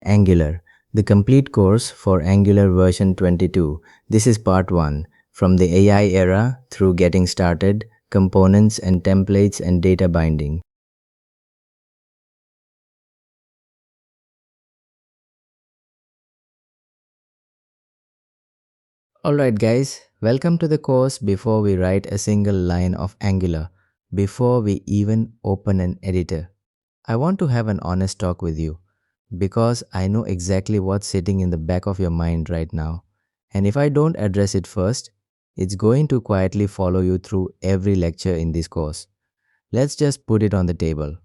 Angular, the complete course for Angular version 22. This is part 1, from the AI era through getting started, components and templates and data binding. Alright guys, welcome to the course before we write a single line of Angular, before we even open an editor. I want to have an honest talk with you, because I know exactly what's sitting in the back of your mind right now. And if I don't address it first, it's going to quietly follow you through every lecture in this course. Let's just put it on the table.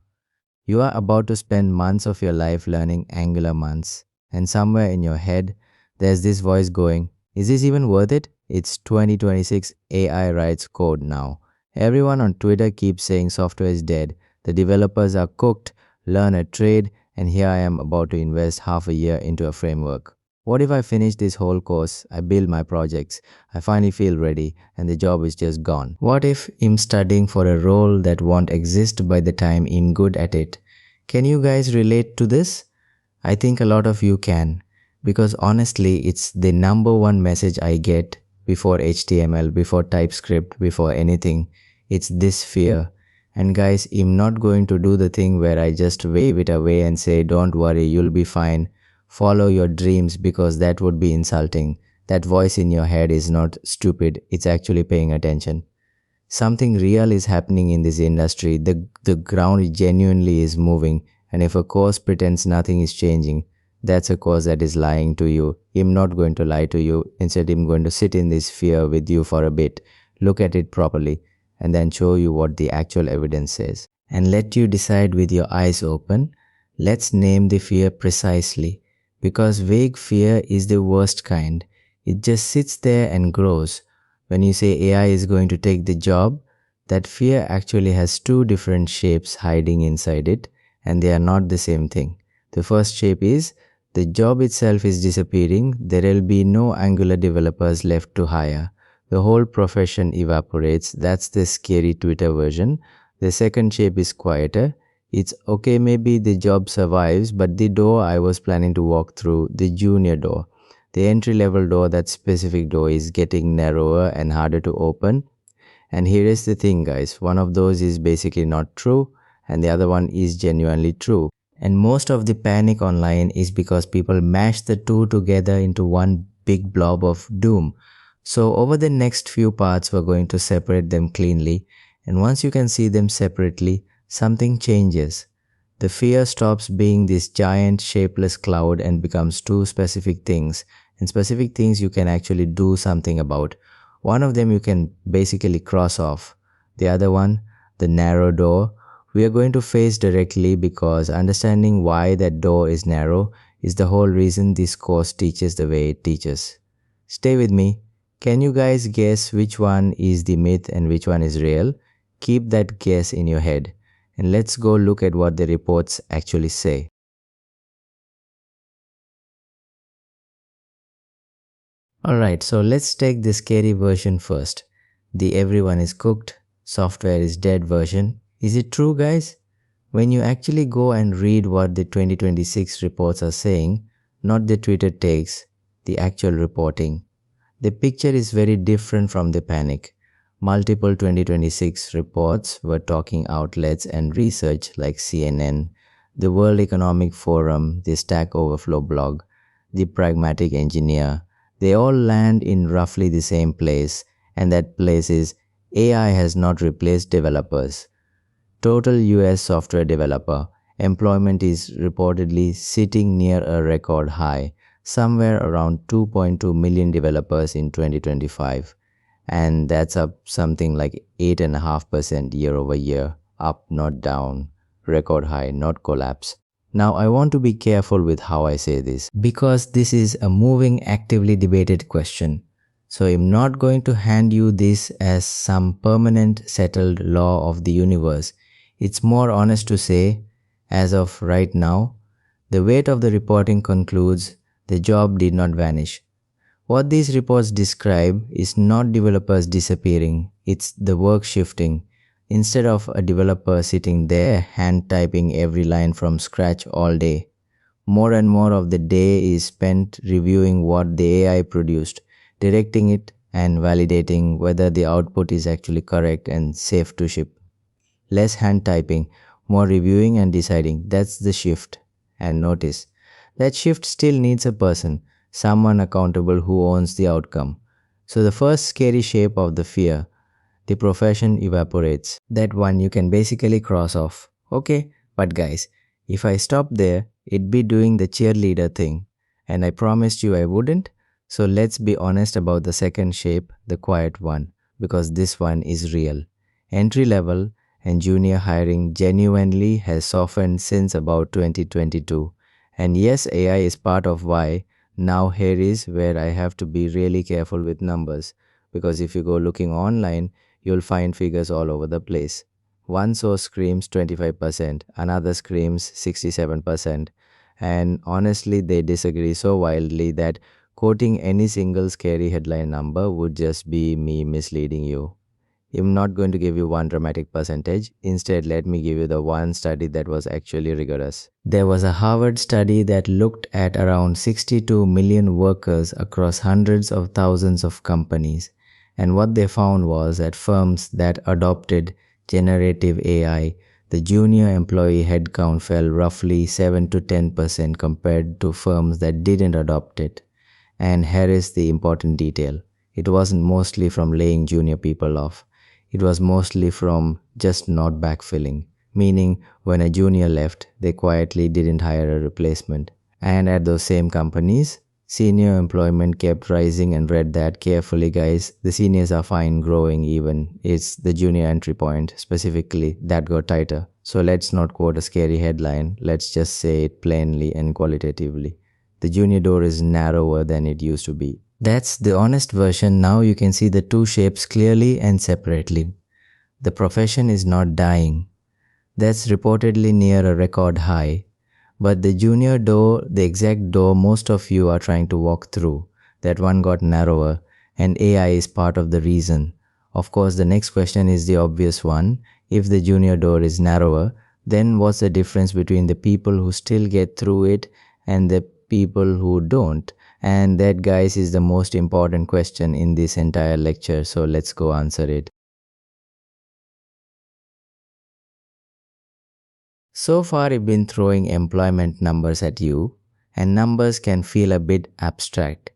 You are about to spend months of your life learning Angular months, and somewhere in your head, there's this voice going, is this even worth it? It's 2026, AI writes code now. Everyone on Twitter keeps saying software is dead, the developers are cooked, learn a trade, and here I am about to invest half a year into a framework. What if I finish this whole course, I build my projects, I finally feel ready, and the job is just gone? What if I'm studying for a role that won't exist by the time I'm good at it? Can you guys relate to this? I think a lot of you can, because honestly, it's the number one message I get before HTML, before TypeScript, before anything. It's this fear. And guys, I'm not going to do the thing where I just wave it away and say, don't worry, you'll be fine. Follow your dreams, because that would be insulting. That voice in your head is not stupid, it's actually paying attention. Something real is happening in this industry. The ground genuinely is moving, and if a course pretends nothing is changing, that's a course that is lying to you. I'm not going to lie to you. Instead, I'm going to sit in this fear with you for a bit, look at it properly, and then show you what the actual evidence says. And let you decide with your eyes open. Let's name the fear precisely, because vague fear is the worst kind. It just sits there and grows. When you say AI is going to take the job, that fear actually has two different shapes hiding inside it, and they are not the same thing. The first shape is, the job itself is disappearing, there will be no Angular developers left to hire. The whole profession evaporates, that's the scary Twitter version. The second shape is quieter. It's okay, maybe the job survives, but the door I was planning to walk through, the junior door, the entry-level door, that specific door, is getting narrower and harder to open. And here is the thing guys, one of those is basically not true, and the other one is genuinely true. And most of the panic online is because people mash the two together into one big blob of doom. So over the next few parts, we're going to separate them cleanly, and once you can see them separately, something changes. The fear stops being this giant shapeless cloud and becomes two specific things, and specific things you can actually do something about. One of them you can basically cross off. The other one, the narrow door, we are going to face directly, because understanding why that door is narrow is the whole reason this course teaches the way it teaches. Stay with me. Can you guys guess which one is the myth and which one is real? Keep that guess in your head, and let's go look at what the reports actually say. Alright, so let's take the scary version first. The everyone is cooked, software is dead version. Is it true guys? When you actually go and read what the 2026 reports are saying, not the Twitter takes, the actual reporting, the picture is very different from the panic. Multiple 2026 reports were talking outlets and research like CNN, the World Economic Forum, the Stack Overflow blog, the Pragmatic Engineer. They all land in roughly the same place, and that place is AI has not replaced developers. Total US software developer employment is reportedly sitting near a record high, somewhere around 2.2 million developers in 2025. And that's up something like 8.5% year over year, up not down, record high, not collapse. Now I want to be careful with how I say this, because this is a moving, actively debated question. So I'm not going to hand you this as some permanent, settled law of the universe. It's more honest to say, as of right now, the weight of the reporting concludes the job did not vanish. What these reports describe is not developers disappearing, it's the work shifting. Instead of a developer sitting there hand typing every line from scratch all day, More and more of the day is spent reviewing what the AI produced, directing it, and validating whether the output is actually correct and safe to ship. Less hand typing, more reviewing and deciding. That's the shift. And notice, that shift still needs a person, someone accountable who owns the outcome. So the first scary shape of the fear, the profession evaporates. That one you can basically cross off. Okay, but guys, if I stop there, it'd be doing the cheerleader thing. And I promised you I wouldn't. So let's be honest about the second shape, the quiet one, because this one is real. Entry level and junior hiring genuinely has softened since about 2022. And yes, AI is part of why. Now here is where I have to be really careful with numbers, because if you go looking online, you'll find figures all over the place. One source screams 25%, another screams 67%, and honestly, they disagree so wildly that quoting any single scary headline number would just be me misleading you. I'm not going to give you one dramatic percentage. Instead, let me give you the one study that was actually rigorous. There was a Harvard study that looked at around 62 million workers across hundreds of thousands of companies. And what they found was that firms that adopted generative AI, the junior employee headcount fell roughly 7 to 10% compared to firms that didn't adopt it. And here is the important detail. It wasn't mostly from laying junior people off. It was mostly from just not backfilling, meaning when a junior left, they quietly didn't hire a replacement. And at those same companies, senior employment kept rising, and read that carefully, guys. The seniors are fine growing even. It's the junior entry point specifically that got tighter. So let's not quote a scary headline. Let's just say it plainly and qualitatively. The junior door is narrower than it used to be. That's the honest version. Now you can see the two shapes clearly and separately. The profession is not dying. That's reportedly near a record high. But the junior door, the exact door most of you are trying to walk through, that one got narrower, and AI is part of the reason. Of course, the next question is the obvious one. If the junior door is narrower, then what's the difference between the people who still get through it and the people who don't? And that, guys, is the most important question in this entire lecture, so let's go answer it. So far, I've been throwing employment numbers at you, and numbers can feel a bit abstract.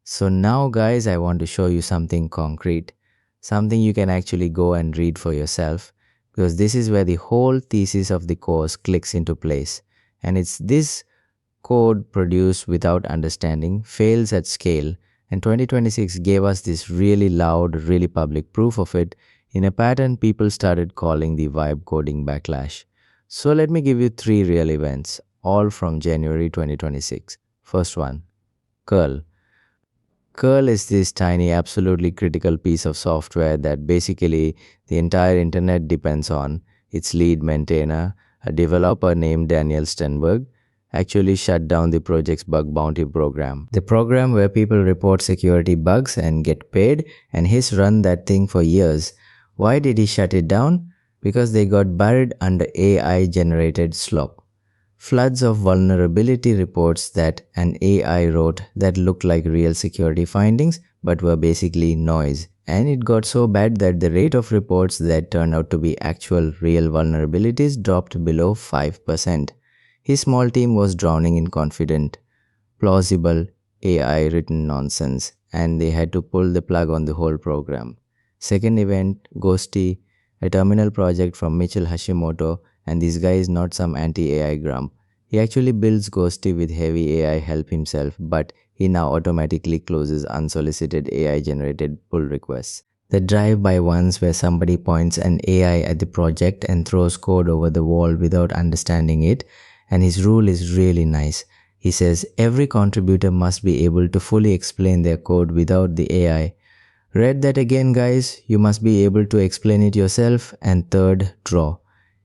So now, guys, I want to show you something concrete, something you can actually go and read for yourself, because this is where the whole thesis of the course clicks into place. And it's this: code produced without understanding fails at scale, and 2026 gave us this really loud, really public proof of it in a pattern people started calling the vibe coding backlash. So let me give you 3 real events, all from January 2026. First one, curl. Curl is this tiny, absolutely critical piece of software that basically the entire internet depends on. Its lead maintainer, a developer named Daniel Stenberg, actually shut down the project's bug bounty program. The program where people report security bugs and get paid, and he's run that thing for years. Why did he shut it down? Because they got buried under AI-generated slop. Floods of vulnerability reports that an AI wrote that looked like real security findings but were basically noise. And it got so bad that the rate of reports that turned out to be actual real vulnerabilities dropped below 5%. His small team was drowning in confident, plausible AI written nonsense, and they had to pull the plug on the whole program. Second event, Ghosty, a terminal project from Mitchell Hashimoto, and this guy is not some anti-AI grump. He actually builds Ghosty with heavy AI help himself, but he now automatically closes unsolicited AI-generated pull requests. The drive-by ones where somebody points an AI at the project and throws code over the wall without understanding it, and his rule is really nice. He says every contributor must be able to fully explain their code without the AI. Read that again, guys. You must be able to explain it yourself. And third, draw.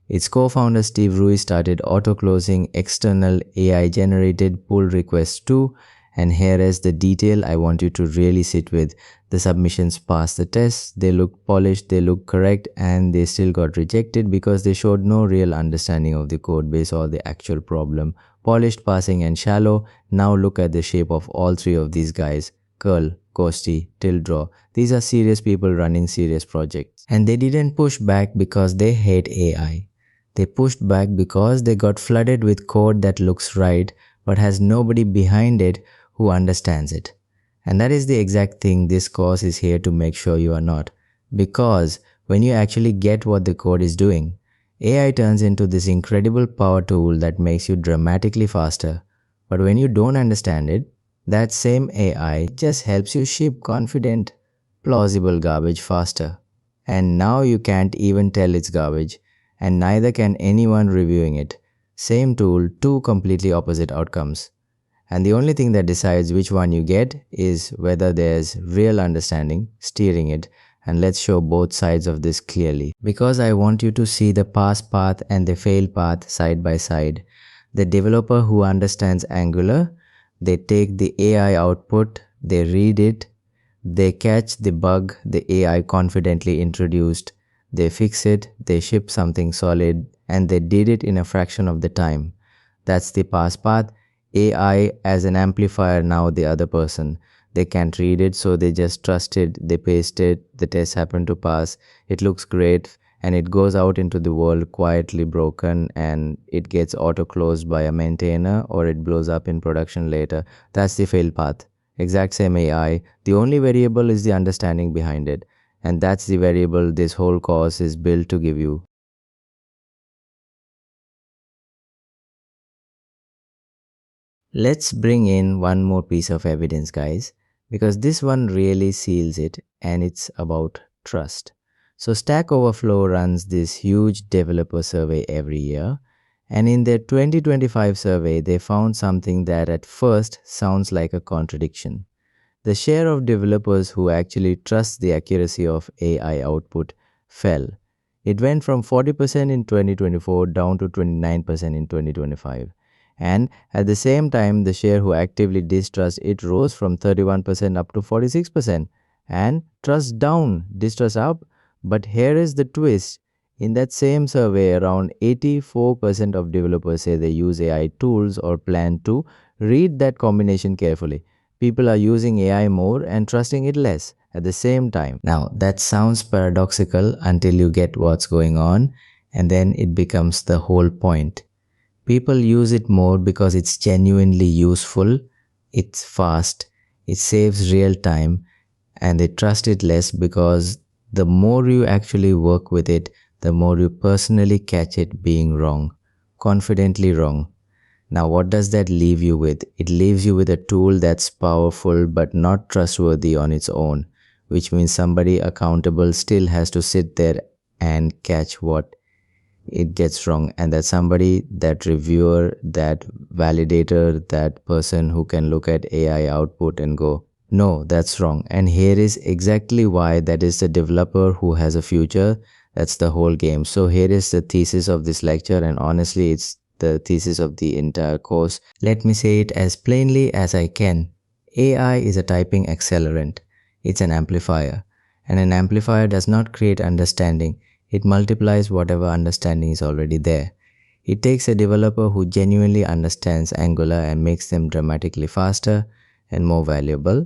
Its co-founder Steve Ruiz started auto-closing external AI-generated pull requests too, And here is the detail I want you to really sit with. The submissions passed the test, they look polished, they look correct, and they still got rejected because they showed no real understanding of the code base or the actual problem. Polished, passing, and shallow. Now look at the shape of all three of these guys. Curl, Ghosty, Tildraw. These are serious people running serious projects. And they didn't push back because they hate AI. They pushed back because they got flooded with code that looks right but has nobody behind it who understands it. And that is the exact thing this course is here to make sure you are not. Because when you actually get what the code is doing, AI turns into this incredible power tool that makes you dramatically faster. But when you don't understand it, that same AI just helps you ship confident, plausible garbage faster. And now you can't even tell it's garbage, and neither can anyone reviewing it. Same tool, two completely opposite outcomes. And the only thing that decides which one you get is whether there's real understanding steering it. And let's show both sides of this clearly. Because I want you to see the pass path and the fail path side by side. The developer who understands Angular, they take the AI output, they read it, they catch the bug the AI confidently introduced, they fix it, they ship something solid, and they did it in a fraction of the time. That's the pass path. AI as an amplifier, now the other person. They can't read it, so they just trust it, they paste it, the test happened to pass, it looks great, and it goes out into the world quietly broken, and it gets auto-closed by a maintainer, or it blows up in production later. That's the fail path. Exact same AI, the only variable is the understanding behind it, and that's the variable this whole course is built to give you. Let's bring in one more piece of evidence, guys, because this one really seals it, and it's about trust. So Stack Overflow runs this huge developer survey every year, and in their 2025 survey, they found something that at first sounds like a contradiction. The share of developers who actually trust the accuracy of AI output fell. It went from 40% in 2024 down to 29% in 2025. And at the same time, the share who actively distrust it rose from 31% up to 46%. And trust down, distrust up. But here is the twist. In that same survey, around 84% of developers say they use AI tools or plan to. Read that combination carefully. People are using AI more and trusting it less at the same time. Now, that sounds paradoxical until you get what's going on, and then it becomes the whole point. People use it more because it's genuinely useful, it's fast, it saves real time, and they trust it less because the more you actually work with it, the more you personally catch it being wrong, confidently wrong. Now, what does that leave you with? It leaves you with a tool that's powerful but not trustworthy on its own, which means somebody accountable still has to sit there and catch what it gets wrong, and that somebody, that reviewer, that validator, that person who can look at AI output and go, no, that's wrong. And here is exactly why that is the developer who has a future. That's the whole game. So here is the thesis of this lecture, and honestly, it's the thesis of the entire course. Let me say it as plainly as I can. AI is a typing accelerant. It's an amplifier. And an amplifier does not create understanding. It multiplies whatever understanding is already there. It takes a developer who genuinely understands Angular and makes them dramatically faster and more valuable.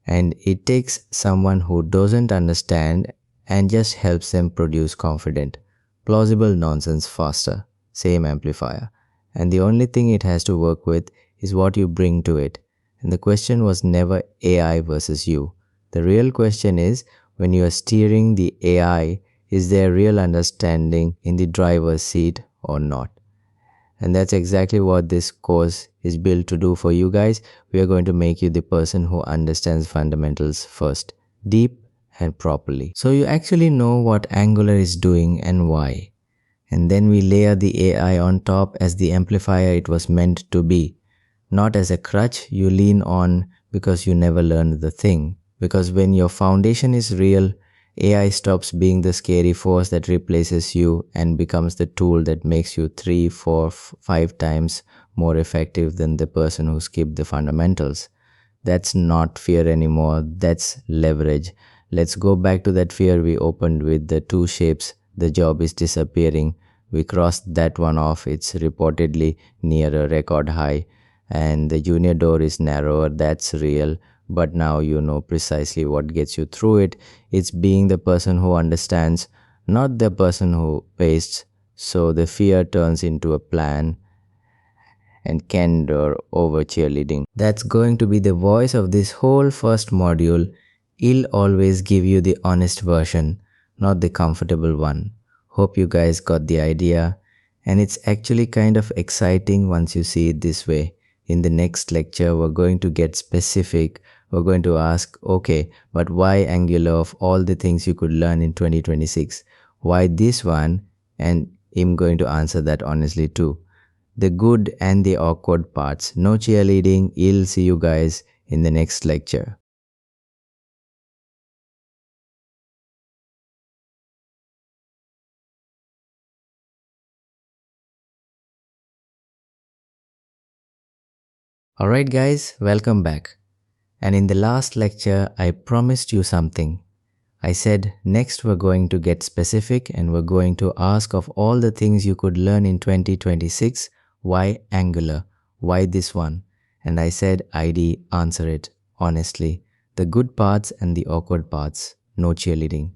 And it takes someone who doesn't understand and just helps them produce confident, plausible nonsense faster. Same amplifier. And the only thing it has to work with is what you bring to it. And the question was never AI versus you. The real question is, when you are steering the AI, is there real understanding in the driver's seat or not? And that's exactly what this course is built to do for you guys. We are going to make you the person who understands fundamentals first, deep and properly. So you actually know what Angular is doing and why. And then we layer the AI on top as the amplifier it was meant to be. Not as a crutch you lean on because you never learned the thing. Because when your foundation is real, AI stops being the scary force that replaces you and becomes the tool that makes you 3, 4, 5 times more effective than the person who skipped the fundamentals. That's not fear anymore, that's leverage. Let's go back to that fear we opened with the two shapes. The job is disappearing. We crossed that one off. It's reportedly near a record high. And the junior door is narrower. That's real. But now you know precisely what gets you through it. It's being the person who understands, not the person who pastes. So the fear turns into a plan and candor over cheerleading. That's going to be the voice of this whole first module. I'll always give you the honest version, not the comfortable one. Hope you guys got the idea. And it's actually kind of exciting once you see it this way. In the next lecture, we're going to get specific. We're going to ask, okay, but why Angular of all the things you could learn in 2026? Why this one? And I'm going to answer that honestly too. The good and the awkward parts. No cheerleading. I'll see you guys in the next lecture. Alright guys, welcome back. And in the last lecture, I promised you something. I said next we're going to get specific and we're going to ask of all the things you could learn in 2026, why Angular? Why this one? And I said ID, answer it, honestly. The good parts and the awkward parts, no cheerleading.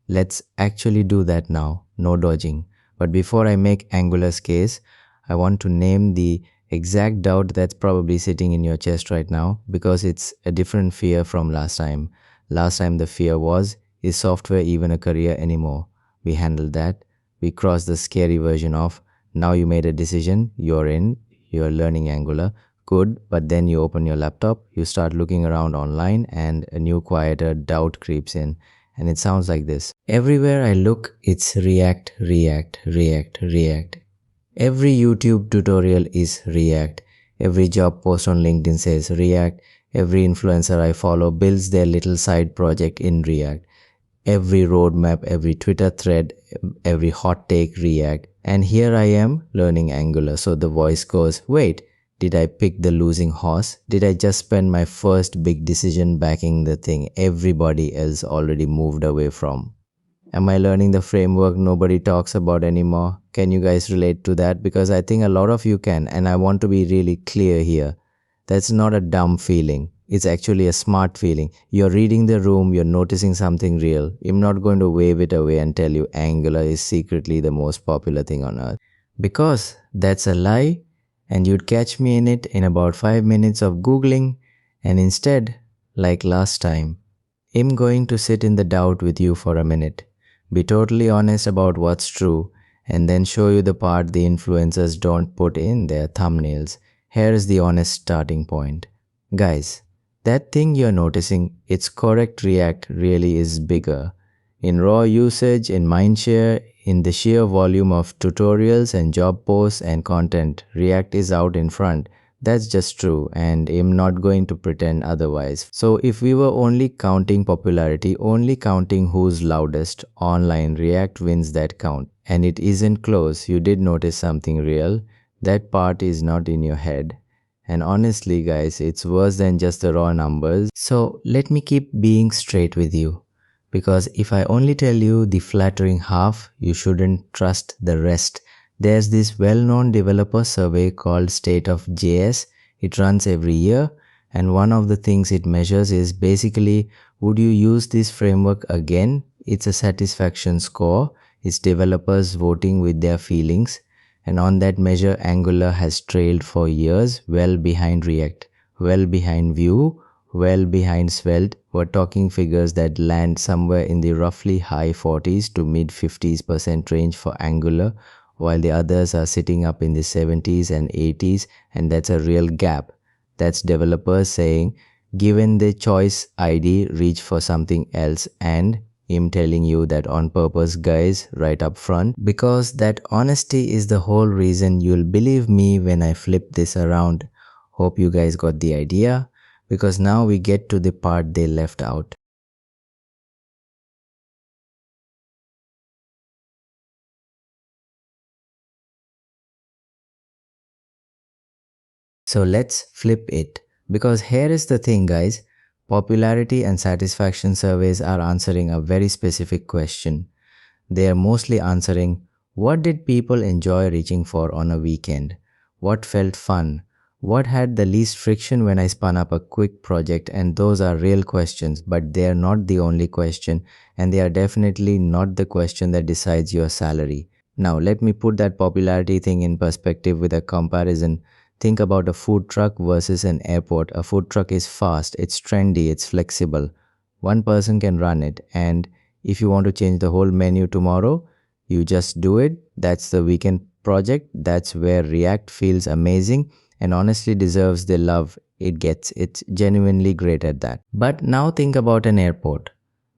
Let's actually do that now, no dodging. But before I make Angular's case, I want to name the exact doubt that's probably sitting in your chest right now because it's a different fear from last time. Last time the fear was, is software even a career anymore? We handled that. We crossed the scary version of, now you made a decision, you're in, you're learning Angular. Good, but then you open your laptop, you start looking around online and a new quieter doubt creeps in. And it sounds like this. Everywhere I look, it's React, React, React, React. Every YouTube tutorial is React. Every job post on LinkedIn says React. Every influencer I follow builds their little side project in React. Every roadmap, every Twitter thread, every hot take React. And here I am learning Angular. So the voice goes, wait, did I pick the losing horse? Did I just spend my first big decision backing the thing everybody else already moved away from? Am I learning the framework nobody talks about anymore? Can you guys relate to that? Because I think a lot of you can, and I want to be really clear here. That's not a dumb feeling. It's actually a smart feeling. You're reading the room, you're noticing something real. I'm not going to wave it away and tell you Angular is secretly the most popular thing on earth. Because that's a lie, and you'd catch me in it in about 5 minutes of Googling, and instead, like last time, I'm going to sit in the doubt with you for a minute. Be totally honest about what's true and then show you the part the influencers don't put in their thumbnails. Here's the honest starting point. Guys, that thing you're noticing, its correct React really is bigger. In raw usage, in mindshare, in the sheer volume of tutorials and job posts and content, React is out in front. That's just true, and I'm not going to pretend otherwise. So if we were only counting popularity, only counting who's loudest, online React wins that count. And it isn't close. You did notice something real. That part is not in your head. And honestly guys, it's worse than just the raw numbers. So let me keep being straight with you. Because if I only tell you the flattering half, you shouldn't trust the rest. There's this well-known developer survey called State of JS. It runs every year, and one of the things it measures is basically, would you use this framework again? It's a satisfaction score. It's developers voting with their feelings. And on that measure, Angular has trailed for years, well behind React, well behind Vue, well behind Svelte. We're talking figures that land somewhere in the roughly high 40s to mid 50s% range for Angular, while the others are sitting up in the 70s and 80s, and that's a real gap. That's developers saying, given the choice ID, reach for something else, and I'm telling you that on purpose guys, right up front, because that honesty is the whole reason you'll believe me when I flip this around. Hope you guys got the idea, because now we get to the part they left out. So let's flip it. Because here is the thing, guys. Popularity and satisfaction surveys are answering a very specific question. They are mostly answering, what did people enjoy reaching for on a weekend? What felt fun? What had the least friction when I spun up a quick project? And those are real questions, but they are not the only question, and they are definitely not the question that decides your salary. Now, let me put that popularity thing in perspective with a comparison. Think about a food truck versus an airport. A food truck is fast, it's trendy, it's flexible. One person can run it, and if you want to change the whole menu tomorrow, you just do it. That's the weekend project. That's where React feels amazing and honestly deserves the love it gets. It's genuinely great at that. But now think about an airport.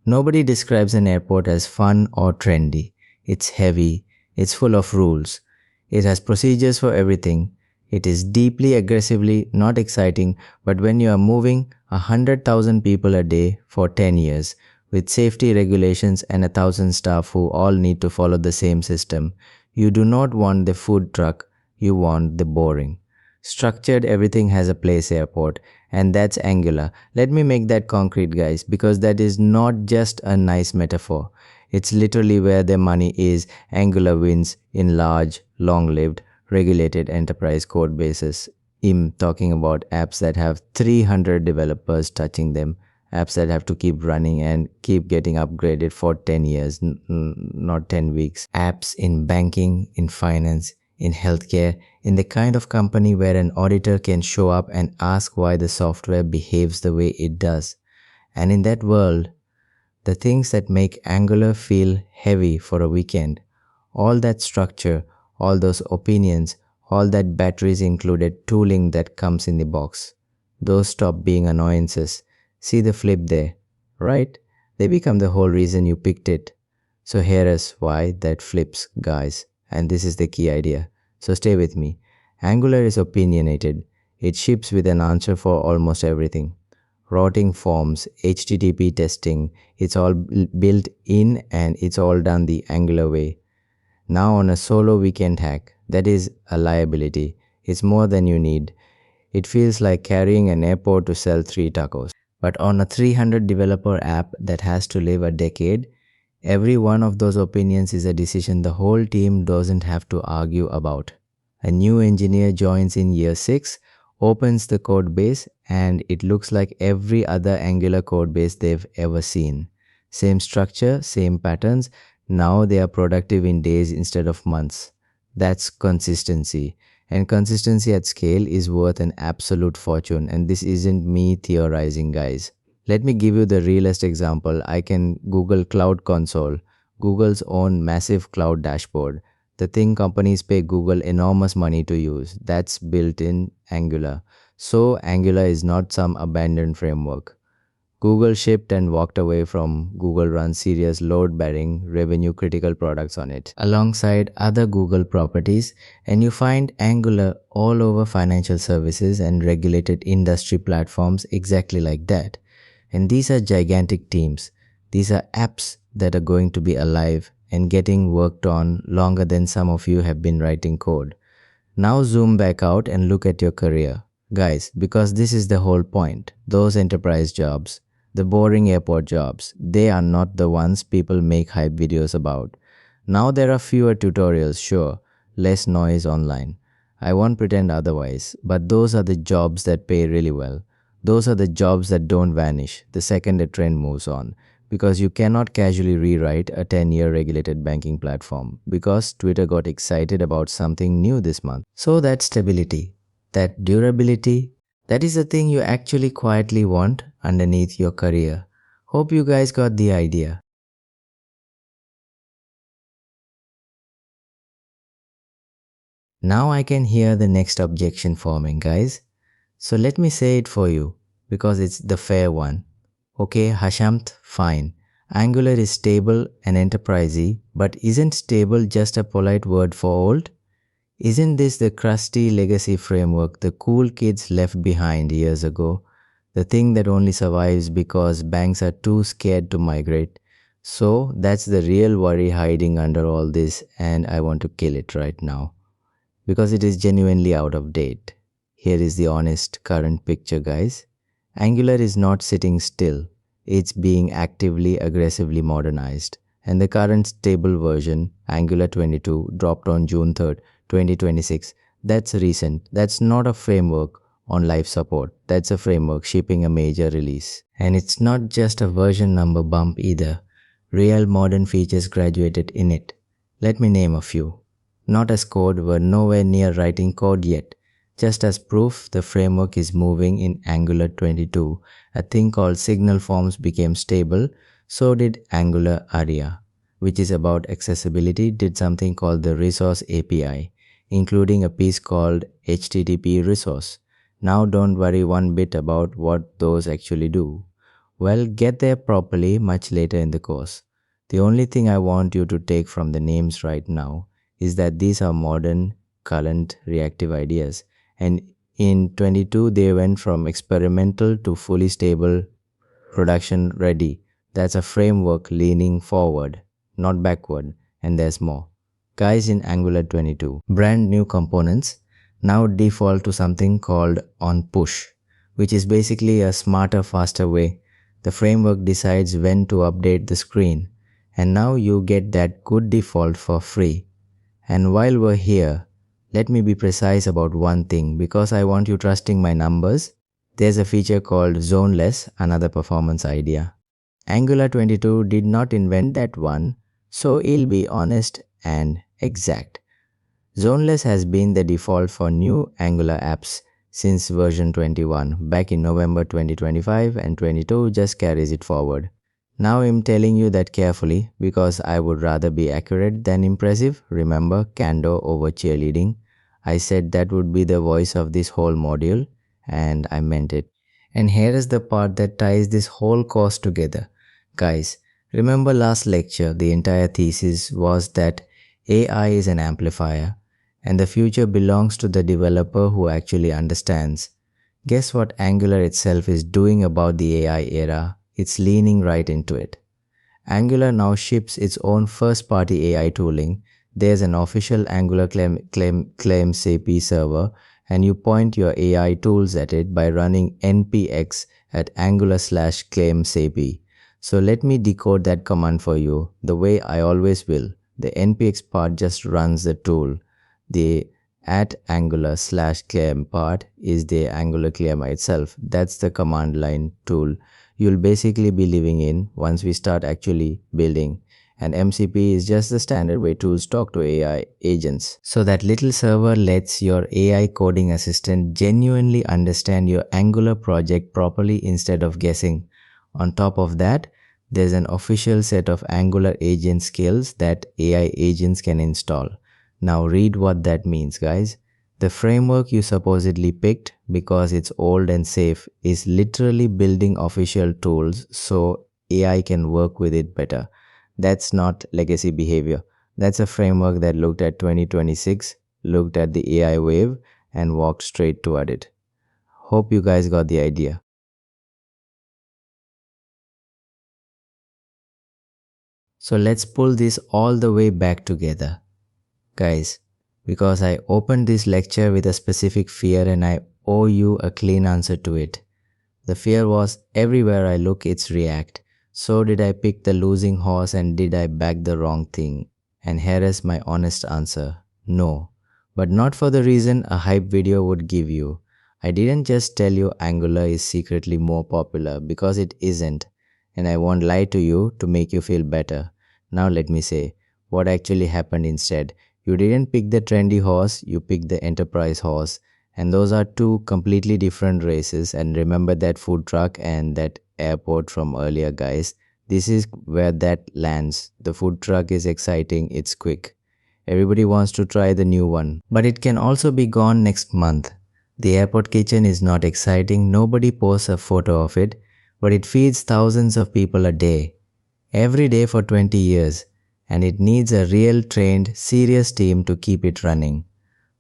Nobody describes an airport as fun or trendy. It's heavy, it's full of rules, it has procedures for everything. It is deeply aggressively not exciting, but when you are moving 100,000 people a day for 10 years, with safety regulations and 1,000 staff who all need to follow the same system, you do not want the food truck, you want the boring. Structured everything has a place airport, and that's Angular. Let me make that concrete, guys, because that is not just a nice metaphor. It's literally where the money is. Angular wins in large, long-lived, regulated enterprise code bases. I'm talking about apps that have 300 developers touching them, apps that have to keep running and keep getting upgraded for 10 years, not 10 weeks. Apps in banking, in finance, in healthcare, in the kind of company where an auditor can show up and ask why the software behaves the way it does. And in that world, the things that make Angular feel heavy for a weekend, all that structure, all those opinions, all that batteries included tooling that comes in the box, those stop being annoyances. See the flip there, right? They become the whole reason you picked it. So here is why that flips, guys. And this is the key idea. So stay with me. Angular is opinionated. It ships with an answer for almost everything. Routing forms, HTTP testing, it's all built in and it's all done the Angular way. Now on a solo weekend hack, that is a liability. It's more than you need. It feels like carrying an airport to sell 3 tacos. But on a 300 developer app that has to live a decade, every one of those opinions is a decision the whole team doesn't have to argue about. A new engineer joins in year 6, opens the code base, and it looks like every other Angular code base they've ever seen. Same structure, same patterns. Now they are productive in days instead of months. That's consistency. And consistency at scale is worth an absolute fortune. And this isn't me theorizing, guys. Let me give you the realest example. I can Google Cloud Console, Google's own massive cloud dashboard. The thing companies pay Google enormous money to use. That's built in Angular. So Angular is not some abandoned framework. Google shipped and walked away from Google runs serious load-bearing, revenue-critical products on it, alongside other Google properties, and you find Angular all over financial services and regulated industry platforms exactly like that. And these are gigantic teams. These are apps that are going to be alive and getting worked on longer than some of you have been writing code. Now zoom back out and look at your career. Guys, because this is the whole point. Those enterprise jobs, the boring airport jobs, they are not the ones people make hype videos about. Now there are fewer tutorials, sure, less noise online. I won't pretend otherwise, but those are the jobs that pay really well. Those are the jobs that don't vanish the second a trend moves on. Because you cannot casually rewrite a 10-year regulated banking platform because Twitter got excited about something new this month. So that stability, that durability, that is the thing you actually quietly want underneath your career. Hope you guys got the idea. Now I can hear the next objection forming, guys. So let me say it for you because it's the fair one. Okay, Hashamt, fine. Angular is stable and enterprisey, but isn't stable just a polite word for old? Isn't this the crusty legacy framework the cool kids left behind years ago? The thing that only survives because banks are too scared to migrate? So that's the real worry hiding under all this, and I want to kill it right now because it is genuinely out of date. here is the honest current picture, guys. Angular is not sitting still. It's being actively, aggressively modernized. And the current stable version, Angular 22, dropped on June 3rd, 2026. That's recent. That's not a framework on live support. That's a framework shipping a major release. And it's not just a version number bump either. Real modern features graduated in it. Let me name a few. Not as code, we're nowhere near writing code yet. Just as proof, the framework is moving in Angular 22. A thing called signal forms became stable, so did Angular ARIA, which is about accessibility, did something called the Resource API, including a piece called HTTP Resource. Now don't worry one bit about what those actually do. Well, get there properly much later in the course. The only thing I want you to take from the names right now is that these are modern, current, reactive ideas. And in 22, they went from experimental to fully stable, production ready. That's a framework leaning forward, not backward, and there's more. Guys, in Angular 22, brand new components now default to something called onPush, which is basically a smarter, faster way. The framework decides when to update the screen, and now you get that good default for free. And while we're here, let me be precise about one thing because I want you trusting my numbers. There's a feature called Zoneless, another performance idea. Angular 22 did not invent that one, so I'll be honest and exact. Zoneless has been the default for new Angular apps since version 21 back in November 2025, and 22 just carries it forward. Now I'm telling you that carefully because I would rather be accurate than impressive. Remember, candor over cheerleading. I said that would be the voice of this whole module, and I meant it. And here is the part that ties this whole course together. Guys, remember last lecture, the entire thesis was that AI is an amplifier, and the future belongs to the developer who actually understands. Guess what Angular itself is doing about the AI era? It's leaning right into it. Angular now ships its own first-party AI tooling. There's an official Angular claims API server, and you point your AI tools at it by running npx at angular/claims_API. So let me decode that command for you the way I always will. The npx part just runs the tool. The at angular/claim part is the Angular claimer itself. That's the command line tool you'll basically be living in once we start actually building. And MCP is just the standard way tools talk to AI agents. So that little server lets your AI coding assistant genuinely understand your Angular project properly instead of guessing. On top of that, there's an official set of Angular agent skills that AI agents can install. Now read what that means, guys. The framework you supposedly picked because it's old and safe is literally building official tools so AI can work with it better. That's not legacy behavior. That's a framework that looked at 2026, looked at the AI wave, and walked straight toward it. Hope you guys got the idea. So let's pull this all the way back together. Guys, because I opened this lecture with a specific fear and I owe you a clean answer to it. The fear was everywhere I look it's React. So did I pick the losing horse and did I back the wrong thing? And here is my honest answer. No. But not for the reason a hype video would give you. I didn't just tell you Angular is secretly more popular because it isn't. And I won't lie to you to make you feel better. Now let me say what actually happened instead. You didn't pick the trendy horse, you picked the enterprise horse. And those are two completely different races. And remember that food truck and that airport from earlier, guys. This is where that lands. The food truck is exciting, it's quick. Everybody wants to try the new one. But it can also be gone next month. The airport kitchen is not exciting, nobody posts a photo of it. But it feeds thousands of people a day. Every day for 20 years. And it needs a real trained, serious team to keep it running.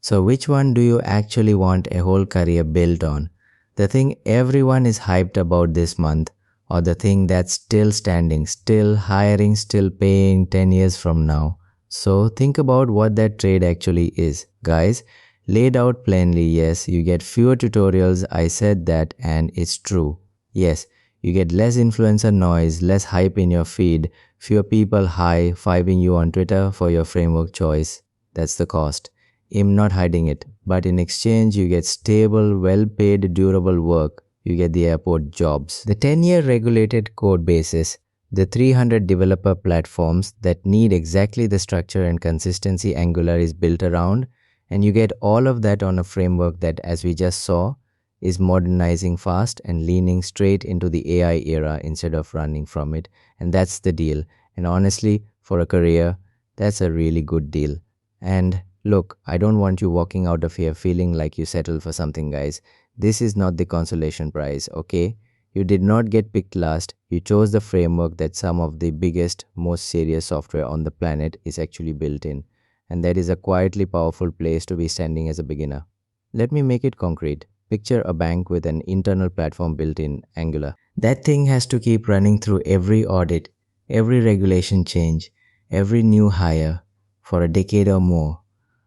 So which one do you actually want a whole career built on? The thing everyone is hyped about this month, or the thing that's still standing, still hiring, still paying 10 years from now? So think about what that trade actually is. Guys, Laid out plainly, yes, you get fewer tutorials, I said that and it's true. Yes, you get less influencer noise, less hype in your feed, fewer people high-fiving you on Twitter for your framework choice. That's the cost. I'm not hiding it, but in exchange you get stable, well-paid, durable work. You get the airport jobs. The 10-year regulated code bases, the 300 developer platforms that need exactly the structure and consistency Angular is built around, and you get all of that on a framework that, as we just saw, is modernizing fast and leaning straight into the AI era instead of running from it. And that's the deal. And honestly, for a career, that's a really good deal. And look, I don't want you walking out of here feeling like you settled for something, guys. This is not the consolation prize, okay? You did not get picked last. You chose the framework that some of the biggest, most serious software on the planet is actually built in. And that is a quietly powerful place to be standing as a beginner. Let me make it concrete. Picture a bank with an internal platform built in Angular. That thing has to keep running through every audit, every regulation change, every new hire for a decade or more.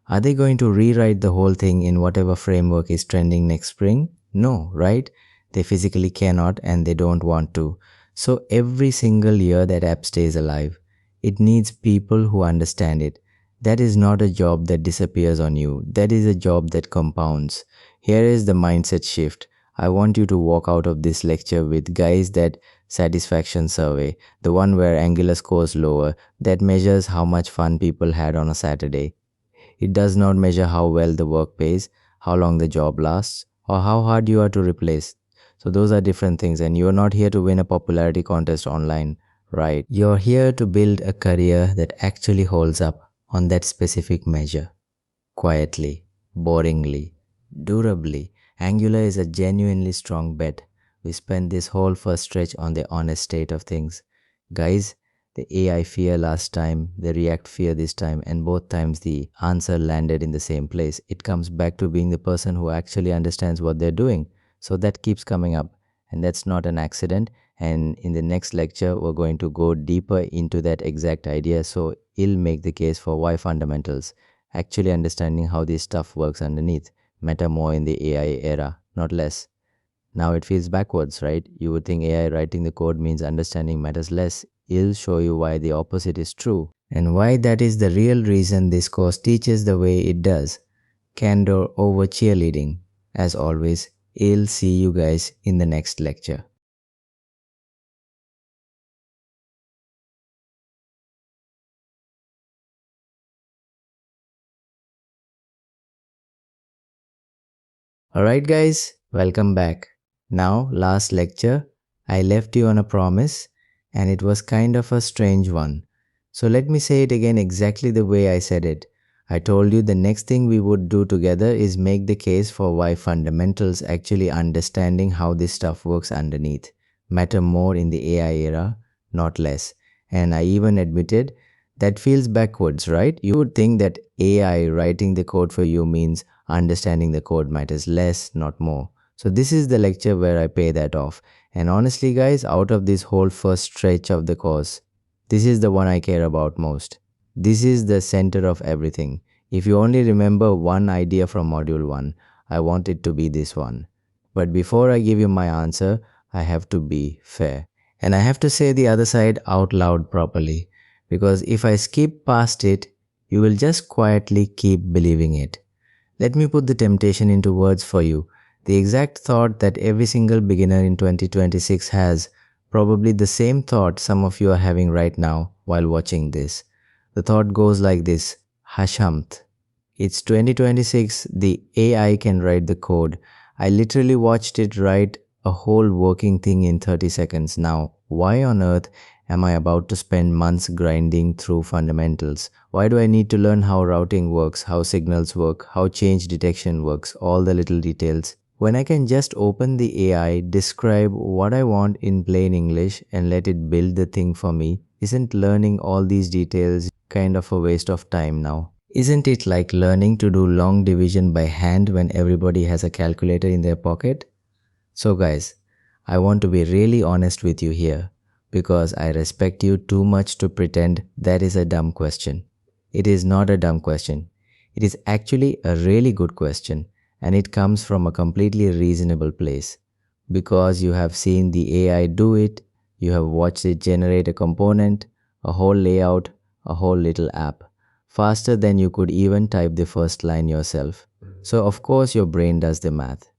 Are they going to rewrite the whole thing in whatever framework is trending next spring? No, right? They physically cannot and they don't want to. So every single year that app stays alive, it needs people who understand it. That is not a job that disappears on you. That is a job that compounds. Here is the mindset shift. I want you to walk out of this lecture with, guys, that satisfaction survey, the one where Angular scores lower, that measures how much fun people had on a Saturday. It does not measure how well the work pays, how long the job lasts, or how hard you are to replace. So those are different things, and you're not here to win a popularity contest online, right? You're here to build a career that actually holds up on that specific measure. Quietly, boringly, durably. Angular is a genuinely strong bet. We spent this whole first stretch on the honest state of things. Guys, the AI fear last time, the React fear this time, and both times the answer landed in the same place. It comes back to being the person who actually understands what they're doing. So that keeps coming up, and that's not an accident. And in the next lecture, we're going to go deeper into that exact idea, so it'll make the case for why fundamentals, actually understanding how this stuff works underneath, matter more in the AI era, not less. Now it feels backwards, right? You would think AI writing the code means understanding matters less. It'll show you why the opposite is true, and why that is the real reason this course teaches the way it does. Candor over cheerleading. As always, I'll see you guys in the next lecture. Alright guys, welcome back. Now, last lecture, I left you on a promise, and it was kind of a strange one. So let me say it again exactly the way I said it. I told you the next thing we would do together is make the case for why fundamentals, actually understanding how this stuff works underneath, matter more in the AI era, not less. And I even admitted that feels backwards, right? You would think that AI writing the code for you means understanding the code matters less, not more. So this is the lecture where I pay that off. And honestly guys, out of this whole first stretch of the course, this is the one I care about most. This is the center of everything. If you only remember one idea from module 1, I want it to be this one. But before I give you my answer, I have to be fair. And I have to say the other side out loud properly. Because if I skip past it, you will just quietly keep believing it. Let me put the temptation into words for you. The exact thought that every single beginner in 2026 has, probably the same thought some of you are having right now while watching this. The thought goes like this: Hashamt. It's 2026, the AI can write the code. I literally watched it write a whole working thing in 30 seconds. Now, why on earth am I about to spend months grinding through fundamentals? Why do I need to learn how routing works, how signals work, how change detection works, all the little details, when I can just open the AI, describe what I want in plain English and let it build the thing for me? Isn't learning all these details kind of a waste of time now? Isn't it like learning to do long division by hand when everybody has a calculator in their pocket? So guys, I want to be really honest with you here, because I respect you too much to pretend that is a dumb question. It is not a dumb question. It is actually a really good question, and it comes from a completely reasonable place. Because you have seen the AI do it, you have watched it generate a component, a whole layout, a whole little app, faster than you could even type the first line yourself. So of course your brain does the math.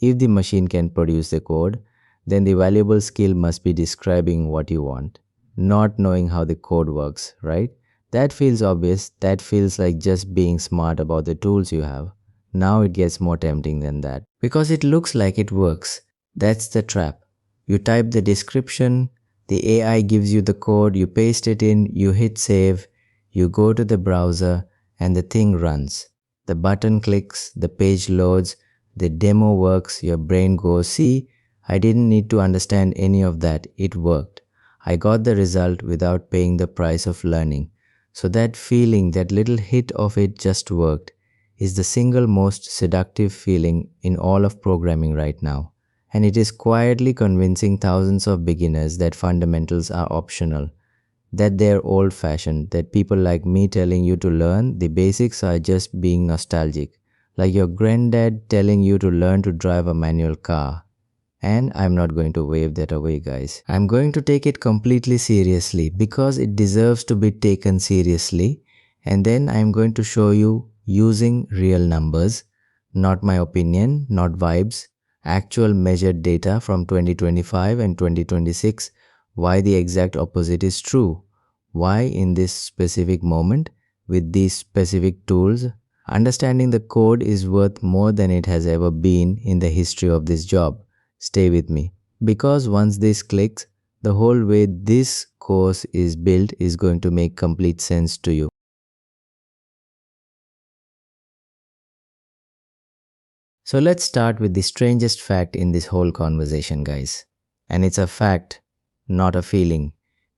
If the machine can produce the code, then the valuable skill must be describing what you want, not knowing how the code works, right? That feels obvious. That feels like just being smart about the tools you have. Now it gets more tempting than that because it looks like it works. That's the trap. You type the description, the AI gives you the code, you paste it in, you hit save, you go to the browser, and the thing runs. The button clicks, the page loads, the demo works, your brain goes, see, I didn't need to understand any of that, it worked. I got the result without paying the price of learning. So that feeling, that little hit of it just worked, is the single most seductive feeling in all of programming right now. And it is quietly convincing thousands of beginners that fundamentals are optional, that they're old-fashioned, that people like me telling you to learn the basics are just being nostalgic, like your granddad telling you to learn to drive a manual car. And I'm not going to wave that away, guys. I'm going to take it completely seriously because it deserves to be taken seriously. And then I'm going to show you using real numbers, not my opinion, not vibes, actual measured data from 2025 and 2026, why the exact opposite is true. Why in this specific moment, with these specific tools, understanding the code is worth more than it has ever been in the history of this job. Stay with me. Because once this clicks, the whole way this course is built is going to make complete sense to you. So let's start with the strangest fact in this whole conversation, guys. And it's a fact, not a feeling.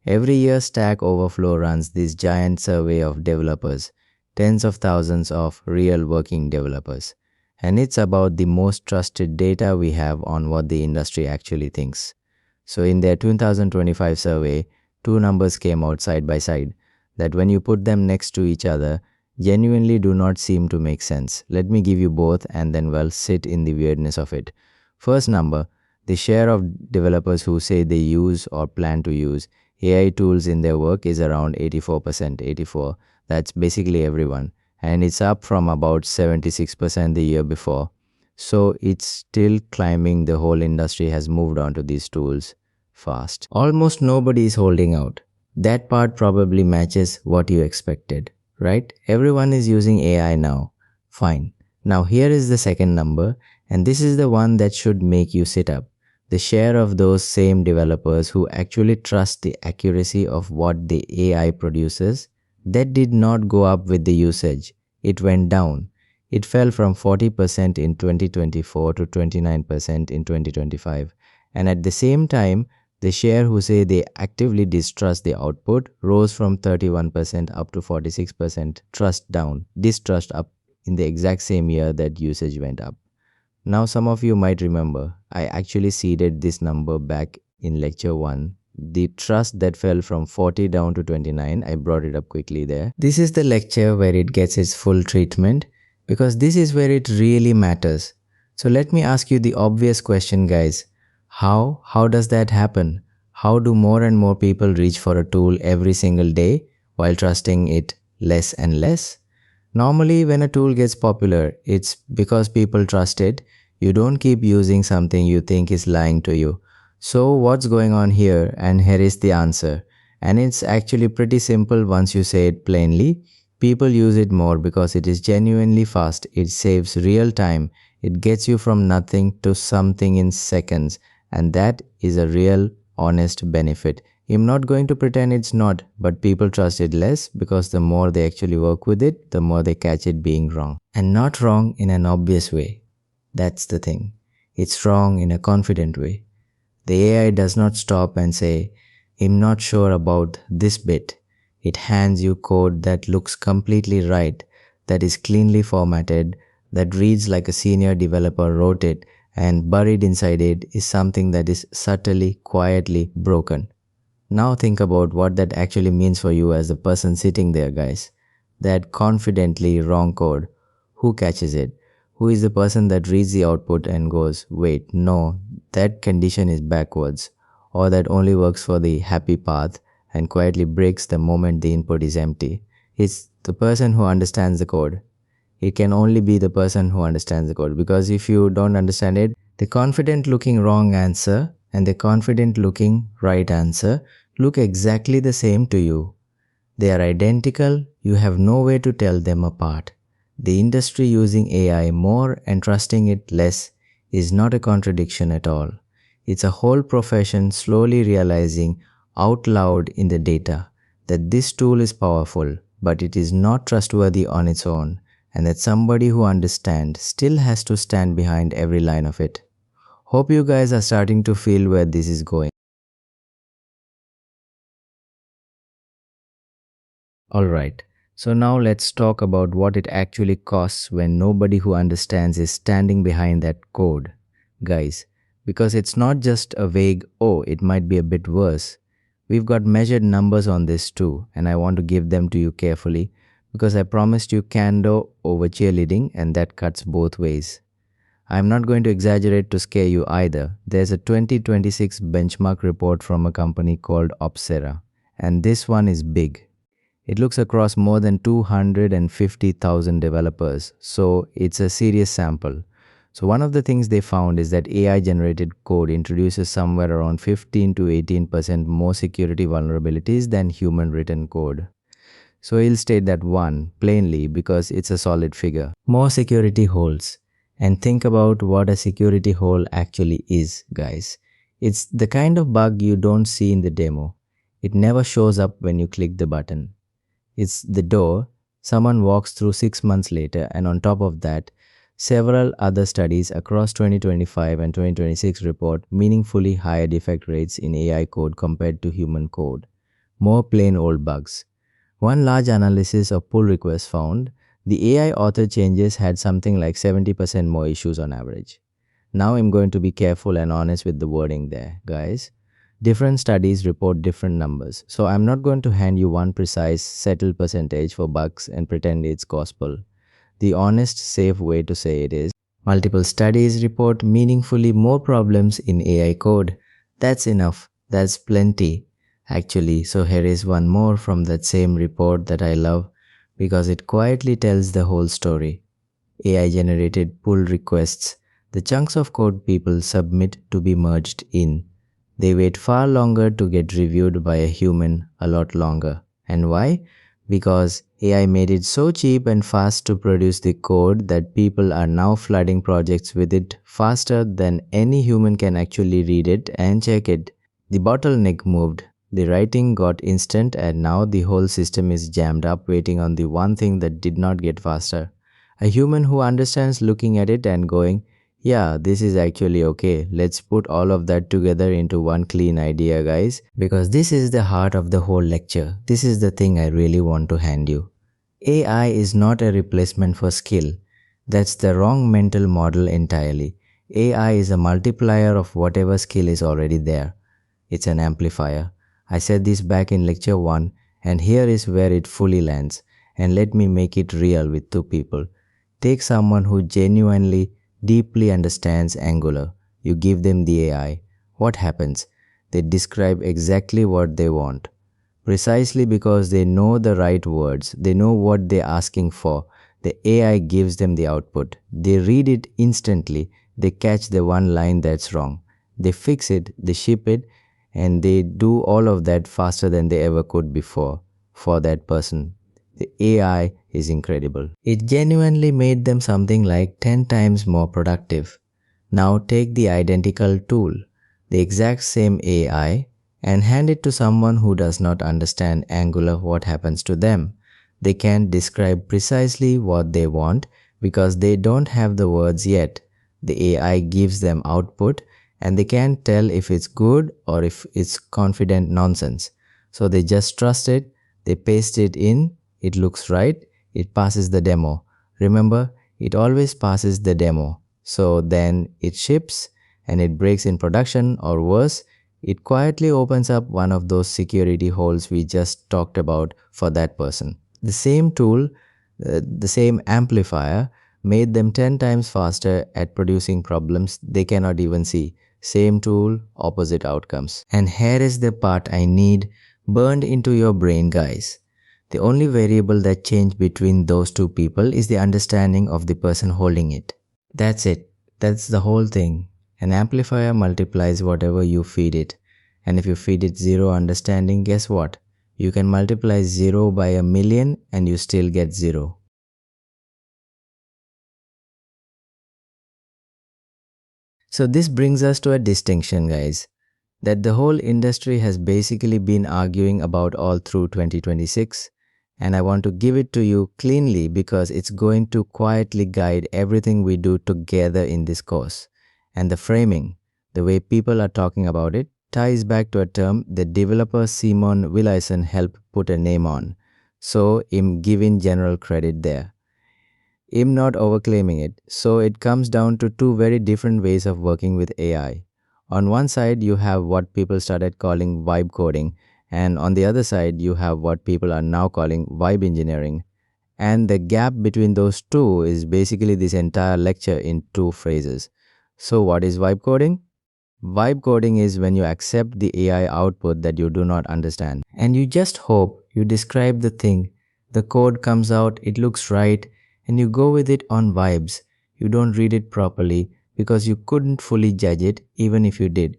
Every year Stack Overflow runs this giant survey of developers, tens of thousands of real working developers. And it's about the most trusted data we have on what the industry actually thinks. So in their 2025 survey, two numbers came out side by side that when you put them next to each other, genuinely do not seem to make sense. Let me give you both and then sit in the weirdness of it. First number, the share of developers who say they use or plan to use AI tools in their work is around 84%, 84. That's basically everyone. And it's up from about 76% the year before. So it's still climbing. The whole industry has moved on to these tools fast. Almost nobody is holding out. That part probably matches what you expected, right? Everyone is using AI now. Fine. Now here is the second number, and this is the one that should make you sit up. The share of those same developers who actually trust the accuracy of what the AI produces, that did not go up with the usage. It went down. It fell from 40% in 2024 to 29% in 2025. And at the same time, the share who say they actively distrust the output rose from 31% up to 46%. Trust down. Distrust up in the exact same year that usage went up. Now some of you might remember, I actually seeded this number back in lecture 1. The trust that fell from 40 down to 29, I brought it up quickly there. This is the lecture where it gets its full treatment because this is where it really matters. So let me ask you the obvious question, guys. How does that happen? How do more and more people reach for a tool every single day while trusting it less and less? Normally, when a tool gets popular, it's because people trust it. You don't keep using something you think is lying to you. So what's going on here? And here is the answer. And it's actually pretty simple once you say it plainly. People use it more because it is genuinely fast. It saves real time. It gets you from nothing to something in seconds. And that is a real, honest benefit. I'm not going to pretend it's not, but people trust it less because the more they actually work with it, the more they catch it being wrong. And not wrong in an obvious way. That's the thing. It's wrong in a confident way. The AI does not stop and say, I'm not sure about this bit. It hands you code that looks completely right, that is cleanly formatted, that reads like a senior developer wrote it, and buried inside it is something that is subtly, quietly broken. Now think about what that actually means for you as the person sitting there, guys. that confidently wrong code. Who catches it? Who is the person that reads the output and goes, wait, no, that condition is backwards, or that only works for the happy path and quietly breaks the moment the input is empty? It's the person who understands the code. It can only be the person who understands the code, because if you don't understand it, the confident looking wrong answer and the confident looking right answer look exactly the same to you. They are identical, you have no way to tell them apart. The industry using AI more and trusting it less is not a contradiction at all. It's a whole profession slowly realizing out loud in the data that this tool is powerful, but it is not trustworthy on its own, and that somebody who understands still has to stand behind every line of it. Hope you guys are starting to feel where this is going. Alright, so now let's talk about what it actually costs when nobody who understands is standing behind that code. Guys, because it's not just a vague, oh, it might be a bit worse. We've got measured numbers on this too, and I want to give them to you carefully because I promised you candor over cheerleading, and that cuts both ways. I'm not going to exaggerate to scare you either. There's a 2026 benchmark report from a company called Opsera, and this one is big. It looks across more than 250,000 developers, so it's a serious sample. So one of the things they found is that AI generated code introduces somewhere around 15 to 18% more security vulnerabilities than human written code. So he'll state that one plainly because it's a solid figure. More security holes. And think about what a security hole actually is, guys. It's the kind of bug you don't see in the demo. It never shows up when you click the button. It's the door someone walks through 6 months later, and on top of that, several other studies across 2025 and 2026 report meaningfully higher defect rates in AI code compared to human code. More plain old bugs. One large analysis of pull requests found the AI author changes had something like 70% more issues on average. Now I'm going to be careful and honest with the wording there, guys. Different studies report different numbers, so I'm not going to hand you one precise settled percentage for bugs and pretend it's gospel. The honest, safe way to say it is, multiple studies report meaningfully more problems in AI code. That's enough. That's plenty. Actually, so here is one more from that same report that I love because it quietly tells the whole story. AI generated pull requests, the chunks of code people submit to be merged in. They wait far longer to get reviewed by a human, a lot longer. And why? Because AI made it so cheap and fast to produce the code that people are now flooding projects with it faster than any human can actually read it and check it. The bottleneck moved. The writing got instant, and now the whole system is jammed up waiting on the one thing that did not get faster. A human who understands looking at it and going, yeah, this is actually okay. Let's put all of that together into one clean idea, guys. Because this is the heart of the whole lecture. This is the thing I really want to hand you. AI is not a replacement for skill. That's the wrong mental model entirely. AI is a multiplier of whatever skill is already there. It's an amplifier. I said this back in lecture 1, and here is where it fully lands. And let me make it real with two people. Take someone who genuinely, deeply understands Angular. You give them the AI. What happens? They describe exactly what they want. Precisely because they know the right words, they know what they're asking for, the AI gives them the output. They read it instantly, they catch the one line that's wrong. They fix it, they ship it, and they do all of that faster than they ever could before for that person. The AI is incredible. It genuinely made them something like 10 times more productive. Now take the identical tool, the exact same AI, and hand it to someone who does not understand Angular. What happens to them? They can't describe precisely what they want because they don't have the words yet. The AI gives them output and they can't tell if it's good or if it's confident nonsense. So they just trust it, they paste it in, it looks right, it passes the demo. Remember, it always passes the demo. So then it ships and it breaks in production, or worse, it quietly opens up one of those security holes we just talked about for that person. The same tool, the same amplifier, made them 10 times faster at producing problems they cannot even see. Same tool, opposite outcomes. And here is the part I need burned into your brain, guys. The only variable that changed between those two people is the understanding of the person holding it. That's it. That's the whole thing. An amplifier multiplies whatever you feed it. And if you feed it zero understanding, guess what? You can multiply 0 by a million and you still get 0. So this brings us to a distinction, guys, that the whole industry has basically been arguing about all through 2026, and I want to give it to you cleanly because it's going to quietly guide everything we do together in this course. And the framing, the way people are talking about it, ties back to a term the developer Simon Willison helped put a name on. So I'm giving general credit there. I'm not overclaiming it. So it comes down to two very different ways of working with AI. On one side, you have what people started calling vibe coding, and on the other side, you have what people are now calling vibe engineering. And the gap between those two is basically this entire lecture in two phrases. So what is vibe coding? Vibe coding is when you accept the AI output that you do not understand and you just hope you describe the thing. The code comes out, it looks right, and you go with it on vibes. You don't read it properly because you couldn't fully judge it even if you did.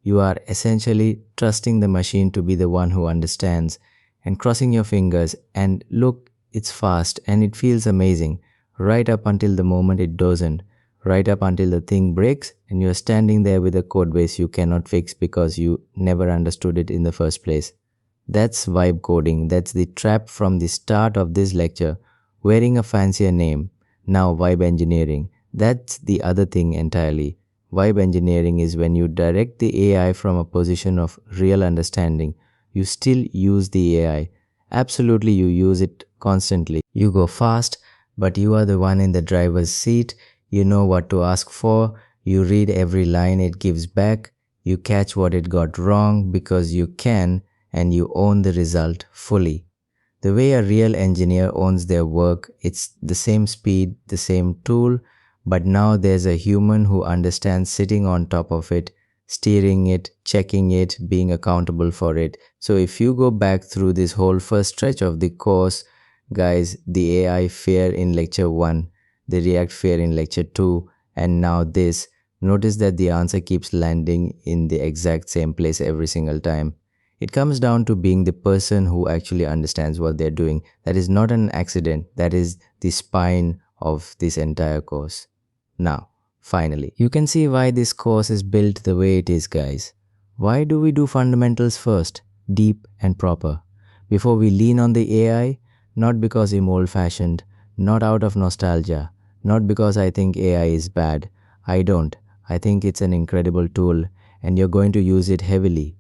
You are essentially trusting the machine to be the one who understands and crossing your fingers and look, it's fast and it feels amazing right up until the moment it doesn't. Right up until the thing breaks and you're standing there with a code base you cannot fix because you never understood it in the first place. That's vibe coding. That's the trap from the start of this lecture. Wearing a fancier name. Now vibe engineering. That's the other thing entirely. Vibe engineering is when you direct the AI from a position of real understanding. You still use the AI. Absolutely, you use it constantly. You go fast, but you are the one in the driver's seat. You know what to ask for, you read every line it gives back, you catch what it got wrong because you can, and you own the result fully. The way a real engineer owns their work, it's the same speed, the same tool, but now there's a human who understands sitting on top of it, steering it, checking it, being accountable for it. So if you go back through this whole first stretch of the course, guys, the AI fear in lecture 1, the React fear in lecture 2, and now this, notice that the answer keeps landing in the exact same place every single time. It comes down to being the person who actually understands what they're doing. That is not an accident. That is the spine of this entire course. Now, finally, you can see why this course is built the way it is, guys. Why do we do fundamentals first, deep and proper, before we lean on the AI? Not because I'm old-fashioned, not out of nostalgia, not because I think AI is bad. I don't. I think it's an incredible tool and you're going to use it heavily.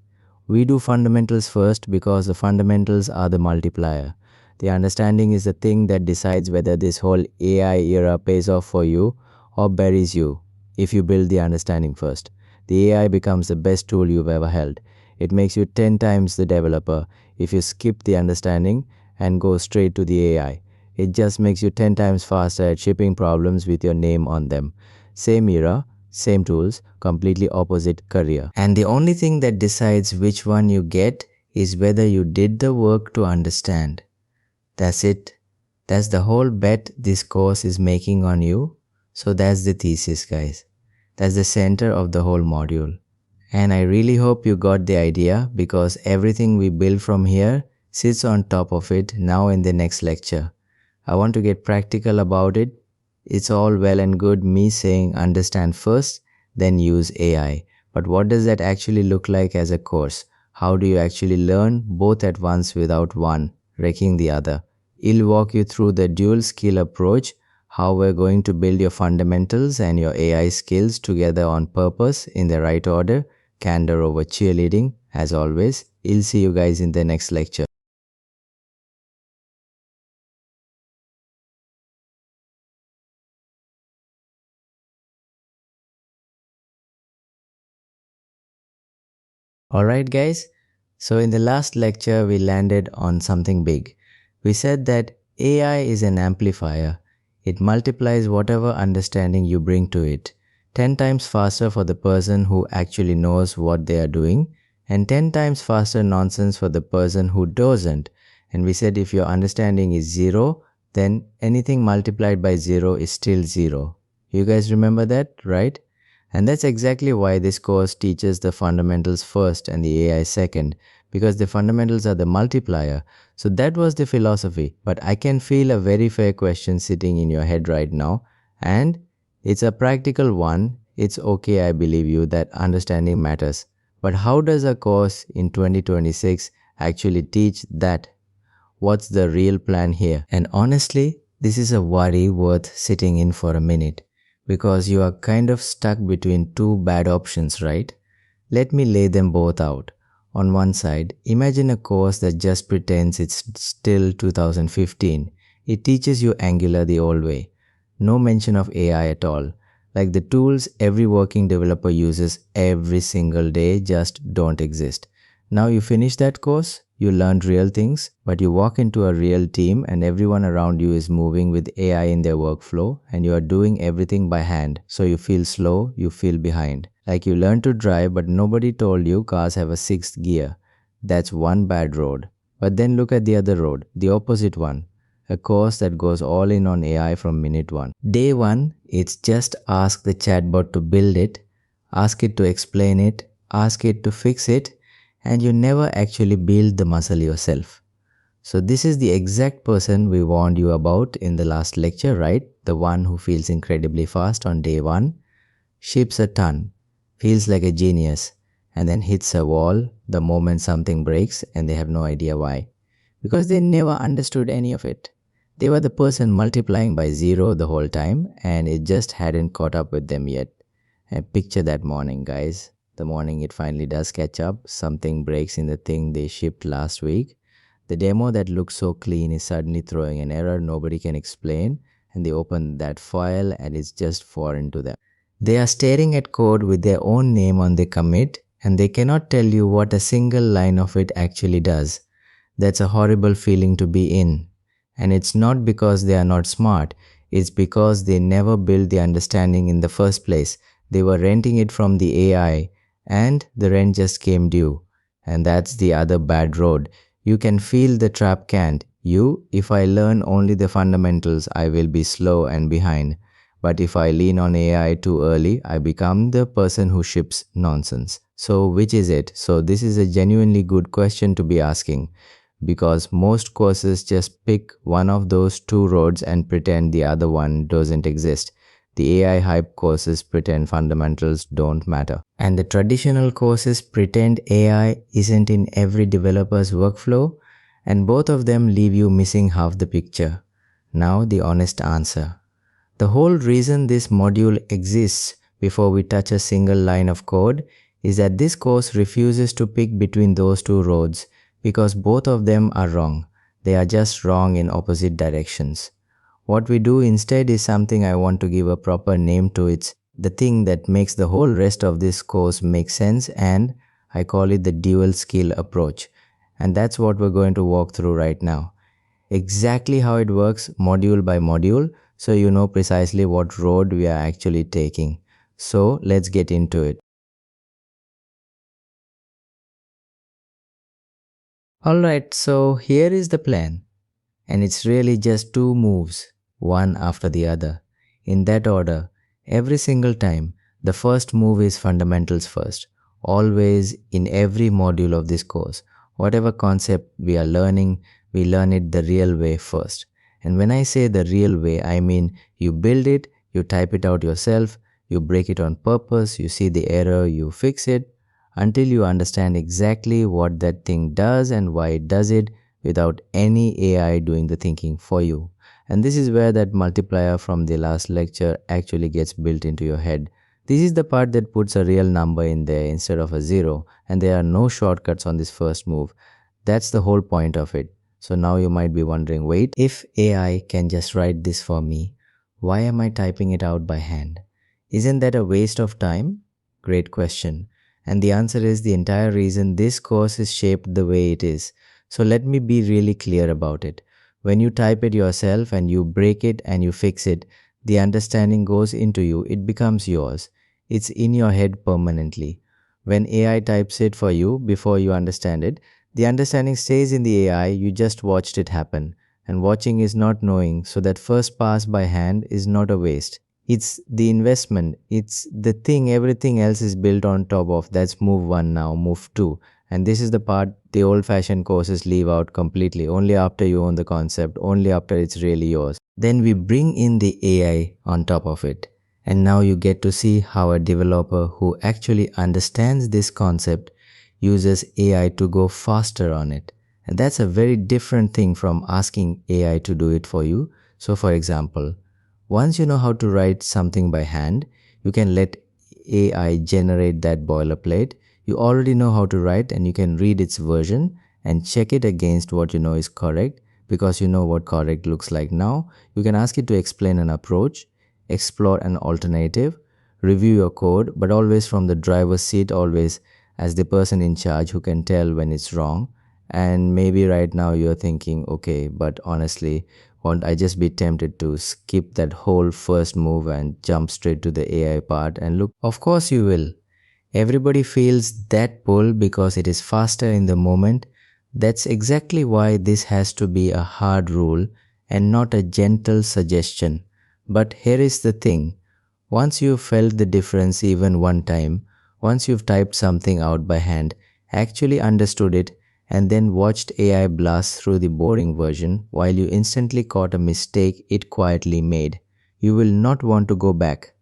We do fundamentals first because the fundamentals are the multiplier. The understanding is the thing that decides whether this whole AI era pays off for you or buries you. If you build the understanding first, the AI becomes the best tool you've ever held. It makes you 10 times the developer. If you skip the understanding and go straight to the AI, it just makes you 10 times faster at shipping problems with your name on them. Same era, same tools, completely opposite career. And the only thing that decides which one you get is whether you did the work to understand. That's it. That's the whole bet this course is making on you. So that's the thesis, guys. That's the center of the whole module. And I really hope you got the idea because everything we build from here sits on top of it now in the next lecture. I want to get practical about it. It's all well and good me saying understand first, then use AI. But what does that actually look like as a course? How do you actually learn both at once without one wrecking the other? I'll walk you through the dual skill approach, how we're going to build your fundamentals and your AI skills together on purpose in the right order, candor over cheerleading, as always. I'll see you guys in the next lecture. Alright guys, so in the last lecture we landed on something big. We said that AI is an amplifier. It multiplies whatever understanding you bring to it. 10 times faster for the person who actually knows what they are doing, and 10 times faster nonsense for the person who doesn't. And we said if your understanding is 0, then anything multiplied by 0 is still 0. You guys remember that, right? And that's exactly why this course teaches the fundamentals first and the AI second, because the fundamentals are the multiplier. So that was the philosophy. But I can feel a very fair question sitting in your head right now, and it's a practical one. It's okay, I believe you, that understanding matters. But how does a course in 2026 actually teach that? What's the real plan here? And honestly, this is a worry worth sitting in for a minute, because you are kind of stuck between two bad options, right? Let me lay them both out. On one side, imagine a course that just pretends it's still 2015. It teaches you Angular the old way. No mention of AI at all. Like the tools every working developer uses every single day just don't exist. Now you finish that course, you learned real things, but you walk into a real team and everyone around you is moving with AI in their workflow and you are doing everything by hand. So you feel slow, you feel behind. Like you learned to drive, but nobody told you cars have a sixth gear. That's one bad road. But then look at the other road, the opposite one. A course that goes all in on AI from minute one. Day one, it's just ask the chatbot to build it, ask it to explain it, ask it to fix it, and you never actually build the muscle yourself. So this is the exact person we warned you about in the last lecture, right? The one who feels incredibly fast on day one, ships a ton, feels like a genius, and then hits a wall the moment something breaks and they have no idea why. Because they never understood any of it. They were the person multiplying by 0 the whole time and it just hadn't caught up with them yet. And picture that morning, guys. The morning it finally does catch up, something breaks in the thing they shipped last week. The demo that looks so clean is suddenly throwing an error nobody can explain, and they open that file and it's just foreign to them. They are staring at code with their own name on the commit and they cannot tell you what a single line of it actually does. That's a horrible feeling to be in. And it's not because they are not smart, it's because they never built the understanding in the first place. They were renting it from the AI and the rent just came due. And that's the other bad road. You can feel the trap can't. If I learn only the fundamentals, I will be slow and behind. But if I lean on AI too early, I become the person who ships nonsense. So which is it? So this is a genuinely good question to be asking, because most courses just pick one of those two roads and pretend the other one doesn't exist. The AI hype courses pretend fundamentals don't matter. And the traditional courses pretend AI isn't in every developer's workflow, and both of them leave you missing half the picture. Now the honest answer. The whole reason this module exists before we touch a single line of code is that this course refuses to pick between those two roads because both of them are wrong. They are just wrong in opposite directions. What we do instead is something I want to give a proper name to. It's the thing that makes the whole rest of this course make sense, and I call it the dual skill approach. And that's what we're going to walk through right now. Exactly how it works module by module, so you know precisely what road we are actually taking. So let's get into it. Alright, so here is the plan. And it's really just two moves, one after the other. In that order, every single time, the first move is fundamentals first. Always in every module of this course. Whatever concept we are learning, we learn it the real way first. And when I say the real way, I mean you build it, you type it out yourself, you break it on purpose, you see the error, you fix it, until you understand exactly what that thing does and why it does it, without any AI doing the thinking for you. And this is where that multiplier from the last lecture actually gets built into your head. This is the part that puts a real number in there instead of a 0, and there are no shortcuts on this first move. That's the whole point of it. So now you might be wondering, wait, if AI can just write this for me, why am I typing it out by hand? Isn't that a waste of time? Great question. And the answer is the entire reason this course is shaped the way it is. So let me be really clear about it. When you type it yourself and you break it and you fix it, the understanding goes into you, it becomes yours. It's in your head permanently. When AI types it for you before you understand it, the understanding stays in the AI, you just watched it happen. And watching is not knowing, so that first pass by hand is not a waste. It's the investment, it's the thing everything else is built on top of. That's move 1 now, move 2. And this is the part the old-fashioned courses leave out completely, only after you own the concept, only after it's really yours. Then we bring in the AI on top of it. And now you get to see how a developer who actually understands this concept uses AI to go faster on it. And that's a very different thing from asking AI to do it for you. So for example, once you know how to write something by hand, you can let AI generate that boilerplate. You already know how to write and you can read its version and check it against what you know is correct. Because you know what correct looks like now, you can ask it to explain an approach, explore an alternative, review your code, but always from the driver's seat, always as the person in charge who can tell when it's wrong. And maybe right now you're thinking, okay, but honestly, won't I just be tempted to skip that whole first move and jump straight to the AI part and look? Of course you will. Everybody feels that pull because it is faster in the moment. That's exactly why this has to be a hard rule and not a gentle suggestion. But here is the thing. Once you've felt the difference even one time, once you've typed something out by hand, actually understood it, and then watched AI blast through the boring version while you instantly caught a mistake it quietly made, you will not want to go back.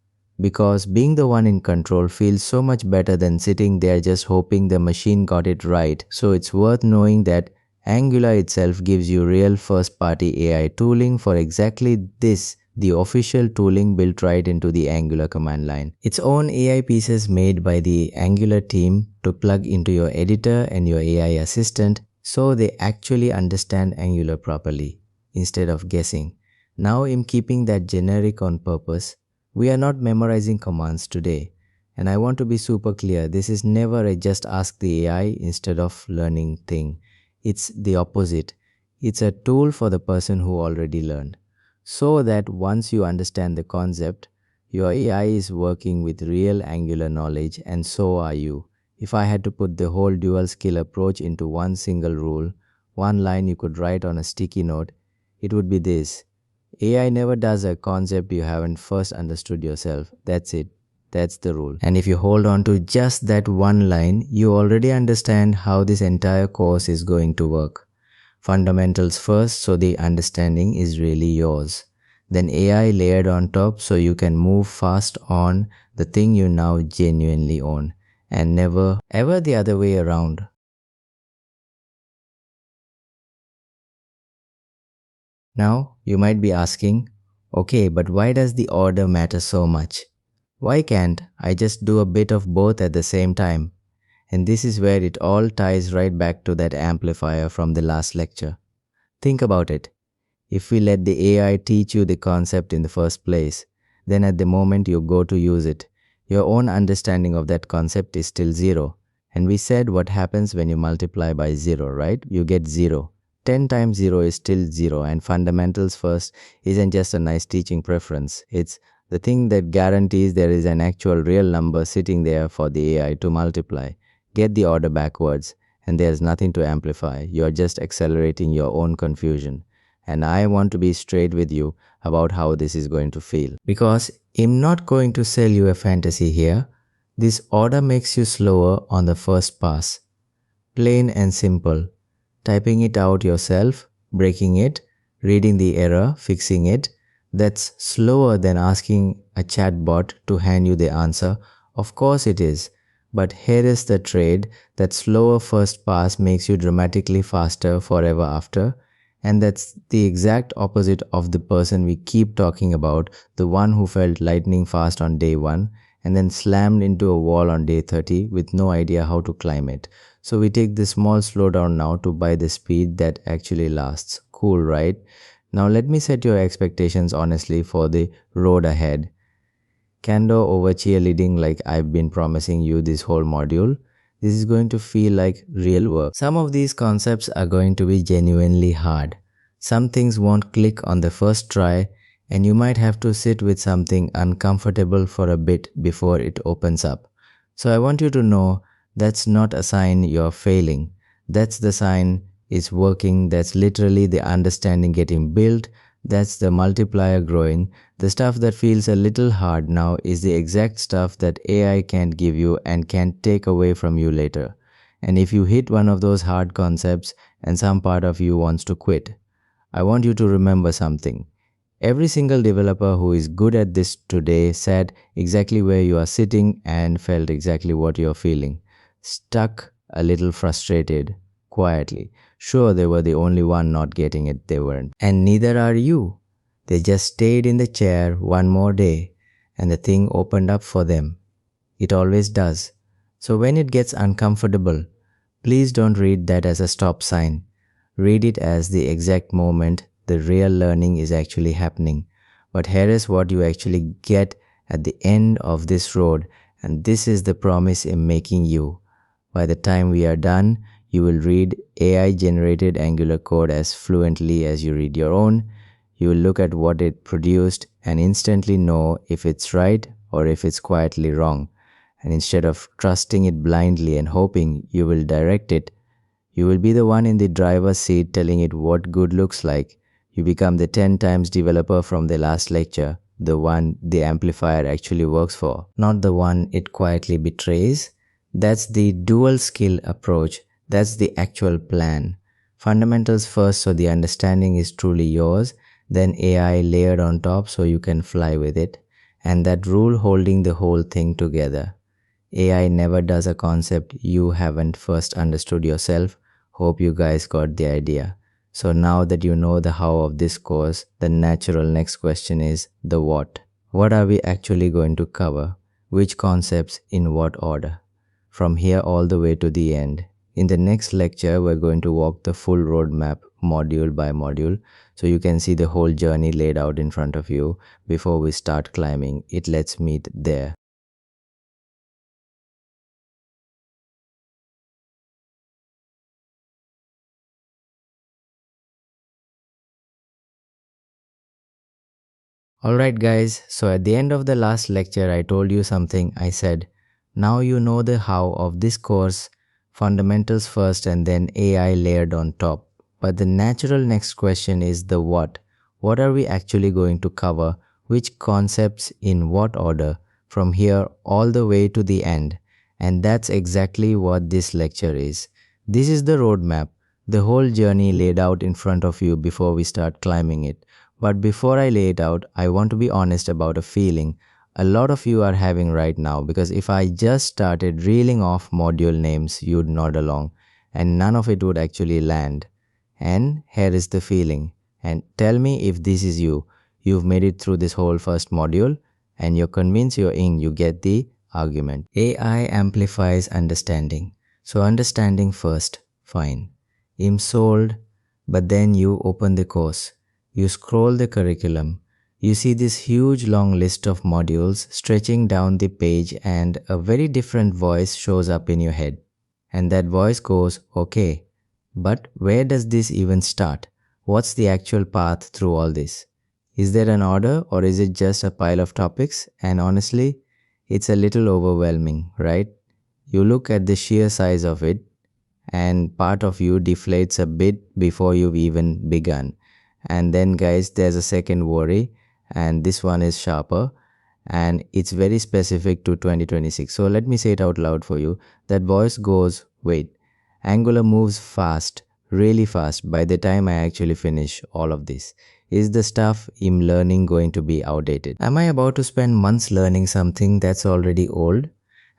Because being the one in control feels so much better than sitting there just hoping the machine got it right. So it's worth knowing that Angular itself gives you real first-party AI tooling for exactly this, the official tooling built right into the Angular command line. Its own AI pieces made by the Angular team to plug into your editor and your AI assistant so they actually understand Angular properly instead of guessing. Now I'm keeping that generic on purpose. We are not memorizing commands today. And I want to be super clear, this is never a just ask the AI instead of learning thing. It's the opposite. It's a tool for the person who already learned. So that once you understand the concept, your AI is working with real Angular knowledge and so are you. If I had to put the whole dual skill approach into one single rule, one line you could write on a sticky note, it would be this. AI never does a concept you haven't first understood yourself. That's it. That's the rule. And if you hold on to just that one line, you already understand how this entire course is going to work. Fundamentals first, so the understanding is really yours. Then AI layered on top so you can move fast on the thing you now genuinely own. And never ever the other way around. Now, you might be asking, okay, but why does the order matter so much? Why can't I just do a bit of both at the same time? And this is where it all ties right back to that amplifier from the last lecture. Think about it. If we let the AI teach you the concept in the first place, then at the moment you go to use it, your own understanding of that concept is still zero. And we said what happens when you multiply by 0, right? You get 0. 10 times 0 is still 0, and fundamentals first isn't just a nice teaching preference. It's the thing that guarantees there is an actual real number sitting there for the AI to multiply. Get the order backwards, and there's nothing to amplify. You're just accelerating your own confusion. And I want to be straight with you about how this is going to feel. Because I'm not going to sell you a fantasy here. This order makes you slower on the first pass. Plain and simple. Typing it out yourself, breaking it, reading the error, fixing it. That's slower than asking a chatbot to hand you the answer. Of course it is. But here is the trade, that slower first pass makes you dramatically faster forever after. And that's the exact opposite of the person we keep talking about, the one who felt lightning fast on day 1 and then slammed into a wall on day 30 with no idea how to climb it. So we take the small slowdown now to buy the speed that actually lasts. Cool, right? Now let me set your expectations honestly for the road ahead. Candor over cheerleading like I've been promising you this whole module. This is going to feel like real work. Some of these concepts are going to be genuinely hard. Some things won't click on the first try, and you might have to sit with something uncomfortable for a bit before it opens up. So I want you to know that's not a sign you're failing. That's the sign it's working. That's literally the understanding getting built. That's the multiplier growing. The stuff that feels a little hard now is the exact stuff that AI can't give you and can't take away from you later. And if you hit one of those hard concepts and some part of you wants to quit, I want you to remember something. Every single developer who is good at this today sat exactly where you are sitting and felt exactly what you're feeling. Stuck, a little frustrated, quietly. Sure, they were the only one not getting it, they weren't. And neither are you. They just stayed in the chair one more day and the thing opened up for them. It always does. So when it gets uncomfortable, please don't read that as a stop sign. Read it as the exact moment the real learning is actually happening. But here is what you actually get at the end of this road, and this is the promise I'm making you. By the time we are done, you will read AI-generated Angular code as fluently as you read your own. You will look at what it produced and instantly know if it's right or if it's quietly wrong. And instead of trusting it blindly and hoping you will direct it, you will be the one in the driver's seat telling it what good looks like. You become the 10 times developer from the last lecture, the one the amplifier actually works for, not the one it quietly betrays. That's the dual skill approach. That's the actual plan. Fundamentals first so the understanding is truly yours, then AI layered on top so you can fly with it, and that rule holding the whole thing together. AI never does a concept you haven't first understood yourself. Hope you guys got the idea. So now that you know the how of this course, the natural next question is the what. What are we actually going to cover? Which concepts in what order? From here all the way to the end. In the next lecture, we're going to walk the full roadmap module by module so you can see the whole journey laid out in front of you before we start climbing it. Let's meet there. Alright guys, so at the end of the last lecture I told you something. I said, now you know the how of this course, fundamentals first and then AI layered on top. But the natural next question is the what. What are we actually going to cover? Which concepts in what order? From here all the way to the end. And that's exactly what this lecture is. This is the roadmap, the whole journey laid out in front of you before we start climbing it. But before I lay it out, I want to be honest about a feeling a lot of you are having right now, because if I just started reeling off module names, you'd nod along and none of it would actually land. And here is the feeling. And tell me if this is you. You've made it through this whole first module and you're convinced you're in, you get the argument. AI amplifies understanding. So understanding first, fine. I'm sold, but then you open the course. You scroll the curriculum, you see this huge long list of modules stretching down the page and a very different voice shows up in your head. And that voice goes, okay, but where does this even start? What's the actual path through all this? Is there an order or is it just a pile of topics? And honestly, it's a little overwhelming, right? You look at the sheer size of it and part of you deflates a bit before you've even begun. And then guys, there's a second worry, and this one is sharper and it's very specific to 2026. So let me say it out loud for you. That voice goes, wait, Angular moves fast, really fast by the time I actually finish all of this. Is the stuff I'm learning going to be outdated? Am I about to spend months learning something that's already old?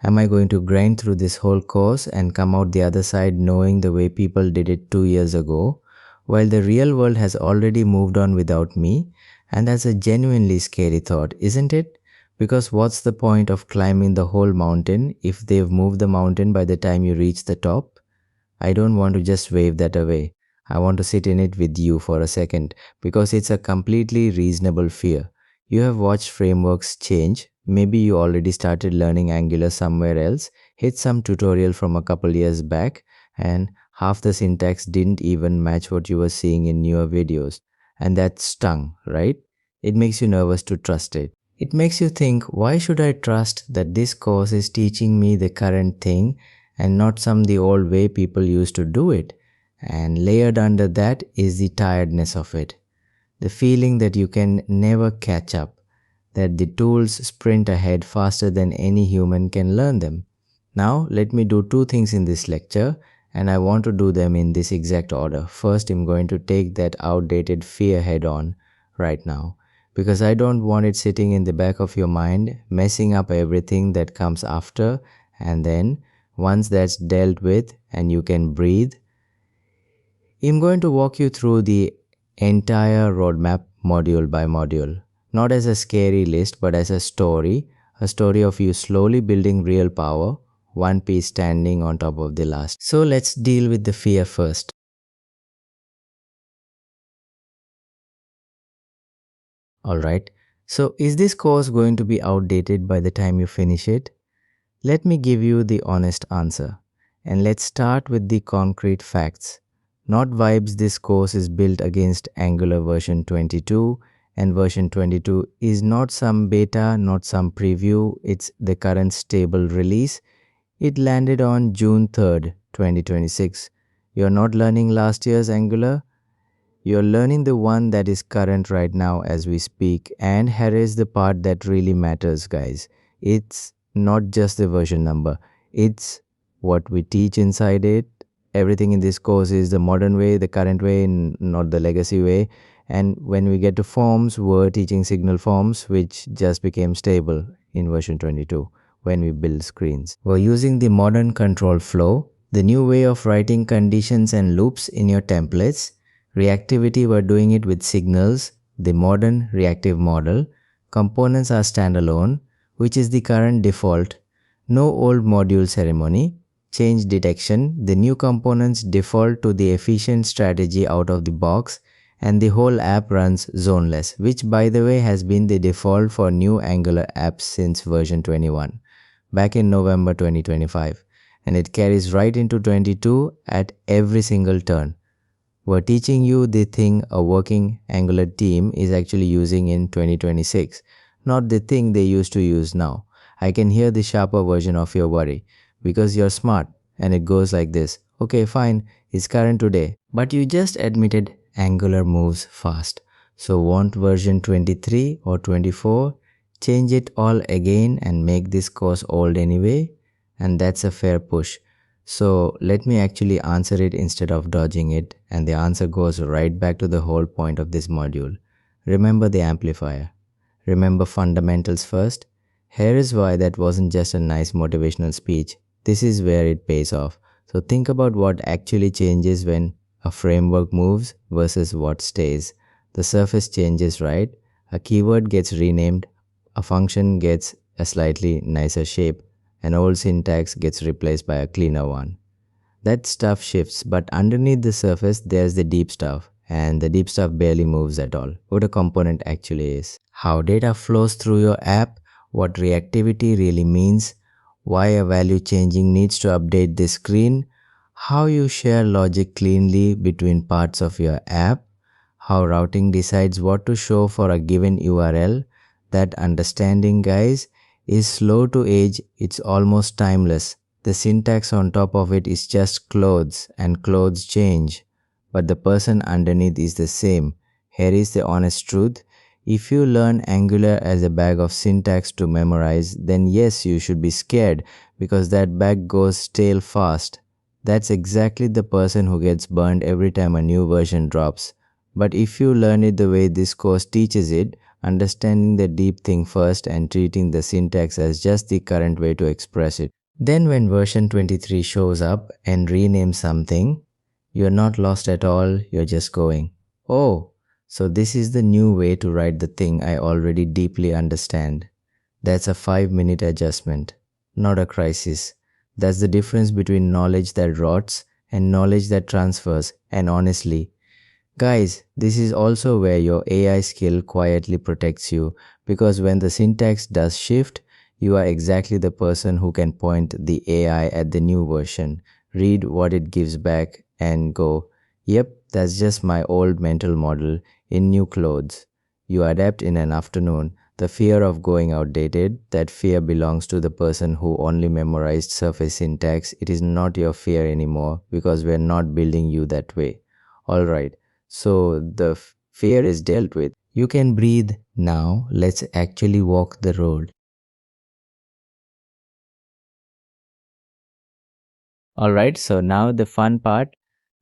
Am I going to grind through this whole course and come out the other side knowing the way people did it 2 years ago? While the real world has already moved on without me, and that's a genuinely scary thought, isn't it? Because what's the point of climbing the whole mountain if they've moved the mountain by the time you reach the top? I don't want to just wave that away. I want to sit in it with you for a second because it's a completely reasonable fear. You have watched frameworks change. Maybe you already started learning Angular somewhere else, hit some tutorial from a couple years back, and Half the syntax didn't even match what you were seeing in newer videos. And that stung, right? It makes you nervous to trust it. It makes you think, why should I trust that this course is teaching me the current thing and not some the old way people used to do it? And layered under that is the tiredness of it. The feeling that you can never catch up, that the tools sprint ahead faster than any human can learn them. Now, let me do two things in this lecture, and I want to do them in this exact order. First, I'm going to take that outdated fear head on right now, because I don't want it sitting in the back of your mind, messing up everything that comes after, and then once that's dealt with and you can breathe, I'm going to walk you through the entire roadmap module by module, not as a scary list but as a story of you slowly building real power, one piece standing on top of the last. So let's deal with the fear first. Alright, so is this course going to be outdated by the time you finish it? Let me give you the honest answer. And let's start with the concrete facts. Not vibes. This course is built against Angular version 22, and version 22 is not some beta, not some preview, it's the current stable release. It landed on June 3rd, 2026. You're not learning last year's Angular, you're learning the one that is current right now as we speak. And here is the part that really matters, guys. It's not just the version number, it's what we teach inside it. Everything in this course is the modern way, the current way, not the legacy way. And when we get to forms, we're teaching signal forms, which just became stable in version 22 when we build screens. We're using the modern control flow, the new way of writing conditions and loops in your templates. Reactivity, we're doing it with signals, the modern reactive model. Components are standalone, which is the current default. No old module ceremony. Change detection, the new components default to the efficient strategy out of the box, and the whole app runs zoneless, which by the way has been the default for new Angular apps since version 21, back in November 2025, and it carries right into 22 at every single turn. We're teaching you the thing a working Angular team is actually using in 2026, not the thing they used to use now. I can hear the sharper version of your worry, because you're smart, and it goes like this. Okay, fine, it's current today, but you just admitted Angular moves fast. So want version 23 or 24? Change it all again and make this course old anyway? And that's a fair push. So let me actually answer it instead of dodging it, and the answer goes right back to the whole point of this module. Remember the amplifier. Remember fundamentals first. Here is why that wasn't just a nice motivational speech. This is where it pays off. So think about what actually changes when a framework moves versus what stays. The surface changes, right? A keyword gets renamed, a function gets a slightly nicer shape, an old syntax gets replaced by a cleaner one. That stuff shifts, but underneath the surface there's the deep stuff, and the deep stuff barely moves at all. What a component actually is, how data flows through your app, what reactivity really means, why a value changing needs to update the screen, how you share logic cleanly between parts of your app, how routing decides what to show for a given URL. That understanding, guys, is slow to age, it's almost timeless. The syntax on top of it is just clothes, and clothes change, but the person underneath is the same. Here is the honest truth. If you learn Angular as a bag of syntax to memorize, then yes, you should be scared, because that bag goes stale fast. That's exactly the person who gets burned every time a new version drops. But if you learn it the way this course teaches it, understanding the deep thing first and treating the syntax as just the current way to express it, then when version 23 shows up and renames something, you're not lost at all, you're just going, oh, so this is the new way to write the thing I already deeply understand. That's a 5-minute adjustment, not a crisis. That's the difference between knowledge that rots and knowledge that transfers. And honestly, guys, this is also where your AI skill quietly protects you, because when the syntax does shift, you are exactly the person who can point the AI at the new version, read what it gives back, and go, yep, that's just my old mental model in new clothes. You adapt in an afternoon. The fear of going outdated, that fear belongs to the person who only memorized surface syntax. It is not your fear anymore because we're not building you that way. Alright, so the fear is dealt with. You can breathe now. Let's actually walk the road. Alright, so now the fun part.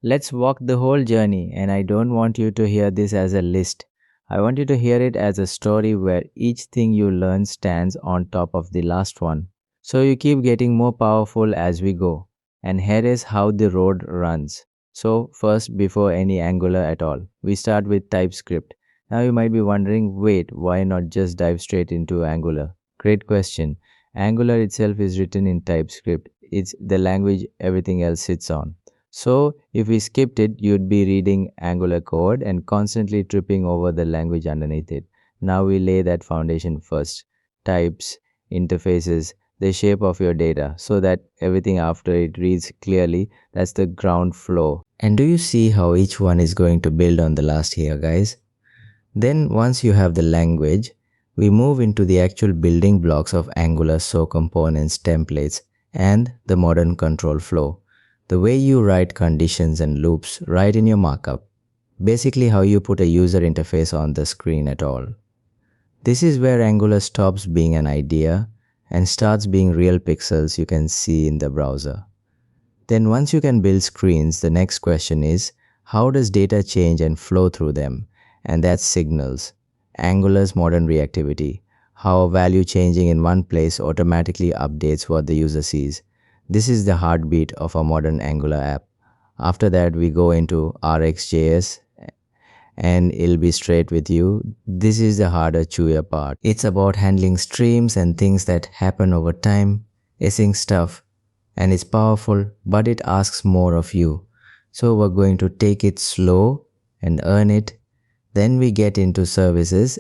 Let's walk the whole journey, and I don't want you to hear this as a list. I want you to hear it as a story where each thing you learn stands on top of the last one. So you keep getting more powerful as we go. And here is how the road runs. So, first, before any Angular at all, we start with TypeScript. Now you might be wondering, wait, why not just dive straight into Angular? Great question. Angular itself is written in TypeScript. It's the language everything else sits on. So, if we skipped it, you'd be reading Angular code and constantly tripping over the language underneath it. Now we lay that foundation first. Types, interfaces, the shape of your data, so that everything after it reads clearly. That's the ground floor. And do you see how each one is going to build on the last here, guys? Then once you have the language, we move into the actual building blocks of Angular, so components, templates, and the modern control flow. The way you write conditions and loops right in your markup. Basically how you put a user interface on the screen at all. This is where Angular stops being an idea and starts being real pixels you can see in the browser. Then once you can build screens, the next question is, how does data change and flow through them? And that's signals. Angular's modern reactivity. How a value changing in one place automatically updates what the user sees. This is the heartbeat of a modern Angular app. After that, we go into RxJS, and it'll be straight with you. This is the harder, chewier part. It's about handling streams and things that happen over time, async stuff, and it's powerful, but it asks more of you. So we're going to take it slow and earn it. Then we get into services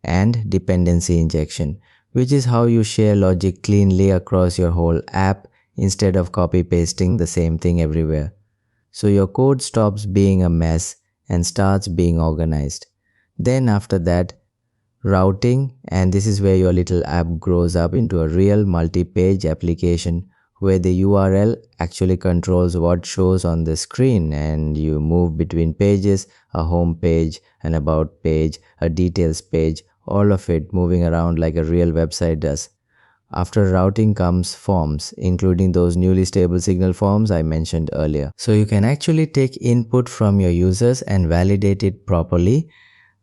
and dependency injection, which is how you share logic cleanly across your whole app instead of copy pasting the same thing everywhere. So your code stops being a mess and starts being organized. Then after that, routing, and this is where your little app grows up into a real multi-page application where the URL actually controls what shows on the screen, and you move between pages, a home page, an about page, a details page, all of it moving around like a real website does. After routing comes forms, including those newly stable signal forms I mentioned earlier. So you can actually take input from your users and validate it properly.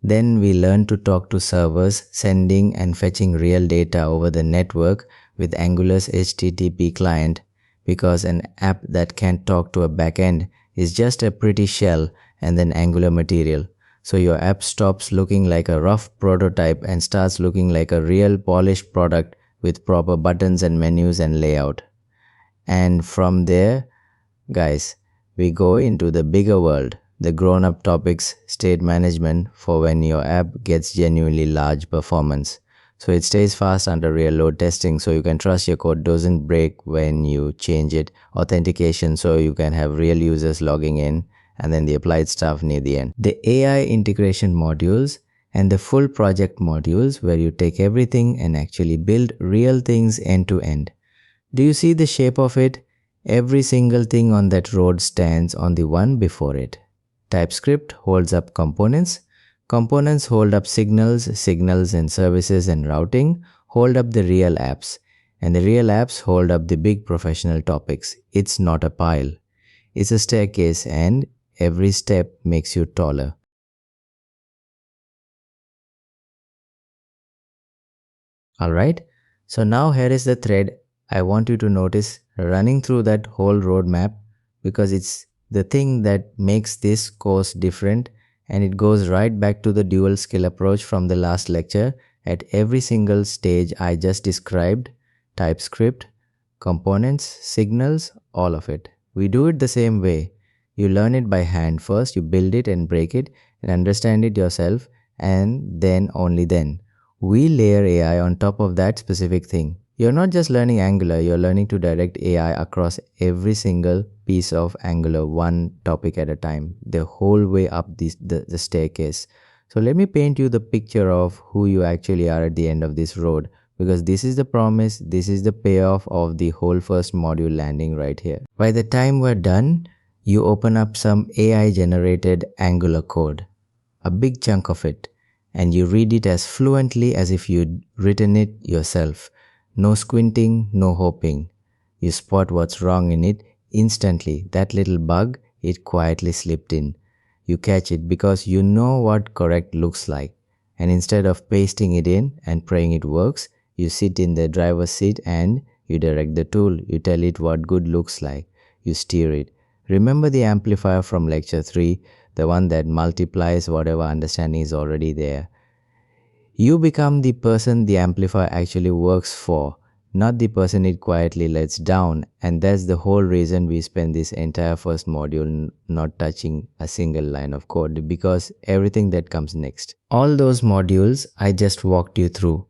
Then we learn to talk to servers, sending and fetching real data over the network with Angular's HTTP client, because an app that can't talk to a backend is just a pretty shell and then Angular material. So your app stops looking like a rough prototype and starts looking like a real polished product with proper buttons and menus and layout. And from there, guys, we go into the bigger world, the grown-up topics, state management for when your app gets genuinely large performance. So it stays fast under real load testing, so you can trust your code doesn't break when you change it. Authentication, so you can have real users logging in, and then the applied stuff near the end. The AI integration modules and the full project modules where you take everything and actually build real things end to end. Do you see the shape of it? Every single thing on that road stands on the one before it. TypeScript holds up components. Components hold up signals. Signals and services and routing hold up the real apps. And the real apps hold up the big professional topics. It's not a pile. It's a staircase, and every step makes you taller. Alright, so now here is the thread I want you to notice running through that whole roadmap, because it's the thing that makes this course different, and it goes right back to the dual skill approach from the last lecture. At every single stage I just described, TypeScript, components, signals, all of it. We do it the same way. You learn it by hand first, you build it and break it and understand it yourself, and then only then we layer AI on top of that specific thing. You're not just learning Angular, you're learning to direct AI across every single piece of Angular, one topic at a time, the whole way up the staircase. So let me paint you the picture of who you actually are at the end of this road, because this is the promise, this is the payoff of the whole first module landing right here. By the time we're done, you open up some AI generated Angular code, a big chunk of it, and you read it as fluently as if you'd written it yourself. No squinting, no hoping. You spot what's wrong in it instantly. That little bug, it quietly slipped in. You catch it because you know what correct looks like. And instead of pasting it in and praying it works, you sit in the driver's seat and you direct the tool. You tell it what good looks like. You steer it. Remember the amplifier from lecture 3, the one that multiplies whatever understanding is already there. You become the person the amplifier actually works for, not the person it quietly lets down, and that's the whole reason we spend this entire first module not touching a single line of code, because everything that comes next. All those modules I just walked you through,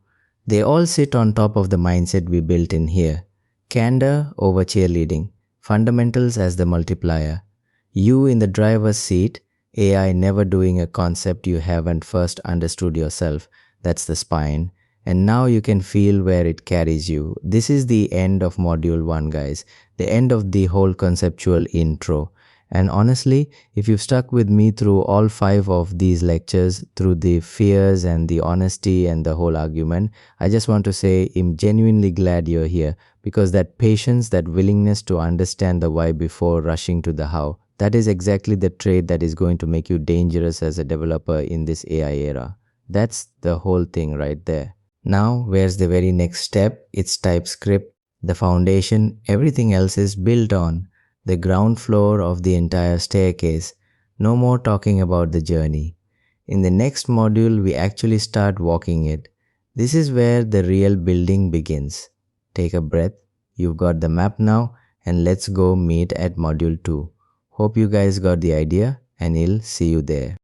they all sit on top of the mindset we built in here. Candor over cheerleading, fundamentals as the multiplier, you in the driver's seat, AI never doing a concept you haven't first understood yourself. That's the spine. And now you can feel where it carries you. This is the end of module 1, guys. The end of the whole conceptual intro. And honestly, if you've stuck with me through all 5 of these lectures, through the fears and the honesty and the whole argument, I just want to say I'm genuinely glad you're here, because that patience, that willingness to understand the why before rushing to the how, that is exactly the trait that is going to make you dangerous as a developer in this AI era. That's the whole thing right there. Now, where's the very next step? It's TypeScript, the foundation everything else is built on, the ground floor of the entire staircase. No more talking about the journey. In the next module, we actually start walking it. This is where the real building begins. Take a breath. You've got the map now, and let's go meet at module 2. Hope you guys got the idea, and I'll see you there.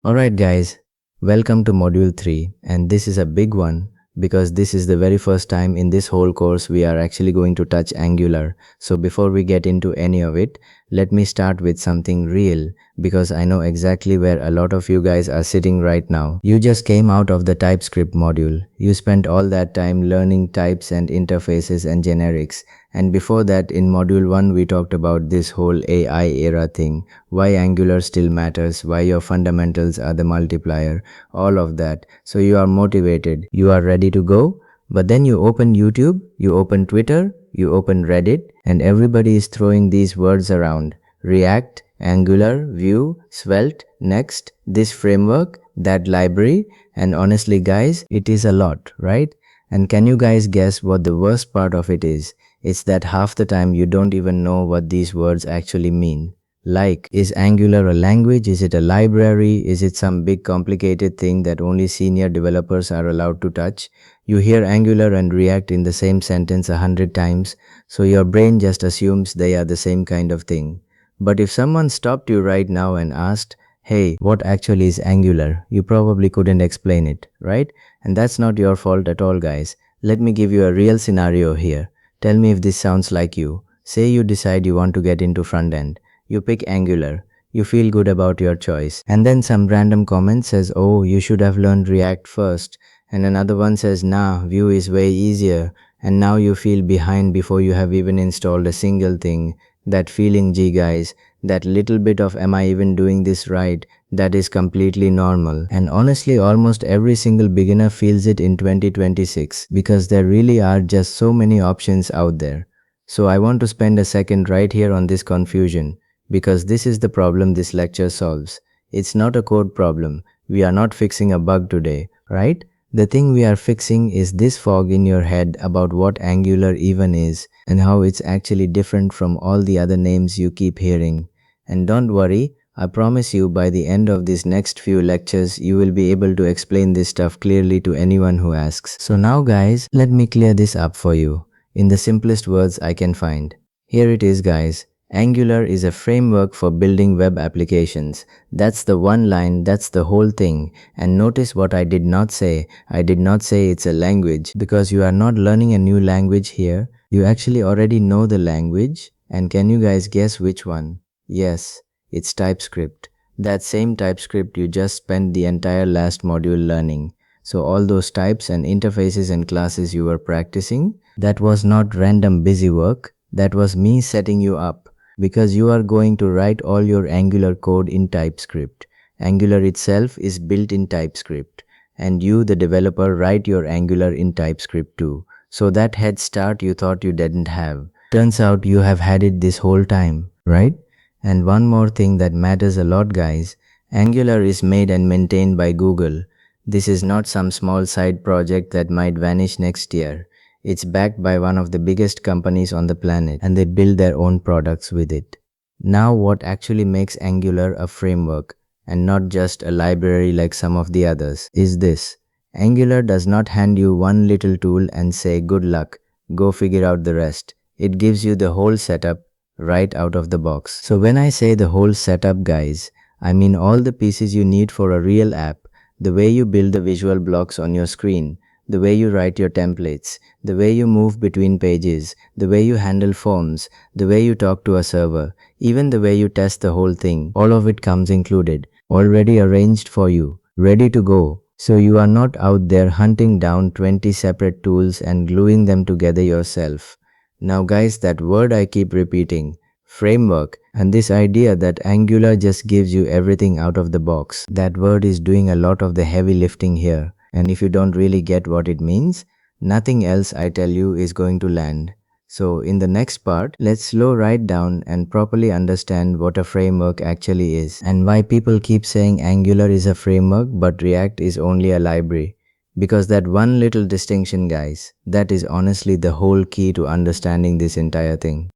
Alright guys, welcome to module 3, and this is a big one because this is the very first time in this whole course we are actually going to touch Angular. So before we get into any of it, let me start with something real, because I know exactly where a lot of you guys are sitting right now. You just came out of the TypeScript module. You spent all that time learning types and interfaces and generics. And before that, in module 1, we talked about this whole AI era thing, why Angular still matters, why your fundamentals are the multiplier, all of that. So you are motivated, you are ready to go. But then you open YouTube, you open Twitter, you open Reddit, and everybody is throwing these words around. React, Angular, Vue, Svelte, Next, this framework, that library, and honestly guys, it is a lot, right? And can you guys guess what the worst part of it is? It's that half the time you don't even know what these words actually mean. Like, is Angular a language? Is it a library? Is it some big complicated thing that only senior developers are allowed to touch? You hear Angular and React in the same sentence 100 times, so your brain just assumes they are the same kind of thing. But if someone stopped you right now and asked, hey, what actually is Angular? You probably couldn't explain it, right? And that's not your fault at all, guys. Let me give you a real scenario here. Tell me if this sounds like you. Say you decide you want to get into front-end. You pick Angular. You feel good about your choice. And then some random comment says, oh, you should have learned React first. And another one says, nah, Vue is way easier. And now you feel behind before you have even installed a single thing. That feeling, guys, that little bit of am I even doing this right, that is completely normal. And honestly, almost every single beginner feels it in 2026, because there really are just so many options out there. So I want to spend a second right here on this confusion, because this is the problem this lecture solves. It's not a code problem. We are not fixing a bug today, right? The thing we are fixing is this fog in your head about what Angular even is, and how it's actually different from all the other names you keep hearing. And don't worry, I promise you by the end of these next few lectures, you will be able to explain this stuff clearly to anyone who asks. So now guys, let me clear this up for you, in the simplest words I can find. Here it is, guys. Angular is a framework for building web applications. That's the one line, that's the whole thing. And notice what I did not say. I did not say it's a language because you are not learning a new language here. You actually already know the language. And can you guys guess which one? Yes, it's TypeScript. That same TypeScript you just spent the entire last module learning. So all those types and interfaces and classes you were practicing, that was not random busy work. That was me setting you up because you are going to write all your Angular code in TypeScript. Angular itself is built in TypeScript and you, the developer, write your Angular in TypeScript too. So that head start you thought you didn't have. Turns out you have had it this whole time, right? And one more thing that matters a lot, guys. Angular is made and maintained by Google. This is not some small side project that might vanish next year. It's backed by one of the biggest companies on the planet and they build their own products with it. Now what actually makes Angular a framework and not just a library like some of the others is this. Angular does not hand you one little tool and say good luck, go figure out the rest. It gives you the whole setup right out of the box. So when I say the whole setup, guys, I mean all the pieces you need for a real app, the way you build the visual blocks on your screen, the way you write your templates, the way you move between pages, the way you handle forms, the way you talk to a server, even the way you test the whole thing, all of it comes included, already arranged for you, ready to go. So you are not out there hunting down 20 separate tools and gluing them together yourself. Now guys, that word I keep repeating, framework, and this idea that Angular just gives you everything out of the box, that word is doing a lot of the heavy lifting here. And if you don't really get what it means, nothing else I tell you is going to land. So in the next part, let's slow right down and properly understand what a framework actually is and why people keep saying Angular is a framework but React is only a library. Because that one little distinction, guys, that is honestly the whole key to understanding this entire thing.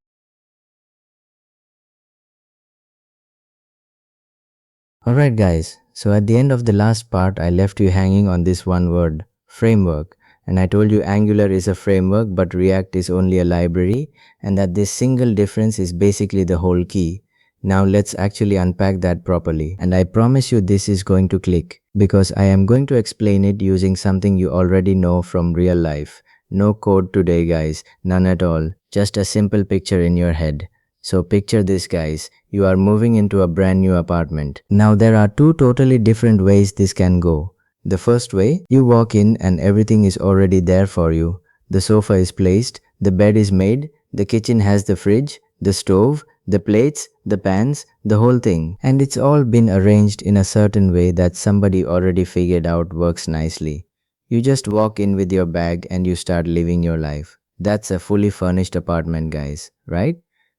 Alright guys, so at the end of the last part, I left you hanging on this one word, framework. And I told you Angular is a framework but React is only a library and that this single difference is basically the whole key. Now let's actually unpack that properly. And I promise you this is going to click because I am going to explain it using something you already know from real life. No code today guys, none at all. Just a simple picture in your head. So picture this guys, you are moving into a brand new apartment. Now there are two totally different ways this can go. The first way, you walk in and everything is already there for you. The sofa is placed, the bed is made, the kitchen has the fridge, the stove, the plates, the pans, the whole thing. And it's all been arranged in a certain way that somebody already figured out works nicely. You just walk in with your bag and you start living your life. That's a fully furnished apartment guys, right?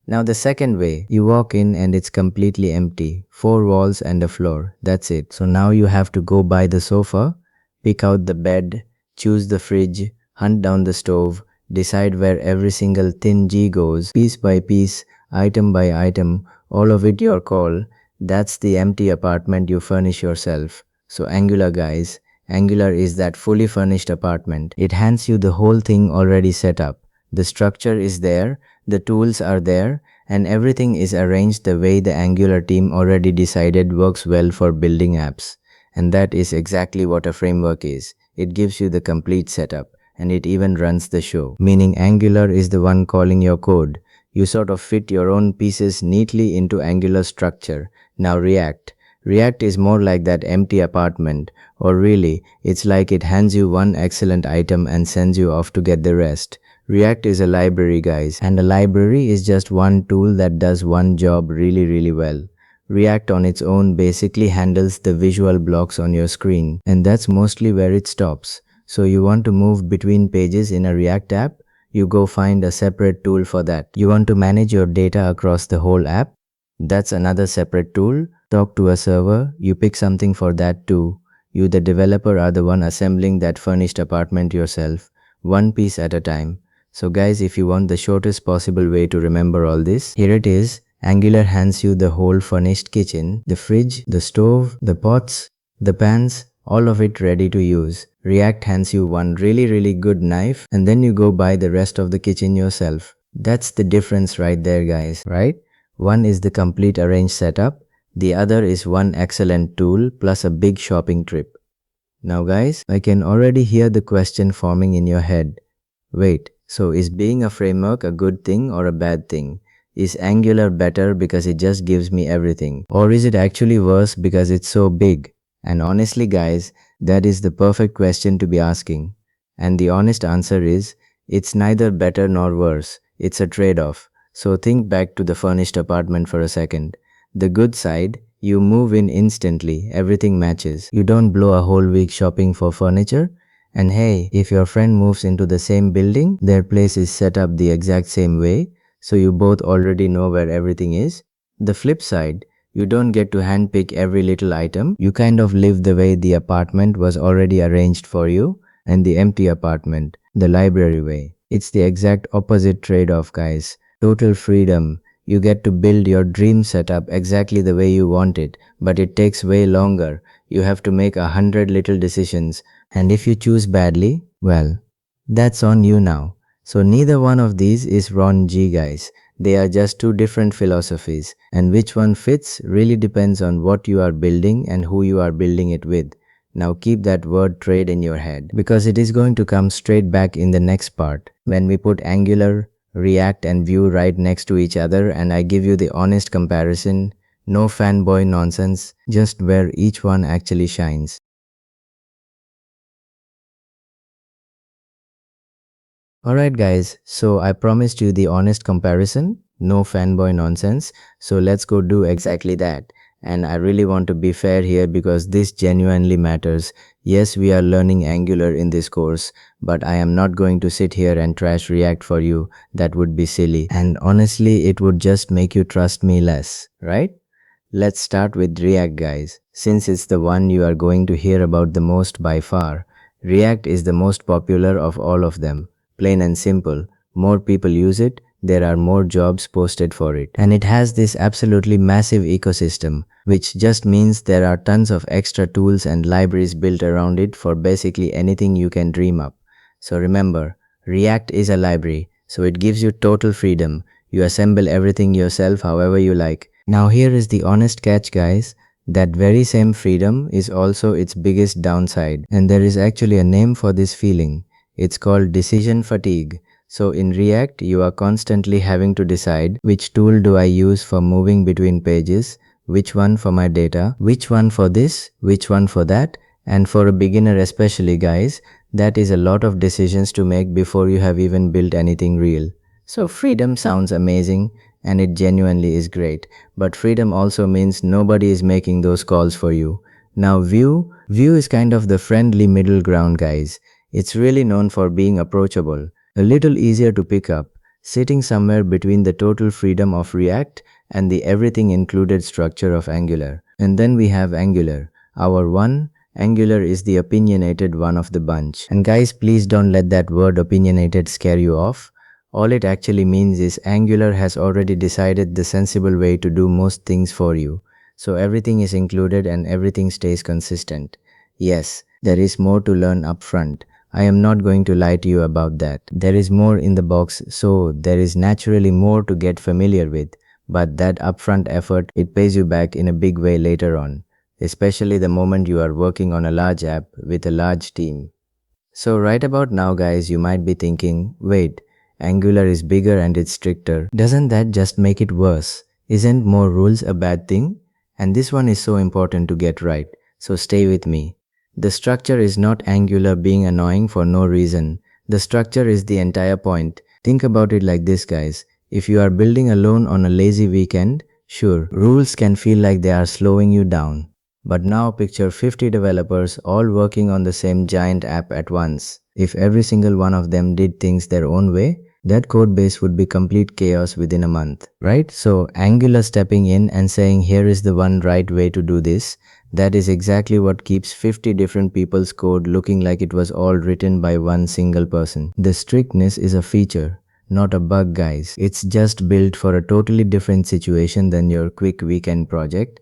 Now the second way, you walk in and it's completely empty, 4 walls and a floor, that's it. So now you have to go buy the sofa, pick out the bed, choose the fridge, hunt down the stove, decide where every single thin G goes, piece by piece, item by item, all of it your call. That's the empty apartment you furnish yourself. So Angular guys, Angular is that fully furnished apartment. It hands you the whole thing already set up. The structure is there, the tools are there, and everything is arranged the way the Angular team already decided works well for building apps. And that is exactly what a framework is. It gives you the complete setup, and it even runs the show. Meaning Angular is the one calling your code. You sort of fit your own pieces neatly into Angular structure. Now React. React is more like that empty apartment, or really, it's like it hands you one excellent item and sends you off to get the rest. React is a library guys, and a library is just one tool that does one job really well. React on its own basically handles the visual blocks on your screen, and that's mostly where it stops. So you want to move between pages in a React app? You go find a separate tool for that. You want to manage your data across the whole app? That's another separate tool. Talk to a server, you pick something for that too. You the developer are the one assembling that furnished apartment yourself, one piece at a time. So guys, if you want the shortest possible way to remember all this, here it is. Angular hands you the whole furnished kitchen, the fridge, the stove, the pots, the pans, all of it ready to use. React hands you one really good knife and then you go buy the rest of the kitchen yourself. That's the difference right there, guys, right? One is the complete arranged setup, the other is one excellent tool plus a big shopping trip. Now guys, I can already hear the question forming in your head. Wait, so is being a framework a good thing or a bad thing? Is Angular better because it just gives me everything? Or is it actually worse because it's so big? And honestly guys, that is the perfect question to be asking. And the honest answer is, it's neither better nor worse. It's a trade-off. So think back to the furnished apartment for a second. The good side, you move in instantly, everything matches. You don't blow a whole week shopping for furniture. And hey, if your friend moves into the same building, their place is set up the exact same way, so you both already know where everything is. The flip side, you don't get to handpick every little item. You kind of live the way the apartment was already arranged for you, and the empty apartment, the library way. It's the exact opposite trade-off, guys. Total freedom. You get to build your dream setup exactly the way you want it, but it takes way longer. You have to make 100 little decisions, and if you choose badly, well, that's on you now. So neither one of these is wrong, guys. They are just two different philosophies, and which one fits really depends on what you are building and who you are building it with. Now keep that word trade in your head, because it is going to come straight back in the next part when we put Angular, React and Vue right next to each other and I give you the honest comparison. No fanboy nonsense, just where each one actually shines. Alright guys, so I promised you the honest comparison, no fanboy nonsense, so let's go do exactly that. And I really want to be fair here because this genuinely matters. Yes, we are learning Angular in this course, but I am not going to sit here and trash React for you. That would be silly. And honestly, it would just make you trust me less, right? Let's start with React, guys. Since it's the one you are going to hear about the most by far, React is the most popular of all of them. Plain and simple. More people use it, there are more jobs posted for it. And it has this absolutely massive ecosystem, which just means there are tons of extra tools and libraries built around it for basically anything you can dream up. So remember, React is a library, so it gives you total freedom. You assemble everything yourself however you like. Now here is the honest catch, guys. That very same freedom is also its biggest downside, and there is actually a name for this feeling. It's called decision fatigue. So in React, you are constantly having to decide which tool do I use for moving between pages, which one for my data, which one for this, which one for that, and for a beginner especially, guys, that is a lot of decisions to make before you have even built anything real. So freedom sounds amazing, and it genuinely is great, but freedom also means nobody is making those calls for you. Now Vue is kind of the friendly middle ground, guys. It's really known for being approachable, a little easier to pick up, sitting somewhere between the total freedom of React and the everything included structure of Angular. And then we have Angular, our one. Angular is the opinionated one of the bunch. And guys, please don't let that word opinionated scare you off. All it actually means is Angular has already decided the sensible way to do most things for you. So everything is included and everything stays consistent. Yes, there is more to learn upfront. I am not going to lie to you about that. There is more in the box, so there is naturally more to get familiar with. But that upfront effort, it pays you back in a big way later on, especially the moment you are working on a large app with a large team. So right about now, guys, you might be thinking, wait, Angular is bigger and it's stricter. Doesn't that just make it worse? Isn't more rules a bad thing? And this one is so important to get right, so stay with me. The structure is not Angular being annoying for no reason. The structure is the entire point. Think about it like this, guys. If you are building alone on a lazy weekend, sure, rules can feel like they are slowing you down. But now picture 50 developers all working on the same giant app at once. If every single one of them did things their own way, that code base would be complete chaos within a month, right? So Angular stepping in and saying here is the one right way to do this, that is exactly what keeps 50 different people's code looking like it was all written by one single person. The strictness is a feature, not a bug, guys. It's just built for a totally different situation than your quick weekend project.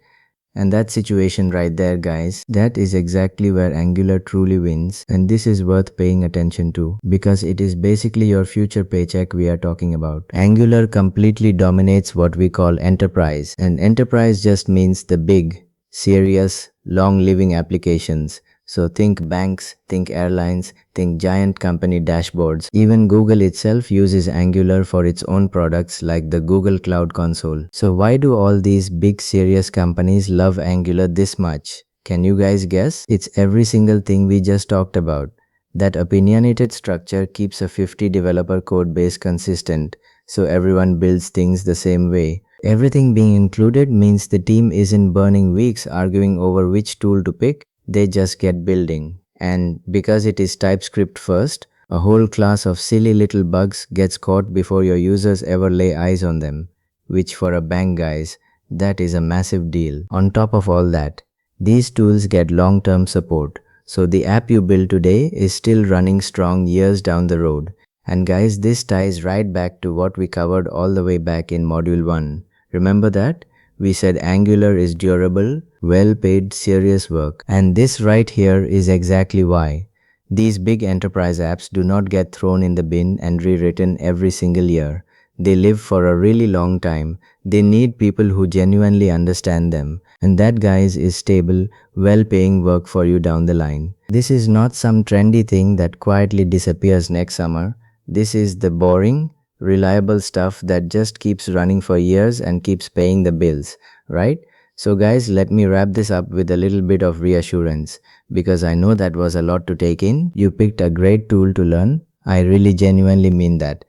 And that situation right there, guys, that is exactly where Angular truly wins, and this is worth paying attention to because it is basically your future paycheck we are talking about. Angular completely dominates what we call enterprise, and enterprise just means the big, serious, long-living applications. So think banks, think airlines, think giant company dashboards. Even Google itself uses Angular for its own products like the Google Cloud Console. So why do all these big serious companies love Angular this much? Can you guys guess? It's every single thing we just talked about. That opinionated structure keeps a 50 developer code base consistent, so everyone builds things the same way. Everything being included means the team isn't burning weeks arguing over which tool to pick. They just get building. And because it is TypeScript first, a whole class of silly little bugs gets caught before your users ever lay eyes on them. Which for a bank, guys, that is a massive deal. On top of all that, these tools get long-term support. So the app you build today is still running strong years down the road. And guys, this ties right back to what we covered all the way back in Module 1. Remember that? We said Angular is durable, well-paid, serious work. And this right here is exactly why. These big enterprise apps do not get thrown in the bin and rewritten every single year. They live for a really long time. They need people who genuinely understand them. And that, guys, is stable, well-paying work for you down the line. This is not some trendy thing that quietly disappears next summer. This is the boring, reliable stuff that just keeps running for years and keeps paying the bills, right? So guys, let me wrap this up with a little bit of reassurance because I know that was a lot to take in. You picked a great tool to learn. I really genuinely mean that.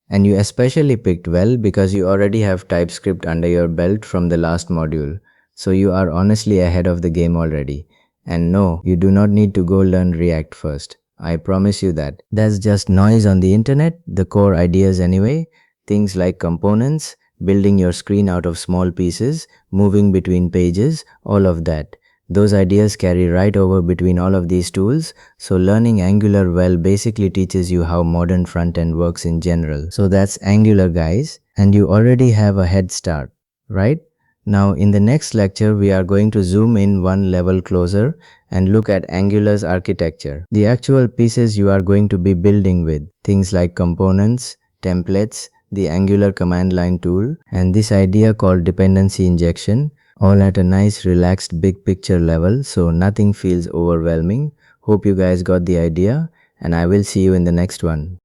And you especially picked well because you already have TypeScript under your belt from the last module. So you are honestly ahead of the game already. And no, you do not need to go learn React first. I promise you that. That's just noise on the internet, the core ideas anyway. Things like components, building your screen out of small pieces, moving between pages, all of that. Those ideas carry right over between all of these tools, so learning Angular well basically teaches you how modern frontend works in general. So that's Angular, guys, and you already have a head start, right? Now in the next lecture, we are going to zoom in one level closer and look at Angular's architecture. The actual pieces you are going to be building with, things like components, templates, the Angular command line tool, and this idea called dependency injection, all at a nice relaxed big picture level so nothing feels overwhelming. Hope you guys got the idea, and I will see you in the next one.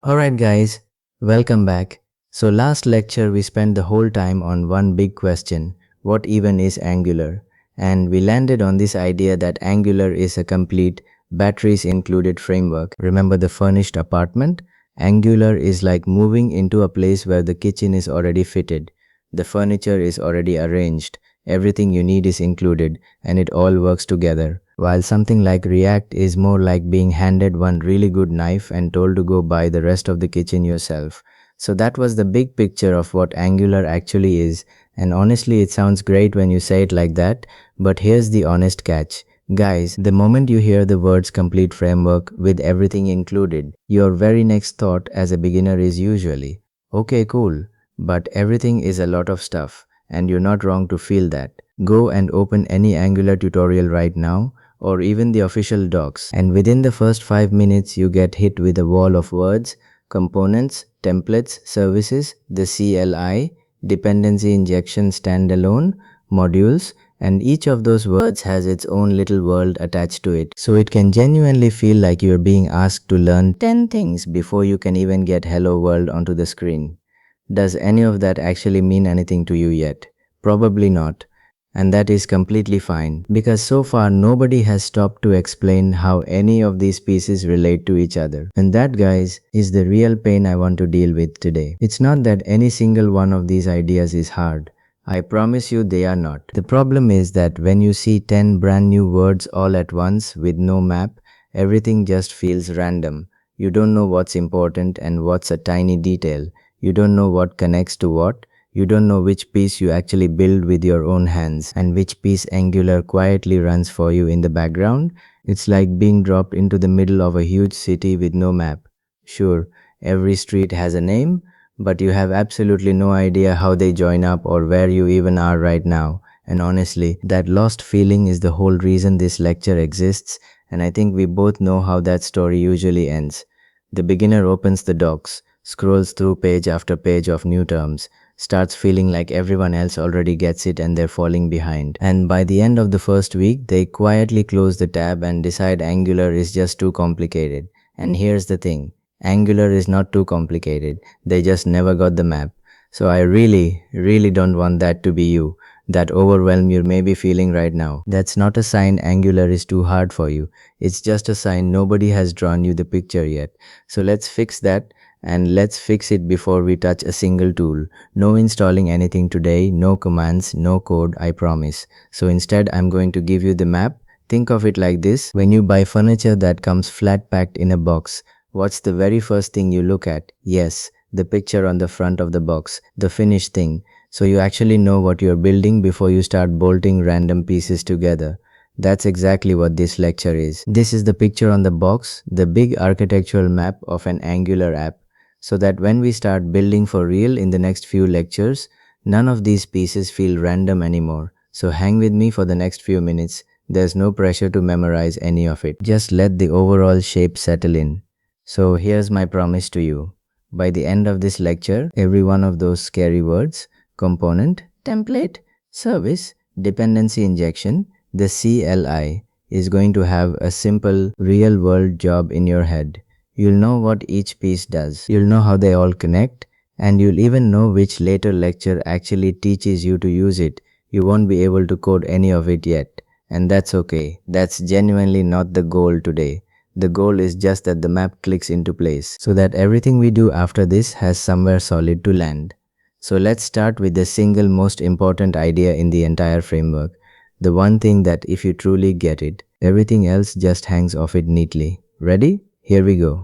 Alright guys, welcome back. So last lecture we spent the whole time on one big question, what even is Angular? And we landed on this idea that Angular is a complete, batteries included framework. Remember the furnished apartment? Angular is like moving into a place where the kitchen is already fitted. The furniture is already arranged. Everything you need is included and it all works together. While something like React is more like being handed one really good knife and told to go buy the rest of the kitchen yourself. So that was the big picture of what Angular actually is, and honestly it sounds great when you say it like that, but here's the honest catch. Guys, the moment you hear the words complete framework with everything included, your very next thought as a beginner is usually, okay cool, but everything is a lot of stuff, and you're not wrong to feel that. Go and open any Angular tutorial right now, or even the official docs, and within the first 5 minutes you get hit with a wall of words, components, templates, services, the CLI, dependency injection standalone, modules, and each of those words has its own little world attached to it. So it can genuinely feel like you're being asked to learn 10 things before you can even get hello world onto the screen. Does any of that actually mean anything to you yet? Probably not. And that is completely fine, because so far nobody has stopped to explain how any of these pieces relate to each other. And that, guys, is the real pain I want to deal with today. It's not that any single one of these ideas is hard. I promise you they are not. The problem is that when you see 10 brand new words all at once with no map, everything just feels random. You don't know what's important and what's a tiny detail. You don't know what connects to what. You don't know which piece you actually build with your own hands and which piece Angular quietly runs for you in the background. It's like being dropped into the middle of a huge city with no map. Sure, every street has a name, but you have absolutely no idea how they join up or where you even are right now. And honestly, that lost feeling is the whole reason this lecture exists, and I think we both know how that story usually ends. The beginner opens the docs, scrolls through page after page of new terms, starts feeling like everyone else already gets it and they're falling behind. And by the end of the first week, they quietly close the tab and decide Angular is just too complicated. And here's the thing, Angular is not too complicated, they just never got the map. So I really don't want that to be you, that overwhelm you may be feeling right now. That's not a sign Angular is too hard for you. It's just a sign nobody has drawn you the picture yet. So let's fix that, and let's fix it before we touch a single tool. No installing anything today, no commands, no code, I promise. So instead, I'm going to give you the map. Think of it like this: when you buy furniture that comes flat packed in a box, what's the very first thing you look at? Yes, the picture on the front of the box, the finished thing. So you actually know what you're building before you start bolting random pieces together. That's exactly what this lecture is. This is the picture on the box, the big architectural map of an Angular app, so that when we start building for real in the next few lectures, none of these pieces feel random anymore. So hang with me for the next few minutes. There's no pressure to memorize any of it. Just let the overall shape settle in. So here's my promise to you. By the end of this lecture, every one of those scary words, component, template, service, dependency injection, the CLI, is going to have a simple real-world job in your head. You'll know what each piece does, you'll know how they all connect, and you'll even know which later lecture actually teaches you to use it. You won't be able to code any of it yet, and that's okay. That's genuinely not the goal today. The goal is just that the map clicks into place, so that everything we do after this has somewhere solid to land. So let's start with the single most important idea in the entire framework. The one thing that if you truly get it, everything else just hangs off it neatly. Ready? Here we go.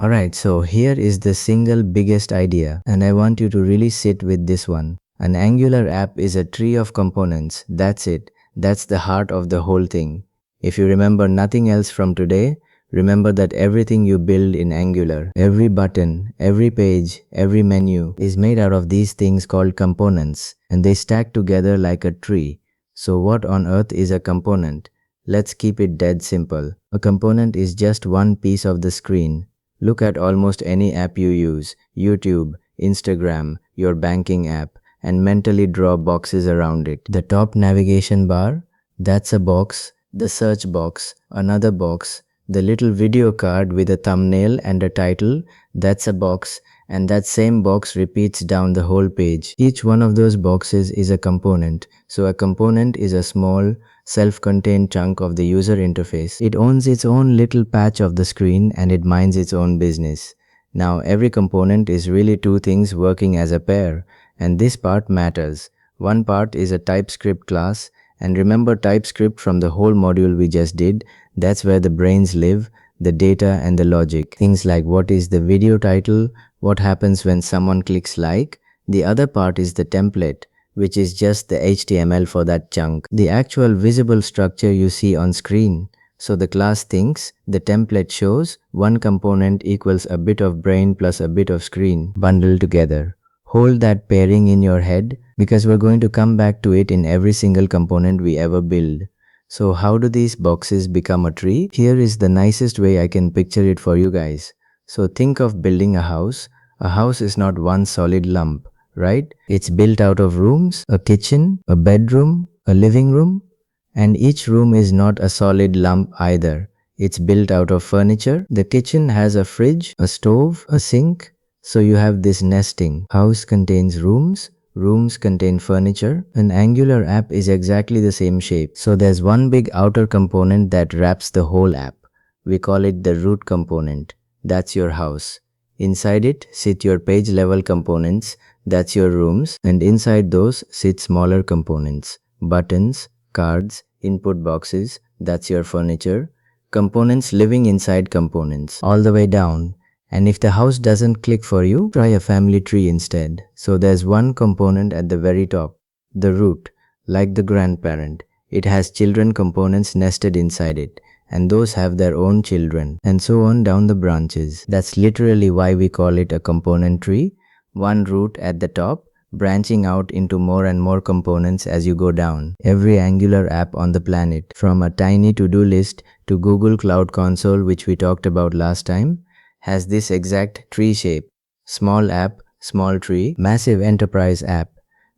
Alright, so here is the single biggest idea, and I want you to really sit with this one. An Angular app is a tree of components. That's it. That's the heart of the whole thing. If you remember nothing else from today, remember that everything you build in Angular, every button, every page, every menu, is made out of these things called components, and they stack together like a tree. So what on earth is a component? Let's keep it dead simple. A component is just one piece of the screen. Look at almost any app you use, YouTube, Instagram, your banking app, and mentally draw boxes around it. The top navigation bar, that's a box. The search box, another box. The little video card with a thumbnail and a title, that's a box. And that same box repeats down the whole page. Each one of those boxes is a component. So a component is a small, self-contained chunk of the user interface. It owns its own little patch of the screen and it minds its own business. Now every component is really two things working as a pair, and this part matters. One part is a TypeScript class, and remember TypeScript from the whole module we just did. That's where the brains live, the data and the logic. Things like what is the video title, what happens when someone clicks like. The other part is the template, which is just the HTML for that chunk, the actual visible structure you see on screen. So the class thinks, the template shows, one component equals a bit of brain plus a bit of screen bundled together. Hold that pairing in your head because we're going to come back to it in every single component we ever build. So how do these boxes become a tree? Here is the nicest way I can picture it for you guys. So think of building a house. A house is not one solid lump, right? It's built out of rooms, a kitchen, a bedroom, a living room, and each room is not a solid lump either. It's built out of furniture. The kitchen has a fridge, a stove, a sink. So you have this nesting. House contains rooms, rooms contain furniture. An Angular app is exactly the same shape. So there's one big outer component that wraps the whole app. We call it the root component. That's your house. Inside it sit your page level components. That's your rooms. And inside those sit smaller components. Buttons, cards, input boxes. That's your furniture. Components living inside components. All the way down. And if the house doesn't click for you, try a family tree instead. So there's one component at the very top, the root, like the grandparent. It has children components nested inside it, and those have their own children, and so on down the branches. That's literally why we call it a component tree. One root at the top, branching out into more and more components as you go down. Every Angular app on the planet, from a tiny to-do list to Google Cloud Console, which we talked about last time, has this exact tree shape. Small app, small tree, massive enterprise app.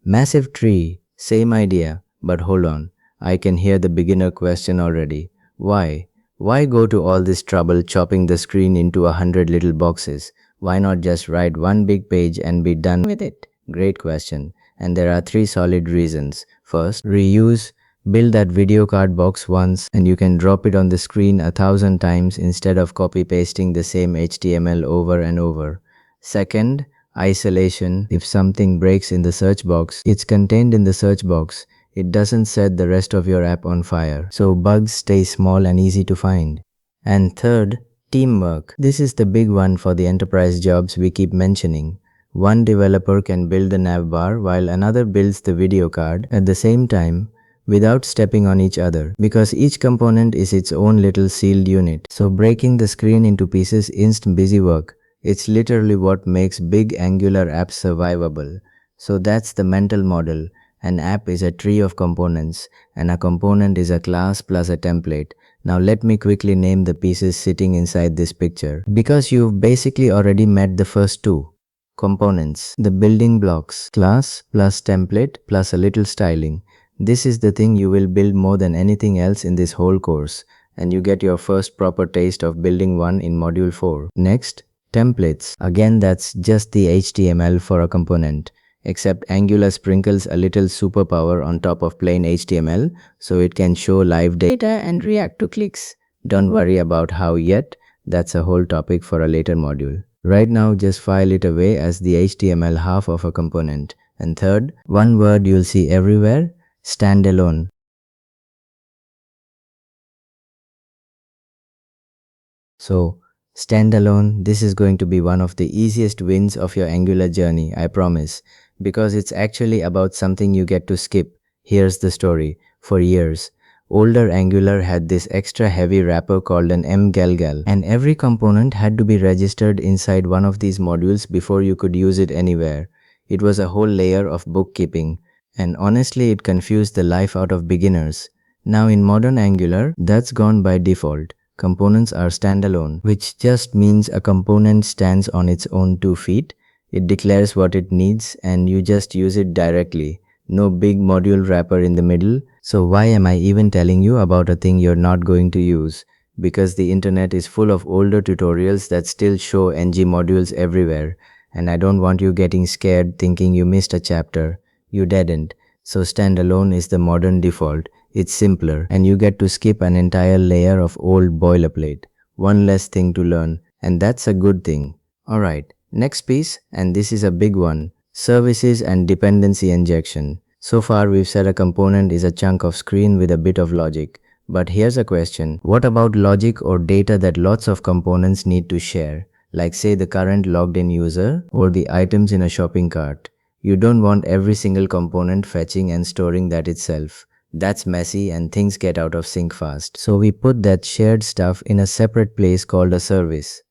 Massive tree, same idea, but hold on. I can hear the beginner question already. Why? Why go to all this trouble chopping the screen into 100 little boxes? Why not just write one big page and be done with it? Great question. And there are 3 solid reasons. First, reuse. Build that video card box once and you can drop it on the screen 1,000 times instead of copy-pasting the same HTML over and over. Second, isolation. If something breaks in the search box, it's contained in the search box. It doesn't set the rest of your app on fire, so bugs stay small and easy to find. And third, teamwork. This is the big one for the enterprise jobs we keep mentioning. One developer can build the navbar while another builds the video card at the same time without stepping on each other, because each component is its own little sealed unit. So breaking the screen into pieces isn't busy work. It's literally what makes big Angular apps survivable. So that's the mental model. An app is a tree of components, and a component is a class plus a template. Now let me quickly name the pieces sitting inside this picture, because you've basically already met the first two. Components, the building blocks, class plus template plus a little styling. This is the thing you will build more than anything else in this whole course, and you get your first proper taste of building one in Module 4. Next, templates. Again, that's just the HTML for a component, except Angular sprinkles a little superpower on top of plain HTML so it can show live data and react to clicks. Don't worry about how yet, that's a whole topic for a later module. Right now, just file it away as the HTML half of a component. And third, one word you'll see everywhere, standalone. So, standalone, this is going to be one of the easiest wins of your Angular journey, I promise, because it's actually about something you get to skip. Here's the story. For years, older Angular had this extra heavy wrapper called an ngModel, and every component had to be registered inside one of these modules before you could use it anywhere. It was a whole layer of bookkeeping, and honestly it confused the life out of beginners. Now in modern Angular, that's gone by default. Components are standalone, which just means a component stands on its own 2 feet. It declares what it needs and you just use it directly. No big module wrapper in the middle. So why am I even telling you about a thing you're not going to use? Because the internet is full of older tutorials that still show ngModules everywhere. And I don't want you getting scared thinking you missed a chapter. You didn't. So standalone is the modern default. It's simpler, and you get to skip an entire layer of old boilerplate. One less thing to learn, and that's a good thing. Alright, next piece, and this is a big one. Services and dependency injection. So far we've said a component is a chunk of screen with a bit of logic. But here's a question. What about logic or data that lots of components need to share? Like say the current logged in user or the items in a shopping cart. You don't want every single component fetching and storing that itself. That's messy and things get out of sync fast. So we put that shared stuff in a separate place called a service.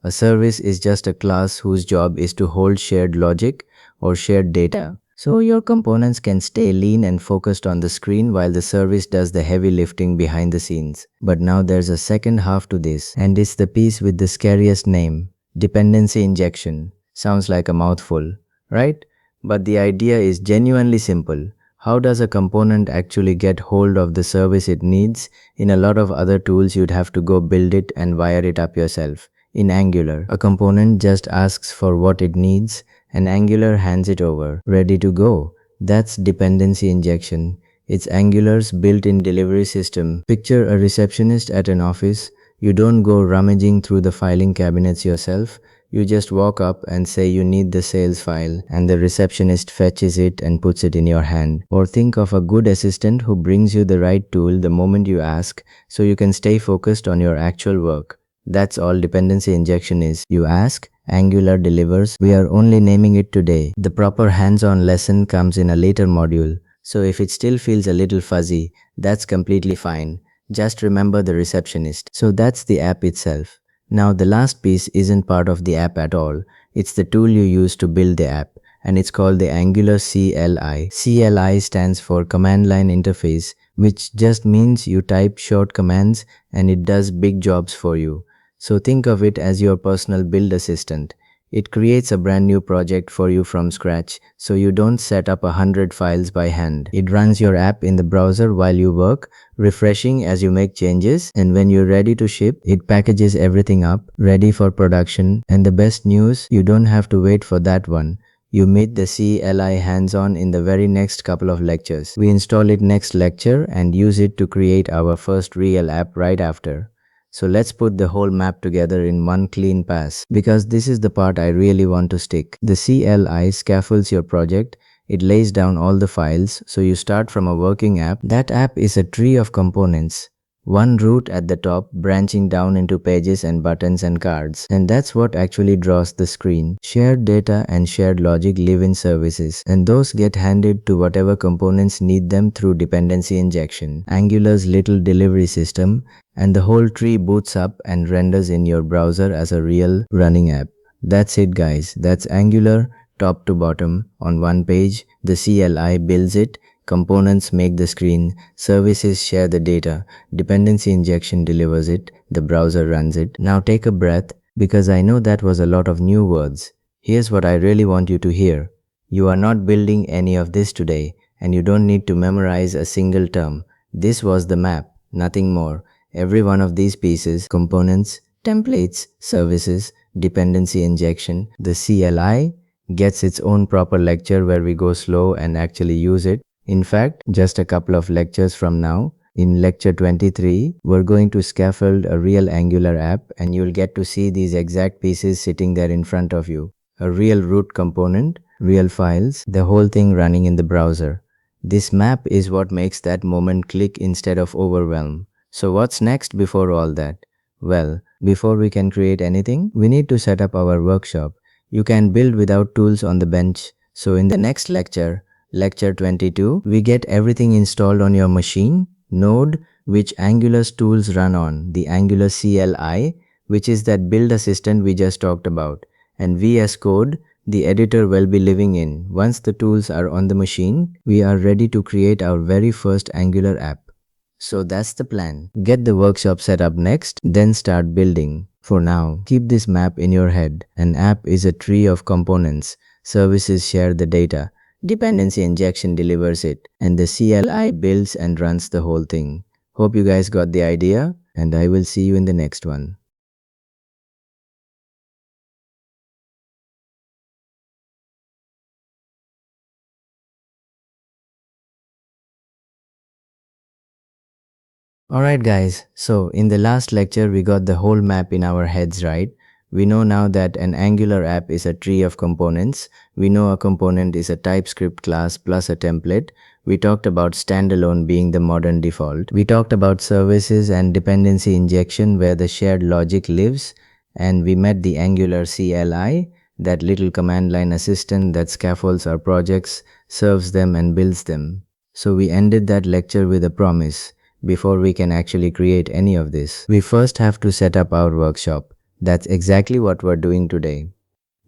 A service is just a class whose job is to hold shared logic or shared data. So your components can stay lean and focused on the screen while the service does the heavy lifting behind the scenes. But now there's a second half to this, and it's the piece with the scariest name, dependency injection. Sounds like a mouthful, right? But the idea is genuinely simple. How does a component actually get hold of the service it needs? In a lot of other tools, you'd have to go build it and wire it up yourself. In Angular, a component just asks for what it needs and Angular hands it over, ready to go. That's dependency injection. It's Angular's built-in delivery system. Picture a receptionist at an office. You don't go rummaging through the filing cabinets yourself. You just walk up and say you need the sales file, and the receptionist fetches it and puts it in your hand. Or think of a good assistant who brings you the right tool the moment you ask, so you can stay focused on your actual work. That's all dependency injection is. You ask, Angular delivers, we are only naming it today. The proper hands-on lesson comes in a later module. So if it still feels a little fuzzy, that's completely fine. Just remember the receptionist. So that's the app itself. Now the last piece isn't part of the app at all. It's the tool you use to build the app, and it's called the Angular CLI. CLI stands for Command Line Interface, which just means you type short commands and it does big jobs for you. So think of it as your personal build assistant. It creates a brand new project for you from scratch, so you don't set up 100 files by hand. It runs your app in the browser while you work, refreshing as you make changes, and when you're ready to ship, it packages everything up, ready for production. And the best news, you don't have to wait for that one. You meet the CLI hands-on in the very next couple of lectures. We install it next lecture and use it to create our first real app right after. So let's put the whole map together in one clean pass, because this is the part I really want to stick. The CLI scaffolds your project. It lays down all the files, so you start from a working app. That app is a tree of components. One root at the top branching down into pages and buttons and cards. And that's what actually draws the screen. Shared data and shared logic live in services, and those get handed to whatever components need them through dependency injection. Angular's little delivery system, and the whole tree boots up and renders in your browser as a real running app. That's it guys, that's Angular top to bottom on one page. The CLI builds it, components make the screen, services share the data, dependency injection delivers it, the browser runs it. Now take a breath, because I know that was a lot of new words. Here's what I really want you to hear. You are not building any of this today, and you don't need to memorize a single term. This was the map, nothing more. Every one of these pieces, components, templates, services, dependency injection, the CLI, gets its own proper lecture where we go slow and actually use it. In fact, just a couple of lectures from now, in lecture 23, we're going to scaffold a real Angular app, and you'll get to see these exact pieces sitting there in front of you. A real root component, real files, the whole thing running in the browser. This map is what makes that moment click instead of overwhelm. So what's next before all that? Well, before we can create anything, we need to set up our workshop. You can build without tools on the bench. So in the next lecture, lecture 22, we get everything installed on your machine, Node, which Angular's tools run on, the Angular CLI, which is that build assistant we just talked about, and VS Code, the editor we'll be living in. Once the tools are on the machine, we are ready to create our very first Angular app. So that's the plan. Get the workshop set up next, then start building. For now, keep this map in your head. An app is a tree of components. Services share the data. Dependency injection delivers it. And the CLI builds and runs the whole thing. Hope you guys got the idea, and I will see you in the next one. Alright guys, so in the last lecture we got the whole map in our heads, right? We know now that an Angular app is a tree of components. We know a component is a TypeScript class plus a template. We talked about standalone being the modern default. We talked about services and dependency injection where the shared logic lives. And we met the Angular CLI, that little command line assistant that scaffolds our projects, serves them and builds them. So we ended that lecture with a promise. Before we can actually create any of this, we first have to set up our workshop. That's exactly what we're doing today.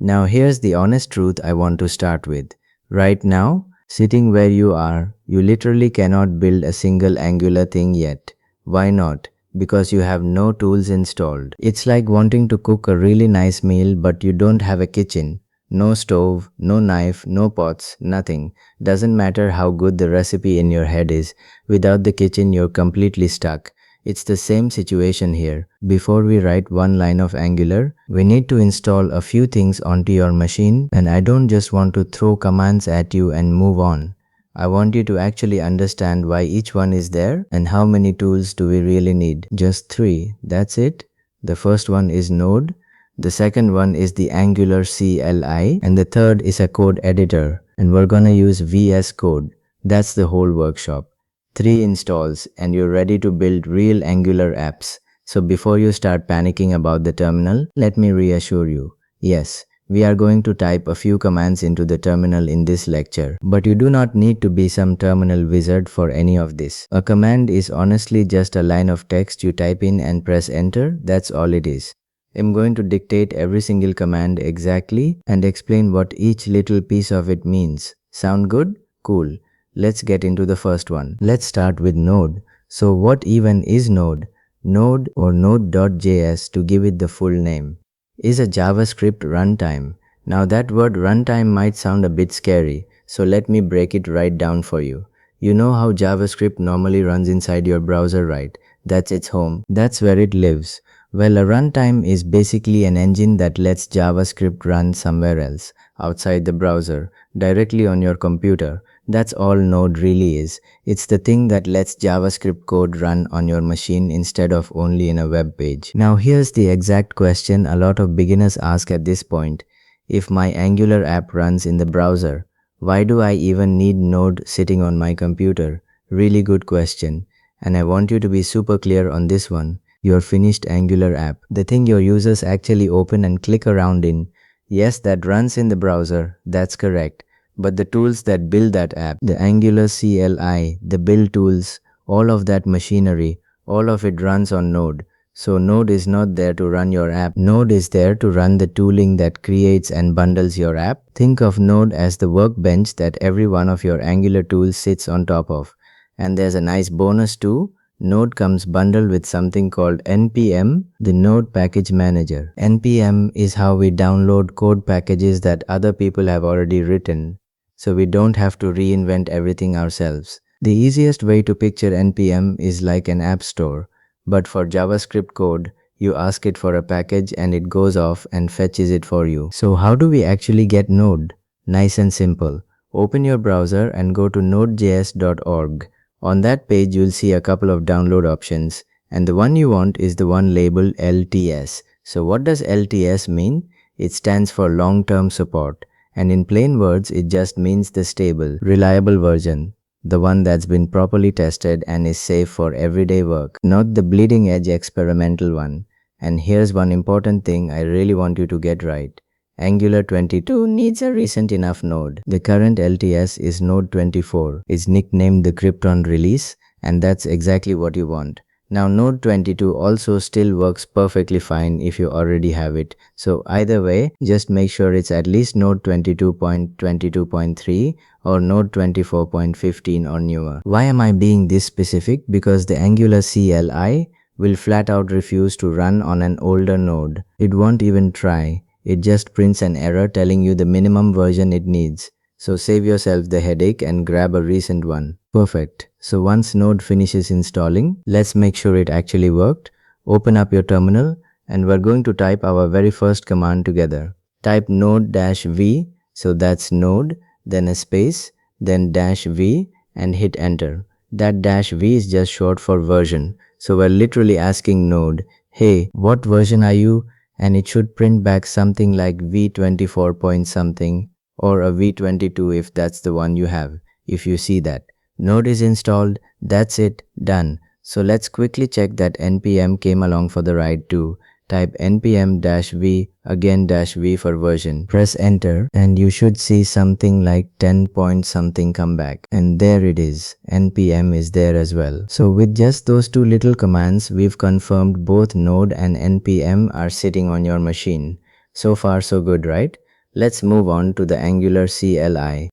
Now here's the honest truth I want to start with. Right now, sitting where you are, you literally cannot build a single Angular thing yet. Why not? Because you have no tools installed. It's like wanting to cook a really nice meal but you don't have a kitchen. No stove, no knife, no pots, nothing. Doesn't matter how good the recipe in your head is. Without the kitchen, you're completely stuck. It's the same situation here. Before we write one line of Angular, we need to install a few things onto your machine, and I don't just want to throw commands at you and move on. I want you to actually understand why each one is there and how many tools do we really need. Just 3, that's it. The first one is Node. The second one is the Angular CLI, and the third is a code editor, and we're gonna use VS Code. That's the whole workshop. 3 installs and you're ready to build real Angular apps. So before you start panicking about the terminal, let me reassure you. Yes, we are going to type a few commands into the terminal in this lecture, but you do not need to be some terminal wizard for any of this. A command is honestly just a line of text you type in and press enter, that's all it is. I'm going to dictate every single command exactly and explain what each little piece of it means. Sound good? Cool. Let's get into the first one. Let's start with Node. So what even is Node? Node or Node.js, to give it the full name, is a JavaScript runtime. Now that word runtime might sound a bit scary, so let me break it right down for you. You know how JavaScript normally runs inside your browser, right? That's its home. That's where it lives. Well, a runtime is basically an engine that lets JavaScript run somewhere else, outside the browser, directly on your computer. That's all Node really is. It's the thing that lets JavaScript code run on your machine instead of only in a web page. Now here's the exact question a lot of beginners ask at this point. If my Angular app runs in the browser, why do I even need Node sitting on my computer? Really good question. And I want you to be super clear on this one. Your finished Angular app, the thing your users actually open and click around in. Yes, that runs in the browser, that's correct. But the tools that build that app, the Angular CLI, the build tools, all of that machinery, all of it runs on Node. So Node is not there to run your app. Node is there to run the tooling that creates and bundles your app. Think of Node as the workbench that every one of your Angular tools sits on top of. And there's a nice bonus too. Node comes bundled with something called NPM, the Node Package Manager. NPM is how we download code packages that other people have already written, so we don't have to reinvent everything ourselves. The easiest way to picture NPM is like an app store, but for JavaScript code, you ask it for a package and it goes off and fetches it for you. So how do we actually get Node? Nice and simple. Open your browser and go to nodejs.org. On that page, you'll see a couple of download options, and the one you want is the one labeled LTS. So what does LTS mean? It stands for long-term support, and in plain words, it just means the stable, reliable version, the one that's been properly tested and is safe for everyday work, not the bleeding-edge experimental one. And here's one important thing I really want you to get right. Angular 22 needs a recent enough node. The current LTS is Node 24. It's nicknamed the Krypton release, and that's exactly what you want. Now Node 22 also still works perfectly fine if you already have it. So either way, just make sure it's at least Node 22.22.3 or Node 24.15 or newer. Why am I being this specific? Because the Angular CLI will flat out refuse to run on an older node. It won't even try. It just prints an error telling you the minimum version it needs. So save yourself the headache and grab a recent one. Perfect. So once Node finishes installing, let's make sure it actually worked. Open up your terminal and we're going to type our very first command together. Type node-v, so that's node, then a space, then -v and hit enter. That -v is just short for version. So we're literally asking Node, hey, what version are you? And it should print back something like v24 point something or a v22 if that's the one you have. If you see that, Node is installed, that's it, done. So let's quickly check that npm came along for the ride too. Type npm-v, again -v for version. Press enter and you should see something like 10 point something come back. And there it is, npm is there as well. So with just those two little commands, we've confirmed both Node and npm are sitting on your machine. So far so good, right? Let's move on to the Angular CLI.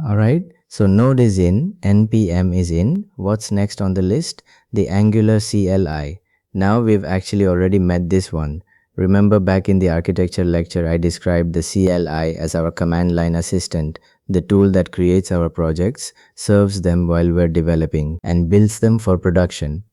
Alright, so Node is in, npm is in. What's next on the list? The Angular CLI. Now we've actually already met this one. Remember back in the architecture lecture, I described the CLI as our command line assistant, the tool that creates our projects, serves them while we're developing, and builds them for production.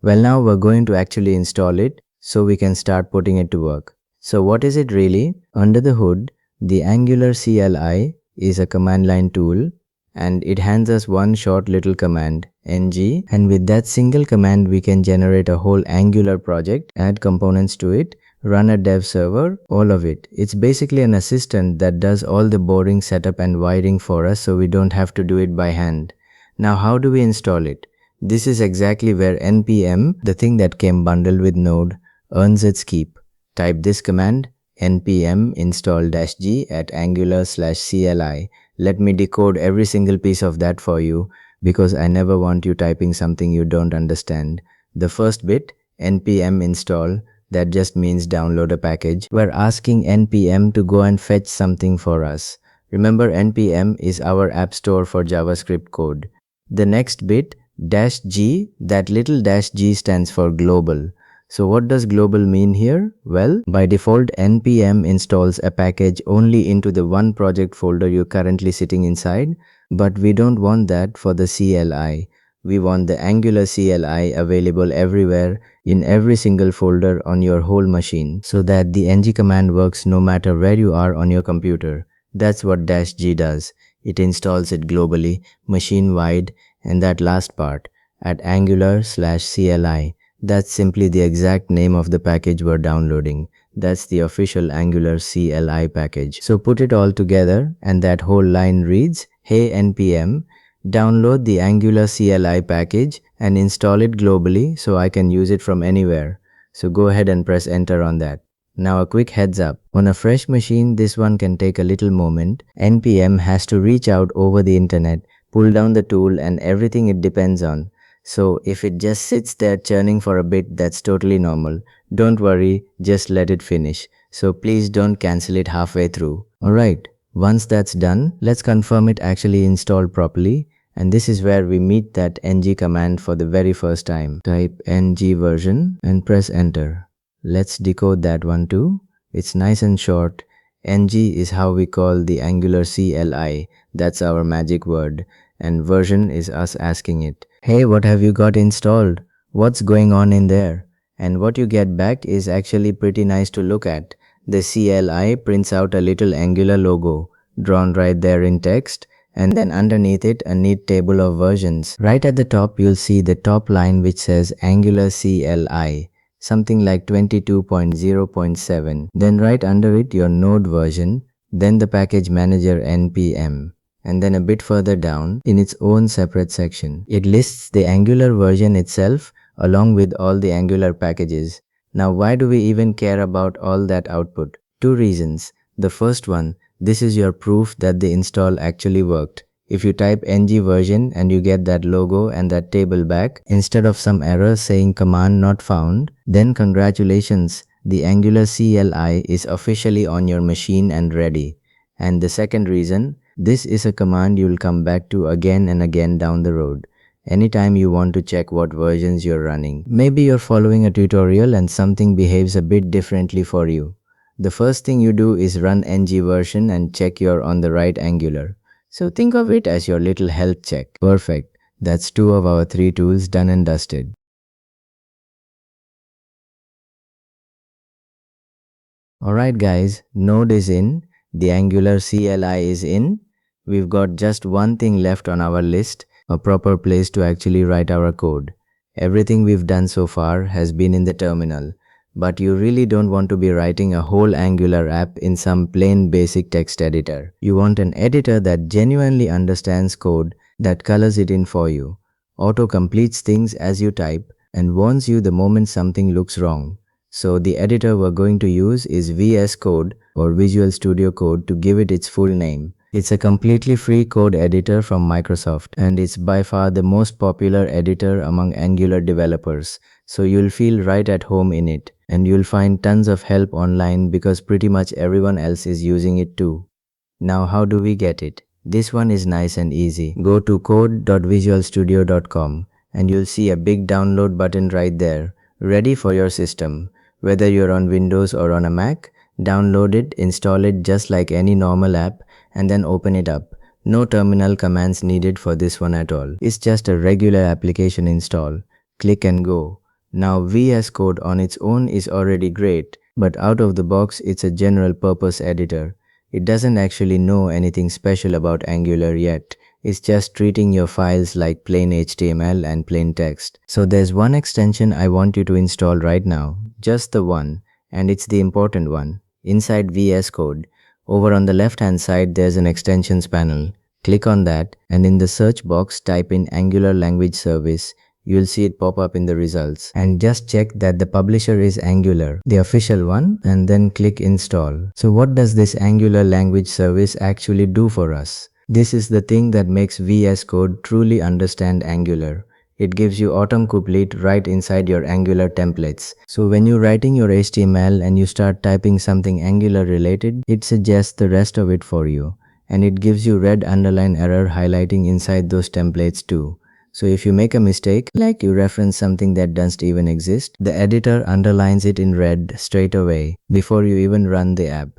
Well, now we're going to actually install it so we can start putting it to work. So what is it really? Under the hood, the Angular CLI is a command line tool and it hands us one short little command, ng, and with that single command we can generate a whole Angular project, add components to it, run a dev server, all of it. It's basically an assistant that does all the boring setup and wiring for us so we don't have to do it by hand. Now how do we install it? This is exactly where npm, the thing that came bundled with Node, earns its keep. Type this command npm install-g at angular/cli. Let me decode every single piece of that for you because I never want you typing something you don't understand. The first bit, npm install, that just means download a package. We're asking npm to go and fetch something for us. Remember, npm is our app store for JavaScript code. The next bit, -g, that little -g stands for global. So what does global mean here? Well, by default, npm installs a package only into the one project folder you're currently sitting inside, but we don't want that for the CLI. We want the Angular CLI available everywhere in every single folder on your whole machine so that the ng command works no matter where you are on your computer. That's what -g does. It installs it globally, machine-wide, and that last part, at angular/cli. That's simply the exact name of the package we're downloading. That's the official Angular CLI package. So put it all together and that whole line reads, hey npm, download the Angular CLI package and install it globally so I can use it from anywhere. So go ahead and press enter on that. Now a quick heads up, on a fresh machine this one can take a little moment. npm has to reach out over the internet, pull down the tool and everything it depends on. So if it just sits there churning for a bit, that's totally normal. Don't worry, just let it finish. So please don't cancel it halfway through. Alright, once that's done, let's confirm it actually installed properly. And this is where we meet that ng command for the very first time. Type ng version and press enter. Let's decode that one too. It's nice and short. Ng is how we call the Angular CLI. That's our magic word. And version is us asking it, hey, what have you got installed? What's going on in there? And what you get back is actually pretty nice to look at. The CLI prints out a little Angular logo, drawn right there in text, and then underneath it a neat table of versions. Right at the top you'll see the top line which says Angular CLI, something like 22.0.7. Then right under it your Node version, then the package manager npm. And then a bit further down, in its own separate section, it lists the Angular version itself along with all the Angular packages. Now why do we even care about all that output? Two reasons. The first one, this is your proof that the install actually worked. If you type ng version and you get that logo and that table back, instead of some error saying command not found, then congratulations, the Angular CLI is officially on your machine and ready. And the second reason, this is a command you'll come back to again and again down the road, anytime you want to check what versions you're running. Maybe you're following a tutorial and something behaves a bit differently for you. The first thing you do is run ng version and check you're on the right Angular. So think of it as your little health check. Perfect. That's 2 of our 3 tools done and dusted. Alright guys, Node is in, the Angular CLI is in. We've got just one thing left on our list, a proper place to actually write our code. Everything we've done so far has been in the terminal, but you really don't want to be writing a whole Angular app in some plain basic text editor. You want an editor that genuinely understands code, that colors it in for you, auto-completes things as you type, and warns you the moment something looks wrong. So the editor we're going to use is VS Code or Visual Studio Code to give it its full name. It's a completely free code editor from Microsoft and it's by far the most popular editor among Angular developers. So you'll feel right at home in it and you'll find tons of help online because pretty much everyone else is using it too. Now how do we get it? This one is nice and easy. Go to code.visualstudio.com and you'll see a big download button right there, ready for your system. Whether you're on Windows or on a Mac, download it, install it just like any normal app, and then open it up. No terminal commands needed for this one at all. It's just a regular application install. Click and go. Now VS Code on its own is already great, but out of the box it's a general purpose editor. It doesn't actually know anything special about Angular yet. It's just treating your files like plain HTML and plain text. So there's one extension I want you to install right now. Just the one, and it's the important one. Inside VS Code, over on the left hand side there's an extensions panel. Click on that, and in the search box type in Angular Language Service. You'll see it pop up in the results. And just check that the publisher is Angular, the official one, and then click install. So what does this Angular Language Service actually do for us? This is the thing that makes VS Code truly understand Angular. It gives you autocomplete right inside your Angular templates. So when you're writing your HTML and you start typing something Angular related, it suggests the rest of it for you. And it gives you red underline error highlighting inside those templates too. So if you make a mistake, like you reference something that doesn't even exist, the editor underlines it in red straight away before you even run the app.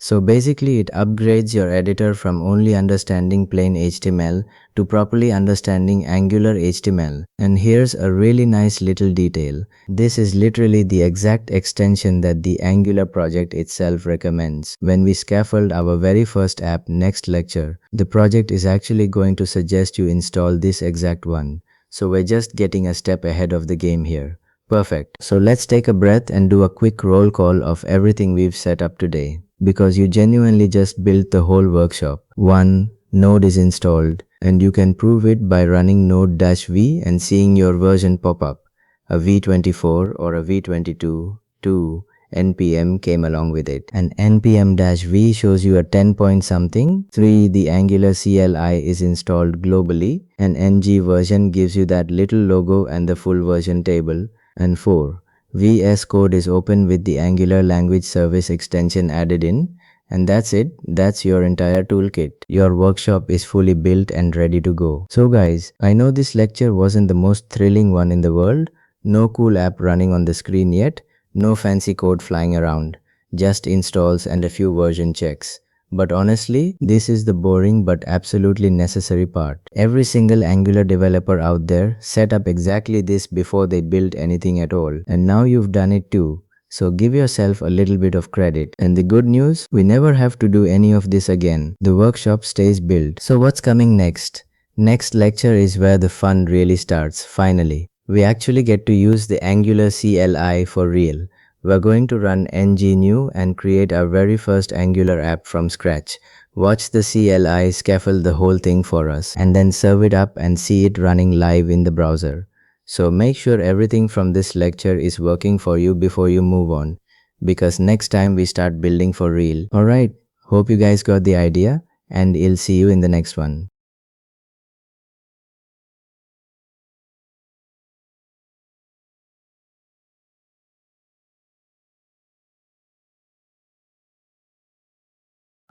So basically it upgrades your editor from only understanding plain HTML to properly understanding Angular HTML. And here's a really nice little detail. This is literally the exact extension that the Angular project itself recommends. When we scaffold our very first app next lecture, the project is actually going to suggest you install this exact one. So we're just getting a step ahead of the game here. Perfect. So let's take a breath and do a quick roll call of everything we've set up today, because you genuinely just built the whole workshop. 1. Node is installed, and you can prove it by running node-v and seeing your version pop up. A v24 or a v22, 2, npm came along with it. And npm-v shows you a 10 point something. 3. The Angular CLI is installed globally, and ng version gives you that little logo and the full version table. And 4. VS Code is open with the Angular Language Service extension added in. And that's it. That's your entire toolkit. Your workshop is fully built and ready to go. So guys, I know this lecture wasn't the most thrilling one in the world. No cool app running on the screen yet. No fancy code flying around. Just installs and a few version checks. But honestly, this is the boring but absolutely necessary part. Every single Angular developer out there set up exactly this before they built anything at all. And now you've done it too. So give yourself a little bit of credit. And the good news, we never have to do any of this again. The workshop stays built. So what's coming next? Next lecture is where the fun really starts, finally. We actually get to use the Angular CLI for real. We're going to run ngNew and create our very first Angular app from scratch. Watch the CLI scaffold the whole thing for us and then serve it up and see it running live in the browser. So make sure everything from this lecture is working for you before you move on, because next time we start building for real. Alright, hope you guys got the idea, and I'll see you in the next one.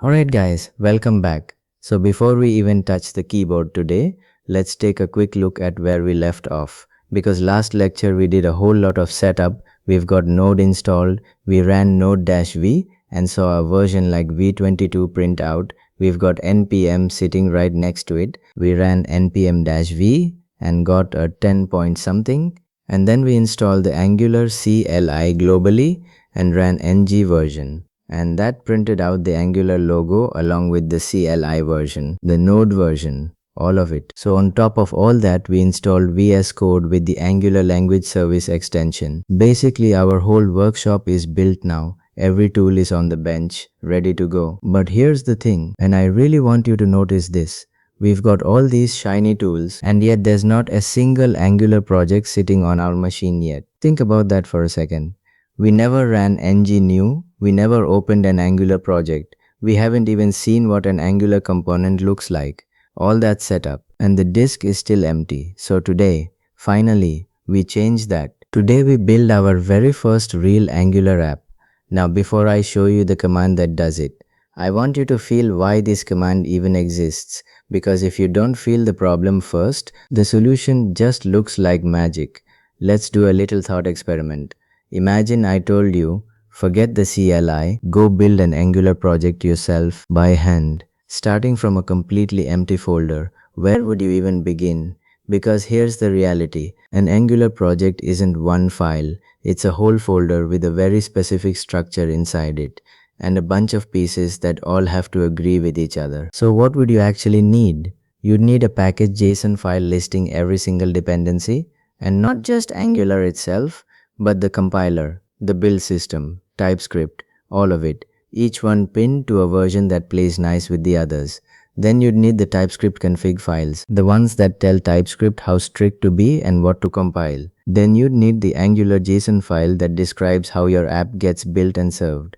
Alright guys, welcome back. So before we even touch the keyboard today, let's take a quick look at where we left off. Because last lecture we did a whole lot of setup. We've got Node installed, we ran node-v and saw a version like v22 print out. We've got npm sitting right next to it. We ran npm-v and got a 10 point something. And then we installed the Angular CLI globally and ran ng version. And that printed out the Angular logo along with the CLI version, the Node version, all of it. So on top of all that, we installed VS Code with the Angular Language Service extension. Basically, our whole workshop is built now. Every tool is on the bench, ready to go. But here's the thing, and I really want you to notice this. We've got all these shiny tools, and yet there's not a single Angular project sitting on our machine yet. Think about that for a second. We never ran ngNew, we never opened an Angular project, we haven't even seen what an Angular component looks like. All that set up, and the disk is still empty. So today, finally, we change that. Today we build our very first real Angular app. Now before I show you the command that does it, I want you to feel why this command even exists, because if you don't feel the problem first, the solution just looks like magic. Let's do a little thought experiment. Imagine I told you, forget the CLI, go build an Angular project yourself by hand, starting from a completely empty folder. Where would you even begin? Because here's the reality, an Angular project isn't one file, it's a whole folder with a very specific structure inside it, and a bunch of pieces that all have to agree with each other. So what would you actually need? You'd need a package.json file listing every single dependency, and not just Angular itself, but the compiler, the build system, TypeScript, all of it, each one pinned to a version that plays nice with the others. Then you'd need the TypeScript config files, the ones that tell TypeScript how strict to be and what to compile. Then you'd need the Angular JSON file that describes how your app gets built and served.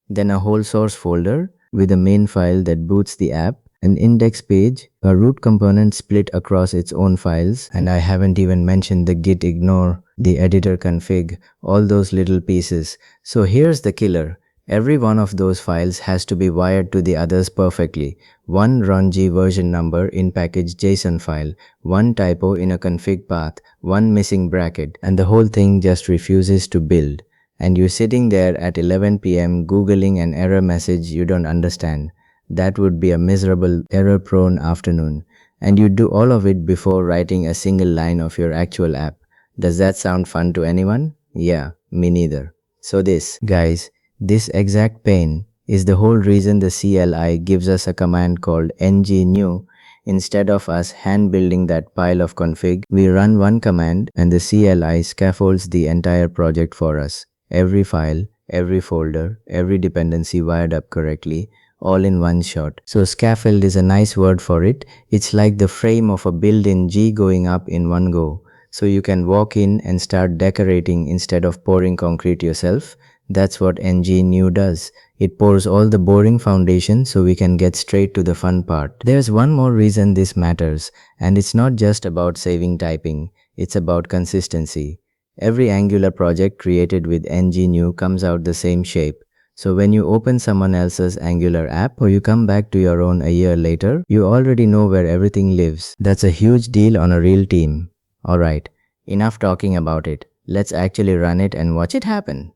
Then a whole source folder with a main file that boots the app, an index page, a root component split across its own files, and I haven't even mentioned the git ignore, the editor config, all those little pieces. So here's the killer. Every one of those files has to be wired to the others perfectly. One RunG version number in package JSON file, one typo in a config path, one missing bracket, and the whole thing just refuses to build. And you're sitting there at 11 p.m. googling an error message you don't understand. That would be a miserable, error-prone afternoon. And you do all of it before writing a single line of your actual app. Does that sound fun to anyone? Yeah, me neither. So guys, this exact pain is the whole reason the CLI gives us a command called ngnew. Instead of us hand building that pile of config, we run one command and the CLI scaffolds the entire project for us. Every file, every folder, every dependency wired up correctly, all in one shot. So scaffold is a nice word for it. It's like the frame of a built-in G going up in one go. So you can walk in and start decorating instead of pouring concrete yourself. That's what ngnew does. It pours all the boring foundation so we can get straight to the fun part. There's one more reason this matters, and it's not just about saving typing. It's about consistency. Every Angular project created with ngnew comes out the same shape. So when you open someone else's Angular app or you come back to your own a year later, you already know where everything lives. That's a huge deal on a real team. Alright, enough talking about it. Let's actually run it and watch it happen.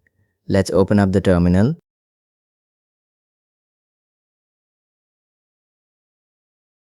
Let's open up the terminal.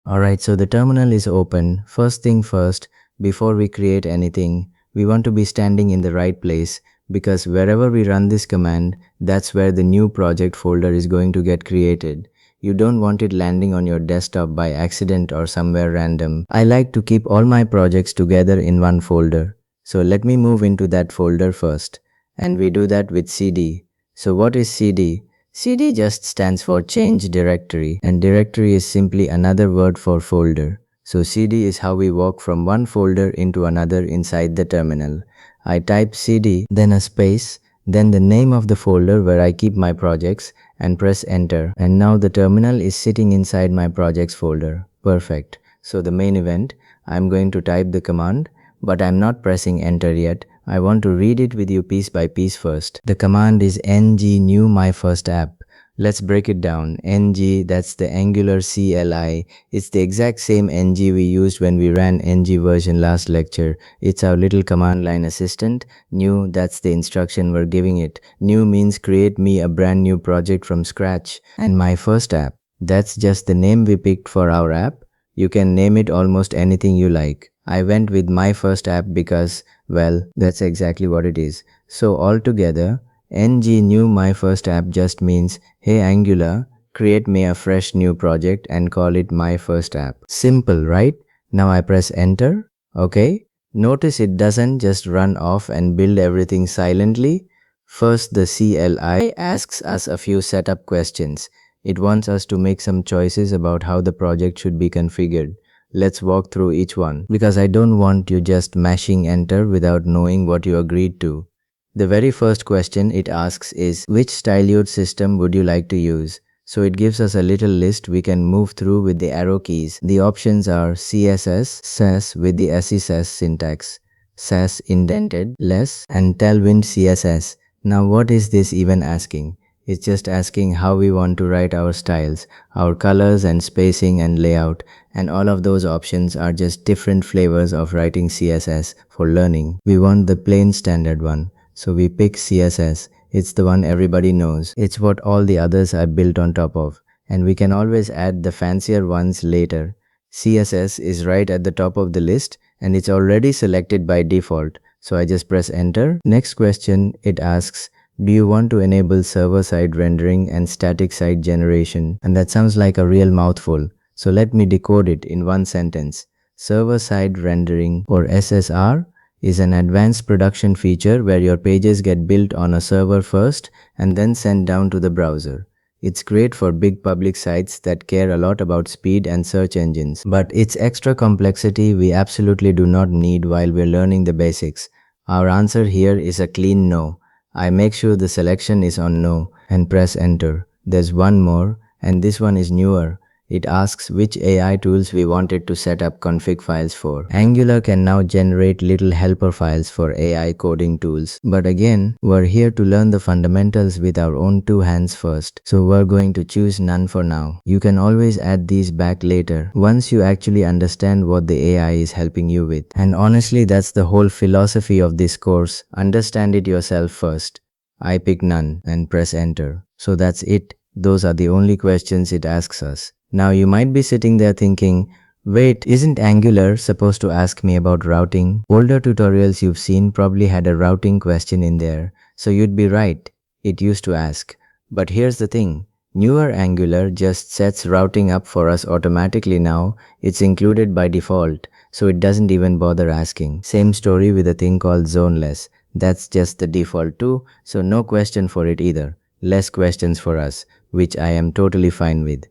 Alright, so the terminal is open. First thing first, before we create anything, we want to be standing in the right place, because wherever we run this command, that's where the new project folder is going to get created. You don't want it landing on your desktop by accident or somewhere random. I like to keep all my projects together in one folder. So let me move into that folder first. And we do that with cd. So what is cd? cd just stands for change directory, and directory is simply another word for folder. So cd is how we walk from one folder into another inside the terminal. I type cd, then a space, then the name of the folder where I keep my projects, and press enter. And now the terminal is sitting inside my projects folder. Perfect. So the main event, I'm going to type the command, but I'm not pressing enter yet. I want to read it with you piece by piece first. The command is ngnew my first app. Let's break it down. ng, that's the Angular CLI. It's the exact same ng we used when we ran ng version last lecture. It's our little command line assistant. New, that's the instruction we're giving it. New means create me a brand new project from scratch. And my first app, that's just the name we picked for our app. You can name it almost anything you like. I went with my first app because, well, that's exactly what it is. So altogether, ngnew my first app just means, hey Angular, create me a fresh new project and call it my first app. Simple, right? Now I press enter. Okay. Notice it doesn't just run off and build everything silently. First, the CLI asks us a few setup questions. It wants us to make some choices about how the project should be configured. Let's walk through each one, because I don't want you just mashing enter without knowing what you agreed to. The very first question it asks is, which stylute system would you like to use? So it gives us a little list we can move through with the arrow keys. The options are CSS, Sass with the SESS syntax, Sass indented, less, and Tailwind CSS. Now what is this even asking? It's just asking how we want to write our styles, our colors and spacing and layout, and all of those options are just different flavors of writing CSS for learning. We want the plain standard one, so we pick CSS. It's the one everybody knows. It's what all the others are built on top of, and we can always add the fancier ones later. CSS is right at the top of the list, and it's already selected by default, so I just press enter. Next question it asks, do you want to enable server-side rendering and static-side generation? And that sounds like a real mouthful. So let me decode it in one sentence. Server-side rendering, or SSR, is an advanced production feature where your pages get built on a server first and then sent down to the browser. It's great for big public sites that care a lot about speed and search engines. But its extra complexity we absolutely do not need while we're learning the basics. Our answer here is a clean no. I make sure the selection is on no and press enter. There's one more, and this one is newer. It asks which AI tools we wanted to set up config files for. Angular can now generate little helper files for AI coding tools. But again, we're here to learn the fundamentals with our own two hands first. So we're going to choose none for now. You can always add these back later, once you actually understand what the AI is helping you with. And honestly, that's the whole philosophy of this course. Understand it yourself first. I pick none and press enter. So that's it. Those are the only questions it asks us. Now you might be sitting there thinking, wait, isn't Angular supposed to ask me about routing? Older tutorials you've seen probably had a routing question in there. So you'd be right. It used to ask. But here's the thing. Newer Angular just sets routing up for us automatically now. It's included by default, so it doesn't even bother asking. Same story with a thing called zoneless. That's just the default too, so no question for it either. Less questions for us, which I am totally fine with.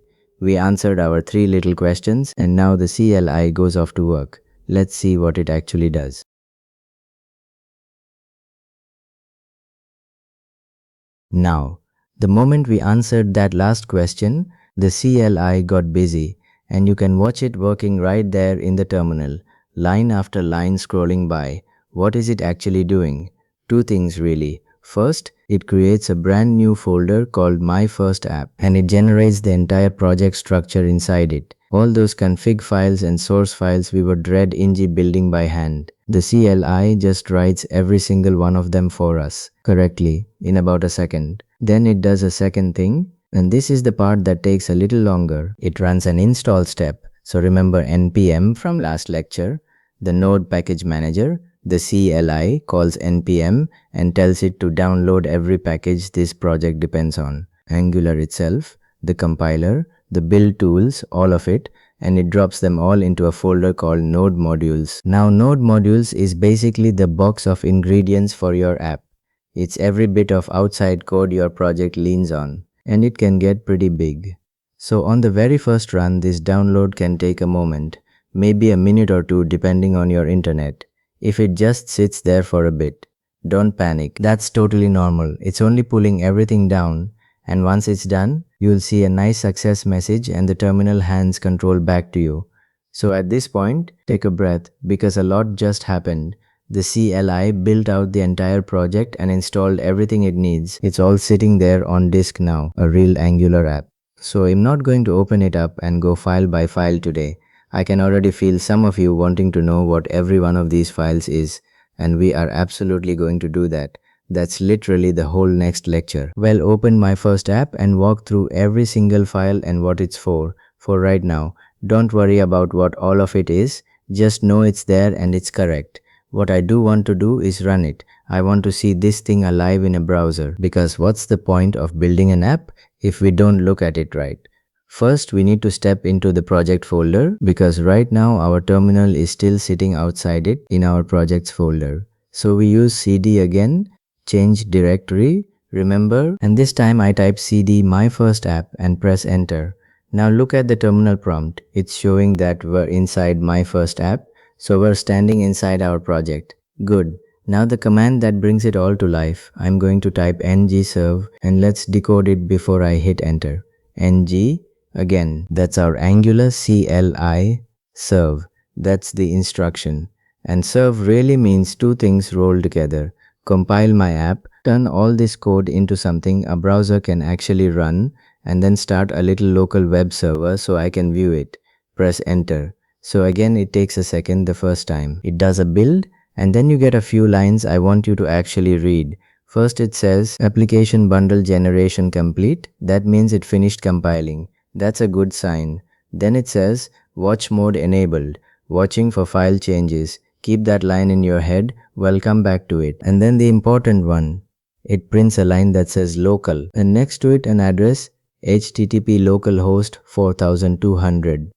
We answered our 3 little questions and now the CLI goes off to work. Let's see what it actually does. Now, the moment we answered that last question, the CLI got busy and you can watch it working right there in the terminal, line after line scrolling by. What is it actually doing? Two things really. First, it creates a brand new folder called My First App and it generates the entire project structure inside it. All those config files and source files we were dread building by hand. The CLI just writes every single one of them for us correctly in about a second. Then it does a second thing, and this is the part that takes a little longer. It runs an install step. So remember npm from last lecture, the Node package manager. The CLI calls npm and tells it to download every package this project depends on. Angular itself, the compiler, the build tools, all of it, and it drops them all into a folder called Node Modules. Now Node Modules is basically the box of ingredients for your app. It's every bit of outside code your project leans on, and it can get pretty big. So on the very first run, this download can take a moment, maybe a minute or two depending on your internet. If it just sits there for a bit, don't panic. That's totally normal. It's only pulling everything down, and once it's done, you'll see a nice success message and the terminal hands control back to you. So at this point, take a breath because a lot just happened. The CLI built out the entire project and installed everything it needs. It's all sitting there on disk now, a real Angular app. So I'm not going to open it up and go file by file today. I can already feel some of you wanting to know what every one of these files is, and we are absolutely going to do that. That's literally the whole next lecture. Well, open My First App and walk through every single file and what it's for right now. Don't worry about what all of it is, just know it's there and it's correct. What I do want to do is run it. I want to see this thing alive in a browser, because what's the point of building an app if we don't look at it right? First, we need to step into the project folder because right now our terminal is still sitting outside it in our projects folder. So we use cd again, change directory, remember, and this time I type cd my first app and press enter. Now look at the terminal prompt. It's showing that we're inside my first app, so we're standing inside our project. Good. Now the command that brings it all to life. I'm going to type ngserve and let's decode it before I hit enter. Ng. Again, that's our Angular CLI serve. That's the instruction. And serve really means two things rolled together. Compile my app, turn all this code into something a browser can actually run, and then start a little local web server so I can view it. Press enter. So again, it takes a second the first time. It does a build, and then you get a few lines I want you to actually read. First it says, application bundle generation complete. That means it finished compiling. That's a good sign. Then it says, watch mode enabled, watching for file changes. Keep that line in your head, we'll come back to it. And then the important one, it prints a line that says local, and next to it an address, http localhost 4200.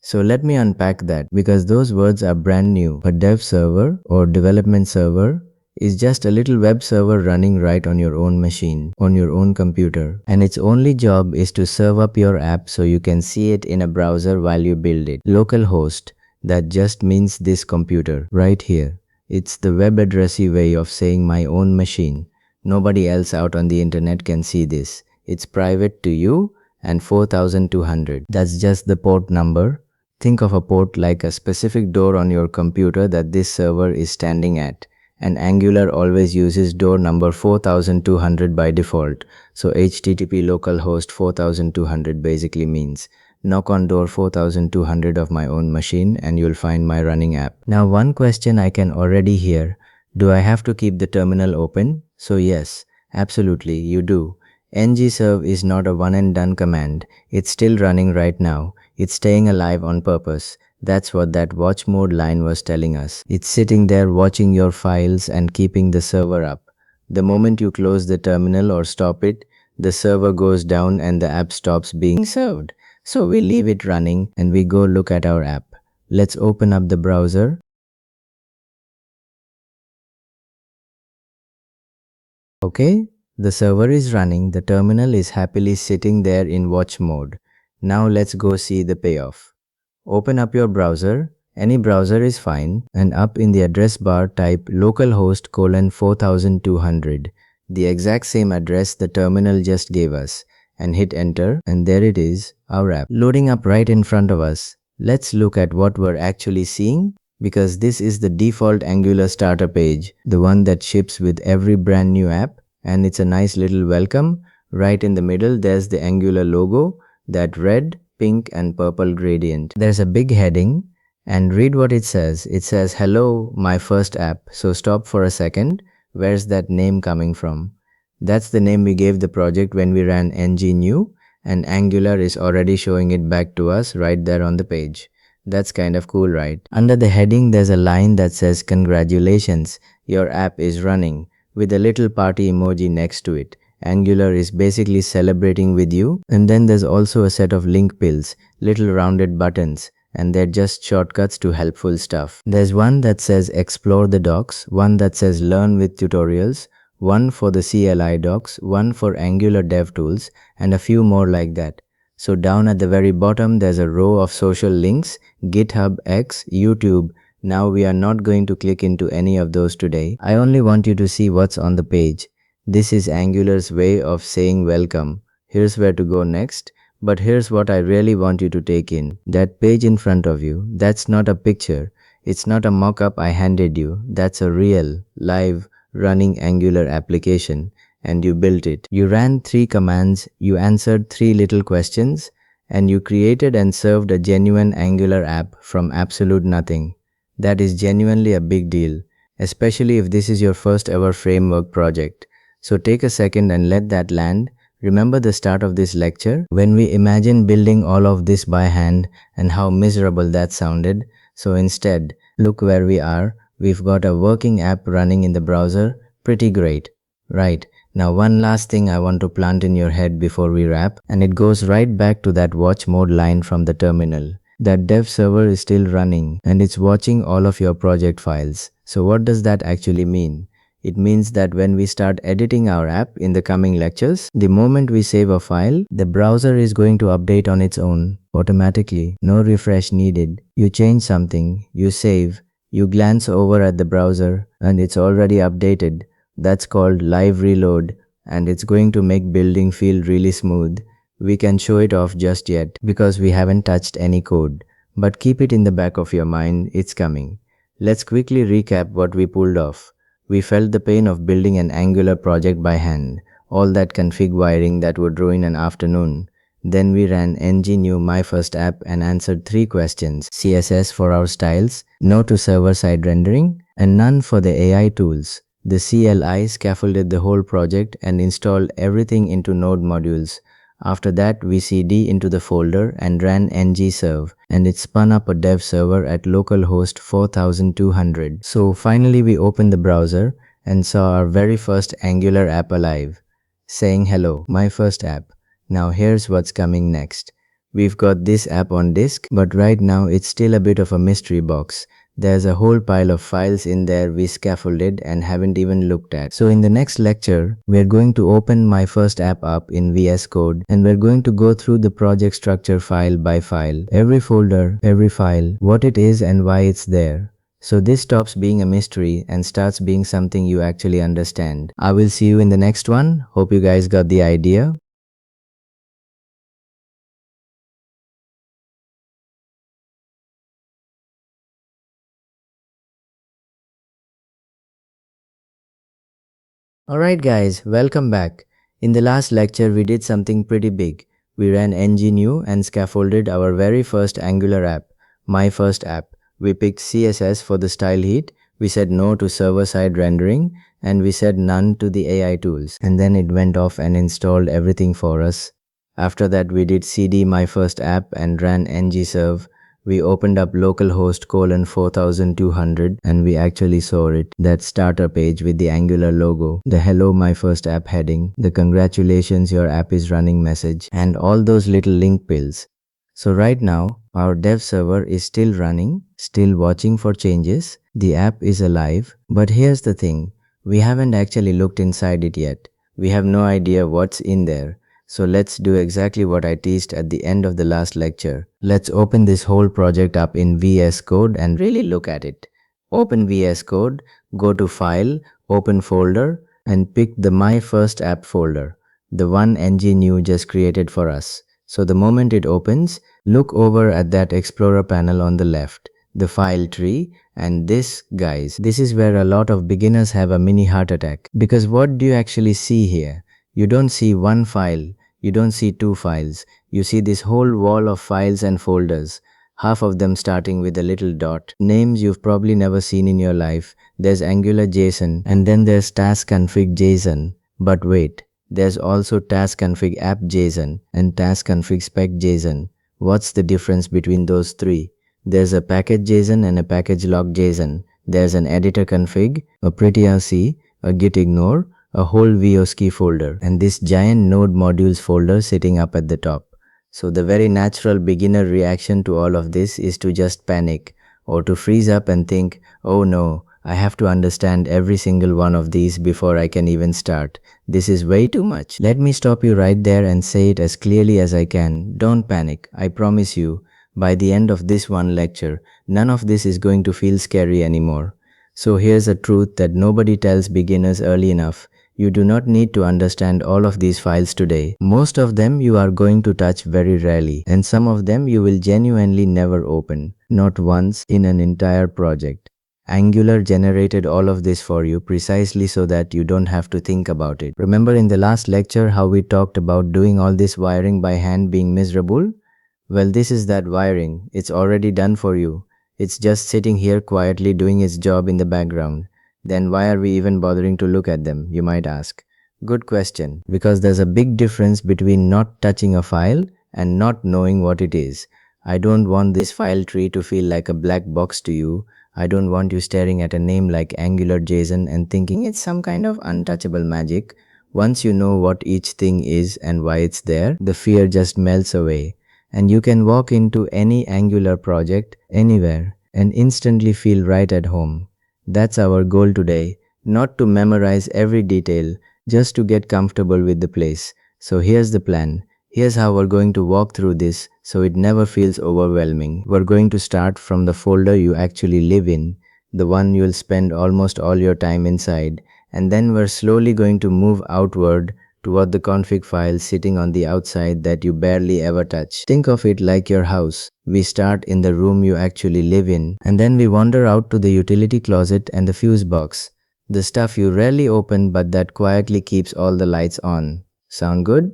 So let me unpack that because those words are brand new. A dev server or development server is just a little web server running right on your own machine, on your own computer. And its only job is to serve up your app so you can see it in a browser while you build it. Localhost, that just means this computer, right here. It's the web addressy way of saying my own machine. Nobody else out on the internet can see this. It's private to you and 4200. That's just the port number. Think of a port like a specific door on your computer that this server is standing at. And Angular always uses door number 4200 by default. So HTTP localhost 4200 basically means knock on door 4200 of my own machine and you'll find my running app. Now one question I can already hear, do I have to keep the terminal open? So yes, absolutely you do. ngserve is not a one and done command. It's still running right now. It's staying alive on purpose. That's what that watch mode line was telling us. It's sitting there watching your files and keeping the server up. The moment you close the terminal or stop it, the server goes down and the app stops being served. So we leave it running and we go look at our app. Let's open up the browser. Okay, the server is running, the terminal is happily sitting there in watch mode. Now let's go see the payoff. Open up your browser, any browser is fine, and up in the address bar type localhost colon 4200, the exact same address the terminal just gave us, and hit enter, and there it is, our app, loading up right in front of us. Let's look at what we're actually seeing, because this is the default Angular starter page, the one that ships with every brand new app, and it's a nice little welcome. Right in the middle there's the Angular logo, that red, pink and purple gradient. There's a big heading and read what it says. It says, hello, my first app. So stop for a second. Where's that name coming from? That's the name we gave the project when we ran ngnew, and Angular is already showing it back to us right there on the page. That's kind of cool, right? Under the heading, there's a line that says, congratulations, your app is running, with a little party emoji next to it. Angular is basically celebrating with you. And then there's also a set of link pills, little rounded buttons, and they're just shortcuts to helpful stuff. There's one that says explore the docs, one that says learn with tutorials, one for the CLI docs, one for Angular DevTools, and a few more like that. So down at the very bottom, there's a row of social links, GitHub, X, YouTube. Now we are not going to click into any of those today. I only want you to see what's on the page. This is Angular's way of saying welcome. Here's where to go next. But here's what I really want you to take in. That page in front of you, that's not a picture. It's not a mock-up I handed you. That's a real, live, running Angular application. And you built it. You ran 3 commands, you answered 3 little questions, and you created and served a genuine Angular app from absolute nothing. That is genuinely a big deal, especially if this is your first ever framework project. So take a second and let that land. Remember the start of this lecture when we imagined building all of this by hand and how miserable that sounded. So instead, look where we are. We've got a working app running in the browser. Pretty great, right? Now one last thing I want to plant in your head before we wrap, and it goes right back to that watch mode line from the terminal. That dev server is still running and it's watching all of your project files. So what does that actually mean? It means that when we start editing our app in the coming lectures, the moment we save a file, the browser is going to update on its own, automatically. No refresh needed. You change something, you save, you glance over at the browser, and it's already updated. That's called live reload, and it's going to make building feel really smooth. We can show it off just yet because we haven't touched any code, but keep it in the back of your mind, it's coming. Let's quickly recap what we pulled off. We felt the pain of building an Angular project by hand, all that config wiring that would ruin an afternoon. Then we ran ngnew my first app and answered 3 questions: CSS for our styles, no to server-side rendering, and none for the AI tools. The CLI scaffolded the whole project and installed everything into Node modules. After that, we cd into the folder and ran ngserve, and it spun up a dev server at localhost 4200. So finally we opened the browser and saw our very first Angular app alive, saying hello, my first app. Now here's what's coming next. We've got this app on disk, but right now it's still a bit of a mystery box. There's a whole pile of files in there we scaffolded and haven't even looked at. So in the next lecture, we're going to open my first app up in VS Code and we're going to go through the project structure file by file, every folder, every file, what it is and why it's there. So this stops being a mystery and starts being something you actually understand. I will see you in the next one. Hope you guys got the idea. Alright guys, welcome back. In the last lecture we did something pretty big. We ran ngNew and scaffolded our very first Angular app, my first app. We picked CSS for the style heat, we said no to server-side rendering, and we said none to the AI tools. And then it went off and installed everything for us. After that we did cd my first app and ran ngserve. We opened up localhost colon 4200 and we actually saw it. That starter page with the Angular logo, the hello my first app heading, the congratulations your app is running message, and all those little link pills. So right now, our dev server is still running, still watching for changes. The app is alive. But here's the thing, we haven't actually looked inside it yet. We have no idea what's in there. So let's do exactly what I teased at the end of the last lecture. Let's open this whole project up in VS Code and really look at it. Open VS Code, go to File, Open Folder, and pick the My First App folder, the one ngNew just created for us. So the moment it opens, look over at that Explorer panel on the left, the file tree, and this, guys, this is where a lot of beginners have a mini heart attack. Because what do you actually see here? You don't see one file, you don't see two files, you see this whole wall of files and folders, half of them starting with a little dot, names you've probably never seen in your life. There's Angular JSON and then there's task config JSON. But wait, there's also task config app JSON and task config spec JSON. What's the difference between those three? There's a package JSON and a package log JSON. There's an editor config, a pretty-rc, a git ignore, a whole voski folder, and this giant node modules folder sitting up at the top. So the very natural beginner reaction to all of this is to just panic or to freeze up and think, oh no, I have to understand every single one of these before I can even start. This is way too much. Let me stop you right there and say it as clearly as I can. Don't panic. I promise you, by the end of this one lecture, none of this is going to feel scary anymore. So here's a truth that nobody tells beginners early enough. You do not need to understand all of these files today. Most of them you are going to touch very rarely, and some of them you will genuinely never open, not once in an entire project. Angular generated all of this for you precisely so that you don't have to think about it. Remember in the last lecture how we talked about doing all this wiring by hand being miserable? Well, this is that wiring. It's already done for you. It's just sitting here quietly doing its job in the background. Then why are we even bothering to look at them, you might ask? Good question. Because there's a big difference between not touching a file and not knowing what it is. I don't want this file tree to feel like a black box to you. I don't want you staring at a name like Angular JSON and thinking it's some kind of untouchable magic. Once you know what each thing is and why it's there, the fear just melts away. And you can walk into any Angular project, anywhere, and instantly feel right at home. That's our goal today, not to memorize every detail, just to get comfortable with the place. So here's the plan. Here's how we're going to walk through this so it never feels overwhelming. We're going to start from the folder you actually live in, the one you'll spend almost all your time inside, and then we're slowly going to move outward toward the config file sitting on the outside that you barely ever touch. Think of it like your house. We start in the room you actually live in, and then we wander out to the utility closet and the fuse box. The stuff you rarely open but that quietly keeps all the lights on. Sound good?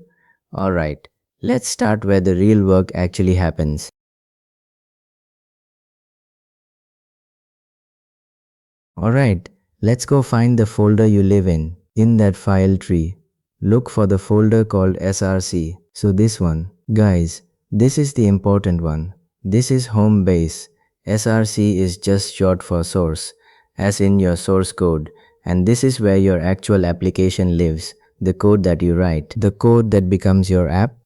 Alright, let's start where the real work actually happens. Alright, let's go find the folder you live in that file tree. Look for the folder called src. So this one. Guys, this is the important one. This is home base. src is just short for source, as in your source code. And this is where your actual application lives. The code that you write. The code that becomes your app.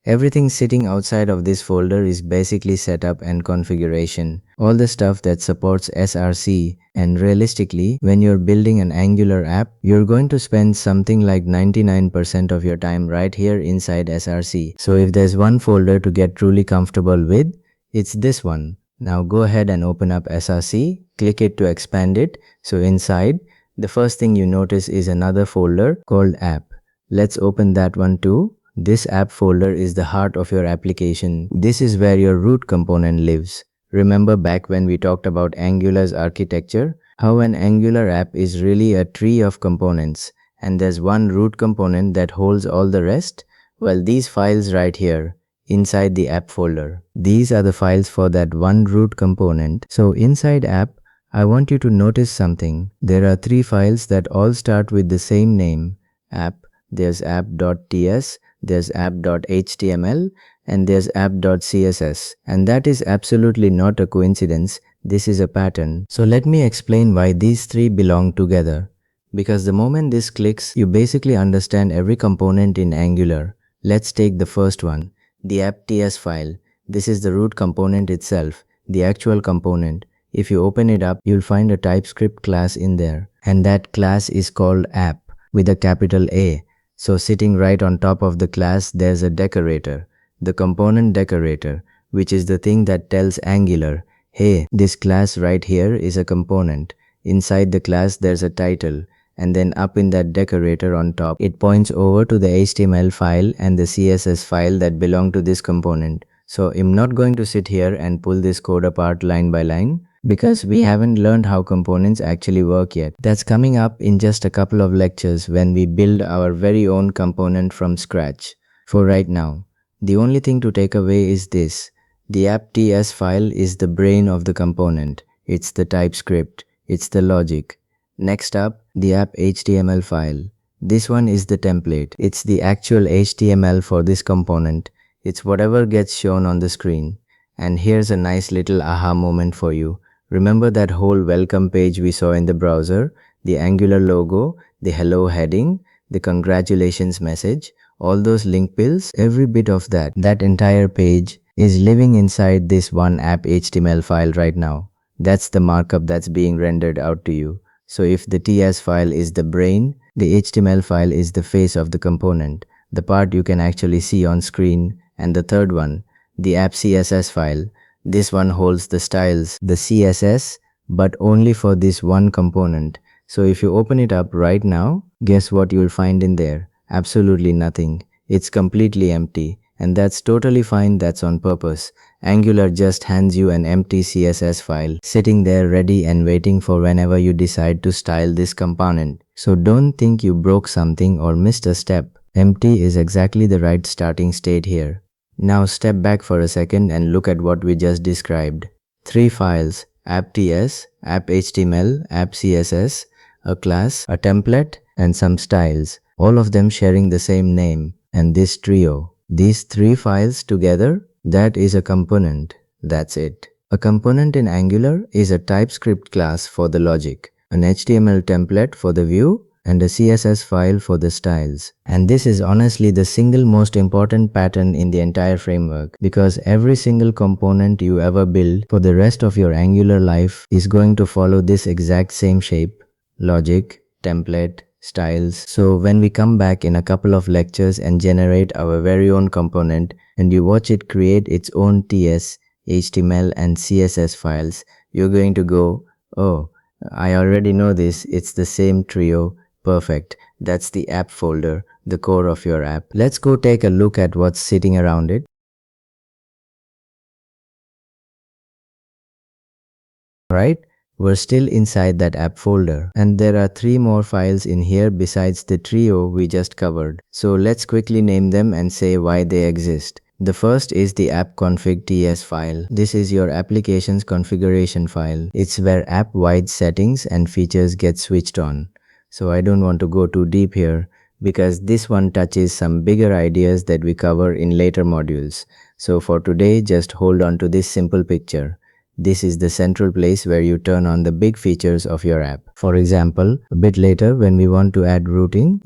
Everything sitting outside of this folder is basically setup and configuration, all the stuff that supports SRC, and realistically, when you're building an Angular app, you're going to spend something like 99% of your time right here inside SRC. So if there's one folder to get truly comfortable with, it's this one. Now go ahead and open up SRC, click it to expand it. So inside, the first thing you notice is another folder called app. Let's open that one too. This app folder is the heart of your application. This is where your root component lives. Remember back when we talked about Angular's architecture? How an Angular app is really a tree of components, and there's one root component that holds all the rest? Well, these files right here, inside the app folder. These are the files for that one root component. So inside app, I want you to notice something. There are 3 files that all start with the same name, app. There's app.ts, there's app.html, and there's app.css. And that is absolutely not a coincidence. This is a pattern. So let me explain why these 3 belong together. Because the moment this clicks, you basically understand every component in Angular. Let's take the first one, the app.ts file. This is the root component itself, the actual component. If you open it up, you'll find a TypeScript class in there. And that class is called app with a capital A. So sitting right on top of the class, there's a decorator, the component decorator, which is the thing that tells Angular, hey, this class right here is a component. Inside the class, there's a title, and then up in that decorator on top, it points over to the HTML file and the CSS file that belong to this component. So I'm not going to sit here and pull this code apart line by line, because we haven't learned how components actually work yet. That's coming up in just a couple of lectures when we build our very own component from scratch. For right now, the only thing to take away is this. The app.ts file is the brain of the component. It's the TypeScript. It's the logic. Next up, the app.html file. This one is the template. It's the actual HTML for this component. It's whatever gets shown on the screen. And here's a nice little aha moment for you. Remember that whole welcome page we saw in the browser? The Angular logo, the hello heading, the congratulations message, all those link pills, every bit of that entire page is living inside this one app HTML file right now. That's the markup that's being rendered out to you. So if the TS file is the brain, the HTML file is the face of the component, the part you can actually see on screen, and the third one, the app CSS file. This one holds the styles, the CSS, but only for this one component. So if you open it up right now, guess what you'll find in there? Absolutely nothing. It's completely empty. And that's totally fine, that's on purpose. Angular just hands you an empty CSS file, sitting there ready and waiting for whenever you decide to style this component. So don't think you broke something or missed a step. Empty is exactly the right starting state here. Now step back for a second and look at what we just described. 3 files, app.ts, app.html, app.css, a class, a template, and some styles, all of them sharing the same name. And this trio, these 3 files together, that is a component. That's it. A component in Angular is a TypeScript class for the logic, an HTML template for the view, and a CSS file for the styles. And this is honestly the single most important pattern in the entire framework, because every single component you ever build for the rest of your Angular life is going to follow this exact same shape: logic, template, styles. So when we come back in a couple of lectures and generate our very own component, and you watch it create its own TS, HTML, and CSS files, you're going to go, oh, I already know this, it's the same trio. Perfect. That's the app folder, the core of your app. Let's go take a look at what's sitting around it. Right? We're still inside that app folder, and there are 3 more files in here besides the trio we just covered. So let's quickly name them and say why they exist. The first is the app.config.ts file. This is your application's configuration file. It's where app-wide settings and features get switched on. So I don't want to go too deep here, because this one touches some bigger ideas that we cover in later modules. So for today, just hold on to this simple picture. This is the central place where you turn on the big features of your app. For example, a bit later when we want to add routing,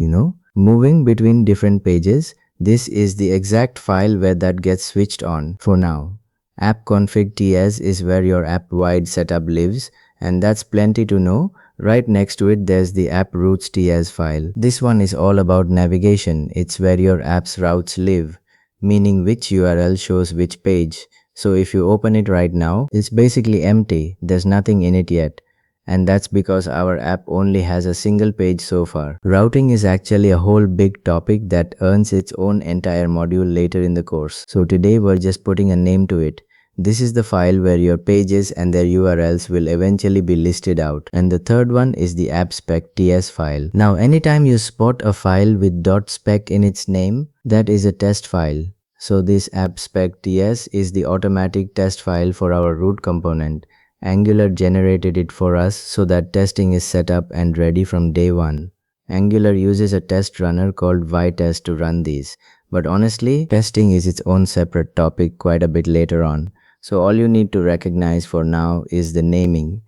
moving between different pages, This is the exact file where that gets switched on for now. App-config.ts is where your app-wide setup lives, and that's plenty to know. Right next to it, there's the app routes.ts file. This one is all about navigation. It's where your app's routes live, meaning which URL shows which page. So if you open it right now, it's basically empty. There's nothing in it yet. And that's because our app only has a single page so far. Routing is actually a whole big topic that earns its own entire module later in the course. So today we're just putting a name to it. This is the file where your pages and their URLs will eventually be listed out. And the third one is the app.spec.ts file. Now anytime you spot a file with .spec in its name, that is a test file. So this app.spec.ts is the automatic test file for our root component. Angular generated it for us so that testing is set up and ready from day one. Angular uses a test runner called vytest to run these. But honestly, testing is its own separate topic quite a bit later on. So all you need to recognize for now is the naming.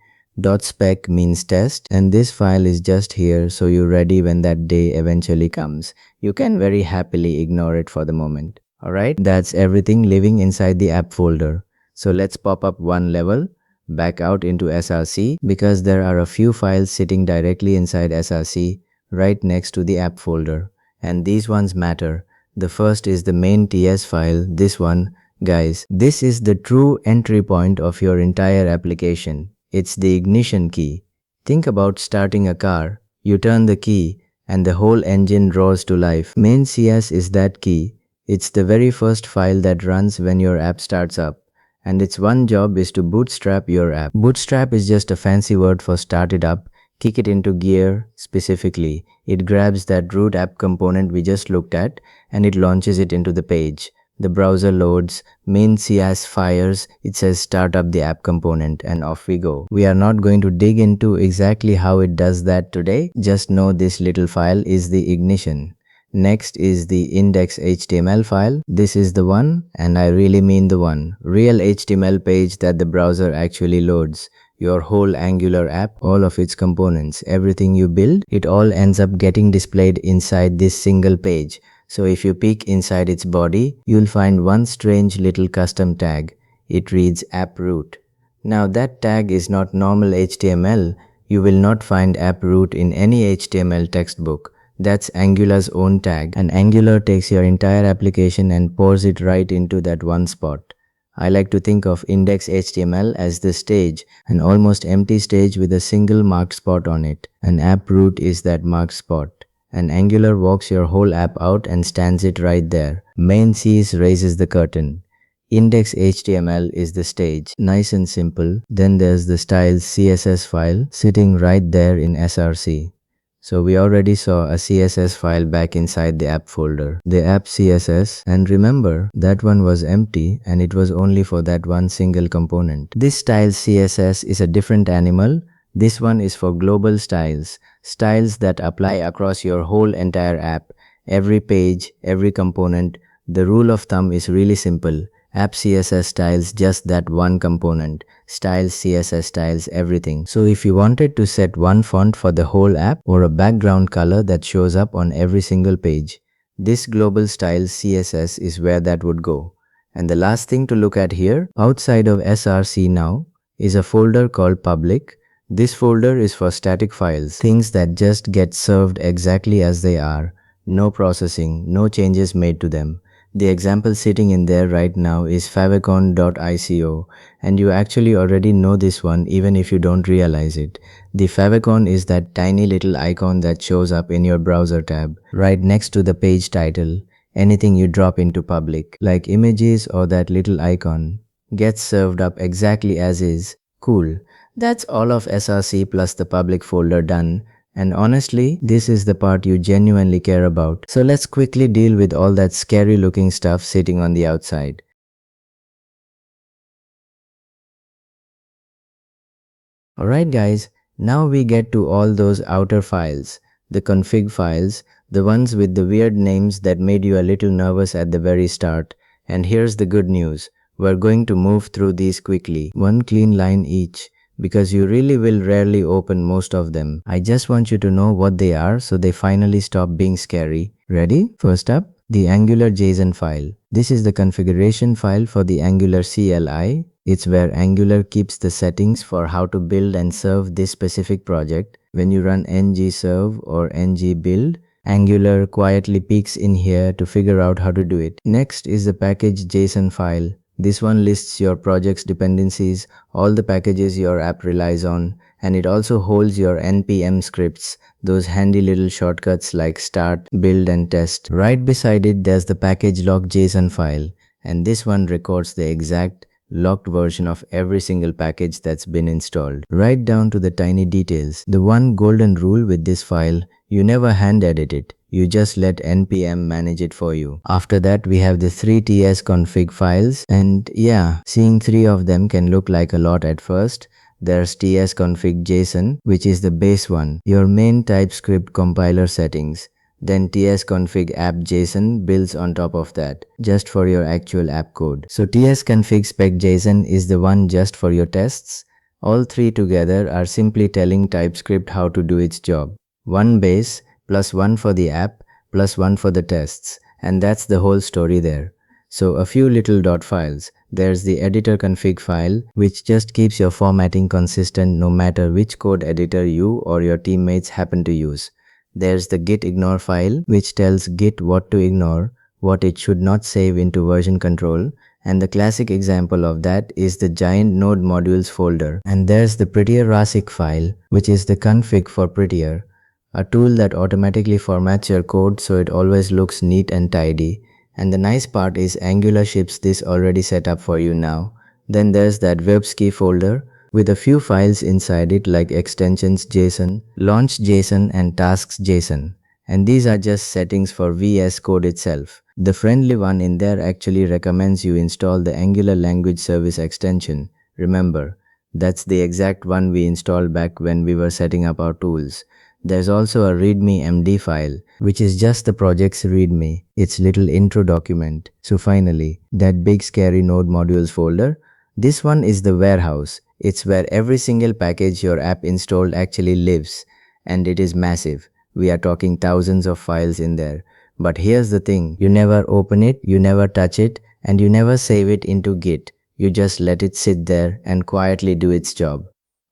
.spec means test, and this file is just here so you're ready when that day eventually comes. You can very happily ignore it for the moment. Alright, that's everything living inside the app folder. So let's pop up one level, back out into SRC, because there are a few files sitting directly inside SRC right next to the app folder. And these ones matter. The first is the main TS file, this one. Guys, this is the true entry point of your entire application. It's the ignition key. Think about starting a car. You turn the key and the whole engine roars to life. Main CS is that key. It's the very first file that runs when your app starts up. And its one job is to bootstrap your app. Bootstrap is just a fancy word for start it up, kick it into gear. Specifically, it grabs that root app component we just looked at and it launches it into the page. The browser loads, main CS fires, it says start up the app component, and off we go. We are not going to dig into exactly how it does that today, just know this little file is the ignition. Next is the index.html file. This is the one, and I really mean the one, real HTML page that the browser actually loads. Your whole Angular app, all of its components, everything you build, it all ends up getting displayed inside this single page. So if you peek inside its body, you'll find one strange little custom tag. It reads app root. Now that tag is not normal HTML. You will not find app root in any HTML textbook. That's Angular's own tag, and Angular takes your entire application and pours it right into that one spot. I like to think of index.html as the stage, an almost empty stage with a single marked spot on it. An app root is that marked spot. And Angular walks your whole app out and stands it right there. Main CS raises the curtain. Index.html is the stage. Nice and simple. Then there's the styles CSS file sitting right there in SRC. So we already saw a CSS file back inside the app folder, the app CSS, and remember that one was empty and it was only for that one single component. This styles CSS is a different animal. This one is for global styles, styles that apply across your whole entire app, every page, every component. The rule of thumb is really simple. App CSS styles just that one component. Styles CSS styles everything. So if you wanted to set one font for the whole app or a background color that shows up on every single page, this global styles CSS is where that would go. And the last thing to look at here, outside of SRC now, is a folder called public. This folder is for static files, things that just get served exactly as they are. No processing, no changes made to them. The example sitting in there right now is favicon.ico, and you actually already know this one even if you don't realize it. The favicon is that tiny little icon that shows up in your browser tab, right next to the page title. Anything you drop into public, like images or that little icon, gets served up exactly as is. Cool. That's all of SRC plus the public folder done. And honestly, this is the part you genuinely care about. So let's quickly deal with all that scary looking stuff sitting on the outside. Alright guys, now we get to all those outer files, the config files, the ones with the weird names that made you a little nervous at the very start. And here's the good news. We're going to move through these quickly, one clean line each, because you really will rarely open most of them. I just want you to know what they are so they finally stop being scary. Ready? First up, the Angular JSON file. This is the configuration file for the Angular CLI. It's where Angular keeps the settings for how to build and serve this specific project. When you run ngserve or ngbuild, Angular quietly peeks in here to figure out how to do it. Next is the package JSON file. This one lists your project's dependencies, all the packages your app relies on, and it also holds your npm scripts, those handy little shortcuts like start, build, and test. Right beside it, there's the package lock.json file, and this one records the exact locked version of every single package that's been installed, right down to the tiny details. The one golden rule with this file: you never hand edit it. You just let npm manage it for you. After that, we have the 3 tsconfig files, and yeah, seeing 3 of them can look like a lot at first. There's tsconfig.json, which is the base one, your main TypeScript compiler settings. Then tsconfig app.json builds on top of that, just for your actual app code. So tsconfig spec.json is the one just for your tests. All 3 together are simply telling TypeScript how to do its job. One base, plus 1 for the app, plus 1 for the tests, and that's the whole story there. So a few little dot files. There's the editor config file, which just keeps your formatting consistent no matter which code editor you or your teammates happen to use. There's the git ignore file, which tells Git what to ignore, what it should not save into version control, and the classic example of that is the giant node modules folder. And there's the prettier rasik file, which is the config for prettier, a tool that automatically formats your code so it always looks neat and tidy. And the nice part is Angular ships this already set up for you now. Then there's that webski folder with a few files inside it like extensions.json, launch.json, and tasks.json. And these are just settings for VS Code itself. The friendly one in there actually recommends you install the Angular language service extension. Remember, that's the exact one we installed back when we were setting up our tools. There's also a readme.md file, which is just the project's readme, its little intro document. So finally, that big scary node modules folder. This one is the warehouse. It's where every single package your app installed actually lives, and it is massive. We are talking thousands of files in there. But here's the thing, you never open it, you never touch it, and you never save it into Git. You just let it sit there and quietly do its job.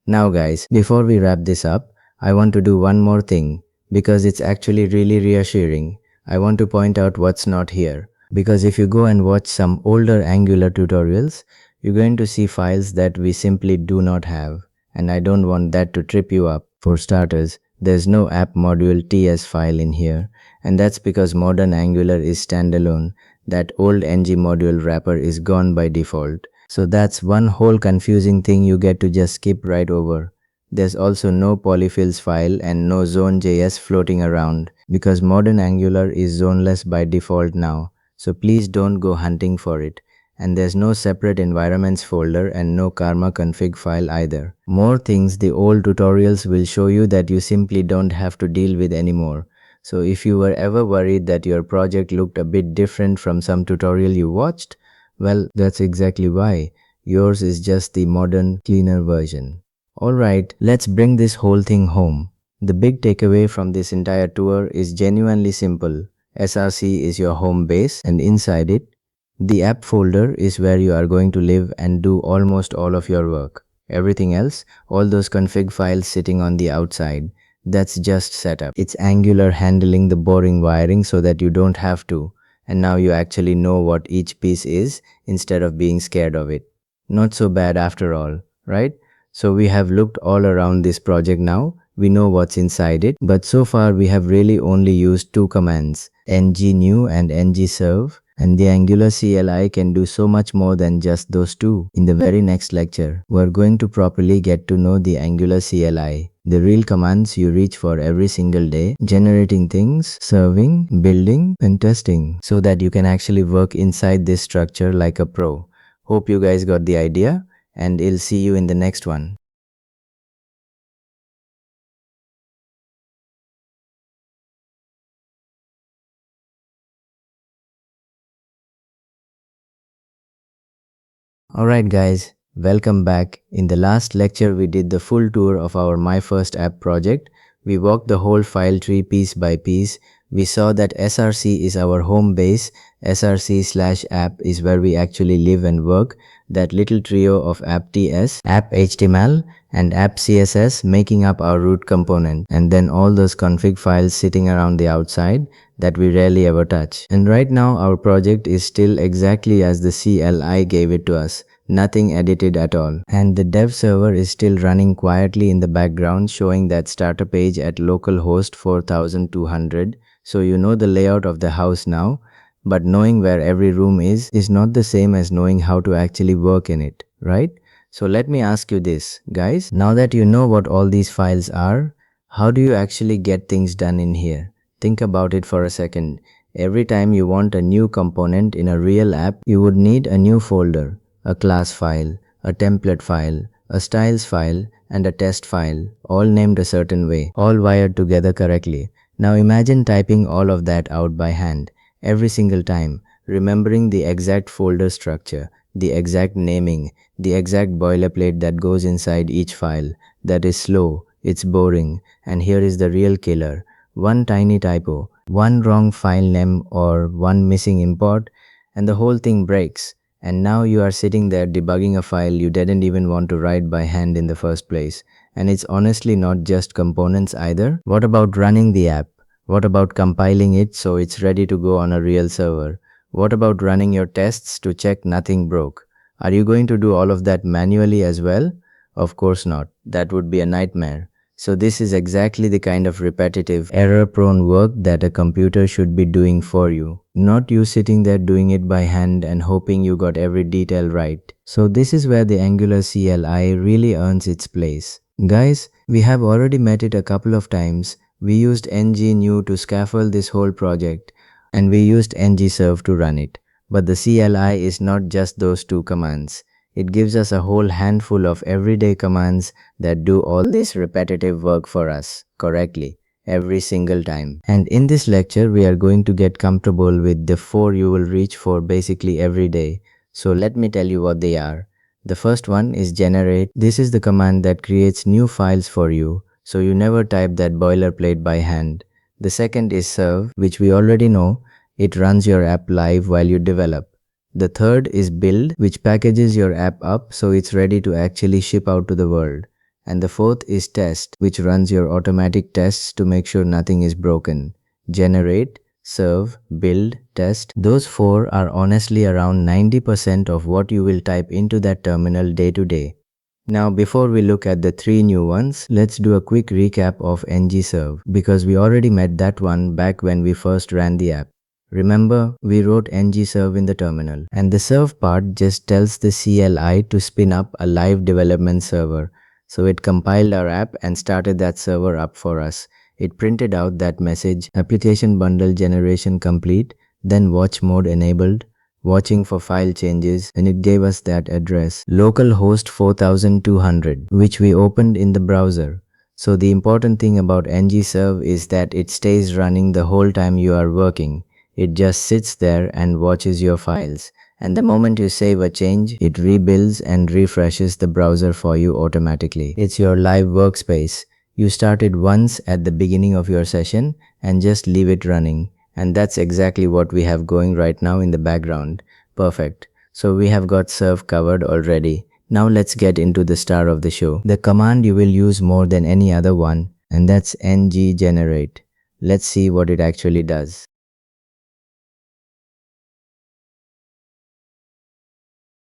Now guys, before we wrap this up, I want to do one more thing, because it's actually really reassuring. I want to point out what's not here. Because if you go and watch some older Angular tutorials, you're going to see files that we simply do not have. And I don't want that to trip you up. For starters, there's no app module ts file in here. And that's because modern Angular is standalone. That old ngModel wrapper is gone by default. So that's one whole confusing thing you get to just skip right over. There's also no polyfills file and no zone.js floating around, because modern Angular is zoneless by default now, so please don't go hunting for it. And there's no separate environments folder and no karma config file either. More things the old tutorials will show you that you simply don't have to deal with anymore. So if you were ever worried that your project looked a bit different from some tutorial you watched, well, that's exactly why. Yours is just the modern, cleaner version. Alright, let's bring this whole thing home. The big takeaway from this entire tour is genuinely simple. SRC is your home base, and inside it, the app folder is where you are going to live and do almost all of your work. Everything else, all those config files sitting on the outside, that's just setup. It's Angular handling the boring wiring so that you don't have to, and now you actually know what each piece is instead of being scared of it. Not so bad after all, right? So we have looked all around this project now. We know what's inside it, but so far we have really only used 2 commands, ngnew and ngserve, and the Angular CLI can do so much more than just those 2. In the very next lecture, we're going to properly get to know the Angular CLI, the real commands you reach for every single day, generating things, serving, building, and testing, so that you can actually work inside this structure like a pro. Hope you guys got the idea, and I'll see you in the next one. Alright guys, welcome back. In the last lecture we did the full tour of our My First App project. We walked the whole file tree piece by piece. We saw that src is our home base, src/app is where we actually live and work, that little trio of app.ts, app.html, and app.css making up our root component, and then all those config files sitting around the outside that we rarely ever touch. And right now our project is still exactly as the CLI gave it to us. Nothing edited at all. And the dev server is still running quietly in the background, showing that starter page at localhost 4200. So you know the layout of the house now, but knowing where every room is not the same as knowing how to actually work in it, right? So let me ask you this, guys. Now that you know what all these files are, how do you actually get things done in here? Think about it for a second. Every time you want a new component in a real app, you would need a new folder, a class file, a template file, a styles file, and a test file, all named a certain way, all wired together correctly. Now imagine typing all of that out by hand, every single time, remembering the exact folder structure, the exact naming, the exact boilerplate that goes inside each file. That is slow, it's boring, and here is the real killer. One tiny typo, one wrong file name, or one missing import, and the whole thing breaks. And now you are sitting there debugging a file you didn't even want to write by hand in the first place. And it's honestly not just components either. What about running the app? What about compiling it so it's ready to go on a real server? What about running your tests to check nothing broke? Are you going to do all of that manually as well? Of course not. That would be a nightmare. So this is exactly the kind of repetitive, error-prone work that a computer should be doing for you. Not you sitting there doing it by hand and hoping you got every detail right. So this is where the Angular CLI really earns its place. Guys, we have already met it a couple of times. We used ngNew to scaffold this whole project, and we used ngserve to run it. But the CLI is not just those two commands. It gives us a whole handful of everyday commands that do all this repetitive work for us correctly every single time. And in this lecture, we are going to get comfortable with the 4 you will reach for basically every day. So let me tell you what they are. The first one is generate. This is the command that creates new files for you, so you never type that boilerplate by hand. The second is serve, which we already know. It runs your app live while you develop. The third is build, which packages your app up so it's ready to actually ship out to the world. And the fourth is test, which runs your automatic tests to make sure nothing is broken. Generate, serve, build, test. Those 4 are honestly around 90% of what you will type into that terminal day to day. Now before we look at the 3 new ones, let's do a quick recap of ngserve, because we already met that one back when we first ran the app. Remember, we wrote ngserve in the terminal, and the serve part just tells the CLI to spin up a live development server. So it compiled our app and started that server up for us. It printed out that message, application bundle generation complete, then watch mode enabled, watching for file changes, and it gave us that address, localhost 4200, which we opened in the browser. So the important thing about ngserve is that it stays running the whole time you are working. It just sits there and watches your files. And the moment you save a change, it rebuilds and refreshes the browser for you automatically. It's your live workspace. You start it once at the beginning of your session and just leave it running. And that's exactly what we have going right now in the background. Perfect. So we have got serve covered already. Now let's get into the star of the show. The command you will use more than any other one, and that's ngGenerate. Let's see what it actually does.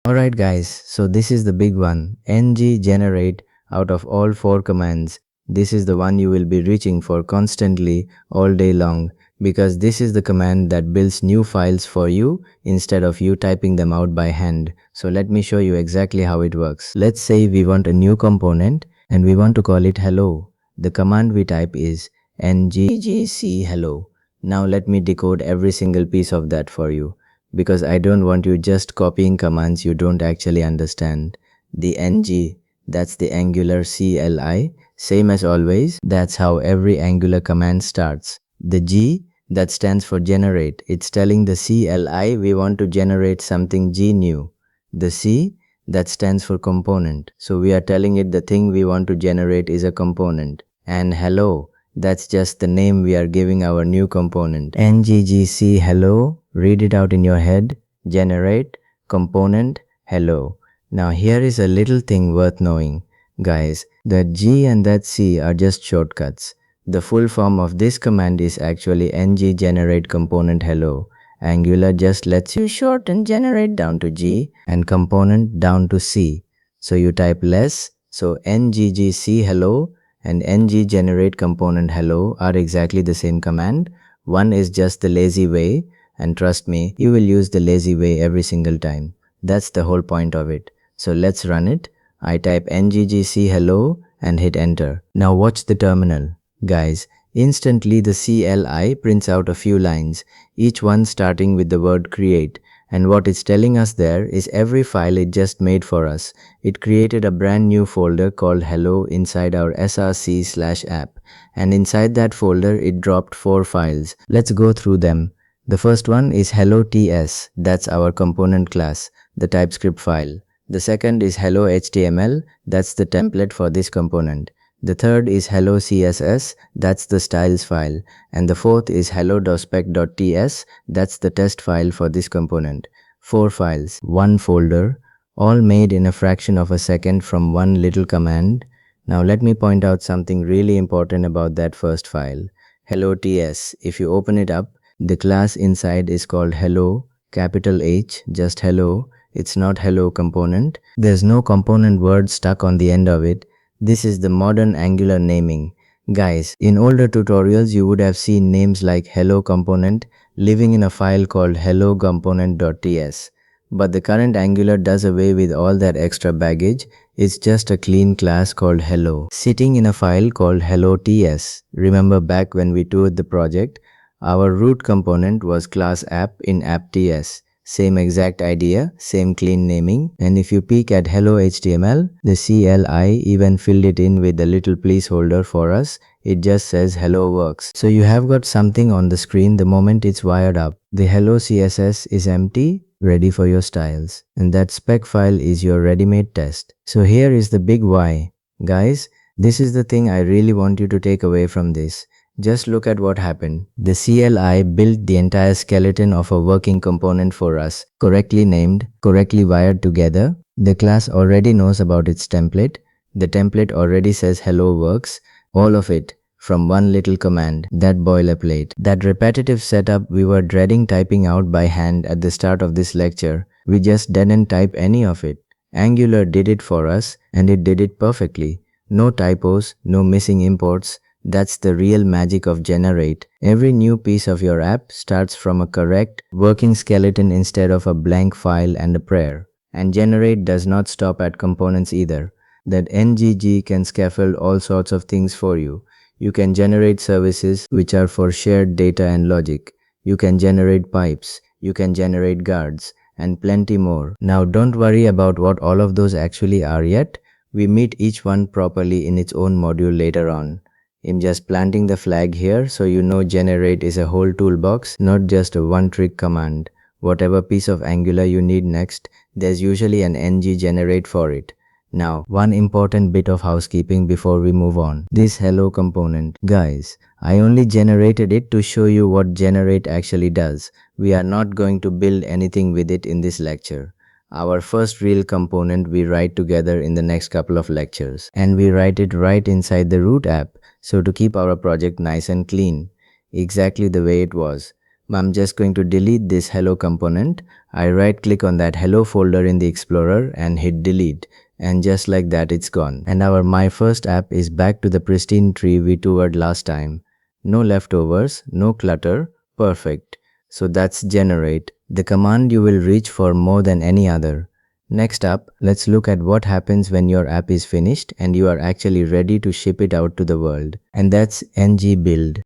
Alright guys, so this is the big one, ngGenerate. Out of all 4 commands, this is the one you will be reaching for constantly all day long, because this is the command that builds new files for you instead of you typing them out by hand. So let me show you exactly how it works. Let's say we want a new component and we want to call it hello. The command we type is nggc hello. Now let me decode every single piece of that for you, because I don't want you just copying commands you don't actually understand. The ng, that's the Angular CLI, same as always, that's how every Angular command starts. The G, that stands for generate, it's telling the CLI we want to generate something G new. The C, that stands for component, so we are telling it the thing we want to generate is a component. And hello, That's just the name we are giving our new component. NGGC hello, read it out in your head, generate, component, hello. Now here is a little thing worth knowing. Guys, that G and that C are just shortcuts. The full form of this command is actually ng generate component hello. Angular just lets you shorten generate down to G and component down to C. So you type less, so nggc hello and ng generate component hello are exactly the same command. One is just the lazy way, and trust me, you will use the lazy way every single time. That's the whole point of it. So let's run it. I type nggc hello and hit enter. Now watch the terminal. Guys, instantly the CLI prints out a few lines, each one starting with the word create. And what it's telling us there is every file it just made for us. It created a brand new folder called hello inside our src/app. And inside that folder, it dropped 4 files. Let's go through them. The first one is hello.ts, that's our component class, the TypeScript file. The second is hello.html, that's the template for this component. The third is hello.css, that's the styles file. And the fourth is hello.spec.ts, that's the test file for this component. 4 files, 1 folder, all made in a fraction of a second from one little command. Now let me point out something really important about that first file. Hello.ts, if you open it up, the class inside is called hello, capital H, just hello. It's not hello component. There's no component word stuck on the end of it. This is the modern Angular naming. Guys, in older tutorials you would have seen names like hello component living in a file called hello component.ts. But the current Angular does away with all that extra baggage. It's just a clean class called hello, sitting in a file called hello.ts. Remember back when we toured the project, our root component was class app in app.ts. Same exact idea, same clean naming, and if you peek at hello HTML, the CLI even filled it in with a little placeholder for us. It just says hello works. So you have got something on the screen the moment it's wired up. The hello CSS is empty, ready for your styles, and that spec file is your ready-made test. So here is the big why. Guys, this is the thing I really want you to take away from this. Just look at what happened. The CLI built the entire skeleton of a working component for us, correctly named, correctly wired together. The class already knows about its template. The template already says hello works. All of it from one little command, that boilerplate. That repetitive setup we were dreading typing out by hand at the start of this lecture. We just didn't type any of it. Angular did it for us, and it did it perfectly. No typos, no missing imports. That's the real magic of generate. Every new piece of your app starts from a correct, working skeleton instead of a blank file and a prayer. And generate does not stop at components either. That NGG can scaffold all sorts of things for you. You can generate services which are for shared data and logic. You can generate pipes. You can generate guards, and plenty more. Now don't worry about what all of those actually are yet. We meet each one properly in its own module later on. I'm just planting the flag here so you know generate is a whole toolbox, not just a one-trick command. Whatever piece of Angular you need next, there's usually an ng generate for it. Now, one important bit of housekeeping before we move on. This hello component. Guys, I only generated it to show you what generate actually does. We are not going to build anything with it in this lecture. Our first real component we write together in the next couple of lectures. And we write it right inside the root app. So to keep our project nice and clean, exactly the way it was. I'm just going to delete this hello component. I right click on that hello folder in the Explorer and hit delete. And just like that it's gone. And our my first app is back to the pristine tree we toured last time. No leftovers, no clutter, perfect. So that's generate, the command you will reach for more than any other. Next up, let's look at what happens when your app is finished and you are actually ready to ship it out to the world. And that's ng build.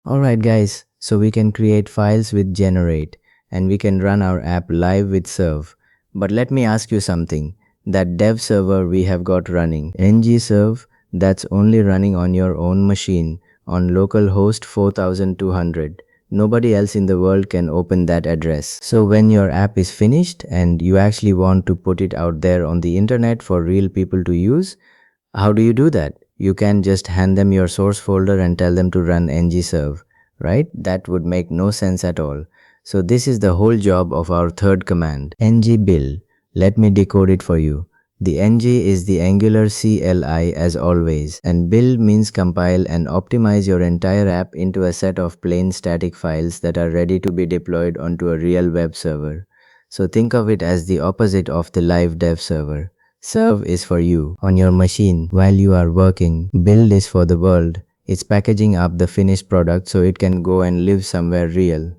Alright guys, so we can create files with generate and we can run our app live with serve. But let me ask you something. That dev server we have got running, ngserve, that's only running on your own machine on localhost 4200. Nobody else in the world can open that address. So when your app is finished and you actually want to put it out there on the internet for real people to use, how do you do that? You can just hand them your source folder and tell them to run ngserve, right? That would make no sense at all. So this is the whole job of our third command, ngbuild. Let me decode it for you. The ng is the Angular CLI as always, and build means compile and optimize your entire app into a set of plain static files that are ready to be deployed onto a real web server. So think of it as the opposite of the live dev server. Serve is for you on your machine while you are working. Build is for the world. It's packaging up the finished product so it can go and live somewhere real.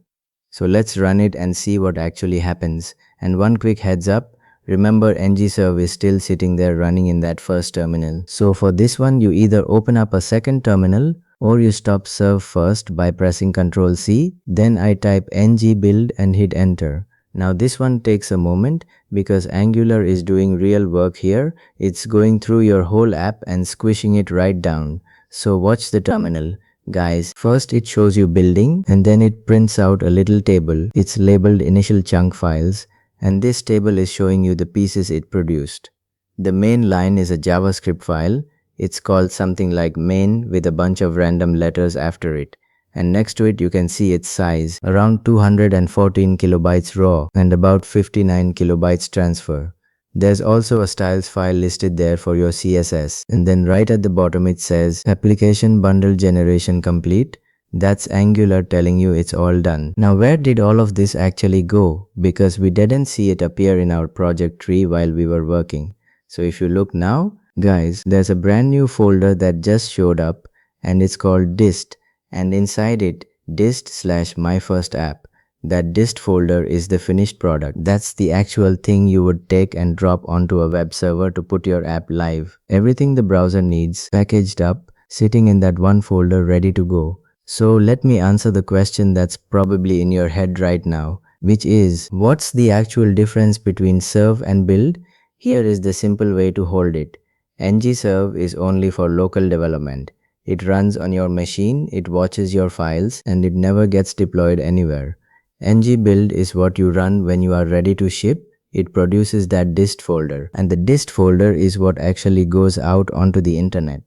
So let's run it and see what actually happens. And one quick heads up, remember ngserve is still sitting there running in that first terminal. So for this one, you either open up a second terminal or you stop serve first by pressing Ctrl C. Then I type ngbuild and hit enter. Now this one takes a moment because Angular is doing real work here. It's going through your whole app and squishing it right down. So watch the terminal. Guys, first it shows you building and then it prints out a little table. It's labeled initial chunk files and this table is showing you the pieces it produced. The main line is a JavaScript file. It's called something like main with a bunch of random letters after it. And next to it you can see its size, around 214 kilobytes raw and about 59 kilobytes transfer. There's also a styles file listed there for your CSS, and then right at the bottom it says application bundle generation complete. That's Angular telling you it's all done. Now where did all of this actually go? Because we didn't see it appear in our project tree while we were working. So if you look now, guys, there's a brand new folder that just showed up and it's called dist, and inside it dist/myfirstapp. That dist folder is the finished product. That's the actual thing you would take and drop onto a web server to put your app live. Everything the browser needs, packaged up, sitting in that one folder ready to go. So let me answer the question that's probably in your head right now, which is, what's the actual difference between serve and build? Here is the simple way to hold it. ngserve is only for local development. It runs on your machine, it watches your files, and it never gets deployed anywhere. ngbuild is what you run when you are ready to ship. It produces that dist folder, and the dist folder is what actually goes out onto the internet.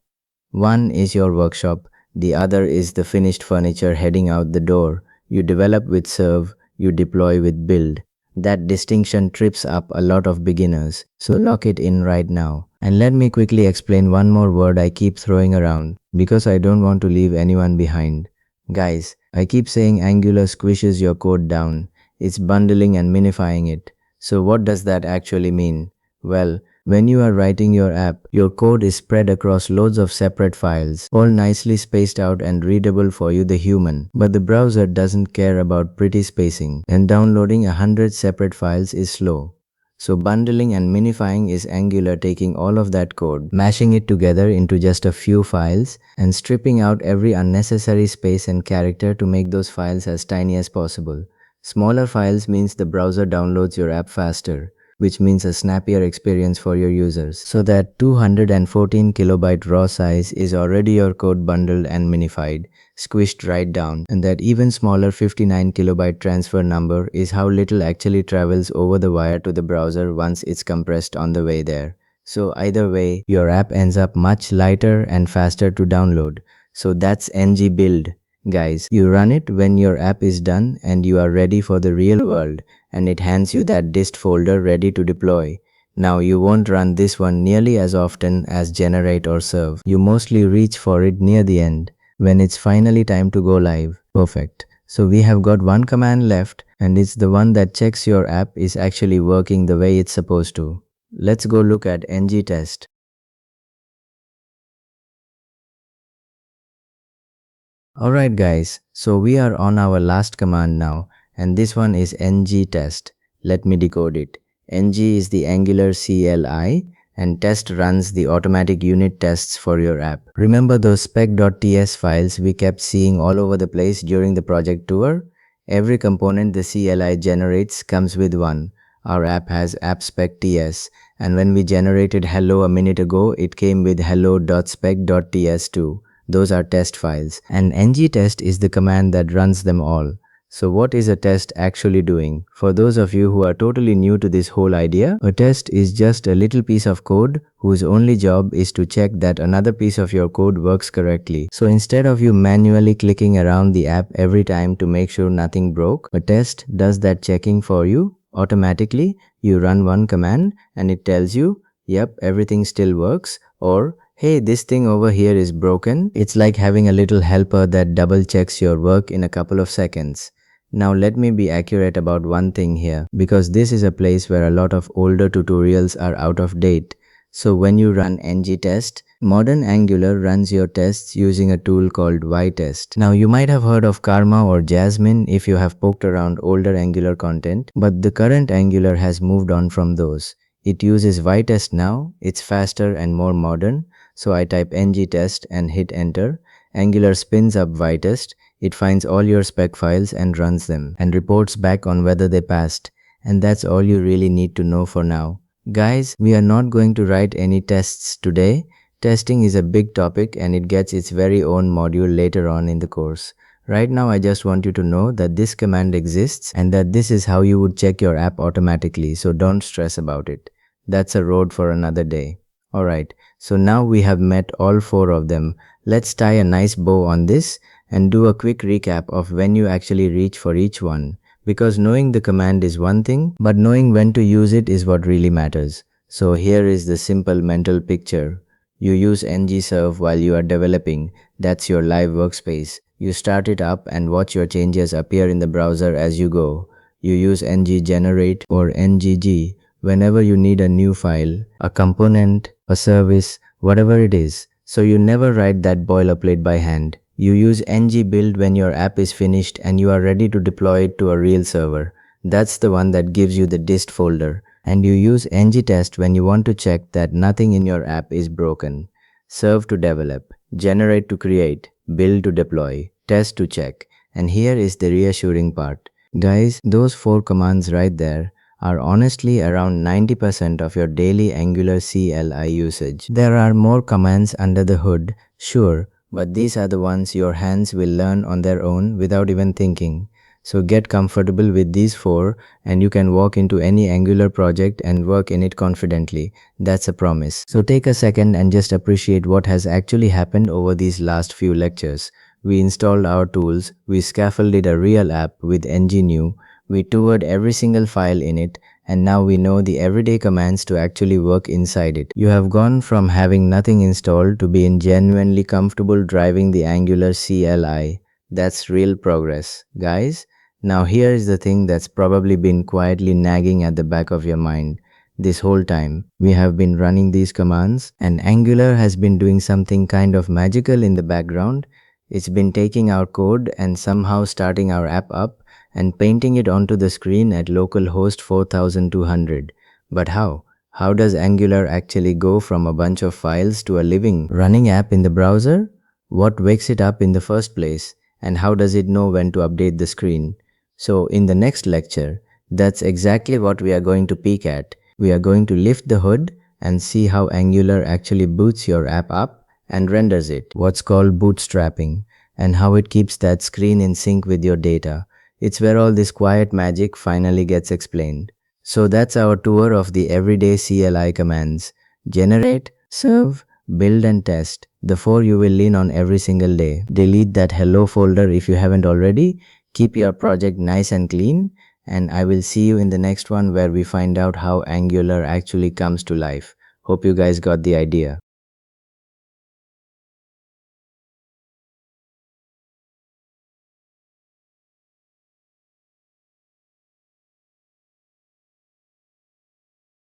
One is your workshop, the other is the finished furniture heading out the door. You develop with serve, you deploy with build. That distinction trips up a lot of beginners, so lock it in right now. And let me quickly explain one more word I keep throwing around, because I don't want to leave anyone behind. Guys, I keep saying Angular squishes your code down. It's bundling and minifying it. So what does that actually mean? Well, when you are writing your app, your code is spread across loads of separate files, all nicely spaced out and readable for you the human. But the browser doesn't care about pretty spacing, and downloading 100 separate files is slow. So bundling and minifying is Angular taking all of that code, mashing it together into just a few files, and stripping out every unnecessary space and character to make those files as tiny as possible. Smaller files means the browser downloads your app faster, which means a snappier experience for your users. So that 214 kilobyte raw size is already your code bundled and minified, squished right down, and that even smaller 59 kilobyte transfer number is how little actually travels over the wire to the browser once it's compressed on the way there. So either way, your app ends up much lighter and faster to download. So that's ngbuild. Guys, you run it when your app is done and you are ready for the real world, and it hands you that dist folder ready to deploy. Now you won't run this one nearly as often as generate or serve. You mostly reach for it near the end, when it's finally time to go live. Perfect. So we have got one command left, and it's the one that checks your app is actually working the way it's supposed to. Let's go look at ngTest. Alright guys, so we are on our last command now, and this one is ngTest. Let me decode it. Ng is the Angular CLI, and test runs the automatic unit tests for your app. Remember those spec.ts files we kept seeing all over the place during the project tour? Every component the CLI generates comes with one. Our app has app.spec.ts, and when we generated hello a minute ago, it came with hello.spec.ts too. Those are test files. And ngTest is the command that runs them all. So what is a test actually doing? For those of you who are totally new to this whole idea, a test is just a little piece of code whose only job is to check that another piece of your code works correctly. So instead of you manually clicking around the app every time to make sure nothing broke, a test does that checking for you automatically. You run one command and it tells you, yep, everything still works, or hey, this thing over here is broken. It's like having a little helper that double checks your work in a couple of seconds. Now let me be accurate about one thing here, because this is a place where a lot of older tutorials are out of date. So when you run ngTest, modern Angular runs your tests using a tool called ytest. Now you might have heard of Karma or Jasmine if you have poked around older Angular content, but the current Angular has moved on from those. It uses ytest now, it's faster and more modern. So I type ngTest and hit enter. Angular spins up ytest. It finds all your spec files and runs them and reports back on whether they passed. And that's all you really need to know for now. Guys, we are not going to write any tests today. Testing is a big topic and it gets its very own module later on in the course. Right now I just want you to know that this command exists and that this is how you would check your app automatically, so don't stress about it. That's a road for another day. Alright, so now we have met all four of them. Let's tie a nice bow on this and do a quick recap of when you actually reach for each one. Because knowing the command is one thing, but knowing when to use it is what really matters. So here is the simple mental picture. You use ngserve while you are developing. That's your live workspace. You start it up and watch your changes appear in the browser as you go. You use ngGenerate or ngg whenever you need a new file, a component, a service, whatever it is. So you never write that boilerplate by hand. You use ngBuild when your app is finished and you are ready to deploy it to a real server. That's the one that gives you the dist folder. And you use ngTest when you want to check that nothing in your app is broken. Serve to develop, generate to create, build to deploy, test to check. And here is the reassuring part. Guys, those four commands right there are honestly around 90% of your daily Angular CLI usage. There are more commands under the hood, sure, but these are the ones your hands will learn on their own without even thinking. So get comfortable with these four and you can walk into any Angular project and work in it confidently. That's a promise. So take a second and just appreciate what has actually happened over these last few lectures. We installed our tools, we scaffolded a real app with ngnew, we toured every single file in it, and now we know the everyday commands to actually work inside it. You have gone from having nothing installed to being genuinely comfortable driving the Angular CLI. That's real progress, guys. Now here is the thing that's probably been quietly nagging at the back of your mind. This whole time, we have been running these commands, and Angular has been doing something kind of magical in the background. It's been taking our code and somehow starting our app up and painting it onto the screen at localhost 4200. But how? How does Angular actually go from a bunch of files to a living, running app in the browser? What wakes it up in the first place? And how does it know when to update the screen? So in the next lecture, that's exactly what we are going to peek at. We are going to lift the hood and see how Angular actually boots your app up and renders it, what's called bootstrapping, and how it keeps that screen in sync with your data. It's where all this quiet magic finally gets explained. So that's our tour of the everyday CLI commands. Generate, serve, build and test. The four you will lean on every single day. Delete that hello folder if you haven't already. Keep your project nice and clean. And I will see you in the next one where we find out how Angular actually comes to life. Hope you guys got the idea.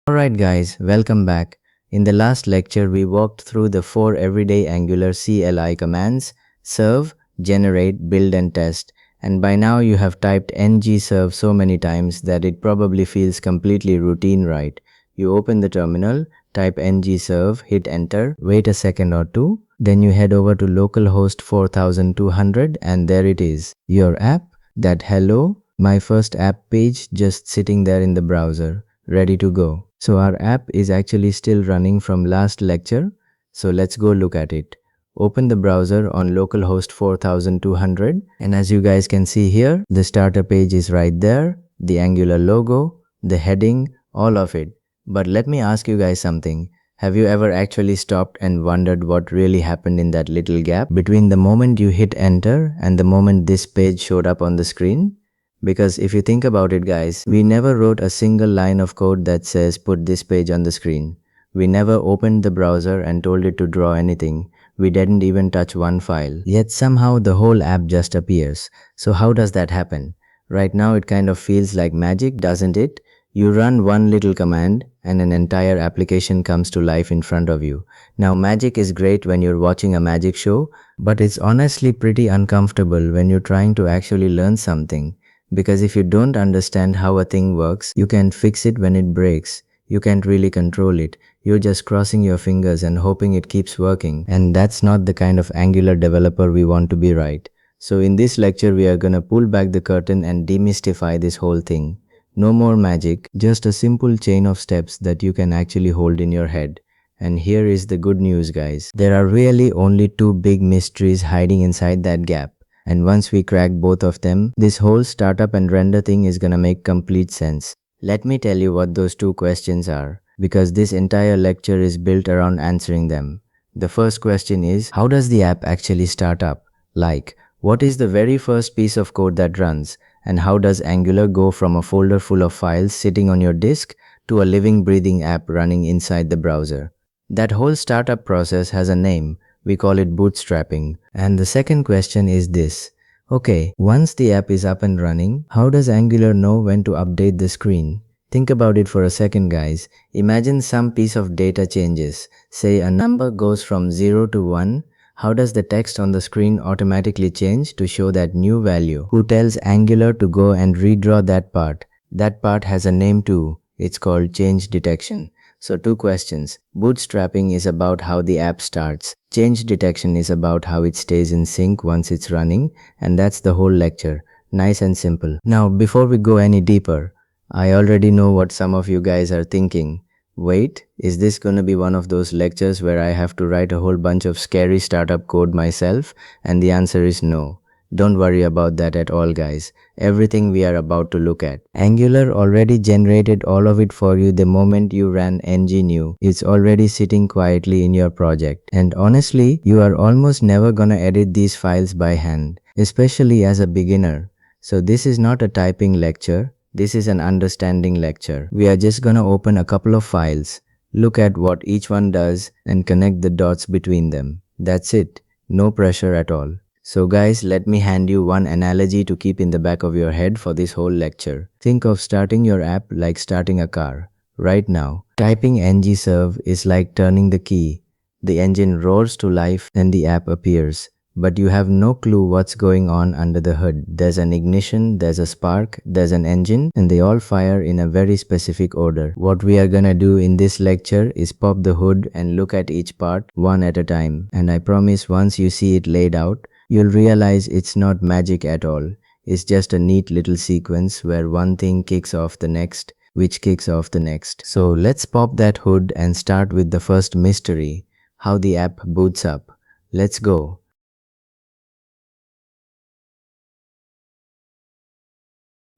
Alright guys, welcome back. In the last lecture, we walked through the four everyday Angular CLI commands: serve, generate, build and test. And by now you have typed ngserve so many times that it probably feels completely routine, right? You open the terminal, type ngserve, hit enter, wait a second or two, then you head over to localhost 4200 and there it is, your app, that hello, my first app page just sitting there in the browser, ready to go. So our app is actually still running from last lecture. So let's go look at it. Open the browser on localhost 4200, and as you guys can see here, the starter page is right there, the Angular logo, the heading, all of it. But let me ask you guys something. Have you ever actually stopped and wondered what really happened in that little gap between the moment you hit enter and the moment this page showed up on the screen? Because if you think about it guys, we never wrote a single line of code that says put this page on the screen. We never opened the browser and told it to draw anything. We didn't even touch one file. Yet somehow the whole app just appears. So how does that happen? Right now it kind of feels like magic, doesn't it? You run one little command and an entire application comes to life in front of you. Now magic is great when you're watching a magic show, but it's honestly pretty uncomfortable when you're trying to actually learn something. Because if you don't understand how a thing works, you can't fix it when it breaks. You can't really control it. You're just crossing your fingers and hoping it keeps working. And that's not the kind of Angular developer we want to be, right? So in this lecture, we are gonna pull back the curtain and demystify this whole thing. No more magic, just a simple chain of steps that you can actually hold in your head. And here is the good news guys. There are really only two big mysteries hiding inside that gap. And once we crack both of them, this whole startup and render thing is gonna make complete sense. Let me tell you what those two questions are, because this entire lecture is built around answering them. The first question is, how does the app actually start up? Like, what is the very first piece of code that runs? And how does Angular go from a folder full of files sitting on your disk to a living, breathing app running inside the browser? That whole startup process has a name. We call it bootstrapping. And the second question is this. Okay, once the app is up and running, how does Angular know when to update the screen? Think about it for a second guys. Imagine some piece of data changes. Say a number goes from 0 to 1. How does the text on the screen automatically change to show that new value? Who tells Angular to go and redraw that part? That part has a name too. It's called change detection. So two questions. Bootstrapping is about how the app starts. Change detection is about how it stays in sync once it's running, and that's the whole lecture. Nice and simple. Now, before we go any deeper, I already know what some of you guys are thinking. Wait, is this gonna be one of those lectures where I have to write a whole bunch of scary startup code myself? And the answer is no. Don't worry about that at all guys. Everything we are about to look at, Angular already generated all of it for you the moment you ran ngNew. It's already sitting quietly in your project. And honestly, you are almost never gonna edit these files by hand, especially as a beginner. So this is not a typing lecture. This is an understanding lecture. We are just gonna open a couple of files, look at what each one does, and connect the dots between them. That's it. No pressure at all. So guys, let me hand you one analogy to keep in the back of your head for this whole lecture. Think of starting your app like starting a car. Right now, typing ngserve is like turning the key. The engine roars to life and the app appears. But you have no clue what's going on under the hood. There's an ignition, there's a spark, there's an engine, and they all fire in a very specific order. What we are gonna do in this lecture is pop the hood and look at each part one at a time. And I promise once you see it laid out, you'll realize it's not magic at all. It's just a neat little sequence where one thing kicks off the next, which kicks off the next. So let's pop that hood and start with the first mystery, how the app boots up. Let's go.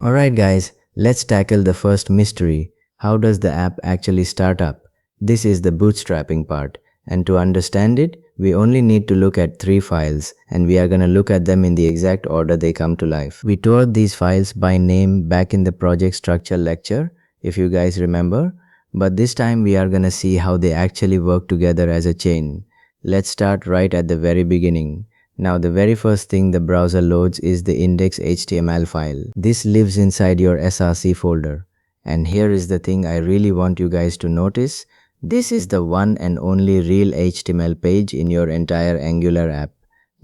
Alright guys, let's tackle the first mystery. How does the app actually start up? This is the bootstrapping part. And to understand it, we only need to look at 3 files, and we are gonna look at them in the exact order they come to life. We toured these files by name back in the project structure lecture, if you guys remember, but this time we are gonna see how they actually work together as a chain. Let's start right at the very beginning. Now the very first thing the browser loads is the index.html file. This lives inside your src folder. And here is the thing I really want you guys to notice. This is the one and only real HTML page in your entire Angular app.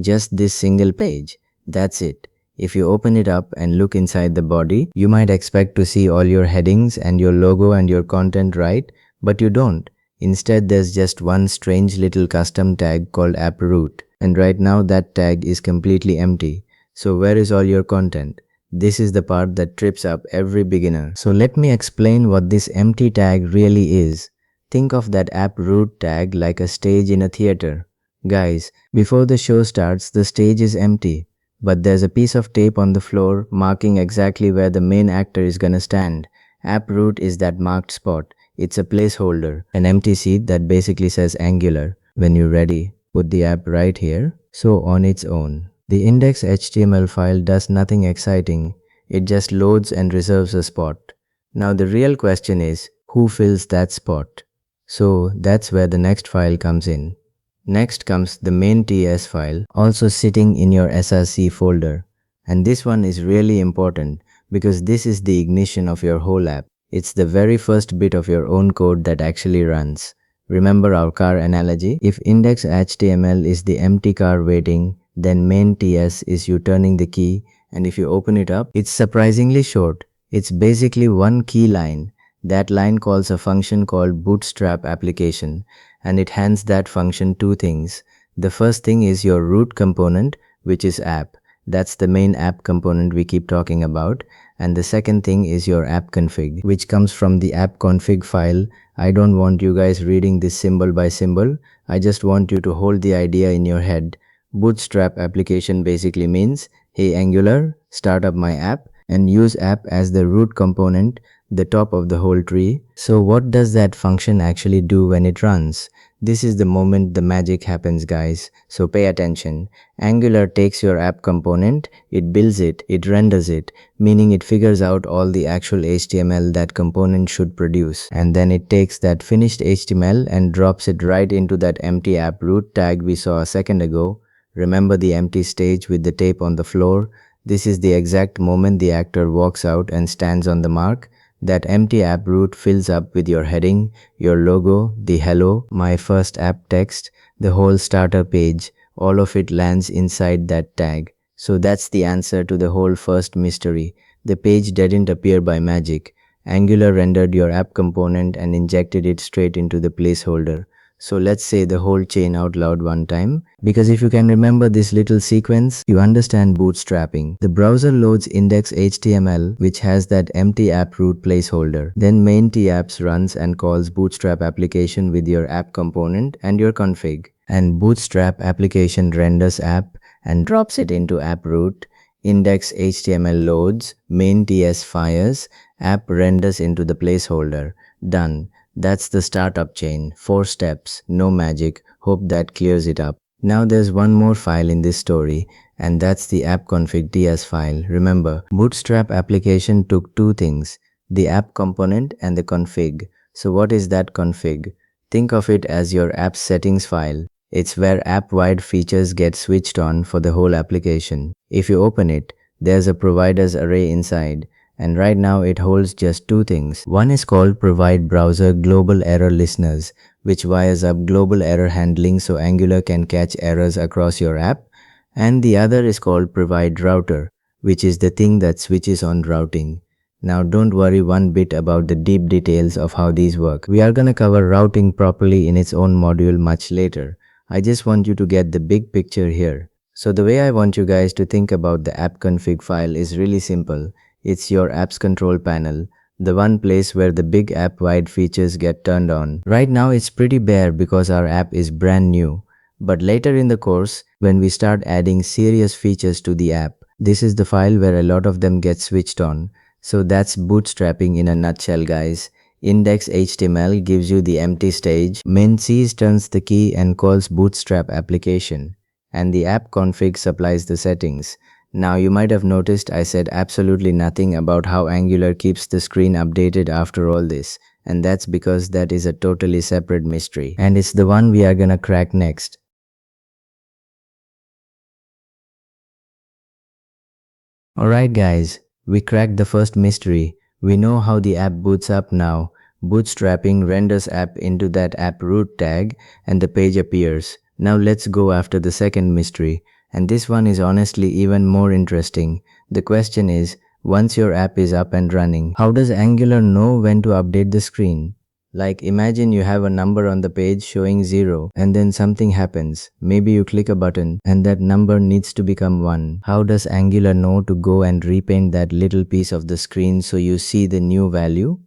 Just this single page. That's it. If you open it up and look inside the body, you might expect to see all your headings and your logo and your content, right? But you don't. Instead, there's just one strange little custom tag called app_root. And right now that tag is completely empty. So where is all your content? This is the part that trips up every beginner. So let me explain what this empty tag really is. Think of that app_root tag like a stage in a theater. Guys, before the show starts, the stage is empty, but there's a piece of tape on the floor marking exactly where the main actor is gonna stand. App root is that marked spot. It's a placeholder, an empty seat that basically says Angular. When you're ready, put the app right here. So on its own. The index HTML file does nothing exciting. It just loads and reserves a spot. Now the real question is, who fills that spot? So that's where the next file comes in. Next comes the main.ts file, also sitting in your src folder. And this one is really important because this is the ignition of your whole app. It's the very first bit of your own code that actually runs. Remember our car analogy? If index.html is the empty car waiting, then main.ts is you turning the key, and if you open it up, it's surprisingly short. It's basically one key line. That line calls a function called bootstrap application, and it hands that function two things. The first thing is your root component, which is app. That's the main app component we keep talking about. And the second thing is your app config, which comes from the app config file. I don't want you guys reading this symbol by symbol. I just want you to hold the idea in your head. Bootstrap application basically means, hey Angular, start up my app and use app as the root component, the top of the whole tree. So what does that function actually do when it runs? This is the moment the magic happens, guys. So pay attention. Angular takes your app component, it builds it, it renders it, meaning it figures out all the actual HTML that component should produce. And then it takes that finished HTML and drops it right into that empty app root tag we saw a second ago. Remember the empty stage with the tape on the floor? This is the exact moment the actor walks out and stands on the mark. That empty app root fills up with your heading, your logo, the hello, my first app text, the whole starter page. All of it lands inside that tag. So that's the answer to the whole first mystery. The page didn't appear by magic. Angular rendered your app component and injected it straight into the placeholder. So let's say the whole chain out loud one time, because if you can remember this little sequence, you understand bootstrapping. The browser loads index.html, which has that empty app root placeholder. Then main.tapps runs and calls bootstrap application with your app component and your config. And bootstrap application renders app and drops it into app root. Index.html loads, main.ts fires, app renders into the placeholder. Done. That's the startup chain. 4 steps, no magic. Hope that clears it up. Now there's one more file in this story, and that's the app.config.ts file. Remember, Bootstrap application took two things, the app component and the config. So what is that config? Think of it as your app settings file. It's where app-wide features get switched on for the whole application. If you open it, there's a providers array inside. And right now it holds just two things. One is called Provide Browser Global Error Listeners, which wires up global error handling so Angular can catch errors across your app. And the other is called Provide Router, which is the thing that switches on routing. Now don't worry one bit about the deep details of how these work. We are gonna cover routing properly in its own module much later. I just want you to get the big picture here. So the way I want you guys to think about the app config file is really simple. It's your app's control panel, the one place where the big app-wide features get turned on. Right now it's pretty bare because our app is brand new. But later in the course, when we start adding serious features to the app, this is the file where a lot of them get switched on. So that's bootstrapping in a nutshell, guys. Index.html gives you the empty stage, main.cs turns the key and calls bootstrap application, and the app config supplies the settings. Now you might have noticed I said absolutely nothing about how Angular keeps the screen updated after all this, and that's because that is a totally separate mystery, and it's the one we are gonna crack next. Alright guys, we cracked the first mystery. We know how the app boots up now. Bootstrapping renders app into that app root tag and the page appears. Now let's go after the second mystery. And this one is honestly even more interesting. The question is, once your app is up and running, how does Angular know when to update the screen? Like imagine you have a number on the page showing 0 and then something happens. Maybe you click a button and that number needs to become 1. How does Angular know to go and repaint that little piece of the screen so you see the new value?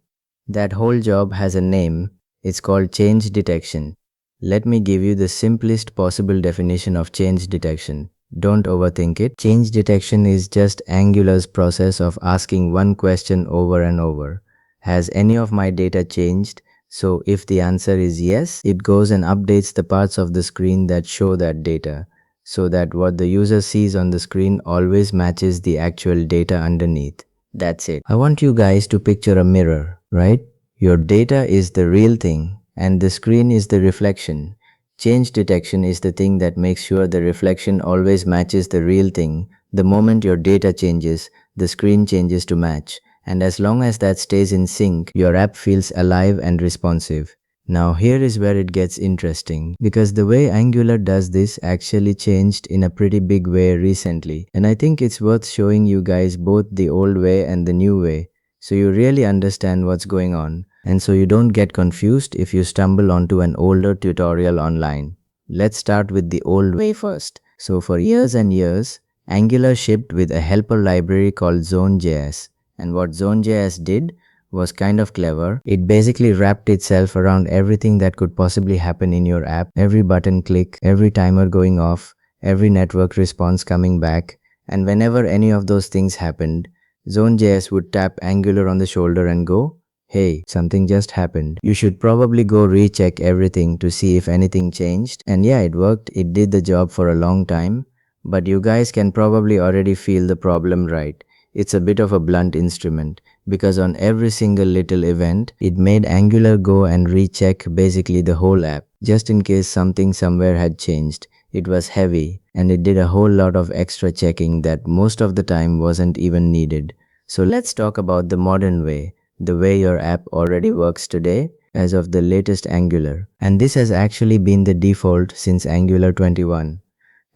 That whole job has a name. It's called change detection. Let me give you the simplest possible definition of change detection. Don't overthink it. Change detection is just Angular's process of asking one question over and over. Has any of my data changed? So if the answer is yes, it goes and updates the parts of the screen that show that data, so that what the user sees on the screen always matches the actual data underneath. That's it. I want you guys to picture a mirror, right? Your data is the real thing and the screen is the reflection. Change detection is the thing that makes sure the reflection always matches the real thing. The moment your data changes, the screen changes to match. And as long as that stays in sync, your app feels alive and responsive. Now here is where it gets interesting, because the way Angular does this actually changed in a pretty big way recently, and I think it's worth showing you guys both the old way and the new way, so you really understand what's going on, and so you don't get confused if you stumble onto an older tutorial online. Let's start with the old way first. So for years and years, Angular shipped with a helper library called Zone.js, and what Zone.js did was kind of clever. It basically wrapped itself around everything that could possibly happen in your app. Every button click, every timer going off, every network response coming back, and whenever any of those things happened, Zone.js would tap Angular on the shoulder and go, "Hey, something just happened. You should probably go recheck everything to see if anything changed." And yeah, it worked. It did the job for a long time. But you guys can probably already feel the problem, right? It's a bit of a blunt instrument, because on every single little event, it made Angular go and recheck basically the whole app, just in case something somewhere had changed. It was heavy, and it did a whole lot of extra checking that most of the time wasn't even needed. So let's talk about the modern way, the way your app already works today, as of the latest Angular. And this has actually been the default since Angular 21.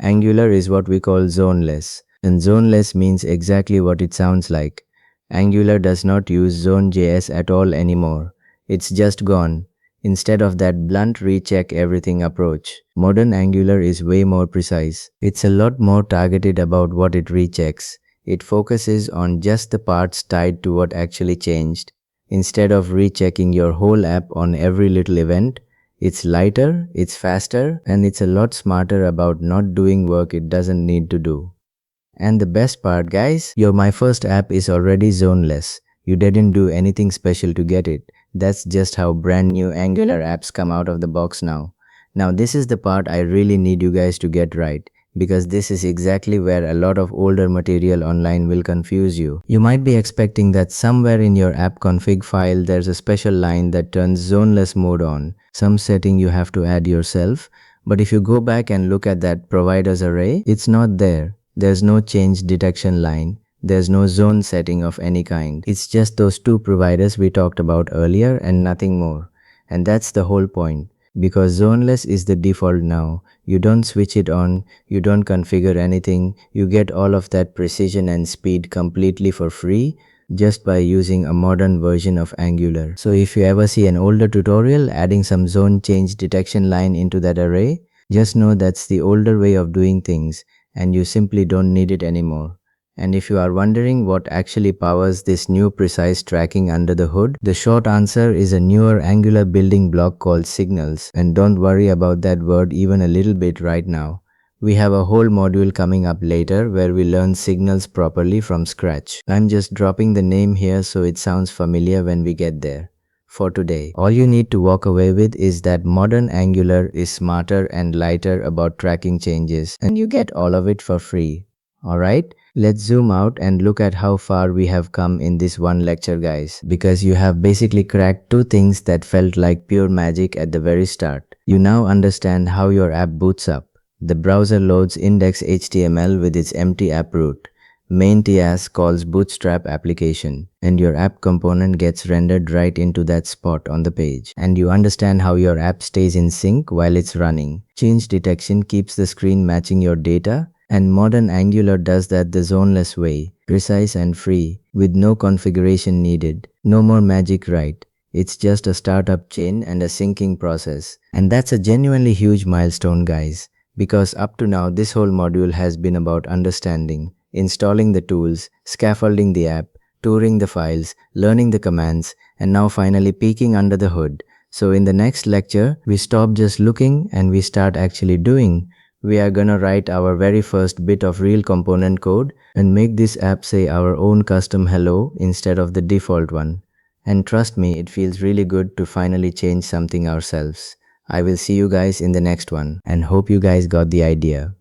Angular is what we call zoneless, and zoneless means exactly what it sounds like. Angular does not use Zone.js at all anymore. It's just gone. Instead of that blunt recheck everything approach, modern Angular is way more precise. It's a lot more targeted about what it rechecks. It focuses on just the parts tied to what actually changed. Instead of rechecking your whole app on every little event, it's lighter, it's faster, and it's a lot smarter about not doing work it doesn't need to do. And the best part, guys, your My First app is already zoneless. You didn't do anything special to get it. That's just how brand new Angular apps come out of the box now. Now this is the part I really need you guys to get right, because this is exactly where a lot of older material online will confuse you. You might be expecting that somewhere in your app config file there's a special line that turns zoneless mode on, some setting you have to add yourself, but if you go back and look at that providers array, it's not there. There's no change detection line. There's no zone setting of any kind. It's just those two providers we talked about earlier and nothing more. And that's the whole point. Because zoneless is the default now. You don't switch it on, you don't configure anything, you get all of that precision and speed completely for free just by using a modern version of Angular. So if you ever see an older tutorial adding some zone change detection line into that array, just know that's the older way of doing things and you simply don't need it anymore. And if you are wondering what actually powers this new precise tracking under the hood, the short answer is a newer Angular building block called Signals. And don't worry about that word even a little bit right now. We have a whole module coming up later where we learn signals properly from scratch. I'm just dropping the name here so it sounds familiar when we get there. For today, all you need to walk away with is that modern Angular is smarter and lighter about tracking changes, and you get all of it for free. Alright, let's zoom out and look at how far we have come in this one lecture, guys, because you have basically cracked two things that felt like pure magic at the very start. You now understand how your app boots up. The browser loads index.html with its empty app root. Main TAS calls bootstrap application, and your app component gets rendered right into that spot on the page. And you understand how your app stays in sync while it's running. Change detection keeps the screen matching your data, and modern Angular does that the zoneless way, precise and free, with no configuration needed. No more magic, right? It's just a startup chain and a syncing process. And that's a genuinely huge milestone, guys, because up to now this whole module has been about understanding, installing the tools, scaffolding the app, touring the files, learning the commands, and now finally peeking under the hood, So in the next lecture, we stop just looking and we start actually doing. We are gonna write our very first bit of real component code and make this app say our own custom hello instead of the default one. And trust me, it feels really good to finally change something ourselves. I will see you guys in the next one and hope you guys got the idea.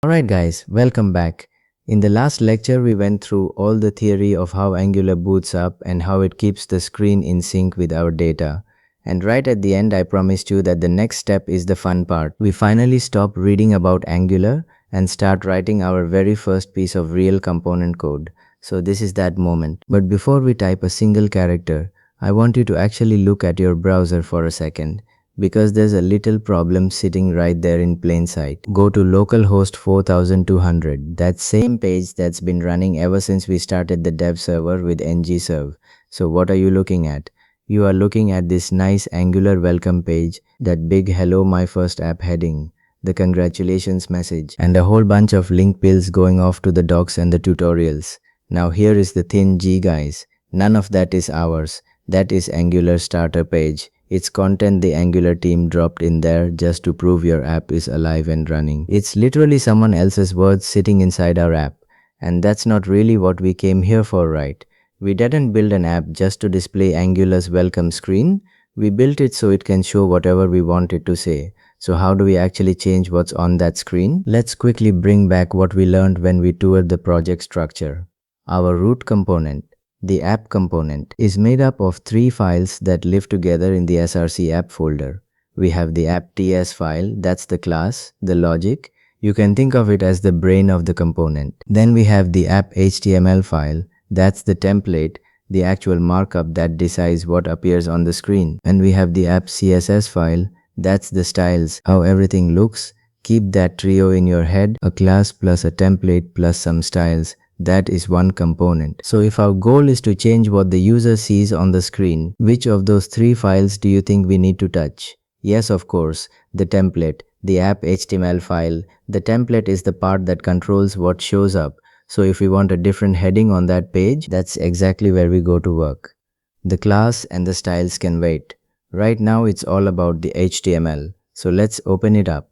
Alright guys, welcome back. In the last lecture, we went through all the theory of how Angular boots up and how it keeps the screen in sync with our data. And right at the end, I promised you that the next step is the fun part. We finally stop reading about Angular and start writing our very first piece of real component code. So this is that moment. But before we type a single character, I want you to actually look at your browser for a second, because there's a little problem sitting right there in plain sight. Go to localhost 4200, that same page that's been running ever since we started the dev server with ngserve. So what are you looking at? You are looking at this nice Angular welcome page, that big hello my first app heading, the congratulations message, and a whole bunch of link pills going off to the docs and the tutorials. Now here is the thin G guys. None of that is ours. That is Angular starter page. It's content the Angular team dropped in there just to prove your app is alive and running. It's literally someone else's words sitting inside our app. And that's not really what we came here for, right? We didn't build an app just to display Angular's welcome screen. We built it so it can show whatever we want it to say. So how do we actually change what's on that screen? Let's quickly bring back what we learned when we toured the project structure. Our root component, the app component, is made up of 3 files that live together in the src app folder. We have the app.ts file, that's the class, the logic. You can think of it as the brain of the component. Then we have the app.html file, that's the template, the actual markup that decides what appears on the screen. And we have the app.css file, that's the styles, how everything looks. Keep that trio in your head, a class plus a template plus some styles. That is one component. So if our goal is to change what the user sees on the screen, which of those 3 files do you think we need to touch? Yes, of course, the template, the app.html file. The template is the part that controls what shows up. So if we want a different heading on that page, that's exactly where we go to work. The class and the styles can wait. Right now it's all about the HTML. So let's open it up.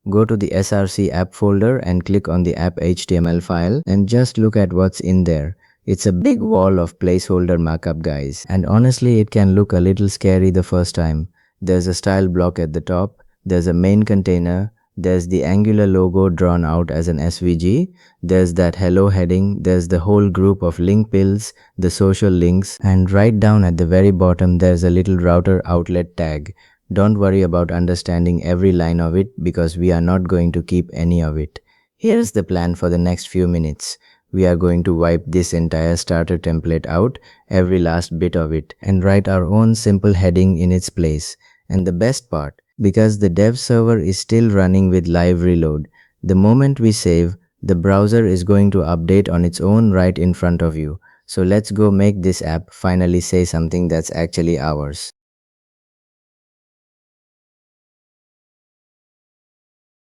Go to the src app folder and click on the app.html file and just look at what's in there. It's a big wall of placeholder markup guys, and honestly it can look a little scary the first time. There's a style block at the top, there's a main container, there's the Angular logo drawn out as an SVG, there's that hello heading, there's the whole group of link pills, the social links, and right down at the very bottom there's a little router outlet tag. Don't worry about understanding every line of it because we are not going to keep any of it. Here's the plan for the next few minutes. We are going to wipe this entire starter template out, every last bit of it, and write our own simple heading in its place. And the best part, because the dev server is still running with live reload, the moment we save, the browser is going to update on its own right in front of you. So let's go make this app finally say something that's actually ours.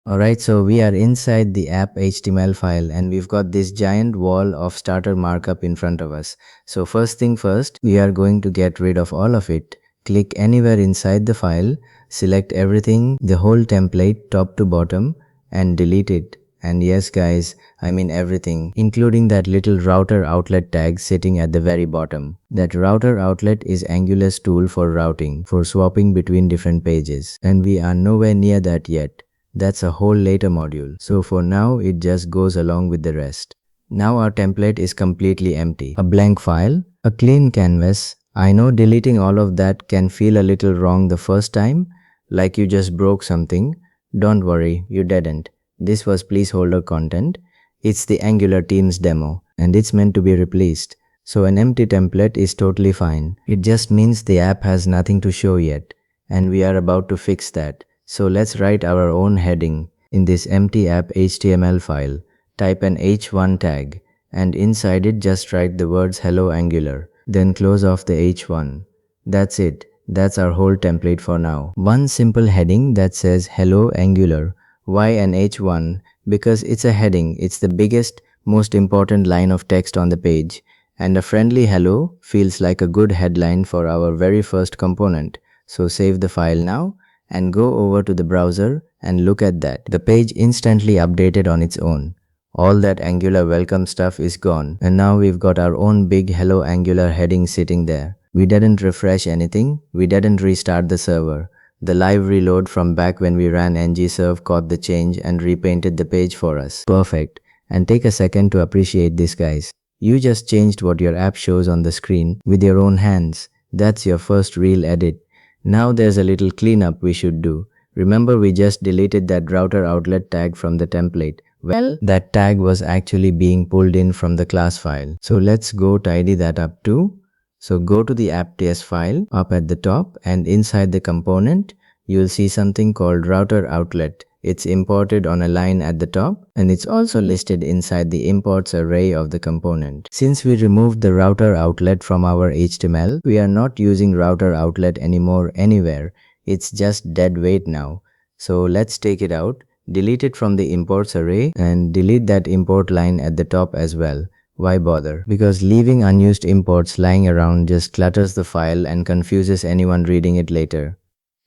Alright, so we are inside the app HTML file and we've got this giant wall of starter markup in front of us. So first thing first, we are going to get rid of all of it. Click anywhere inside the file, select everything, the whole template top to bottom, and delete it. And yes guys, I mean everything, including that little router outlet tag sitting at the very bottom. That router outlet is Angular's tool for routing, for swapping between different pages. And we are nowhere near that yet. That's a whole later module. So for now, it just goes along with the rest. Now our template is completely empty. A blank file, a clean canvas. I know deleting all of that can feel a little wrong the first time, like you just broke something. Don't worry, you didn't. This was placeholder content. It's the Angular team's demo, and it's meant to be replaced. So an empty template is totally fine. It just means the app has nothing to show yet, and we are about to fix that. So let's write our own heading. In this empty app HTML file, type an h1 tag, and inside it just write the words hello Angular, then close off the h1. That's it. That's our whole template for now. One simple heading that says hello Angular. Why an H1? Because it's a heading. It's the biggest, most important line of text on the page. And a friendly hello feels like a good headline for our very first component. So save the file now and go over to the browser and look at that. The page instantly updated on its own. All that Angular welcome stuff is gone, and now we've got our own big Hello Angular heading sitting there. We didn't refresh anything, we didn't restart the server. The live reload from back when we ran ngserve caught the change and repainted the page for us. Perfect. And take a second to appreciate this, guys. You just changed what your app shows on the screen with your own hands. That's your first real edit. Now there's a little cleanup we should do. Remember we just deleted that router outlet tag from the template. Well, that tag was actually being pulled in from the class file. So let's go tidy that up too. So go to the app.ts file up at the top, and inside the component, you'll see something called router outlet. It's imported on a line at the top, and it's also listed inside the imports array of the component. Since we removed the router outlet from our HTML, we are not using router outlet anymore anywhere. It's just dead weight now. So let's take it out, delete it from the imports array, and delete that import line at the top as well. Why bother? Because leaving unused imports lying around just clutters the file and confuses anyone reading it later.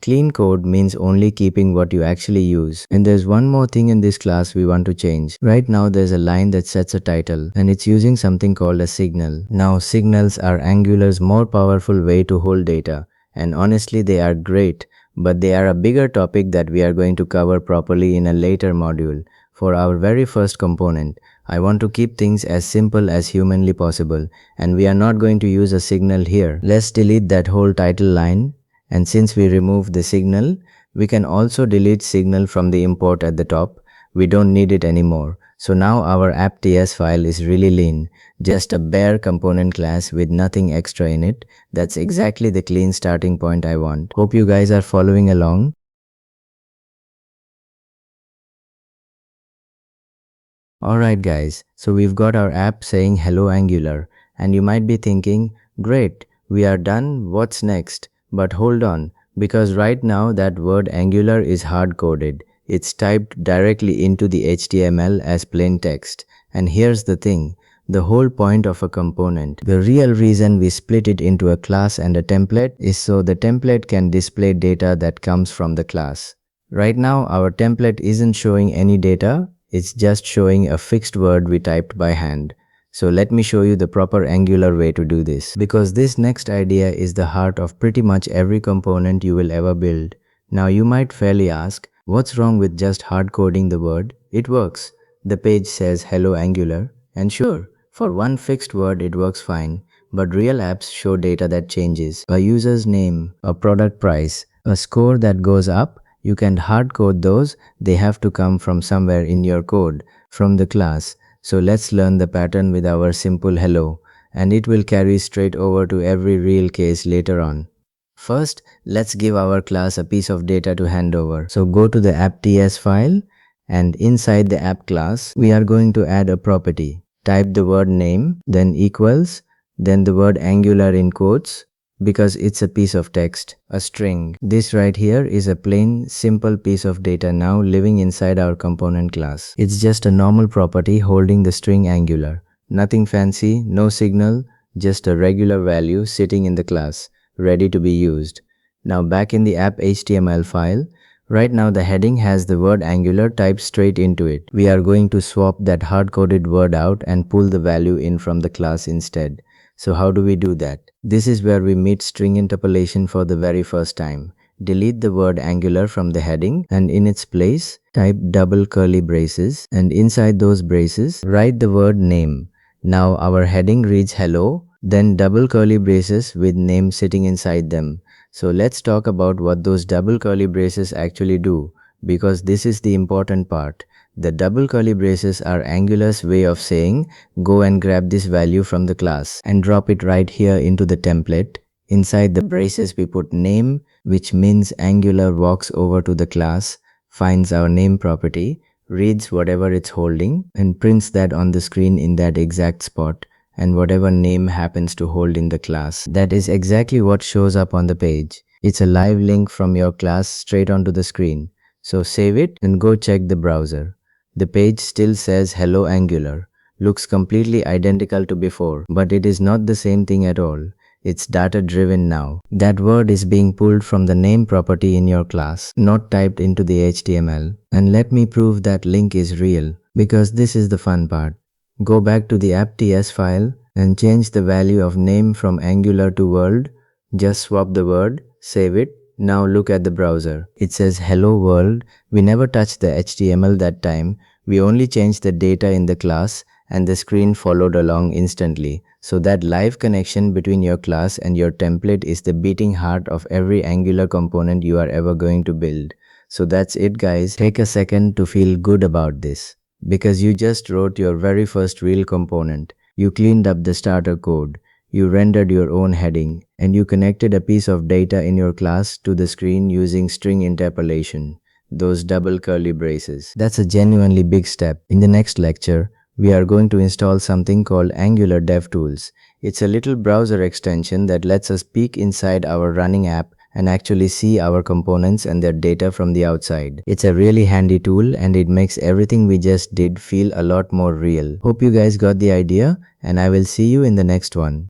Clean code means only keeping what you actually use. And there's one more thing in this class we want to change. Right now there's a line that sets a title, and it's using something called a signal. Now signals are Angular's more powerful way to hold data, and honestly they are great, but they are a bigger topic that we are going to cover properly in a later module. For our very first component, I want to keep things as simple as humanly possible, and we are not going to use a signal here. Let's delete that whole title line, and since we removed the signal, we can also delete signal from the import at the top. We don't need it anymore. So now our app.ts file is really lean, just a bare component class with nothing extra in it. That's exactly the clean starting point I want. Hope you guys are following along. Alright guys, so we've got our app saying hello Angular, and you might be thinking, great, we are done, what's next? But hold on, because right now that word Angular is hard-coded. It's typed directly into the HTML as plain text. And here's the thing, the whole point of a component, the real reason we split it into a class and a template is so the template can display data that comes from the class. Right now our template isn't showing any data, it's just showing a fixed word we typed by hand. So let me show you the proper Angular way to do this, because this next idea is the heart of pretty much every component you will ever build. Now you might fairly ask, what's wrong with just hard coding the word? It works. The page says hello Angular, and sure, for one fixed word it works fine, but real apps show data that changes. A user's name, a product price, a score that goes up. You can't hard code those, they have to come from somewhere in your code, from the class. So let's learn the pattern with our simple hello, and it will carry straight over to every real case later on. First, let's give our class a piece of data to hand over. So go to the app.ts file, and inside the app class, we are going to add a property. Type the word name, then equals, then the word Angular in quotes, because it's a piece of text, a string. This right here is a plain, simple piece of data now living inside our component class. It's just a normal property holding the string Angular. Nothing fancy, no signal, just a regular value sitting in the class, ready to be used. Now back in the app HTML file, right now the heading has the word Angular typed straight into it. We are going to swap that hard-coded word out and pull the value in from the class instead. So how do we do that? This is where we meet string interpolation for the very first time. Delete the word Angular from the heading, and in its place, type double curly braces, and inside those braces, write the word name. Now our heading reads hello, then double curly braces with name sitting inside them. So let's talk about what those double curly braces actually do, because this is the important part. The double curly braces are Angular's way of saying, go and grab this value from the class and drop it right here into the template. Inside the braces we put name, which means Angular walks over to the class, finds our name property, reads whatever it's holding, and prints that on the screen in that exact spot, and whatever name happens to hold in the class. That is exactly what shows up on the page. It's a live link from your class straight onto the screen. So save it and go check the browser. The page still says Hello Angular. Looks completely identical to before, but it is not the same thing at all. It's data driven now. That word is being pulled from the name property in your class, not typed into the HTML. And let me prove that link is real, because this is the fun part. Go back to the app.ts file and change the value of name from Angular to world. Just swap the word, save it. Now look at the browser. It says hello world. We never touched the HTML that time. We only changed the data in the class and the screen followed along instantly. So that live connection between your class and your template is the beating heart of every Angular component you are ever going to build. So that's it guys. Take a second to feel good about this. Because you just wrote your very first real component. You cleaned up the starter code. You rendered your own heading, and you connected a piece of data in your class to the screen using string interpolation, those double curly braces. That's a genuinely big step. In the next lecture, we are going to install something called Angular DevTools. It's a little browser extension that lets us peek inside our running app and actually see our components and their data from the outside. It's a really handy tool and it makes everything we just did feel a lot more real. Hope you guys got the idea, and I will see you in the next one.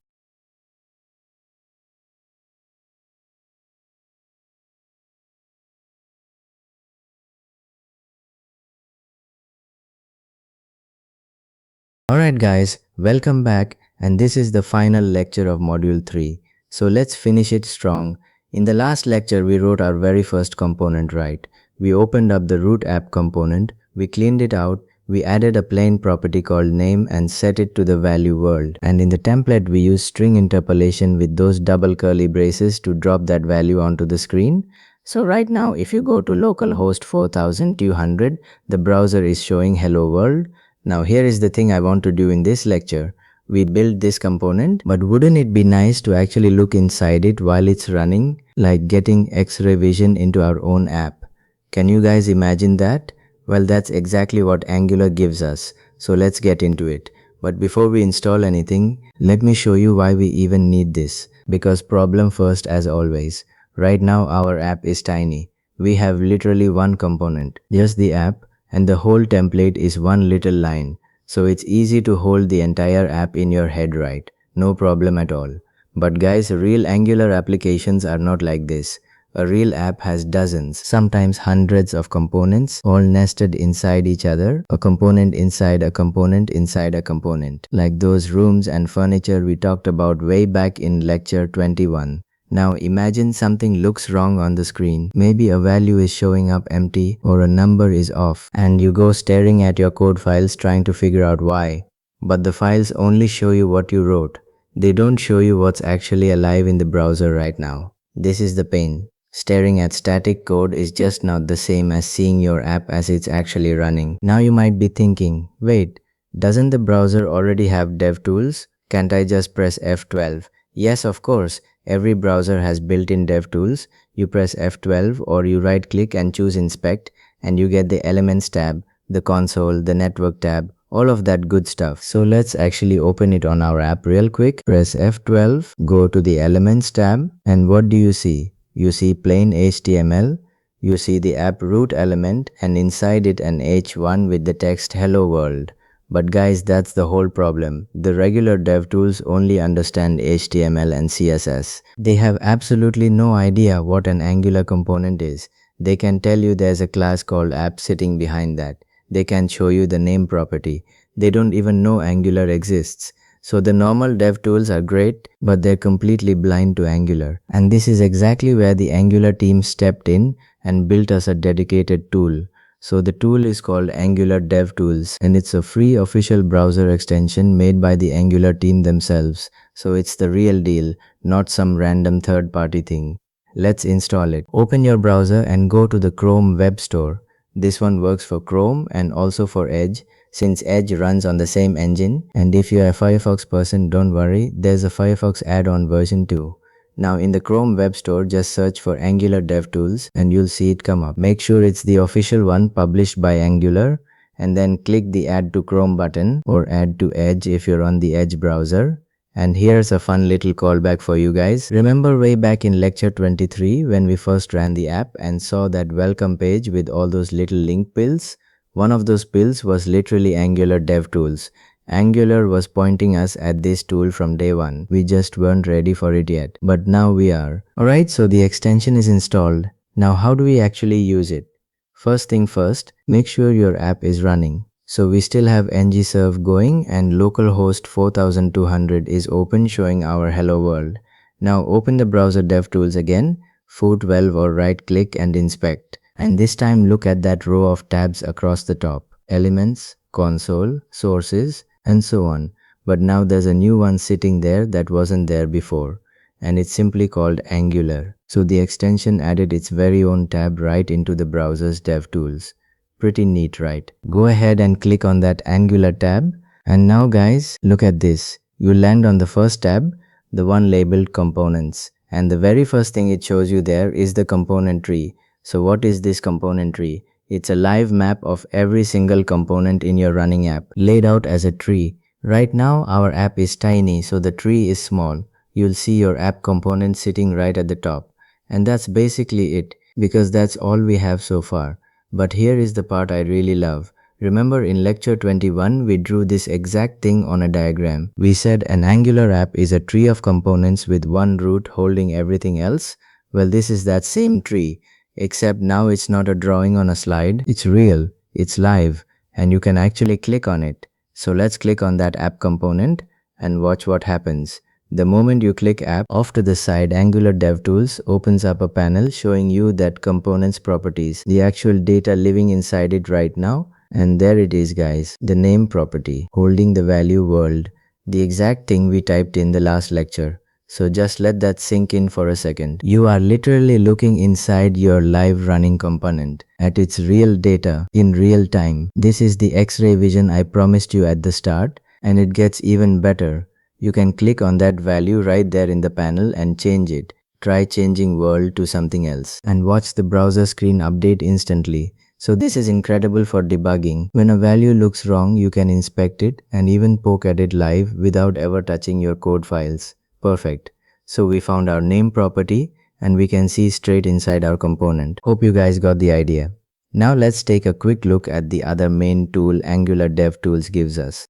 Alright guys, welcome back, and this is the final lecture of module 3. So let's finish it strong. In the last lecture we wrote our very first component right. We opened up the root app component, we cleaned it out, we added a plain property called name and set it to the value world. And in the template we used string interpolation with those double curly braces to drop that value onto the screen. So right now if you go to localhost 4200, the browser is showing hello world. Now here is the thing I want to do in this lecture. We built this component, but wouldn't it be nice to actually look inside it while it's running, like getting X-ray vision into our own app? Can you guys imagine that? Well, that's exactly what Angular gives us, so let's get into it. But before we install anything, let me show you why we even need this. Because problem first as always. Right now our app is tiny. We have literally one component, just the app, and the whole template is one little line. So it's easy to hold the entire app in your head, right? No problem at all. But guys, real Angular applications are not like this. A real app has dozens, sometimes hundreds of components, all nested inside each other, a component inside a component inside a component, like those rooms and furniture we talked about way back in lecture 21. Now imagine something looks wrong on the screen. Maybe a value is showing up empty or a number is off, and you go staring at your code files trying to figure out why. But the files only show you what you wrote. They don't show you what's actually alive in the browser right now. This is the pain. Staring at static code is just not the same as seeing your app as it's actually running. Now you might be thinking, wait, doesn't the browser already have DevTools? Can't I just press F12? Yes, of course. Every browser has built-in DevTools. You press F12 or you right-click and choose Inspect, and you get the Elements tab, the console, the Network tab, all of that good stuff. So let's actually open it on our app real quick. Press F12, go to the Elements tab, and what do you see? You see plain HTML. You see the app root element, and inside it an H1 with the text Hello World. But guys, that's the whole problem. The regular DevTools only understand HTML and CSS. They have absolutely no idea what an Angular component is. They can tell you there's a class called app sitting behind that. They can show you the name property. They don't even know Angular exists. So the normal DevTools are great, but they're completely blind to Angular. And this is exactly where the Angular team stepped in and built us a dedicated tool. So the tool is called Angular DevTools, and it's a free official browser extension made by the Angular team themselves. So it's the real deal, not some random third-party thing. Let's install it. Open your browser and go to the Chrome Web Store. This one works for Chrome and also for Edge, since Edge runs on the same engine. And if you're a Firefox person, don't worry, there's a Firefox add-on version too. Now in the Chrome Web Store, just search for Angular DevTools and you'll see it come up. Make sure it's the official one published by Angular, and then click the Add to Chrome button or Add to Edge if you're on the Edge browser. And here's a fun little callback for you guys. Remember way back in lecture 23 when we first ran the app and saw that welcome page with all those little link pills? One of those pills was literally Angular DevTools. Angular was pointing us at this tool from day one. We just weren't ready for it yet, but now we are. Alright, so the extension is installed. Now how do we actually use it? First thing first, make sure your app is running. So we still have ngserve going and localhost 4200 is open showing our hello world. Now open the browser DevTools again, foot valve or right click and inspect. And this time look at that row of tabs across the top. Elements, console, sources, and so on. But now there's a new one sitting there that wasn't there before. And it's simply called Angular. So the extension added its very own tab right into the browser's DevTools. Pretty neat, right? Go ahead and click on that Angular tab. And now guys, look at this. You land on the first tab, the one labeled Components. And the very first thing it shows you there is the component tree. So what is this component tree? It's a live map of every single component in your running app, laid out as a tree. Right now, our app is tiny, so the tree is small. You'll see your app component sitting right at the top. And that's basically it, because that's all we have so far. But here is the part I really love. Remember in lecture 21, we drew this exact thing on a diagram. We said an Angular app is a tree of components with one root holding everything else. Well, this is that same tree, except now it's not a drawing on a slide. It's real, it's live, and you can actually click on it. So let's click on that app component and watch what happens. The moment you click app, off to the side, Angular DevTools opens up a panel showing you that component's properties, the actual data living inside it right now. And there it is guys, the name property, holding the value world, the exact thing we typed in the last lecture. So just let that sink in for a second. You are literally looking inside your live running component at its real data in real time. This is the X-ray vision I promised you at the start, and it gets even better. You can click on that value right there in the panel and change it. Try changing world to something else and watch the browser screen update instantly. So this is incredible for debugging. When a value looks wrong, you can inspect it and even poke at it live without ever touching your code files. Perfect. So we found our name property and we can see straight inside our component. Hope you guys got the idea. Now let's take a quick look at the other main tool Angular DevTools gives us.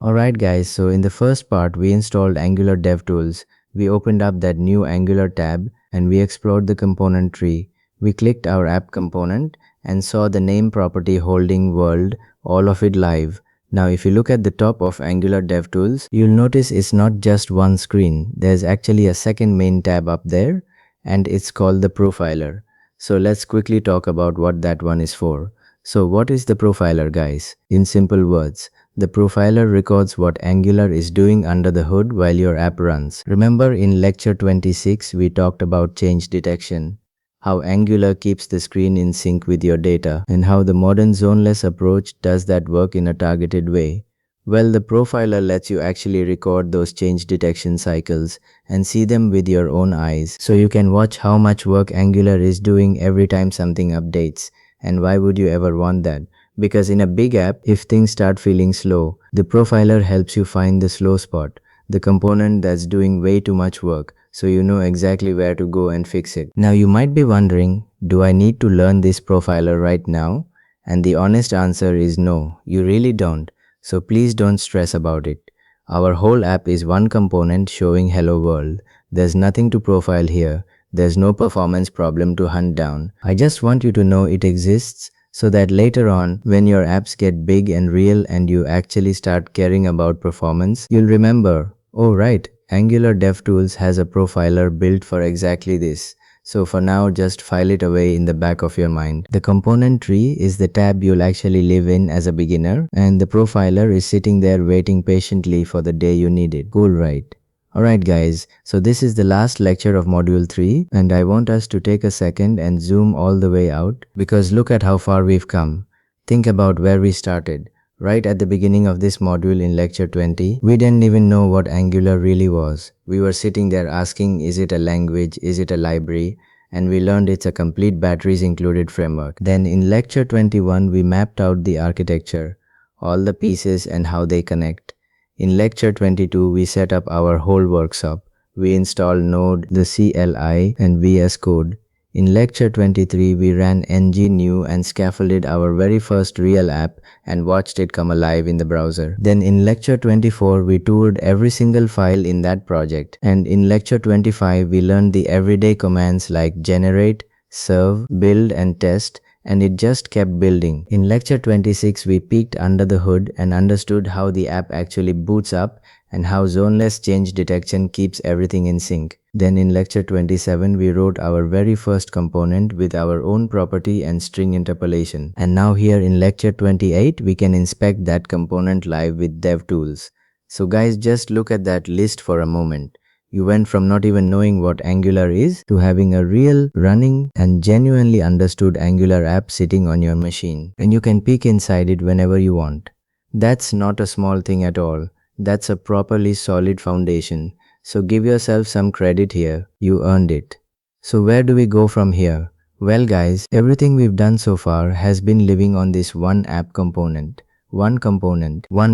Alright guys, so in the first part we installed Angular DevTools. We opened up that new Angular tab and we explored the component tree. We clicked our app component and saw the name property holding world, all of it live. Now if you look at the top of Angular DevTools, you'll notice it's not just one screen. There's actually a second main tab up there and it's called the profiler. So let's quickly talk about what that one is for. So what is the profiler guys? In simple words, the profiler records what Angular is doing under the hood while your app runs. Remember in lecture 26 we talked about change detection, how Angular keeps the screen in sync with your data, and how the modern zoneless approach does that work in a targeted way. Well, the profiler lets you actually record those change detection cycles and see them with your own eyes, so you can watch how much work Angular is doing every time something updates. And why would you ever want that? Because in a big app, if things start feeling slow, the profiler helps you find the slow spot, the component that's doing way too much work, so you know exactly where to go and fix it. Now you might be wondering, do I need to learn this profiler right now? And the honest answer is no, you really don't. So please don't stress about it. Our whole app is one component showing hello world. There's nothing to profile here. There's no performance problem to hunt down. I just want you to know it exists so that later on, when your apps get big and real and you actually start caring about performance, you'll remember, oh right, Angular DevTools has a profiler built for exactly this. So for now, just file it away in the back of your mind. The component tree is the tab you'll actually live in as a beginner, and the profiler is sitting there waiting patiently for the day you need it. Cool, right? Alright guys, so this is the last lecture of module 3 and I want us to take a second and zoom all the way out because look at how far we've come. Think about where we started. Right at the beginning of this module in lecture 20, we didn't even know what Angular really was. We were sitting there asking, is it a language, is it a library? And we learned it's a complete batteries included framework. Then in lecture 21, we mapped out the architecture. all the pieces and how they connect. In lecture 22, we set up our whole workshop. We installed Node, the CLI, and VS Code. In lecture 23, we ran ngNew and scaffolded our very first real app and watched it come alive in the browser. Then in lecture 24, we toured every single file in that project. And in lecture 25, we learned the everyday commands like generate, serve, build, and test, and it just kept building. In lecture 26, we peeked under the hood and understood how the app actually boots up and how zoneless change detection keeps everything in sync. Then in lecture 27, we wrote our very first component with our own property and string interpolation. And now here in lecture 28, we can inspect that component live with DevTools. So guys, just look at that list for a moment. You went from not even knowing what Angular is to having a real, running, and genuinely understood Angular app sitting on your machine. And you can peek inside it whenever you want. That's not a small thing at all. That's a properly solid foundation. So give yourself some credit here. You earned it. So where do we go from here? Well guys, everything we've done so far has been living on this one app component, one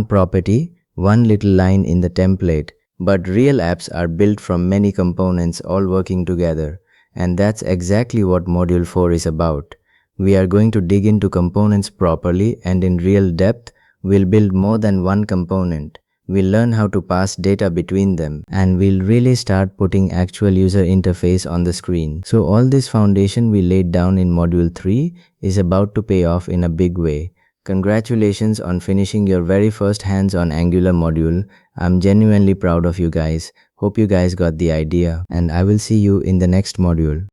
property, one little line in the template. But real apps are built from many components all working together. And that's exactly what Module 4 is about. We are going to dig into components properly and in real depth. We'll build more than one component. We'll learn how to pass data between them, and we'll really start putting actual user interface on the screen. So all this foundation we laid down in Module 3 is about to pay off in a big way. Congratulations on finishing your very first hands-on Angular module. I'm genuinely proud of you guys. Hope you guys got the idea, and I will see you in the next module.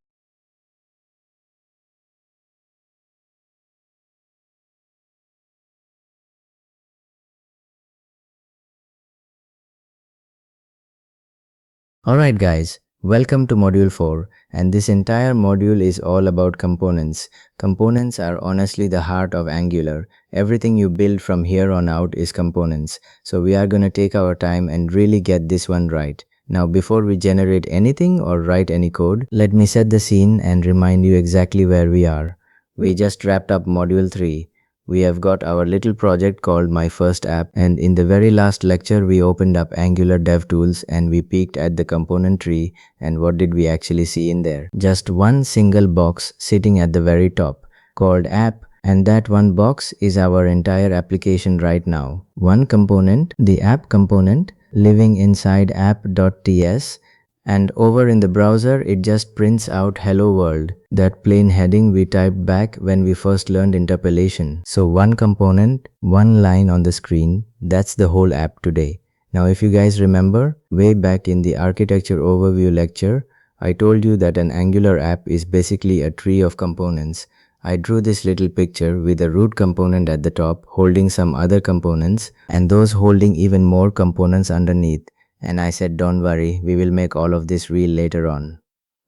Alright guys, welcome to Module 4, and this entire module is all about components. Components are honestly the heart of Angular. Everything you build from here on out is components. So we are gonna take our time and really get this one right. Now before we generate anything or write any code, let me set the scene and remind you exactly where we are. We just wrapped up Module 3. We have got our little project called My First App, and in the very last lecture we opened up Angular DevTools and we peeked at the component tree, and what did we actually see in there? Just one single box sitting at the very top called app, and that one box is our entire application right now. One component, the app component, living inside app.ts, and over in the browser it just prints out hello world, that plain heading we typed back when we first learned interpolation. So one component, one line on the screen, that's the whole app today. Now if you guys remember, way back in the architecture overview lecture, I told you that an Angular app is basically a tree of components. I drew this little picture with a root component at the top holding some other components and those holding even more components underneath. And I said, don't worry, we will make all of this real later on.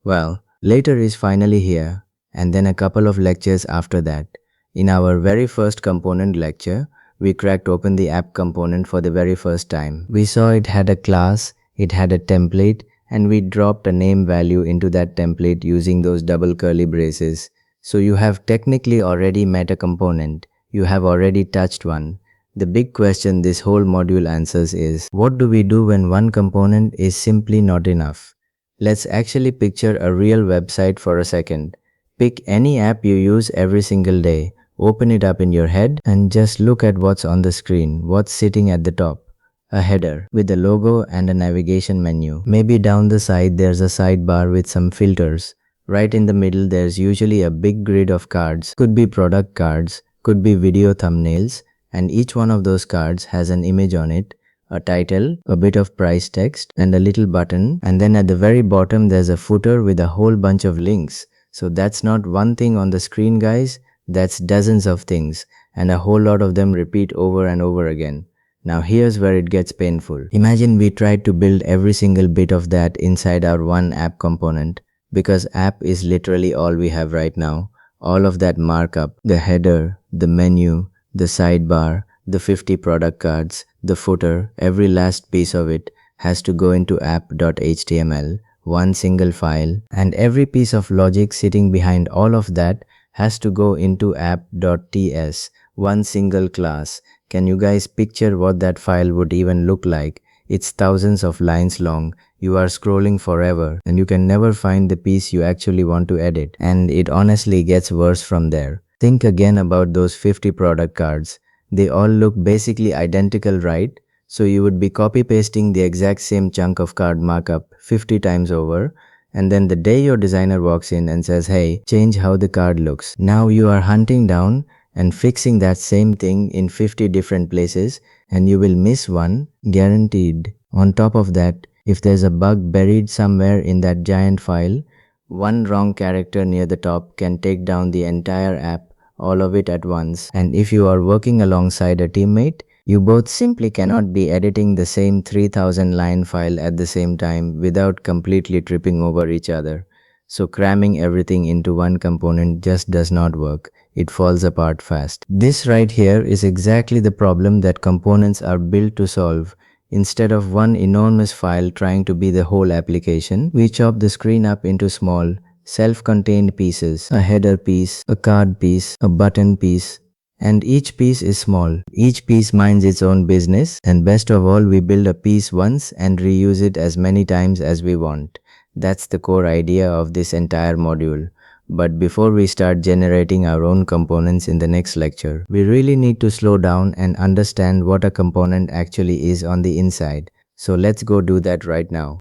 Well, later is finally here, and then a couple of lectures after that. In our very first component lecture, we cracked open the app component for the very first time. We saw it had a class, it had a template, and we dropped a name value into that template using those double curly braces. So you have technically already met a component. You have already touched one. The big question this whole module answers is, what do we do when one component is simply not enough? Let's actually picture a real website for a second. Pick any app you use every single day, open it up in your head, and just look at what's on the screen, what's sitting at the top. A header with a logo and a navigation menu. Maybe down the side there's a sidebar with some filters. Right in the middle there's usually a big grid of cards. Could be product cards, could be video thumbnails, and each one of those cards has an image on it, a title, a bit of price text, and a little button. And then at the very bottom there's a footer with a whole bunch of links. So that's not one thing on the screen guys, that's dozens of things, and a whole lot of them repeat over and over again. Now here's where it gets painful. Imagine we tried to build every single bit of that inside our one app component, because app is literally all we have right now. All of that markup, the header, the menu, the sidebar, the 50 product cards, the footer, every last piece of it has to go into app.html, one single file, and every piece of logic sitting behind all of that has to go into app.ts, one single class. Can you guys picture what that file would even look like? It's thousands of lines long. You are scrolling forever and you can never find the piece you actually want to edit. And it honestly gets worse from there. Think again about those 50 product cards. They all look basically identical, right? So you would be copy pasting the exact same chunk of card markup 50 times over. And then the day your designer walks in and says, hey, change how the card looks. Now you are hunting down and fixing that same thing in 50 different places and you will miss one, guaranteed. On top of that, if there's a bug buried somewhere in that giant file, one wrong character near the top can take down the entire app, all of it at once. And if you are working alongside a teammate, you both simply cannot be editing the same 3000 line file at the same time without completely tripping over each other. So cramming everything into one component just does not work. It falls apart fast. This right here is exactly the problem that components are built to solve. Instead of one enormous file trying to be the whole application, we chop the screen up into small, self-contained pieces, a header piece, a card piece, a button piece, and each piece is small. Each piece minds its own business, and best of all, we build a piece once and reuse it as many times as we want. That's the core idea of this entire module. But before we start generating our own components in the next lecture, we really need to slow down and understand what a component actually is on the inside. So let's go do that right now.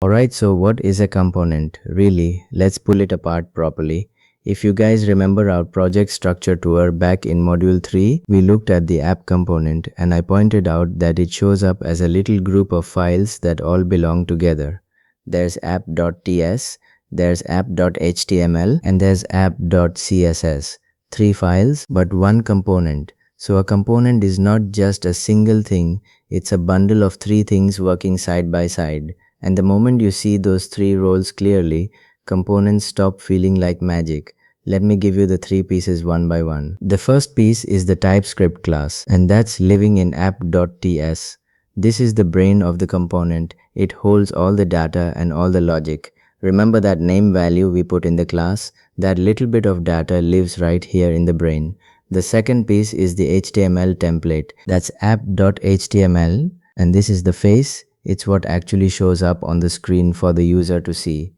Alright, so what is a component? Really, let's pull it apart properly. If you guys remember our project structure tour back in module 3, we looked at the app component and I pointed out that it shows up as a little group of files that all belong together. There's app.ts, there's app.html, and there's app.css. 3 files, but one component. So a component is not just a single thing, it's a bundle of 3 things working side by side. And the moment you see those 3 roles clearly, components stop feeling like magic. Let me give you the 3 pieces one by one. The first piece is the TypeScript class, and that's living in app.ts. This is the brain of the component. It holds all the data and all the logic. Remember that name value we put in the class? That little bit of data lives right here in the brain. The second piece is the HTML template. That's app.html, and this is the face. It's what actually shows up on the screen for the user to see.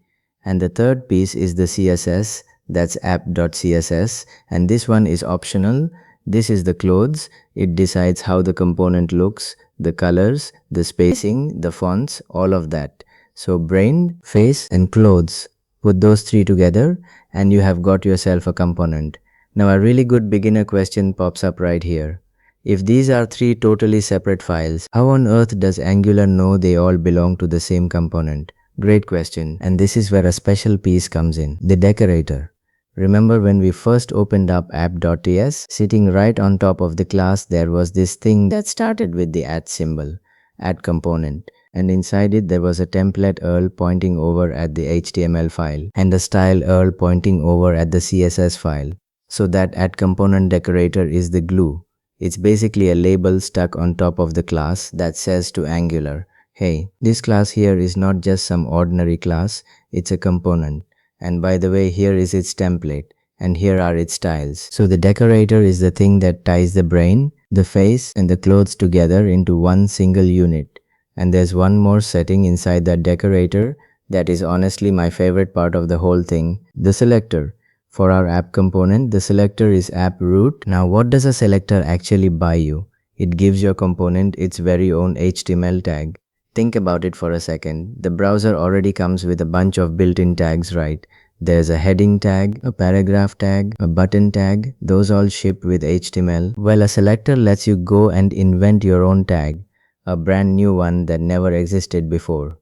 And the third piece is the CSS, that's app.css, and this one is optional. This is the clothes. It decides how the component looks, the colors, the spacing, the fonts, all of that. So brain, face, and clothes. Put those 3 together and you have got yourself a component. Now a really good beginner question pops up right here. If these are 3 totally separate files, how on earth does Angular know they all belong to the same component? Great question, and this is where a special piece comes in, the decorator. Remember when we first opened up app.ts, sitting right on top of the class there was this thing that started with the @ symbol, @ component, and inside it there was a template URL pointing over at the HTML file and a style URL pointing over at the CSS file. So that @ component decorator is the glue. It's basically a label stuck on top of the class that says to Angular, hey, this class here is not just some ordinary class, it's a component. And by the way, here is its template, and here are its styles. So the decorator is the thing that ties the brain, the face, and the clothes together into one single unit. And there's one more setting inside that decorator that is honestly my favorite part of the whole thing, the selector. For our app component, the selector is app root. Now what does a selector actually buy you? It gives your component its very own HTML tag. Think about it for a second. The browser already comes with a bunch of built-in tags, right? There's a heading tag, a paragraph tag, a button tag, those all ship with HTML. Well, a selector lets you go and invent your own tag, a brand new one that never existed before.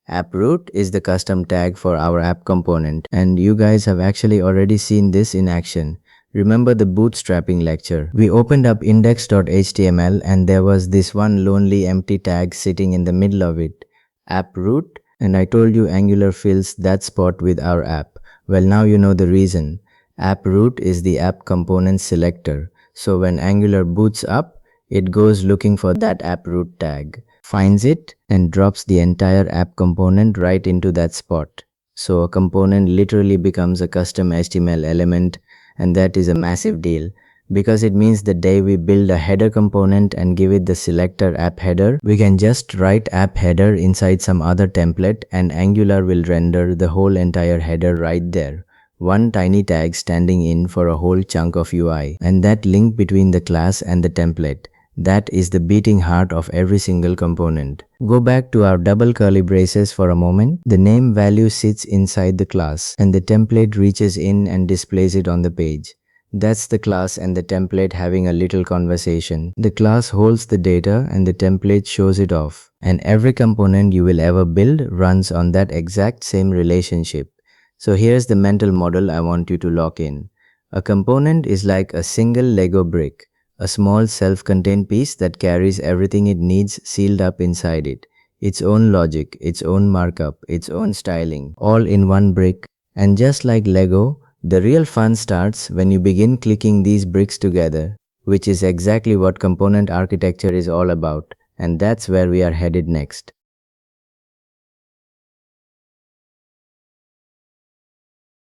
AppRoot is the custom tag for our app component, and you guys have actually already seen this in action. Remember the bootstrapping lecture? We opened up index.html and there was this one lonely empty tag sitting in the middle of it, AppRoot, and I told you Angular fills that spot with our app. Well, now you know the reason. AppRoot is the app component selector, so when Angular boots up, it goes looking for that AppRoot tag. finds it, and drops the entire app component right into that spot. So a component literally becomes a custom HTML element, and that is a massive deal because it means the day we build a header component and give it the selector app header, we can just write app header inside some other template and Angular will render the whole entire header right there. One tiny tag standing in for a whole chunk of UI, and that link between the class and the template. That is the beating heart of every single component. Go back to our double curly braces for a moment. The name value sits inside the class and the template reaches in and displays it on the page. That's the class and the template having a little conversation. The class holds the data and the template shows it off. And every component you will ever build runs on that exact same relationship. So here's the mental model I want you to lock in. A component is like a single Lego brick. A small self-contained piece that carries everything it needs sealed up inside it. Its own logic, its own markup, its own styling, all in one brick. And just like Lego, the real fun starts when you begin clicking these bricks together, which is exactly what component architecture is all about, and that's where we are headed next.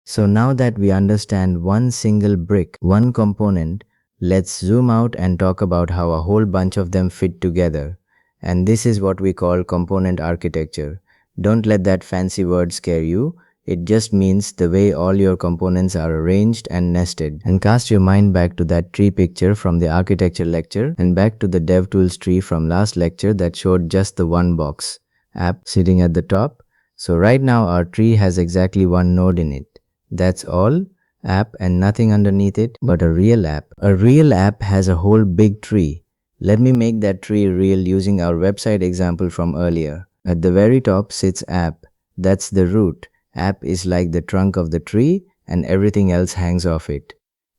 So now that we understand one single brick, one component, let's zoom out and talk about how a whole bunch of them fit together. And this is what we call component architecture. Don't let that fancy word scare you. It just means the way all your components are arranged and nested. And cast your mind back to that tree picture from the architecture lecture and back to the DevTools tree from last lecture that showed just the one box, app, sitting at the top. So right now our tree has exactly one node in it. That's all, app and nothing underneath it but a real app. A real app has a whole big tree. Let me make that tree real using our website example from earlier. At the very top sits app. That's the root. App is like the trunk of the tree and everything else hangs off it.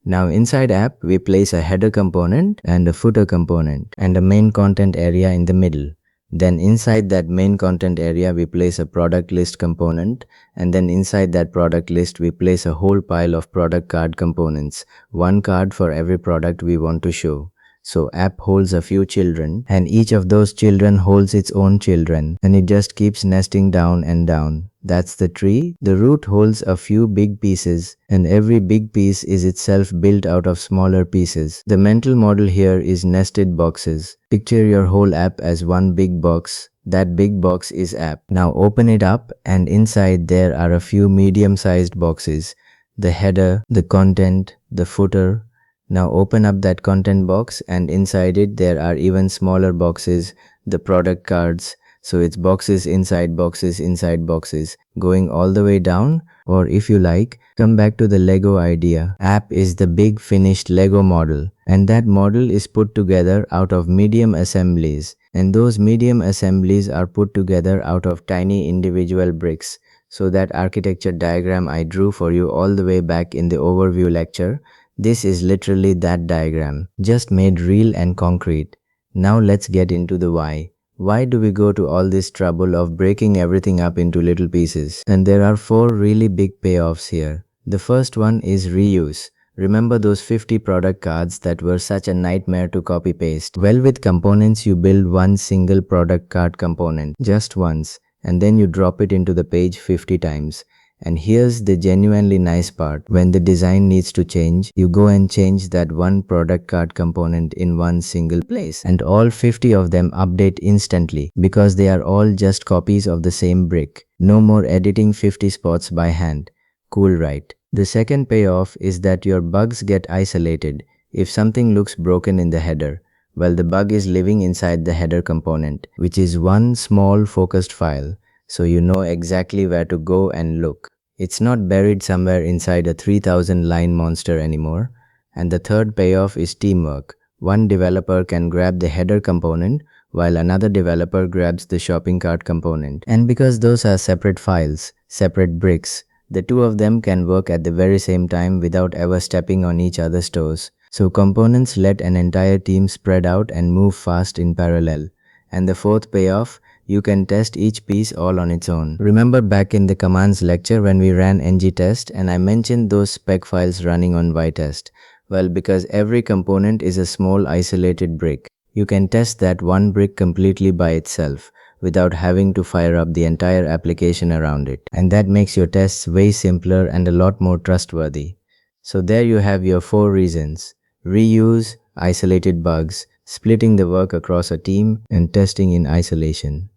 Now inside app, we place a header component and a footer component and a main content area in the middle. Then inside that main content area, we place a product list component, and then inside that product list, we place a whole pile of product card components, one card for every product we want to show. So app holds a few children, and each of those children holds its own children, and it just keeps nesting down and down. That's the tree. The root holds a few big pieces, and every big piece is itself built out of smaller pieces. The mental model here is nested boxes. Picture your whole app as one big box. That big box is app. Now open it up, and inside there are a few medium-sized boxes. The header, the content, the footer. Now open up that content box, and inside it there are even smaller boxes, the product cards. So it's boxes inside boxes inside boxes, going all the way down. Or if you like, come back to the Lego idea. App is the big finished Lego model, and that model is put together out of medium assemblies, and those medium assemblies are put together out of tiny individual bricks. So that architecture diagram I drew for you all the way back in the overview lecture, this is literally that diagram, just made real and concrete. Now let's get into the why. Why do we go to all this trouble of breaking everything up into little pieces? And there are 4 really big payoffs here. The first one is reuse. Remember those 50 product cards that were such a nightmare to copy paste? Well, with components you build one single product card component just once, and then you drop it into the page 50 times. And here's the genuinely nice part. When the design needs to change, you go and change that one product card component in one single place. And all 50 of them update instantly because they are all just copies of the same brick. No more editing 50 spots by hand. Cool, right? The second payoff is that your bugs get isolated. If something looks broken in the header, well, the bug is living inside the header component, which is one small focused file. So you know exactly where to go and look. It's not buried somewhere inside a 3000 line monster anymore. And the third payoff is teamwork. One developer can grab the header component while another developer grabs the shopping cart component. And because those are separate files, separate bricks, the two of them can work at the very same time without ever stepping on each other's toes. So components let an entire team spread out and move fast in parallel. And the fourth payoff, you can test each piece all on its own. Remember back in the commands lecture when we ran ngTest and I mentioned those spec files running on ytest? Well, because every component is a small isolated brick. You can test that one brick completely by itself without having to fire up the entire application around it. And that makes your tests way simpler and a lot more trustworthy. So there you have your 4 reasons: reuse, isolated bugs, splitting the work across a team, and testing in isolation.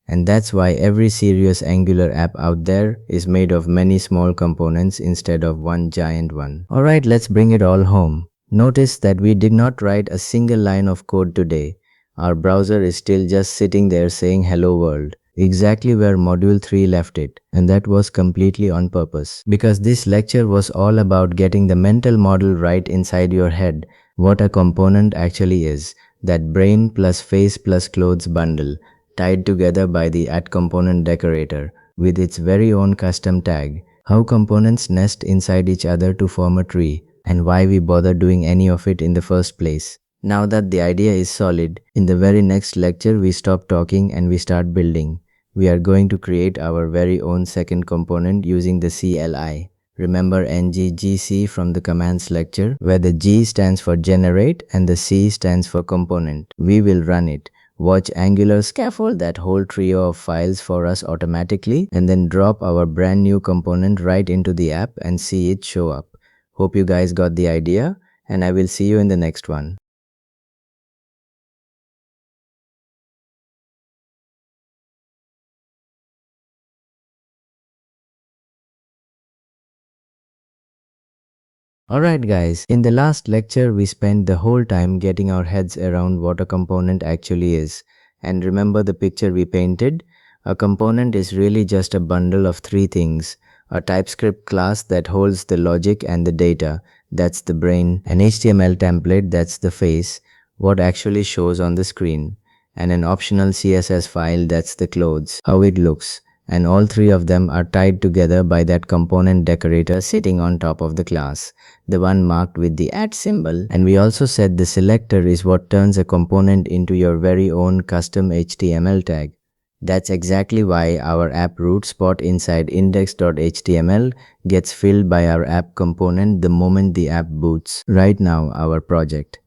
And that's why every serious Angular app out there is made of many small components instead of one giant one. Alright, let's bring it all home. Notice that we did not write a single line of code today. Our browser is still just sitting there saying hello world, exactly where module 3 left it. And that was completely on purpose. Because this lecture was all about getting the mental model right inside your head, what a component actually is. That brain plus face plus clothes bundle, tied together by the @component decorator with its very own custom tag, how components nest inside each other to form a tree, and why we bother doing any of it in the first place. Now that the idea is solid, in the very next lecture we stop talking and we start building. We are going to create our very own second component using the CLI. Remember ngGC from the commands lecture, where the G stands for generate and the C stands for component. We will run it. Watch Angular scaffold that whole trio of files for us automatically, and then drop our brand new component right into the app and see it show up. Hope you guys got the idea, and I will see you in the next one. Alright guys, in the last lecture we spent the whole time getting our heads around what a component actually is. And remember the picture we painted? A component is really just a bundle of 3 things. A TypeScript class that holds the logic and the data, that's the brain. An HTML template, that's the face, what actually shows on the screen. And an optional CSS file, that's the clothes, how it looks. And all 3 of them are tied together by that component decorator sitting on top of the class, the one marked with the @symbol. And we also said the selector is what turns a component into your very own custom HTML tag. That's exactly why our app root spot inside index.html gets filled by our app component the moment the app boots. Right now, our project,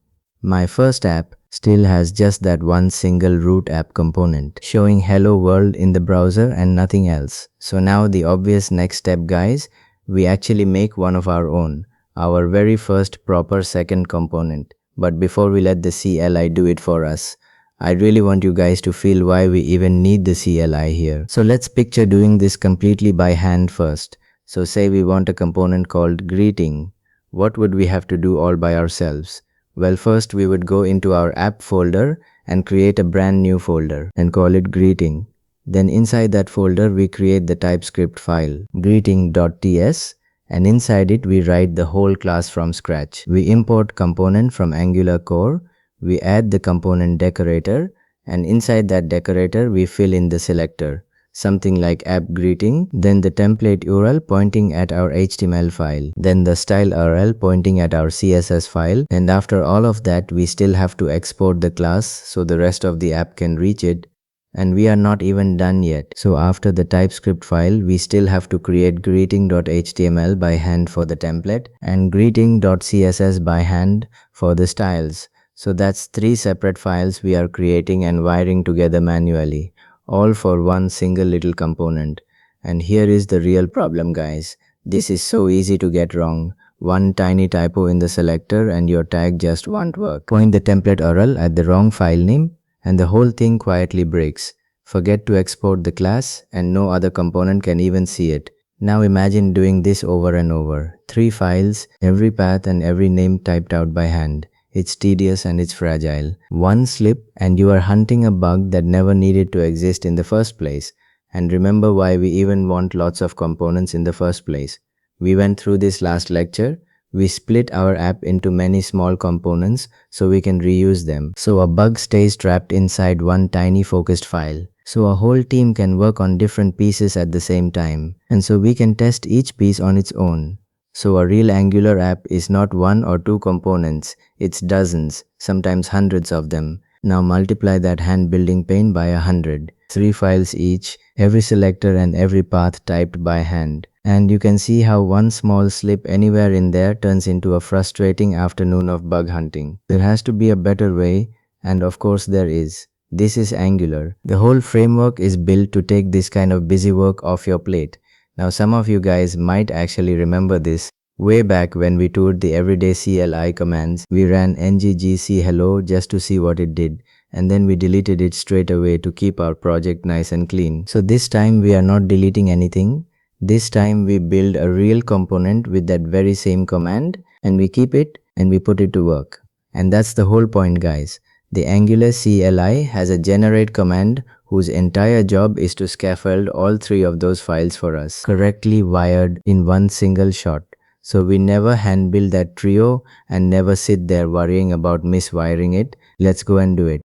my first app, still has just that one single root app component showing hello world in the browser and nothing else. So now the obvious next step guys, we actually make one of our own, our very first proper second component. But before we let the CLI do it for us, I really want you guys to feel why we even need the CLI here. So let's picture doing this completely by hand first. So say we want a component called greeting. What would we have to do all by ourselves? Well, first we would go into our app folder and create a brand new folder and call it greeting. Then inside that folder we create the TypeScript file greeting.ts, and inside it we write the whole class from scratch. We import component from Angular core, we add the component decorator, and inside that decorator we fill in the selector, something like app greeting, then the template URL pointing at our HTML file, then the style URL pointing at our CSS file, and after all of that we still have to export the class so the rest of the app can reach it. And we are not even done yet. So after the TypeScript file, we still have to create greeting.html by hand for the template and greeting.css by hand for the styles. So that's 3 separate files we are creating and wiring together manually, all for one single little component. And here is the real problem guys. This is so easy to get wrong. One tiny typo in the selector and your tag just won't work. Point the template URL at the wrong file name and the whole thing quietly breaks. Forget to export the class and no other component can even see it. Now imagine doing this over and over. 3 files, every path and every name typed out by hand. It's tedious and it's fragile. One slip and you are hunting a bug that never needed to exist in the first place. And remember why we even want lots of components in the first place. We went through this last lecture. We split our app into many small components so we can reuse them. So a bug stays trapped inside one tiny focused file. So a whole team can work on different pieces at the same time. And so we can test each piece on its own. So a real Angular app is not 1 or 2 components, it's dozens, sometimes hundreds of them. Now multiply that hand building pain by 100. 3 files each, every selector and every path typed by hand. And you can see how one small slip anywhere in there turns into a frustrating afternoon of bug hunting. There has to be a better way, And of course there is. This is Angular. The whole framework is built to take this kind of busy work off your plate. Now some of you guys might actually remember this. Way back when we toured the everyday CLI commands, we ran ngGC hello just to see what it did, and then we deleted it straight away to keep our project nice and clean. So this time we are not deleting anything. This time we build a real component with that very same command, and we keep it and we put it to work. And that's the whole point, guys. The Angular CLI has a generate command whose entire job is to scaffold all three of those files for us, correctly wired in one single shot. So we never hand build that trio and never sit there worrying about miswiring it. Let's go and do it.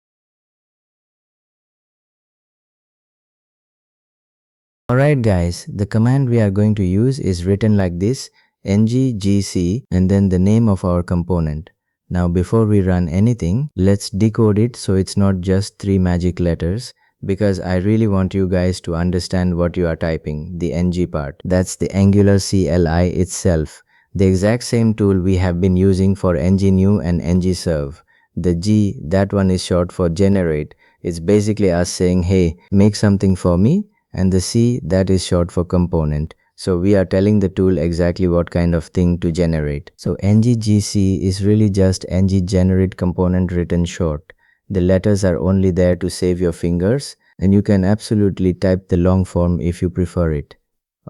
Alright guys, the command we are going to use is written like this, ngGC and then the name of our component. Now before we run anything, let's decode it so it's not just 3 magic letters, because I really want you guys to understand what you are typing, the ng part. That's the Angular CLI itself, the exact same tool we have been using for ngNew and ngServe. The G, that one is short for generate. It's basically us saying, hey, make something for me. And the C, that is short for component. So we are telling the tool exactly what kind of thing to generate. So ngGC is really just ngGenerate component written short. The letters are only there to save your fingers, and you can absolutely type the long form if you prefer it.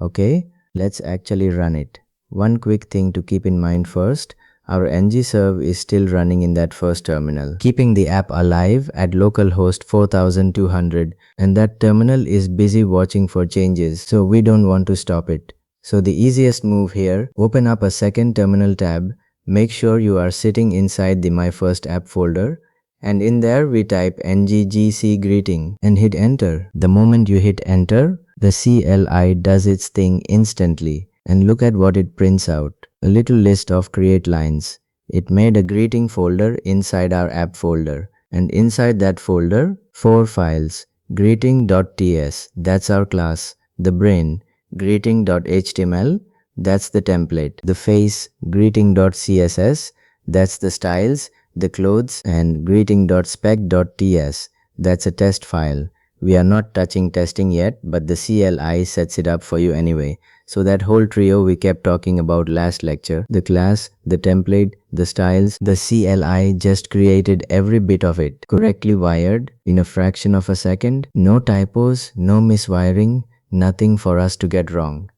Okay, let's actually run it. One quick thing to keep in mind first, our ngServe is still running in that first terminal, keeping the app alive at localhost 4200, and that terminal is busy watching for changes, so we don't want to stop it. So the easiest move here, open up a second terminal tab, make sure you are sitting inside the My First App folder, and in there we type ngGC greeting and hit enter. The moment you hit enter, the CLI does its thing instantly, and look at what it prints out. A little list of create lines. It made a greeting folder inside our app folder, and inside that folder, 4 files. Greeting.ts, that's our class. The brain, greeting.html, that's the template. The face, greeting.css, that's the styles, the clothes, and greeting.spec.ts, that's a test file. We are not touching testing yet, but the CLI sets it up for you anyway. So that whole trio we kept talking about last lecture, the class, the template, the styles, the CLI just created every bit of it, correctly wired in a fraction of a second, no typos, no miswiring, nothing for us to get wrong.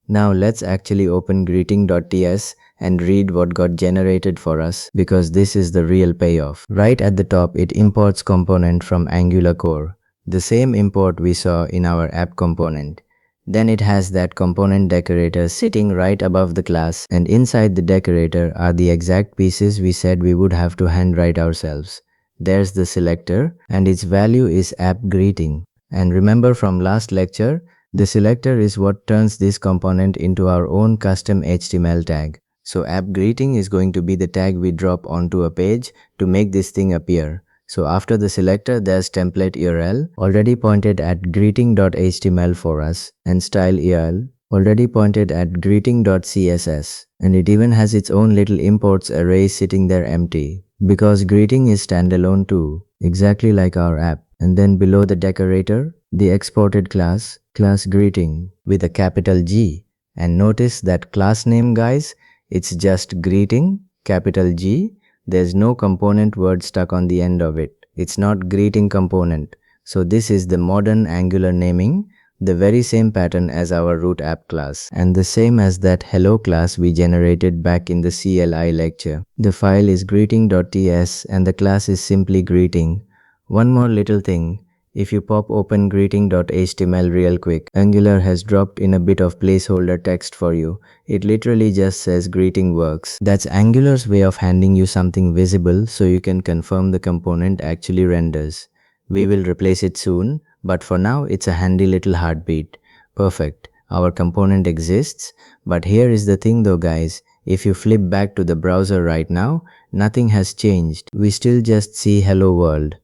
Now let's actually open greeting.ts and read what got generated for us, because this is the real payoff. Right at the top, it imports component from Angular core, the same import we saw in our app component. Then it has that component decorator sitting right above the class, and inside the decorator are the exact pieces we said we would have to handwrite ourselves. There's the selector, and its value is app greeting. And remember from last lecture, the selector is what turns this component into our own custom HTML tag. So app greeting is going to be the tag we drop onto a page to make this thing appear. So after the selector, there's template URL already pointed at greeting.html for us, and style URL already pointed at greeting.css, and it even has its own little imports array sitting there empty, because greeting is standalone too, exactly like our app. And then below the decorator, the exported class greeting with a capital G. And notice that class name, guys, it's just greeting, capital G. There's no component word stuck on the end of it. It's not greeting component. So this is the modern Angular naming, the very same pattern as our root app class, and the same as that hello class we generated back in the CLI lecture. The file is greeting.ts and the class is simply greeting. One more little thing. If you pop open greeting.html real quick, Angular has dropped in a bit of placeholder text for you. It literally just says greeting works. That's Angular's way of handing you something visible so you can confirm the component actually renders. We will replace it soon, but for now it's a handy little heartbeat. Perfect. Our component exists, but here is the thing though, guys. If you flip back to the browser right now, nothing has changed. We still just see hello world.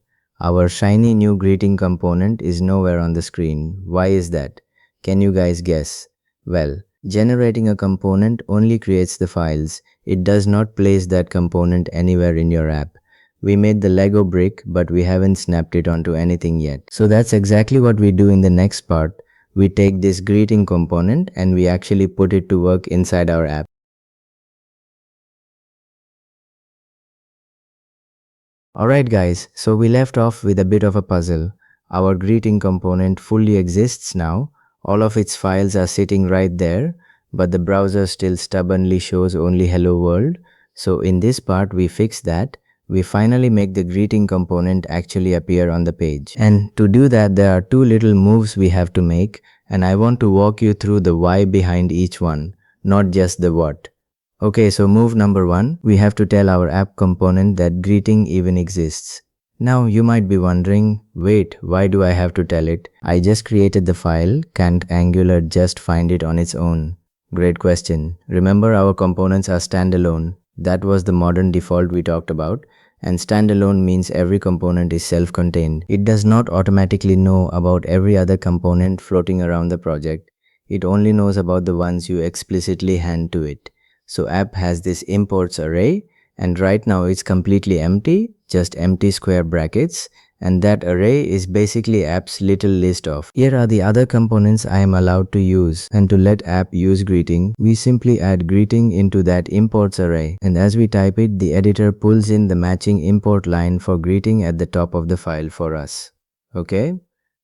Our shiny new greeting component is nowhere on the screen. Why is that? Can you guys guess? Well, generating a component only creates the files. It does not place that component anywhere in your app. We made the Lego brick, but we haven't snapped it onto anything yet. So that's exactly what we do in the next part. We take this greeting component and we actually put it to work inside our app. Alright guys, so we left off with a bit of a puzzle. Our greeting component fully exists now. All of its files are sitting right there, but the browser still stubbornly shows only hello world. So in this part we fix that. We finally make the greeting component actually appear on the page. And to do that, there are two little moves we have to make, and I want to walk you through the why behind each one, not just the what. Okay, so move number 1, we have to tell our app component that greeting even exists. Now you might be wondering, wait, why do I have to tell it? I just created the file, can't Angular just find it on its own? Great question. Remember, our components are standalone. That was the modern default we talked about. And standalone means every component is self-contained. It does not automatically know about every other component floating around the project. It only knows about the ones you explicitly hand to it. So app has this imports array, and right now it's completely empty, just empty square brackets, and that array is basically app's little list of, here are the other components I am allowed to use. And to let app use greeting, we simply add greeting into that imports array, and as we type it, the editor pulls in the matching import line for greeting at the top of the file for us. Okay?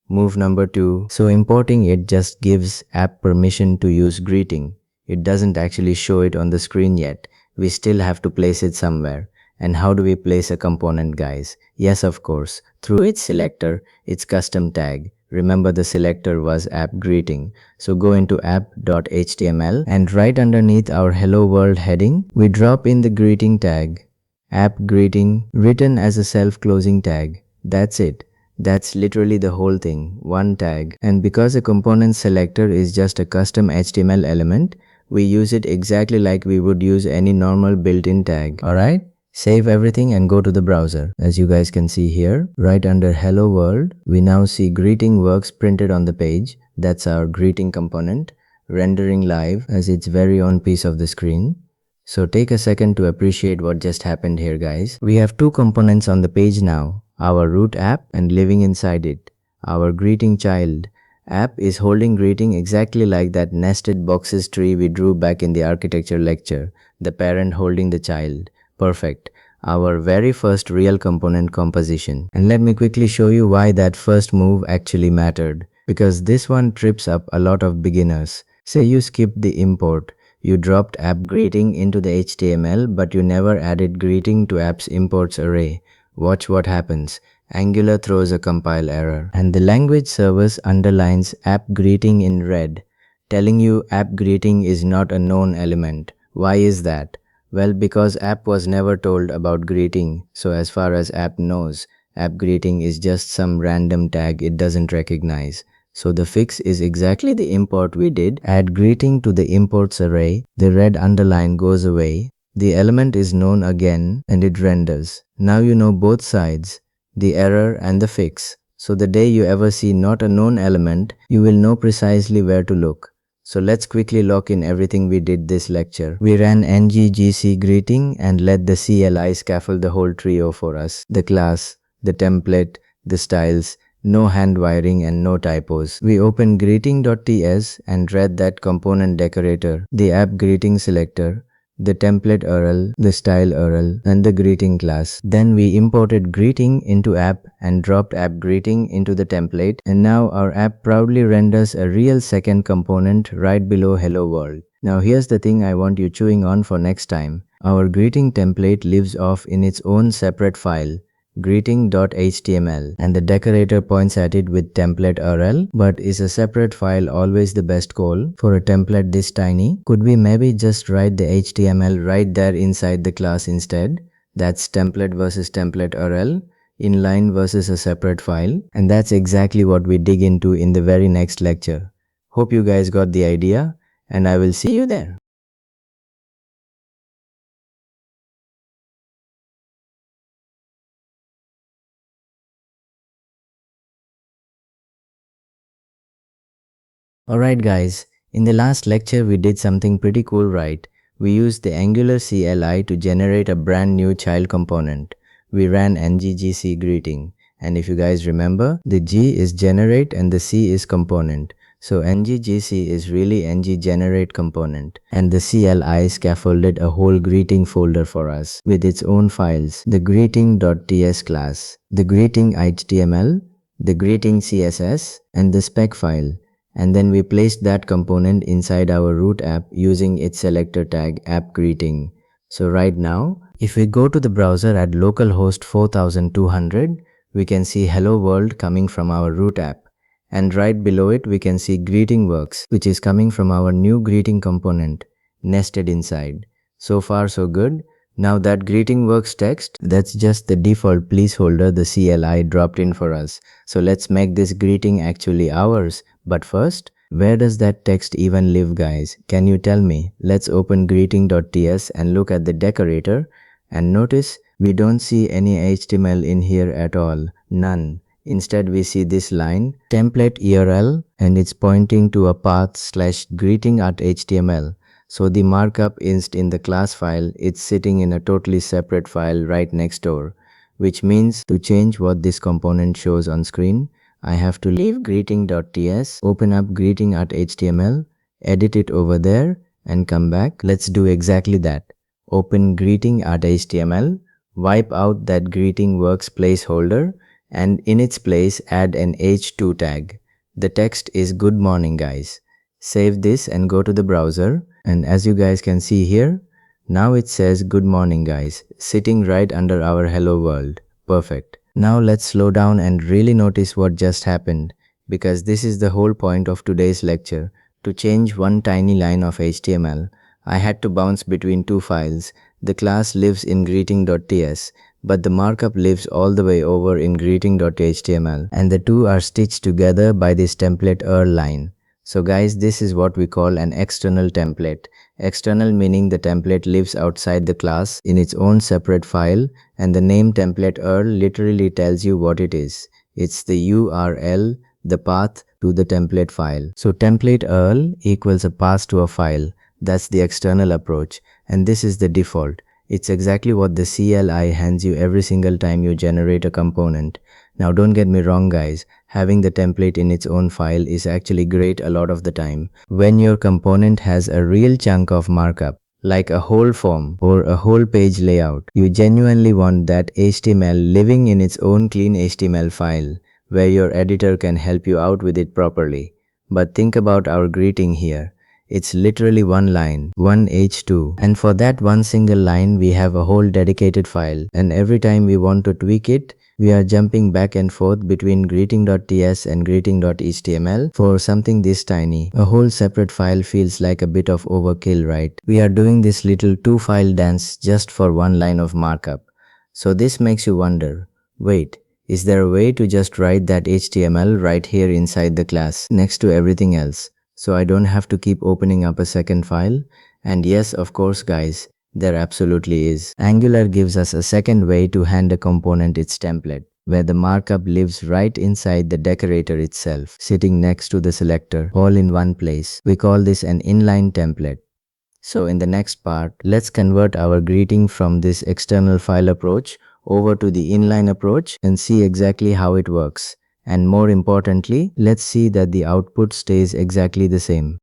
Move number 2. So importing it just gives app permission to use greeting. It doesn't actually show it on the screen yet. We still have to place it somewhere. And how do we place a component, guys? Yes, of course, through its selector, its custom tag. Remember, the selector was app greeting. So go into app.html and right underneath our hello world heading, we drop in the greeting tag. App greeting written as a self-closing tag. That's it. That's literally the whole thing, one tag. And because a component selector is just a custom HTML element, we use it exactly like we would use any normal built-in tag. Alright? Save everything and go to the browser. As you guys can see here, right under hello world, we now see greeting works printed on the page. That's our greeting component, rendering live as its very own piece of the screen. So take a second to appreciate what just happened here, guys. We have two components on the page now, our root app and living inside it. Our greeting child app is holding greeting exactly like that nested boxes tree we drew back in the architecture lecture, the parent holding the child. Perfect. Our very first real component composition. And let me quickly show you why that first move actually mattered. Because this one trips up a lot of beginners. Say you skipped the import. You dropped app greeting into the HTML, but you never added greeting to app's imports array. Watch what happens. Angular throws a compile error, and the language service underlines app greeting in red, telling you app greeting is not a known element. Why is that? Well, because app was never told about greeting, so as far as app knows, app greeting is just some random tag it doesn't recognize. So the fix is exactly the import we did. Add greeting to the imports array, the red underline goes away, the element is known again, and it renders. Now you know both sides, the error and the fix. So the day you ever see not a known element, you will know precisely where to look. So let's quickly lock in everything we did this lecture. We ran ngGC greeting and let the CLI scaffold the whole trio for us. The class, the template, the styles, no hand wiring and no typos. We opened greeting.ts and read that component decorator, the app greeting selector, the template URL, the style URL, and the greeting class. Then we imported greeting into app and dropped app greeting into the template, and now our app proudly renders a real second component right below hello world. Now here's the thing I want you chewing on for next time. Our greeting template lives off in its own separate file, greeting.html, and the decorator points at it with template URL, but is a separate file always the best call for a template this tiny? Could we maybe just write the HTML right there inside the class instead? That's template versus template URL, inline versus a separate file, and that's exactly what we dig into in the very next lecture. Hope you guys got the idea, and I will see you there. Alright guys, in the last lecture we did something pretty cool, right? We used the Angular CLI to generate a brand new child component. we ran ngGC greeting. And if you guys remember, the G is generate and the C is component. So ngGC is really ngGenerate component, and the CLI scaffolded a whole greeting folder for us with its own files, the greeting.ts class, the greeting HTML, the greeting CSS, and the spec file. And then we placed that component inside our root app using its selector tag app greeting. So right now, if we go to the browser at localhost 4200, we can see hello world coming from our root app. And right below it, we can see greeting works, which is coming from our new greeting component, nested inside. So far so good. Now that greeting works text, that's just the default placeholder the CLI dropped in for us. So let's make this greeting actually ours. But first, where does that text even live, guys? Can you tell me? Let's open greeting.ts and look at the decorator. And notice, we don't see any HTML in here at all. None. Instead, we see this line, template URL, and it's pointing to a path / greeting.html. So the markup is in the class file, it's sitting in a totally separate file right next door. Which means to change what this component shows on screen, I have to leave greeting.ts, open up greeting.html, edit it over there, and come back. Let's do exactly that. Open greeting.html, wipe out that greeting works placeholder, and in its place add an h2 tag. The text is good morning, guys. Save this and go to the browser, and as you guys can see here, now it says good morning, guys, sitting right under our hello world. Perfect. Now let's slow down and really notice what just happened, because this is the whole point of today's lecture. To change one tiny line of HTML, I had to bounce between two files. The class lives in greeting.ts, but the markup lives all the way over in greeting.html, and the two are stitched together by this template URL line. So guys, this is what we call an external template. External meaning the template lives outside the class in its own separate file, and the name template URL literally tells you what it is. It's the URL, the path to the template file. So template URL equals a path to a file. That's the external approach, and this is the default. It's exactly what the CLI hands you every single time you generate a component. Now don't get me wrong, guys, having the template in its own file is actually great a lot of the time. When your component has a real chunk of markup, like a whole form or a whole page layout, you genuinely want that HTML living in its own clean HTML file, where your editor can help you out with it properly. But think about our greeting here. It's literally one line, one h2, and for that one single line we have a whole dedicated file, and every time we want to tweak it, we are jumping back and forth between greeting.ts and greeting.html for something this tiny. A whole separate file feels like a bit of overkill, right? We are doing this little two-file dance just for one line of markup. So this makes you wonder, wait, is there a way to just write that HTML right here inside the class next to everything else, so I don't have to keep opening up a second file? And yes, of course, guys, there absolutely is. Angular gives us a second way to hand a component its template, where the markup lives right inside the decorator itself, sitting next to the selector, all in one place. We call this an inline template. So in the next part, let's convert our greeting from this external file approach over to the inline approach and see exactly how it works. And more importantly, let's see that the output stays exactly the same.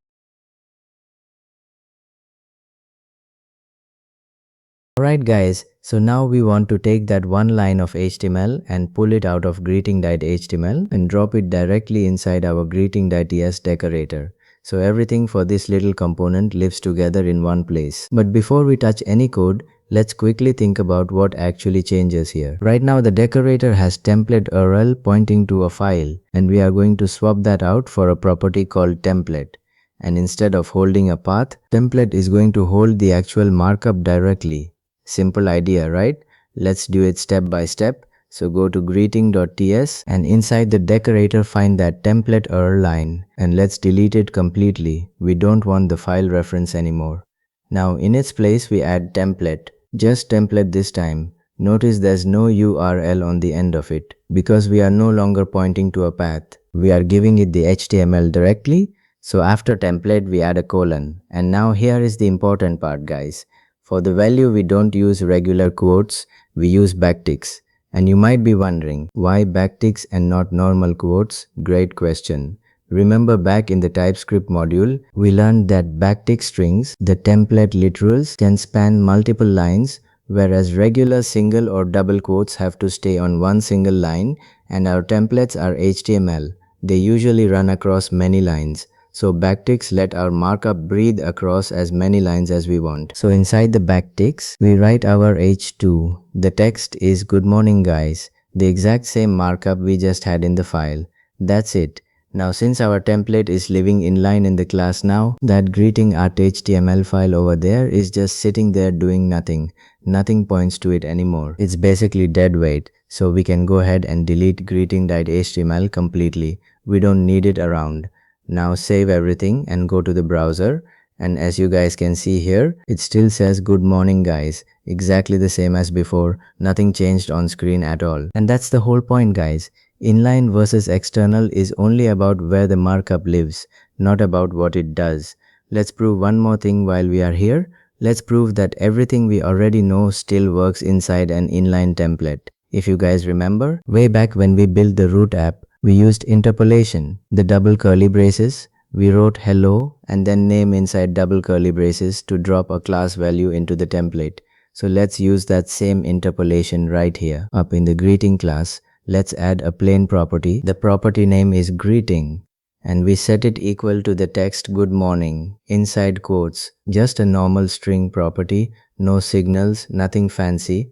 Alright guys, so now we want to take that one line of HTML and pull it out of greeting.html and drop it directly inside our greeting.ts decorator. So everything for this little component lives together in one place. But before we touch any code, let's quickly think about what actually changes here. Right now the decorator has template URL pointing to a file, and we are going to swap that out for a property called template. And instead of holding a path, template is going to hold the actual markup directly. Simple idea, right? Let's do it step by step. So go to greeting.ts and inside the decorator find that template URL line, and let's delete it completely. We don't want the file reference anymore. Now in its place we add template, just template this time. Notice there's no URL on the end of it because we are no longer pointing to a path. We are giving it the HTML directly. So after template we add a colon, and now here is the important part, guys. For the value we don't use regular quotes, we use backticks. And you might be wondering, why backticks and not normal quotes? Great question. Remember back in the TypeScript module, we learned that backtick strings, the template literals, can span multiple lines, whereas regular single or double quotes have to stay on one single line, and our templates are HTML. They usually run across many lines. So backticks let our markup breathe across as many lines as we want. So inside the backticks, we write our H2. The text is good morning guys, the exact same markup we just had in the file. That's it. Now since our template is living inline in the class now, that greeting.html file over there is just sitting there doing nothing. Nothing points to it anymore. It's basically dead weight. So we can go ahead and delete greeting.html completely. We don't need it around. Now save everything and go to the browser, and as you guys can see here, it still says good morning guys, exactly the same as before, nothing changed on screen at all. And that's the whole point guys. Inline versus external is only about where the markup lives, not about what it does. Let's prove one more thing while we are here. Let's prove that everything we already know still works inside an inline template. If you guys remember, way back when we built the root app, we used interpolation, the double curly braces. We wrote hello and then name inside double curly braces to drop a class value into the template. So let's use that same interpolation right here. Up in the greeting class, let's add a plain property. The property name is greeting, and we set it equal to the text good morning inside quotes. Just a normal string property, no signals, nothing fancy.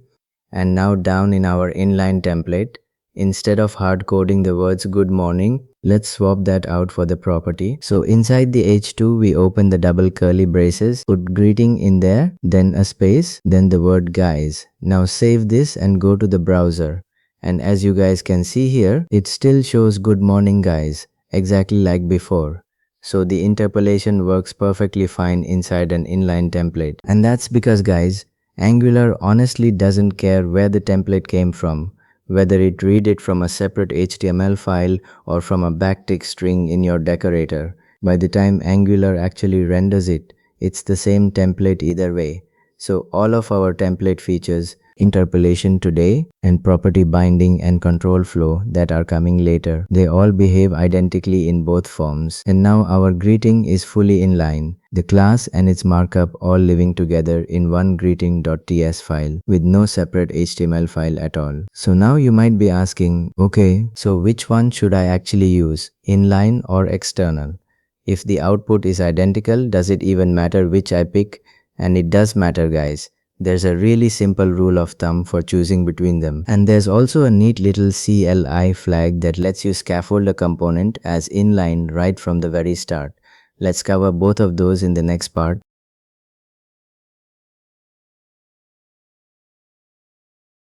And now down in our inline template, instead of hard coding the words good morning, let's swap that out for the property. So inside the H2, we open the double curly braces, put greeting in there, then a space, then the word guys. Now save this and go to the browser. And as you guys can see here, it still shows good morning guys, exactly like before. So the interpolation works perfectly fine inside an inline template. And that's because guys, Angular honestly doesn't care where the template came from, whether it read it from a separate HTML file or from a backtick string in your decorator. By the time Angular actually renders it, it's the same template either way. So all of our template features, interpolation today and property binding and control flow that are coming later, they all behave identically in both forms. And now our greeting is fully inline, the class and its markup all living together in one greeting.ts file with no separate HTML file at all. So now you might be asking, okay, so which one should I actually use, inline or external? If the output is identical, does it even matter which I pick? And it does matter guys. There's a really simple rule of thumb for choosing between them. And there's also a neat little CLI flag that lets you scaffold a component as inline right from the very start. Let's cover both of those in the next part.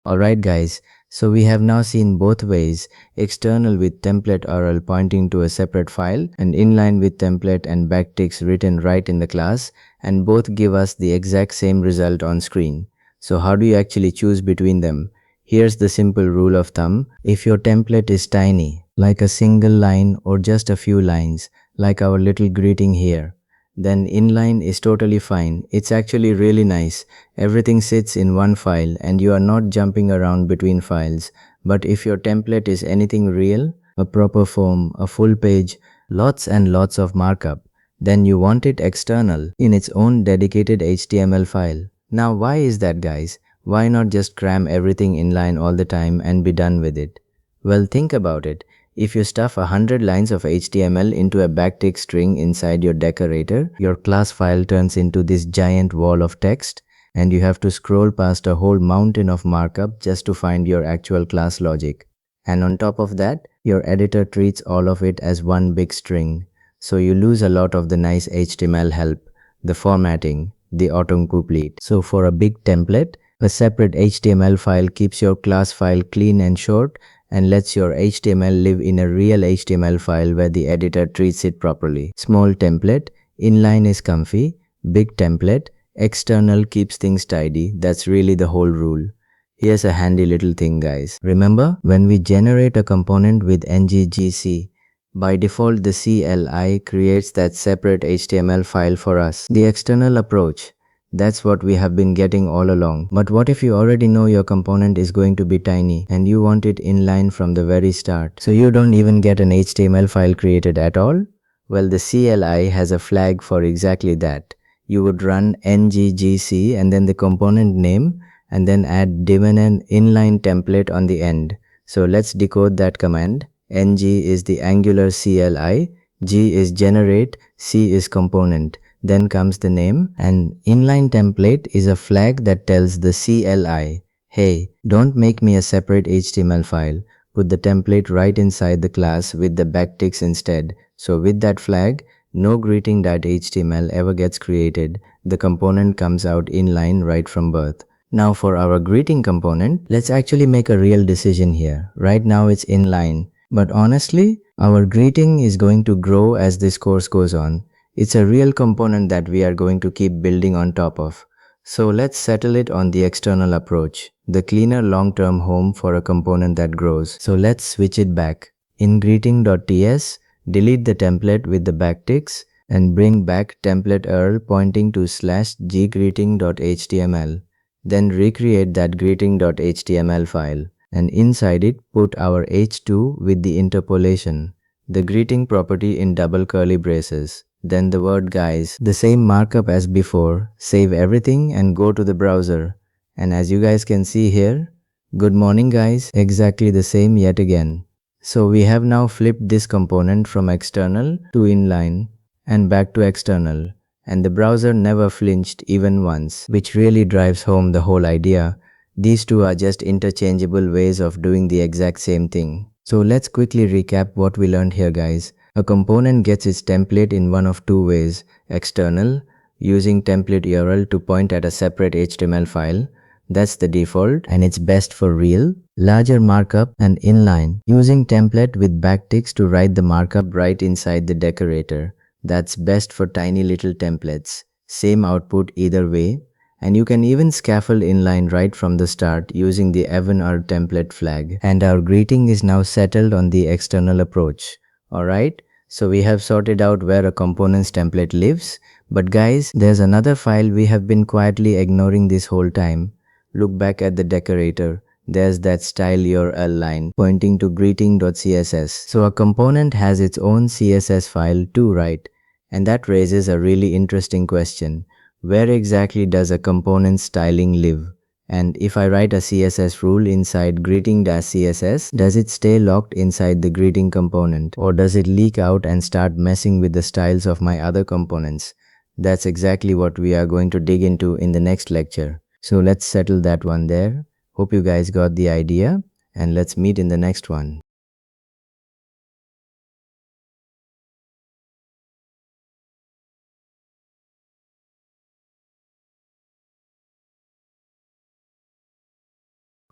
Alright guys, so we have now seen both ways, external with template URL pointing to a separate file and inline with template and backticks written right in the class, and both give us the exact same result on screen. So how do you actually choose between them? Here's the simple rule of thumb. If your template is tiny, like a single line or just a few lines, like our little greeting here, then inline is totally fine. It's actually really nice. Everything sits in one file and you are not jumping around between files. But if your template is anything real, a proper form, a full page, lots and lots of markup, then you want it external in its own dedicated HTML file. Now why is that guys? Why not just cram everything inline all the time and be done with it? Well, think about it. If you stuff 100 lines of HTML into a backtick string inside your decorator, your class file turns into this giant wall of text, and you have to scroll past a whole mountain of markup just to find your actual class logic. And on top of that, your editor treats all of it as one big string. So you lose a lot of the nice HTML help, the formatting, the autocomplete. So for a big template, a separate HTML file keeps your class file clean and short, and lets your HTML live in a real HTML file where the editor treats it properly. Small template, inline is comfy, big template, external keeps things tidy. That's really the whole rule. Here's a handy little thing guys. Remember, when we generate a component with ngGC, by default the CLI creates that separate HTML file for us. The external approach, That's what we have been getting all along. But what if you already know your component is going to be tiny and you want it inline from the very start? So you don't even get an HTML file created at all? Well, the CLI has a flag for exactly that. You would run ngGC and then the component name and then add div and an inline template on the end. So let's decode that command. Ng is the Angular CLI, G is generate, C is component. Then comes the name, and inline template is a flag that tells the CLI, hey, don't make me a separate HTML file. Put the template right inside the class with the backticks instead. So with that flag, no greeting.html ever gets created. The component comes out inline right from birth. Now for our greeting component, let's actually make a real decision here. Right now it's inline, but honestly, our greeting is going to grow as this course goes on. It's a real component that we are going to keep building on top of. So let's settle it on the external approach, the cleaner long-term home for a component that grows. So let's switch it back. In greeting.ts, delete the template with the backticks and bring back template URL pointing to /ggreeting.html. Then recreate that greeting.html file, and inside it put our h2 with the interpolation, the greeting property in double curly braces, then the word guys, the same markup as before. Save everything and go to the browser. And as you guys can see here, good morning guys, exactly the same yet again. So we have now flipped this component from external to inline and back to external. And the browser never flinched even once, which really drives home the whole idea. These two are just interchangeable ways of doing the exact same thing. So let's quickly recap what we learned here guys. A component gets its template in one of two ways: external, using template URL to point at a separate HTML file. That's the default and it's best for real, larger markup, and inline, using template with backticks to write the markup right inside the decorator. That's best for tiny little templates. Same output either way. And you can even scaffold inline right from the start using the evan_r template flag. And our greeting is now settled on the external approach. Alright, so we have sorted out where a component's template lives. But guys, there's another file we have been quietly ignoring this whole time. Look back at the decorator. There's that style URL line pointing to greeting.css. So a component has its own CSS file too, right? And that raises a really interesting question. Where exactly does a component styling live? And if I write a CSS rule inside greeting.css, does it stay locked inside the greeting component, or does it leak out and start messing with the styles of my other components? That's exactly what we are going to dig into in the next lecture. So let's settle that one there. Hope you guys got the idea, and let's meet in the next one.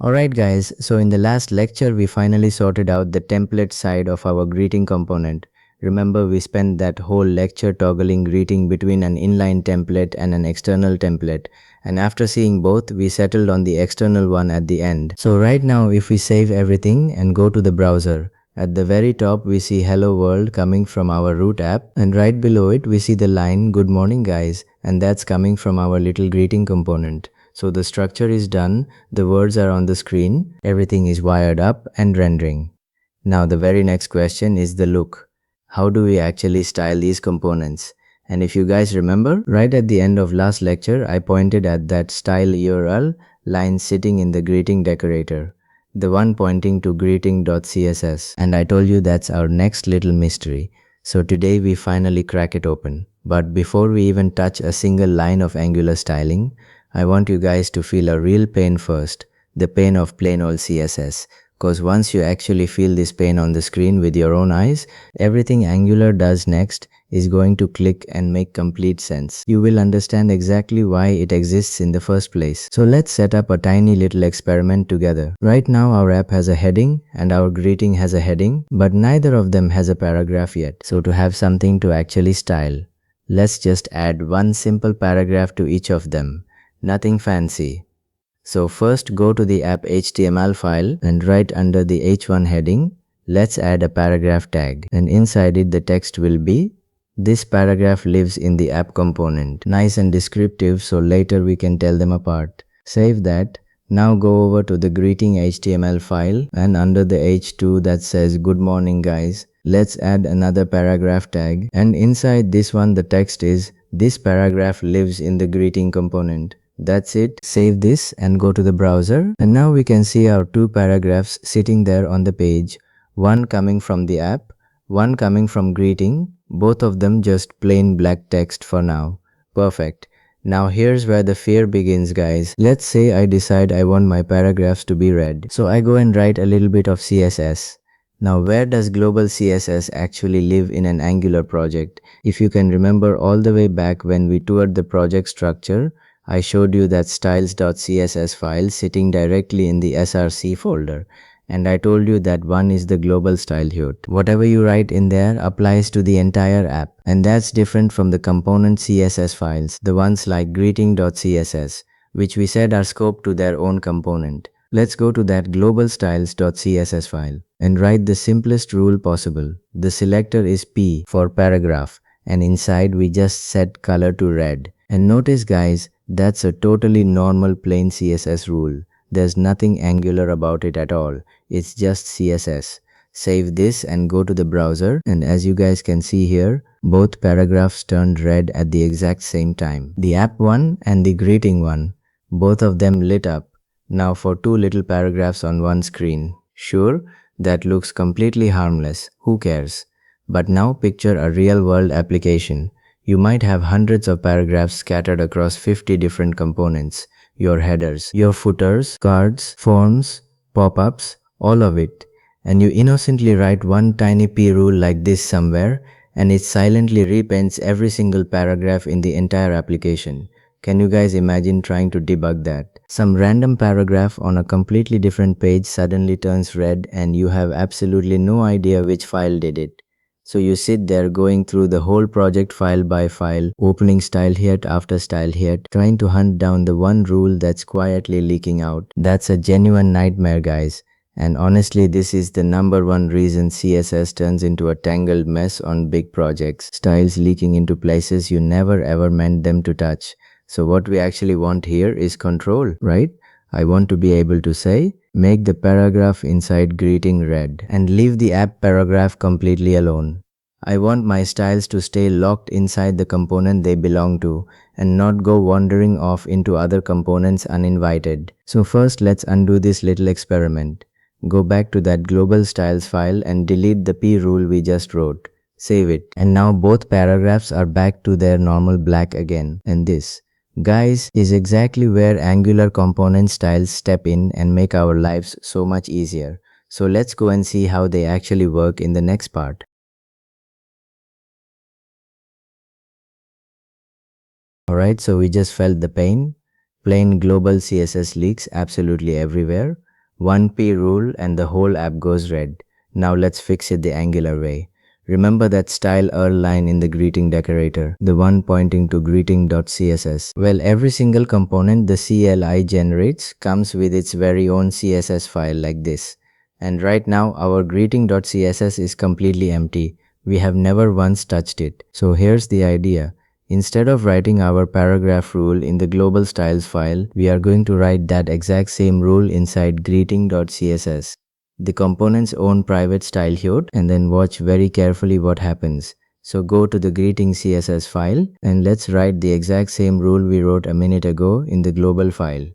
Alright guys, so in the last lecture we finally sorted out the template side of our greeting component. Remember, we spent that whole lecture toggling greeting between an inline template and an external template, and after seeing both, we settled on the external one at the end. So right now, if we save everything and go to the browser, at the very top we see hello world coming from our root app, and right below it we see the line good morning guys, and that's coming from our little greeting component. So the structure is done, the words are on the screen, everything is wired up and rendering. Now the very next question is the look. How do we actually style these components? And if you guys remember, right at the end of last lecture, I pointed at that style URL line sitting in the greeting decorator, the one pointing to greeting.css, and I told you that's our next little mystery. So today we finally crack it open. But before we even touch a single line of Angular styling, I want you guys to feel a real pain first, the pain of plain old CSS. Cause once you actually feel this pain on the screen with your own eyes, everything Angular does next is going to click and make complete sense. You will understand exactly why it exists in the first place. So let's set up a tiny little experiment together. Right now our app has a heading and our greeting has a heading, but neither of them has a paragraph yet. So to have something to actually style, let's just add one simple paragraph to each of them. Nothing fancy. So first go to the app HTML file and right under the h1 heading, let's add a paragraph tag, and inside it the text will be, This paragraph lives in the app component. Nice and descriptive, so later we can tell them apart. Save that. Now go over to the greeting HTML file and under the H2 that says good morning guys, let's add another paragraph tag, and inside this one the text is this paragraph lives in the greeting component. That's it. Save this and go to the browser, and now we can see our two paragraphs sitting there on the page, one coming from the app, one coming from greeting, both of them just plain black text for now. Perfect. Now here's where the fear begins, guys. Let's say I decide I want my paragraphs to be red. So I go and write a little bit of CSS. Now where does global CSS actually live in an Angular project? If you can remember all the way back when we toured the project structure, I showed you that styles.css file sitting directly in the src folder. And I told you that one is the global style hood. Whatever you write in there applies to the entire app. And that's different from the component CSS files, the ones like greeting.css, which we said are scoped to their own component. Let's go to that global styles.css file and write the simplest rule possible. The selector is P for paragraph, and inside we just set color to red. And notice guys, that's a totally normal plain CSS rule. There's nothing Angular about it at all. It's just CSS. Save this and go to the browser, and as you guys can see here, both paragraphs turned red at the exact same time. The app one and the greeting one, both of them lit up. Now for two little paragraphs on one screen. Sure, that looks completely harmless. Who cares? But now picture a real-world application. You might have hundreds of paragraphs scattered across 50 different components. Your headers, your footers, cards, forms, pop-ups, all of it. And you innocently write one tiny P rule like this somewhere, and it silently repaints every single paragraph in the entire application. Can you guys imagine trying to debug that? Some random paragraph on a completely different page suddenly turns red and you have absolutely no idea which file did it. So you sit there going through the whole project file by file, opening style hit after style hit, trying to hunt down the one rule that's quietly leaking out. That's a genuine nightmare, guys. And honestly, this is the number one reason CSS turns into a tangled mess on big projects. Styles leaking into places you never ever meant them to touch. So what we actually want here is control, right? I want to be able to say, make the paragraph inside greeting red and leave the app paragraph completely alone. I want my styles to stay locked inside the component they belong to and not go wandering off into other components uninvited. So first let's undo this little experiment. Go back to that global styles file and delete the P rule we just wrote. Save it. And now both paragraphs are back to their normal black again. And this, guys, is exactly where Angular component styles step in and make our lives so much easier. So let's go and see how they actually work in the next part. Alright, so we just felt the pain. Plain global CSS leaks absolutely everywhere. One P rule and the whole app goes red. Now let's fix it the Angular way. Remember that style line in the greeting decorator, the one pointing to greeting.css? Well, every single component the CLI generates comes with its very own CSS file like this. And right now our greeting.css is completely empty. We have never once touched it. So here's the idea. Instead of writing our paragraph rule in the global styles file, we are going to write that exact same rule inside greeting.css, the component's own private style hood, and then watch very carefully what happens. So go to the greeting CSS file and let's write the exact same rule we wrote a minute ago in the global file.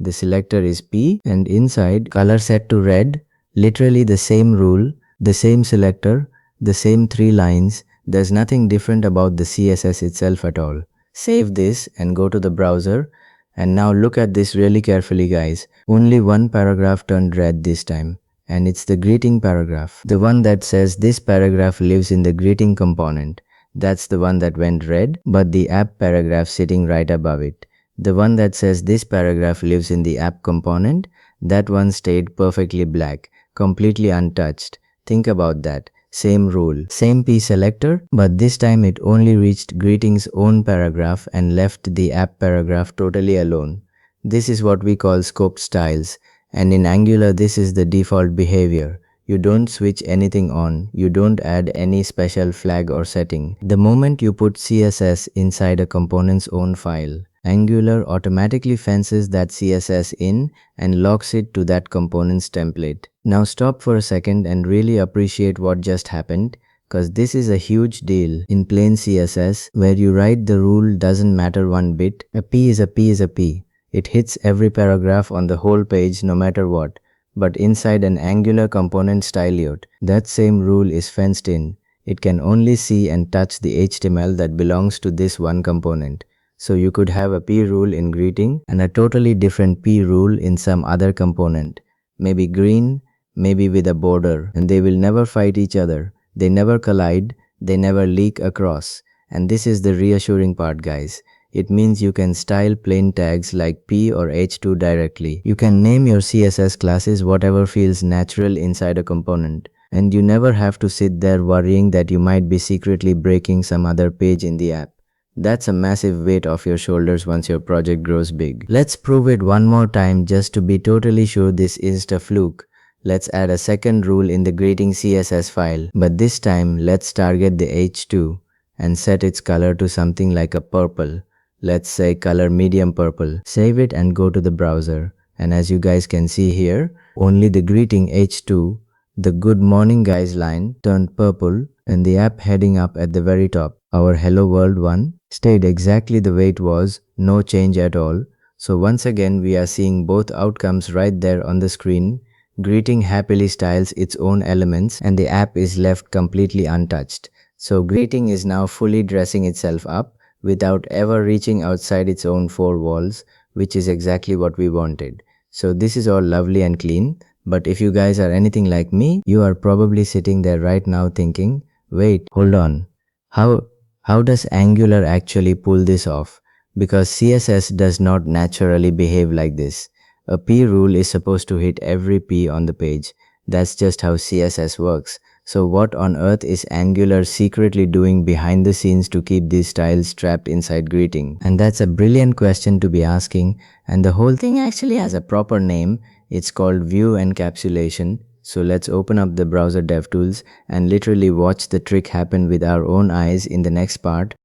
The selector is P and inside color set to red, literally the same rule, the same selector, the same 3 lines. There's nothing different about the CSS itself at all. Save this and go to the browser. And now look at this really carefully, guys. Only one paragraph turned red this time. And it's the greeting paragraph. The one that says this paragraph lives in the greeting component. That's the one that went red, but the app paragraph sitting right above it. The one that says this paragraph lives in the app component, that one stayed perfectly black, completely untouched. Think about that. Same rule, same P selector, but this time it only reached greeting's own paragraph and left the app paragraph totally alone. This is what we call scoped styles, and in Angular this is the default behavior. You don't switch anything on. You don't add any special flag or setting. The moment you put CSS inside a component's own file, Angular automatically fences that CSS in and locks it to that component's template. Now stop for a second and really appreciate what just happened, cause this is a huge deal. In plain CSS, where you write the rule doesn't matter one bit, a P is a P is a P. It hits every paragraph on the whole page no matter what. But inside an Angular component styleout, that same rule is fenced in. It can only see and touch the HTML that belongs to this one component. So you could have a P rule in greeting and a totally different P rule in some other component. Maybe green, maybe with a border, and they will never fight each other. They never collide, they never leak across. And this is the reassuring part, guys. It means you can style plain tags like P or H2 directly. You can name your CSS classes whatever feels natural inside a component. And you never have to sit there worrying that you might be secretly breaking some other page in the app. That's a massive weight off your shoulders once your project grows big. Let's prove it one more time just to be totally sure this isn't a fluke. Let's add a second rule in the greeting CSS file, but this time let's target the H2 and set its color to something like a purple. Let's say color medium purple. Save it and go to the browser. And as you guys can see here, only the greeting H2, the good morning guys line turned purple, and the app heading up at the very top, our hello world one, stayed exactly the way it was, no change at all. So once again we are seeing both outcomes right there on the screen. Greeting happily styles its own elements and the app is left completely untouched. So greeting is now fully dressing itself up without ever reaching outside its own four walls, which is exactly what we wanted. So this is all lovely and clean, but if you guys are anything like me, you are probably sitting there right now thinking, wait, hold on, how does Angular actually pull this off? Because CSS does not naturally behave like this. A P rule is supposed to hit every P on the page. That's just how CSS works. So what on earth is Angular secretly doing behind the scenes to keep these styles trapped inside greeting? And that's a brilliant question to be asking, and the whole thing actually has a proper name. It's called View Encapsulation. So let's open up the browser DevTools and literally watch the trick happen with our own eyes in the next part.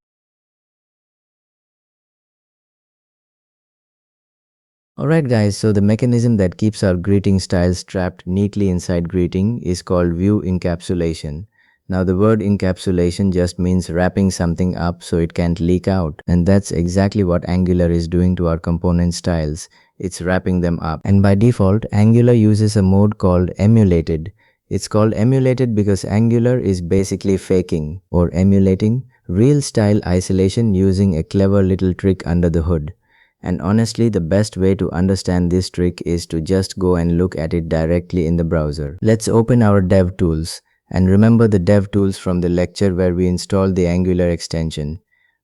Alright guys, so the mechanism that keeps our greeting styles trapped neatly inside greeting is called view encapsulation. Now the word encapsulation just means wrapping something up so it can't leak out, and that's exactly what Angular is doing to our component styles. It's wrapping them up. And by default, Angular uses a mode called emulated. It's called emulated because Angular is basically faking or emulating real style isolation using a clever little trick under the hood. And honestly, the best way to understand this trick is to just go and look at it directly in the browser. Let's open our DevTools. And remember the DevTools from the lecture where we installed the Angular extension.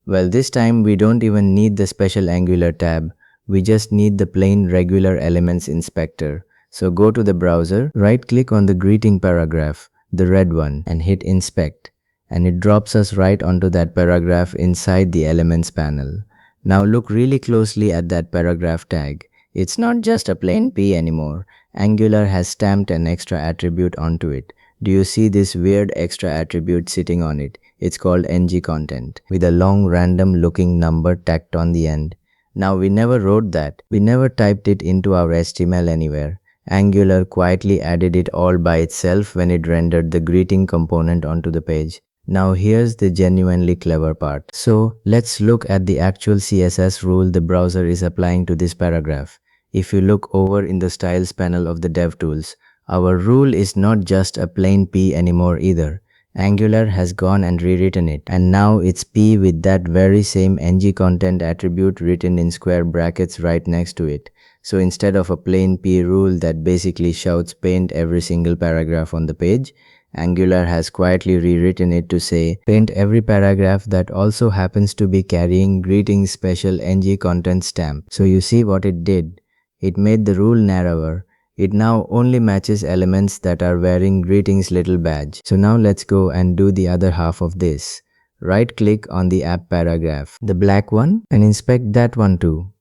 Well, this time we don't even need the special Angular tab. We just need the plain regular elements inspector. So go to the browser, right-click on the greeting paragraph, the red one, and hit inspect. And it drops us right onto that paragraph inside the elements panel. Now look really closely at that paragraph tag. It's not just a plain P anymore. Angular has stamped an extra attribute onto it. Do you see this weird extra attribute sitting on it? It's called ngContent, with a long random looking number tacked on the end. Now we never wrote that. We never typed it into our HTML anywhere. Angular quietly added it all by itself when it rendered the greeting component onto the page. Now here's the genuinely clever part. So let's look at the actual CSS rule the browser is applying to this paragraph. If you look over in the styles panel of the DevTools, our rule is not just a plain P anymore either. Angular has gone and rewritten it, and now it's P with that very same ngContent attribute written in square brackets right next to it. So instead of a plain P rule that basically shouts paint every single paragraph on the page, Angular has quietly rewritten it to say, paint every paragraph that also happens to be carrying greetings special ngContent stamp. So you see what it did? It made the rule narrower. It now only matches elements that are wearing greetings little badge. So now let's go and do the other half of this. Right click on the app paragraph, the black one, and inspect that one too.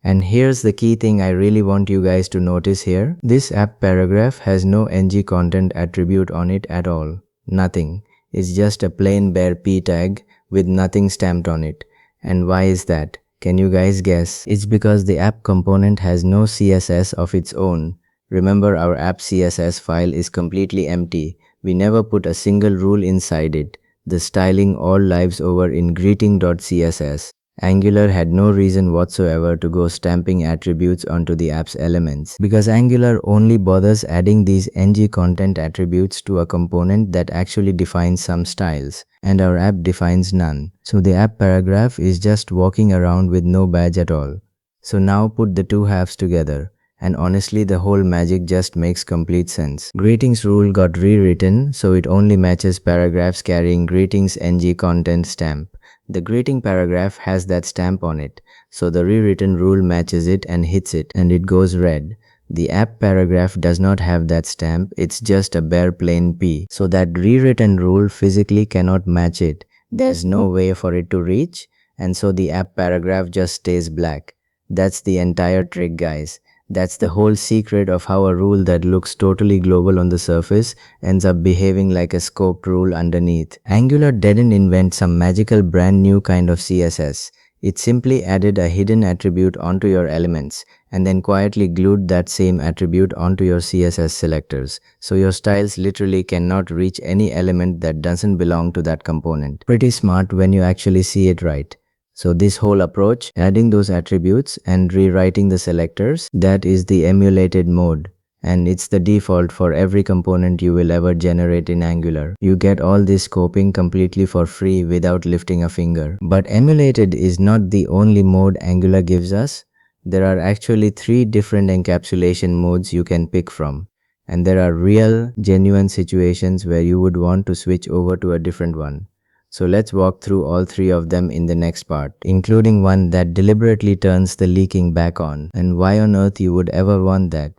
And here's the key thing I really want you guys to notice here. This app paragraph has no ngContent attribute on it at all. Nothing. It's just a plain bare p tag with nothing stamped on it. And why is that? Can you guys guess? It's because the app component has no CSS of its own. Remember, our app CSS file is completely empty. We never put a single rule inside it. The styling all lives over in greeting.css. Angular had no reason whatsoever to go stamping attributes onto the app's elements, because Angular only bothers adding these ngContent attributes to a component that actually defines some styles, and our app defines none. So the app paragraph is just walking around with no badge at all. So now put the two halves together, and honestly the whole magic just makes complete sense. Greetings rule got rewritten so it only matches paragraphs carrying greetings ngContent stamp. The greeting paragraph has that stamp on it, so the rewritten rule matches it and hits it, and it goes red. The app paragraph does not have that stamp, it's just a bare plain P, so that rewritten rule physically cannot match it. There's no way for it to reach, and so the app paragraph just stays black. That's the entire trick, guys. That's the whole secret of how a rule that looks totally global on the surface ends up behaving like a scoped rule underneath. Angular didn't invent some magical brand new kind of CSS. It simply added a hidden attribute onto your elements and then quietly glued that same attribute onto your CSS selectors. So your styles literally cannot reach any element that doesn't belong to that component. Pretty smart when you actually see it right. So this whole approach, adding those attributes and rewriting the selectors, that is the emulated mode. And it's the default for every component you will ever generate in Angular. You get all this scoping completely for free without lifting a finger. But emulated is not the only mode Angular gives us. There are actually 3 different encapsulation modes you can pick from. And there are real, genuine situations where you would want to switch over to a different one. So let's walk through all 3 of them in the next part, including one that deliberately turns the leaking back on, and why on earth you would ever want that.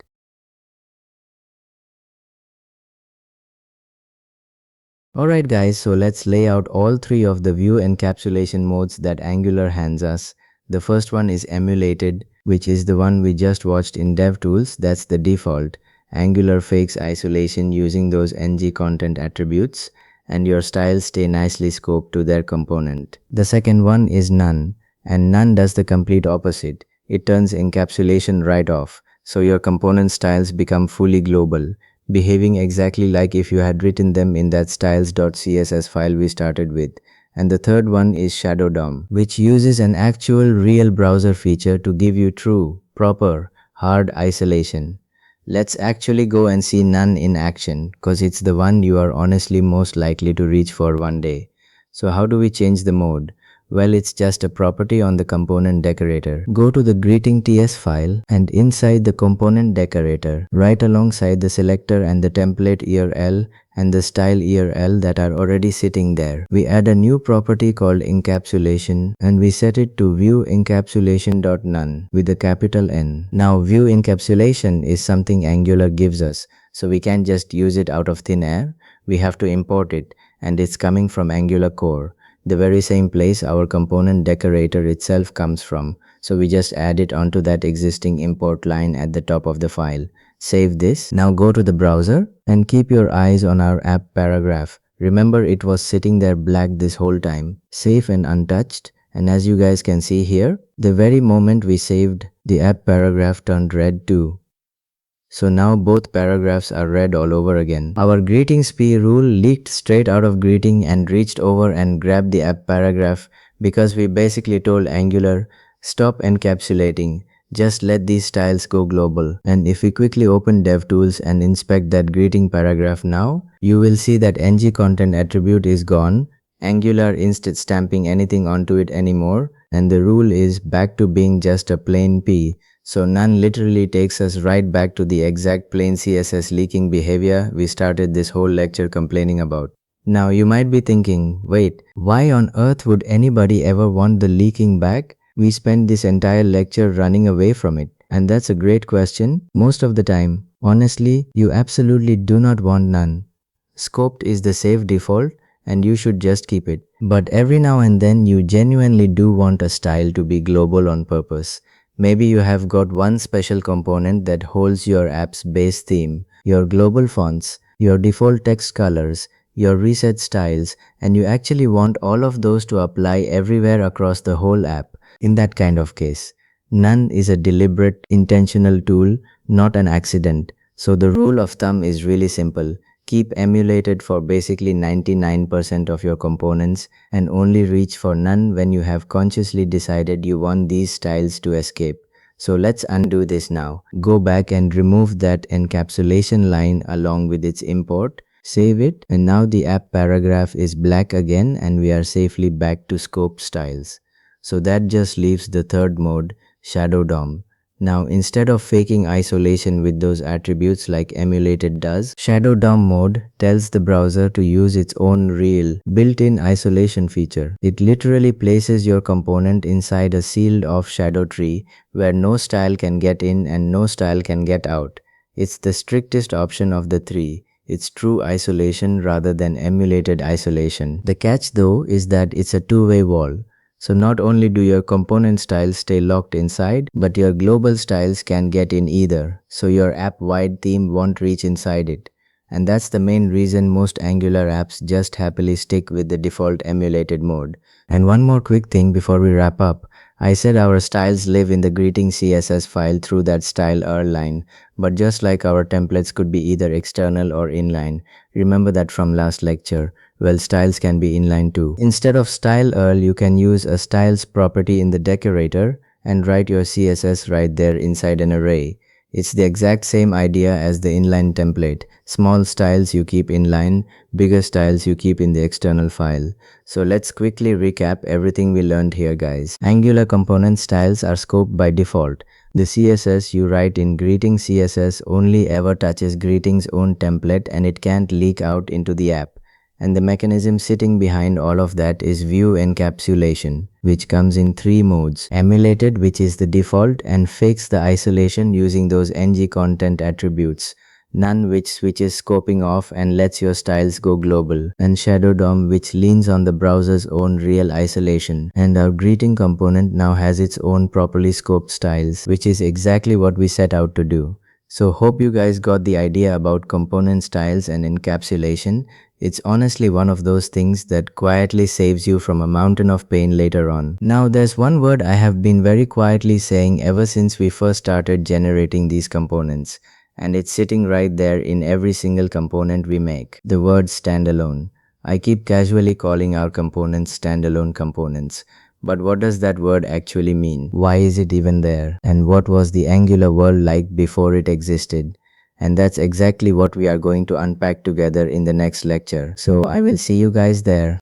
Alright guys, so let's lay out all 3 of the view encapsulation modes that Angular hands us. The first one is emulated, which is the one we just watched in DevTools. That's the default. Angular fakes isolation using those ngContent attributes, and your styles stay nicely scoped to their component. The second one is none, and none does the complete opposite. It turns encapsulation right off, so your component styles become fully global, behaving exactly like if you had written them in that styles.css file we started with. And the third one is Shadow DOM, which uses an actual real browser feature to give you true, proper, hard isolation. Let's actually go and see none in action, cause it's the one you are honestly most likely to reach for one day. So how do we change the mode? Well, it's just a property on the component decorator. Go to the greeting.ts file, and inside the component decorator, right alongside the selector and the template URL and the style URL that are already sitting there, we add a new property called Encapsulation, and we set it to viewEncapsulation.none with a capital N. Now view encapsulation is something Angular gives us, so we can't just use it out of thin air. We have to import it, and it's coming from Angular core, the very same place our component decorator itself comes from. So we just add it onto that existing import line at the top of the file. Save this. Now go to the browser and keep your eyes on our app paragraph. Remember, it was sitting there black this whole time, safe and untouched. And as you guys can see here, the very moment we saved, the app paragraph turned red too. So now both paragraphs are red all over again. Our greetings p rule leaked straight out of greeting and reached over and grabbed the app paragraph, because we basically told Angular, stop encapsulating, just let these styles go global. And if we quickly open DevTools and inspect that greeting paragraph now, you will see that ngContent attribute is gone. Angular isn't stamping anything onto it anymore, and the rule is back to being just a plain P. So none literally takes us right back to the exact plain CSS leaking behavior we started this whole lecture complaining about. Now you might be thinking, wait, why on earth would anybody ever want the leaking back? We spent this entire lecture running away from it. And that's a great question. Most of the time, honestly, you absolutely do not want none. Scoped is the safe default, and you should just keep it. But every now and then you genuinely do want a style to be global on purpose. Maybe you have got one special component that holds your app's base theme, your global fonts, your default text colors, your reset styles, and you actually want all of those to apply everywhere across the whole app. In that kind of case, none is a deliberate, intentional tool, not an accident. So the rule of thumb is really simple. Keep emulated for basically 99% of your components and only reach for none when you have consciously decided you want these styles to escape. So let's undo this now. Go back and remove that encapsulation line along with its import. Save it, and now the app paragraph is black again and we are safely back to scope styles. So that just leaves the third mode, Shadow DOM. Now instead of faking isolation with those attributes like emulated does, Shadow DOM mode tells the browser to use its own real, built-in isolation feature. It literally places your component inside a sealed off shadow tree where no style can get in and no style can get out. It's the strictest option of the three. It's true isolation rather than emulated isolation. The catch though is that it's a two-way wall. So not only do your component styles stay locked inside, but your global styles can get in either, so your app-wide theme won't reach inside it. And that's the main reason most Angular apps just happily stick with the default emulated mode. And one more quick thing before we wrap up. I said our styles live in the greeting CSS file through that style line, but just like our templates could be either external or inline. Remember that from last lecture. Well, styles can be inline too. Instead of style you can use a styles property in the decorator and write your CSS right there inside an array. It's the exact same idea as the inline template. Small styles you keep inline, bigger styles you keep in the external file. So let's quickly recap everything we learned here, guys. Angular component styles are scoped by default. The CSS you write in greeting CSS only ever touches greeting's own template and it can't leak out into the app. And the mechanism sitting behind all of that is view encapsulation, which comes in three modes. Emulated, which is the default and fakes the isolation using those ng content attributes. None, which switches scoping off and lets your styles go global. And Shadow DOM, which leans on the browser's own real isolation. And our greeting component now has its own properly scoped styles, which is exactly what we set out to do. So hope you guys got the idea about component styles and encapsulation. It's honestly one of those things that quietly saves you from a mountain of pain later on. Now there's one word I have been very quietly saying ever since we first started generating these components. And it's sitting right there in every single component we make. The word standalone. I keep casually calling our components standalone components. But what does that word actually mean? Why is it even there? And what was the Angular world like before it existed? And that's exactly what we are going to unpack together in the next lecture. So I will see you guys there.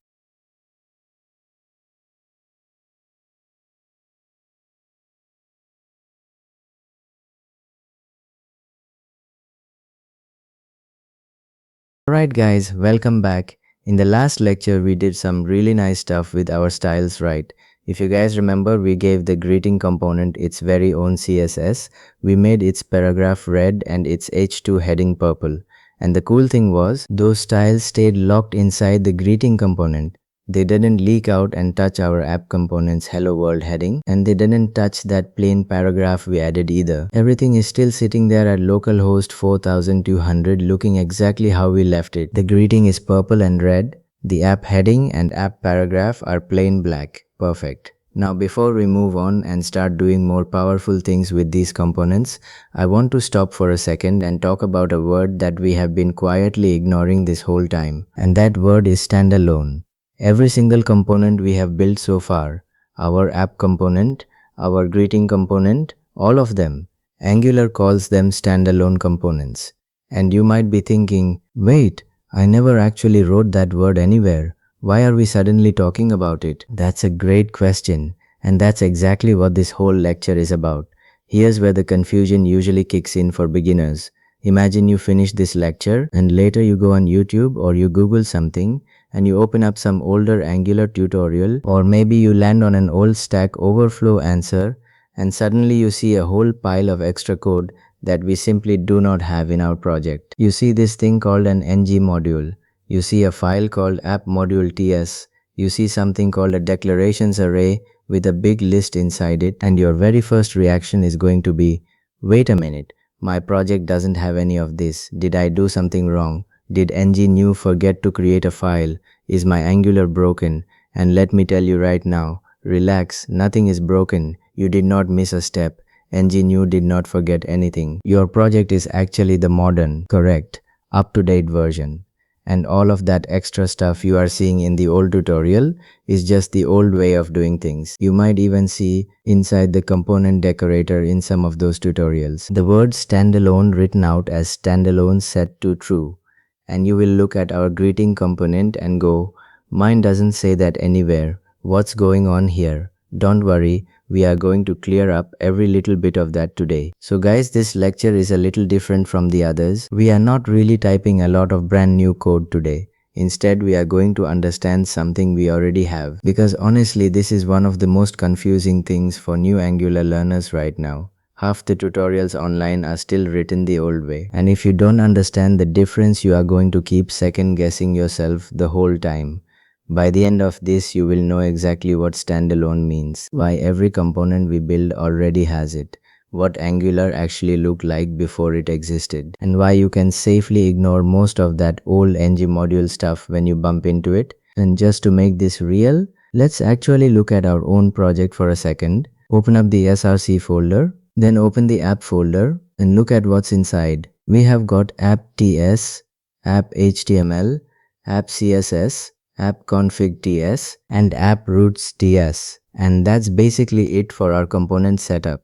Alright guys, welcome back. In the last lecture, we did some really nice stuff with our styles, right? If you guys remember, we gave the greeting component its very own CSS. We made its paragraph red and its H2 heading purple. And the cool thing was, those styles stayed locked inside the greeting component. They didn't leak out and touch our app component's hello world heading, and they didn't touch that plain paragraph we added either. Everything is still sitting there at localhost 4200 looking exactly how we left it. The greeting is purple and red. The app heading and app paragraph are plain black. Perfect. Now before we move on and start doing more powerful things with these components, I want to stop for a second and talk about a word that we have been quietly ignoring this whole time. And that word is standalone. Every single component we have built so far, our app component, our greeting component, all of them, Angular calls them standalone components. And you might be thinking, wait, I never actually wrote that word anywhere. Why are we suddenly talking about it? That's a great question, and that's exactly what this whole lecture is about. Here's where the confusion usually kicks in for beginners. Imagine you finish this lecture and later you go on YouTube or you Google something and you open up some older Angular tutorial, or maybe you land on an old Stack Overflow answer and suddenly you see a whole pile of extra code that we simply do not have in our project. You see this thing called an ngModel. You see a file called app module.ts. You see something called a declarations array with a big list inside it, and your very first reaction is going to be, wait a minute, my project doesn't have any of this. Did I do something wrong? Did ngNew forget to create a file? Is my Angular broken? And let me tell you right now, relax, nothing is broken. You did not miss a step. ngNew did not forget anything. Your project is actually the modern, correct, up-to-date version. And all of that extra stuff you are seeing in the old tutorial is just the old way of doing things. You might even see inside the component decorator in some of those tutorials the word standalone written out as standalone set to true. And you will look at our greeting component and go, mine doesn't say that anywhere. What's going on here? Don't worry, we are going to clear up every little bit of that today. So guys, this lecture is a little different from the others. We are not really typing a lot of brand new code today. Instead, we are going to understand something we already have. Because honestly, this is one of the most confusing things for new Angular learners right now. Half the tutorials online are still written the old way. And if you don't understand the difference, you are going to keep second guessing yourself the whole time. By the end of this, you will know exactly what standalone means, why every component we build already has it, what Angular actually looked like before it existed, and why you can safely ignore most of that old ngModel stuff when you bump into it. And just to make this real, let's actually look at our own project for a second. Open up the src folder, then open the app folder and look at what's inside. We have got app.ts, app.html, app.css, app.config.ts, and app.routes.ts. And that's basically it for our component setup.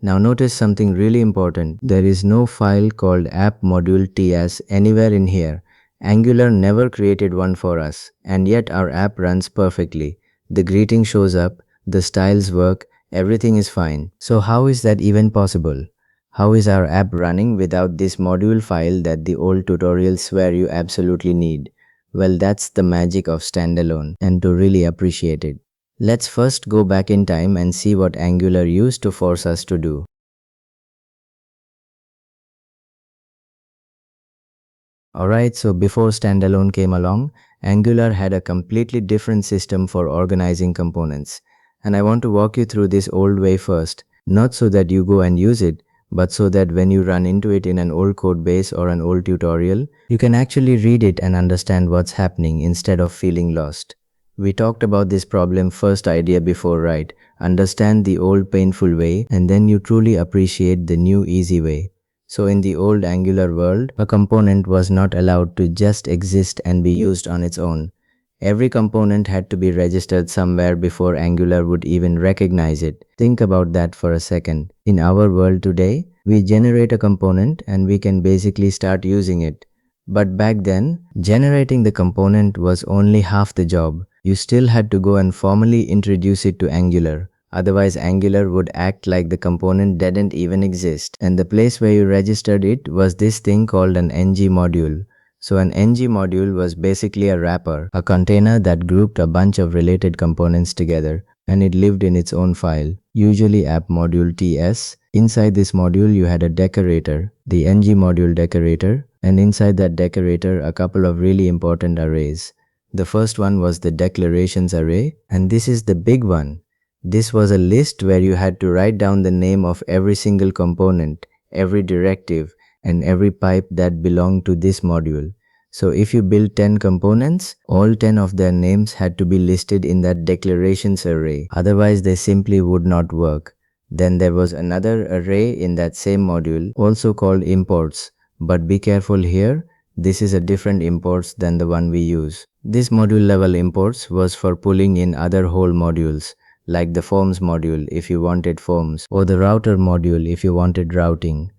Now notice something really important. There is no file called app.module.ts anywhere in here. Angular never created one for us, and yet our app runs perfectly. The greeting shows up, the styles work, everything is fine. So how is that even possible? How is our app running without this module file that the old tutorials swear you absolutely need? Well, that's the magic of standalone, and to really appreciate it, let's first go back in time and see what Angular used to force us to do. Alright, so before standalone came along, Angular had a completely different system for organizing components. And I want to walk you through this old way first, not so that you go and use it, but so that when you run into it in an old code base or an old tutorial, you can actually read it and understand what's happening instead of feeling lost. We talked about this problem first idea before, right? Understand the old painful way and then you truly appreciate the new easy way. So in the old Angular world, a component was not allowed to just exist and be used on its own. Every component had to be registered somewhere before Angular would even recognize it. Think about that for a second. In our world today, we generate a component and we can basically start using it. But back then, generating the component was only half the job. You still had to go and formally introduce it to Angular. Otherwise, Angular would act like the component didn't even exist. And the place where you registered it was this thing called an ngModule. So an ngModule was basically a wrapper, a container that grouped a bunch of related components together, and it lived in its own file, usually app.module.ts. Inside this module, you had a decorator, the ngModule decorator, and inside that decorator, a couple of really important arrays. The first one was the declarations array, and this is the big one. This was a list where you had to write down the name of every single component, every directive, and every pipe that belonged to this module. So if you built 10 components, all 10 of their names had to be listed in that declarations array. Otherwise, they simply would not work. Then there was another array in that same module, also called imports. But be careful here, this is a different imports than the one we use. This module level imports was for pulling in other whole modules, like the forms module if you wanted forms, or the router module if you wanted routing.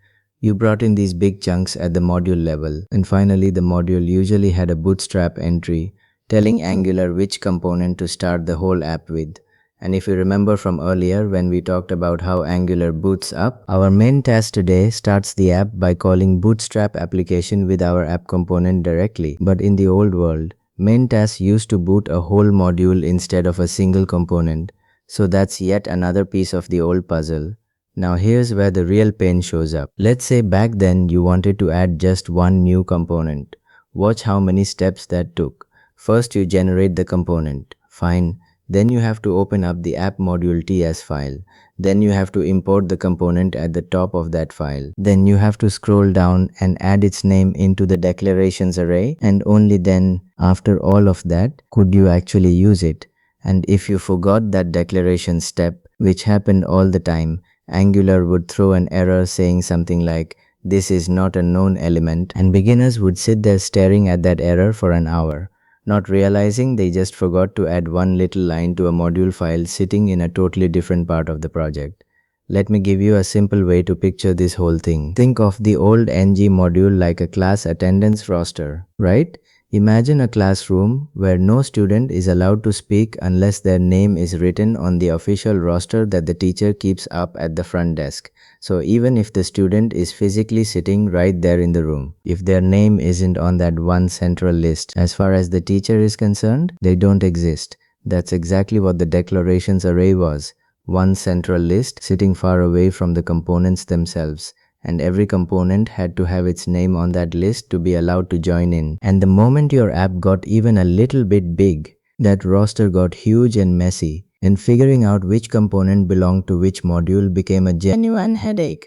You brought in these big chunks at the module level, and finally the module usually had a bootstrap entry telling Angular which component to start the whole app with. And if you remember from earlier when we talked about how Angular boots up, our main task today starts the app by calling bootstrap application with our app component directly. But in the old world, main task used to boot a whole module instead of a single component. So that's yet another piece of the old puzzle. Now here's where the real pain shows up. Let's say back then you wanted to add just one new component. Watch how many steps that took. First you generate the component. Fine. Then you have to open up the app module TS file. Then you have to import the component at the top of that file. Then you have to scroll down and add its name into the declarations array, and only then, after all of that, could you actually use it. And if you forgot that declaration step, which happened all the time, Angular would throw an error saying something like, "This is not a known element," and beginners would sit there staring at that error for an hour, not realizing they just forgot to add one little line to a module file sitting in a totally different part of the project. Let me give you a simple way to picture this whole thing. Think of the old ngModel like a class attendance roster, right? Imagine a classroom where no student is allowed to speak unless their name is written on the official roster that the teacher keeps up at the front desk. So even if the student is physically sitting right there in the room, if their name isn't on that one central list, as far as the teacher is concerned, they don't exist. That's exactly what the declarations array was. One central list sitting far away from the components themselves. And every component had to have its name on that list to be allowed to join in. And the moment your app got even a little bit big, that roster got huge and messy, and figuring out which component belonged to which module became a genuine headache.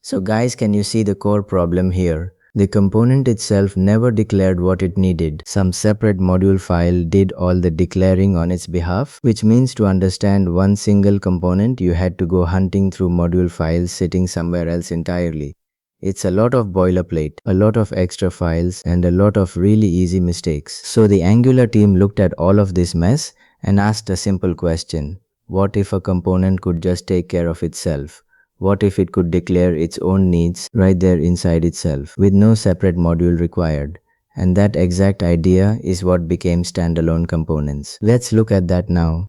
So guys, can you see the core problem here? The component itself never declared what it needed. Some separate module file did all the declaring on its behalf, which means to understand one single component, you had to go hunting through module files sitting somewhere else entirely. It's a lot of boilerplate, a lot of extra files, and a lot of really easy mistakes. So the Angular team looked at all of this mess and asked a simple question. What if a component could just take care of itself? What if it could declare its own needs right there inside itself, with no separate module required? And that exact idea is what became standalone components. Let's look at that now.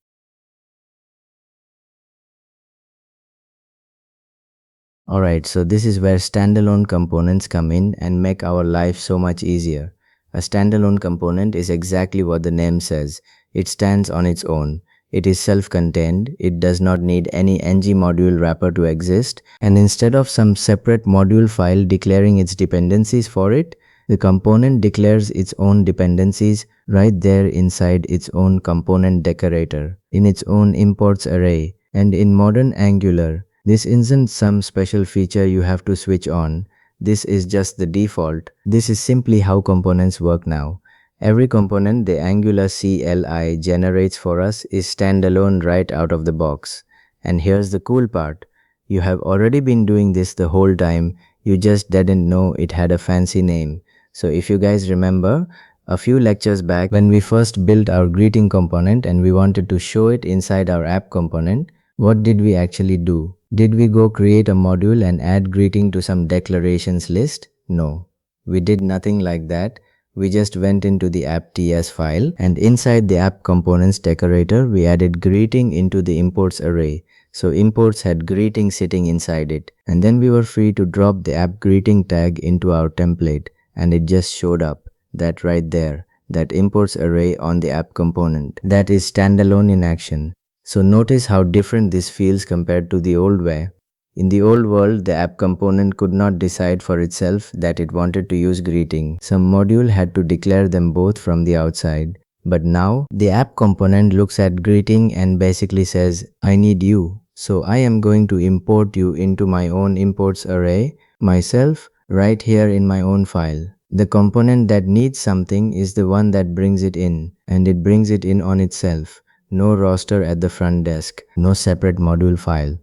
Alright, so this is where standalone components come in and make our life so much easier. A standalone component is exactly what the name says. It stands on its own. It is self-contained, it does not need any ngModel wrapper to exist, and instead of some separate module file declaring its dependencies for it, the component declares its own dependencies right there inside its own component decorator, in its own imports array. And in modern Angular, this isn't some special feature you have to switch on. This is just the default. This is simply how components work now. Every component the Angular CLI generates for us is standalone right out of the box. And here's the cool part. You have already been doing this the whole time, you just didn't know it had a fancy name. So if you guys remember, a few lectures back when we first built our greeting component and we wanted to show it inside our app component, what did we actually do? Did we go create a module and add greeting to some declarations list? No, we did nothing like that. We just went into the app.ts file, and inside the app components decorator, we added greeting into the imports array. So imports had greeting sitting inside it, and then we were free to drop the app greeting tag into our template, and it just showed up. That right there, that imports array on the app component. That is standalone in action. So notice how different this feels compared to the old way. In the old world, the app component could not decide for itself that it wanted to use greeting. Some module had to declare them both from the outside. But now, the app component looks at greeting and basically says, I need you. So I am going to import you into my own imports array, myself, right here in my own file. The component that needs something is the one that brings it in, and it brings it in on itself. No roster at the front desk, no separate module file.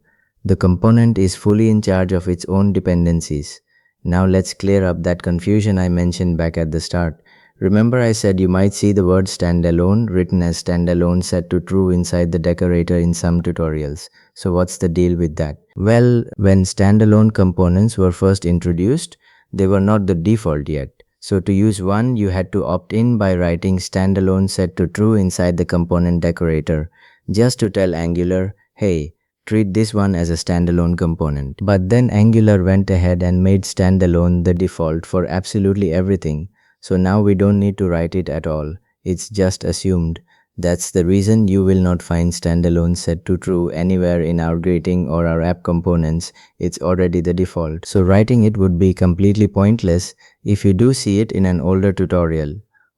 The component is fully in charge of its own dependencies. Now let's clear up that confusion I mentioned back at the start. Remember I said you might see the word standalone written as standalone set to true inside the decorator in some tutorials. So what's the deal with that? Well, when standalone components were first introduced, they were not the default yet. So to use one, you had to opt in by writing standalone set to true inside the component decorator, just to tell Angular, hey, treat this one as a standalone component. But then Angular went ahead and made standalone the default for absolutely everything. So now we don't need to write it at all. It's just assumed. That's the reason you will not find standalone set to true anywhere in our greeting or our app components. It's already the default. So writing it would be completely pointless if you do see it in an older tutorial.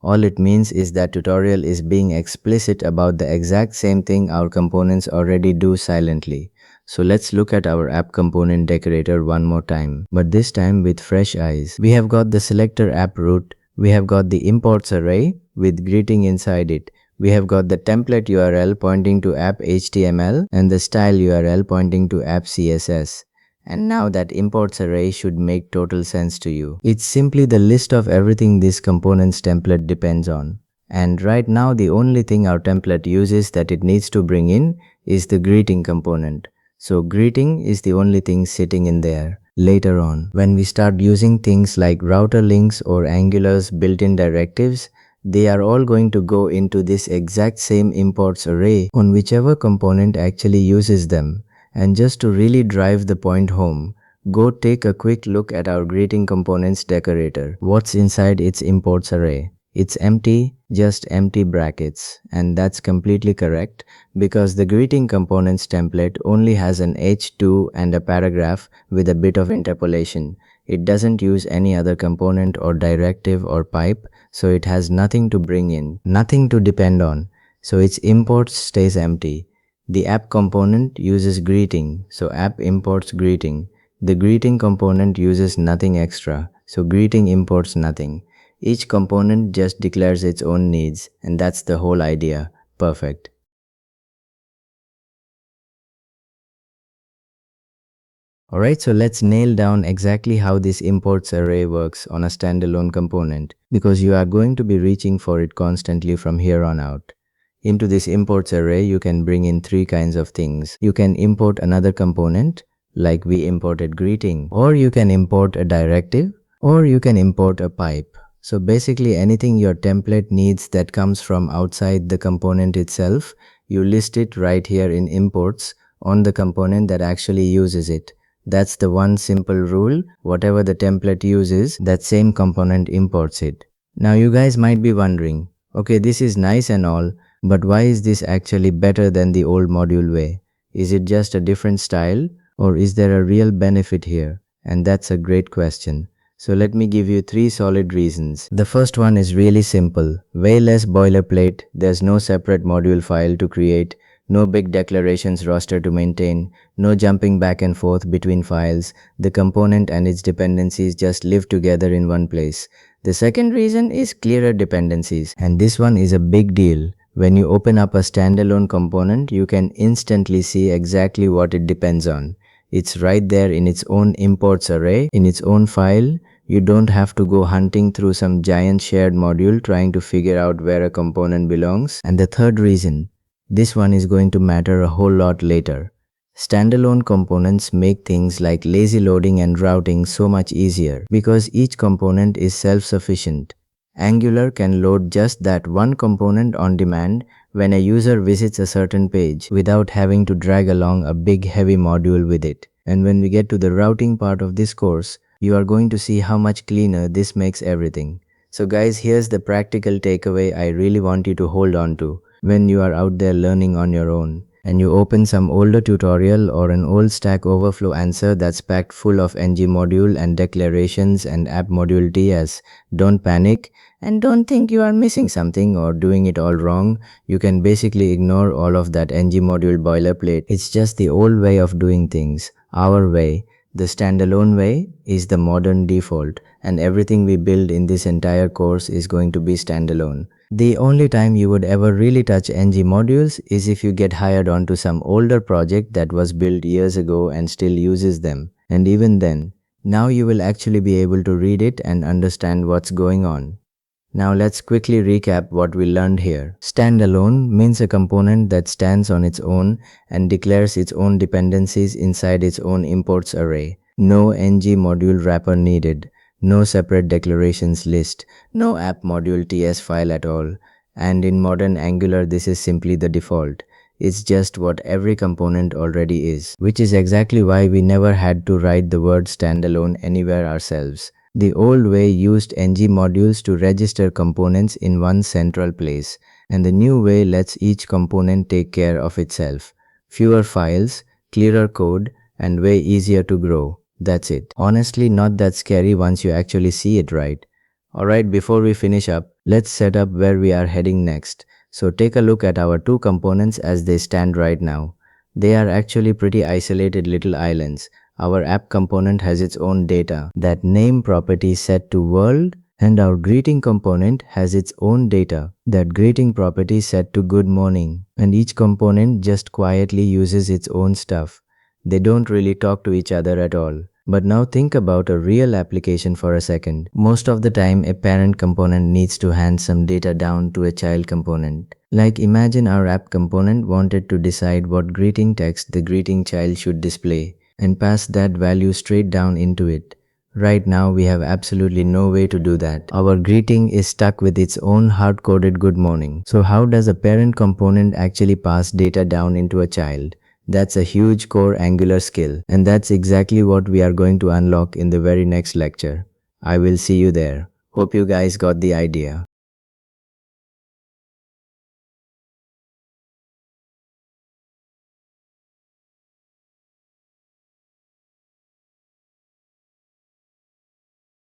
All it means is that tutorial is being explicit about the exact same thing our components already do silently. So let's look at our app component decorator one more time, but this time with fresh eyes. We have got the selector app root, we have got the imports array with greeting inside it, we have got the template URL pointing to app HTML and the style URL pointing to app CSS. And now that imports array should make total sense to you. It's simply the list of everything this component's template depends on. And right now the only thing our template uses that it needs to bring in is the greeting component. So greeting is the only thing sitting in there. Later on, when we start using things like router links or Angular's built-in directives, they are all going to go into this exact same imports array on whichever component actually uses them. And just to really drive the point home, go take a quick look at our greeting components decorator. What's inside its imports array? It's empty, just empty brackets. And that's completely correct because the greeting components template only has an h2 and a paragraph with a bit of interpolation. It doesn't use any other component or directive or pipe, so it has nothing to bring in, nothing to depend on. So its imports stays empty. The app component uses greeting, so app imports greeting. The greeting component uses nothing extra, so greeting imports nothing. Each component just declares its own needs, and that's the whole idea. Perfect. Alright, so let's nail down exactly how this imports array works on a standalone component, because you are going to be reaching for it constantly from here on out. Into this imports array, you can bring in three kinds of things. You can import another component, like we imported greeting, or you can import a directive, or you can import a pipe. So basically anything your template needs that comes from outside the component itself, you list it right here in imports on the component that actually uses it. That's the one simple rule. Whatever the template uses, that same component imports it. Now you guys might be wondering, okay, this is nice and all, but why is this actually better than the old module way? Is it just a different style, or is there a real benefit here? And that's a great question. So let me give you three solid reasons. The first one is really simple. Way less boilerplate, there's no separate module file to create, no big declarations roster to maintain, no jumping back and forth between files. The component and its dependencies just live together in one place. The second reason is clearer dependencies, and this one is a big deal. When you open up a standalone component, you can instantly see exactly what it depends on. It's right there in its own imports array, in its own file. You don't have to go hunting through some giant shared module trying to figure out where a component belongs. And the third reason, this one is going to matter a whole lot later. Standalone components make things like lazy loading and routing so much easier because each component is self-sufficient. Angular can load just that one component on demand when a user visits a certain page without having to drag along a big heavy module with it. And when we get to the routing part of this course, you are going to see how much cleaner this makes everything. So guys, here's the practical takeaway I really want you to hold on to when you are out there learning on your own, and you open some older tutorial or an old Stack Overflow answer that's packed full of ngModel and declarations and app module TS. Don't panic and don't think you are missing something or doing it all wrong. You can basically ignore all of that ngModel boilerplate. It's just the old way of doing things. Our way, the standalone way, is the modern default, and everything we build in this entire course is going to be standalone. The only time you would ever really touch ngModules is if you get hired onto some older project that was built years ago and still uses them. And even then, now you will actually be able to read it and understand what's going on. Now let's quickly recap what we learned here. Standalone means a component that stands on its own and declares its own dependencies inside its own imports array. No ngModule wrapper needed. No separate declarations list, no app module TS file at all. And in modern Angular, this is simply the default. It's just what every component already is, which is exactly why we never had to write the word standalone anywhere ourselves. The old way used ngModules to register components in one central place, and the new way lets each component take care of itself. Fewer files, clearer code, and way easier to grow. That's it. Honestly, not that scary once you actually see it right. Alright, before we finish up, let's set up where we are heading next. So take a look at our two components as they stand right now. They are actually pretty isolated little islands. Our app component has its own data, that name property set to world, and our greeting component has its own data, that greeting property set to good morning. And each component just quietly uses its own stuff. They don't really talk to each other at all. But now think about a real application for a second. Most of the time, a parent component needs to hand some data down to a child component. Like imagine our app component wanted to decide what greeting text the greeting child should display and pass that value straight down into it. Right now, we have absolutely no way to do that. Our greeting is stuck with its own hard-coded good morning. So how does a parent component actually pass data down into a child? That's a huge core Angular skill, and that's exactly what we are going to unlock in the very next lecture. I will see you there. Hope you guys got the idea.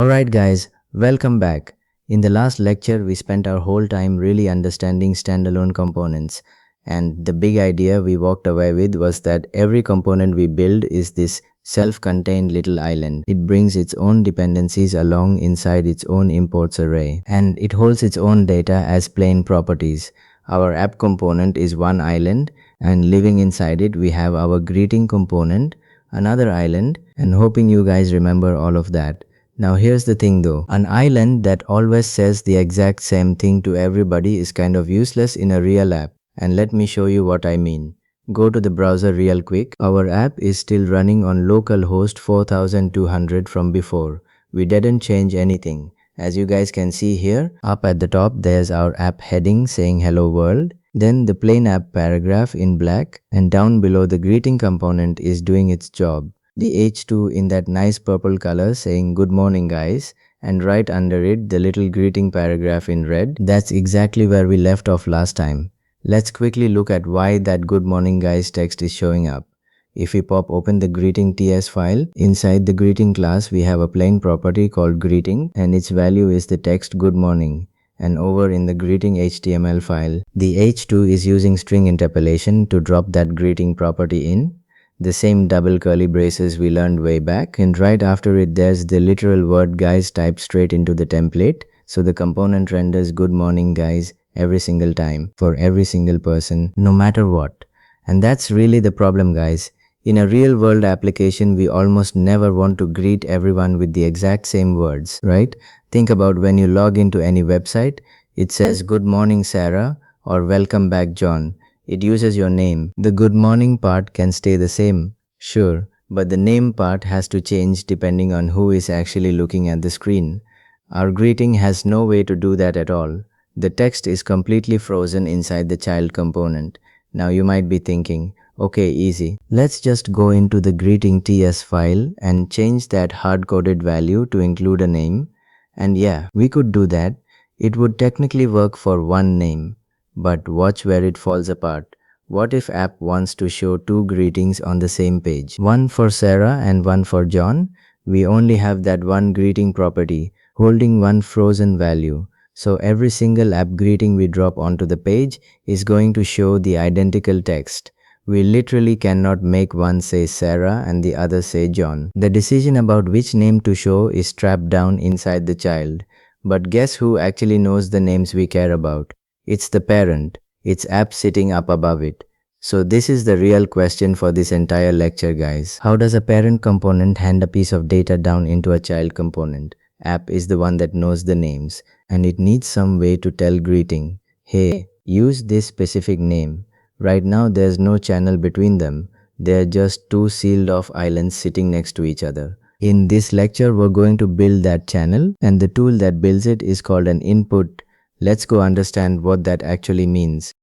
Alright guys, welcome back. In the last lecture, we spent our whole time really understanding standalone components. And the big idea we walked away with was that every component we build is this self-contained little island. It brings its own dependencies along inside its own imports array. And it holds its own data as plain properties. Our app component is one island, and living inside it we have our greeting component, another island, and hoping you guys remember all of that. Now here's the thing though, an island that always says the exact same thing to everybody is kind of useless in a real app. And let me show you what I mean. Go to the browser real quick. Our app is still running on localhost 4200 from before. We didn't change anything. As you guys can see here, up at the top there's our app heading saying hello world. Then the plain app paragraph in black, and down below the greeting component is doing its job. The H2 in that nice purple color saying good morning guys, and right under it the little greeting paragraph in red. That's exactly where we left off last time. Let's quickly look at why that good morning guys text is showing up. If we pop open the greeting TS file, inside the greeting class we have a plain property called greeting, and its value is the text good morning. And over in the greeting HTML file, the H2 is using string interpolation to drop that greeting property in. The same double curly braces we learned way back, and right after it there's the literal word guys typed straight into the template, so the component renders good morning guys every single time, for every single person, no matter what. And that's really the problem guys. In a real world application, we almost never want to greet everyone with the exact same words, right? Think about when you log into any website, it says good morning Sarah or welcome back John. It uses your name. The good morning part can stay the same, sure, but the name part has to change depending on who is actually looking at the screen. Our greeting has no way to do that at all. The text is completely frozen inside the child component. Now you might be thinking, okay, easy. Let's just go into the greeting TS file and change that hard-coded value to include a name. And yeah, we could do that. It would technically work for one name. But watch where it falls apart. What if app wants to show two greetings on the same page? One for Sarah and one for John? We only have that one greeting property holding one frozen value. So every single app greeting we drop onto the page is going to show the identical text. We literally cannot make one say Sarah and the other say John. The decision about which name to show is trapped down inside the child. But guess who actually knows the names we care about? It's the parent. It's app sitting up above it. So this is the real question for this entire lecture guys. How does a parent component hand a piece of data down into a child component? App is the one that knows the names, and it needs some way to tell greeting, hey, use this specific name. Right now there's no channel between them. They're just two sealed off islands sitting next to each other. In this lecture we're going to build that channel, and the tool that builds it is called an input. Let's go understand what that actually means.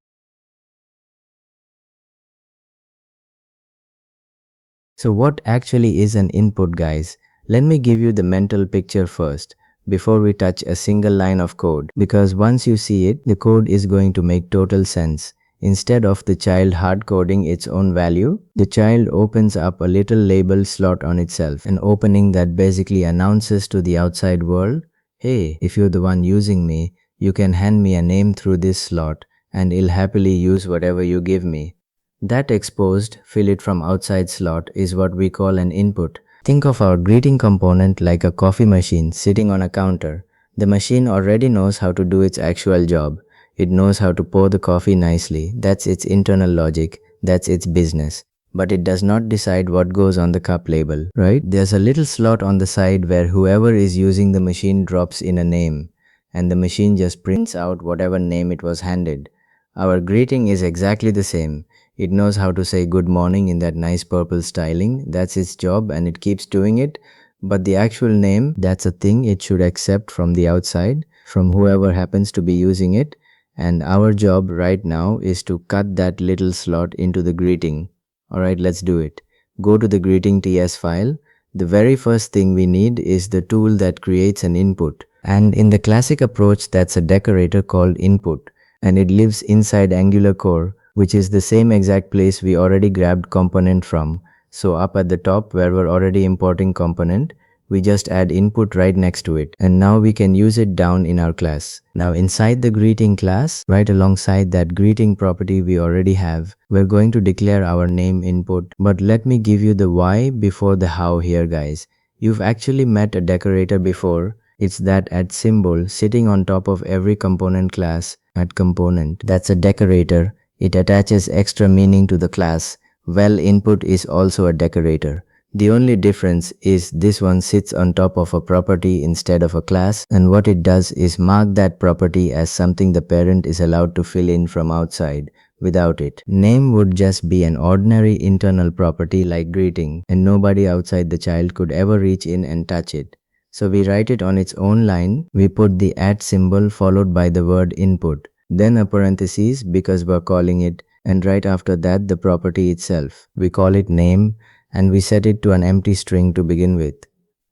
So what actually is an input guys? Let me give you the mental picture first, before we touch a single line of code, because once you see it, the code is going to make total sense. Instead of the child hard coding its own value, the child opens up a little label slot on itself, an opening that basically announces to the outside world, hey, if you're the one using me, you can hand me a name through this slot and I'll happily use whatever you give me. That exposed, fill it from outside slot is what we call an input. Think of our greeting component like a coffee machine sitting on a counter. The machine already knows how to do its actual job. It knows how to pour the coffee nicely. That's its internal logic. That's its business. But it does not decide what goes on the cup label, right? There's a little slot on the side where whoever is using the machine drops in a name, and the machine just prints out whatever name it was handed. Our greeting is exactly the same. It knows how to say good morning in that nice purple styling. That's its job and it keeps doing it. But the actual name, that's a thing it should accept from the outside, from whoever happens to be using it. And our job right now is to cut that little slot into the greeting. Alright, let's do it. Go to the greeting TS file. The very first thing we need is the tool that creates an input. And in the classic approach, that's a decorator called input. And it lives inside Angular core, which is the same exact place we already grabbed component from. So up at the top where we're already importing component, we just add input right next to it. And now we can use it down in our class. Now inside the greeting class, right alongside that greeting property we already have, we're going to declare our name input. But let me give you the why before the how here, guys. You've actually met a decorator before. It's that add symbol sitting on top of every component class. Add component. That's a decorator. It attaches extra meaning to the class. Well, input is also a decorator. The only difference is this one sits on top of a property instead of a class, and what it does is mark that property as something the parent is allowed to fill in from outside. Without it, name would just be an ordinary internal property like greeting, and nobody outside the child could ever reach in and touch it. So we write it on its own line. We put the @ symbol followed by the word input, then a parenthesis because we're calling it, and right after that the property itself. We call it name and we set it to an empty string to begin with.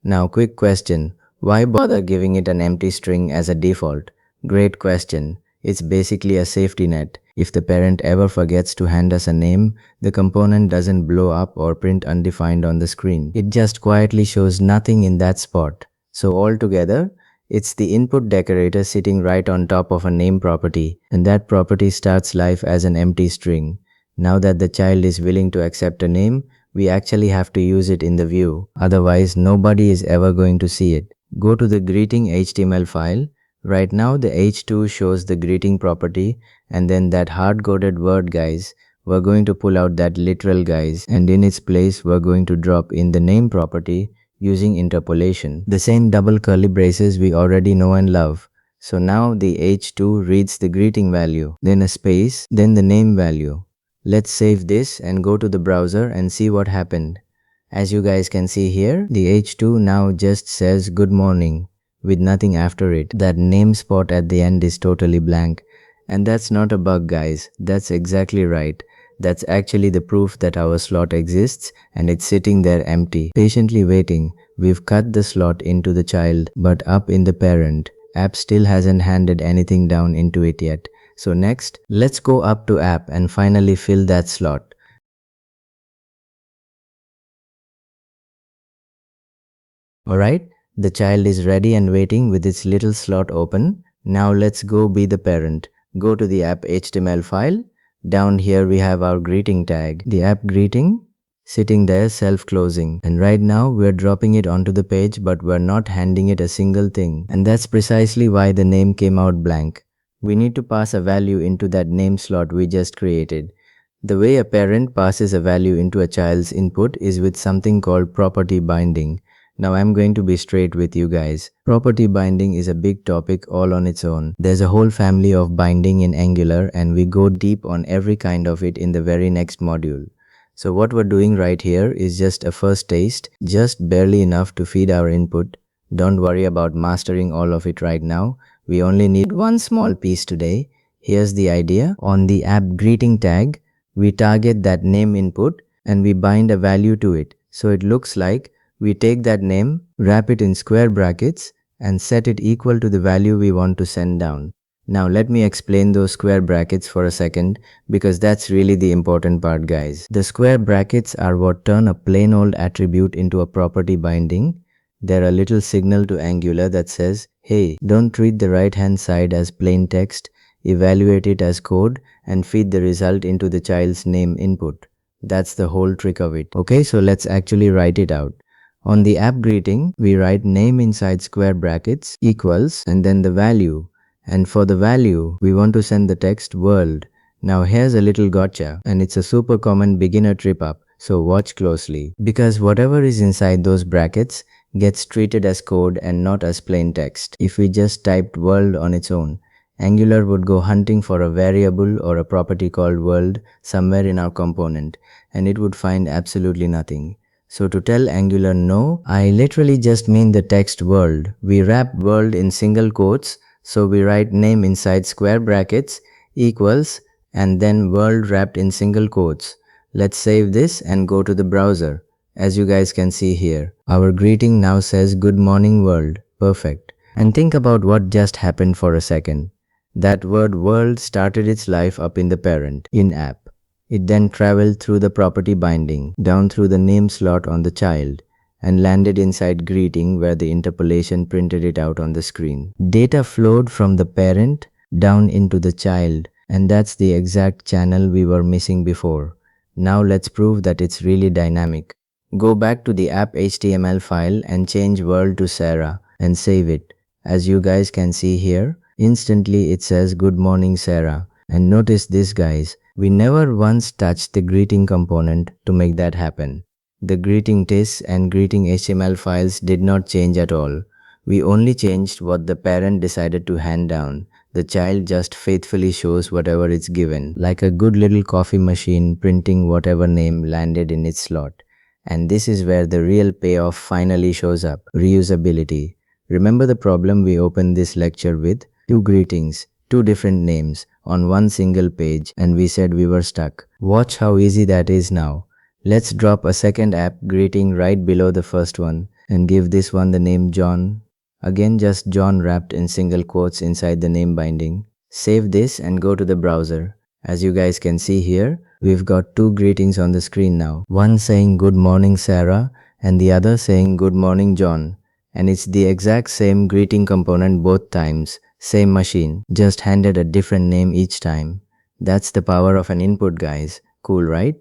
Now quick question, why bother giving it an empty string as a default? Great question. It's basically a safety net. If the parent ever forgets to hand us a name, the component doesn't blow up or print undefined on the screen. It just quietly shows nothing in that spot. So altogether, it's the input decorator sitting right on top of a name property, and that property starts life as an empty string. Now that the child is willing to accept a name, we actually have to use it in the view. Otherwise, nobody is ever going to see it. Go to the greeting HTML file. Right now, the H2 shows the greeting property, and then that hard-coded word guys. We're going to pull out that literal guys, and in its place, we're going to drop in the name property using interpolation. The same double curly braces we already know and love. So now the H2 reads the greeting value, then a space, then the name value. Let's save this and go to the browser and see what happened. As you guys can see here, the H2 now just says good morning with nothing after it. That name spot at the end is totally blank. And that's not a bug, guys. That's exactly right. That's actually the proof that our slot exists and it's sitting there empty, patiently waiting. We've cut the slot into the child, but up in the parent. App still hasn't handed anything down into it yet. So next, let's go up to app and finally fill that slot. Alright, the child is ready and waiting with its little slot open. Now let's go be the parent. Go to the app HTML file. Down here we have our greeting tag, the app greeting, sitting there self-closing. And right now we're dropping it onto the page, but we're not handing it a single thing. And that's precisely why the name came out blank. We need to pass a value into that name slot we just created. The way a parent passes a value into a child's input is with something called property binding. Now I'm going to be straight with you guys. Property binding is a big topic all on its own. There's a whole family of binding in Angular and we go deep on every kind of it in the very next module. So what we're doing right here is just a first taste, just barely enough to feed our input. Don't worry about mastering all of it right now. We only need one small piece today. Here's the idea. On the app greeting tag, we target that name input and we bind a value to it. So it looks like we take that name, wrap it in square brackets and set it equal to the value we want to send down. Now let me explain those square brackets for a second because that's really the important part, guys. The square brackets are what turn a plain old attribute into a property binding. there a little signal to Angular that says, hey, don't treat the right hand side as plain text, evaluate it as code, and feed the result into the child's name input. That's the whole trick of it. Okay, so let's actually write it out. On the app greeting, we write name inside square brackets equals and then the value. And for the value, we want to send the text world. Now here's a little gotcha, and it's a super common beginner trip up, so watch closely. Because whatever is inside those brackets gets treated as code and not as plain text. If we just typed world on its own, Angular would go hunting for a variable or a property called world somewhere in our component, and it would find absolutely nothing. So to tell Angular no, I literally just mean the text world. We wrap world in single quotes, so we write name inside square brackets equals and then world wrapped in single quotes. Let's save this and go to the browser. As you guys can see here, our greeting now says good morning world. Perfect. And think about what just happened for a second. That word world started its life up in the parent, in app. It then traveled through the property binding, down through the name slot on the child, and landed inside greeting where the interpolation printed it out on the screen. Data flowed from the parent down into the child, and that's the exact channel we were missing before. Now let's prove that it's really dynamic. Go back to the app HTML file and change world to Sarah and save it. As you guys can see here, instantly it says good morning Sarah. And notice this guys, we never once touched the greeting component to make that happen. The greeting tis and greeting HTML files did not change at all. We only changed what the parent decided to hand down. The child just faithfully shows whatever it's given, like a good little coffee machine printing whatever name landed in its slot. And this is where the real payoff finally shows up, reusability. Remember the problem we opened this lecture with? Two greetings, two different names on one single page, and we said we were stuck. Watch how easy that is now. Let's drop a second app greeting right below the first one and give this one the name John. Again, just John wrapped in single quotes inside the name binding. Save this and go to the browser. As you guys can see here, we've got two greetings on the screen now. One saying good morning Sarah and the other saying good morning John. And it's the exact same greeting component both times. Same machine, just handed a different name each time. That's the power of an input guys. Cool, right?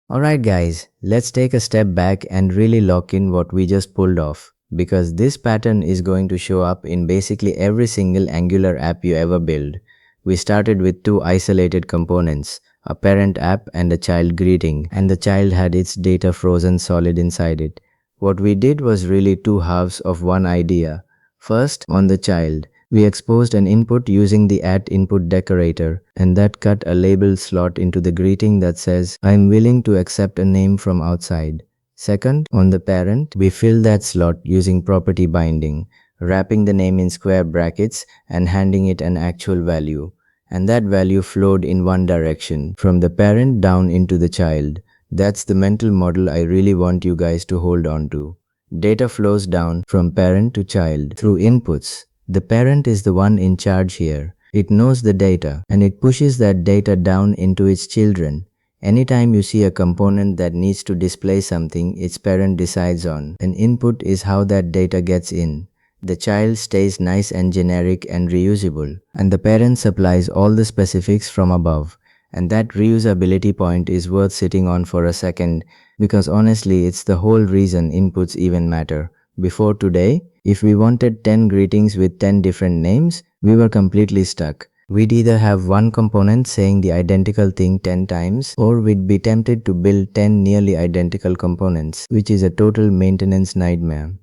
Alright guys, let's take a step back and really lock in what we just pulled off. Because this pattern is going to show up in basically every single Angular app you ever build. We started with two isolated components, a parent app and a child greeting, and the child had its data frozen solid inside it. What we did was really two halves of one idea. First, on the child, we exposed an input using the @input decorator, and that cut a label slot into the greeting that says, I'm willing to accept a name from outside. Second, on the parent, we filled that slot using property binding, wrapping the name in square brackets and handing it an actual value. And that value flowed in one direction, from the parent down into the child. That's the mental model I really want you guys to hold on to. Data flows down from parent to child through inputs. The parent is the one in charge here. It knows the data and it pushes that data down into its children. Anytime you see a component that needs to display something its parent decides on, an input is how that data gets in. The child stays nice and generic and reusable, and the parent supplies all the specifics from above. And that reusability point is worth sitting on for a second, because honestly it's the whole reason inputs even matter. Before today, if we wanted 10 greetings with 10 different names, we were completely stuck. We'd either have one component saying the identical thing 10 times, or we'd be tempted to build 10 nearly identical components, which is a total maintenance nightmare.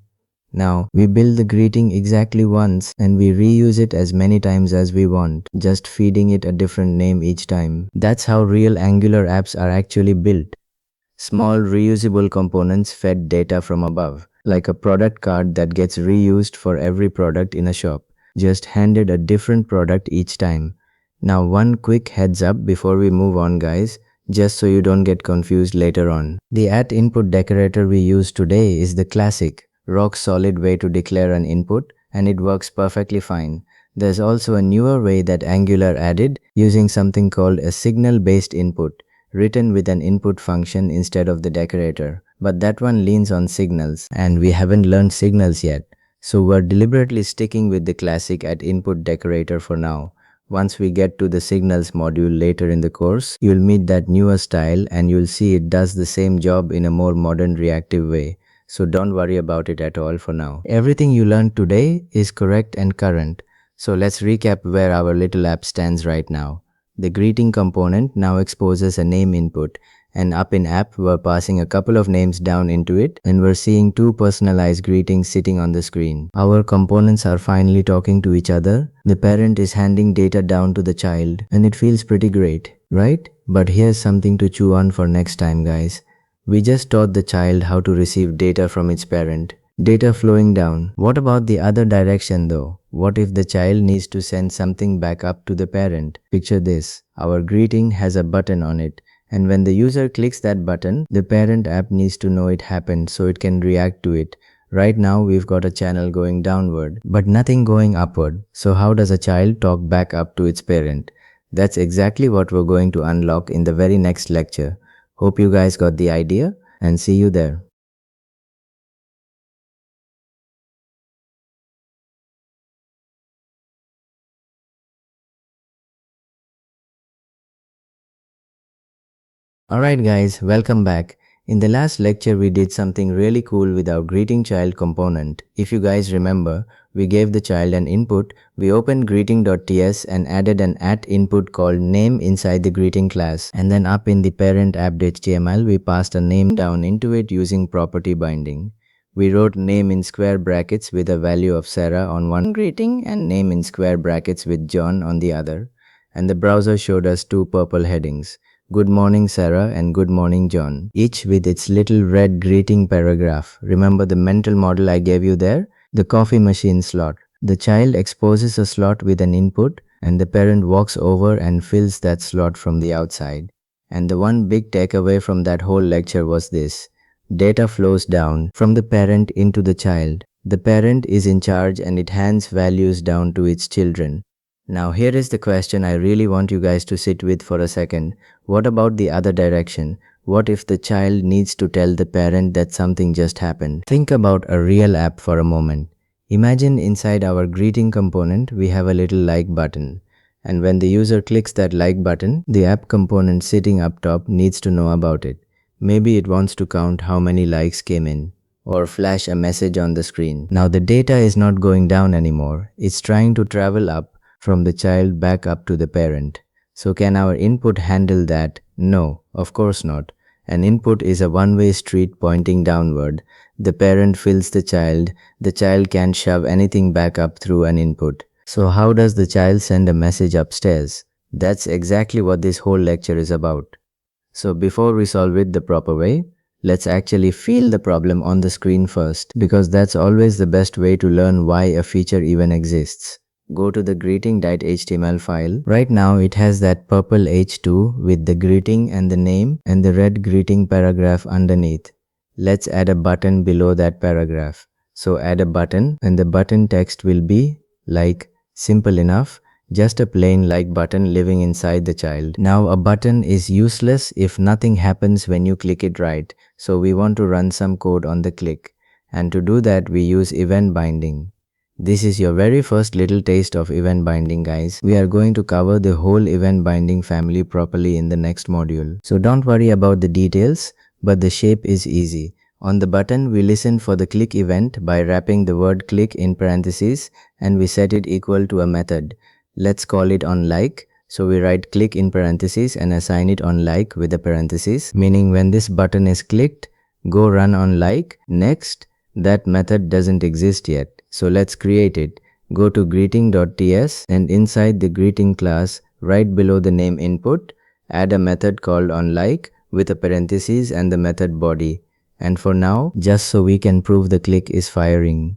Now, we build the greeting exactly once and we reuse it as many times as we want, just feeding it a different name each time. That's how real Angular apps are actually built. Small reusable components fed data from above, like a product card that gets reused for every product in a shop, just handed a different product each time. Now one quick heads up before we move on guys, just so you don't get confused later on. The @input decorator we use today is the classic, rock-solid way to declare an input, and it works perfectly fine. There's also a newer way that Angular added, using something called a signal-based input, written with an input function instead of the decorator. But that one leans on signals, and we haven't learned signals yet. So we're deliberately sticking with the classic at input decorator for now. Once we get to the signals module later in the course, you'll meet that newer style and you'll see it does the same job in a more modern reactive way. So don't worry about it at all for now. Everything you learned today is correct and current. So let's recap where our little app stands right now. The greeting component now exposes a name input, and up in app we're passing a couple of names down into it and we're seeing two personalized greetings sitting on the screen. Our components are finally talking to each other. The parent is handing data down to the child and it feels pretty great, right? But here's something to chew on for next time, guys. We just taught the child how to receive data from its parent. Data flowing down. What about the other direction though? What if the child needs to send something back up to the parent? Picture this. Our greeting has a button on it, and when the user clicks that button, the parent app needs to know it happened so it can react to it. Right now we've got a channel going downward, but nothing going upward. So how does a child talk back up to its parent? That's exactly what we're going to unlock in the very next lecture. Hope you guys got the idea, and see you there. Alright guys, welcome back. In the last lecture we did something really cool with our greeting child component. If you guys remember, we gave the child an input, we opened greeting.ts and added an @input called name inside the greeting class, and then up in the parent app.html we passed a name down into it using property binding. We wrote name in square brackets with a value of Sarah on one greeting and name in square brackets with John on the other, and the browser showed us two purple headings. Good morning Sarah and good morning John, each with its little red greeting paragraph. Remember the mental model I gave you there? The coffee machine slot. The child exposes a slot with an input and the parent walks over and fills that slot from the outside. And the one big takeaway from that whole lecture was this. Data flows down from the parent into the child. The parent is in charge and it hands values down to its children. Now here is the question I really want you guys to sit with for a second. What about the other direction? What if the child needs to tell the parent that something just happened? Think about a real app for a moment. Imagine inside our greeting component we have a little like button. And when the user clicks that like button, the app component sitting up top needs to know about it. Maybe it wants to count how many likes came in, or flash a message on the screen. Now the data is not going down anymore. It's trying to travel up from the child back up to the parent. So can our input handle that? No, of course not. An input is a one-way street pointing downward. The parent fills the child can't shove anything back up through an input. So how does the child send a message upstairs? That's exactly what this whole lecture is about. So before we solve it the proper way, let's actually feel the problem on the screen first, because that's always the best way to learn why a feature even exists. Go to the greeting.html file. Right now it has that purple H2 with the greeting and the name and the red greeting paragraph underneath. Let's add a button below that paragraph. So add a button and the button text will be like, simple enough, just a plain like button living inside the child. Now a button is useless if nothing happens when you click it, right? So we want to run some code on the click. And to do that we use event binding. This is your very first little taste of event binding, guys. We are going to cover the whole event binding family properly in the next module. So don't worry about the details, but the shape is easy. On the button, we listen for the click event by wrapping the word click in parentheses and we set it equal to a method. Let's call it onLike. So we write click in parentheses and assign it onLike with a parenthesis, meaning when this button is clicked, go run onLike. Next, that method doesn't exist yet. So let's create it. Go to greeting.ts and inside the greeting class, right below the name input, add a method called onLike with a parenthesis and the method body. And for now, just so we can prove the click is firing,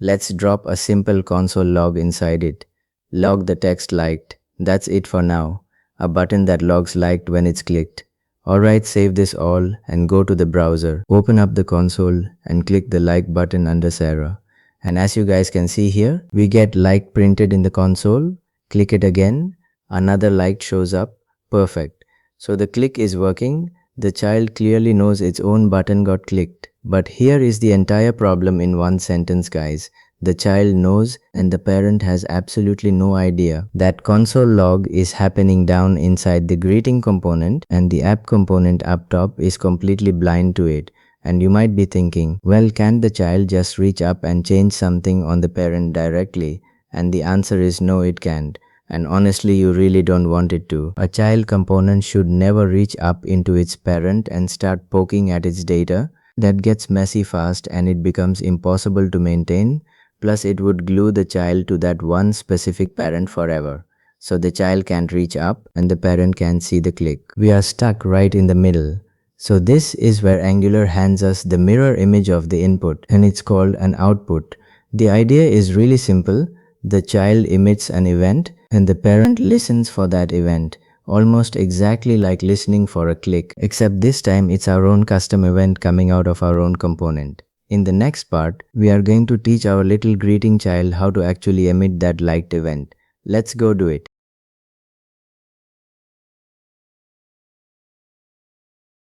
let's drop a simple console log inside it. Log the text liked. That's it for now. A button that logs liked when it's clicked. Alright, save this all and go to the browser. Open up the console and click the like button under Sarah. And as you guys can see here, we get like printed in the console. Click it again. Another like shows up. Perfect. So the click is working. The child clearly knows its own button got clicked. But here is the entire problem in one sentence, guys. The child knows and the parent has absolutely no idea that console log is happening down inside the greeting component and the app component up top is completely blind to it. And you might be thinking, well, can't the child just reach up and change something on the parent directly? And the answer is no, it can't. And honestly, you really don't want it to. A child component should never reach up into its parent and start poking at its data. That gets messy fast and it becomes impossible to maintain. Plus, it would glue the child to that one specific parent forever. So the child can't reach up and the parent can't see the click. We are stuck right in the middle. So this is where Angular hands us the mirror image of the input and it's called an output. The idea is really simple. The child emits an event and the parent listens for that event, almost exactly like listening for a click, except this time it's our own custom event coming out of our own component. In the next part, we are going to teach our little greeting child how to actually emit that liked event. Let's go do it.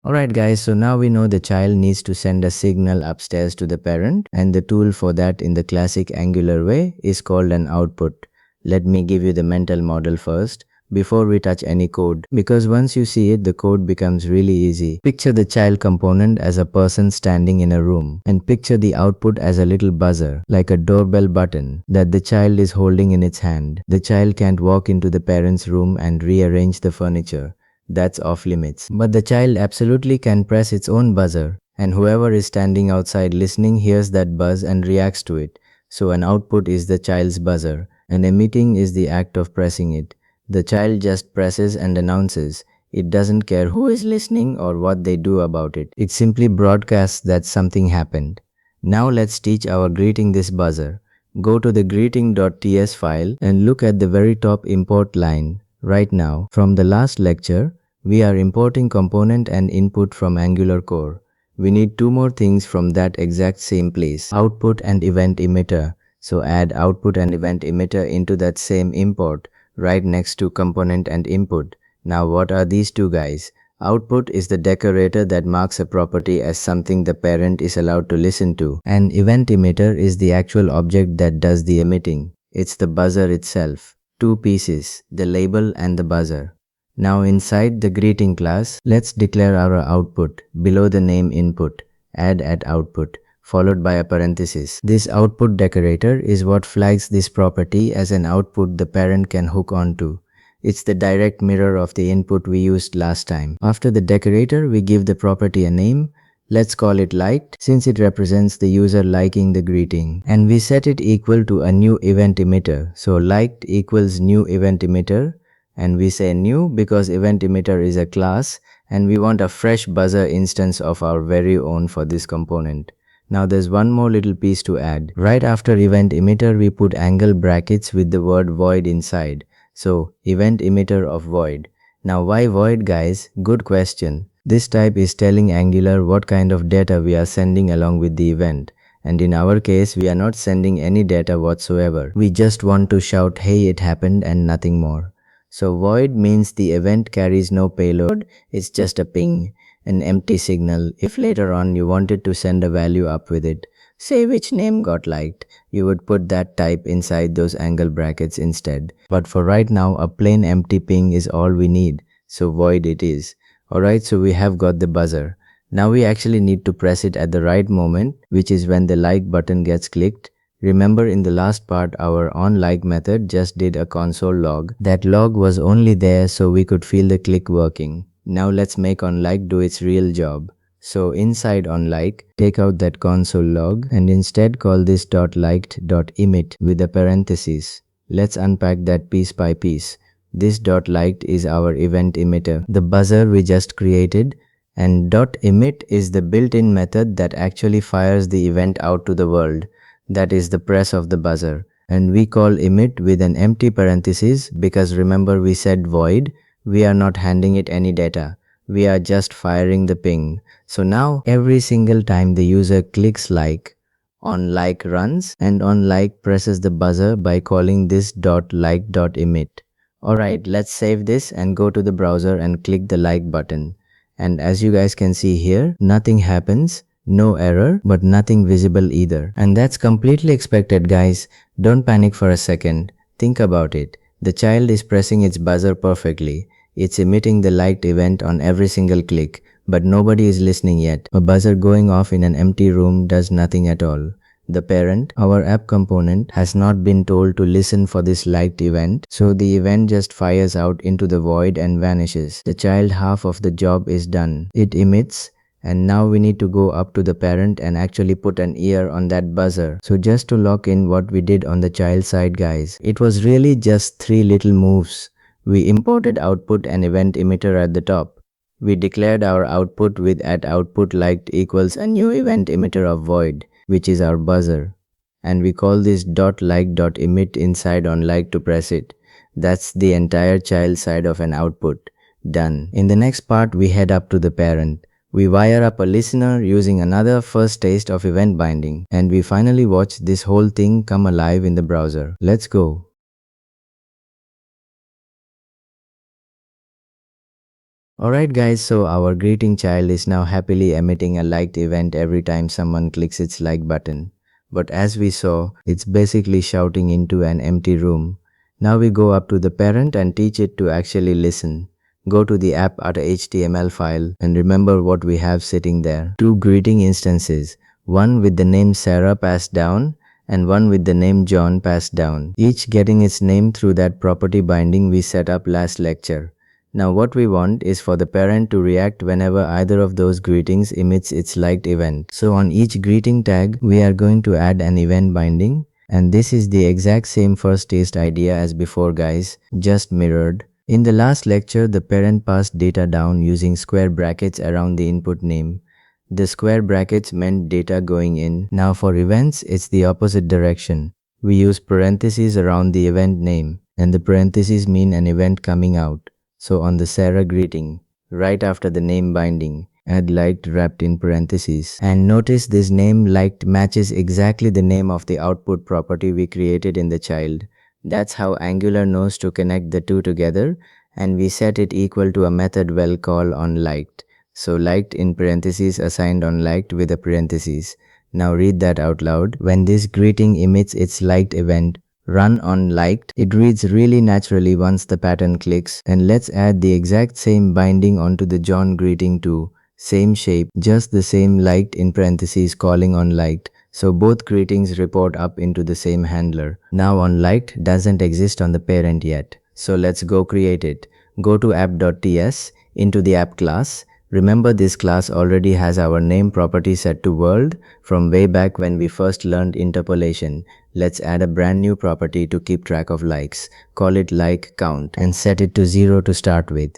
Alright guys, so now we know the child needs to send a signal upstairs to the parent and the tool for that in the classic Angular way is called an output. Let me give you the mental model first before we touch any code, because once you see it, the code becomes really easy. Picture the child component as a person standing in a room and picture the output as a little buzzer, like a doorbell button that the child is holding in its hand. The child can't walk into the parent's room and rearrange the furniture. That's off limits. But the child absolutely can press its own buzzer, and whoever is standing outside listening hears that buzz and reacts to it. So an output is the child's buzzer, and emitting is the act of pressing it. The child just presses and announces. It doesn't care who is listening or what they do about it. It simply broadcasts that something happened. Now let's teach our greeting this buzzer. Go to the greeting.ts file and look at the very top import line. Right now, from the last lecture, we are importing component and input from Angular core. We need two more things from that exact same place, output and event emitter. So add output and event emitter into that same import, right next to component and input. Now what are these two guys? Output is the decorator that marks a property as something the parent is allowed to listen to. And event emitter is the actual object that does the emitting. It's the buzzer itself. Two pieces, the label and the buzzer. Now inside the greeting class, let's declare our output below the name input, add at output, followed by a parenthesis. This output decorator is what flags this property as an output the parent can hook onto. It's the direct mirror of the input we used last time. After the decorator, we give the property a name. Let's call it liked since it represents the user liking the greeting. And we set it equal to a new event emitter. So liked equals new event emitter. And we say new because event emitter is a class and we want a fresh buzzer instance of our very own for this component. Now there's one more little piece to add. Right after event emitter, we put angle brackets with the word void inside. So event emitter of void. Now why void, guys? Good question. This type is telling Angular what kind of data we are sending along with the event. And in our case, we are not sending any data whatsoever. We just want to shout, hey, it happened and nothing more. So void means the event carries no payload, it's just a ping, an empty signal. If later on you wanted to send a value up with it, say which name got liked, you would put that type inside those angle brackets instead. But for right now, a plain empty ping is all we need, so void it is. Alright, so we have got the buzzer. Now we actually need to press it at the right moment, which is when the like button gets clicked. Remember in the last part, our onLike method just did a console log. That log was only there so we could feel the click working. Now let's make onLike do its real job. So inside onLike, take out that console log and instead call this .liked.emit with a parenthesis. Let's unpack that piece by piece. This .liked is our event emitter, the buzzer we just created, and .emit is the built-in method that actually fires the event out to the world. That is the press of the buzzer. And we call emit with an empty parenthesis because remember we said void, we are not handing it any data. We are just firing the ping. So now every single time the user clicks like, onLike runs and onLike presses the buzzer by calling this .like.emit. Alright, let's save this and go to the browser and click the like button. And as you guys can see here, nothing happens, no error, but nothing visible either. And that's completely expected, guys. Don't panic for a second. Think about it. The child is pressing its buzzer perfectly. It's emitting the liked event on every single click, but nobody is listening yet. A buzzer going off in an empty room does nothing at all. The parent, our app component, has not been told to listen for this liked event, so the event just fires out into the void and vanishes. The child half of the job is done. It emits, and now we need to go up to the parent and actually put an ear on that buzzer. So just to lock in what we did on the child side, guys, it was really just 3 little moves. We imported output and event emitter at the top. We declared our output with @output liked equals a new event emitter of void, which is our buzzer. And we call this .like.emit inside on like to press it. That's the entire child side of an output. Done. In the next part, we head up to the parent. We wire up a listener using another first taste of event binding. And we finally watch this whole thing come alive in the browser. Let's go. Alright guys, so our greeting child is now happily emitting a liked event every time someone clicks its like button. But as we saw, it's basically shouting into an empty room. Now we go up to the parent and teach it to actually listen. Go to the app.html file and remember what we have sitting there. 2 greeting instances, one with the name Sarah passed down and one with the name John passed down, each getting its name through that property binding we set up last lecture. Now what we want is for the parent to react whenever either of those greetings emits its liked event. So on each greeting tag, we are going to add an event binding. And this is the exact same first taste idea as before, guys, just mirrored. In the last lecture, the parent passed data down using square brackets around the input name. The square brackets meant data going in. Now for events, it's the opposite direction. We use parentheses around the event name, and the parentheses mean an event coming out. So on the Sarah greeting, right after the name binding, add liked wrapped in parentheses. And notice this name liked matches exactly the name of the output property we created in the child. That's how Angular knows to connect the two together, and we set it equal to a method well call on liked. So liked in parentheses assigned on liked with a parentheses. Now read that out loud. When this greeting emits its liked event, run on liked, it reads really naturally once the pattern clicks. And let's add the exact same binding onto the John greeting too. Same shape, just the same liked in parentheses calling on liked. So both greetings report up into the same handler. Now on liked doesn't exist on the parent yet. So let's go create it. Go to app.ts, into the app class. Remember, this class already has our name property set to world from way back when we first learned interpolation. Let's add a brand new property to keep track of likes. Call it like count and set it to 0 to start with.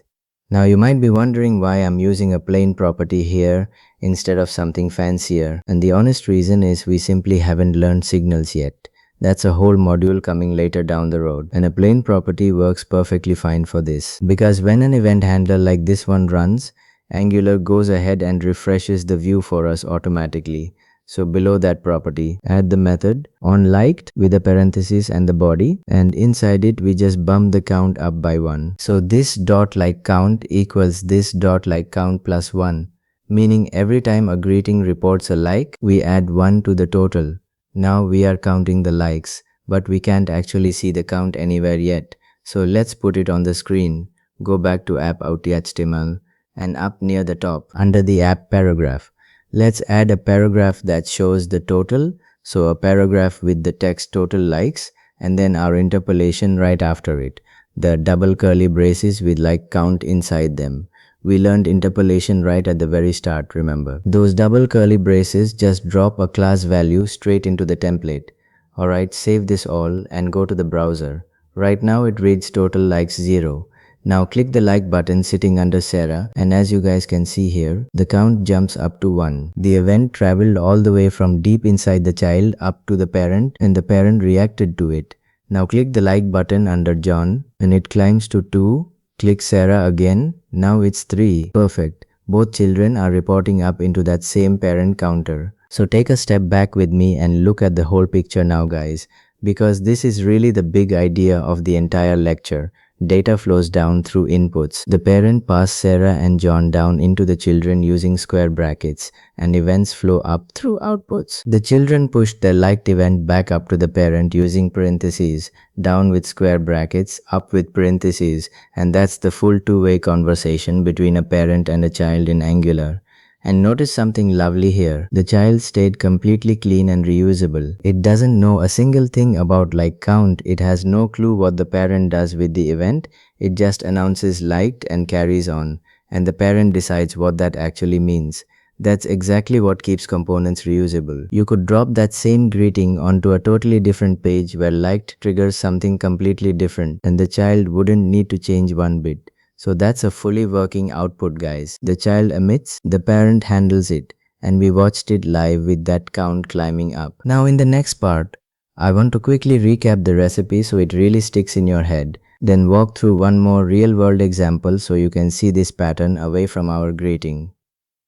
Now you might be wondering why I'm using a plain property here instead of something fancier. And the honest reason is we simply haven't learned signals yet. That's a whole module coming later down the road. And a plain property works perfectly fine for this. Because when an event handler like this one runs, Angular goes ahead and refreshes the view for us automatically. So below that property, add the method onLiked with a parenthesis and the body, and inside it we just bump the count up by 1. So this .LikeCount equals this .LikeCount plus 1, meaning every time a greeting reports a like, we add 1 to the total. Now we are counting the likes, but we can't actually see the count anywhere yet. So let's put it on the screen. Go back to app.html. And up near the top, under the app paragraph, let's add a paragraph that shows the total. So a paragraph with the text total likes, and then our interpolation right after it. The double curly braces with like count inside them. We learned interpolation right at the very start, remember. Those double curly braces just drop a class value straight into the template. Alright, save this all and go to the browser. Right now it reads total likes 0. Now click the like button sitting under Sarah, and as you guys can see here, the count jumps up to 1. The event traveled all the way from deep inside the child up to the parent, and the parent reacted to it. Now click the like button under John, and it climbs to 2. Click Sarah again, now it's 3. Perfect. Both children are reporting up into that same parent counter. So take a step back with me and look at the whole picture now, guys, because this is really the big idea of the entire lecture. data flows down through inputs. The parent passed Sarah and John down into the children using square brackets, and events flow up through outputs. The children pushed their liked event back up to the parent using parentheses, down with square brackets, up with parentheses, and that's the full two-way conversation between a parent and a child in Angular. And notice something lovely here. The child stayed completely clean and reusable. It doesn't know a single thing about like count. It has no clue what the parent does with the event. It just announces liked and carries on. And the parent decides what that actually means. That's exactly what keeps components reusable. You could drop that same greeting onto a totally different page where liked triggers something completely different, and the child wouldn't need to change one bit. So that's a fully working output, guys. The child emits, the parent handles it, and we watched it live with that count climbing up. Now in the next part, I want to quickly recap the recipe so it really sticks in your head. Then walk through one more real-world example so you can see this pattern away from our greeting.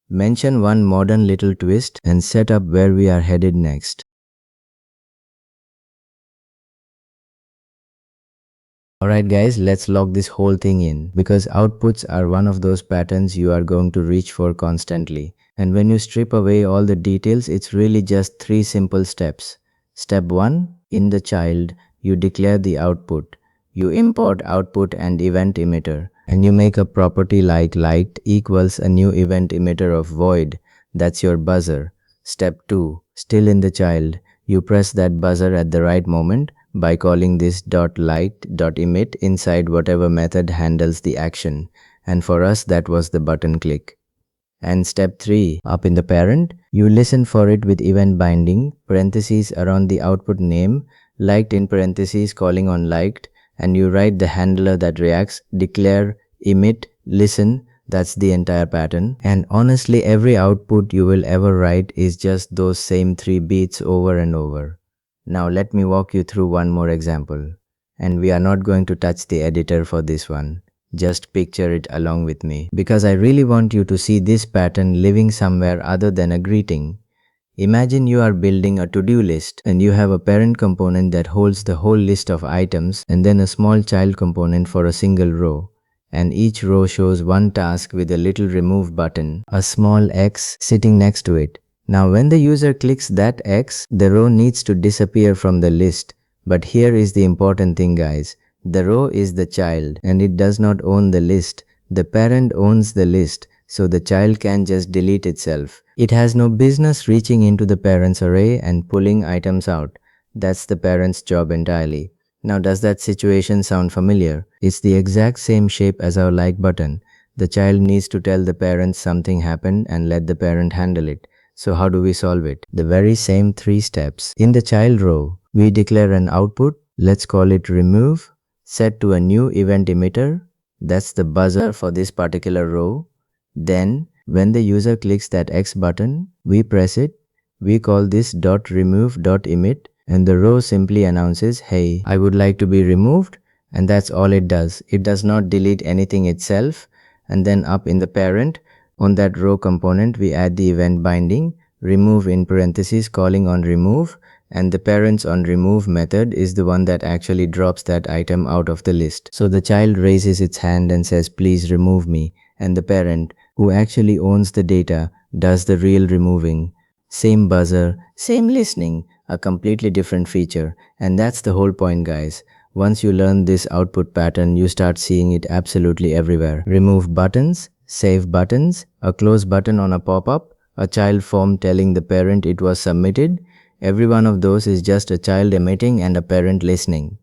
Mention one modern little twist and set up where we are headed next. Alright guys, let's lock this whole thing in, because outputs are one of those patterns you are going to reach for constantly. And when you strip away all the details, it's really just 3 simple steps. Step 1. In the child, you declare the output. You import output and event emitter, and you make a property like liked equals a new event emitter of void. That's your buzzer. Step 2. Still in the child, you press that buzzer at the right moment by calling this .liked.emit inside whatever method handles the action. And for us, that was the button click. And step 3, up in the parent, you listen for it with event binding, parentheses around the output name, liked in parentheses calling on liked, and you write the handler that reacts, declare, emit, listen. That's the entire pattern. And honestly, every output you will ever write is just those same 3 beats over and over. Now let me walk you through one more example. And we are not going to touch the editor for this one. Just picture it along with me, because I really want you to see this pattern living somewhere other than a greeting. Imagine you are building a to-do list and you have a parent component that holds the whole list of items and then a small child component for a single row. And each row shows one task with a little remove button, a small X sitting next to it. Now when the user clicks that X, the row needs to disappear from the list. But here is the important thing, guys. The row is the child and it does not own the list. The parent owns the list, so the child can just delete itself. It has no business reaching into the parent's array and pulling items out. That's the parent's job entirely. Now does that situation sound familiar? It's the exact same shape as our like button. The child needs to tell the parent something happened and let the parent handle it. So how do we solve it? The very same 3 steps. In the child row, we declare an output. Let's call it remove. Set to a new event emitter. That's the buzzer for this particular row. Then, when the user clicks that X button, we press it. We call this .remove.emit, and the row simply announces, hey, I would like to be removed, and that's all it does. It does not delete anything itself. And then up in the parent, on that row component, we add the event binding, remove in parentheses calling on remove, and the parents on remove method is the one that actually drops that item out of the list. So the child raises its hand and says, please remove me, and the parent, who actually owns the data, does the real removing. Same buzzer, same listening, a completely different feature. And that's the whole point, guys. Once you learn this output pattern, you start seeing it absolutely everywhere. Remove buttons, save buttons, a close button on a pop-up, a child form telling the parent it was submitted. Every one of those is just a child emitting and a parent listening.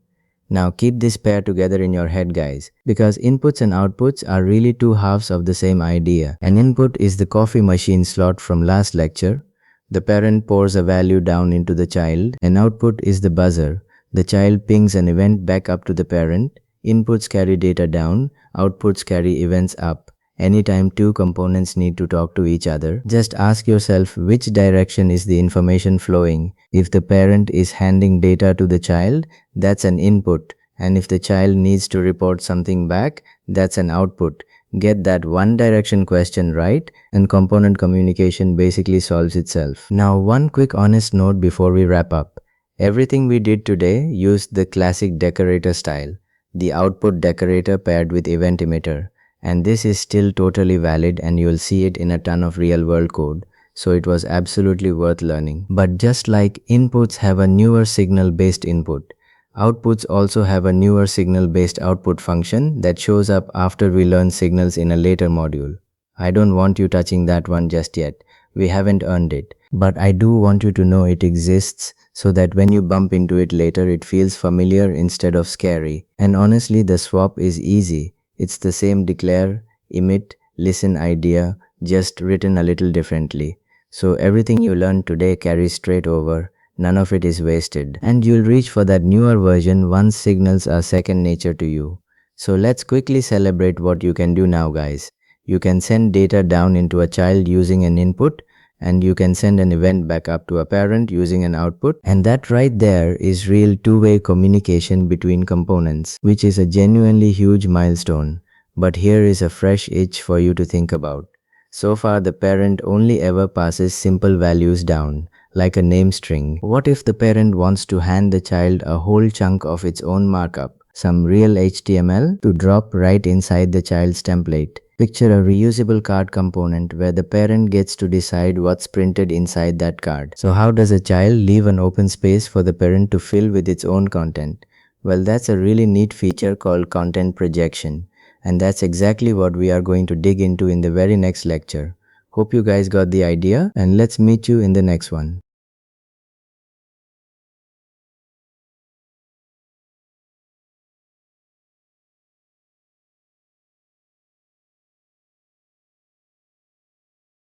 Now keep this pair together in your head, guys, because inputs and outputs are really 2 halves of the same idea. An input is the coffee machine slot from last lecture. The parent pours a value down into the child. An output is the buzzer. The child pings an event back up to the parent. Inputs carry data down, outputs carry events up. Anytime 2 components need to talk to each other, just ask yourself which direction is the information flowing. If the parent is handing data to the child, that's an input. And if the child needs to report something back, that's an output. Get that one direction question right, and component communication basically solves itself. Now one quick honest note before we wrap up. Everything we did today used the classic decorator style. the output decorator paired with event emitter. And this is still totally valid and you'll see it in a ton of real world code. So it was absolutely worth learning. But just like inputs have a newer signal based input, outputs also have a newer signal based output function that shows up after we learn signals in a later module. I don't want you touching that one just yet. We haven't earned it. But I do want you to know it exists so that when you bump into it later it feels familiar instead of scary. And honestly, the swap is easy. It's the same declare, emit, listen idea, just written a little differently. So everything you learned today carries straight over. None of it is wasted. And you'll reach for that newer version once signals are second nature to you. So let's quickly celebrate what you can do now, guys. You can send data down into a child using an input, and you can send an event back up to a parent using an output. And that right there is real two-way communication between components, which is a genuinely huge milestone. But here is a fresh itch for you to think about. So far, the parent only ever passes simple values down, like a name string. What if the parent wants to hand the child a whole chunk of its own markup, some real HTML, to drop right inside the child's template? Picture a reusable card component where the parent gets to decide what's printed inside that card. So how does a child leave an open space for the parent to fill with its own content? Well, that's a really neat feature called content projection. And that's exactly what we are going to dig into in the very next lecture. Hope you guys got the idea, and let's meet you in the next one.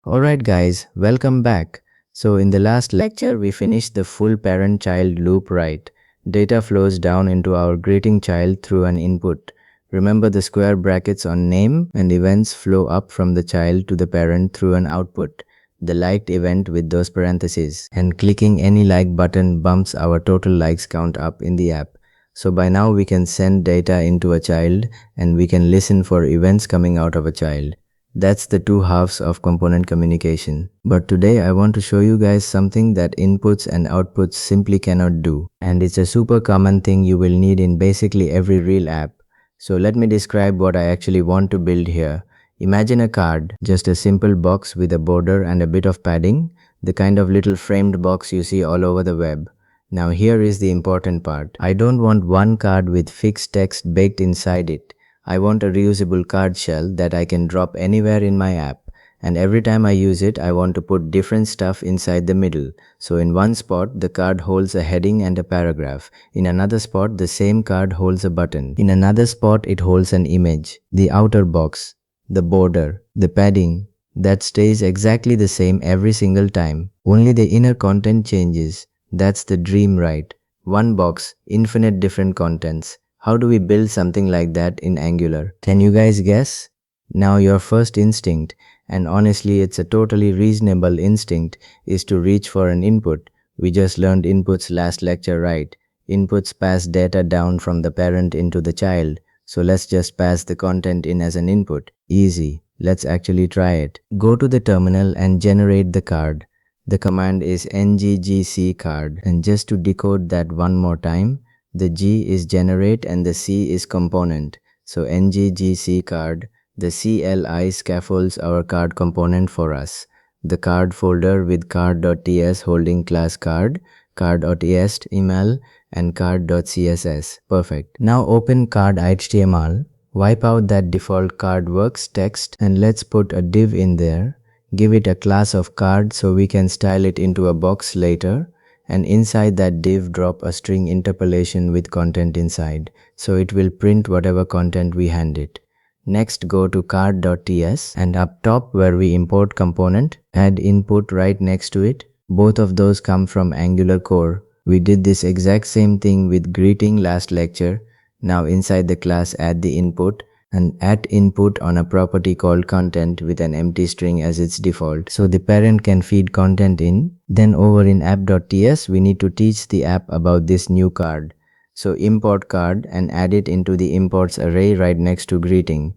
Alright guys, welcome back. So in the last lecture, we finished the full parent-child loop right. Data flows down into our greeting child through an input. Remember the square brackets on name, and events flow up from the child to the parent through an output, the liked event with those parentheses. And clicking any like button bumps our total likes count up in the app. So by now we can send data into a child, and we can listen for events coming out of a child. That's the two halves of component communication. But today I want to show you guys something that inputs and outputs simply cannot do. And it's a super common thing you will need in basically every real app. So let me describe what I actually want to build here. Imagine a card, just a simple box with a border and a bit of padding, the kind of little framed box you see all over the web. Now here is the important part. I don't want one card with fixed text baked inside it. I want a reusable card shell that I can drop anywhere in my app, and every time I use it, I want to put different stuff inside the middle. So in one spot, the card holds a heading and a paragraph. In another spot, the same card holds a button. In another spot, it holds an image. The outer box, the border, the padding, that stays exactly the same every single time. Only the inner content changes. That's the dream, right? One box, infinite different contents. How do we build something like that in Angular? Can you guys guess? Now your first instinct, and honestly it's a totally reasonable instinct, is to reach for an input. We just learned inputs last lecture, right? Inputs pass data down from the parent into the child. So let's just pass the content in as an input. Easy. Let's actually try it. Go to the terminal and generate the card. The command is ngCard, and just to decode that one more time, the G is generate and the C is component. So ngCard, the CLI scaffolds our card component for us. The card folder with card.ts holding class card, card.html, and card.css. Perfect. Now open card.html, wipe out that default cardworks text, and let's put a div in there. Give it a class of card so we can style it into a box later. And inside that div drop a string interpolation with content inside, so it will print whatever content we hand it. Next go to card.ts, and up top where we import component, add input right next to it. Both of those come from Angular core. We did this exact same thing with greeting last lecture. Now inside the class add the input, and add input on a property called content with an empty string as its default, so the parent can feed content in. Then over in app.ts, we need to teach the app about this new card. So import card and add it into the imports array right next to greeting.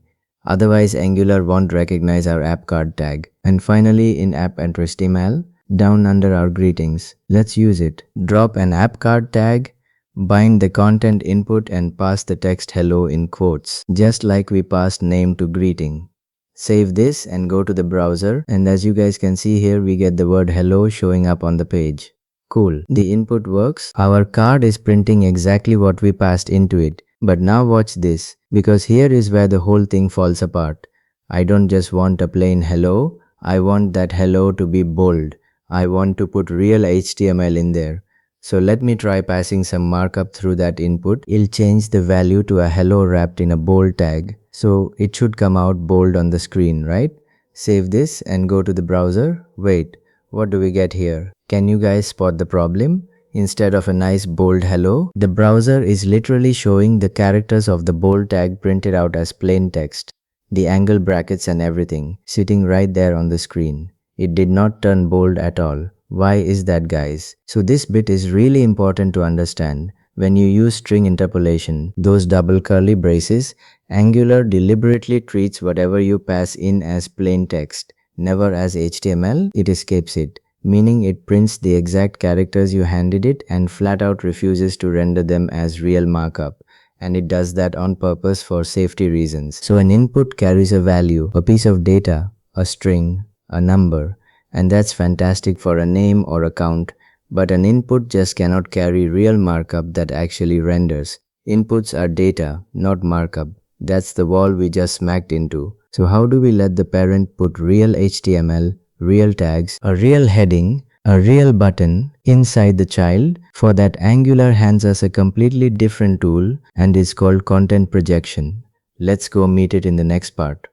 Otherwise Angular won't recognize our app card tag. And finally in app.html, down under our greetings, let's use it. Drop an app card tag, Bind the content input and pass the text hello in quotes, just like we passed name to greeting. Save this and go to the browser, and as you guys can see here, we get the word hello showing up on the page. Cool. The input works. Our card is printing exactly what we passed into it. But now watch this, because here is where the whole thing falls apart. I don't just want a plain hello, I want that hello to be bold. I want to put real HTML in there. So let me try passing some markup through that input. It'll change the value to a hello wrapped in a bold tag. So it should come out bold on the screen, right? Save this and go to the browser. Wait, what do we get here? Can you guys spot the problem? Instead of a nice bold hello, the browser is literally showing the characters of the bold tag printed out as plain text. The angle brackets and everything, sitting right there on the screen. It did not turn bold at all. Why is that, guys? So this bit is really important to understand. When you use string interpolation, those double curly braces, Angular deliberately treats whatever you pass in as plain text, never as HTML. It escapes it, meaning it prints the exact characters you handed it and flat out refuses to render them as real markup. And it does that on purpose for safety reasons. So an input carries a value, a piece of data, a string, a number, and that's fantastic for a name or a count, but an input just cannot carry real markup that actually renders. Inputs are data, not markup. That's the wall we just smacked into. So how do we let the parent put real HTML, real tags, a real heading, a real button inside the child? For that, Angular hands us a completely different tool, and it's called Content Projection. Let's go meet it in the next part.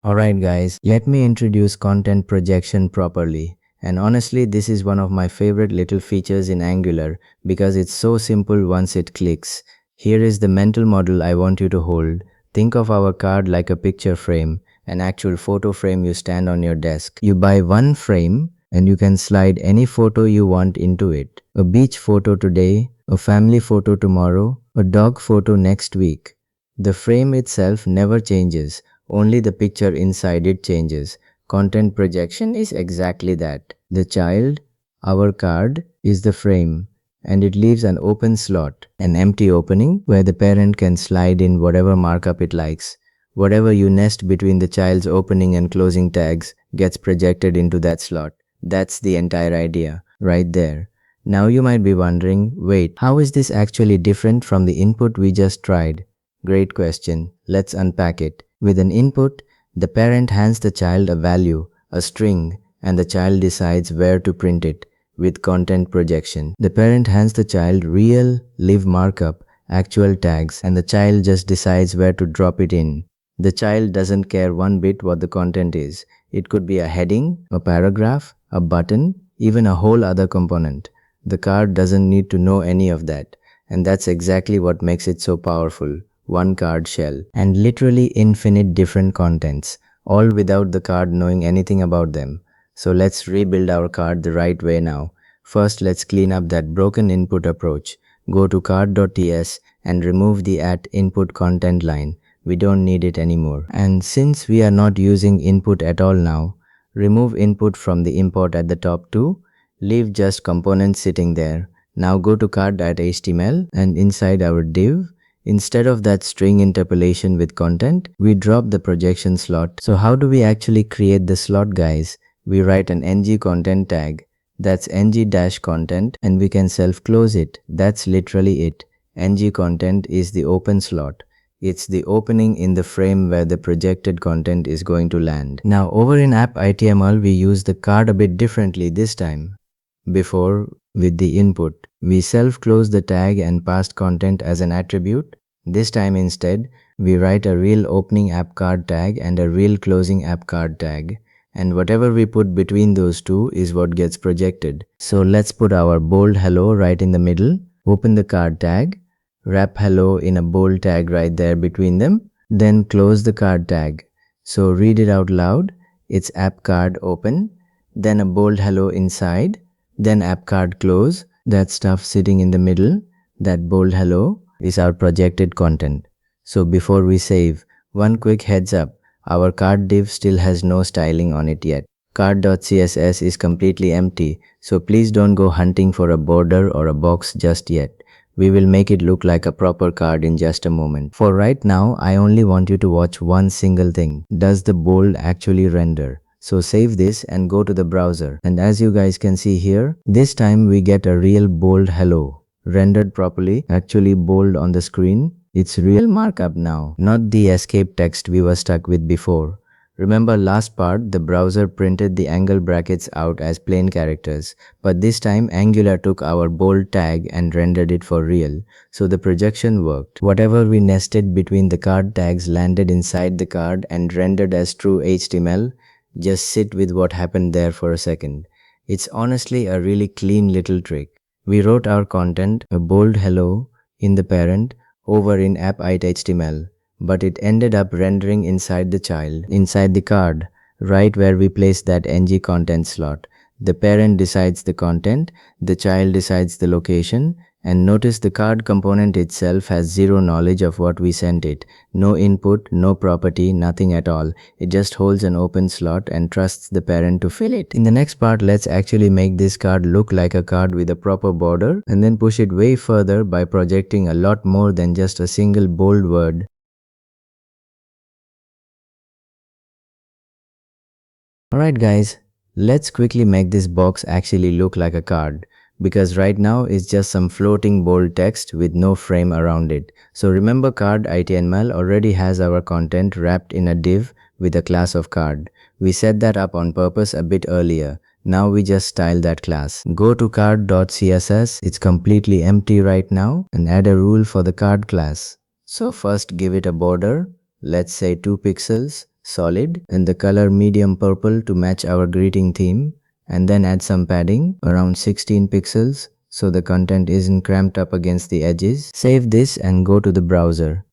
Alright guys, let me introduce Content Projection properly. And honestly, this is one of my favorite little features in Angular because it's so simple once it clicks. Here is the mental model I want you to hold. Think of our card like a picture frame, an actual photo frame you stand on your desk. You buy one frame and you can slide any photo you want into it. A beach photo today, a family photo tomorrow, a dog photo next week. The frame itself never changes, only the picture inside it changes. Content projection is exactly that. The child, our card, is the frame, and it leaves an open slot, an empty opening where the parent can slide in whatever markup it likes. Whatever you nest between the child's opening and closing tags gets projected into that slot. That's the entire idea, right there. Now you might be wondering, wait, how is this actually different from the input we just tried? Great question. Let's unpack it. With an input, the parent hands the child a value, a string, and the child decides where to print it. With content projection, the parent hands the child real, live markup, actual tags, and the child just decides where to drop it in. The child doesn't care one bit what the content is. It could be a heading, a paragraph, a button, even a whole other component. The card doesn't need to know any of that. And that's exactly what makes it so powerful. One card shell, and literally infinite different contents, all without the card knowing anything about them. So let's rebuild our card the right way now. First, let's clean up that broken input approach. Go to card.ts and remove the @input content line. We don't need it anymore. And since we are not using input at all now, remove input from the import at the top too. Leave just components sitting there. Now go to card.html and inside our div, instead of that string interpolation with content, we drop the projection slot. So how do we actually create the slot, guys? We write an ng-content tag. That's ng-content, and we can self-close it. That's literally it. ng-content is the open slot. It's the opening in the frame where the projected content is going to land. Now over in app.html, we use the card a bit differently this time. Before, with the input, we self-close the tag and passed content as an attribute. This time instead, we write a real opening app card tag and a real closing app card tag. And whatever we put between those two is what gets projected. So let's put our bold hello right in the middle, open the card tag, wrap hello in a bold tag right there between them, then close the card tag. So read it out loud. It's app card open, then a bold hello inside, then app card close. That stuff sitting in the middle, that bold hello, is our projected content. So before we save, one quick heads up, our card div still has no styling on it yet. Card.css is completely empty, so please don't go hunting for a border or a box just yet. We will make it look like a proper card in just a moment. For right now, I only want you to watch one single thing. Does the bold actually render? So save this and go to the browser. And as you guys can see here, this time we get a real bold hello. Rendered properly, actually bold on the screen. It's real markup now, not the escape text we were stuck with before. Remember last part, the browser printed the angle brackets out as plain characters, but this time Angular took our bold tag and rendered it for real, so the projection worked. Whatever we nested between the card tags landed inside the card and rendered as true HTML. Just sit with what happened there for a second. It's honestly a really clean little trick. We wrote our content, a bold hello, in the parent, over in app.html. But it ended up rendering inside the child, inside the card, right where we place that ng content slot. The parent decides the content, the child decides the location, and notice the card component itself has zero knowledge of what we sent it. No input, no property, nothing at all. It just holds an open slot and trusts the parent to fill it. In the next part, let's actually make this card look like a card with a proper border and then push it way further by projecting a lot more than just a single bold word. Alright guys, let's quickly make this box actually look like a card, because right now it's just some floating bold text with no frame around it. So remember card.html already has our content wrapped in a div with a class of card. We set that up on purpose a bit earlier. Now we just style that class. Go to card.css, it's completely empty right now, and add a rule for the card class. So first give it a border, let's say 2 pixels. Solid, and the color medium purple to match our greeting theme, and then add some padding around 16 pixels so the content isn't cramped up against the edges. Save this and go to the browser.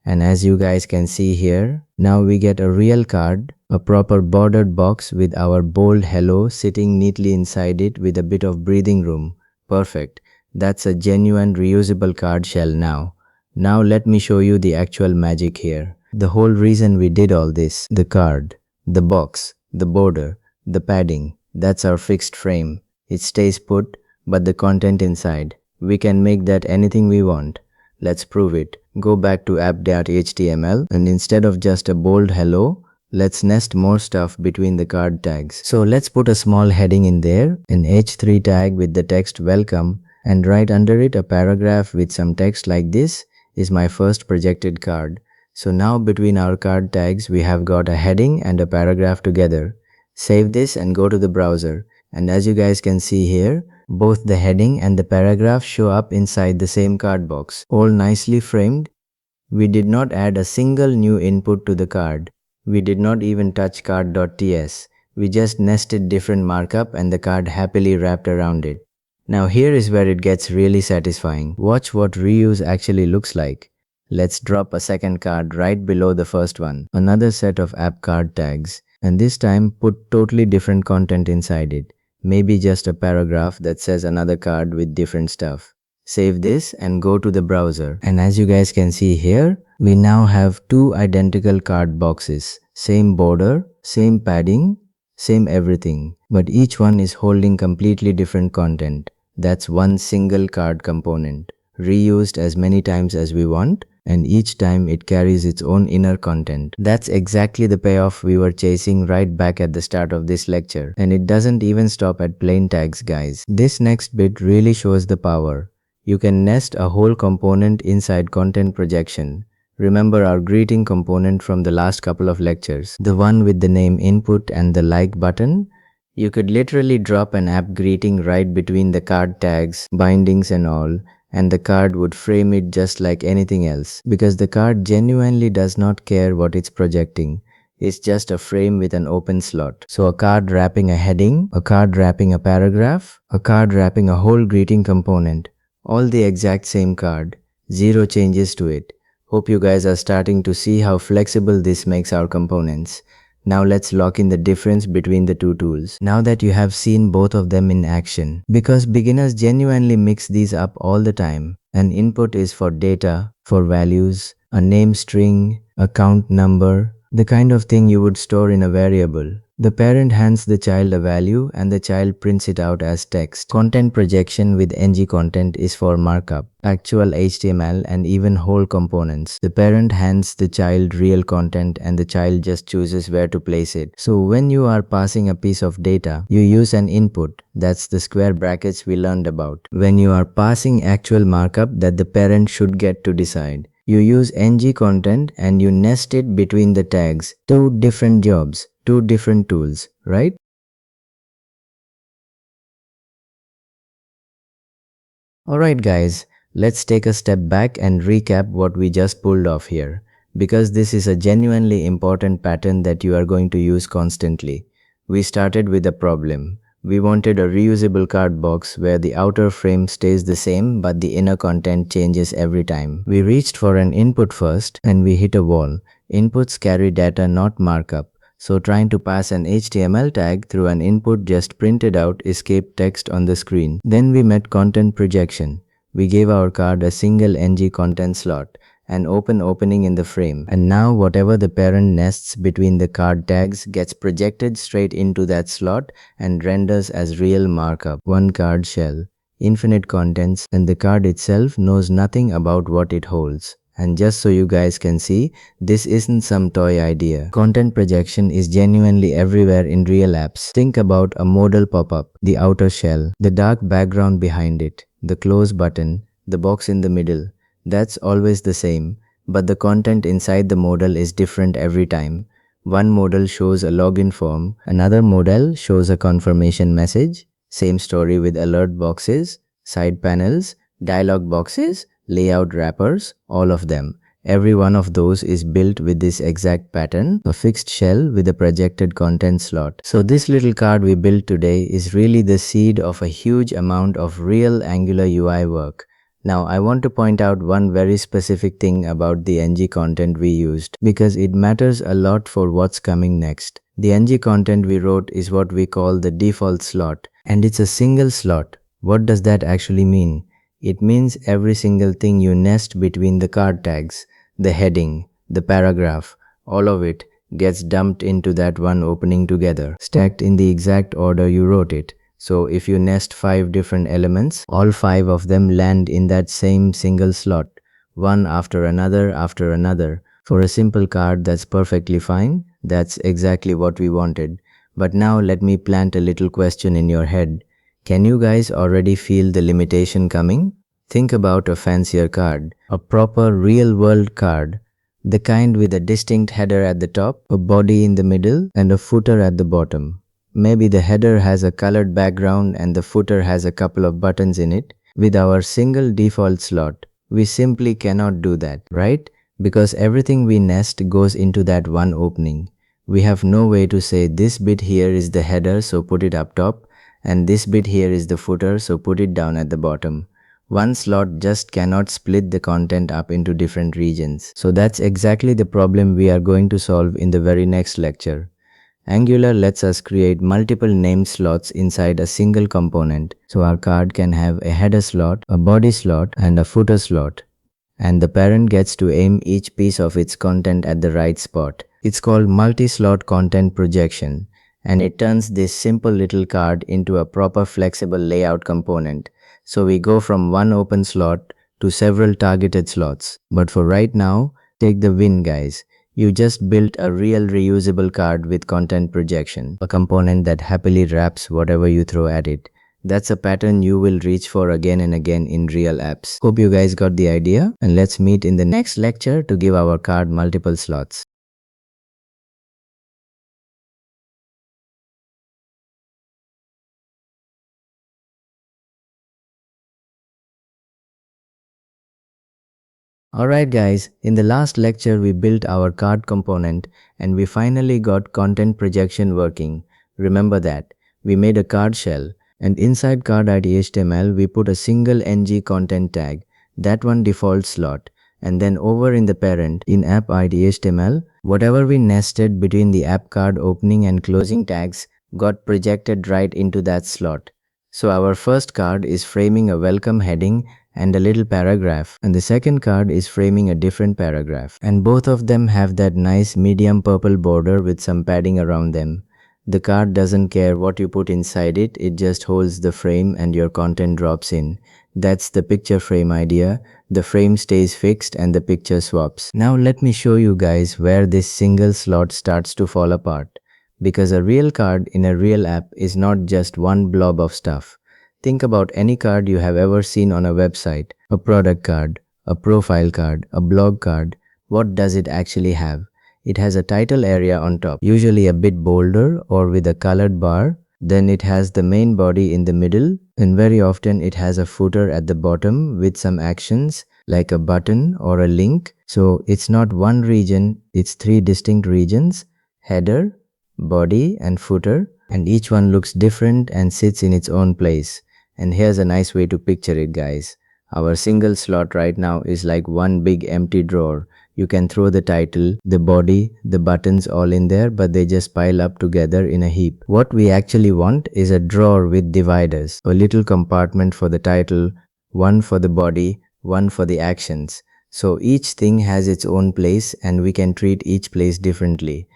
And as you guys can see here, now we get a real card, a proper bordered box with our bold hello sitting neatly inside it with a bit of breathing room. Perfect. That's a genuine reusable card shell now. Now let me show you the actual magic here. The whole reason we did all this, the card, the box, the border, the padding, that's our fixed frame. It stays put, but the content inside, we can make that anything we want. Let's prove it. Go back to app.html and instead of just a bold hello, let's nest more stuff between the card tags. So let's put a small heading in there, an h3 tag with the text welcome, and right under it a paragraph with some text like this is my first projected card. So now between our card tags, we have got a heading and a paragraph together. Save this and go to the browser. And as you guys can see here, both the heading and the paragraph show up inside the same card box, all nicely framed. We did not add a single new input to the card. We did not even touch card.ts. We just nested different markup and the card happily wrapped around it. Now here is where it gets really satisfying. Watch what reuse actually looks like. Let's drop a second card right below the first one, another set of app card tags, and this time put totally different content inside it, maybe just a paragraph that says another card with different stuff. Save this and go to the browser, and as you guys can see here, we now have two identical card boxes, same border, same padding, same everything, but each one is holding completely different content. That's one single card component, reused as many times as we want, and each time it carries its own inner content. That's exactly the payoff we were chasing right back at the start of this lecture. And it doesn't even stop at plain tags, guys. This next bit really shows the power. You can nest a whole component inside content projection. Remember our greeting component from the last couple of lectures, the one with the name input and the like button? You could literally drop an app greeting right between the card tags, bindings and all, and the card would frame it just like anything else, because the card genuinely does not care what it's projecting. It's just a frame with an open slot. So a card wrapping a heading, a card wrapping a paragraph, a card wrapping a whole greeting component. All the exact same card. Zero changes to it. Hope you guys are starting to see how flexible this makes our components. Now let's lock in the difference between the two tools, now that you have seen both of them in action. Because beginners genuinely mix these up all the time. An input is for data, for values, a name string, a count number, the kind of thing you would store in a variable. The parent hands the child a value and the child prints it out as text. Content projection with ngContent is for markup, actual HTML and even whole components. The parent hands the child real content and the child just chooses where to place it. So when you are passing a piece of data, you use an input. That's the square brackets we learned about. When you are passing actual markup that the parent should get to decide, you use ngContent and you nest it between the tags. Two different jobs, two different tools, right? Alright guys, let's take a step back and recap what we just pulled off here, because this is a genuinely important pattern that you are going to use constantly. We started with a problem. We wanted a reusable card box where the outer frame stays the same but the inner content changes every time. We reached for an input first and we hit a wall. Inputs carry data, not markup. So trying to pass an HTML tag through an input just printed out escape text on the screen. Then we met content projection. We gave our card a single ng content slot, an open opening in the frame. And now whatever the parent nests between the card tags gets projected straight into that slot and renders as real markup. One card shell, infinite contents, and the card itself knows nothing about what it holds. And just so you guys can see, this isn't some toy idea. Content projection is genuinely everywhere in real apps. Think about a modal pop-up, the outer shell, the dark background behind it, the close button, the box in the middle. That's always the same, but the content inside the modal is different every time. One modal shows a login form, another modal shows a confirmation message. Same story with alert boxes, side panels, dialog boxes, layout wrappers, all of them. Every one of those is built with this exact pattern, a fixed shell with a projected content slot. So this little card we built today is really the seed of a huge amount of real Angular UI work. Now I want to point out one very specific thing about the ng content we used, because it matters a lot for what's coming next. The ng content we wrote is what we call the default slot, and it's a single slot. What does that actually mean? It means every single thing you nest between the card tags, the heading, the paragraph, all of it gets dumped into that one opening together, stacked in the exact order you wrote it. So if you nest 5 different elements, all 5 of them land in that same single slot, one after another. For a simple card, that's perfectly fine. That's exactly what we wanted. But now let me plant a little question in your head. Can you guys already feel the limitation coming? Think about a fancier card, a proper real-world card, the kind with a distinct header at the top, a body in the middle, and a footer at the bottom. Maybe the header has a colored background and the footer has a couple of buttons in it. With our single default slot, we simply cannot do that, right? Because everything we nest goes into that one opening. We have no way to say this bit here is the header, so put it up top, and this bit here is the footer, so put it down at the bottom. One slot just cannot split the content up into different regions. So that's exactly the problem we are going to solve in the very next lecture. Angular lets us create multiple named slots inside a single component, so our card can have a header slot, a body slot, and a footer slot. And the parent gets to aim each piece of its content at the right spot. It's called Multi-Slot Content Projection, and it turns this simple little card into a proper flexible layout component. So we go from one open slot to several targeted slots. But for right now, take the win, guys. You just built a real reusable card with content projection, a component that happily wraps whatever you throw at it. That's a pattern you will reach for again and again in real apps. Hope you guys got the idea, and let's meet in the next lecture to give our card multiple slots. Alright guys, in the last lecture we built our card component and we finally got content projection working. Remember that. We made a card shell, and inside card ID HTML we put a single ng content tag, that one default slot, and then over in the parent, in app ID HTML, whatever we nested between the app card opening and closing tags got projected right into that slot. So our first card is framing a welcome heading and a little paragraph, and the second card is framing a different paragraph, and both of them have that nice medium purple border with some padding around them. The card doesn't care what you put inside it, it just holds the frame and your content drops in. That's the picture frame idea. The frame stays fixed and the picture swaps. Now let me show you guys where this single slot starts to fall apart. Because a real card in a real app is not just one blob of stuff. Think about any card you have ever seen on a website, a product card, a profile card, a blog card. What does it actually have? It has a title area on top, usually a bit bolder or with a colored bar. Then it has the main body in the middle, and very often it has a footer at the bottom with some actions like a button or a link. So it's not one region, it's three distinct regions: header, body and footer, and each one looks different and sits in its own place. And here's a nice way to picture it, guys. Our single slot right now is like one big empty drawer. You can throw the title, the body, the buttons all in there, but they just pile up together in a heap. What we actually want is a drawer with dividers, a little compartment for the title, one for the body, one for the actions. So each thing has its own place and we can treat each place differently.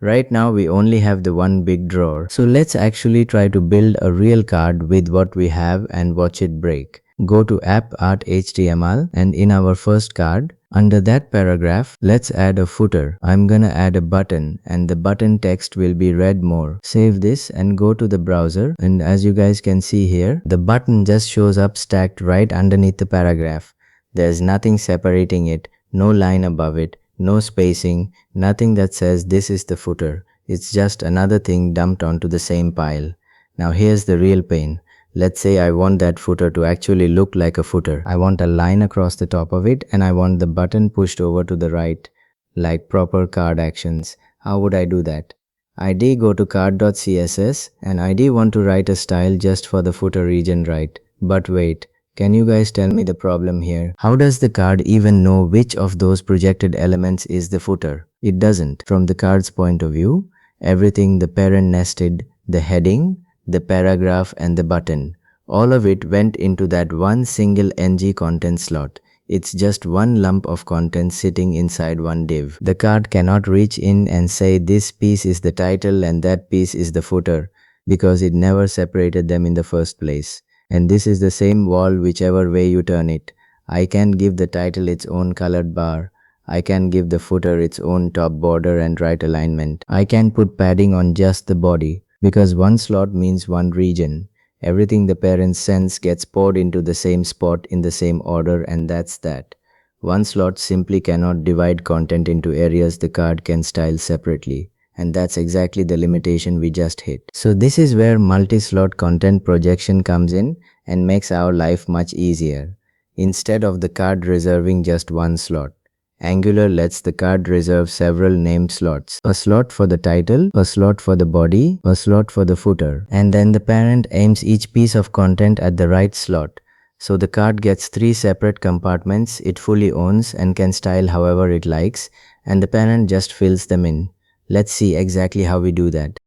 Right now we only have the one big drawer. So let's actually try to build a real card with what we have and watch it break. Go to app.html and in our first card, under that paragraph, let's add a footer. I'm gonna add a button and the button text will be read more. Save this and go to the browser, and as you guys can see here, the button just shows up stacked right underneath the paragraph. There's nothing separating it, no line above it, no spacing, nothing that says this is the footer. It's just another thing dumped onto the same pile. Now here's the real pain. Let's say I want that footer to actually look like a footer. I want a line across the top of it and I want the button pushed over to the right, like proper card actions. How would I do that? ID go to card.css and ID want to write a style just for the footer region, right? But wait, can you guys tell me the problem here? How does the card even know which of those projected elements is the footer? It doesn't. From the card's point of view, everything the parent nested, the heading, the paragraph and the button, all of it went into that one single ng content slot. It's just one lump of content sitting inside one div. The card cannot reach in and say this piece is the title and that piece is the footer because it never separated them in the first place. And this is the same wall whichever way you turn it. I can give the title its own colored bar. I can give the footer its own top border and right alignment. I can put padding on just the body. Because one slot means one region. Everything the parent sends gets poured into the same spot in the same order, and that's that. One slot simply cannot divide content into areas the card can style separately. And that's exactly the limitation we just hit. So this is where multi-slot content projection comes in and makes our life much easier. Instead of the card reserving just one slot, Angular lets the card reserve several named slots. A slot for the title, a slot for the body, a slot for the footer. And then the parent aims each piece of content at the right slot. So the card gets three separate compartments it fully owns and can style however it likes, and the parent just fills them in. Let's see exactly how we do that.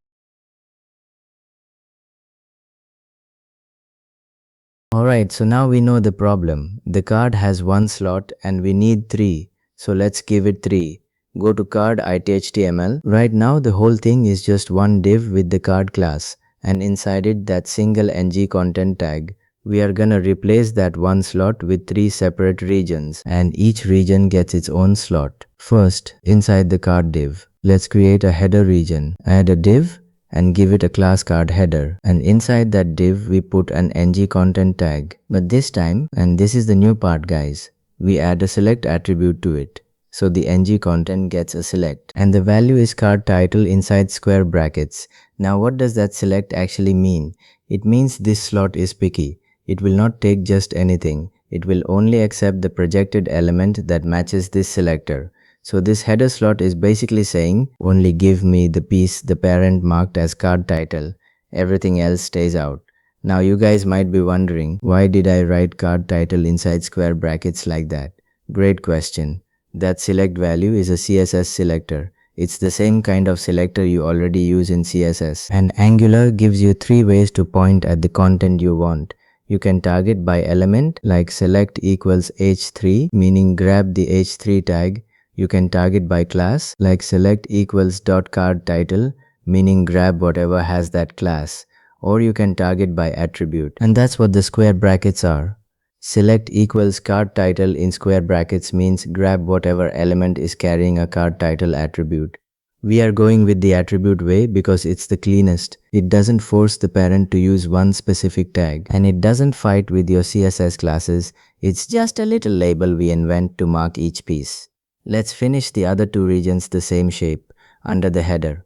Alright, so now we know the problem. The card has one slot and we need three. So let's give it 3. Go to card.html. Right now the whole thing is just one div with the card class and inside it that single ng content tag. We are gonna replace that one slot with 3 separate regions and each region gets its own slot. First, inside the card div, let's create a header region. Add a div and give it a class card header, and inside that div we put an ng content tag. But this time, and this is the new part guys, we add a select attribute to it. So the ng content gets a select and the value is card title inside square brackets. Now what does that select actually mean? It means this slot is picky. It will not take just anything. It will only accept the projected element that matches this selector. So this header slot is basically saying, only give me the piece the parent marked as card title. Everything else stays out. Now you guys might be wondering, why did I write card title inside square brackets like that? Great question. That select value is a CSS selector. It's the same kind of selector you already use in CSS. And Angular gives you 3 ways to point at the content you want. You can target by element like select equals h3, meaning grab the h3 tag. You can target by class like select equals .card title, meaning grab whatever has that class, or you can target by attribute. And that's what the square brackets are. Select equals card title in square brackets means grab whatever element is carrying a card title attribute. We are going with the attribute way because it's the cleanest. It doesn't force the parent to use one specific tag, and it doesn't fight with your CSS classes. It's just a little label we invent to mark each piece. Let's finish the other two regions the same shape, under the header.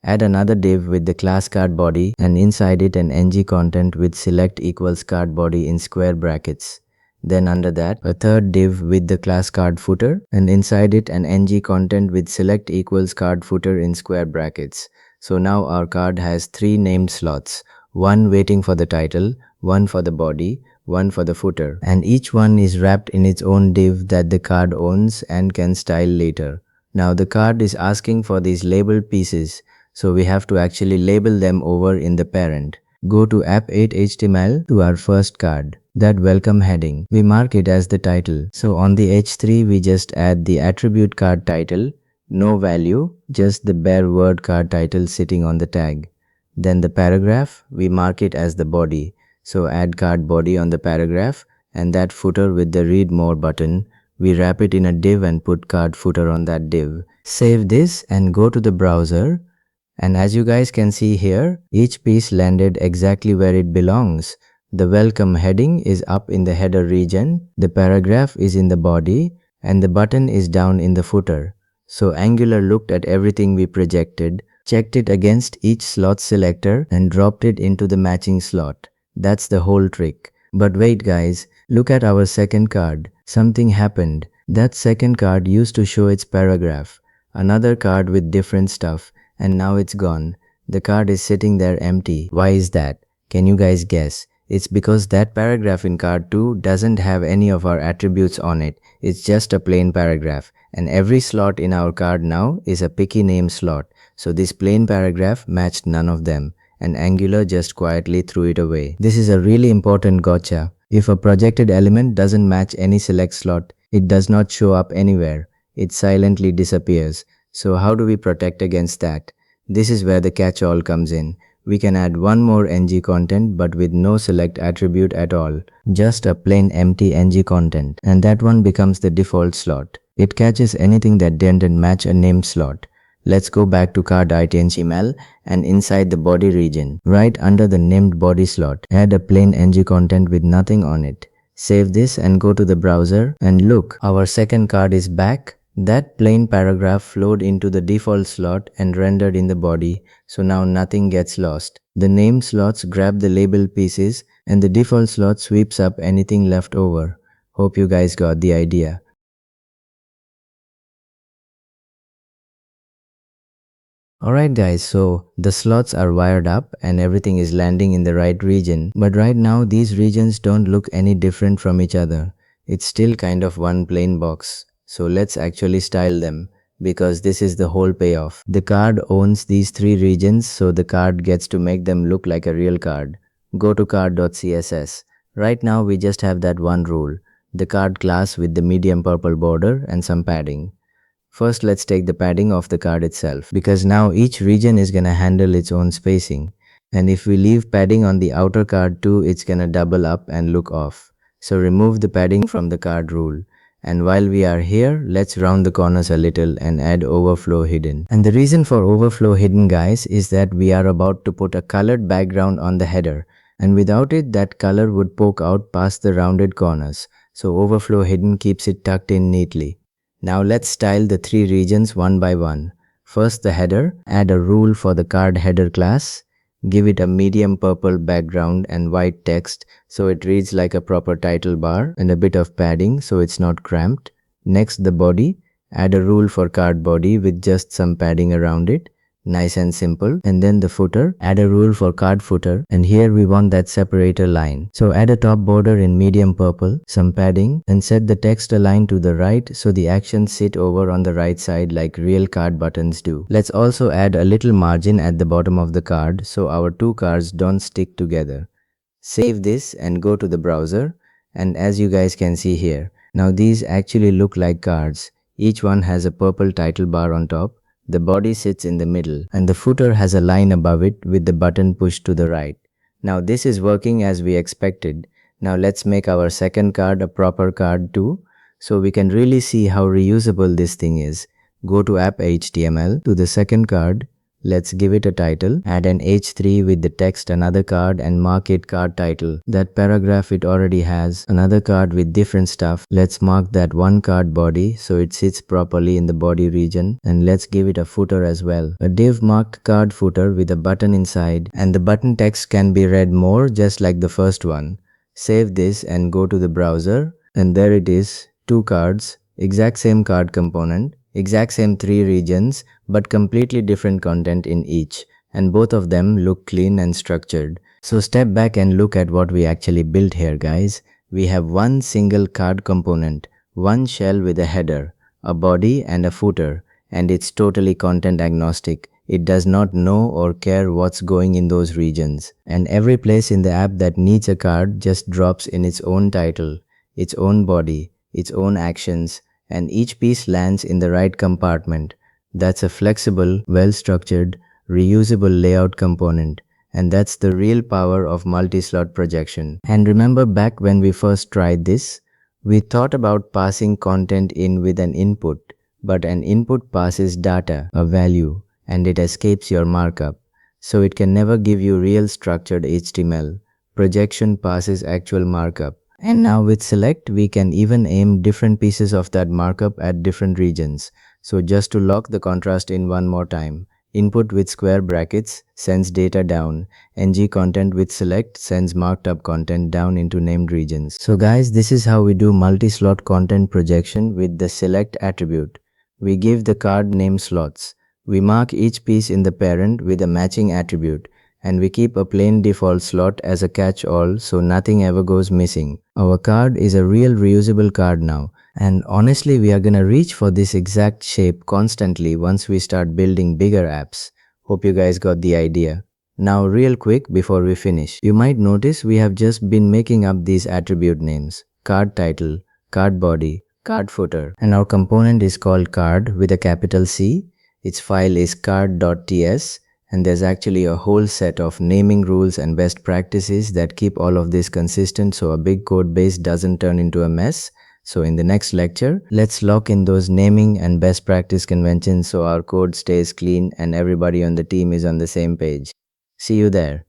Add another div with the class card body and inside it an ng content with select equals card body in square brackets. Then under that, a third div with the class card footer and inside it an ng content with select equals card footer in square brackets. So now our card has three named slots, one waiting for the title, one for the body, one for the footer, and each one is wrapped in its own div that the card owns and can style later. Now the card is asking for these labeled pieces, so we have to actually label them over in the parent. Go to app8html to our first card, that welcome heading. We mark it as the title. So on the h3 we just add the attribute card title, no value, just the bare word card title sitting on the tag. Then the paragraph, we mark it as the body. So add card body on the paragraph and that footer with the read more button. We wrap it in a div and put card footer on that div. Save this and go to the browser. And as you guys can see here, each piece landed exactly where it belongs. The welcome heading is up in the header region, the paragraph is in the body, and the button is down in the footer. So Angular looked at everything we projected, checked it against each slot selector and dropped it into the matching slot. That's the whole trick. But wait guys, look at our second card. Something happened. That second card used to show its paragraph, another card with different stuff, and now it's gone. The card is sitting there empty. Why is that? Can you guys guess? It's because that paragraph in card 2 doesn't have any of our attributes on it. It's just a plain paragraph. And every slot in our card now is a picky name slot. So this plain paragraph matched none of them. And Angular just quietly threw it away. This is a really important gotcha. If a projected element doesn't match any select slot, it does not show up anywhere. It silently disappears. So how do we protect against that? This is where the catch-all comes in. We can add one more ng content but with no select attribute at all. Just a plain empty ng content. And that one becomes the default slot. It catches anything that didn't match a named slot. Let's go back to card.html and inside the body region, right under the named body slot, add a plain ng content with nothing on it. Save this and go to the browser and look, our second card is back. That plain paragraph flowed into the default slot and rendered in the body, so now nothing gets lost. The name slots grab the label pieces and the default slot sweeps up anything left over. Hope you guys got the idea. Alright guys, so the slots are wired up and everything is landing in the right region, but right now these regions don't look any different from each other. It's still kind of one plain box. So let's actually style them, because this is the whole payoff. The card owns these three regions, so the card gets to make them look like a real card. Go to card.css. Right now we just have that one rule, the card class with the medium purple border and some padding. First let's take the padding off the card itself, because now each region is gonna handle its own spacing. And if we leave padding on the outer card too, it's gonna double up and look off. So remove the padding from the card rule. And while we are here, let's round the corners a little and add overflow hidden. And the reason for overflow hidden guys is that we are about to put a colored background on the header. And without it, that color would poke out past the rounded corners. So overflow hidden keeps it tucked in neatly. Now let's style the three regions one by one. First the header, add a rule for the card header class. Give it a medium purple background and white text so it reads like a proper title bar, and a bit of padding so it's not cramped. Next the body, add a rule for card body with just some padding around it. Nice and simple. And then the footer, add a rule for card footer, and here we want that separator line. So add a top border in medium purple, some padding, and set the text align to the right so the actions sit over on the right side like real card buttons do. Let's also add a little margin at the bottom of the card so our two cards don't stick together. Save this and go to the browser, and as you guys can see here, now these actually look like cards. Each one has a purple title bar on top, The body sits in the middle, and the footer has a line above it with the button pushed to the right. Now this is working as we expected. Now let's make our second card a proper card too, so we can really see how reusable this thing is. Go to app HTML to the second card. Let's give it a title, add an H3 with the text another card and mark it card title. That paragraph it already has another card with different stuff. Let's mark that one card body so it sits properly in the body region, and let's give it a footer as well. A div marked card footer with a button inside, and the button text can be read more just like the first one. Save this and go to the browser, and there it is, two cards, exact same card component, exact same three regions, but completely different content in each, and both of them look clean and structured. So step back and look at what we actually built here, guys. We have one single card component, one shell with a header, a body and a footer, and it's totally content agnostic. It does not know or care what's going in those regions. And every place in the app that needs a card just drops in its own title, its own body, its own actions, and each piece lands in the right compartment. That's a flexible, well-structured, reusable layout component. And that's the real power of multi-slot projection. And remember back when we first tried this? We thought about passing content in with an input, but an input passes data, a value, and it escapes your markup. So it can never give you real structured HTML. Projection passes actual markup. And now with select, we can even aim different pieces of that markup at different regions. So just to lock the contrast in one more time, input with square brackets sends data down, ng content with select sends marked up content down into named regions. So guys, this is how we do multi-slot content projection with the select attribute. We give the card name slots. We mark each piece in the parent with a matching attribute, and we keep a plain default slot as a catch-all so nothing ever goes missing. Our card is a real reusable card now, and honestly we are gonna reach for this exact shape constantly once we start building bigger apps. Hope you guys got the idea. Now real quick before we finish, you might notice we have just been making up these attribute names: card title, card body, card footer, and our component is called card with a capital C. Its file is card.ts, and there's actually a whole set of naming rules and best practices that keep all of this consistent so a big code base doesn't turn into a mess. So in the next lecture, let's lock in those naming and best practice conventions so our code stays clean and everybody on the team is on the same page. See you there.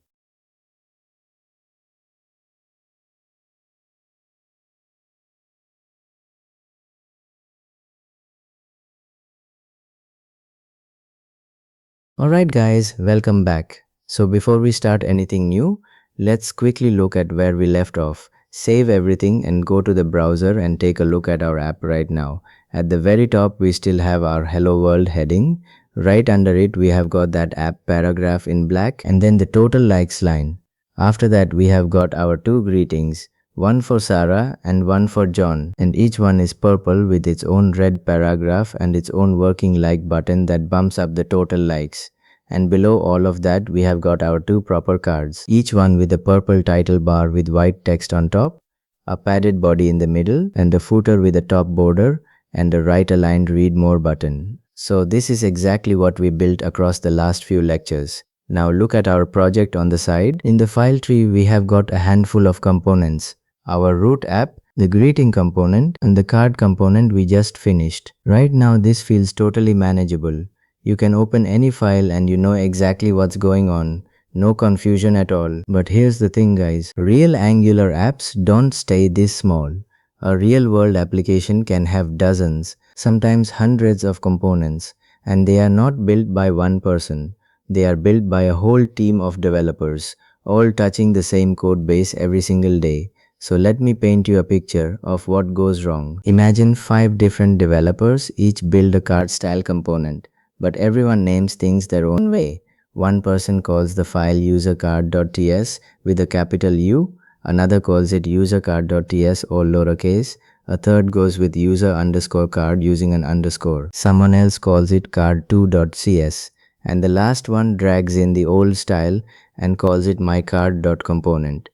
Alright guys, welcome back. So before we start anything new, let's quickly look at where we left off. Save everything and go to the browser and take a look at our app right now. At the very top, we still have our Hello World heading. Right under it, we have got that app paragraph in black and then the total likes line. After that, we have got our two greetings, one for Sarah and one for John, and each one is purple with its own red paragraph and its own working like button that bumps up the total likes. And below all of that, we have got our two proper cards, each one with a purple title bar with white text on top, a padded body in the middle, and a footer with a top border, and a right-aligned read more button. So this is exactly what we built across the last few lectures. Now look at our project on the side. In the file tree, we have got a handful of components. Our root app, the greeting component, and the card component we just finished. Right now, this feels totally manageable. You can open any file and you know exactly what's going on. No confusion at all. But here's the thing guys, real Angular apps don't stay this small. A real-world application can have dozens, sometimes hundreds of components, and they are not built by one person. They are built by a whole team of developers, all touching the same code base every single day. So let me paint you a picture of what goes wrong. Imagine 5 different developers each build a card style component, but everyone names things their own way. One person calls the file usercard.ts with a capital U, another calls it usercard.ts all lowercase, a third goes with user_card using an underscore, someone else calls it card2.cs, and the last one drags in the old style and calls it mycard.component.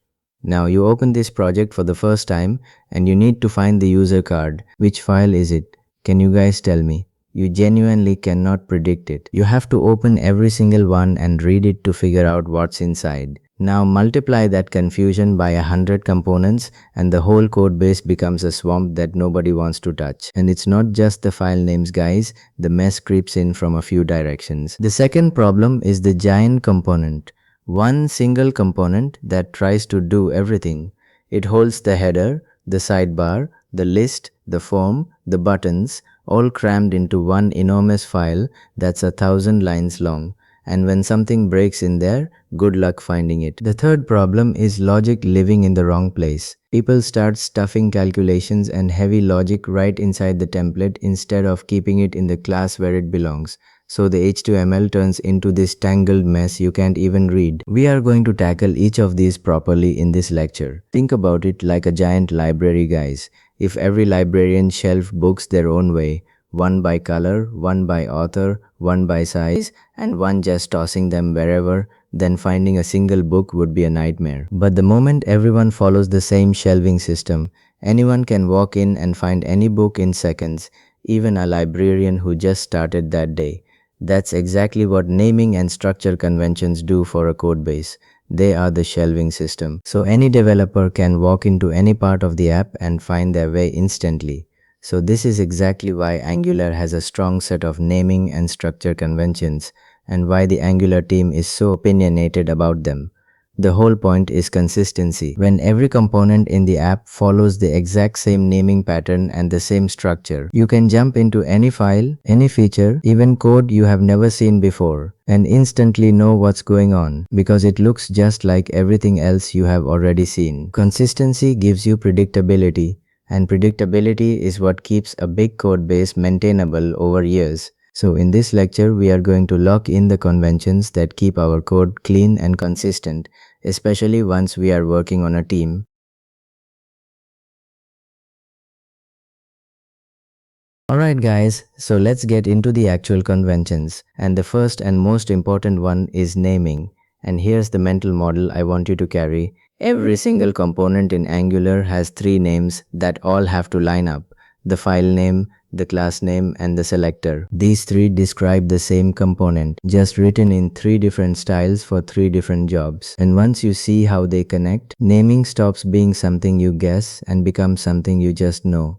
Now you open this project for the first time and you need to find the user card. Which file is it? Can you guys tell me? You genuinely cannot predict it. You have to open every single one and read it to figure out what's inside. Now multiply that confusion by 100 components and the whole code base becomes a swamp that nobody wants to touch. And it's not just the file names, guys. The mess creeps in from a few directions. The second problem is the giant component. One single component that tries to do everything. It holds the header, the sidebar, the list, the form, the buttons, all crammed into one enormous file that's 1,000 lines long. And when something breaks in there, good luck finding it. The third problem is logic living in the wrong place. People start stuffing calculations and heavy logic right inside the template instead of keeping it in the class where it belongs. So the HTML turns into this tangled mess you can't even read. We are going to tackle each of these properly in this lecture. Think about it like a giant library, guys. If every librarian shelved books their own way, one by color, one by author, one by size, and one just tossing them wherever, then finding a single book would be a nightmare. But the moment everyone follows the same shelving system, anyone can walk in and find any book in seconds, even a librarian who just started that day. That's exactly what naming and structure conventions do for a codebase. They are the shelving system. So any developer can walk into any part of the app and find their way instantly. So this is exactly why Angular has a strong set of naming and structure conventions and why the Angular team is so opinionated about them. The whole point is consistency. When every component in the app follows the exact same naming pattern and the same structure, you can jump into any file, any feature, even code you have never seen before, and instantly know what's going on because it looks just like everything else you have already seen. Consistency gives you predictability, and predictability is what keeps a big code base maintainable over years. So in this lecture, we are going to lock in the conventions that keep our code clean and consistent, especially once we are working on a team. Alright guys, so let's get into the actual conventions. And the first and most important one is naming. And here's the mental model I want you to carry. Every single component in Angular has three names that all have to line up. The file name, the class name, and the selector. These three describe the same component, just written in three different styles for three different jobs. And once you see how they connect, naming stops being something you guess and becomes something you just know.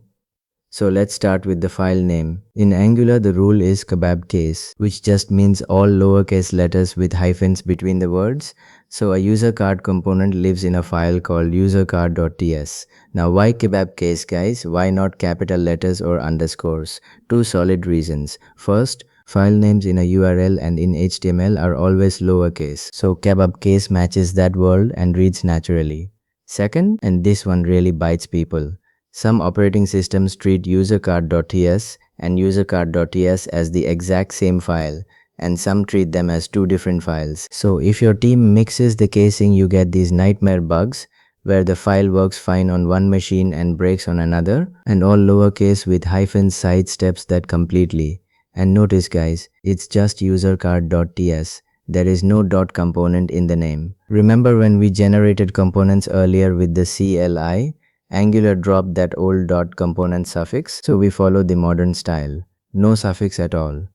So let's start with the file name. In Angular, the rule is kebab case, which just means all lowercase letters with hyphens between the words. So a user card component lives in a file called usercard.ts. Now why kebab case, guys? Why not capital letters or underscores? Two solid reasons. First, file names in a URL and in HTML are always lowercase. So kebab case matches that world and reads naturally. Second, and this one really bites people, some operating systems treat usercard.ts and usercard.ts as the exact same file, and some treat them as two different files. So if your team mixes the casing, you get these nightmare bugs where the file works fine on one machine and breaks on another, and all lowercase with hyphens sidesteps that completely. And notice guys, it's just usercard.ts. There is no dot component in the name. Remember when we generated components earlier with the CLI? Angular dropped that old dot component suffix, so we follow the modern style. No suffix at all.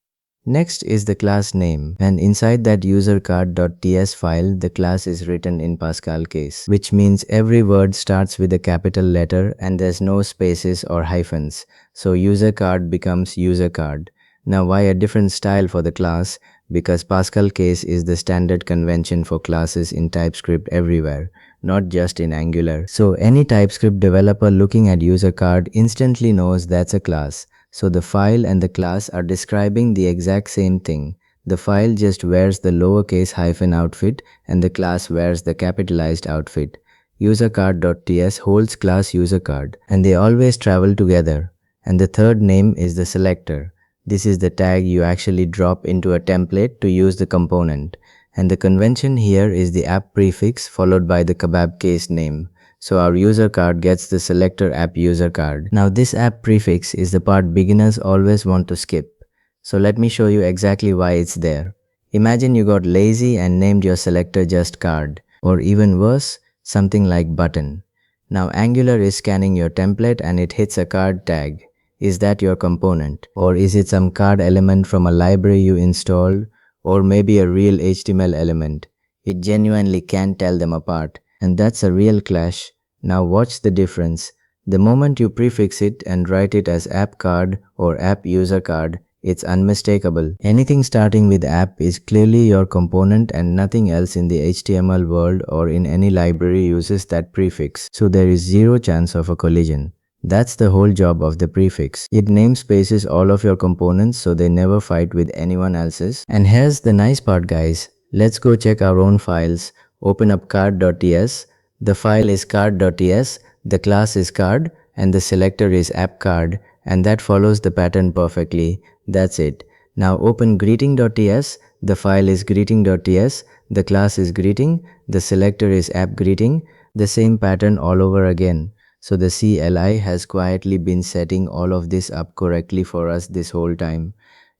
Next is the class name, and inside that usercard.ts file, the class is written in Pascal case, which means every word starts with a capital letter and there's no spaces or hyphens. So usercard becomes usercard. Now why a different style for the class? Because Pascal case is the standard convention for classes in TypeScript everywhere, not just in Angular. So any TypeScript developer looking at usercard instantly knows that's a class. So the file and the class are describing the exact same thing. The file just wears the lowercase hyphen outfit and the class wears the capitalized outfit. Usercard.ts holds class usercard and they always travel together. And the third name is the selector. This is the tag you actually drop into a template to use the component. And the convention here is the app prefix followed by the kebab case name. So our user card gets the selector app user card. Now this app prefix is the part beginners always want to skip. So let me show you exactly why it's there. Imagine you got lazy and named your selector just card, or even worse, something like button. Now Angular is scanning your template and it hits a card tag. Is that your component? Or is it some card element from a library you installed? Or maybe a real HTML element? It genuinely can't tell them apart. And that's a real clash. Now watch the difference. The moment you prefix it and write it as app card or app user card, it's unmistakable. Anything starting with app is clearly your component and nothing else in the HTML world or in any library uses that prefix. So there is zero chance of a collision. That's the whole job of the prefix. It namespaces all of your components so they never fight with anyone else's. And here's the nice part, guys. Let's go check our own files. Open up card.ts. The file is card.ts, the class is card, and the selector is app card, and that follows the pattern perfectly. That's it. Now open greeting.ts. The file is greeting.ts, the class is greeting, the selector is app greeting. The same pattern all over again. So the CLI has quietly been setting all of this up correctly for us this whole time.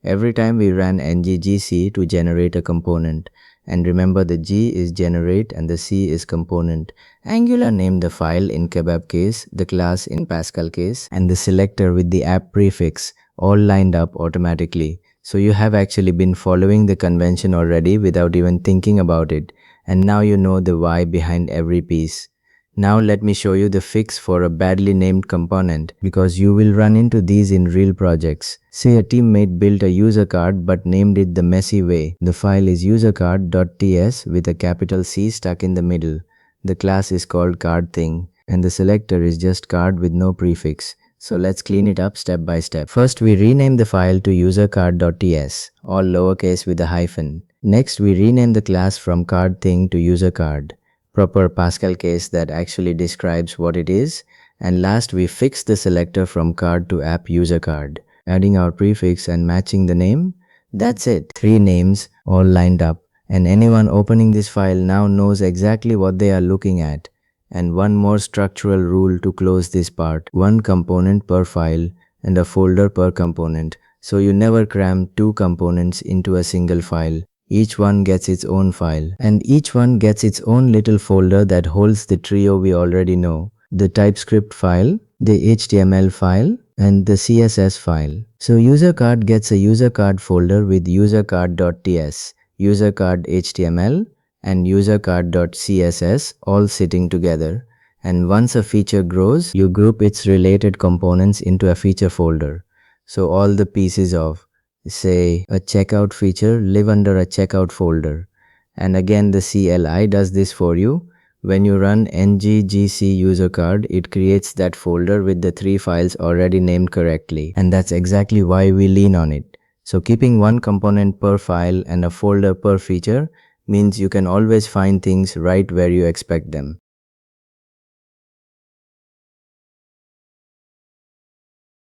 Every time we ran ngGC to generate a component. And remember, the G is generate and the C is component. Angular named the file in kebab case, the class in Pascal case, and the selector with the app prefix all lined up automatically. So you have actually been following the convention already without even thinking about it. And now you know the why behind every piece. Now let me show you the fix for a badly named component, because you will run into these in real projects. Say a teammate built a user card but named it the messy way. The file is usercard.ts with a capital C stuck in the middle. The class is called cardThing and the selector is just card with no prefix. So let's clean it up step by step. First, we rename the file to usercard.ts, all lowercase with a hyphen. Next, we rename the class from cardThing to usercard. Proper Pascal case that actually describes what it is. And last, we fix the selector from card to app user card, adding our prefix and matching the name. That's it. 3 names all lined up, and anyone opening this file now knows exactly what they are looking at. And one more structural rule to close this part: 1 component per file and a folder per component. So you never cram 2 components into a single file. Each one gets its own file, and each one gets its own little folder that holds the trio we already know: the TypeScript file, the HTML file, and the CSS file. So usercard gets a usercard folder with usercard.ts, usercard.html, and usercard.css all sitting together. And once a feature grows, you group its related components into a feature folder. So all the pieces of, say, a checkout feature live under a checkout folder. And again, the CLI does this for you. When you run ngGC usercard, it creates that folder with the 3 files already named correctly. And that's exactly why we lean on it. So keeping 1 component per file and a folder per feature means you can always find things right where you expect them.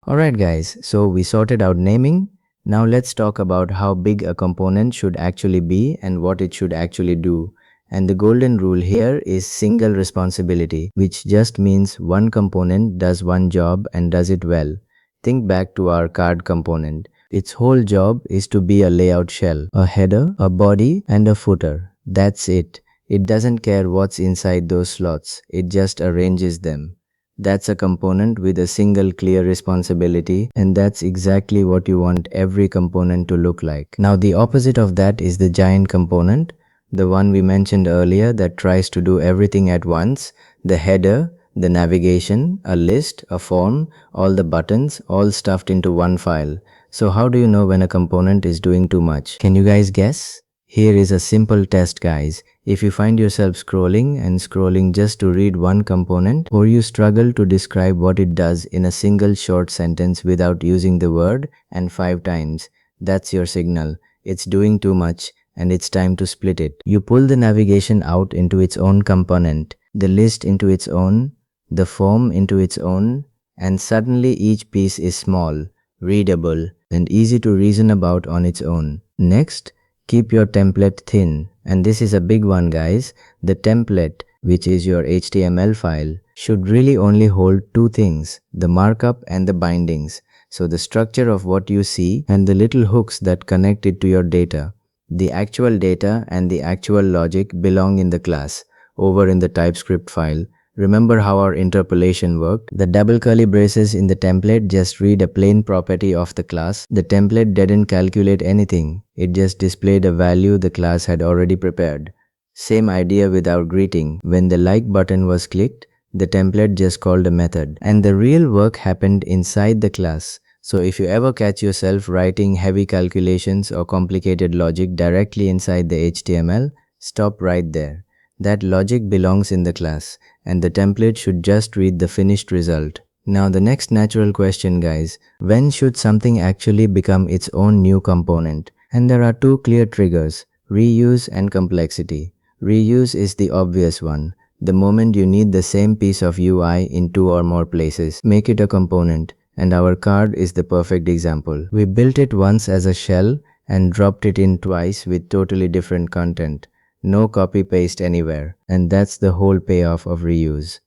Alright guys, so we sorted out naming. Now let's talk about how big a component should actually be and what it should actually do. And the golden rule here is single responsibility, which just means 1 component does 1 job and does it well. Think back to our card component. Its whole job is to be a layout shell, a header, a body, and a footer. That's it. It doesn't care what's inside those slots. It just arranges them. That's a component with a single clear responsibility, and that's exactly what you want every component to look like. Now the opposite of that is the giant component, the one we mentioned earlier that tries to do everything at once: the header, the navigation, a list, a form, all the buttons, all stuffed into one file. So how do you know when a component is doing too much? Can you guys guess? Here is a simple test, guys. If you find yourself scrolling and scrolling just to read 1 component, or you struggle to describe what it does in a single short sentence without using the word and 5 times, that's your signal. It's doing too much and it's time to split it. You pull the navigation out into its own component, the list into its own, the form into its own, and suddenly each piece is small, readable, and easy to reason about on its own. Next, keep your template thin. And this is a big one, guys. The template, which is your HTML file, should really only hold 2 things: the markup and the bindings. So the structure of what you see and the little hooks that connect it to your data. The actual data and the actual logic belong in the class, over in the TypeScript file. Remember how our interpolation worked? The double curly braces in the template just read a plain property of the class. The template didn't calculate anything. It just displayed a value the class had already prepared. Same idea with our greeting. When the like button was clicked, the template just called a method. And the real work happened inside the class. So if you ever catch yourself writing heavy calculations or complicated logic directly inside the HTML, stop right there. That logic belongs in the class, and the template should just read the finished result. Now the next natural question, guys, when should something actually become its own new component? And there are two clear triggers, reuse and complexity. Reuse is the obvious one. The moment you need the same piece of UI in two or more places, make it a component. And our card is the perfect example. We built it once as a shell and dropped it in twice with totally different content. No copy paste anywhere. And that's the whole payoff of reuse.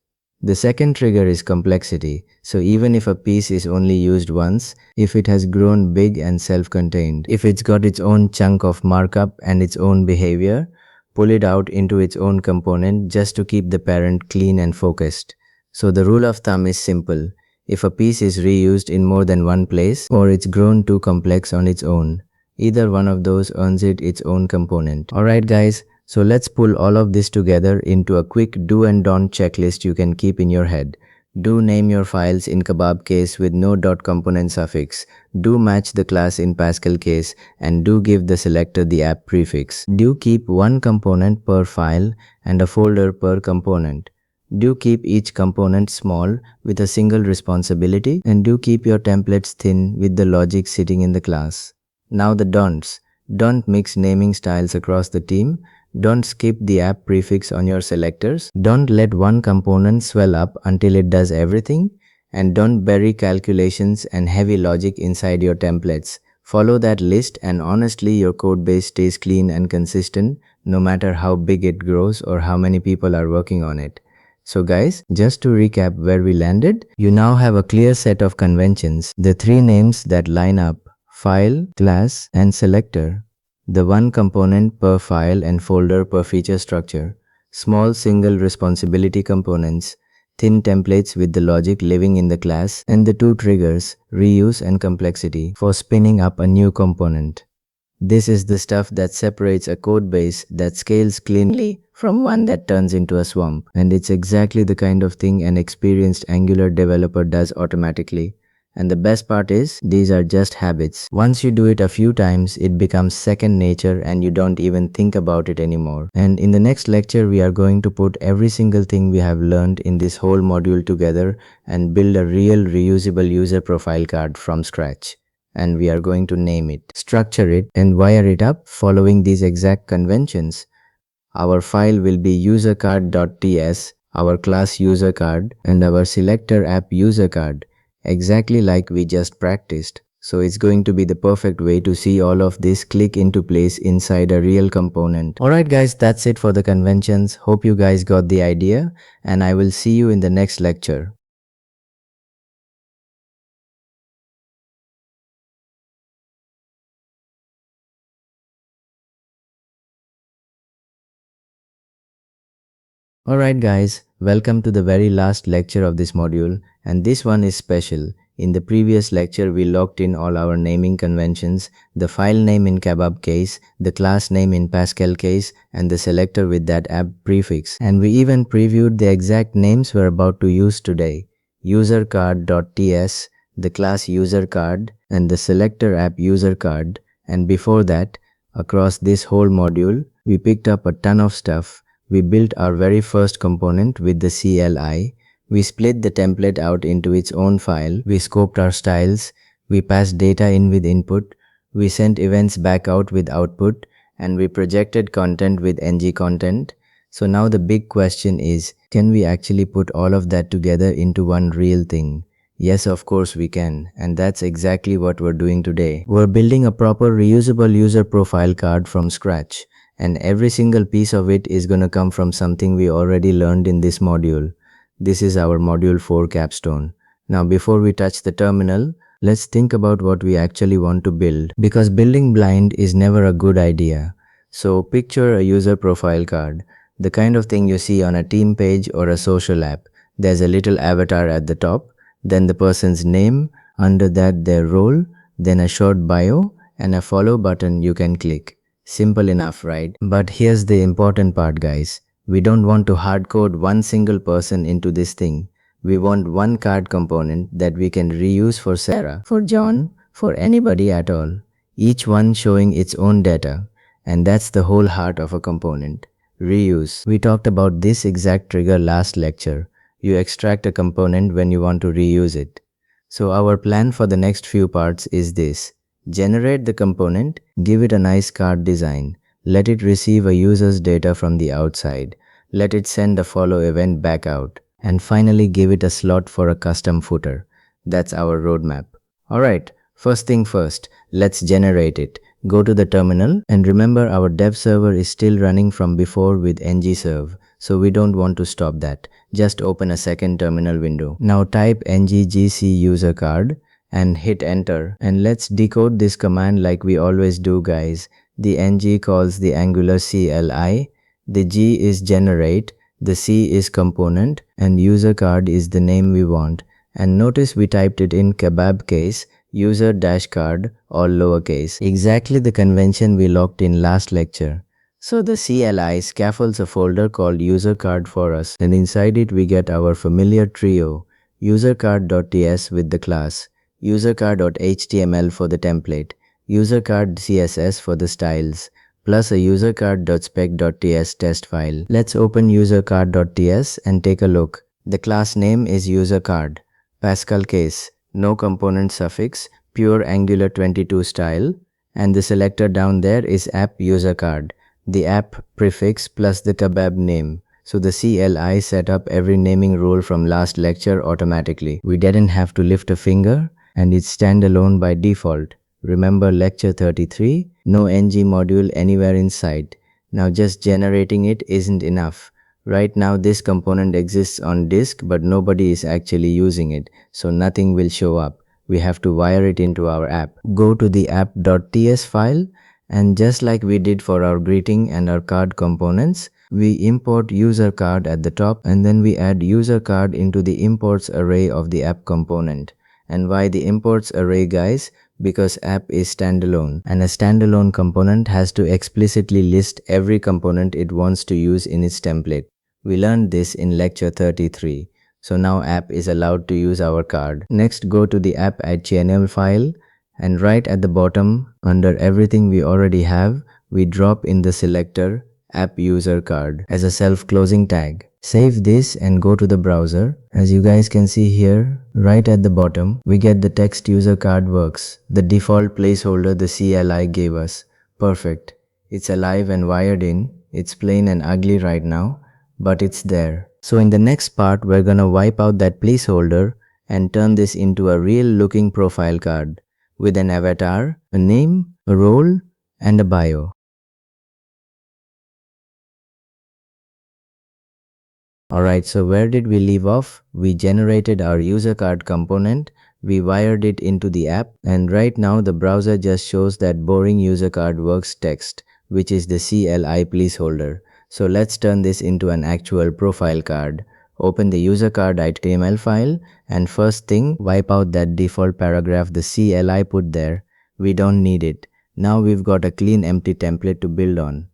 The second trigger is complexity. So even if a piece is only used once, if it has grown big and self-contained, if it's got its own chunk of markup and its own behavior, pull it out into its own component just to keep the parent clean and focused. So the rule of thumb is simple. If a piece is reused in more than one place, or it's grown too complex on its own, either one of those earns it its own component. Alright guys, so let's pull all of this together into a quick do and don't checklist you can keep in your head. Do name your files in kebab case with no .component suffix. Do match the class in Pascal case, and do give the selector the app prefix. Do keep one component per file and a folder per component. Do keep each component small with a single responsibility, and do keep your templates thin with the logic sitting in the class. Now the don'ts. Don't mix naming styles across the team. Don't skip the app prefix on your selectors. Don't let one component swell up until it does everything. And don't bury calculations and heavy logic inside your templates. Follow that list and honestly your codebase stays clean and consistent no matter how big it grows or how many people are working on it. So guys, just to recap where we landed, you now have a clear set of conventions, the three names that line up, file, class, and selector, the one component per file and folder per feature structure, small single responsibility components, thin templates with the logic living in the class, and the two triggers, reuse and complexity, for spinning up a new component. This is the stuff that separates a code base that scales cleanly from one that turns into a swamp. And it's exactly the kind of thing an experienced Angular developer does automatically. And the best part is, these are just habits. Once you do it a few times, it becomes second nature and you don't even think about it anymore. And in the next lecture, we are going to put every single thing we have learned in this whole module together and build a real reusable user profile card from scratch. And we are going to name it, structure it, and wire it up following these exact conventions. Our file will be usercard.ts, our class usercard, and our selector app usercard, exactly like we just practiced. So it's going to be the perfect way to see all of this click into place inside a real component. Alright guys, that's it for the conventions. Hope you guys got the idea, and I will see you in the next lecture. Alright guys, welcome to the very last lecture of this module, and this one is special. In the previous lecture, we locked in all our naming conventions, the file name in kebab case, the class name in Pascal case, and the selector with that app prefix. And we even previewed the exact names we're about to use today. Usercard.ts, the class usercard, and the selector app usercard. And before that, across this whole module, we picked up a ton of stuff. We built our very first component with the CLI. We split the template out into its own file. We scoped our styles. We passed data in with input. We sent events back out with output. And we projected content with ngContent. So now the big question is, can we actually put all of that together into one real thing? Yes, of course we can. And that's exactly what we're doing today. We're building a proper reusable user profile card from scratch. And every single piece of it is gonna come from something we already learned in this module. This is our module 4 capstone. Now before we touch the terminal, let's think about what we actually want to build, because building blind is never a good idea. So picture a user profile card. The kind of thing you see on a team page or a social app. There's a little avatar at the top, then the person's name, under that their role, then a short bio, and a follow button you can click. Simple enough, right? But here's the important part, guys. We don't want to hardcode one single person into this thing. We want one card component that we can reuse for Sarah, for John, for anybody at all. Each one showing its own data. And that's the whole heart of a component. Reuse. We talked about this exact trigger last lecture. You extract a component when you want to reuse it. So our plan for the next few parts is this. Generate the component, give it a nice card design, let it receive a user's data from the outside, let it send a follow event back out, and finally give it a slot for a custom footer. That's our roadmap. Alright, first thing first, let's generate it. Go to the terminal and remember our dev server is still running from before with ngserve, so we don't want to stop that. Just open a second terminal window. Now type ngGC user card and hit enter, and let's decode this command like we always do, guys. The ng calls the Angular CLI, the G is generate, the C is component, and user card is the name we want. And notice we typed it in kebab case, user-card, all lowercase. Exactly the convention we locked in last lecture. So the CLI scaffolds a folder called usercard for us, and inside it we get our familiar trio, usercard.ts with the class, usercard.html for the template, usercard.css for the styles, plus a usercard.spec.ts test file. Let's open usercard.ts and take a look. The class name is usercard. Pascal case, no component suffix, pure Angular 22 style, and the selector down there is app usercard, the app prefix plus the kebab name. So the CLI set up every naming rule from last lecture automatically. We didn't have to lift a finger, and it's standalone by default. Remember lecture 33? No ngModel anywhere in sight. Now just generating it isn't enough. Right now this component exists on disk, but nobody is actually using it, so nothing will show up. We have to wire it into our app. Go to the app.ts file, and just like we did for our greeting and our card components, we import user card at the top, and then we add user card into the imports array of the app component. And why the imports array, guys? Because app is standalone, and a standalone component has to explicitly list every component it wants to use in its template. We learned this in lecture 33. So now app is allowed to use our card. Next, go to the app.html file, and right at the bottom, under everything we already have, we drop in the selector app user card as a self-closing tag. Save this and go to the browser. As you guys can see here, right at the bottom, we get the text user card works, the default placeholder the CLI gave us. Perfect. It's alive and wired in. It's plain and ugly right now, but it's there. So in the next part, we're gonna wipe out that placeholder and turn this into a real looking profile card with an avatar, a name, a role, and a bio. Alright, so where did we leave off? We generated our user card component, we wired it into the app, and right now the browser just shows that boring user card works text, which is the CLI placeholder. So let's turn this into an actual profile card. Open the user card.html file, and first thing, wipe out that default paragraph the CLI put there. We don't need it. Now we've got a clean empty template to build on.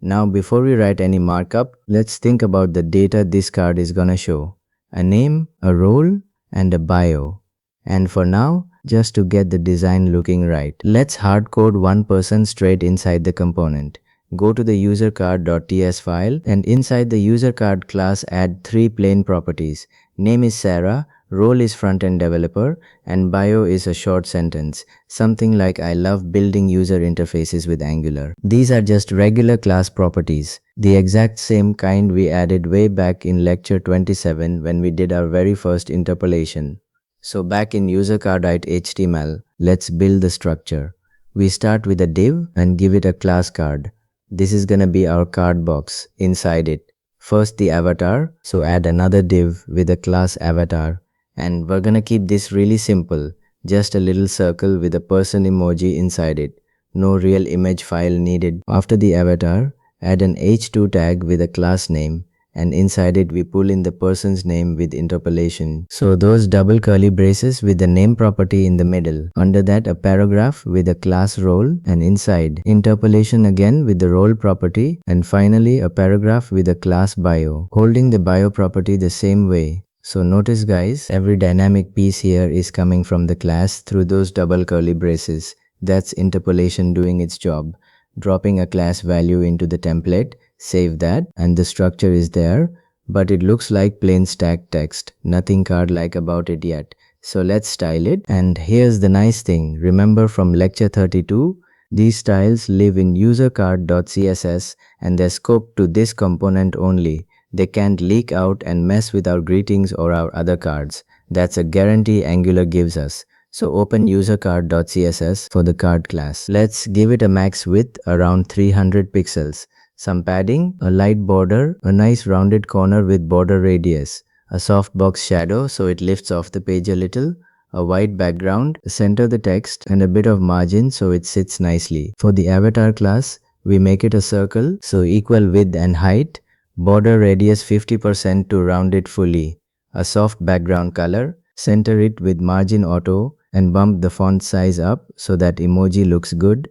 Now before we write any markup, let's think about the data this card is gonna show. A name, a role, and a bio. And for now, just to get the design looking right, let's hardcode one person straight inside the component. Go to the usercard.ts file, and inside the usercard class add 3 plain properties. Name is Sarah, role is Frontend developer, and bio is a short sentence, something like I love building user interfaces with Angular. These are just regular class properties, the exact same kind we added way back in lecture 27 when we did our very first interpolation. So back in usercard.html, let's build the structure. We start with a div and give it a class card. This is gonna be our card box. Inside it, first the avatar, so add another div with a class avatar. And we're gonna keep this really simple, just a little circle with a person emoji inside it. No real image file needed. After the avatar, add an h2 tag with a class name, and inside it we pull in the person's name with interpolation. So those double curly braces with the name property in the middle. Under that a paragraph with a class role, and inside interpolation again with the role property, and finally a paragraph with a class bio, holding the bio property the same way. So notice guys, every dynamic piece here is coming from the class through those double curly braces. That's interpolation doing its job. Dropping a class value into the template, save that, and the structure is there, but it looks like plain stack text. Nothing card-like about it yet. So let's style it. And here's the nice thing. Remember from lecture 32, these styles live in usercard.css and they're scoped to this component only. They can't leak out and mess with our greetings or our other cards. That's a guarantee Angular gives us. So open usercard.css for the card class. Let's give it a max width around 300 pixels. Some padding, a light border, a nice rounded corner with border radius, a softbox shadow so it lifts off the page a little, a white background, center the text, and a bit of margin so it sits nicely. For the avatar class, we make it a circle so equal width and height, border radius 50% to round it fully, a soft background color, center it with margin auto, and bump the font size up so that emoji looks good.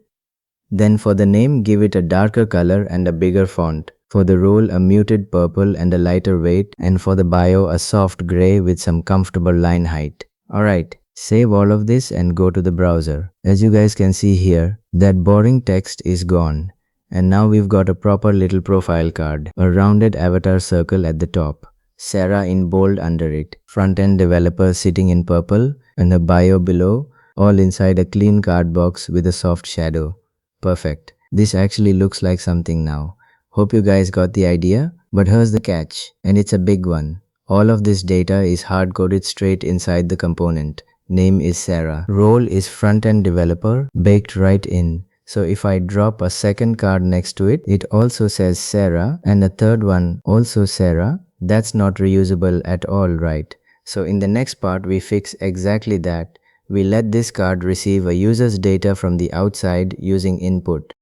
Then for the name, give it a darker color and a bigger font. For the role, a muted purple and a lighter weight, and for the bio, a soft gray with some comfortable line height. Alright, save all of this and go to the browser. As you guys can see here, that boring text is gone. And now we've got a proper little profile card, a rounded avatar circle at the top, Sarah in bold under it, front-end developer sitting in purple, and a bio below, all inside a clean card box with a soft shadow. Perfect. This actually looks like something now. Hope you guys got the idea, but here's the catch, and it's a big one. All of this data is hard-coded straight inside the component. Name is Sarah. Role is front-end developer, baked right in. So if I drop a second card next to it, it also says Sarah, and a third one also Sarah. That's not reusable at all, right? So in the next part, we fix exactly that. We let this card receive a user's data from the outside using input.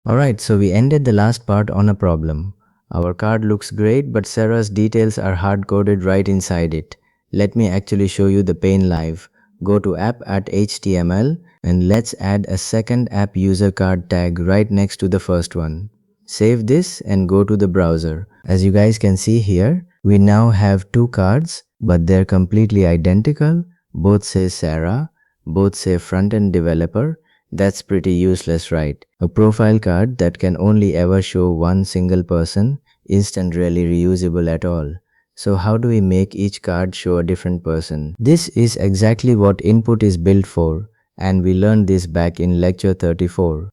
Alright, so we ended the last part on a problem. Our card looks great, but Sarah's details are hard-coded right inside it. Let me actually show you the pain live. Go to app.html and let's add a second app user card tag right next to the first one. Save this and go to the browser. As you guys can see here, we now have two cards, but they're completely identical. Both say Sarah, both say front-end developer. That's pretty useless, right? A profile card that can only ever show one single person isn't really reusable at all. So how do we make each card show a different person? This is exactly what input is built for, and we learned this back in lecture 34.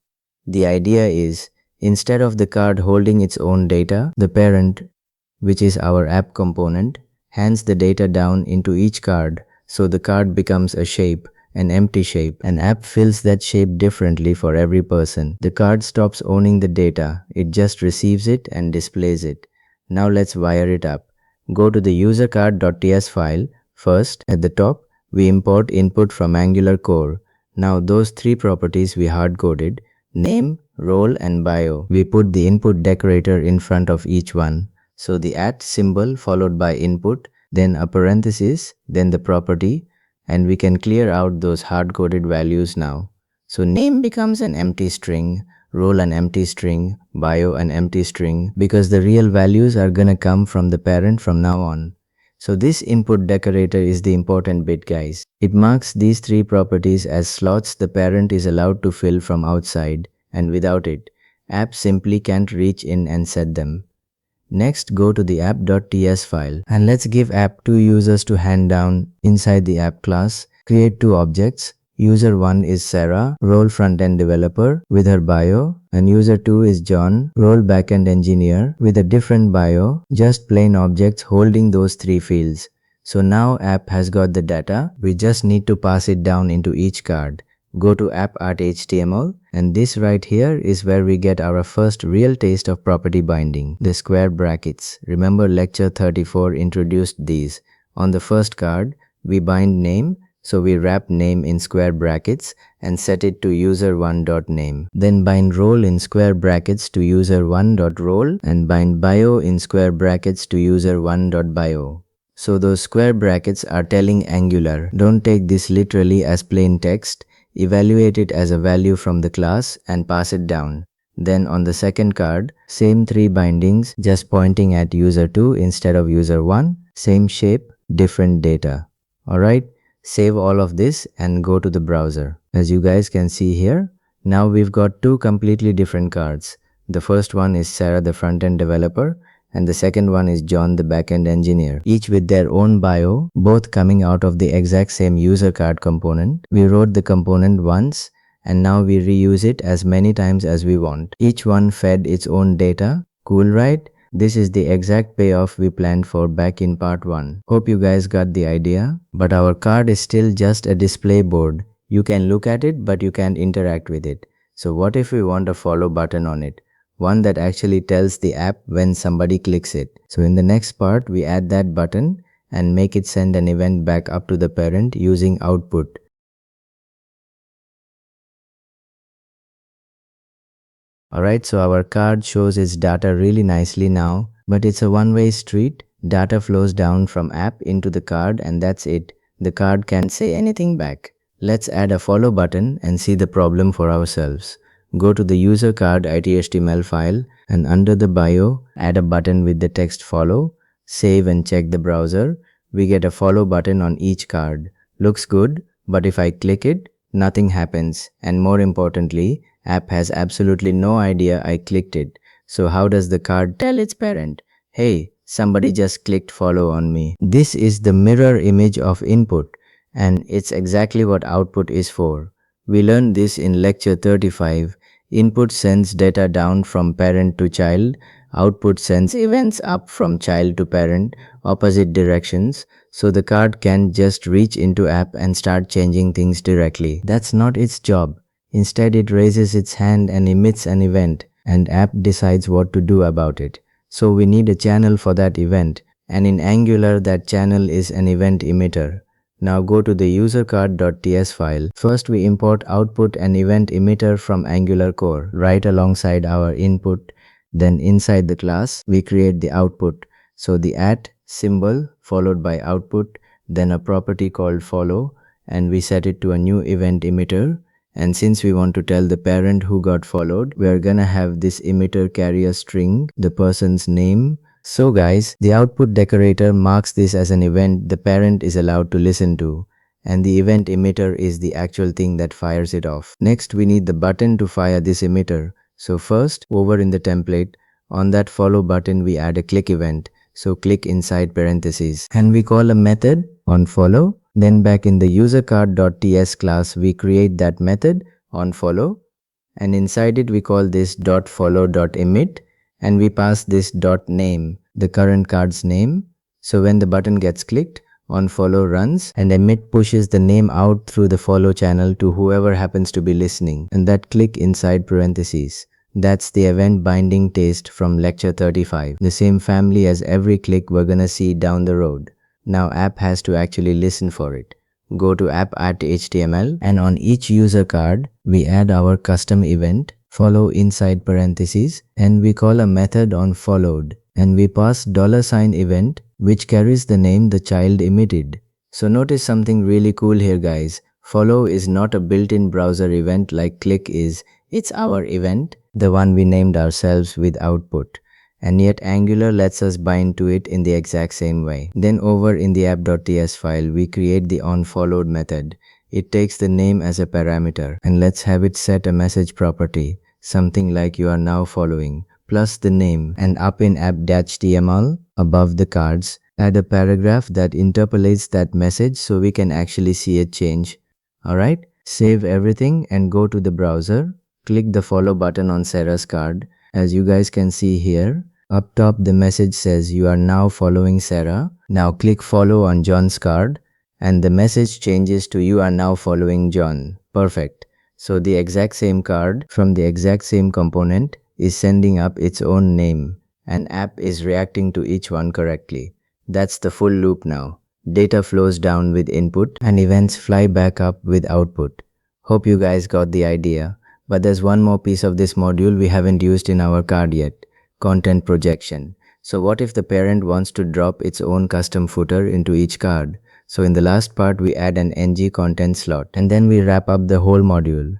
The idea is, instead of the card holding its own data, the parent, which is our app component, hands the data down into each card, so the card becomes a shape, an empty shape. An app fills that shape differently for every person. The card stops owning the data, it just receives it and displays it. Now let's wire it up. Go to the usercard.ts file. First, at the top, we import input from Angular core. Now those three properties we hard-coded, name, role, and bio. We put the input decorator in front of each one. So the @ symbol followed by input, then a parenthesis, then the property, and we can clear out those hard-coded values now. So name becomes an empty string, role an empty string, bio an empty string, because the real values are gonna come from the parent from now on. So this input decorator is the important bit, guys. It marks these three properties as slots the parent is allowed to fill from outside, and without it, app simply can't reach in and set them. Next, go to the app.ts file and let's give app two users to hand down inside the app class. Create two objects. User 1 is Sarah, role front-end developer with her bio, and user 2 is John, role backend engineer with a different bio, just plain objects holding those three fields. So now app has got the data, we just need to pass it down into each card. Go to app.html, and this right here is where we get our first real taste of property binding, the square brackets. Remember lecture 34 introduced these. On the first card, we bind name, So we wrap name in square brackets and set it to user1.name. Then bind role in square brackets to user1.role and bind bio in square brackets to user1.bio. So those square brackets are telling Angular, don't take this literally as plain text, evaluate it as a value from the class and pass it down. Then on the second card, same three bindings, just pointing at user2 instead of user1, same shape, different data. Alright, save all of this and go to the browser. As you guys can see here, now we've got two completely different cards. The first one is Sarah the front-end developer and the second one is John the backend engineer, each with their own bio, both coming out of the exact same user card component. We wrote the component once and now we reuse it as many times as we want. Each one fed its own data. Cool, right? This is the exact payoff we planned for back in part 1. Hope you guys got the idea. But our card is still just a display board. You can look at it but you can't interact with it. So what if we want a follow button on it? One that actually tells the app when somebody clicks it. So in the next part, we add that button and make it send an event back up to the parent using output. Alright, so our card shows its data really nicely now, but it's a one-way street. Data flows down from app into the card and that's it. The card can't say anything back. Let's add a follow button and see the problem for ourselves. Go to the user card .html file and under the bio, add a button with the text follow, save and check the browser. We get a follow button on each card. Looks good, but if I click it, nothing happens. And more importantly, app has absolutely no idea I clicked it. So how does the card tell its parent, hey, somebody just clicked follow on me? This is the mirror image of input, and it's exactly what output is for. We learned this in lecture 35. Input sends data down from parent to child. Output sends events up from child to parent, opposite directions. So the card can't just reach into app and start changing things directly. That's not its job. Instead, it raises its hand and emits an event, and app decides what to do about it. So we need a channel for that event, and in Angular that channel is an event emitter. Now go to the usercard.ts file. First we import output and event emitter from Angular core right alongside our input. Then inside the class, we create the output. So the symbol followed by output, then a property called follow, and we set it to a new event emitter. And since we want to tell the parent who got followed, we are gonna have this emitter carry a string, the person's name. So guys, the output decorator marks this as an event the parent is allowed to listen to, and the event emitter is the actual thing that fires it off. Next, we need the button to fire this emitter. So first, over in the template, on that follow button we add a click event. So click inside parentheses, and we call a method on follow. Then back in the usercard.ts class, we create that method on follow, and inside it we call this .follow.emit, and we pass this .name, the current card's name. So when the button gets clicked, onFollow runs and emit pushes the name out through the follow channel to whoever happens to be listening, and that click inside parentheses. That's the event binding taste from lecture 35, the same family as every click we're gonna see down the road. Now app has to actually listen for it. Go to app.html and on each user card, we add our custom event, follow inside parentheses, and we call a method on followed, and we pass $event, which carries the name the child emitted. So notice something really cool here guys. Follow is not a built-in browser event like click is. It's our event, the one we named ourselves with output. And yet Angular lets us bind to it in the exact same way. Then over in the app.ts file, we create the onFollowed method. It takes the name as a parameter, and let's have it set a message property, something like you are now following, plus the name. And up in app.html, above the cards, add a paragraph that interpolates that message so we can actually see it change. Alright, save everything and go to the browser. Click the follow button on Sarah's card. As you guys can see here, up top the message says you are now following Sarah. Now click follow on John's card and the message changes to you are now following John. Perfect. So the exact same card from the exact same component is sending up its own name, and app is reacting to each one correctly. That's the full loop now. data flows down with input, and events fly back up with output. Hope you guys got the idea. But there's one more piece of this module we haven't used in our card yet: content projection. So what if the parent wants to drop its own custom footer into each card? So in the last part, we add an ng content slot, and then we wrap up the whole module.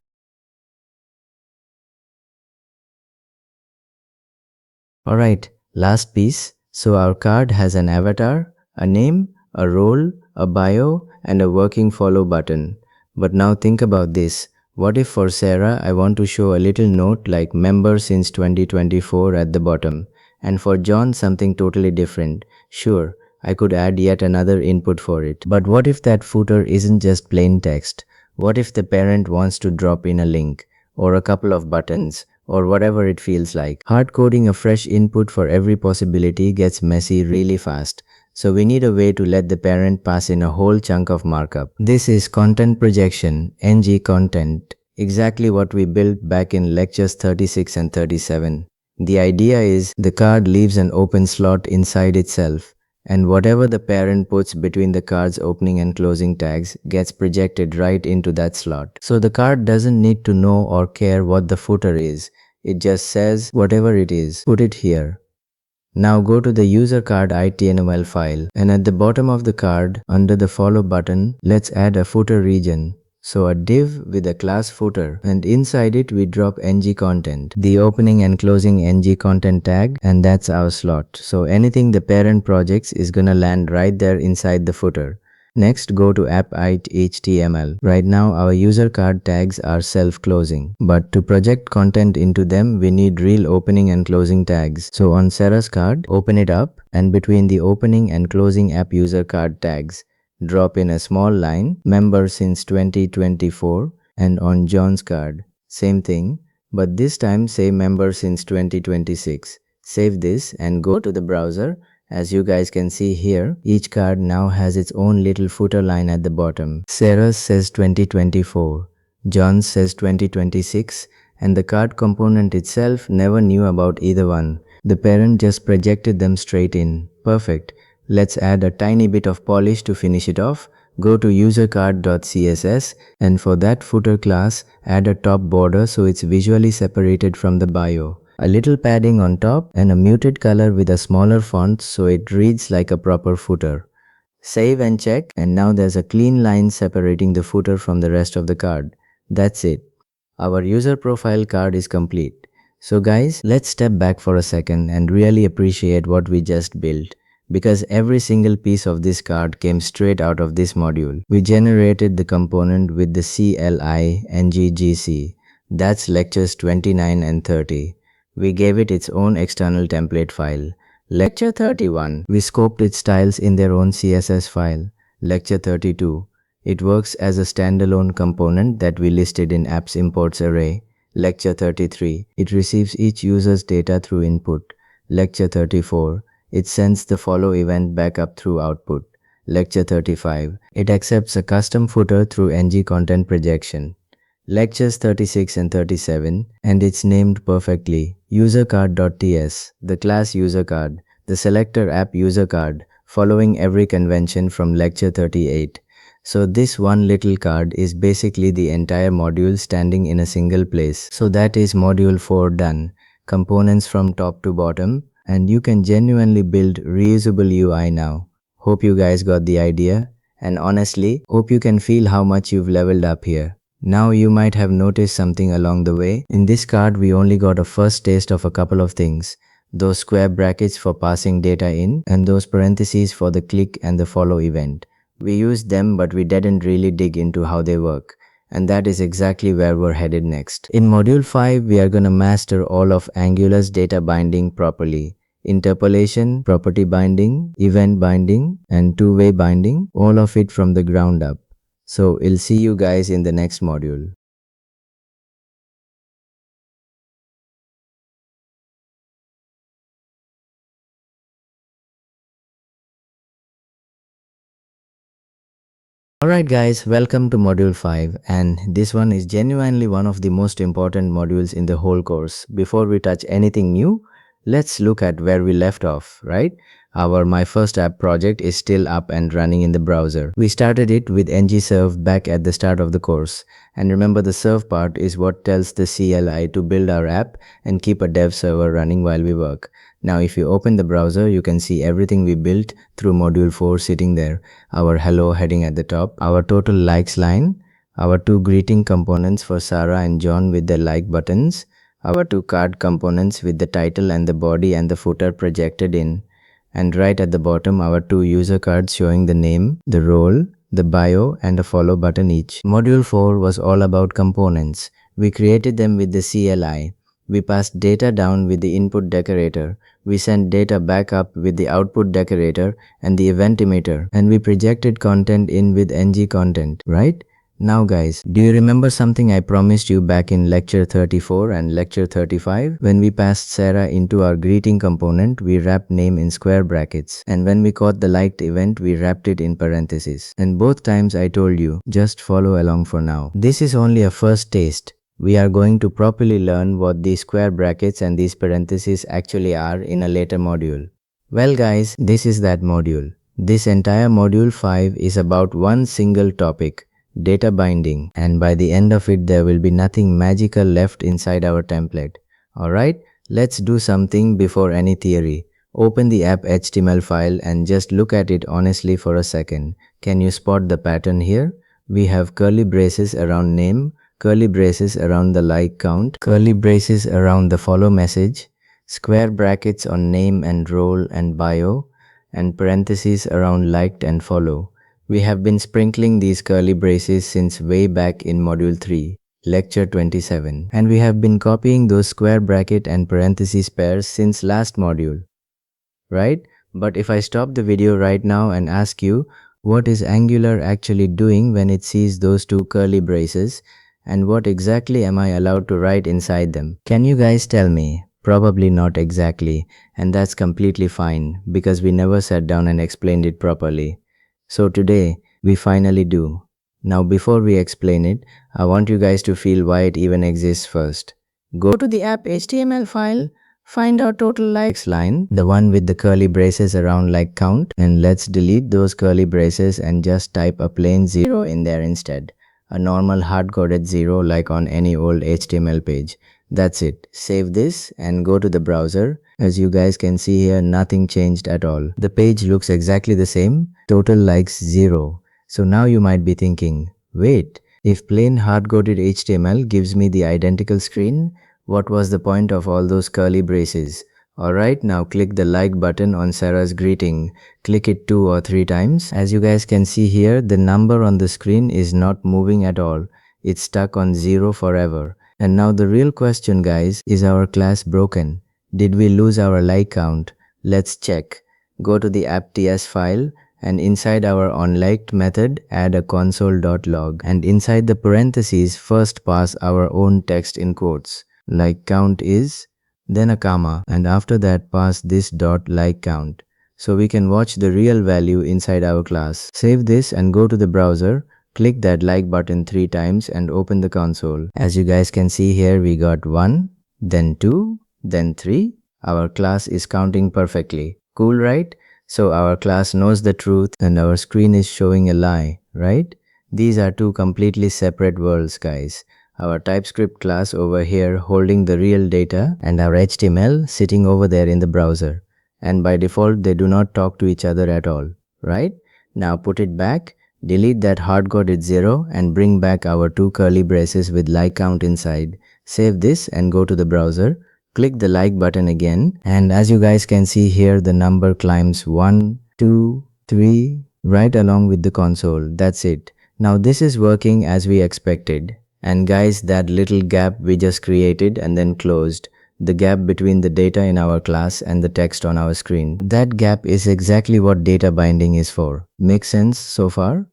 Alright, last piece. So our card has an avatar, a name, a role, a bio, and a working follow button. But now think about this. What if for Sarah I want to show a little note like member since 2024 at the bottom, and for John something totally different? Sure, I could add yet another input for it. But what if that footer isn't just plain text? What if the parent wants to drop in a link, or a couple of buttons, or whatever it feels like? Hard coding a fresh input for every possibility gets messy really fast. So we need a way to let the parent pass in a whole chunk of markup. This is content projection, ng content, exactly what we built back in lectures 36 and 37. The idea is the card leaves an open slot inside itself, and whatever the parent puts between the card's opening and closing tags gets projected right into that slot. So the card doesn't need to know or care what the footer is. It just says, whatever it is, put it here. Now go to the user card ITNOL file, and at the bottom of the card, under the follow button, let's add a footer region. So a div with a class footer, and inside it we drop ng content, the opening and closing ng content tag, and that's our slot. So anything the parent projects is gonna land right there inside the footer. Next, go to app.html. Right now, our user card tags are self-closing, but to project content into them, we need real opening and closing tags. So on Sarah's card, open it up, and between the opening and closing app user card tags, drop in a small line, member since 2024, and on John's card, same thing, but this time say member since 2026. Save this and go to the browser. As you guys can see here, each card now has its own little footer line at the bottom. Sarah's says 2024, John's says 2026, and the card component itself never knew about either one. The parent just projected them straight in. Perfect. Let's add a tiny bit of polish to finish it off. Go to usercard.css, and for that footer class, add a top border so it's visually separated from the bio. A little padding on top, and a muted color with a smaller font so it reads like a proper footer. Save and check, and now there's a clean line separating the footer from the rest of the card. That's it. Our user profile card is complete. So guys, let's step back for a second and really appreciate what we just built, because every single piece of this card came straight out of this module. We generated the component with the CLI ngGC. That's lectures 29 and 30. We gave it its own external template file. Lecture 31, we scoped its styles in their own CSS file. Lecture 32, it works as a standalone component that we listed in apps imports array. Lecture 33, it receives each user's data through input. Lecture 34, it sends the follow event back up through output. Lecture 35, it accepts a custom footer through ng content projection. Lectures 36 and 37, and it's named perfectly. Usercard.ts, the class usercard, the selector app usercard, following every convention from lecture 38. So this one little card is basically the entire module standing in a single place. So that is module 4 done. Components from top to bottom, and you can genuinely build reusable UI now. Hope you guys got the idea, and honestly, hope you can feel how much you've leveled up here. Now you might have noticed something along the way. In this card, we only got a first taste of a couple of things. Those square brackets for passing data in, and those parentheses for the click and the follow event. We used them, but we didn't really dig into how they work. And that is exactly where we're headed next. In Module 5, we are gonna master all of Angular's data binding properly. Interpolation, property binding, event binding, and two-way binding, all of it from the ground up. So I'll see you guys in the next module. Alright guys, welcome to module 5, and this one is genuinely one of the most important modules in the whole course. Before we touch anything new, let's look at where we left off, right? Our My First App project is still up and running in the browser. We started it with ngServe back at the start of the course. And remember, the serve part is what tells the CLI to build our app and keep a dev server running while we work. Now if you open the browser, you can see everything we built through module 4 sitting there. Our hello heading at the top, our total likes line, our two greeting components for Sarah and John with their like buttons, our two card components with the title and the body and the footer projected in, and right at the bottom our two user cards showing the name, the role, the bio and a follow button each. Module 4 was all about components. We created them with the CLI. We passed data down with the input decorator. We sent data back up with the output decorator and the event emitter. And we projected content in with ngContent, right? Now guys, do you remember something I promised you back in lecture 34 and lecture 35? When we passed Sarah into our greeting component, we wrapped name in square brackets. And when we caught the liked event, we wrapped it in parentheses. And both times I told you, just follow along for now. This is only a first taste. We are going to properly learn what these square brackets and these parentheses actually are in a later module. Well guys, this is that module. This entire module 5 is about one single topic, data binding, and by the end of it there will be nothing magical left inside our template. Alright, let's do something before any theory. Open the app HTML file and just look at it honestly for a second. Can you spot the pattern here? We have curly braces around name, curly braces around the like count, curly braces around the follow message, square brackets on name and role and bio, and parentheses around liked and follow. We have been sprinkling these curly braces since way back in module 3, lecture 27, and we have been copying those square bracket and parentheses pairs since last module, right? But if I stop the video right now and ask you, what is Angular actually doing when it sees those two curly braces, and what exactly am I allowed to write inside them? Can you guys tell me? Probably not exactly, and that's completely fine because we never sat down and explained it properly. So today, we finally do. Now before we explain it, I want you guys to feel why it even exists first. Go to the app HTML file, find our total likes line, the one with the curly braces around like count, and let's delete those curly braces and just type a plain 0 in there instead. A normal hard-coded 0 like on any old HTML page. That's it. Save this and go to the browser. As you guys can see here, nothing changed at all. The page looks exactly the same. Total likes 0. So now you might be thinking, wait, if plain hard-coded HTML gives me the identical screen, what was the point of all those curly braces? Alright, now click the like button on Sarah's greeting. Click it 2 or 3 times. As you guys can see here, the number on the screen is not moving at all. It's stuck on 0 forever. And now the real question guys, is our class broken? Did we lose our like count? Let's check. Go to the app.ts file and inside our onLiked method, add a console.log. And inside the parentheses, first pass our own text in quotes. Like count is, then a comma, and after that pass this dot like count. So we can watch the real value inside our class. Save this and go to the browser. Click that like button 3 times and open the console. As you guys can see here, we got 1, then 2, then 3. Our class is counting perfectly. Cool, right? So our class knows the truth and our screen is showing a lie, right? These are two completely separate worlds, guys. Our TypeScript class over here holding the real data and our HTML sitting over there in the browser. And by default, they do not talk to each other at all, right? Now put it back, delete that hard-coded 0 and bring back our two curly braces with like count inside. Save this and go to the browser. Click the like button again, and as you guys can see here, the number climbs 1, 2, 3 right along with the console. That's it. Now this is working as we expected. And guys, that little gap we just created and then closed, the gap between the data in our class and the text on our screen, that gap is exactly what data binding is for. Make sense so far?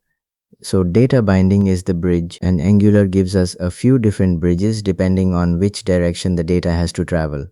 So data binding is the bridge, and Angular gives us a few different bridges depending on which direction the data has to travel.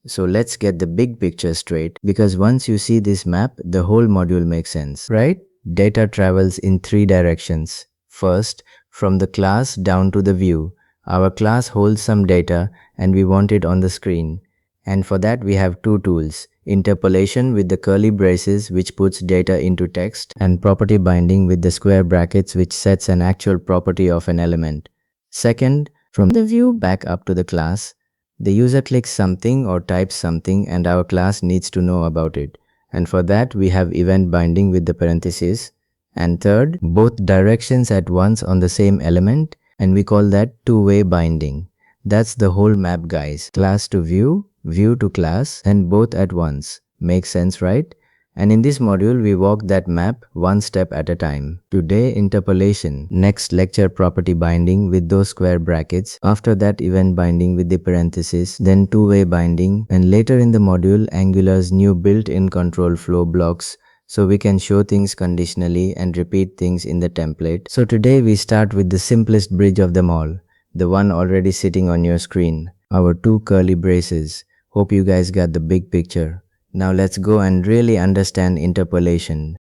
So let's get the big picture straight, because once you see this map, the whole module makes sense, right? Data travels in 3 directions. First, from the class down to the view. Our class holds some data and we want it on the screen. And for that we have two tools: interpolation with the curly braces which puts data into text, and property binding with the square brackets which sets an actual property of an element. Second, from the view back up to the class, the user clicks something or types something and our class needs to know about it. And for that we have event binding with the parentheses. And third, both directions at once on the same element, and we call that two-way binding. That's the whole map, guys. Class to view, view to class, and both at once. Makes sense, right? And in this module, we walk that map one step at a time. Today, interpolation. Next lecture, property binding with those square brackets. After that, event binding with the parentheses. Then two-way binding. And later in the module, Angular's new built-in control flow blocks, so we can show things conditionally and repeat things in the template. So today we start with the simplest bridge of them all, the one already sitting on your screen, our two curly braces. Hope you guys got the big picture. Now let's go and really understand interpolation.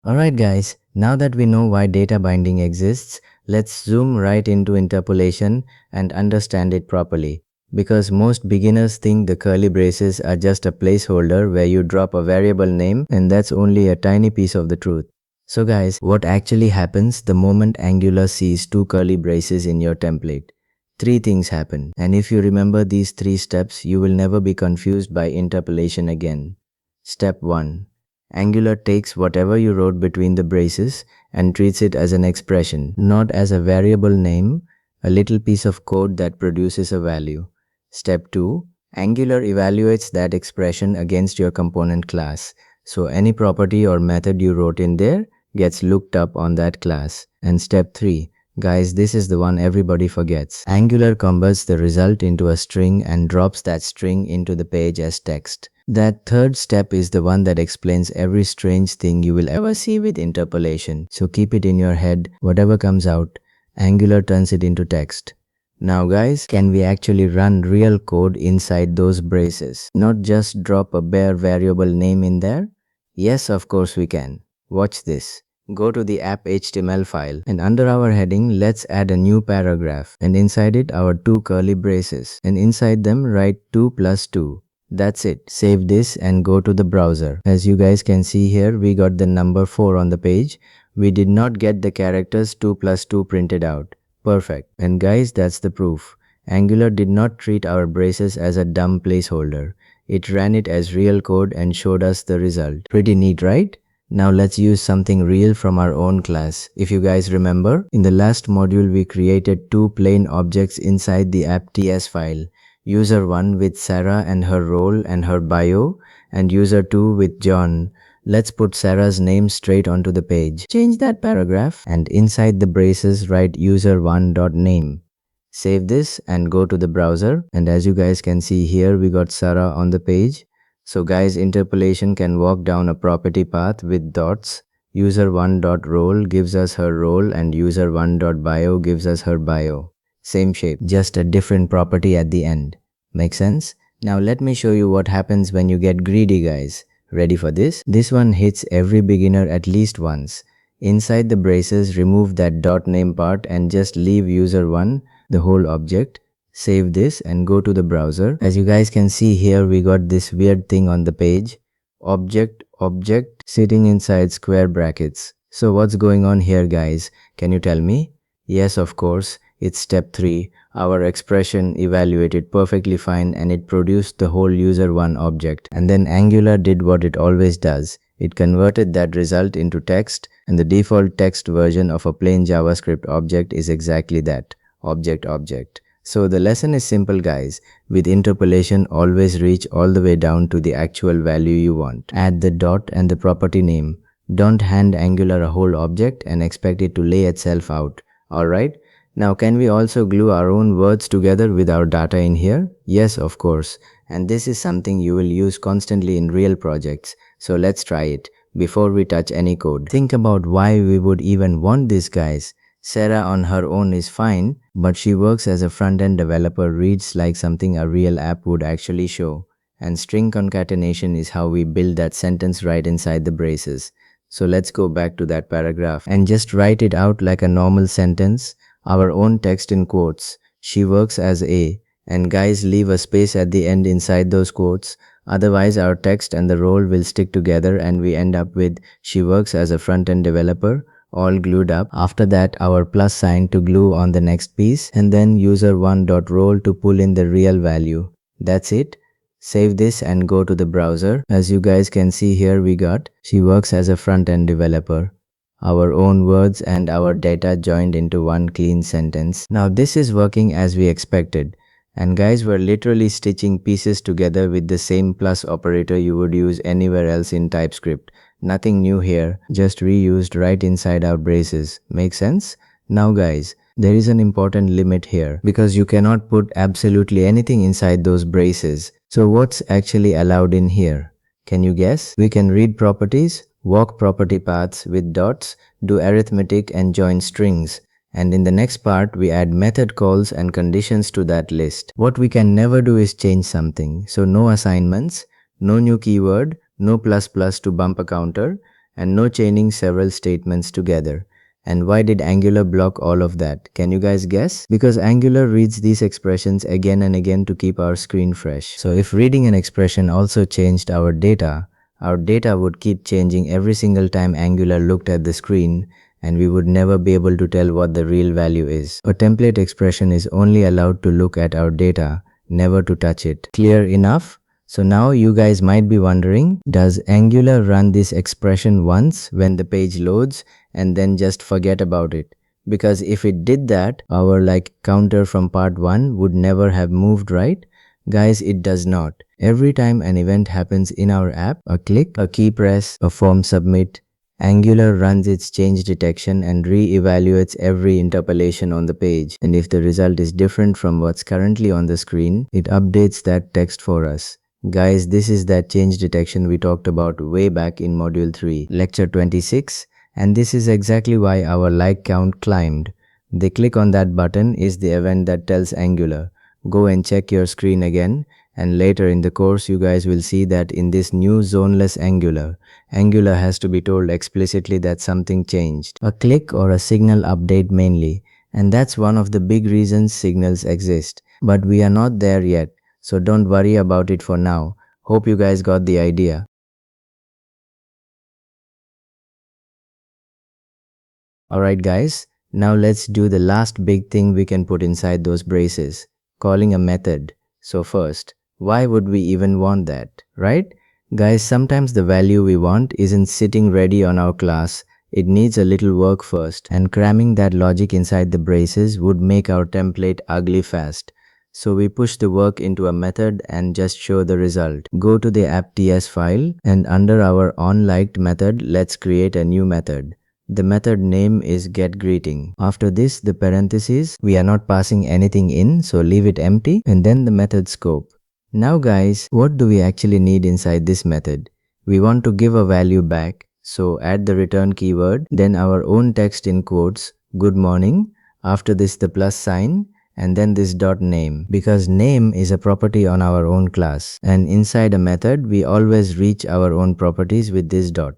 Alright guys, now that we know why data binding exists, let's zoom right into interpolation and understand it properly. Because most beginners think the curly braces are just a placeholder where you drop a variable name, and that's only a tiny piece of the truth. So guys, what actually happens the moment Angular sees two curly braces in your template? Three things happen, and if you remember these three steps, you will never be confused by interpolation again. Step 1. Angular takes whatever you wrote between the braces and treats it as an expression, not as a variable name, a little piece of code that produces a value. Step 2. Angular evaluates that expression against your component class, so any property or method you wrote in there gets looked up on that class. And step 3. Guys, this is the one everybody forgets. Angular converts the result into a string and drops that string into the page as text. That third step is the one that explains every strange thing you will ever see with interpolation. So keep it in your head, whatever comes out, Angular turns it into text. Now guys, can we actually run real code inside those braces? Not just drop a bare variable name in there? Yes, of course we can. Watch this. Go to the app.html file, and under our heading, let's add a new paragraph, and inside it our two curly braces, and inside them write 2 plus 2. That's it. Save this and go to the browser. As you guys can see here, we got the number 4 on the page. We did not get the characters 2 plus 2 printed out. Perfect. And guys, that's the proof. Angular did not treat our braces as a dumb placeholder. It ran it as real code and showed us the result. Pretty neat, right? Now let's use something real from our own class. If you guys remember, in the last module we created two plain objects inside the app.ts file. User1 with Sarah and her role and her bio, and user2 with John. Let's put Sarah's name straight onto the page. Change that paragraph, and inside the braces write user1.name. Save this and go to the browser, and as you guys can see here, we got Sarah on the page. So guys, interpolation can walk down a property path with dots. User1.role gives us her role and user1.bio gives us her bio. Same shape, just a different property at the end. Make sense? Now let me show you what happens when you get greedy, guys. Ready for this? This one hits every beginner at least once. Inside the braces, remove that .name part and just leave user1, the whole object. Save this and go to the browser. As you guys can see here, we got this weird thing on the page. Object sitting inside square brackets. So what's going on here, guys? Can you tell me? Yes, of course. It's step 3. Our expression evaluated perfectly fine and it produced the whole user1 object. And then Angular did what it always does. It converted that result into text, and the default text version of a plain JavaScript object is exactly that. Object. So the lesson is simple, guys. With interpolation, always reach all the way down to the actual value you want. Add the dot and the property name. Don't hand Angular a whole object and expect it to lay itself out. Alright? Now can we also glue our own words together with our data in here? Yes, of course. And this is something you will use constantly in real projects. So let's try it. Before we touch any code, think about why we would even want this, guys. Sarah on her own is fine, but she works as a front-end developer, reads like something a real app would actually show. And string concatenation is how we build that sentence right inside the braces. So let's go back to that paragraph and just write it out like a normal sentence. our own text in quotes. She works as a, and guys, leave a space at the end inside those quotes. Otherwise, our text and the role will stick together and we end up with she works as a front-end developer, all glued up. After that, our plus sign to glue on the next piece, and then user1.role to pull in the real value. That's it. Save this and go to the browser. As you guys can see here, we got she works as a front-end developer. Our own words and our data joined into one clean sentence. Now this is working as we expected. And guys, we're literally stitching pieces together with the same plus operator you would use anywhere else in TypeScript. Nothing new here, just reused right inside our braces. Make sense? Now guys, there is an important limit here because you cannot put absolutely anything inside those braces. So what's actually allowed in here? Can you guess? We can read properties, walk property paths with dots, do arithmetic and join strings. And in the next part, we add method calls and conditions to that list. What we can never do is change something. So no assignments, no new keyword, no plus plus to bump a counter, and no chaining several statements together. And why did Angular block all of that? Can you guys guess? Because Angular reads these expressions again and again to keep our screen fresh. So if reading an expression also changed our data would keep changing every single time Angular looked at the screen, and we would never be able to tell what the real value is. A template expression is only allowed to look at our data, never to touch it. Clear enough? So now you guys might be wondering, does Angular run this expression once when the page loads and then just forget about it? Because if it did that, our counter from part 1 would never have moved, right? Guys, it does not. Every time an event happens in our app, a click, a key press, a form submit, Angular runs its change detection and re-evaluates every interpolation on the page. And if the result is different from what's currently on the screen, it updates that text for us. Guys, this is that change detection we talked about way back in Module 3, Lecture 26. And this is exactly why our like count climbed. The click on that button is the event that tells Angular, go and check your screen again. And later in the course, you guys will see that in this new zoneless Angular has to be told explicitly that something changed. A click or a signal update mainly. And that's one of the big reasons signals exist. But we are not there yet, so don't worry about it for now. Hope you guys got the idea. Alright guys, now let's do the last big thing we can put inside those braces, calling a method. So first, why would we even want that, right? Guys, sometimes the value we want isn't sitting ready on our class. It needs a little work first, and cramming that logic inside the braces would make our template ugly fast. So we push the work into a method and just show the result. Go to the app.ts file, and under our onLiked method, let's create a new method. The method name is getGreeting. After this, the parentheses, we are not passing anything in, so leave it empty, and then the method scope. Now guys, what do we actually need inside this method? We want to give a value back, so add the return keyword, then our own text in quotes, good morning, after this the plus sign, and then this .name, because name is a property on our own class, and inside a method, we always reach our own properties with this dot.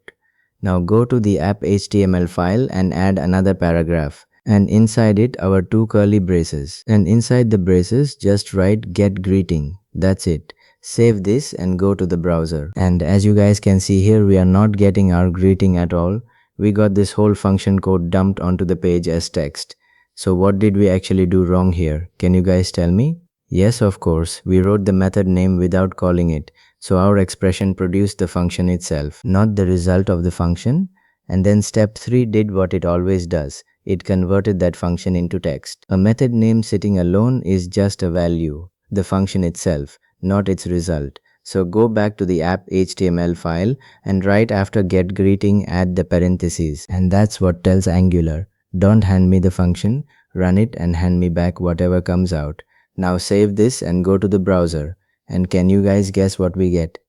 Now go to the app.html file and add another paragraph, and inside it our two curly braces, and inside the braces just write getGreeting. That's it. Save this and go to the browser. And as you guys can see here, we are not getting our greeting at all. We got this whole function code dumped onto the page as text. So what did we actually do wrong here? Can you guys tell me? Yes, of course, we wrote the method name without calling it. So our expression produced the function itself, not the result of the function. And then step 3 did what it always does. It converted that function into text. A method name sitting alone is just a value, the function itself, not its result. So go back to the app.html file and right after getGreeting add the parentheses. And that's what tells Angular, don't hand me the function, run it and hand me back whatever comes out. Now save this and go to the browser. And can you guys guess what we get?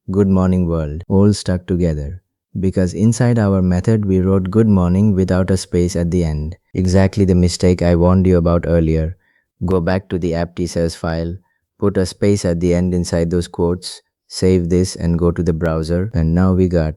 Good morning world, all stuck together. Because inside our method we wrote good morning without a space at the end. Exactly the mistake I warned you about earlier. Go back to the app.ts file, put a space at the end inside those quotes, save this and go to the browser, and now we got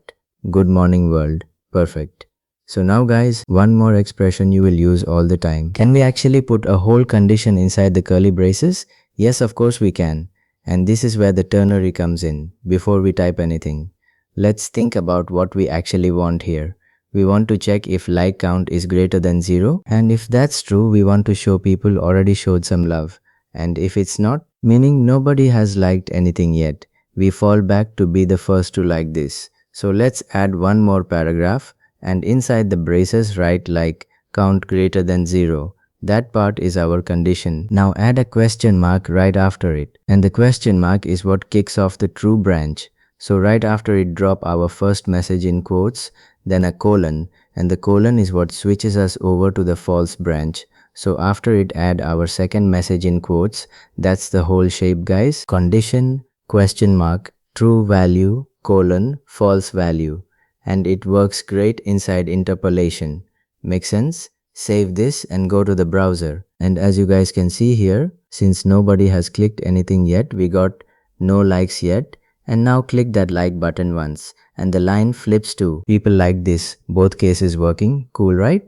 good morning world. Perfect. So now guys, one more expression you will use all the time. Can we actually put a whole condition inside the curly braces? Yes, of course we can. And this is where the ternary comes in, before we type anything. Let's think about what we actually want here. We want to check if like count is greater than 0. And if that's true, we want to show people already showed some love. And if it's not, meaning nobody has liked anything yet, we fall back to be the first to like this. So let's add one more paragraph, and inside the braces write like count greater than 0. That part is our condition. Now add a question mark right after it. And the question mark is what kicks off the true branch. So right after it drop our first message in quotes, then a colon, and the colon is what switches us over to the false branch. So after it add our second message in quotes, that's the whole shape guys. Condition, question mark, true value, colon, false value. And it works great inside interpolation. Make sense? Save this and go to the browser. And as you guys can see here, since nobody has clicked anything yet, we got no likes yet. And now click that like button once and the line flips to people like this. Both cases working. Cool, right?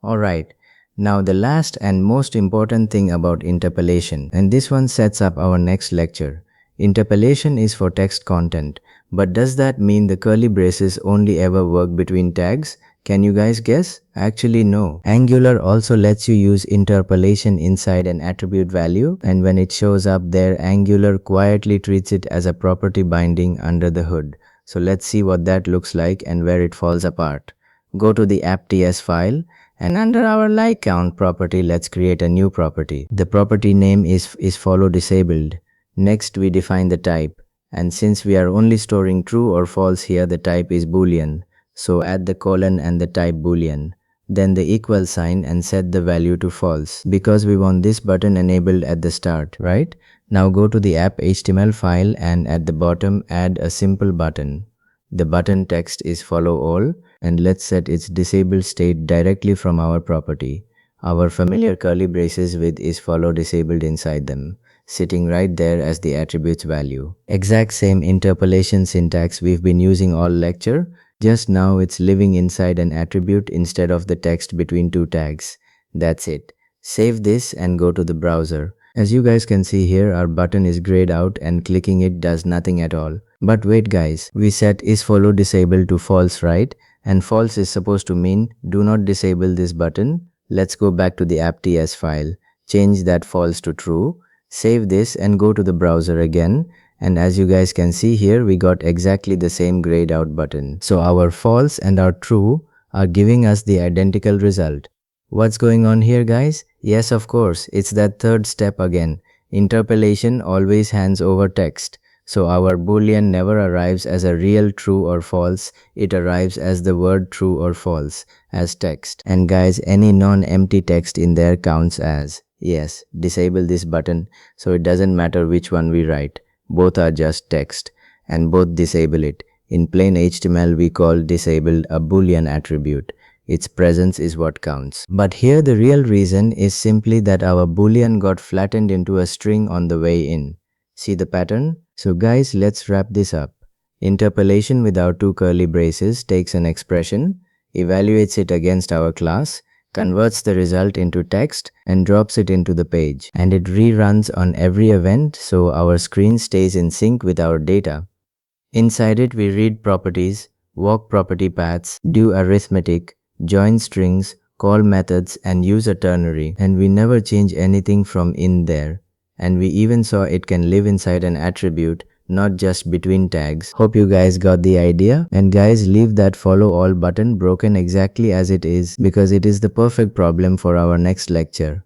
Alright. Now the last and most important thing about interpolation, and this one sets up our next lecture. Interpolation is for text content. But does that mean the curly braces only ever work between tags? Can you guys guess? Actually no. Angular also lets you use interpolation inside an attribute value, and when it shows up there, Angular quietly treats it as a property binding under the hood. So let's see what that looks like and where it falls apart. Go to the app.ts file, and under our like count property, let's create a new property. The property name is follow disabled. Next we define the type. And since we are only storing true or false here, the type is boolean. So add the colon and the type boolean. Then the equal sign and set the value to false because we want this button enabled at the start, right? Now go to the app HTML file and at the bottom add a simple button. The button text is follow all and let's set its disabled state directly from our property. Our familiar curly braces with is follow disabled inside them, sitting right there as the attribute's value. Exact same interpolation syntax we've been using all lecture, just now it's living inside an attribute instead of the text between two tags. That's it. Save this and go to the browser. As you guys can see here, our button is grayed out and clicking it does nothing at all. But wait guys, we set is follow disabled to false, right? And false is supposed to mean do not disable this button. Let's go back to the app.ts file, change that false to true, save this and go to the browser again. And as you guys can see here, we got exactly the same grayed out button. So our false and our true are giving us the identical result. What's going on here guys? Yes, of course, it's that third step again. Interpolation always hands over text. So our boolean never arrives as a real true or false, it arrives as the word true or false, as text. And guys, any non-empty text in there counts as. Yes, disable this button, so it doesn't matter which one we write. Both are just text, and both disable it. In plain HTML, we call disabled a boolean attribute. Its presence is what counts. But here the real reason is simply that our boolean got flattened into a string on the way in. See the pattern? So guys, let's wrap this up. Interpolation with our two curly braces takes an expression, evaluates it against our class, converts the result into text and drops it into the page. And it reruns on every event so our screen stays in sync with our data. Inside it we read properties, walk property paths, do arithmetic, join strings, call methods and use a ternary. And we never change anything from in there. And we even saw it can live inside an attribute, not just between tags. Hope you guys got the idea. And guys, leave that follow all button broken exactly as it is because it is the perfect problem for our next lecture.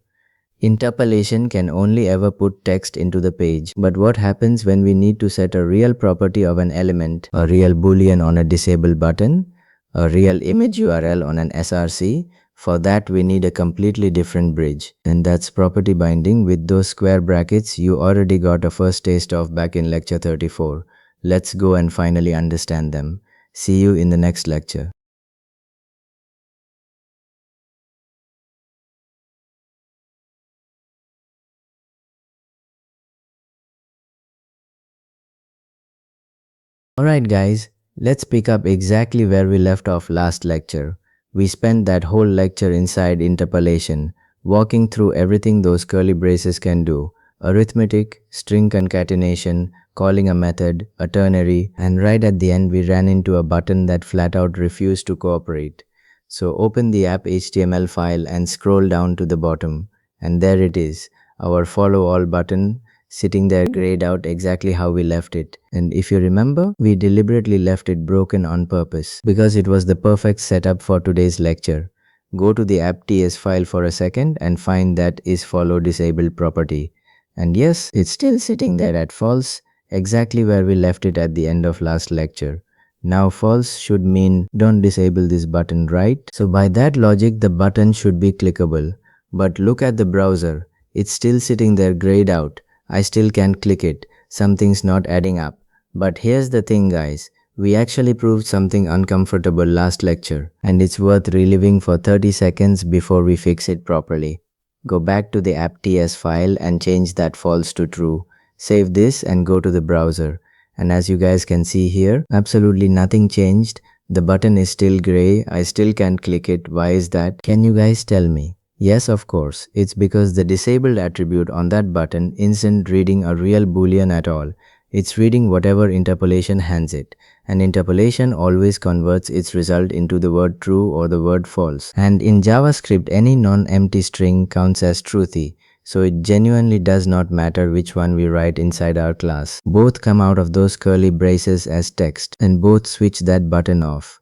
Interpolation can only ever put text into the page. But what happens when we need to set a real property of an element, a real boolean on a disable button, a real image URL on an SRC? For that we need a completely different bridge, and that's property binding with those square brackets you already got a first taste of back in lecture 34. Let's go and finally understand them. See you in the next lecture. Alright guys, let's pick up exactly where we left off last lecture. We spent that whole lecture inside interpolation, walking through everything those curly braces can do. Arithmetic, string concatenation, calling a method, a ternary, and right at the end we ran into a button that flat out refused to cooperate. So open the app HTML file and scroll down to the bottom, and there it is, our follow all button sitting there grayed out exactly how we left it. And if you remember, we deliberately left it broken on purpose because it was the perfect setup for today's lecture. Go to the app.ts file for a second and find that isFollow disabled property. And yes, it's still sitting there at false, exactly where we left it at the end of last lecture. Now false should mean don't disable this button, right? So by that logic, the button should be clickable. But look at the browser. It's still sitting there grayed out. I still can't click it. Something's not adding up. But here's the thing, guys. We actually proved something uncomfortable last lecture, and it's worth reliving for 30 seconds before we fix it properly. Go back to the app.ts file and change that false to true. Save this and go to the browser. And as you guys can see here, absolutely nothing changed. The button is still gray. I still can't click it. Why is that? Can you guys tell me? Yes, of course. It's because the disabled attribute on that button isn't reading a real boolean at all. It's reading whatever interpolation hands it. And interpolation always converts its result into the word true or the word false. And in JavaScript, any non-empty string counts as truthy. So it genuinely does not matter which one we write inside our class. Both come out of those curly braces as text, and both switch that button off.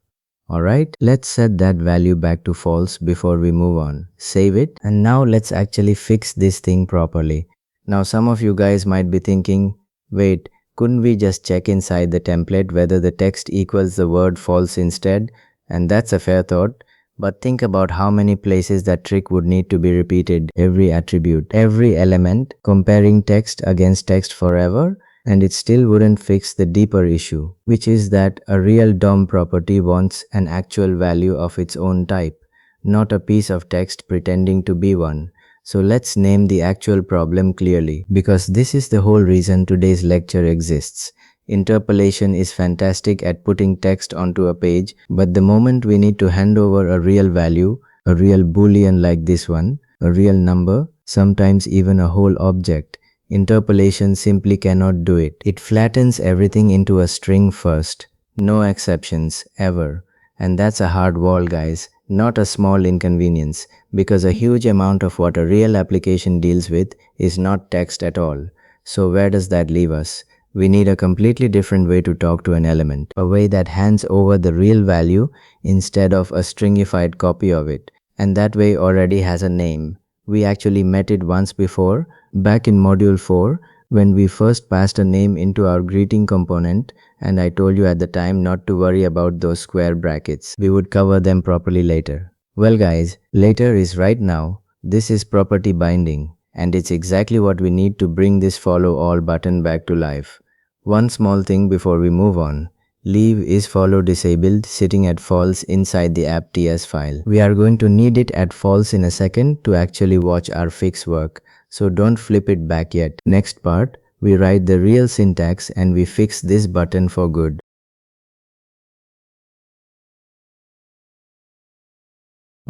Alright, let's set that value back to false before we move on. Save it, and now let's actually fix this thing properly. Now some of you guys might be thinking, wait, couldn't we just check inside the template whether the text equals the word false instead? And that's a fair thought. But think about how many places that trick would need to be repeated. Every attribute, every element, comparing text against text forever, and it still wouldn't fix the deeper issue, which is that a real DOM property wants an actual value of its own type, not a piece of text pretending to be one. So let's name the actual problem clearly, because this is the whole reason today's lecture exists. Interpolation is fantastic at putting text onto a page, but the moment we need to hand over a real value, a real boolean like this one, a real number, sometimes even a whole object, interpolation simply cannot do it. It flattens everything into a string first. No exceptions, ever. And that's a hard wall, guys, not a small inconvenience, because a huge amount of what a real application deals with is not text at all. So where does that leave us? We need a completely different way to talk to an element, a way that hands over the real value instead of a stringified copy of it. And that way already has a name. We actually met it once before, back in module 4, when we first passed a name into our greeting component, and I told you at the time not to worry about those square brackets. We would cover them properly later. Well guys, later is right now. This is property binding, and it's exactly what we need to bring this follow all button back to life. One small thing before we move on. Leave isFollow disabled sitting at false inside the app.ts file. We are going to need it at false in a second to actually watch our fix work, so don't flip it back yet. Next part, we write the real syntax and we fix this button for good.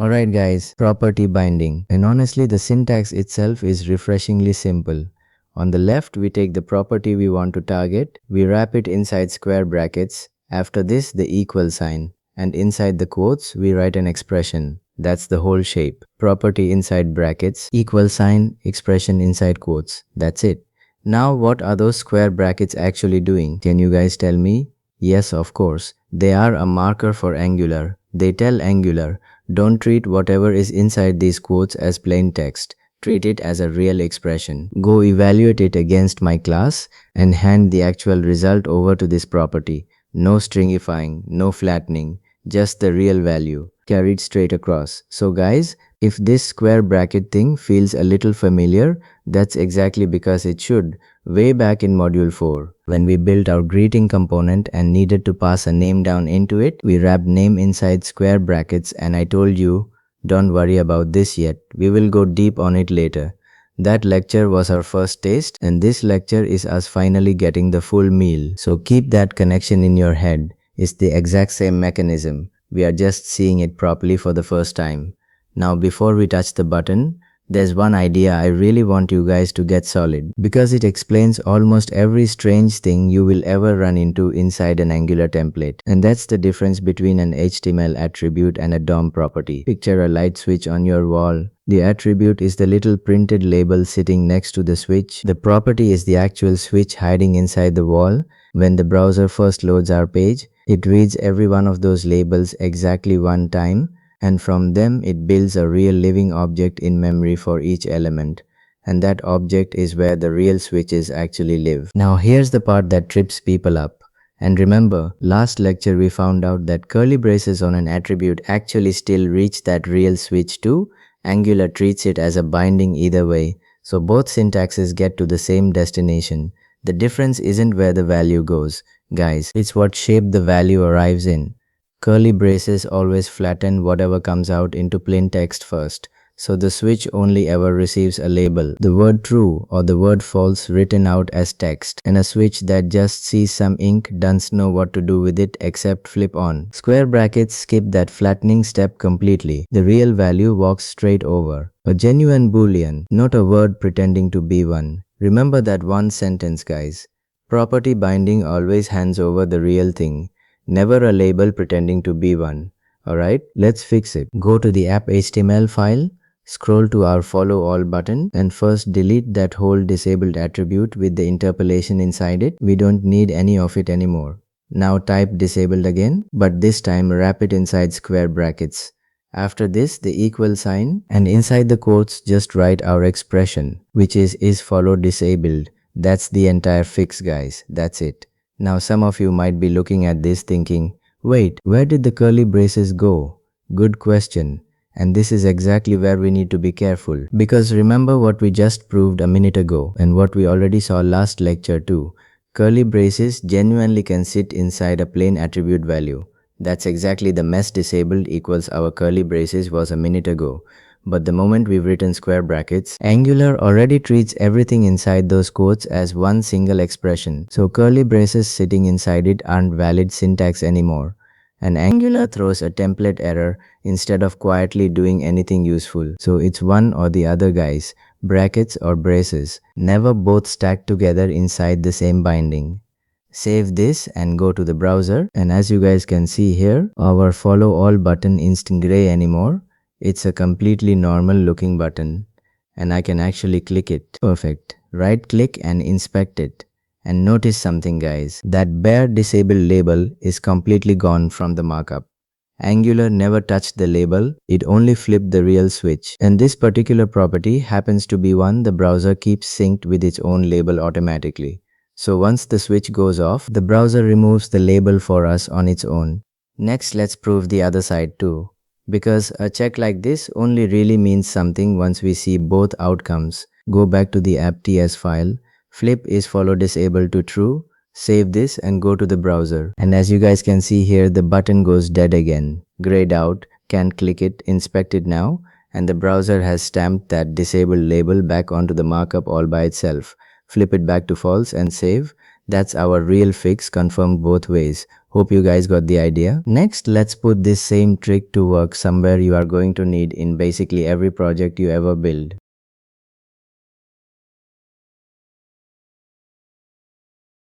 Alright guys, property binding. And honestly, the syntax itself is refreshingly simple. On the left, we take the property we want to target, we wrap it inside square brackets, after this the equal sign, and inside the quotes we write an expression. That's the whole shape. Property inside brackets, equal sign, expression inside quotes. That's it. Now what are those square brackets actually doing? Can you guys tell me? Yes, of course. They are a marker for Angular. They tell Angular, don't treat whatever is inside these quotes as plain text. Treat it as a real expression. Go evaluate it against my class and hand the actual result over to this property. No stringifying, no flattening, just the real value carried straight across. So guys, if this square bracket thing feels a little familiar, that's exactly because it should. Way back in module 4, when we built our greeting component and needed to pass a name down into it, we wrapped name inside square brackets, and I told you, don't worry about this yet, we will go deep on it later. That lecture was our first taste, and this lecture is us finally getting the full meal. So keep that connection in your head. It's the exact same mechanism. We are just seeing it properly for the first time. Now before we touch the button, there's one idea I really want you guys to get solid because it explains almost every strange thing you will ever run into inside an Angular template. And that's the difference between an HTML attribute and a DOM property. Picture a light switch on your wall. The attribute is the little printed label sitting next to the switch. The property is the actual switch hiding inside the wall. When the browser first loads our page, it reads every one of those labels exactly one time, and from them it builds a real living object in memory for each element. And that object is where the real switches actually live. Now here's the part that trips people up. And remember, last lecture we found out that curly braces on an attribute actually still reach that real switch too. Angular treats it as a binding either way, so both syntaxes get to the same destination. The difference isn't where the value goes, guys, it's what shape the value arrives in. Curly braces always flatten whatever comes out into plain text first, so the switch only ever receives a label, the word true or the word false written out as text, and a switch that just sees some ink doesn't know what to do with it except flip on. Square brackets skip that flattening step completely. The real value walks straight over. A genuine boolean, not a word pretending to be one. Remember that one sentence, guys. Property binding always hands over the real thing, never a label pretending to be one. Alright, let's fix it. Go to the app HTML file, scroll to our follow all button, and first delete that whole disabled attribute with the interpolation inside it. We don't need any of it anymore. Now type disabled again, but this time wrap it inside square brackets. After this, the equal sign, and inside the quotes just write our expression, which is follow disabled. That's the entire fix, guys. That's it. Now some of you might be looking at this thinking, wait, where did the curly braces go? Good question. And this is exactly where we need to be careful. Because remember what we just proved a minute ago and what we already saw last lecture too. Curly braces genuinely can sit inside a plain attribute value. That's exactly the mess disabled equals our curly braces was a minute ago. But the moment we've written square brackets, Angular already treats everything inside those quotes as one single expression. So curly braces sitting inside it aren't valid syntax anymore. And Angular throws a template error instead of quietly doing anything useful. So it's one or the other, guys. Brackets or braces. Never both stacked together inside the same binding. Save this and go to the browser, and as you guys can see here, our follow all button isn't gray anymore. It's a completely normal looking button, and I can actually click it. Perfect. Right click and inspect it. And notice something, guys. That bare disabled label is completely gone from the markup. Angular never touched the label, it only flipped the real switch. And this particular property happens to be one the browser keeps synced with its own label automatically. So once the switch goes off, the browser removes the label for us on its own. Next, let's prove the other side too. Because a check like this only really means something once we see both outcomes. Go back to the app.ts file, flip is follow disabled to true, save this and go to the browser. And as you guys can see here, the button goes dead again. Grayed out, can't click it, inspect it now, and the browser has stamped that disabled label back onto the markup all by itself. Flip it back to false and save. That's our real fix confirmed both ways. Hope you guys got the idea. Next, let's put this same trick to work somewhere you are going to need in basically every project you ever build.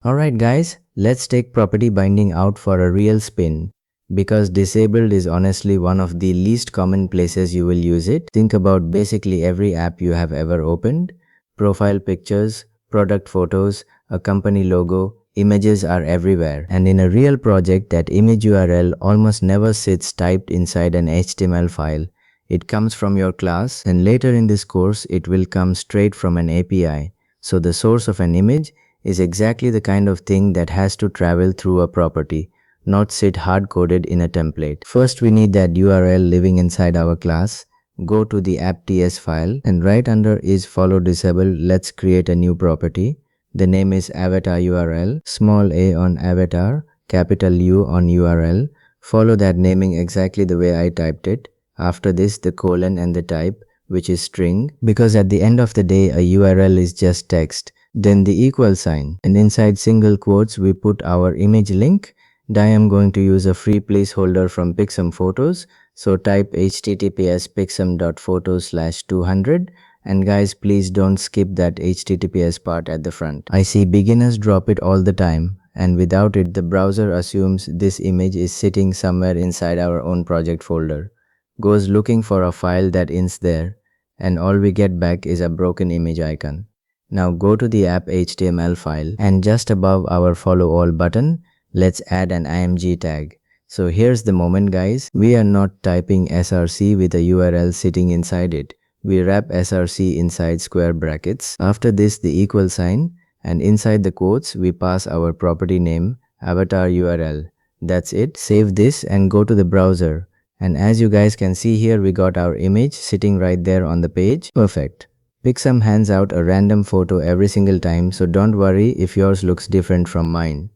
Alright guys, let's take property binding out for a real spin. Because disabled is honestly one of the least common places you will use it. Think about basically every app you have ever opened. Profile pictures, product photos, a company logo, images are everywhere. And in a real project, that image URL almost never sits typed inside an HTML file. It comes from your class, and later in this course, it will come straight from an API. So the source of an image is exactly the kind of thing that has to travel through a property, not sit hard-coded in a template. First, we need that URL living inside our class. Go to the app.ts file, and right under is follow disabled, let's create a new property. The name is avatar URL, small a on avatar, capital U on URL. Follow that naming exactly the way I typed it. After this, the colon and the type, which is string, because at the end of the day, a URL is just text. Then the equal sign, and inside single quotes, we put our image link, I am going to use a free placeholder from Pixum Photos. So type https pixum.photos/200, and guys, please don't skip that https part at the front. I see beginners drop it all the time, and without it the browser assumes this image is sitting somewhere inside our own project folder, goes looking for a file that ends there, and all we get back is a broken image icon. Now go to the app HTML file, and just above our follow all button, let's add an img tag. So here's the moment, guys. We are not typing src with a URL sitting inside it. We wrap src inside square brackets. After this, the equal sign, and inside the quotes we pass our property name, avatar URL. That's it. Save this and go to the browser. And as you guys can see here, we got our image sitting right there on the page. Perfect. Pixum hands out a random photo every single time, so don't worry if yours looks different from mine.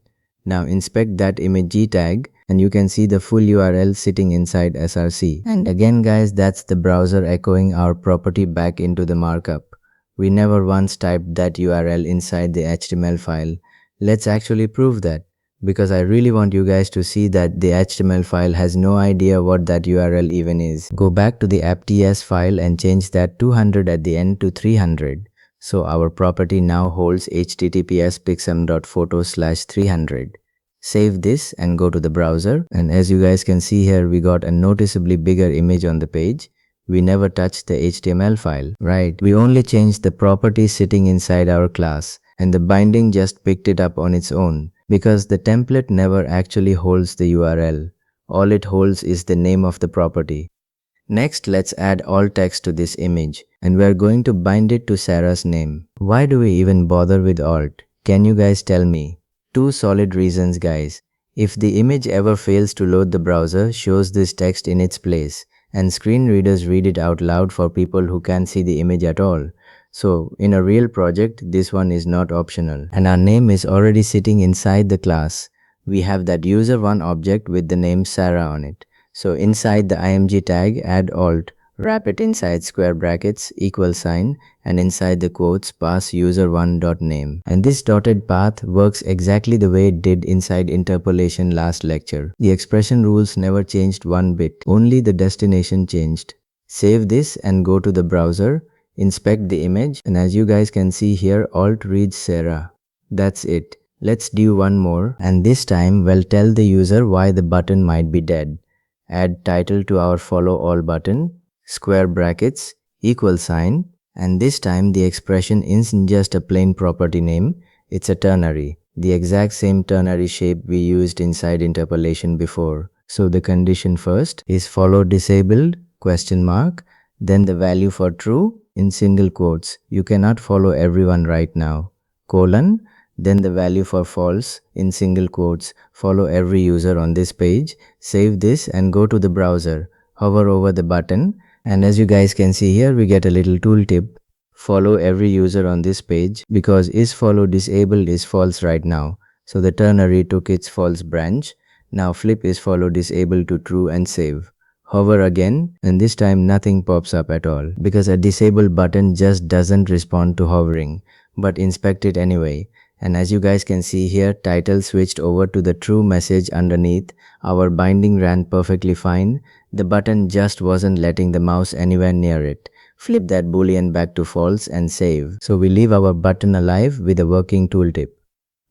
Now inspect that img tag, and you can see the full URL sitting inside src. And again, guys, that's the browser echoing our property back into the markup. We never once typed that URL inside the HTML file. Let's actually prove that, because I really want you guys to see that the HTML file has no idea what that URL even is. Go back to the app.ts file and change that 200 at the end to 300. So our property now holds https pixum.photos/300. Save this and go to the browser, and as you guys can see here, we got a noticeably bigger image on the page. We never touched the HTML file, right? We only changed the property sitting inside our class, and the binding just picked it up on its own, because the template never actually holds the URL. All it holds is the name of the property. Next, let's add alt text to this image, and we're going to bind it to Sarah's name. Why do we even bother with alt? Can you guys tell me? Two solid reasons, guys. If the image ever fails to load, the browser shows this text in its place, and screen readers read it out loud for people who can't see the image at all. So in a real project, this one is not optional, and our name is already sitting inside the class. We have that user1 object with the name Sarah on it. So inside the img tag, add alt, wrap it inside square brackets, equal sign, and inside the quotes pass user1.name. And this dotted path works exactly the way it did inside interpolation last lecture. The expression rules never changed one bit, only the destination changed. Save this and go to the browser, inspect the image, and as you guys can see here, alt reads Sarah. That's it. Let's do one more, and this time we'll tell the user why the button might be dead. Add title to our follow all button, square brackets, equal sign, and this time the expression isn't just a plain property name, it's a ternary, the exact same ternary shape we used inside interpolation before. So the condition first is follow disabled, ? Then the value for true in single quotes, you cannot follow everyone right now, colon, then the value for false in single quotes, follow every user on this page. Save this and go to the browser, hover over the button, and as you guys can see here, we get a little tooltip. Follow every user on this page, because isFollow disabled is false right now, so the ternary took its false branch. Now flip isFollow disabled to true and save. Hover again, and this time nothing pops up at all, because a disabled button just doesn't respond to hovering, but inspect it anyway. And as you guys can see here, title switched over to the true message underneath. Our binding ran perfectly fine. The button just wasn't letting the mouse anywhere near it. Flip that boolean back to false and save. So we leave our button alive with a working tooltip.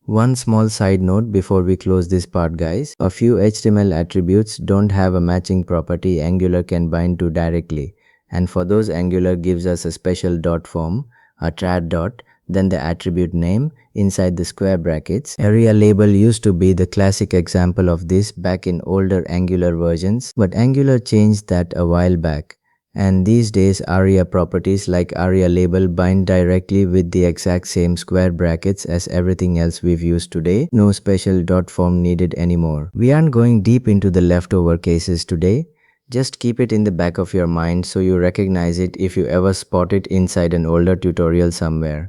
One small side note before we close this part, guys. A few HTML attributes don't have a matching property Angular can bind to directly. And for those, Angular gives us a special dot form, a trad dot, then the attribute name inside the square brackets. Area label used to be the classic example of this back in older Angular versions, but Angular changed that a while back. And these days, ARIA properties like ARIA label bind directly with the exact same square brackets as everything else we've used today. No special dot form needed anymore. We aren't going deep into the leftover cases today. Just keep it in the back of your mind so you recognize it if you ever spot it inside an older tutorial somewhere.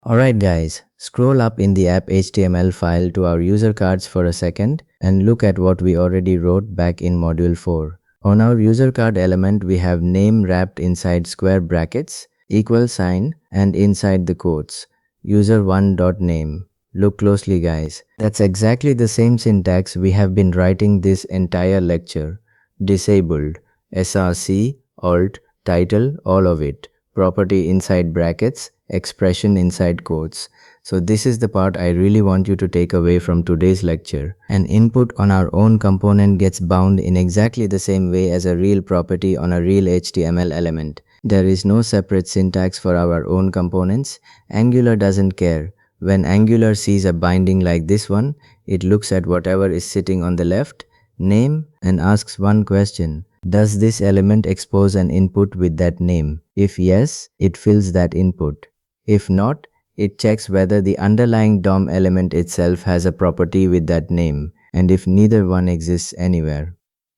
Alright guys, scroll up in the app HTML file to our user cards for a second and look at what we already wrote back in module 4. On our user card element, we have name wrapped inside square brackets, equal sign, and inside the quotes. user1.name. Look closely guys. That's exactly the same syntax we have been writing this entire lecture. Disabled, src, alt, title, all of it. Property inside brackets, expression inside quotes. So this is the part I really want you to take away from today's lecture. An input on our own component gets bound in exactly the same way as a real property on a real HTML element. There is no separate syntax for our own components. Angular doesn't care. When Angular sees a binding like this one, it looks at whatever is sitting on the left, name, and asks one question. Does this element expose an input with that name? If yes, it fills that input. If not, it checks whether the underlying DOM element itself has a property with that name, and if neither one exists anywhere.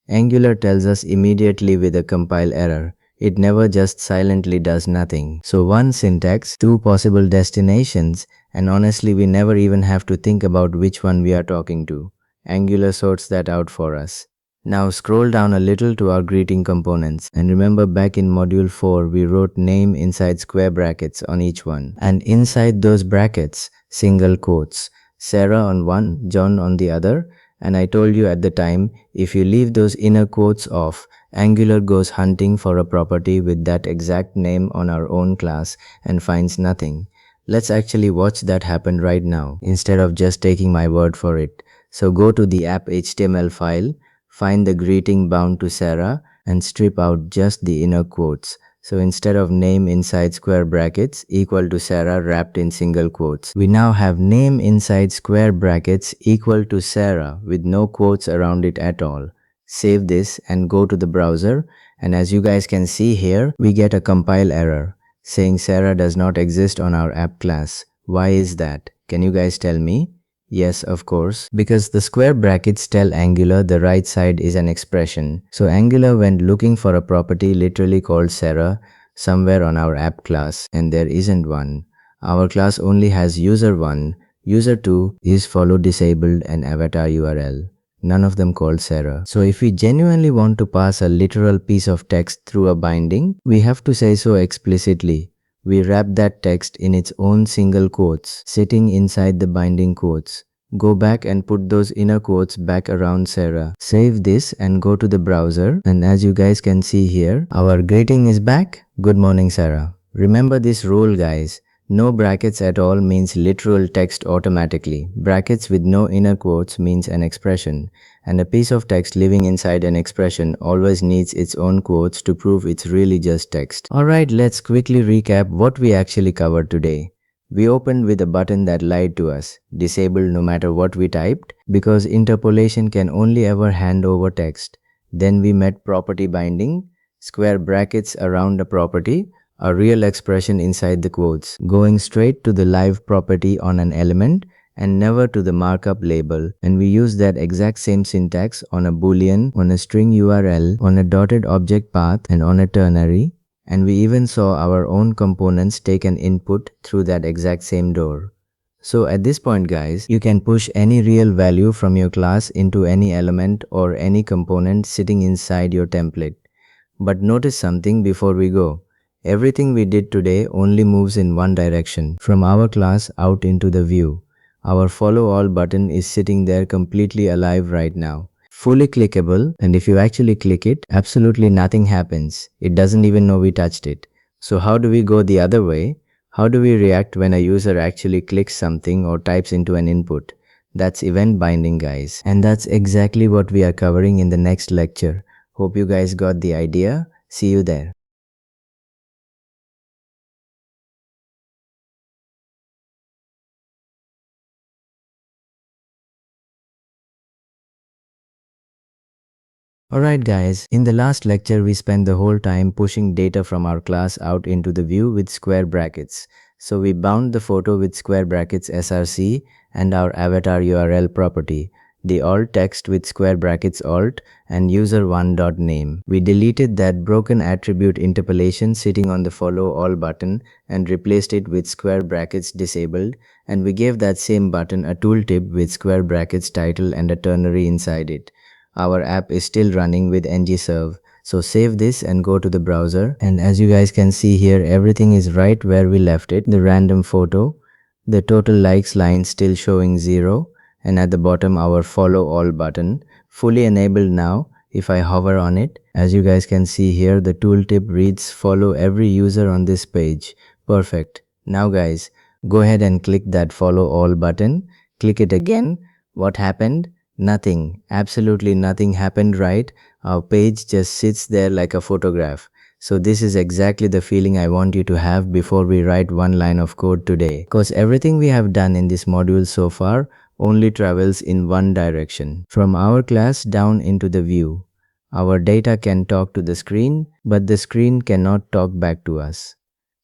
Angular tells us immediately with a compile error. It never just silently does nothing. So one syntax, two possible destinations, and honestly we never even have to think about which one we are talking to. Angular sorts that out for us. Now scroll down a little to our greeting components, and remember back in module 4 we wrote name inside square brackets on each one, and inside those brackets single quotes, Sarah on one, John on the other, and I told you at the time, if you leave those inner quotes off, Angular goes hunting for a property with that exact name on our own class and finds nothing. Let's actually watch that happen right now instead of just taking my word for it. So go to the app.html file, find the greeting bound to Sarah, and strip out just the inner quotes. So instead of name inside square brackets equal to Sarah wrapped in single quotes, we now have name inside square brackets equal to Sarah with no quotes around it at all. Save this and go to the browser, and as you guys can see here, we get a compile error saying Sarah does not exist on our app class. Why is that? Can you guys tell me? Yes, of course, because the square brackets tell Angular the right side is an expression. So Angular went looking for a property literally called Sarah somewhere on our app class, and there isn't one. Our class only has user1, user2 is follow disabled, and avatar URL. None of them called Sarah. So if we genuinely want to pass a literal piece of text through a binding, we have to say so explicitly. We wrap that text in its own single quotes, sitting inside the binding quotes. Go back and put those inner quotes back around Sarah. Save this and go to the browser, and as you guys can see here, our greeting is back. Good morning, Sarah. Remember this rule, guys. No brackets at all means literal text automatically. Brackets with no inner quotes means an expression, and a piece of text living inside an expression always needs its own quotes to prove it's really just text. Alright, let's quickly recap what we actually covered today. We opened with a button that lied to us, disabled no matter what we typed, because interpolation can only ever hand over text. Then we met property binding, square brackets around a property, a real expression inside the quotes, going straight to the live property on an element and never to the markup label, and we use that exact same syntax on a boolean, on a string URL, on a dotted object path, and on a ternary, and we even saw our own components take an input through that exact same door. So at this point guys, you can push any real value from your class into any element or any component sitting inside your template. But notice something before we go. Everything we did today only moves in one direction, from our class out into the view. Our follow all button is sitting there completely alive right now. Fully clickable, and if you actually click it, absolutely nothing happens. It doesn't even know we touched it. So how do we go the other way? How do we react when a user actually clicks something or types into an input? That's event binding, guys. And that's exactly what we are covering in the next lecture. Hope you guys got the idea. See you there. Alright guys, in the last lecture we spent the whole time pushing data from our class out into the view with square brackets. So we bound the photo with square brackets src and our avatar URL property, the alt text with square brackets alt and user1.name. We deleted that broken attribute interpolation sitting on the follow all button and replaced it with square brackets disabled, and we gave that same button a tooltip with square brackets title and a ternary inside it. Our app is still running with ngserve. So save this and go to the browser, and as you guys can see here, everything is right where we left it. The random photo, The total likes line still showing 0, and at the bottom our follow all button, fully enabled now. If I hover on it, as you guys can see here, the tooltip reads follow every user on this page. Perfect. Now guys, go ahead and click that follow all button. Click it again. What happened? Nothing. Absolutely nothing happened, right? Our page just sits there like a photograph. So this is exactly the feeling I want you to have before we write one line of code today. Because everything we have done in this module so far only travels in one direction. From our class down into the view. Our data can talk to the screen, but the screen cannot talk back to us.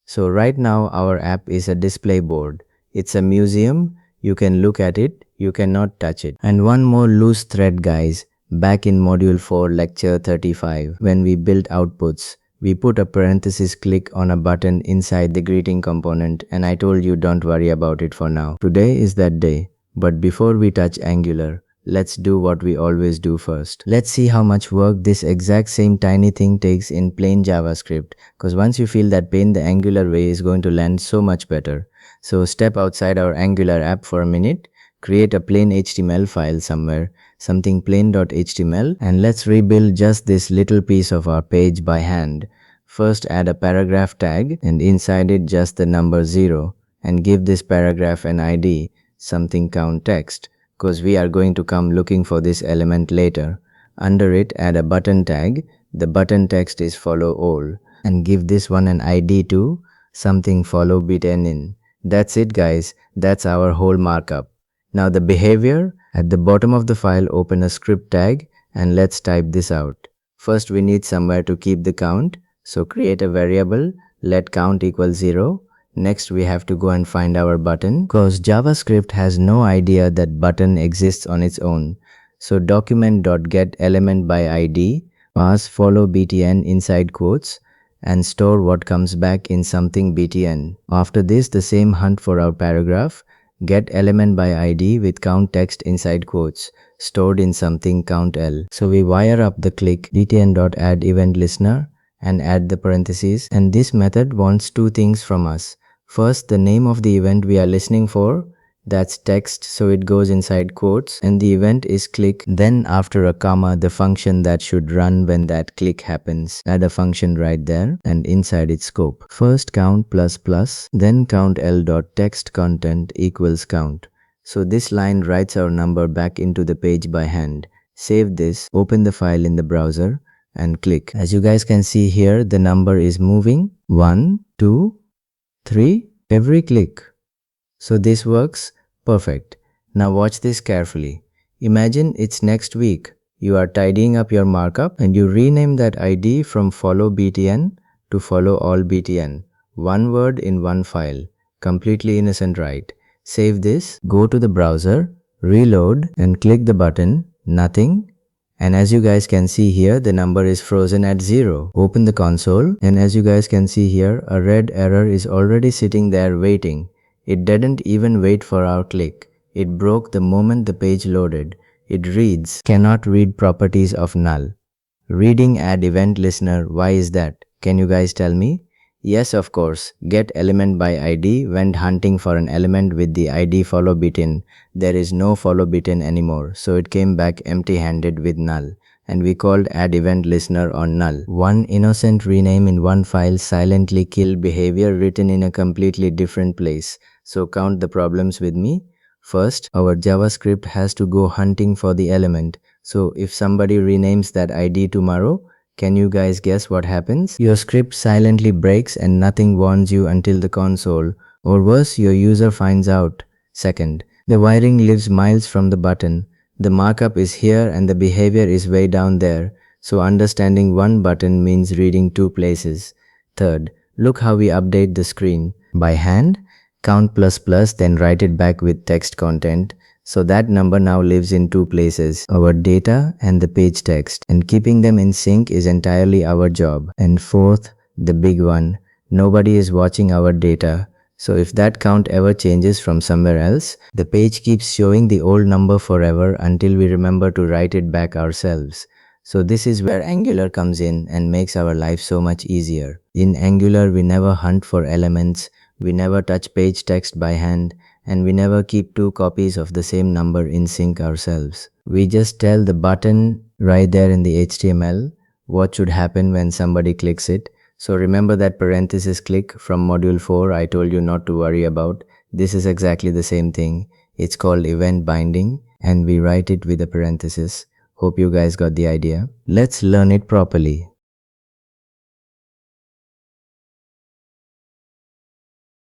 So right now our app is a display board. It's a museum. You can look at it, you cannot touch it. And one more loose thread guys, back in module 4 lecture 35, when we built outputs, we put a parenthesis click on a button inside the greeting component, and I told you don't worry about it for now. Today is that day. But before we touch Angular, let's do what we always do first. Let's see how much work this exact same tiny thing takes in plain JavaScript, because once you feel that pain, the Angular way is going to land so much better. So step outside our Angular app for a minute, create a plain HTML file somewhere, something plain.html, and let's rebuild just this little piece of our page by hand. First add a paragraph tag, and inside it just the number 0, and give this paragraph an ID, something count text, because we are going to come looking for this element later. Under it add a button tag, the button text is follow all, and give this one an ID too, something follow button. That's it guys, that's our whole markup. Now the behavior, at the bottom of the file open a script tag and let's type this out. First we need somewhere to keep the count, so create a variable, let count equal 0. Next we have to go and find our button, cause JavaScript has no idea that button exists on its own. So document.getElementById, pass follow btn inside quotes, and store what comes back in something btn. After this, the same hunt for our paragraph, get element by id with count text inside quotes, stored in something count l. So we wire up the click btn.add event listener and add the parentheses, and this method wants two things from us. First, the name of the event we are listening for, that's text, so it goes inside quotes, and the event is click. Then after a comma, the function that should run when that click happens. Add a function right there and inside its scope. First count plus plus, then count l.text content equals count. So this line writes our number back into the page by hand. Save this, open the file in the browser and click. As you guys can see here, the number is moving 1, 2, 3 every click. So this works perfect. Now watch this carefully. Imagine it's next week. You are tidying up your markup and you rename that ID from follow btn to follow all btn. One word in one file. Completely innocent, right? Save this, go to the browser, reload and click the button, nothing. And as you guys can see here, the number is frozen at 0. Open the console and as you guys can see here, a red error is already sitting there waiting. It didn't even wait for our click. It broke the moment the page loaded. It reads, cannot read properties of null. Reading add event listener, why is that? Can you guys tell me? Yes, of course. Get element by ID went hunting for an element with the ID follow button. There is no follow button anymore, so it came back empty-handed with null. And we called add event listener on null. One innocent rename in one file silently killed behavior written in a completely different place. So count the problems with me. First, our JavaScript has to go hunting for the element. So if somebody renames that ID tomorrow, can you guys guess what happens? Your script silently breaks and nothing warns you until the console, or worse, your user finds out. Second, the wiring lives miles from the button. The markup is here and the behavior is way down there. So understanding one button means reading two places. Third, look how we update the screen. By hand, count plus plus, then write it back with text content. So that number now lives in two places, our data and the page text, and keeping them in sync is entirely our job. And fourth, the big one, nobody is watching our data. So if that count ever changes from somewhere else, the page keeps showing the old number forever until we remember to write it back ourselves. So this is where Angular comes in and makes our life so much easier. In Angular, we never hunt for elements, we never touch page text by hand, and we never keep two copies of the same number in sync ourselves. We just tell the button right there in the HTML what should happen when somebody clicks it. So remember that parenthesis click from module 4 I told you not to worry about. This is exactly the same thing. It's called event binding and we write it with a parenthesis. Hope you guys got the idea. Let's learn it properly.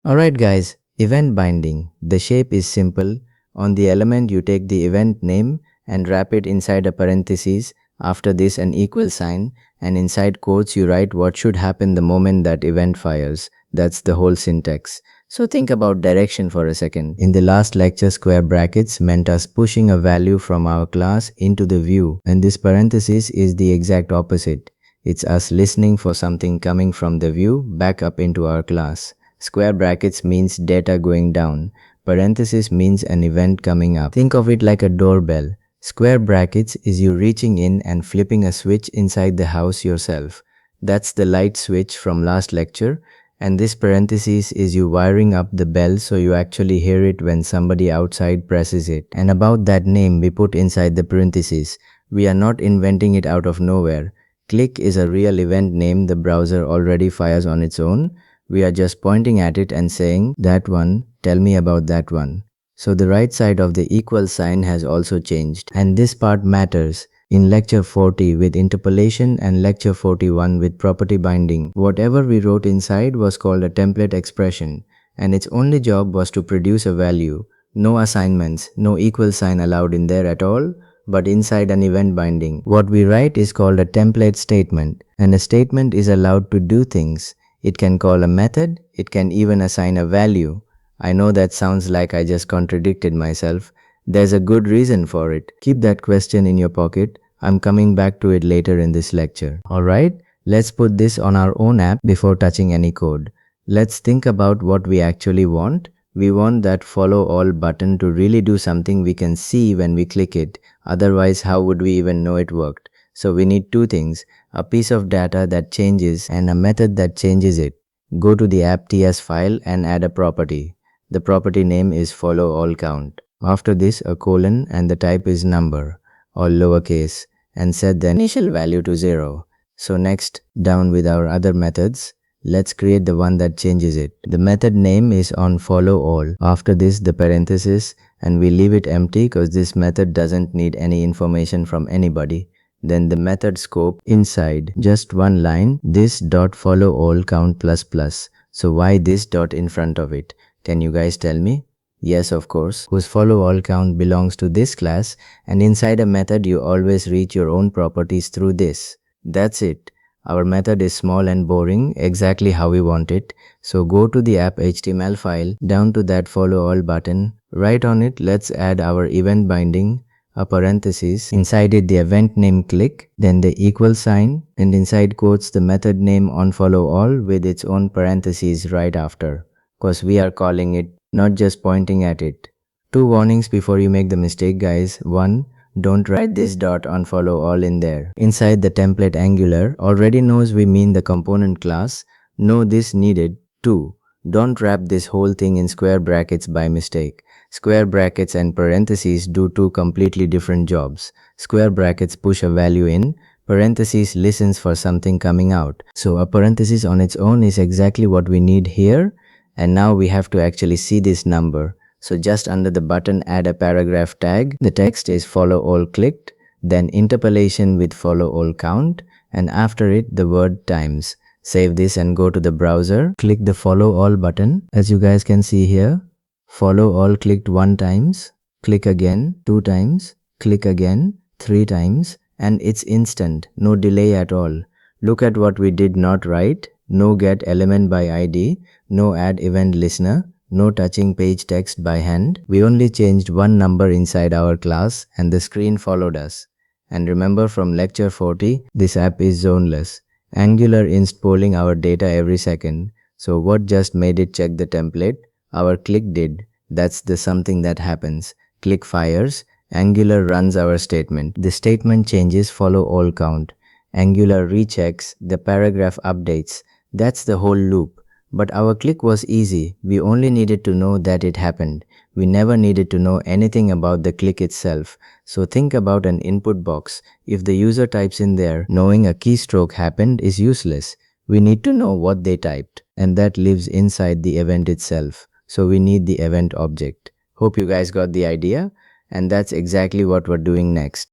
Alright guys, event binding. The shape is simple. On the element you take the event name and wrap it inside a parenthesis. After this an equal sign, and inside quotes you write what should happen the moment that event fires. That's the whole syntax. So think about direction for a second. In the last lecture, square brackets meant us pushing a value from our class into the view, and this parenthesis is the exact opposite. It's us listening for something coming from the view back up into our class. Square brackets means data going down. Parenthesis means an event coming up. Think of it like a doorbell. Square brackets is you reaching in and flipping a switch inside the house yourself. That's the light switch from last lecture. And this parenthesis is you wiring up the bell so you actually hear it when somebody outside presses it. And about that name we put inside the parenthesis. We are not inventing it out of nowhere. Click is a real event name the browser already fires on its own. We are just pointing at it and saying, that one, tell me about that one. So the right side of the equal sign has also changed. And this part matters. In lecture 40 with interpolation and lecture 41 with property binding, whatever we wrote inside was called a template expression. And its only job was to produce a value. No assignments, no equal sign allowed in there at all. But inside an event binding, what we write is called a template statement. And a statement is allowed to do things. It can call a method, it can even assign a value. I know that sounds like I just contradicted myself. There's a good reason for it. Keep that question in your pocket. I'm coming back to it later in this lecture. Alright, let's put this on our own app before touching any code. Let's think about what we actually want. We want that follow all button to really do something we can see when we click it. Otherwise, how would we even know it worked? So we need two things. A piece of data that changes and a method that changes it. Go to the app.ts file and add a property. The property name is follow all count. After this, a colon and the type is number, all lowercase, and set the initial value to 0. So next, down with our other methods, let's create the one that changes it. The method name is on follow all. After this, the parenthesis, and we leave it empty because this method doesn't need any information from anybody. Then the method scope inside, just one line, this dot follow all count plus plus. So why this dot in front of it? Can you guys tell me? Yes, of course. Whose follow all count belongs to this class, and inside a method you always reach your own properties through this. That's it. Our method is small and boring, exactly how we want it. So go to the app HTML file, down to that follow all button. Right on it, let's add our event binding. A parenthesis, inside it the event name click, then the equal sign, and inside quotes the method name on follow all with its own parentheses right after. Cause we are calling it, not just pointing at it. Two warnings before you make the mistake guys. 1. Don't write this dot on follow all in there. Inside the template Angular already knows we mean the component class. No this needed. 2. Don't wrap this whole thing in square brackets by mistake. Square brackets and parentheses do two completely different jobs. Square brackets push a value in, parentheses listens for something coming out. So a parenthesis on its own is exactly what we need here. And now we have to actually see this number. So just under the button add a paragraph tag. The text is follow all clicked, then interpolation with follow all count, and after it the word times. Save this and go to the browser. Click the follow all button. As you guys can see here, follow all clicked 1 times, click again 2 times, click again 3 times, and it's instant, no delay at all. Look at what we did not write. No get element by ID, no add event listener, no touching page text by hand. We only changed one number inside our class and the screen followed us. And remember from lecture 40, this app is zoneless. Angular inst polling our data every second. So what just made it check the template? Our click did. That's the something that happens. Click fires, Angular runs our statement. The statement changes follow all count. Angular rechecks, the paragraph updates. That's the whole loop. But our click was easy. We only needed to know that it happened. We never needed to know anything about the click itself. So think about an input box. If the user types in there, knowing a keystroke happened is useless. We need to know what they typed, and that lives inside the event itself. So we need the event object. Hope you guys got the idea, and that's exactly what we're doing next.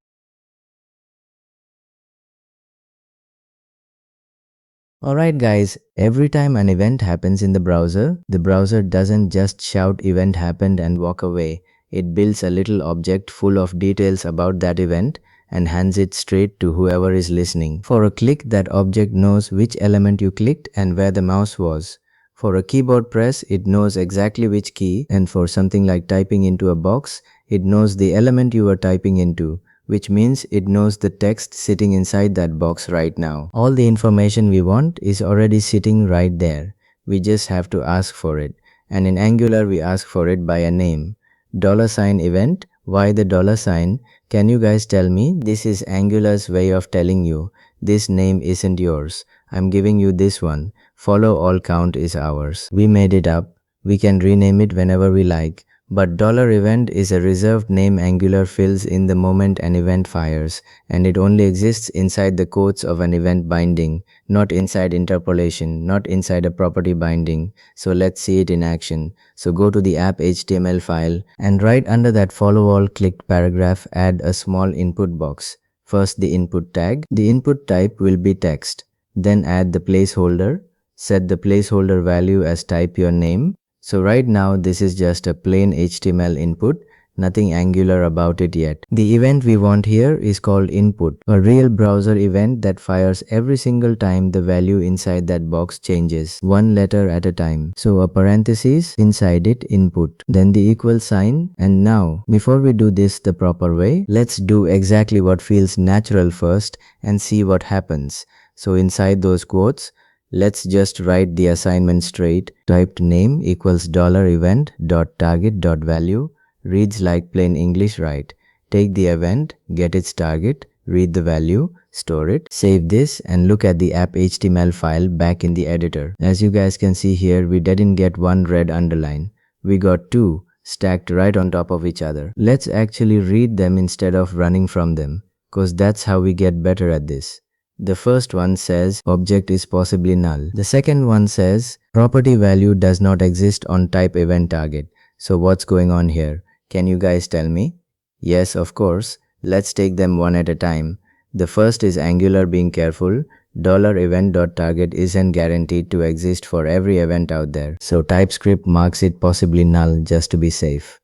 Alright guys, every time an event happens in the browser doesn't just shout event happened and walk away. It builds a little object full of details about that event and hands it straight to whoever is listening. For a click, that object knows which element you clicked and where the mouse was. For a keyboard press, it knows exactly which key, and for something like typing into a box, it knows the element you were typing into, which means it knows the text sitting inside that box right now. All the information we want is already sitting right there. We just have to ask for it. And in Angular, we ask for it by a name. $event. Why the $? Can you guys tell me? This is Angular's way of telling you, this name isn't yours. I'm giving you this one. Follow all count is ours. We made it up. We can rename it whenever we like. But $event is a reserved name Angular fills in the moment an event fires, and it only exists inside the quotes of an event binding, not inside interpolation, not inside a property binding. So let's see it in action. So go to the app HTML file, and right under that follow all clicked paragraph, add a small input box. First the input tag. The input type will be text. Then add the placeholder. Set the placeholder value as type your name. So right now this is just a plain HTML input, nothing Angular about it yet. The event we want here is called input, a real browser event that fires every single time the value inside that box changes, one letter at a time. So a parenthesis, inside it input, then the equal sign, and now before we do this the proper way, let's do exactly what feels natural first and see what happens. So inside those quotes, let's just write the assignment straight. Typed name equals $event.target.value. Reads like plain English, right? Take the event, get its target, read the value, store it, save this, and look at the app HTML file back in the editor. As you guys can see here, we didn't get one red underline. We got two stacked right on top of each other. Let's actually read them instead of running from them, cause that's how we get better at this. The first one says object is possibly null. The second one says property value does not exist on type event target. So what's going on here? Can you guys tell me? Yes, of course. Let's take them one at a time. The first is Angular being careful. $event.target isn't guaranteed to exist for every event out there. So TypeScript marks it possibly null just to be safe.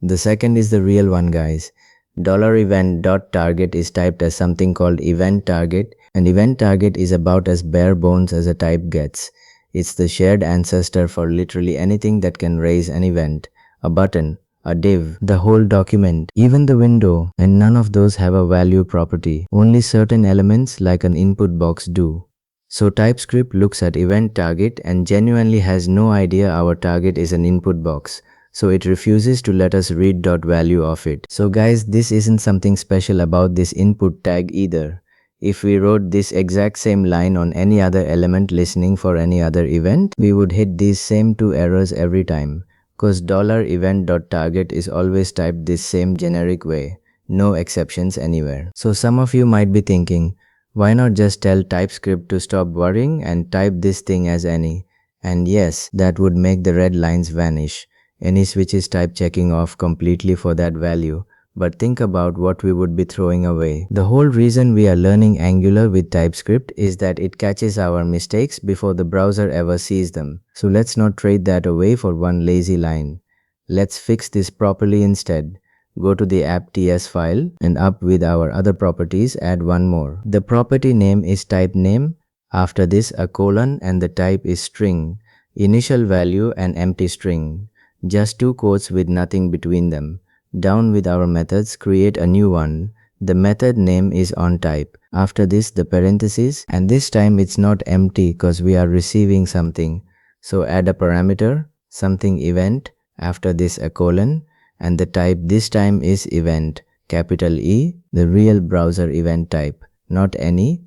The second is the real one, guys. $event.target is typed as something called event target. An event target is about as bare bones as a type gets. It's the shared ancestor for literally anything that can raise an event, a button, a div, the whole document, even the window, and none of those have a value property. Only certain elements like an input box do. So TypeScript looks at event target and genuinely has no idea our target is an input box. So it refuses to let us read .value of it. So guys, this isn't something special about this input tag either. If we wrote this exact same line on any other element listening for any other event, we would hit these same two errors every time. Cause $event.target is always typed this same generic way. No exceptions anywhere. So some of you might be thinking, why not just tell TypeScript to stop worrying and type this thing as any? And yes, that would make the red lines vanish. Any switches type checking off completely for that value. But think about what we would be throwing away. The whole reason we are learning Angular with TypeScript is that it catches our mistakes before the browser ever sees them. So let's not trade that away for one lazy line. Let's fix this properly instead. Go to the app.ts file and up with our other properties, add one more. The property name is type name. After this a colon and the type is string. Initial value and empty string. Just two quotes with nothing between them. Down with our methods, create a new one. The method name is onType. After this the parenthesis, and this time it's not empty cause we are receiving something. So add a parameter, something event, after this a colon, and the type this time is event, capital E, the real browser event type, not any.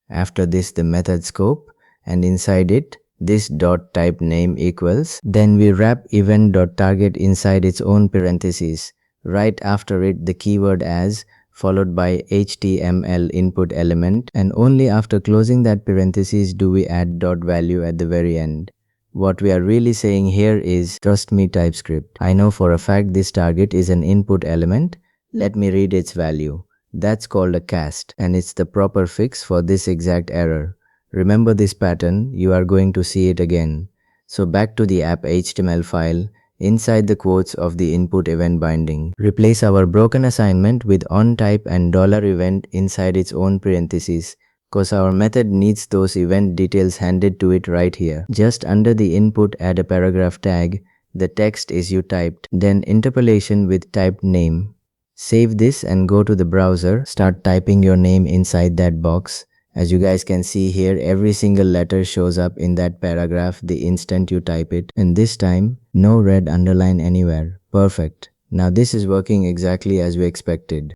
After this the method scope, and inside it this dot type name equals, then we wrap event.target inside its own parentheses. Right after it the keyword as, followed by HTML input element, and only after closing that parenthesis do we add dot value at the very end. What we are really saying here is, trust me TypeScript, I know for a fact this target is an input element. Let me read its value. That's called a cast, and it's the proper fix for this exact error. Remember this pattern, you are going to see it again. So back to the app HTML file, inside the quotes of the input event binding, replace our broken assignment with onType and $event inside its own parentheses, cause our method needs those event details handed to it right here. Just under the input add a paragraph tag, the text is you typed, then interpolation with typed name. Save this and go to the browser, start typing your name inside that box. As you guys can see here, every single letter shows up in that paragraph the instant you type it, and this time, no red underline anywhere. Perfect. Now this is working exactly as we expected.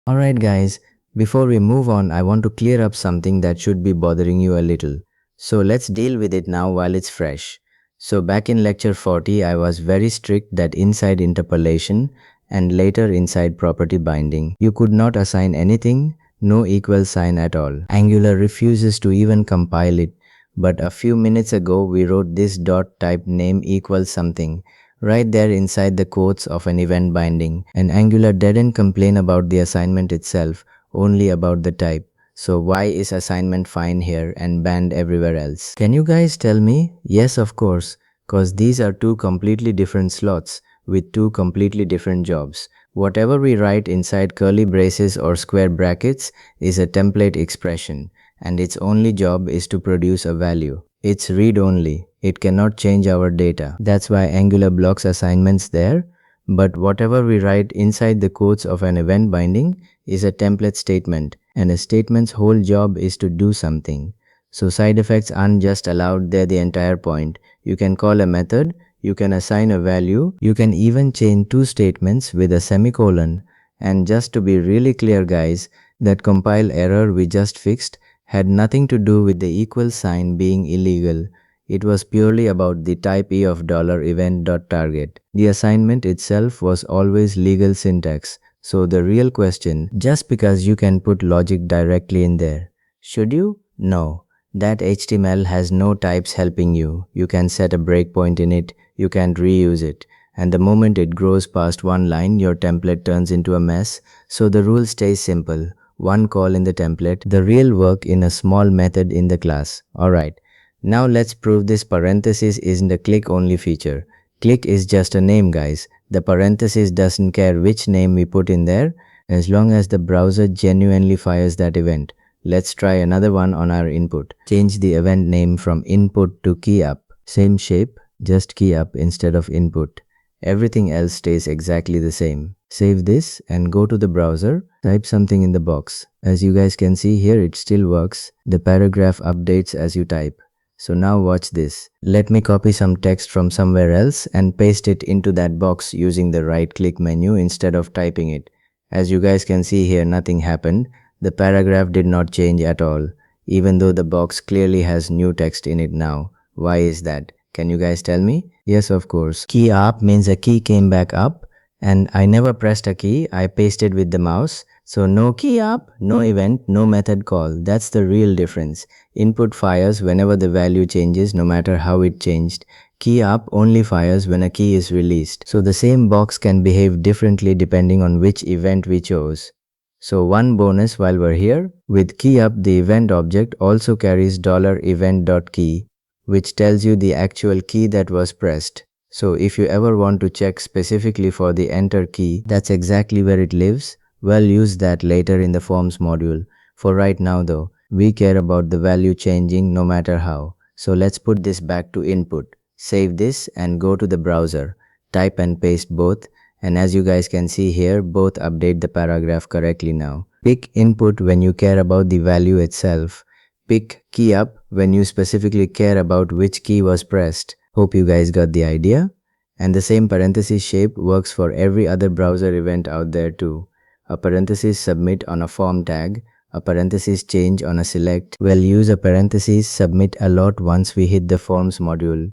Alright guys, before we move on, I want to clear up something that should be bothering you a little. So let's deal with it now while it's fresh. So back in lecture 40, I was very strict that inside interpolation and later inside property binding, you could not assign anything, no equal sign at all. Angular refuses to even compile it. But a few minutes ago, we wrote this dot type name equals something right there inside the quotes of an event binding, and Angular didn't complain about the assignment itself, only about the type. So why is assignment fine here and banned everywhere else? Can you guys tell me? Yes, of course, cause these are two completely different slots with two completely different jobs. Whatever we write inside curly braces or square brackets is a template expression, and its only job is to produce a value. It's read-only. It cannot change our data. That's why Angular blocks assignments there. But whatever we write inside the quotes of an event binding is a template statement, and a statement's whole job is to do something. So side effects aren't just allowed, they're the entire point. You can call a method, you can assign a value, you can even chain two statements with a semicolon. And just to be really clear guys, that compile error we just fixed had nothing to do with the equal sign being illegal. It was purely about the type E of $event.target. The assignment itself was always legal syntax. So the real question, just because you can put logic directly in there, should you? No. That HTML has no types helping you. You can set a breakpoint in it, you can't reuse it. And the moment it grows past one line, your template turns into a mess. So the rule stays simple. One call in the template, the real work in a small method in the class. Alright, now let's prove this parenthesis isn't a click-only feature. Click is just a name guys. The parenthesis doesn't care which name we put in there, as long as the browser genuinely fires that event. Let's try another one on our input. Change the event name from input to key up. Same shape, just key up instead of input. Everything else stays exactly the same. Save this and go to the browser, type something in the box. As you guys can see here, it still works. The paragraph updates as you type. So now watch this. Let me copy some text from somewhere else and paste it into that box using the right-click menu instead of typing it. As you guys can see here, nothing happened. The paragraph did not change at all, even though the box clearly has new text in it now. Why is that? Can you guys tell me? Yes, of course. Key up means a key came back up, and I never pressed a key, I pasted with the mouse. So no key up, no event, no method call. That's the real difference. Input fires whenever the value changes, no matter how it changed. Key up only fires when a key is released. So the same box can behave differently depending on which event we chose. So one bonus while we're here, with key up the event object also carries $event.key, which tells you the actual key that was pressed. So if you ever want to check specifically for the enter key, that's exactly where it lives. Well, use that later in the forms module. For right now though, we care about the value changing no matter how. So let's put this back to input. Save this and go to the browser. Type and paste both. And as you guys can see here, both update the paragraph correctly now. Pick input when you care about the value itself. Pick key up when you specifically care about which key was pressed. Hope you guys got the idea. And the same parenthesis shape works for every other browser event out there too. A parenthesis submit on a form tag, a parenthesis change on a select. We'll use a parenthesis submit a lot once we hit the forms module.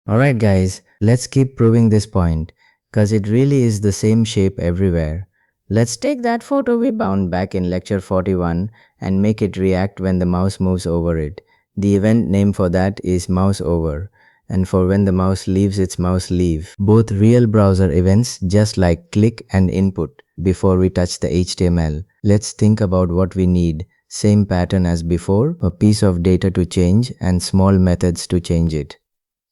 Alright guys, let's keep proving this point, cause it really is the same shape everywhere. Let's take that photo we bound back in lecture 41 and make it react when the mouse moves over it. The event name for that is mouse over, and for when the mouse leaves its mouse leave. Both real browser events just like click and input. Before we touch the HTML, let's think about what we need. Same pattern as before, a piece of data to change and small methods to change it.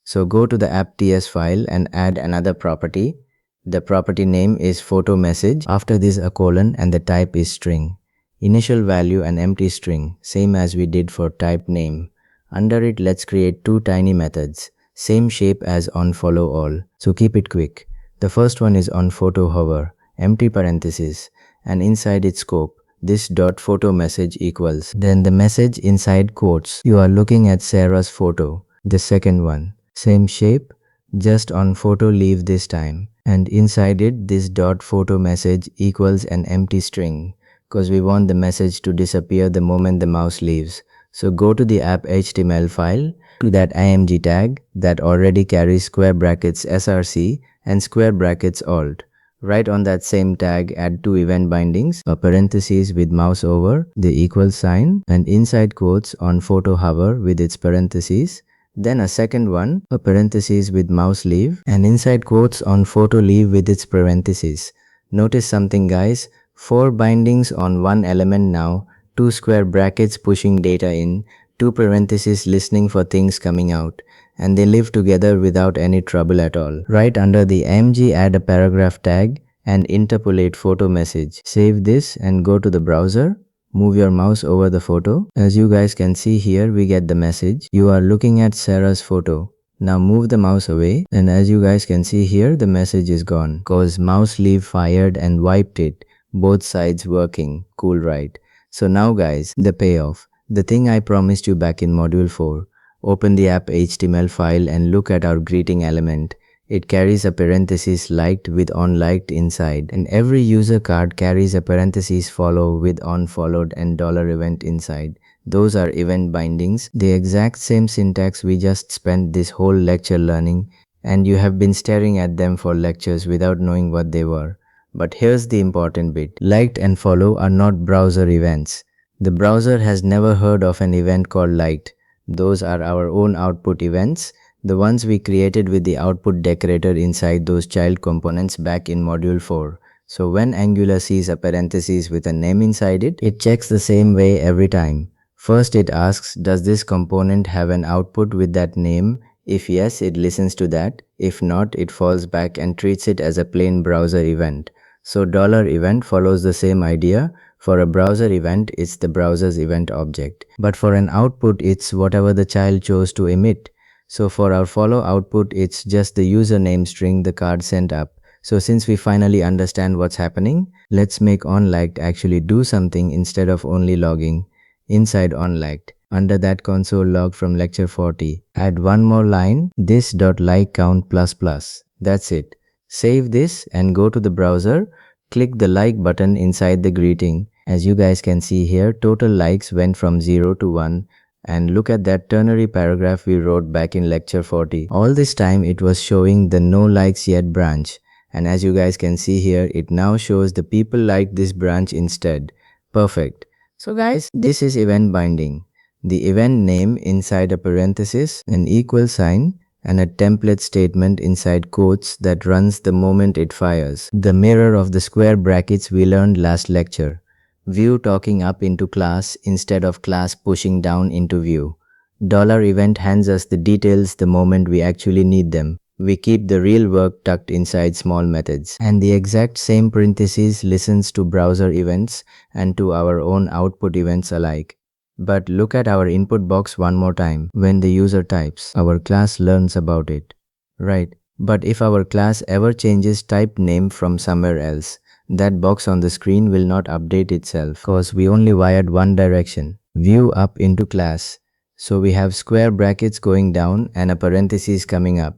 So go to the app.ts file and add another property. The property name is photo message. After this a colon and the type is string. Initial value an empty string, same as we did for type name. Under it let's create two tiny methods. Same shape as onFollowAll. So keep it quick. The first one is onPhotoHover, empty parenthesis, and inside its scope, this dot photo message equals. Then the message inside quotes. You are looking at Sarah's photo. The second one. Same shape, just on photo leave this time, and inside it this dot photo message equals an empty string, cause we want the message to disappear the moment the mouse leaves. So go to the app HTML file, to that img tag that already carries square brackets src and square brackets alt. Right on that same tag add two event bindings, a parenthesis with mouse over, the equal sign, and inside quotes on photo hover with its parentheses. Then a second one, a parenthesis with mouse leave, and inside quotes on photo leave with its parentheses. Notice something guys, 4 bindings on one element now, 2 square brackets pushing data in, 2 parentheses listening for things coming out, and they live together without any trouble at all. Right under the img add a paragraph tag and interpolate photo message. Save this and go to the browser. Move your mouse over the photo. As you guys can see here, we get the message. You are looking at Sarah's photo. Now move the mouse away, and as you guys can see here, the message is gone. Cause mouse leave fired and wiped it. Both sides working. Cool, right? So now guys, the payoff. The thing I promised you back in module 4. Open the app HTML file and look at our greeting element. It carries a parenthesis liked with onliked inside, and every user card carries a parenthesis follow with onfollowed and $event inside. Those are event bindings, the exact same syntax we just spent this whole lecture learning, and you have been staring at them for lectures without knowing what they were. But here's the important bit. Liked and follow are not browser events. The browser has never heard of an event called liked. Those are our own output events, the ones we created with the output decorator inside those child components back in module 4. So when Angular sees a parenthesis with a name inside it, it checks the same way every time. First it asks, does this component have an output with that name? If yes, it listens to that. If not, it falls back and treats it as a plain browser event. So $event follows the same idea. For a browser event, it's the browser's event object. But for an output, it's whatever the child chose to emit. So for our follow output, it's just the username string the card sent up. So since we finally understand what's happening, let's make onLiked actually do something instead of only logging. Inside onLiked, under that console log from lecture 40, add one more line, this.LikeCount++. That's it. Save this and go to the browser. Click the like button inside the greeting. As you guys can see here, total likes went from 0 to 1. And look at that ternary paragraph we wrote back in lecture 40. All this time it was showing the no likes yet branch. And as you guys can see here, it now shows the people liked this branch instead. Perfect. So guys, this is event binding. The event name inside a parenthesis, an equal sign, and a template statement inside quotes that runs the moment it fires. The mirror of the square brackets we learned last lecture. View talking up into class instead of class pushing down into view. $event hands us the details the moment we actually need them. We keep the real work tucked inside small methods. And the exact same parenthesis listens to browser events and to our own output events alike. But look at our input box one more time. When the user types, our class learns about it. Right. But if our class ever changes type name from somewhere else, that box on the screen will not update itself cause we only wired one direction, view up into class. So we have square brackets going down and a parenthesis coming up.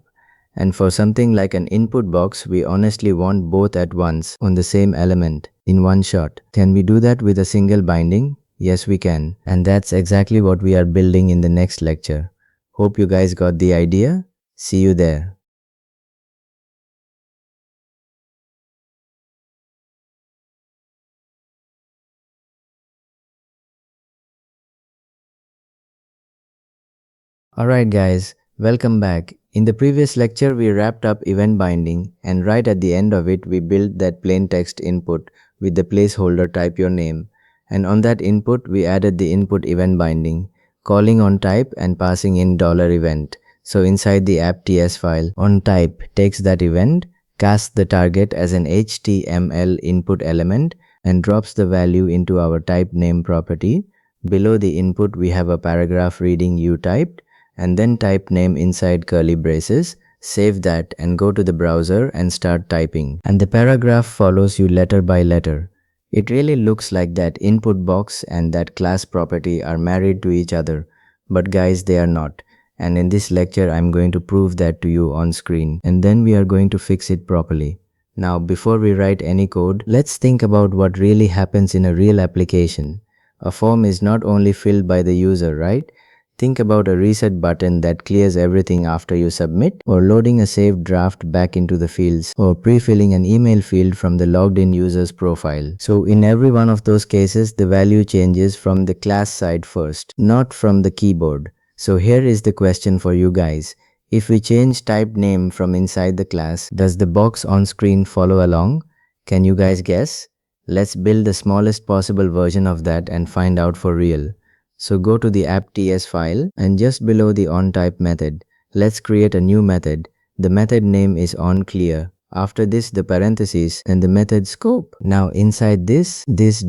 And for something like an input box, we honestly want both at once on the same element in one shot. Can we do that with a single binding? Yes, we can. And that's exactly what we are building in the next lecture. Hope you guys got the idea. See you there. Alright guys, welcome back. In the previous lecture we wrapped up event binding, and right at the end of it we built that plain text input with the placeholder type your name, and on that input we added the input event binding, calling on type and passing in $event. So inside the app.ts file, on type takes that event, casts the target as an HTML input element, and drops the value into our type name property. Below the input we have a paragraph reading you typed, and then type name inside curly braces, save that and go to the browser and start typing. And the paragraph follows you letter by letter. It really looks like that input box and that class property are married to each other, but guys, they are not. And in this lecture I'm going to prove that to you on screen, and then we are going to fix it properly. Now before we write any code, let's think about what really happens in a real application. A form is not only filled by the user, right? Think about a reset button that clears everything after you submit, or loading a saved draft back into the fields, or pre-filling an email field from the logged in user's profile. So in every one of those cases, the value changes from the class side first, not from the keyboard. So here is the question for you guys. If we change type name from inside the class, does the box on screen follow along? Can you guys guess? Let's build the smallest possible version of that and find out for real. So go to the app.ts file, and just below the onType method, let's create a new method. The method name is onClear. After this, the parentheses and the method scope. Now inside this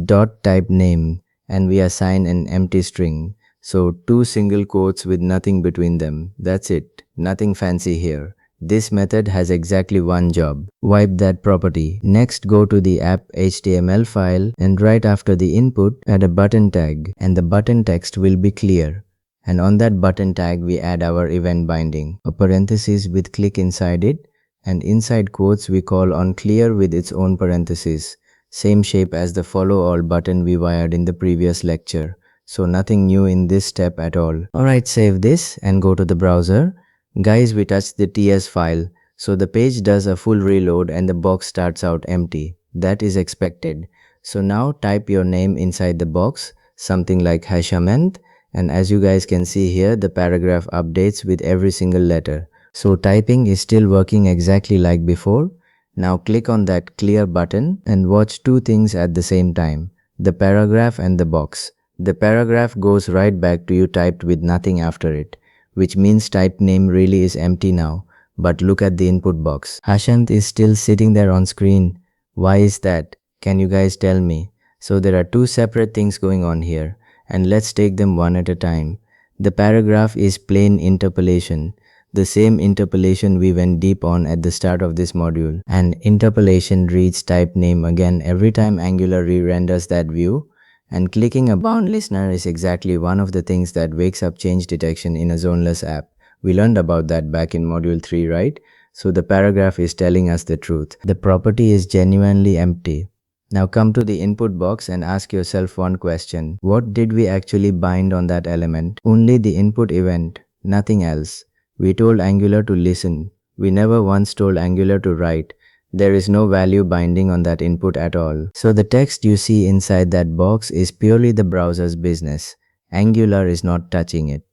dot type name, and we assign an empty string. So two single quotes with nothing between them. That's it. Nothing fancy here. This method has exactly one job: wipe that property. Next, go to the app HTML file, and right after the input, add a button tag, and the button text will be clear. And on that button tag, we add our event binding, a parenthesis with click inside it, and inside quotes we call on clear with its own parenthesis. Same shape as the follow all button we wired in the previous lecture. So nothing new in this step at all. Alright, save this and go to the browser. Guys, we touched the TS file, so the page does a full reload and the box starts out empty. That is expected. So now type your name inside the box, something like Hashamenth, and as you guys can see here, the paragraph updates with every single letter. So typing is still working exactly like before. Now click on that clear button and watch two things at the same time: the paragraph and the box. The paragraph goes right back to you typed with nothing after it, which means type name really is empty now. But look at the input box. Hashant is still sitting there on screen. Why is that? Can you guys tell me? So there are two separate things going on here, and let's take them one at a time. The paragraph is plain interpolation, the same interpolation we went deep on at the start of this module. And interpolation reads type name again every time Angular re-renders that view. And clicking a bound listener is exactly one of the things that wakes up change detection in a zoneless app. We learned about that back in module 3, right? So the paragraph is telling us the truth. The property is genuinely empty. Now come to the input box and ask yourself one question. What did we actually bind on that element? Only the input event, nothing else. We told Angular to listen. We never once told Angular to write. There is no value binding on that input at all. So the text you see inside that box is purely the browser's business. Angular is not touching it.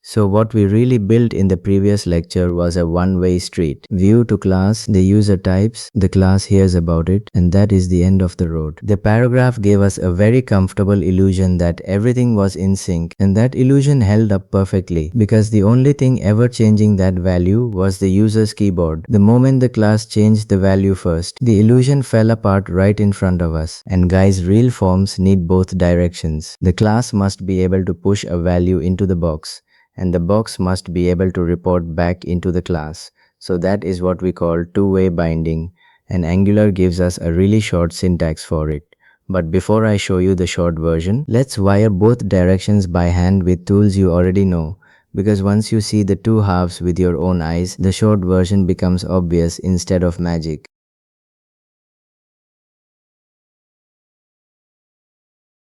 So what we really built in the previous lecture was a one-way street. View to class, the user types, the class hears about it, and that is the end of the road. The paragraph gave us a very comfortable illusion that everything was in sync, and that illusion held up perfectly because the only thing ever changing that value was the user's keyboard. The moment the class changed the value first, the illusion fell apart right in front of us. And guys, real forms need both directions. The class must be able to push a value into the box, and the box must be able to report back into the class. So that is what we call two-way binding, and Angular gives us a really short syntax for it. But before I show you the short version, let's wire both directions by hand with tools you already know. because once you see the two halves with your own eyes, the short version becomes obvious instead of magic.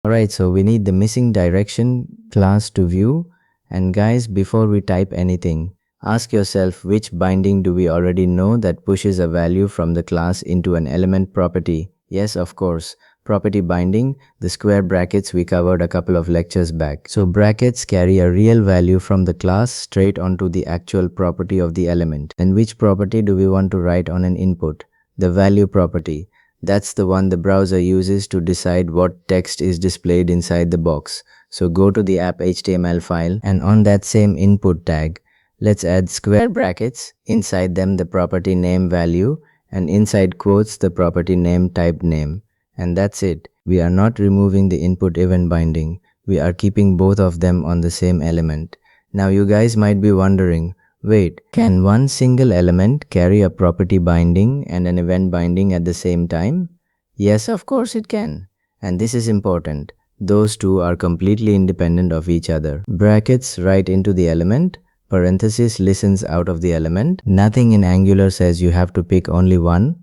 Alright, so we need the missing direction class to view. And guys, before we type anything, ask yourself which binding do we already know that pushes a value from the class into an element property. Yes, of course. Property binding, the square brackets we covered a couple of lectures back. So brackets carry a real value from the class straight onto the actual property of the element. And which property do we want to write on an input? The value property. That's the one the browser uses to decide what text is displayed inside the box. So go to the app HTML file and on that same input tag, let's add square brackets, inside them the property name value and inside quotes the property name type name. And that's it. We are not removing the input event binding. We are keeping both of them on the same element. Now you guys might be wondering, wait, can one single element carry a property binding and an event binding at the same time? Yes, of course it can. And this is important. Those two are completely independent of each other. Brackets write into the element, parenthesis listens out of the element. Nothing in Angular says you have to pick only one.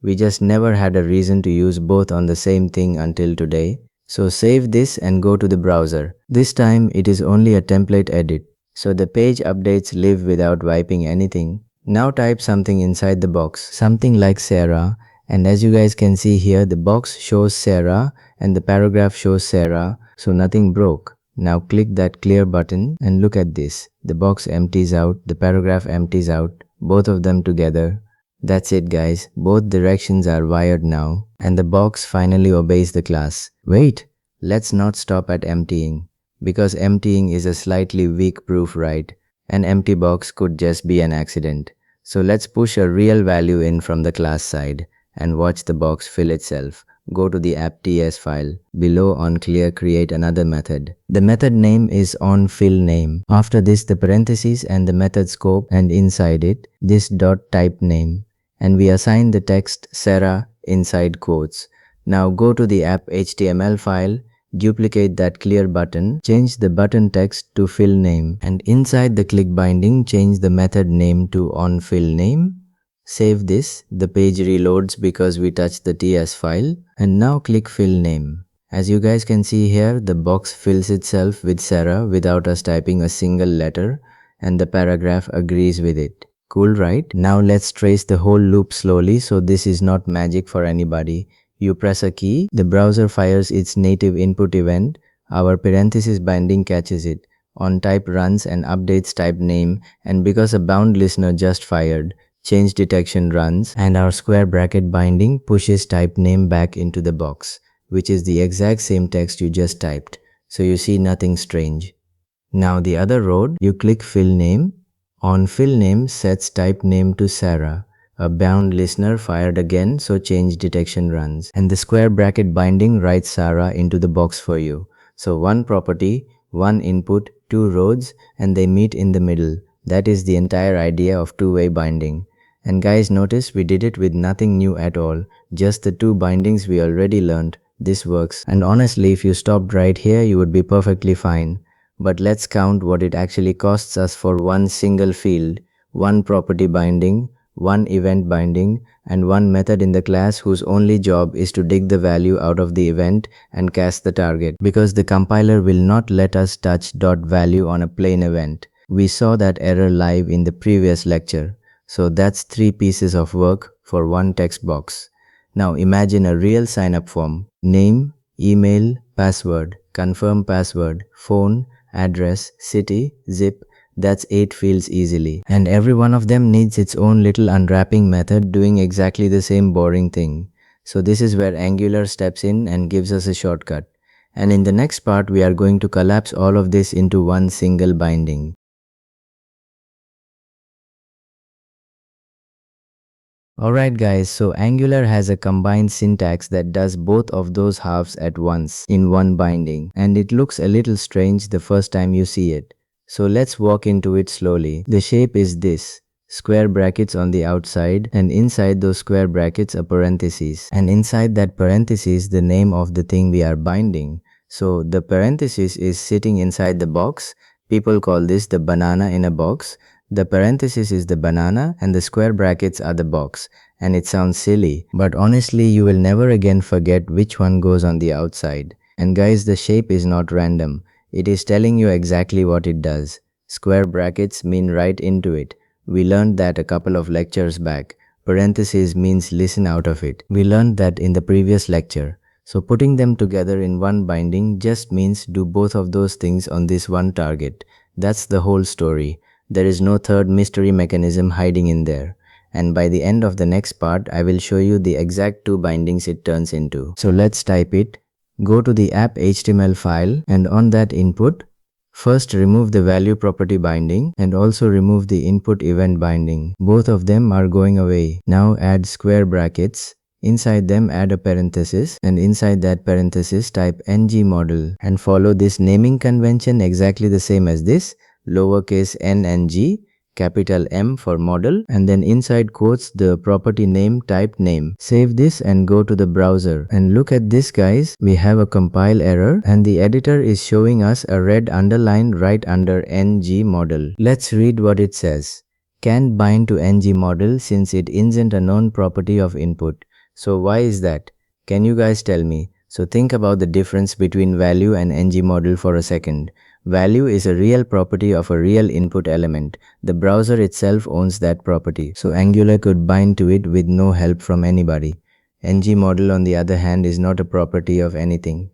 We just never had a reason to use both on the same thing until today. So save this and go to the browser. This time it is only a template edit. So the page updates live without wiping anything. Now type something inside the box, something like Sarah, and as you guys can see here, the box shows Sarah and the paragraph shows Sarah, so nothing broke. Now click that clear button and look at this. The box empties out, the paragraph empties out, both of them together. That's it guys, both directions are wired now, and the box finally obeys the class. Wait, let's not stop at emptying. Because emptying is a slightly weak proof, right? An empty box could just be an accident. So let's push a real value in from the class side and watch the box fill itself. Go to the app.ts file. Below on clear create another method. The method name is onFillName. After this the parentheses and the method scope and inside it this dot type name. And we assign the text Sarah inside quotes. Now go to the app HTML file. Duplicate that clear button, change the button text to fill name, and inside the click binding change the method name to onFillName. Save this, the page reloads because we touched the TS file, and now click fill name. As you guys can see here, the box fills itself with Sarah without us typing a single letter, and the paragraph agrees with it. Cool, right? Now let's trace the whole loop slowly so this is not magic for anybody. You press a key, the browser fires its native input event, our parenthesis binding catches it, onType runs and updates type name, and because a bound listener just fired, change detection runs, and our square bracket binding pushes type name back into the box, which is the exact same text you just typed, so you see nothing strange. Now the other road, you click fill name, onFillName sets type name to Sarah. A bound listener fired again, so change detection runs. And the square bracket binding writes Sarah into the box for you. So one property, one input, two roads, and they meet in the middle. That is the entire idea of two-way binding. And guys, notice we did it with nothing new at all. Just the two bindings we already learned. This works. And honestly, if you stopped right here, you would be perfectly fine. But let's count what it actually costs us for one single field, one property binding, one event binding, and one method in the class whose only job is to dig the value out of the event and cast the target, because the compiler will not let us touch .value on a plain event. We saw that error live in the previous lecture. So that's 3 pieces of work for one text box. Now imagine a real sign-up form. Name, email, password, confirm password, phone, address, city, zip. That's 8 fields easily. And every one of them needs its own little unwrapping method doing exactly the same boring thing. So this is where Angular steps in and gives us a shortcut. And in the next part, we are going to collapse all of this into one single binding. Alright guys, so Angular has a combined syntax that does both of those halves at once in one binding. And it looks a little strange the first time you see it. So let's walk into it slowly. The shape is this. Square brackets on the outside, and inside those square brackets a parenthesis. And inside that parenthesis the name of the thing we are binding. So the parenthesis is sitting inside the box, People call this the banana in a box. The parenthesis is the banana and the square brackets are the box. And it sounds silly, but honestly you will never again forget which one goes on the outside. And guys, the shape is not random. It is telling you exactly what it does. Square brackets mean right into it. We learned that a couple of lectures back. Parenthesis means listen out of it. We learned that in the previous lecture. So putting them together in one binding just means do both of those things on this one target. That's the whole story. There is no third mystery mechanism hiding in there. And by the end of the next part, I will show you the exact two bindings it turns into. So let's type it. Go to the app HTML file and on that input, first remove the value property binding and also remove the input event binding. Both of them are going away. Now add square brackets. Inside them add a parenthesis and inside that parenthesis type ngModel and follow this naming convention exactly the same as this, lowercase n and g, capital M for model, and then inside quotes the property name type name. Save this and go to the browser and look at this guys, we have a compile error and the editor is showing us a red underline right under ngModel. Let's read what it says. Can't bind to ngModel since it isn't a known property of input. So why is that? Can you guys tell me? So think about the difference between value and ngModel for a second. Value is a real property of a real input element. The browser itself owns that property. So Angular could bind to it with no help from anybody. ngModel on the other hand is not a property of anything.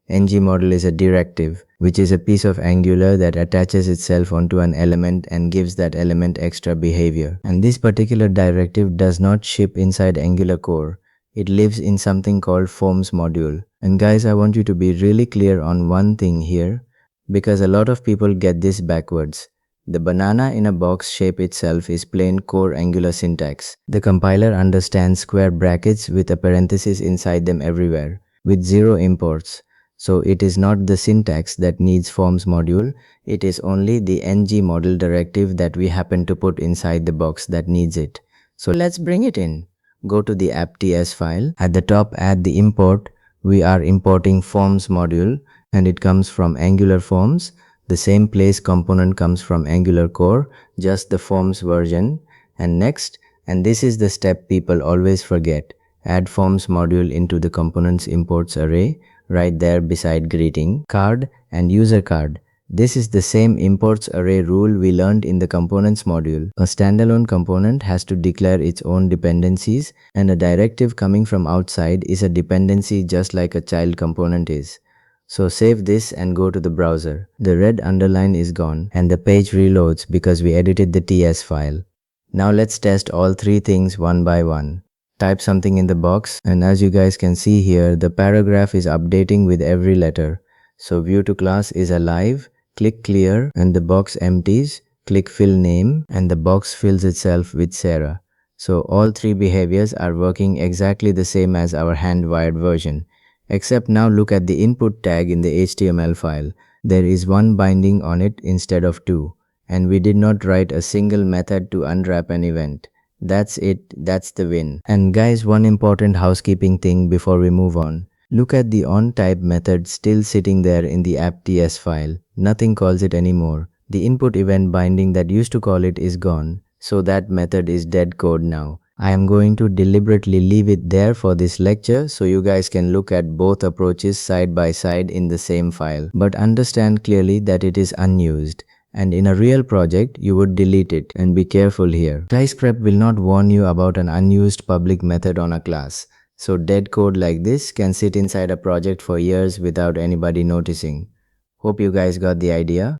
ngModel is a directive, which is a piece of Angular that attaches itself onto an element and gives that element extra behavior. And this particular directive does not ship inside Angular core. It lives in something called forms module. And guys, I want you to be really clear on one thing here, because a lot of people get this backwards. The banana in a box shape itself is plain core Angular syntax. The compiler understands square brackets with a parenthesis inside them everywhere, with zero imports. So it is not the syntax that needs forms module, it is only the ngModel directive that we happen to put inside the box that needs it. So let's bring it in. Go to the app.ts file. At the top add the import. We are importing forms module and it comes from Angular Forms. The same place component comes from Angular core, just the forms version. And next, and this is the step people always forget, add forms module into the components imports array right there beside greeting, card and user card. This is the same imports array rule we learned in the components module. A standalone component has to declare its own dependencies and a directive coming from outside is a dependency just like a child component is. So save this and go to the browser. The red underline is gone and the page reloads because we edited the TS file. Now let's test all three things one by one. Type something in the box and as you guys can see here, the paragraph is updating with every letter. So view to class is alive. Click clear and the box empties. Click fill name and the box fills itself with Sarah. So all three behaviors are working exactly the same as our hand-wired version. Except now look at the input tag in the HTML file. There is one binding on it instead of two. And we did not write a single method to unwrap an event. That's it, that's the win. And guys, one important housekeeping thing before we move on. Look at the onType method still sitting there in the app.ts file. Nothing calls it anymore. The input event binding that used to call it is gone. So that method is dead code now. I am going to deliberately leave it there for this lecture so you guys can look at both approaches side by side in the same file. But understand clearly that it is unused. And in a real project, you would delete it and be careful here. TypeScript will not warn you about an unused public method on a class. So dead code like this can sit inside a project for years without anybody noticing. Hope you guys got the idea.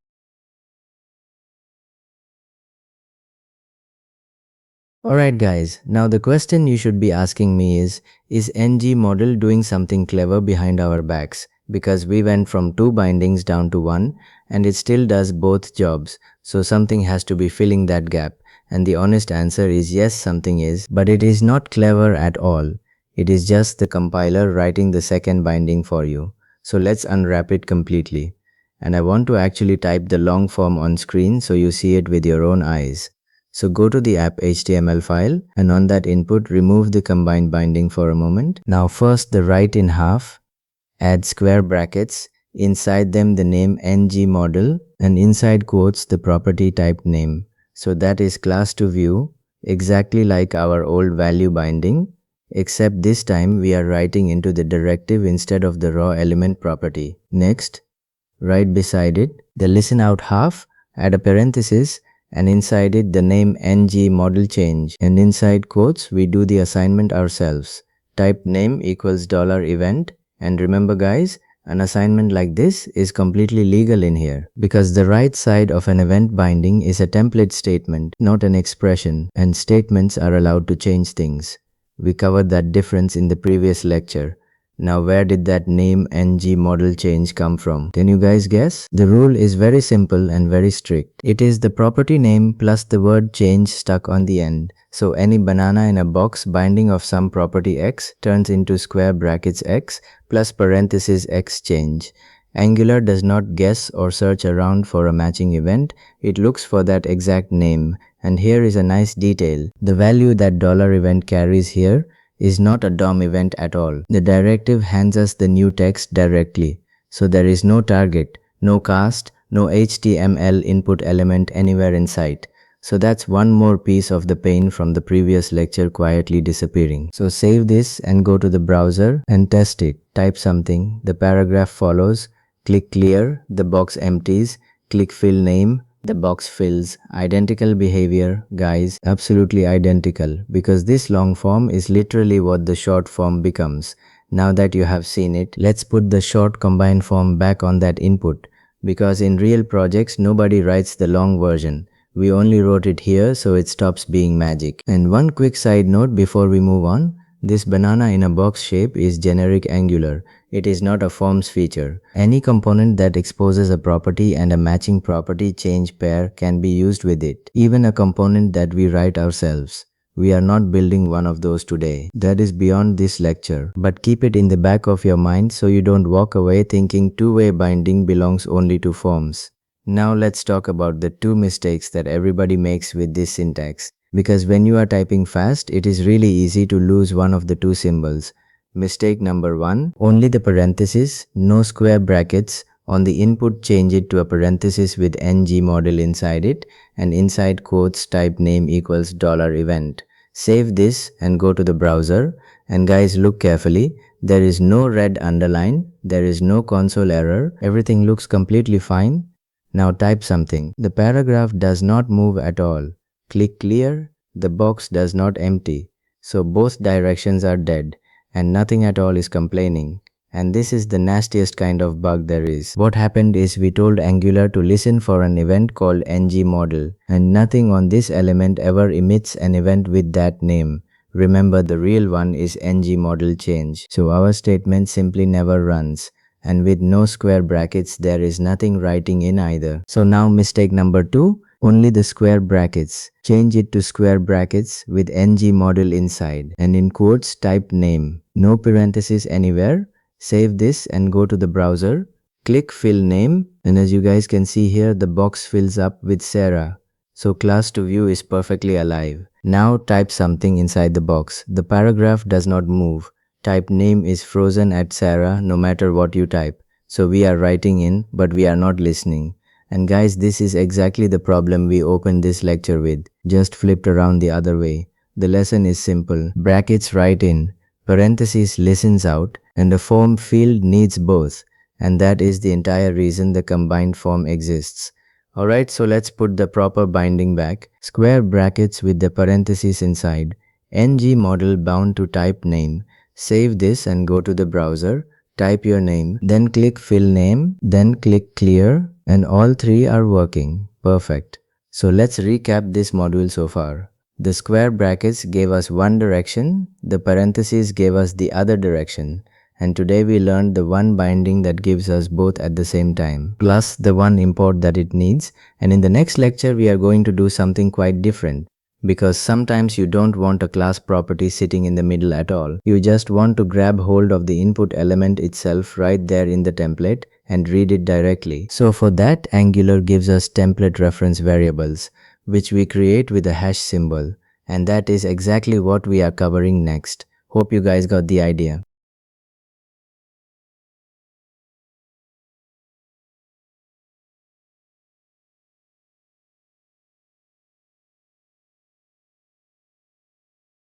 Alright guys, now the question you should be asking me is ngModel doing something clever behind our backs? Because we went from 2 bindings down to 1 and it still does both jobs, so something has to be filling that gap. And the honest answer is yes, something is, but it is not clever at all. It is just the compiler writing the second binding for you. So let's unwrap it completely. And I want to actually type the long form on screen so you see it with your own eyes. So go to the app HTML file and on that input remove the combined binding for a moment. Now first the right in half, add square brackets, inside them the name ngModel, and inside quotes the property type name. So that is class to view, exactly like our old value binding, except this time we are writing into the directive instead of the raw element property. Next, right beside it, the listen out half, add a parenthesis, and inside it the name ngModel change, and inside quotes we do the assignment ourselves. Type name equals $event, and remember guys, an assignment like this is completely legal in here because the right side of an event binding is a template statement, not an expression, and statements are allowed to change things. We covered that difference in the previous lecture. Now where did that name ngModel change come from? Can you guys guess? The rule is very simple and very strict. It is the property name plus the word change stuck on the end. So any banana in a box binding of some property x turns into square brackets x plus parenthesis x change. Angular does not guess or search around for a matching event. It looks for that exact name. And here is a nice detail. The value that $event carries here is not a DOM event at all. The directive hands us the new text directly. So there is no target, no cast, no HTML input element anywhere in sight. So that's one more piece of the pain from the previous lecture quietly disappearing. So save this and go to the browser and test it. Type something, the paragraph follows, click clear, the box empties, click fill name, the box fills. Identical behavior, guys, absolutely identical, because this long form is literally what the short form becomes. Now that you have seen it, let's put the short combined form back on that input, because in real projects nobody writes the long version. We only wrote it here so it stops being magic. And one quick side note before we move on, this banana in a box shape is generic Angular. It is not a forms feature. Any component that exposes a property and a matching property change pair can be used with it. Even a component that we write ourselves. We are not building one of those today. That is beyond this lecture. But keep it in the back of your mind so you don't walk away thinking two-way binding belongs only to forms. Now let's talk about the two mistakes that everybody makes with this syntax. Because when you are typing fast, it is really easy to lose one of the two symbols. Mistake number 1, only the parenthesis, no square brackets. On the input, change it to a parenthesis with ngModel inside it, and inside quotes type name equals $event. Save this and go to the browser. And guys, look carefully. There is no red underline, there is no console error, everything looks completely fine. Now type something. The paragraph does not move at all. Click clear, the box does not empty. So both directions are dead and nothing at all is complaining. And this is the nastiest kind of bug there is. What happened is we told Angular to listen for an event called ngModel, and nothing on this element ever emits an event with that name. Remember, the real one is ngModel change. So our statement simply never runs. And with no square brackets, there is nothing writing in either. So now mistake number 2, only the square brackets. Change it to square brackets with ngModel inside, and in quotes type name. No parenthesis anywhere. Save this and go to the browser. Click fill name, and as you guys can see here, the box fills up with Sarah. So class to view is perfectly alive. Now type something inside the box. The paragraph does not move. Type name is frozen at Sarah no matter what you type. So we are writing in, but we are not listening. And guys, this is exactly the problem we opened this lecture with, just flipped around the other way. The lesson is simple. Brackets write in, parentheses listens out, and the form field needs both. And that is the entire reason the combined form exists. Alright, so let's put the proper binding back. Square brackets with the parentheses inside. ngModel bound to type name. Save this and go to the browser, type your name, then click fill name, then click clear, and all three are working. Perfect. So let's recap this module so far. The square brackets gave us one direction, the parentheses gave us the other direction, and today we learned the one binding that gives us both at the same time, plus the one import that it needs, and in the next lecture we are going to do something quite different. Because sometimes you don't want a class property sitting in the middle at all. You just want to grab hold of the input element itself right there in the template and read it directly. So for that, Angular gives us template reference variables, which we create with a hash symbol. And that is exactly what we are covering next. Hope you guys got the idea.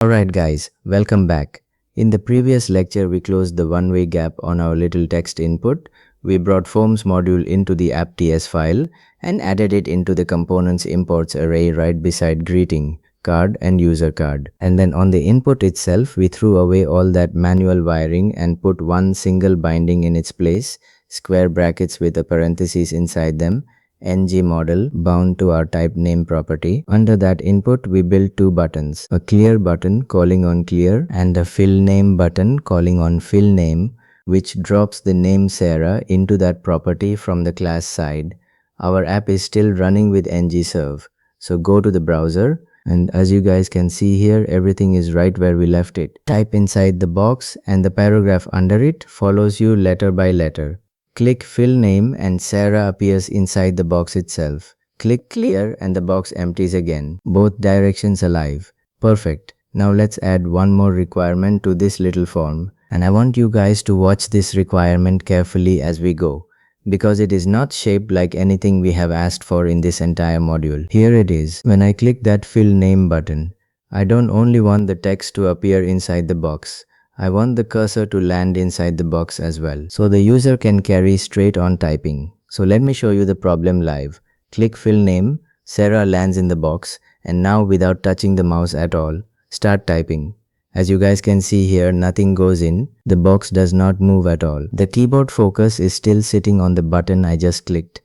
Alright guys, welcome back. In the previous lecture we closed the one-way gap on our little text input. We brought forms module into the app.ts file and added it into the components imports array right beside greeting, card and user card. And then on the input itself we threw away all that manual wiring and put one single binding in its place, square brackets with a parenthesis inside them, ngModel bound to our type name property. Under that input, we built two buttons, a clear button calling on clear and a fill name button calling on fill name, which drops the name Sarah into that property from the class side. Our app is still running with ngserve. So go to the browser, and as you guys can see here, everything is right where we left it. Type inside the box and the paragraph under it follows you letter by letter. Click fill name and Sarah appears inside the box itself. Click clear and the box empties again. Both directions alive. Perfect. Now let's add one more requirement to this little form. And I want you guys to watch this requirement carefully as we go, because it is not shaped like anything we have asked for in this entire module. Here it is. When I click that fill name button, I don't only want the text to appear inside the box. I want the cursor to land inside the box as well, so the user can carry straight on typing. So let me show you the problem live. Click fill name, Sarah lands in the box, and now without touching the mouse at all, start typing. As you guys can see here, nothing goes in, the box does not move at all. The keyboard focus is still sitting on the button I just clicked,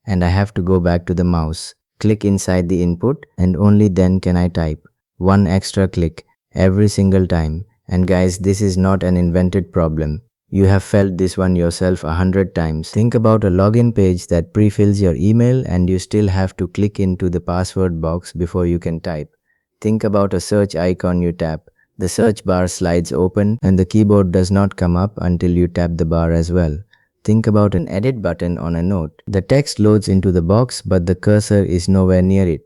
and I have to go back to the mouse. Click inside the input, and only then can I type. One extra click, every single time. And guys, this is not an invented problem. You have felt this one yourself 100 times. Think about a login page that pre-fills your email and you still have to click into the password box before you can type. Think about a search icon you tap. The search bar slides open and the keyboard does not come up until you tap the bar as well. Think about an edit button on a note. The text loads into the box but the cursor is nowhere near it.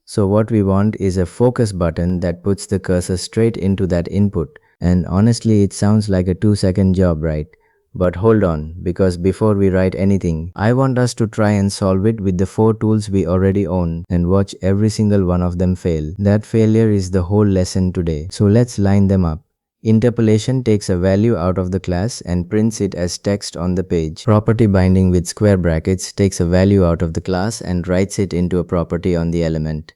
So what we want is a focus button that puts the cursor straight into that input. And honestly, it sounds like a 2-second job, right? But hold on, because before we write anything, I want us to try and solve it with the 4 tools we already own and watch every single one of them fail. That failure is the whole lesson today. So let's line them up. Interpolation takes a value out of the class and prints it as text on the page. Property binding with square brackets takes a value out of the class and writes it into a property on the element.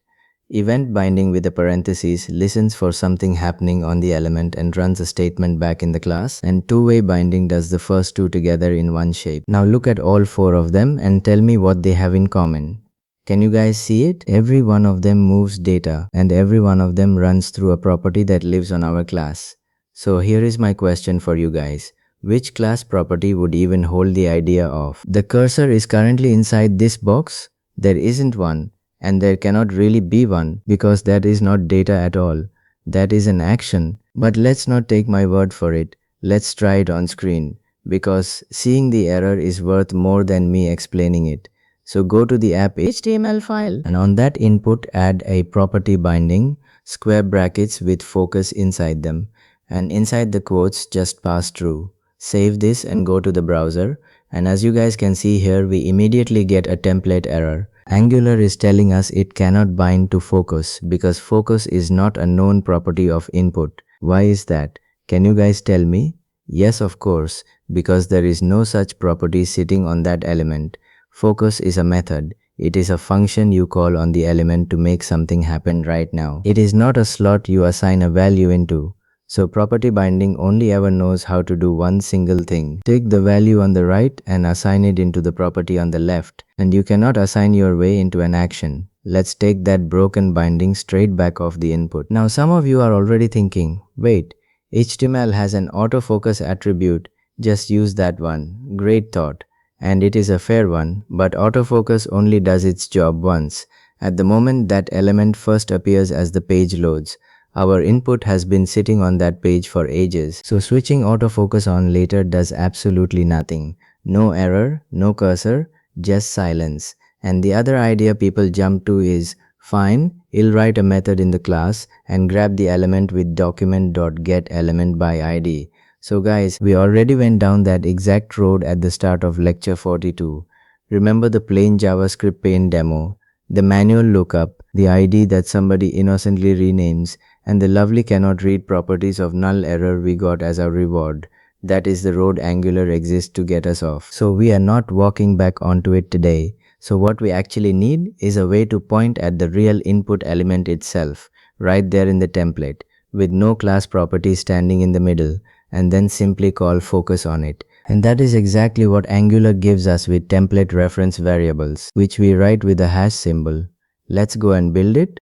Event binding with a parenthesis listens for something happening on the element and runs a statement back in the class, and two-way binding does the first two together in one shape. Now look at all 4 of them and tell me what they have in common. Can you guys see it? Every one of them moves data and every one of them runs through a property that lives on our class. So here is my question for you guys. Which class property would even hold the idea of the cursor is currently inside this box? There isn't one. And there cannot really be one because that is not data at all. That is an action. But let's not take my word for it. Let's try it on screen, because seeing the error is worth more than me explaining it. So go to the app HTML file and on that input add a property binding, square brackets with focus inside them, and inside the quotes just pass through. Save this and go to the browser, and as you guys can see here, we immediately get a template error. Angular is telling us it cannot bind to focus because focus is not a known property of input. Why is that? Can you guys tell me? Yes, of course, because there is no such property sitting on that element. Focus is a method. It is a function you call on the element to make something happen right now. It is not a slot you assign a value into. So property binding only ever knows how to do one single thing. Take the value on the right and assign it into the property on the left, and you cannot assign your way into an action. Let's take that broken binding straight back off the input. Now some of you are already thinking, wait, HTML has an autofocus attribute, just use that one. Great thought. And it is a fair one, but autofocus only does its job once. At the moment that element first appears as the page loads. Our input has been sitting on that page for ages, so switching autofocus on later does absolutely nothing. No error, no cursor, just silence. And the other idea people jump to is, fine, I'll write a method in the class and grab the element with document.getElementById. So guys, we already went down that exact road at the start of lecture 42. Remember the plain JavaScript paint demo, the manual lookup, the ID that somebody innocently renames, and the lovely cannot read properties of null error we got as our reward. That is the road Angular exists to get us off. So we are not walking back onto it today. So what we actually need is a way to point at the real input element itself, right there in the template, with no class property standing in the middle, and then simply call focus on it. And that is exactly what Angular gives us with template reference variables, which we write with a hash symbol. Let's go and build it.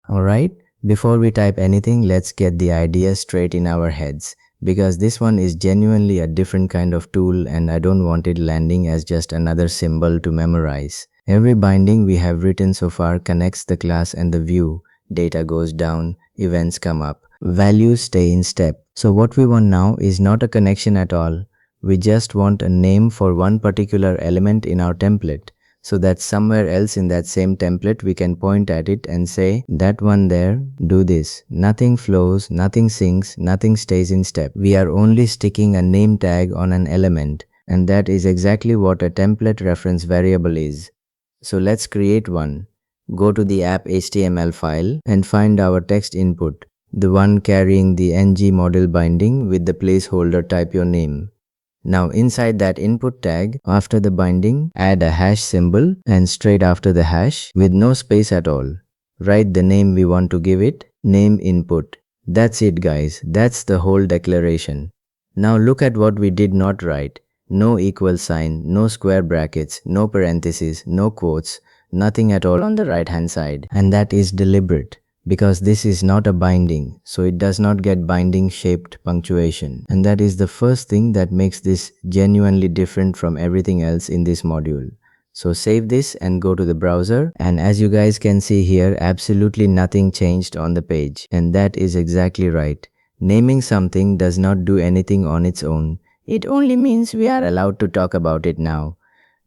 Alright, before we type anything, let's get the idea straight in our heads, because this one is genuinely a different kind of tool and I don't want it landing as just another symbol to memorize. Every binding we have written so far connects the class and the view. Data goes down, events come up, values stay in step. So what we want now is not a connection at all. We just want a name for one particular element in our template, so that somewhere else in that same template we can point at it and say, that one there, do this. Nothing flows, nothing syncs, nothing stays in step. We are only sticking a name tag on an element, and that is exactly what a template reference variable is. So let's create one. Go to the app HTML file and find our text input, the one carrying the ngModel binding. With the placeholder, type your name. Now inside that input tag, after the binding, add a hash symbol, and straight after the hash, with no space at all, write the name we want to give it, name input. That's it guys, that's the whole declaration. Now look at what we did not write. No equal sign, no square brackets, no parentheses, no quotes, nothing at all on the right hand side. And that is deliberate, because this is not a binding, so it does not get binding shaped punctuation. And that is the first thing that makes this genuinely different from everything else in this module. So save this and go to the browser, and as you guys can see here, absolutely nothing changed on the page. And that is exactly right. Naming something does not do anything on its own. It only means we are allowed to talk about it now.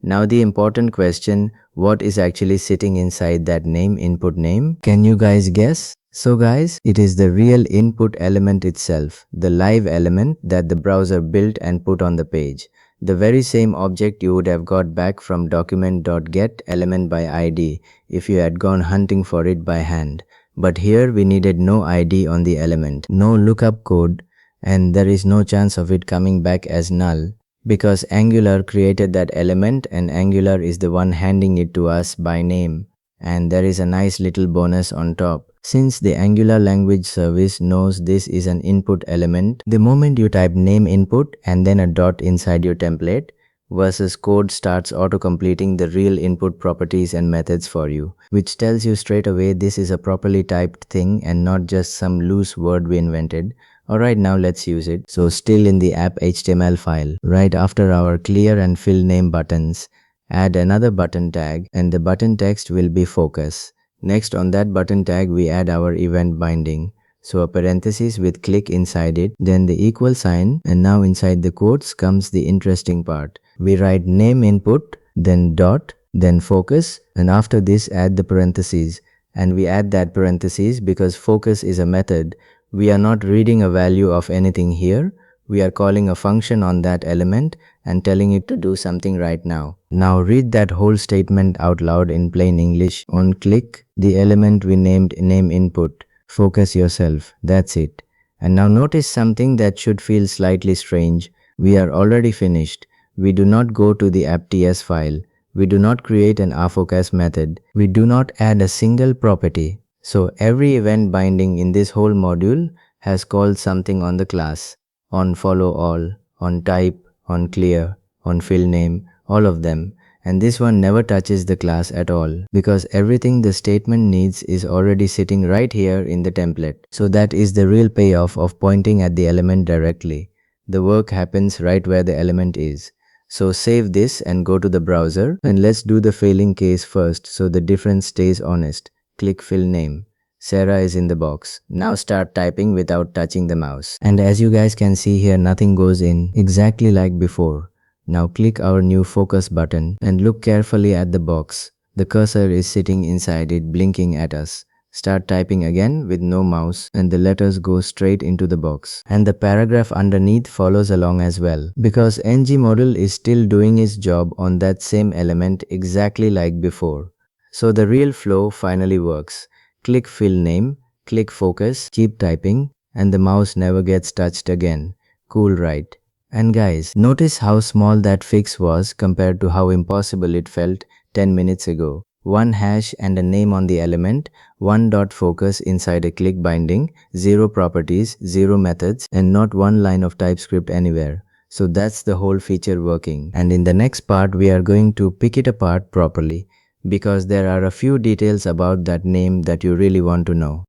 Now the important question, what is actually sitting inside that name input name? Can you guys guess? So guys, it is the real input element itself, the live element that the browser built and put on the page. The very same object you would have got back from document.get element by ID if you had gone hunting for it by hand. But here we needed no ID on the element, no lookup code, and there is no chance of it coming back as null, because Angular created that element and Angular is the one handing it to us by name. And there is a nice little bonus on top. Since the Angular language service knows this is an input element, the moment you type name input and then a dot inside your template, versus code starts auto-completing the real input properties and methods for you, which tells you straight away this is a properly typed thing and not just some loose word we invented. Alright, now let's use it. So still in the app HTML file, right after our clear and fill name buttons, add another button tag and the button text will be focus. Next on that button tag we add our event binding. So a parenthesis with click inside it, then the equal sign, and now inside the quotes comes the interesting part. We write name input, then dot, then focus, and after this add the parentheses. And we add that parentheses because focus is a method. We are not reading a value of anything here. We are calling a function on that element and telling it to do something right now. Now read that whole statement out loud in plain English. On click, the element we named name input. Focus yourself. That's it. And now notice something that should feel slightly strange. We are already finished. We do not go to the app.ts file. We do not create an afocus method. We do not add a single property. So every event binding in this whole module has called something on the class, on follow all, on type, on clear, on fill name, all of them. And this one never touches the class at all, because everything the statement needs is already sitting right here in the template. So that is the real payoff of pointing at the element directly. The work happens right where the element is. So save this and go to the browser, and let's do the failing case first so the difference stays honest. Click fill name. Sarah is in the box. Now start typing without touching the mouse. And as you guys can see here, nothing goes in, exactly like before. Now click our new focus button and look carefully at the box. The cursor is sitting inside it, blinking at us. Start typing again with no mouse and the letters go straight into the box. And the paragraph underneath follows along as well, because ngModel is still doing its job on that same element exactly like before. So the real flow finally works. Click fill name, click focus, keep typing, and the mouse never gets touched again. Cool, right? And guys, notice how small that fix was compared to how impossible it felt 10 minutes ago. One hash and a name on the element, one dot focus inside a click binding, zero properties, zero methods, and not one line of TypeScript anywhere. So that's the whole feature working. And in the next part, we are going to pick it apart properly, because there are a few details about that name that you really want to know.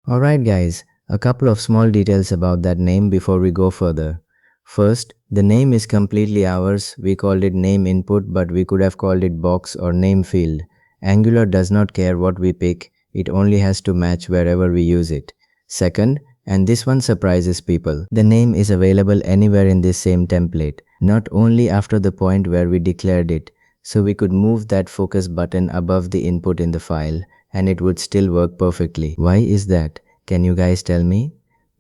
Alright guys, a couple of small details about that name before we go further. First, the name is completely ours. We called it name input, but we could have called it box or name field. Angular does not care what we pick, it only has to match wherever we use it. Second, and this one surprises people, the name is available anywhere in this same template, not only after the point where we declared it. So we could move that focus button above the input in the file, and it would still work perfectly. Why is that? Can you guys tell me?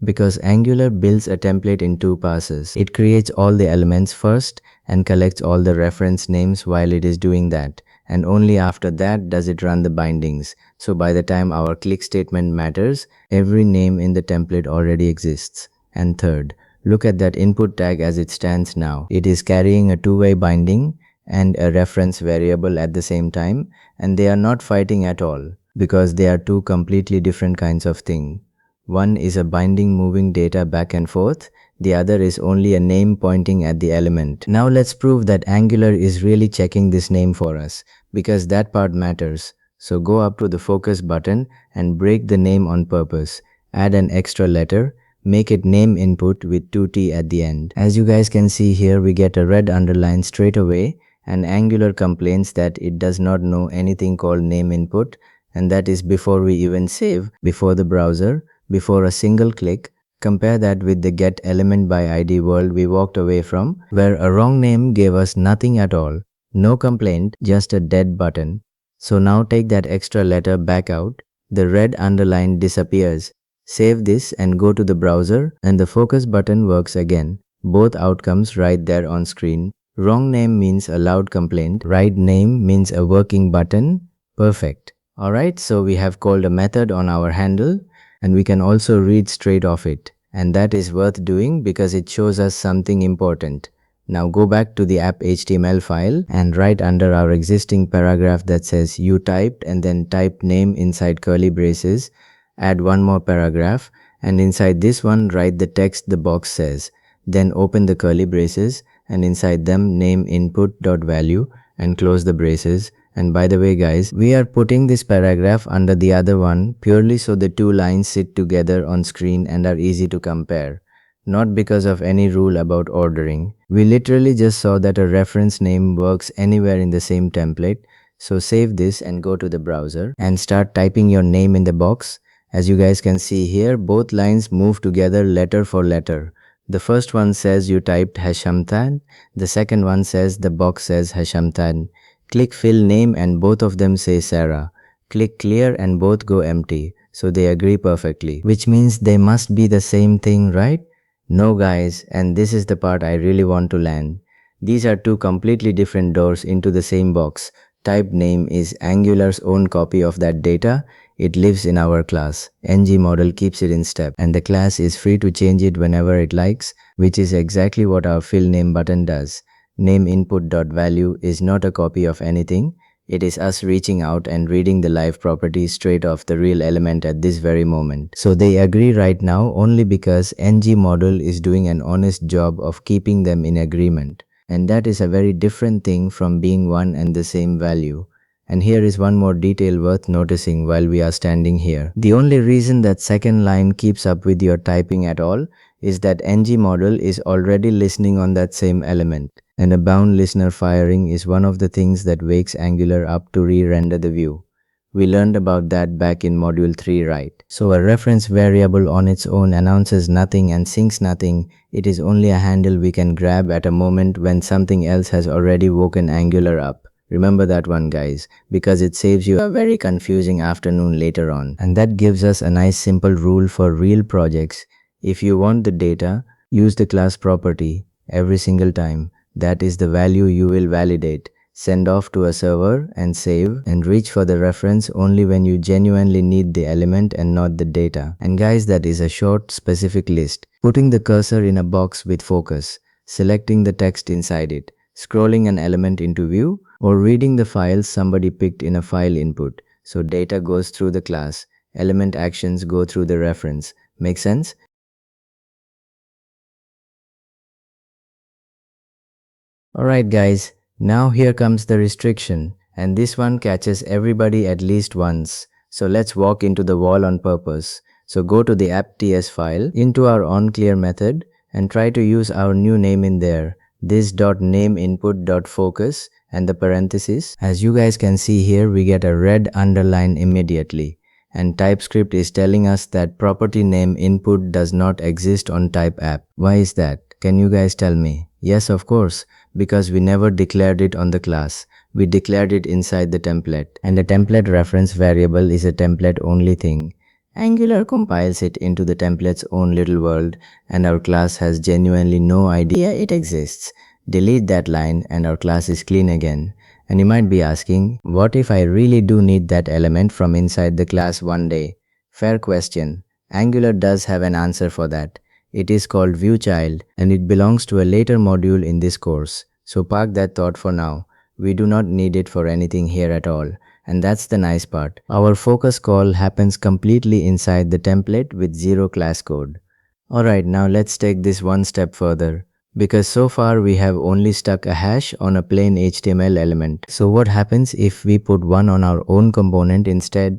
Because Angular builds a template in two passes. It creates all the elements first and collects all the reference names while it is doing that. And only after that does it run the bindings. So by the time our click statement matters, every name in the template already exists. And third, look at that input tag as it stands now. It is carrying a two-way binding and a reference variable at the same time, and they are not fighting at all, because they are two completely different kinds of thing. One is a binding moving data back and forth, the other is only a name pointing at the element. Now let's prove that Angular is really checking this name for us, because that part matters. So go up to the focus button and break the name on purpose. Add an extra letter, make it name input with 2t at the end. As you guys can see here, we get a red underline straight away, and Angular complains that it does not know anything called name input, and that is before we even save, before the browser, before a single click. Compare that with the get element by ID world we walked away from, where a wrong name gave us nothing at all. No complaint, just a dead button. So now take that extra letter back out, the red underline disappears. Save this and go to the browser, and the focus button works again. Both outcomes right there on screen. Wrong name means a loud complaint. Right name means a working button. Perfect. Alright, so we have called a method on our handle, and we can also read straight off it. And that is worth doing because it shows us something important. Now go back to the app HTML file and write under our existing paragraph that says you typed, and then type name inside curly braces. Add one more paragraph, and inside this one write the text the box says. Then open the curly braces, and inside them name input.value and close the braces. And by the way guys, we are putting this paragraph under the other one purely so the two lines sit together on screen and are easy to compare. Not because of any rule about ordering. We literally just saw that a reference name works anywhere in the same template. So save this and go to the browser and start typing your name in the box. As you guys can see here, both lines move together letter for letter. The first one says you typed Hashamthan. The second one says the box says Hashamthan. Click fill name and both of them say Sarah. Click clear and both go empty. So they agree perfectly. Which means they must be the same thing, right? No guys, and this is the part I really want to land. These are two completely different doors into the same box. Type name is Angular's own copy of that data. It lives in our class. ngModel keeps it in step, and the class is free to change it whenever it likes, which is exactly what our fill name button does. Name input.value is not a copy of anything. It is us reaching out and reading the live properties straight off the real element at this very moment. So they agree right now only because ngModel is doing an honest job of keeping them in agreement. And that is a very different thing from being one and the same value. And here is one more detail worth noticing while we are standing here. The only reason that second line keeps up with your typing at all is that ngModel is already listening on that same element. And a bound listener firing is one of the things that wakes Angular up to re-render the view. We learned about that back in module 3, right? So a reference variable on its own announces nothing and syncs nothing. It is only a handle we can grab at a moment when something else has already woken Angular up. Remember that one guys, because it saves you a very confusing afternoon later on. And that gives us a nice simple rule for real projects. If you want the data, use the class property every single time. that is the value you will validate, send off to a server and save, and reach for the reference only when you genuinely need the element and not the data. And guys, that is a short, specific list. Putting the cursor in a box with focus, selecting the text inside it, scrolling an element into view, or reading the files somebody picked in a file input. So data goes through the class, element actions go through the reference. Make sense? Alright guys, now here comes the restriction, and this one catches everybody at least once. So let's walk into the wall on purpose. So go to the app.ts file, into our onClear method, and try to use our new name in there, this .nameinput.focus and the parenthesis. As you guys can see here, we get a red underline immediately. And TypeScript is telling us that property name input does not exist on type app. Why is that? Can you guys tell me? Yes, of course, because we never declared it on the class. We declared it inside the template. And the template reference variable is a template only thing. Angular compiles it into the template's own little world, and our class has genuinely no idea it exists. Delete that line and our class is clean again. And you might be asking, what if I really do need that element from inside the class one day? Fair question. Angular does have an answer for that. It is called viewChild, and it belongs to a later module in this course. So park that thought for now. We do not need it for anything here at all. And that's the nice part. Our focus call happens completely inside the template with zero class code. Alright, now let's take this one step further. Because so far we have only stuck a hash on a plain HTML element. So what happens if we put one on our own component instead?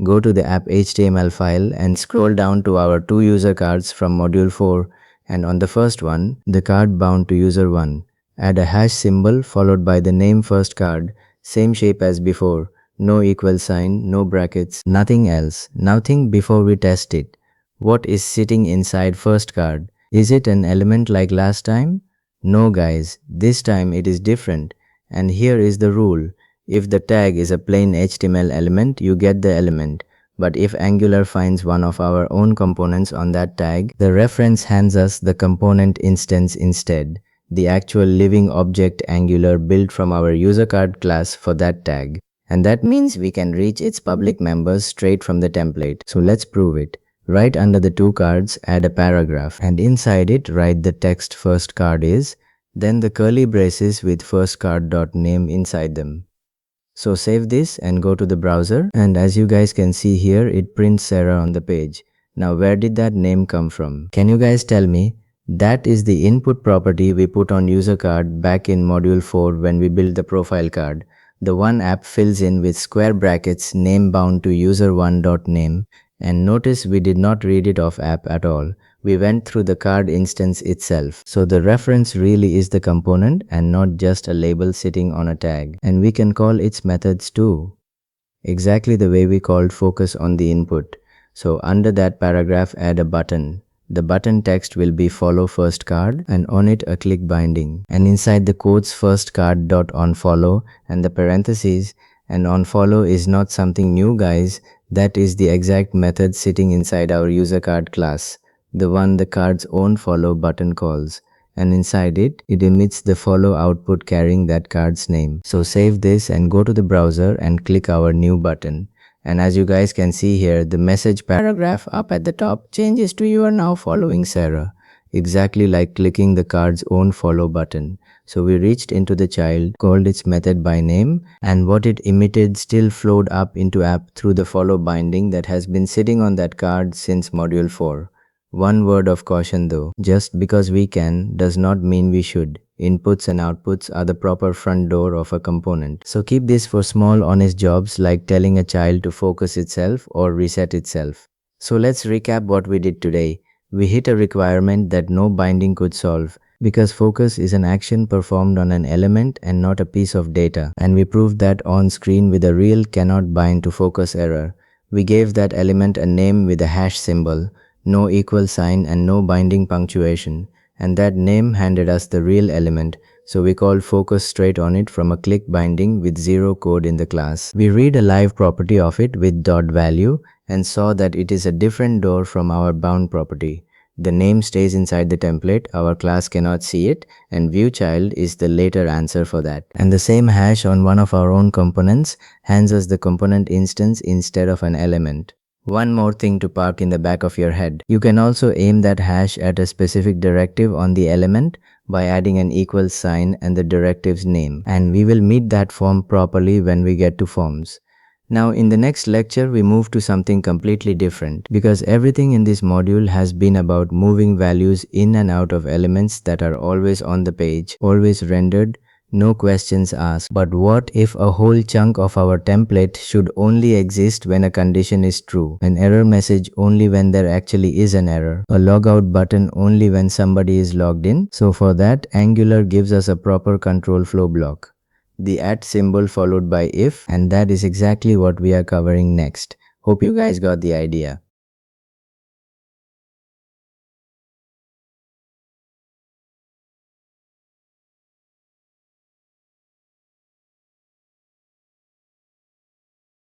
Go to the app HTML file and scroll down to our two user cards from module 4, and on the first one, the card bound to user 1. Add a hash symbol followed by the name first card, same shape as before, no equal sign, no brackets, nothing else. Now think before we test it. What is sitting inside first card? Is it an element like last time? No guys, this time it is different. And here is the rule. If the tag is a plain HTML element, you get the element. But if Angular finds one of our own components on that tag, the reference hands us the component instance instead, the actual living object Angular built from our userCard class for that tag. And that means we can reach its public members straight from the template. So let's prove it. Right under the two cards, add a paragraph, and inside it write the text first card is, then the curly braces with firstcard.name inside them. So save this and go to the browser, and as you guys can see here, it prints Sarah on the page. Now where did that name come from? Can you guys tell me? That is the input property we put on user card back in module 4 when we built the profile card. The one app fills in with square brackets name bound to user1.name. And notice we did not read it off app at all. We went through the card instance itself. So the reference really is the component and not just a label sitting on a tag. And we can call its methods too. Exactly the way we called focus on the input. So under that paragraph, add a button. The button text will be follow first card and on it a click binding. And inside the quotes first card dot onFollow and the parentheses, and onFollow is not something new guys. That is the exact method sitting inside our userCard class, the one the card's own follow button calls. And inside it, it emits the follow output carrying that card's name. So save this and go to the browser and click our new button. And as you guys can see here, the message paragraph up at the top changes to you are now following Sarah. Exactly like clicking the card's own follow button. So we reached into the child, called its method by name, and what it emitted still flowed up into app through the follow binding that has been sitting on that card since module 4. One word of caution though, just because we can does not mean we should. Inputs and outputs are the proper front door of a component. So keep this for small honest jobs like telling a child to focus itself or reset itself. So let's recap what we did today. We hit a requirement that no binding could solve, because focus is an action performed on an element and not a piece of data, and we proved that on screen with a real cannot bind to focus error. We gave that element a name with a hash symbol, no equal sign and no binding punctuation, and that name handed us the real element, so we called focus straight on it from a click binding with zero code in the class. We read a live property of it with .value and saw that it is a different door from our bound property. The name stays inside the template, our class cannot see it, and viewChild is the later answer for that. And the same hash on one of our own components hands us the component instance instead of an element. One more thing to park in the back of your head. You can also aim that hash at a specific directive on the element by adding an equals sign and the directive's name. And we will meet that form properly when we get to forms. Now in the next lecture we move to something completely different because everything in this module has been about moving values in and out of elements that are always on the page, always rendered, no questions asked. But what if a whole chunk of our template should only exist when a condition is true, an error message only when there actually is an error, a logout button only when somebody is logged in? So for that, Angular gives us a proper control flow block, the @ symbol followed by if, and that is exactly what we are covering next. Hope you guys got the idea.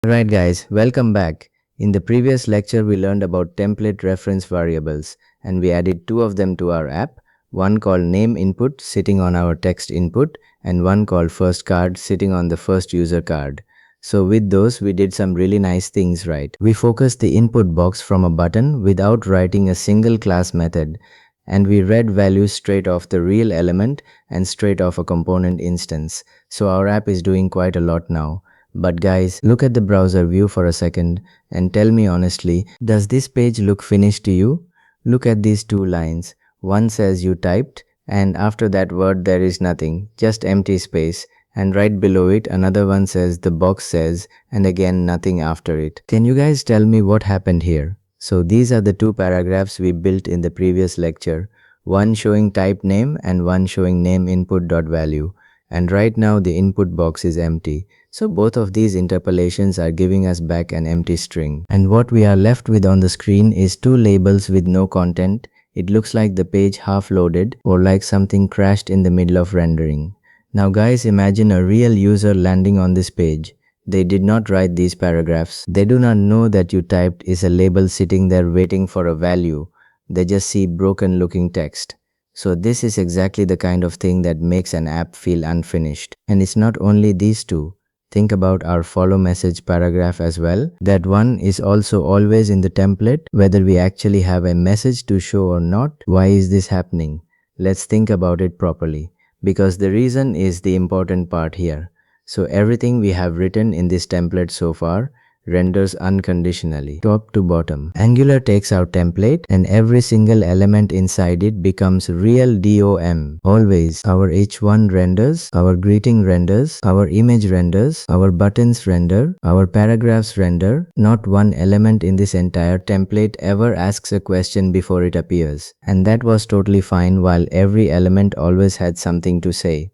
Alright guys, welcome back. In the previous lecture we learned about template reference variables and we added two of them to our app, one called name input sitting on our text input and one called first card sitting on the first user card. So with those we did some really nice things, right? We focused the input box from a button without writing a single class method, and we read values straight off the real element and straight off a component instance. So our app is doing quite a lot now. But guys, look at the browser view for a second and tell me honestly, does this page look finished to you? Look at these two lines. One says you typed, and after that word there is nothing, just empty space. And right below it another one says the box says, and again nothing after it. Can you guys tell me what happened here? So these are the two paragraphs we built in the previous lecture, one showing type name and one showing name input.value. And right now the input box is empty. So both of these interpolations are giving us back an empty string. And what we are left with on the screen is two labels with no content. It looks like the page half loaded or like something crashed in the middle of rendering. Now guys, imagine a real user landing on this page. They did not write these paragraphs. They do not know that you typed is a label sitting there waiting for a value. They just see broken looking text. So this is exactly the kind of thing that makes an app feel unfinished. And it's not only these two. Think about our follow message paragraph as well. That one is also always in the template, whether we actually have a message to show or not. Why is this happening? Let's think about it properly, because the reason is the important part here. So everything we have written in this template so far renders unconditionally, top to bottom. Angular takes our template and every single element inside it becomes real DOM. Always. Our H1 renders, our greeting renders, our image renders, our buttons render, our paragraphs render. Not one element in this entire template ever asks a question before it appears. And that was totally fine while every element always had something to say.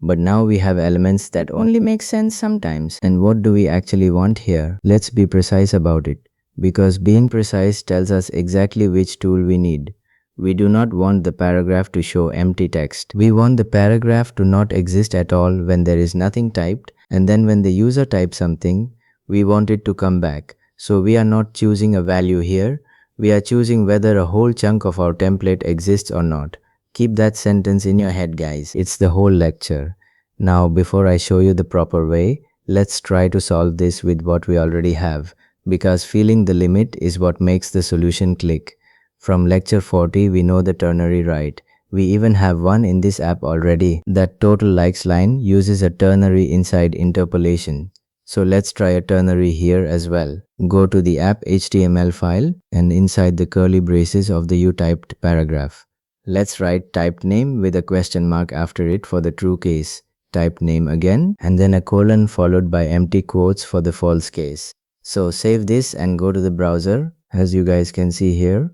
But now we have elements that only make sense sometimes. And what do we actually want here? Let's be precise about it. Because being precise tells us exactly which tool we need. We do not want the paragraph to show empty text. We want the paragraph to not exist at all when there is nothing typed, and then when the user types something, we want it to come back. So we are not choosing a value here. We are choosing whether a whole chunk of our template exists or not. Keep that sentence in your head, guys. It's the whole lecture. Now, before I show you the proper way, let's try to solve this with what we already have, because feeling the limit is what makes the solution click. From lecture 40, we know the ternary, right? We even have one in this app already. That total likes line uses a ternary inside interpolation. So let's try a ternary here as well. Go to the app HTML file and inside the curly braces of the you typed paragraph, let's write typed name with a question mark after it for the true case, type name again, and then a colon followed by empty quotes for the false case. So save this and go to the browser. As you guys can see here,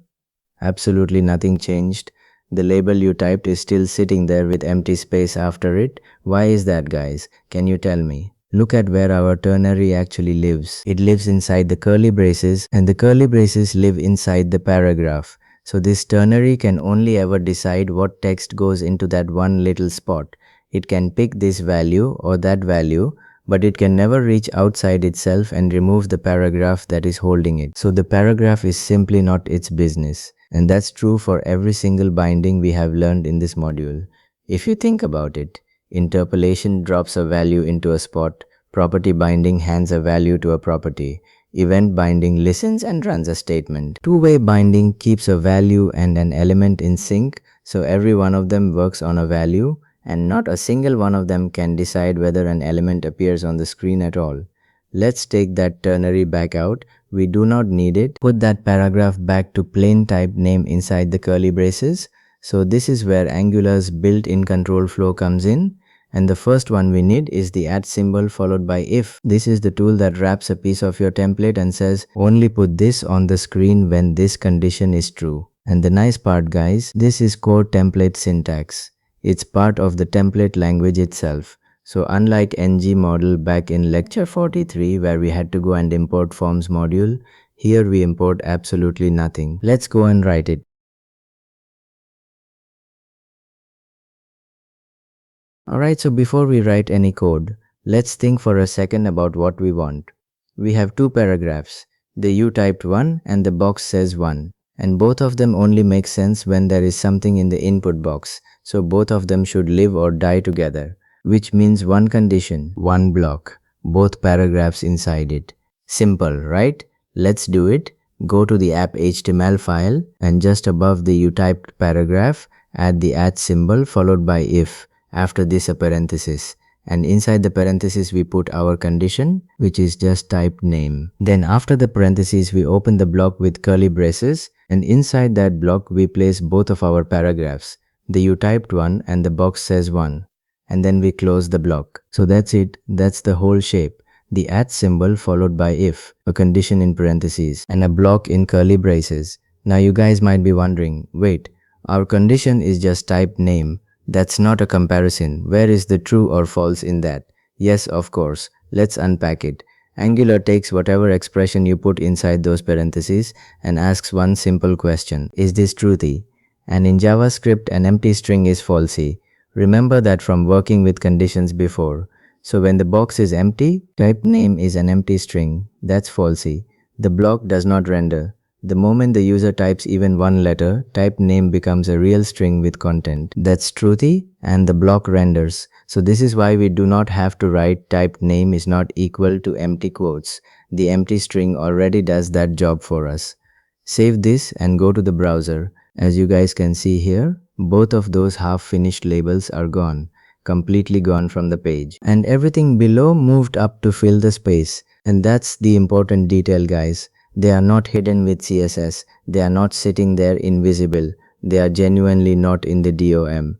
absolutely nothing changed. The label you typed is still sitting there with empty space after it. Why is that, guys? Can you tell me? Look at where our ternary actually lives. It lives inside the curly braces, and the curly braces live inside the paragraph. So this ternary can only ever decide what text goes into that one little spot. It can pick this value or that value, but it can never reach outside itself and remove the paragraph that is holding it. So the paragraph is simply not its business. And that's true for every single binding we have learned in this module. If you think about it, interpolation drops a value into a spot, property binding hands a value to a property, event binding listens and runs a statement. Two-way binding keeps a value and an element in sync, so every one of them works on a value, and not a single one of them can decide whether an element appears on the screen at all. Let's take that ternary back out. We do not need it. Put that paragraph back to plain type name inside the curly braces. So this is where Angular's built-in control flow comes in. And the first one we need is the @ symbol followed by if. This is the tool that wraps a piece of your template and says, only put this on the screen when this condition is true. And the nice part, guys, this is core template syntax. It's part of the template language itself. So unlike ngModel back in lecture 43 where we had to go and import forms module, here we import absolutely nothing. Let's go and write it. Alright, so before we write any code, let's think for a second about what we want. We have two paragraphs, the U typed one and the box says 1. And both of them only make sense when there is something in the input box, so both of them should live or die together, which means one condition, one block, both paragraphs inside it. Simple, right? Let's do it. Go to the app.html file and just above the utyped paragraph, add the @ symbol followed by if. After this a parenthesis, and inside the parenthesis we put our condition, which is just typed name. Then after the parenthesis we open the block with curly braces, and inside that block we place both of our paragraphs, the U typed one and the box says 1. And then we close the block. So that's it, that's the whole shape. The @ symbol followed by if, a condition in parentheses, and a block in curly braces. Now you guys might be wondering, wait, our condition is just typed name. That's not a comparison. Where is the true or false in that? Yes, of course. Let's unpack it. Angular takes whatever expression you put inside those parentheses and asks one simple question. Is this truthy? And in JavaScript, an empty string is falsy. Remember that from working with conditions before. So when the box is empty, type name is an empty string. That's falsy. The block does not render. The moment the user types even one letter, type name becomes a real string with content. That's truthy, and the block renders. So this is why we do not have to write type name is not equal to empty quotes. The empty string already does that job for us. Save this and go to the browser. As you guys can see here, both of those half-finished labels are gone, completely gone from the page. And everything below moved up to fill the space. And that's the important detail, guys. They are not hidden with CSS. They are not sitting there invisible. They are genuinely not in the DOM.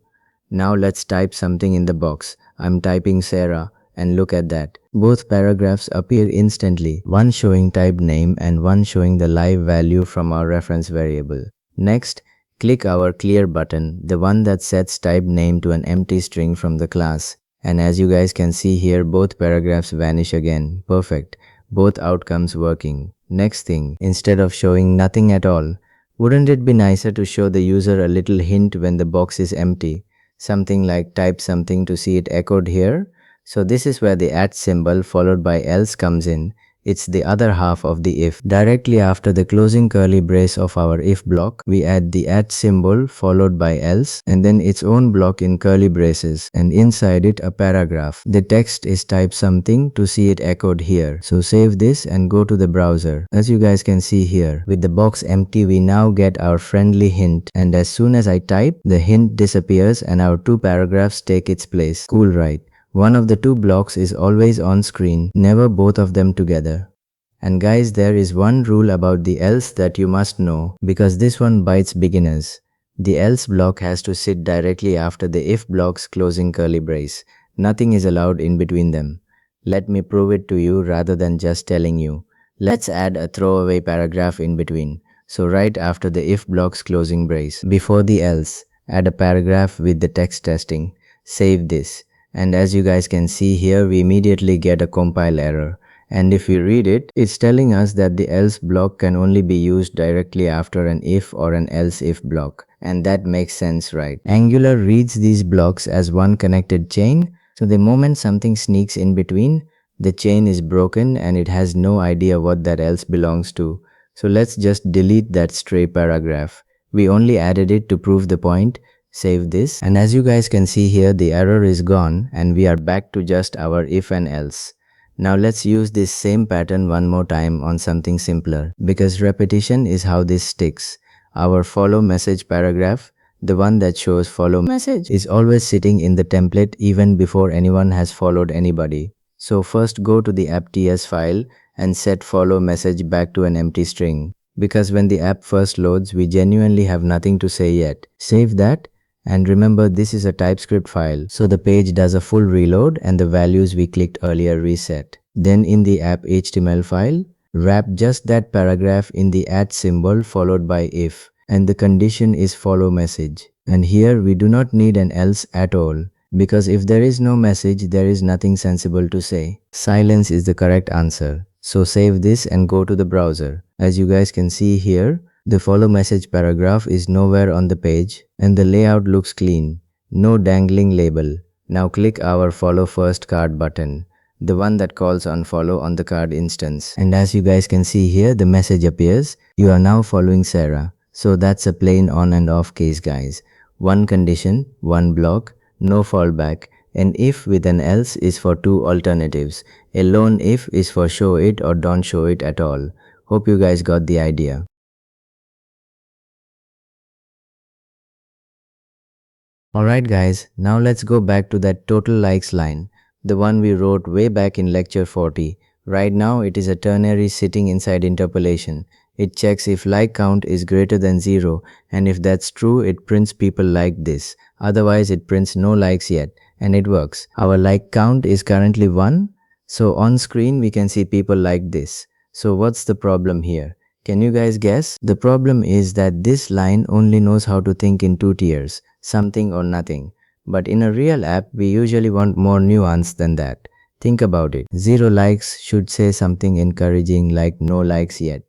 Now let's type something in the box. I'm typing Sarah, and look at that. Both paragraphs appear instantly, one showing type name and one showing the live value from our reference variable. Next, click our clear button, the one that sets type name to an empty string from the class. And as you guys can see here, both paragraphs vanish again. Perfect. Both outcomes working. Next thing, instead of showing nothing at all, wouldn't it be nicer to show the user a little hint when the box is empty? Something like type something to see it echoed here. So this is where the @ symbol followed by else comes in. It's the other half of the if. Directly after the closing curly brace of our if block, we add the @ symbol followed by else and then its own block in curly braces, and inside it a paragraph. The text is type something to see it echoed here. So save this and go to the browser. As you guys can see here, with the box empty, we now get our friendly hint, and as soon as I type, the hint disappears and our two paragraphs take its place. Cool, right? One of the two blocks is always on screen, never both of them together. And guys, there is one rule about the else that you must know, because this one bites beginners. The else block has to sit directly after the if block's closing curly brace. Nothing is allowed in between them. Let me prove it to you rather than just telling you. Let's add a throwaway paragraph in between. So right after the if block's closing brace, before the else, add a paragraph with the text testing. Save this. And as you guys can see here, we immediately get a compile error. And if we read it, it's telling us that the else block can only be used directly after an if or an else if block. And that makes sense, right? Angular reads these blocks as one connected chain. So the moment something sneaks in between, the chain is broken and it has no idea what that else belongs to. So let's just delete that stray paragraph. We only added it to prove the point. Save this, and as you guys can see here, the error is gone and we are back to just our if and else. Now let's use this same pattern one more time on something simpler, because repetition is how this sticks. Our follow message paragraph, the one that shows follow message, is always sitting in the template even before anyone has followed anybody. So first go to the app.ts file and set follow message back to an empty string. Because when the app first loads, we genuinely have nothing to say yet. Save that, and remember this is a TypeScript file, so the page does a full reload and the values we clicked earlier reset. Then in the app HTML file, wrap just that paragraph in the @ symbol followed by if, and the condition is follow message. And here we do not need an else at all, because if there is no message, there is nothing sensible to say. Silence is the correct answer. So save this and go to the browser. As you guys can see here, the follow message paragraph is nowhere on the page and the layout looks clean. No dangling label. Now click our follow first card button, the one that calls on follow on the card instance. And as you guys can see here, the message appears, you are now following Sarah. So that's a plain on and off case, guys. One condition, one block, no fallback. An if with an else is for two alternatives. A lone if is for show it or don't show it at all. Hope you guys got the idea. Alright guys, now let's go back to that total likes line, the one we wrote way back in lecture 40. Right now it is a ternary sitting inside interpolation. It checks if like count is greater than 0, and if that's true, it prints people like this. Otherwise it prints no likes yet, and it works. Our like count is currently 1, so on screen we can see people like this. So what's the problem here? Can you guys guess? The problem is that this line only knows how to think in two tiers, something or nothing. But in a real app, we usually want more nuance than that. Think about it. 0 likes should say something encouraging like no likes yet.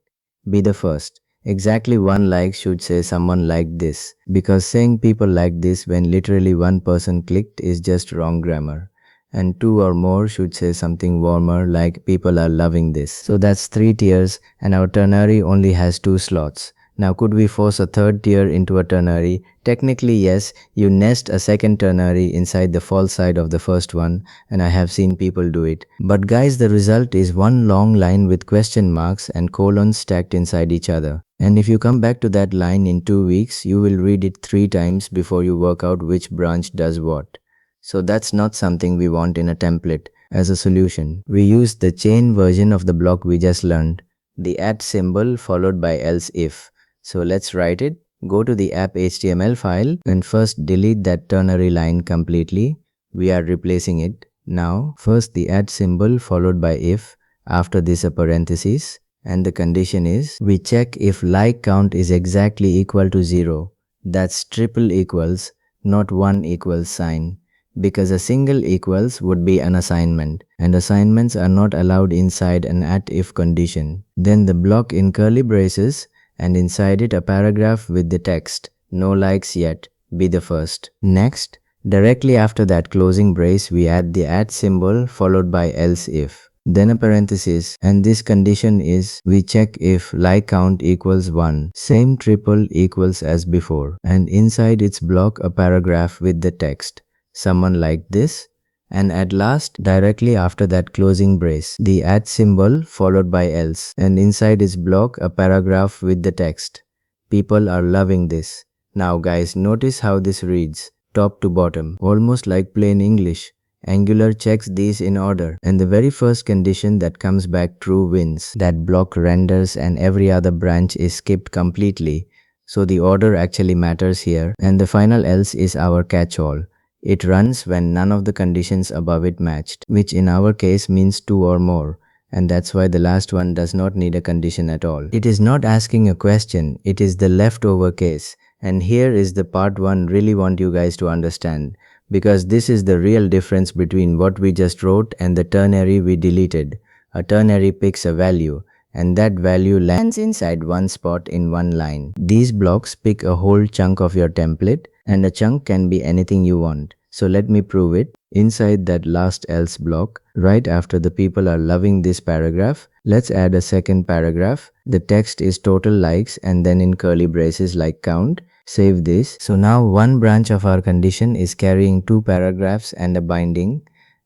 Be the first. Exactly 1 like should say someone liked this, because saying people like this when literally 1 person clicked is just wrong grammar. And 2 or more should say something warmer like people are loving this. So that's 3 tiers, and our ternary only has 2 slots. Now could we force a third tier into a ternary? Technically yes, you nest a second ternary inside the false side of the first one, and I have seen people do it. But guys, the result is one long line with question marks and colons stacked inside each other. And if you come back to that line in 2 weeks, you will read it 3 times before you work out which branch does what. So that's not something we want in a template. As a solution, we use the chain version of the block we just learned, the @ symbol followed by else if. So let's write it. Go to the app HTML file and first delete that ternary line completely. We are replacing it. Now, first the @ symbol followed by if, after this a parenthesis, and the condition is we check if like count is exactly equal to 0. That's triple equals, not 1 equals sign. Because a single equals would be an assignment, and assignments are not allowed inside an @if condition. Then the block in curly braces, and inside it a paragraph with the text, no likes yet, be the first. Next, directly after that closing brace, we add the @ symbol followed by else if. Then a parenthesis, and this condition is we check if like count equals 1, same triple equals as before, and inside its block a paragraph with the text, someone like this. And at last, directly after that closing brace, the @ symbol followed by else, and inside its block a paragraph with the text, people are loving this. Now guys, notice how this reads, top to bottom, almost like plain English. Angular checks these in order, and the very first condition that comes back true wins. That block renders and every other branch is skipped completely. So the order actually matters here, and the final else is our catch-all. It runs when none of the conditions above it matched, which in our case means 2 or more, and that's why the last one does not need a condition at all. It is not asking a question, it is the leftover case. And here is the part 1 really want you guys to understand, because this is the real difference between what we just wrote and the ternary we deleted. A ternary picks a value, and that value lands inside one spot in one line. These blocks pick a whole chunk of your template, and a chunk can be anything you want. So let me prove it. Inside that last else block, right after the people are loving this paragraph, let's add a second paragraph. The text is total likes and then in curly braces like count. Save this. So now one branch of our condition is carrying two paragraphs and a binding,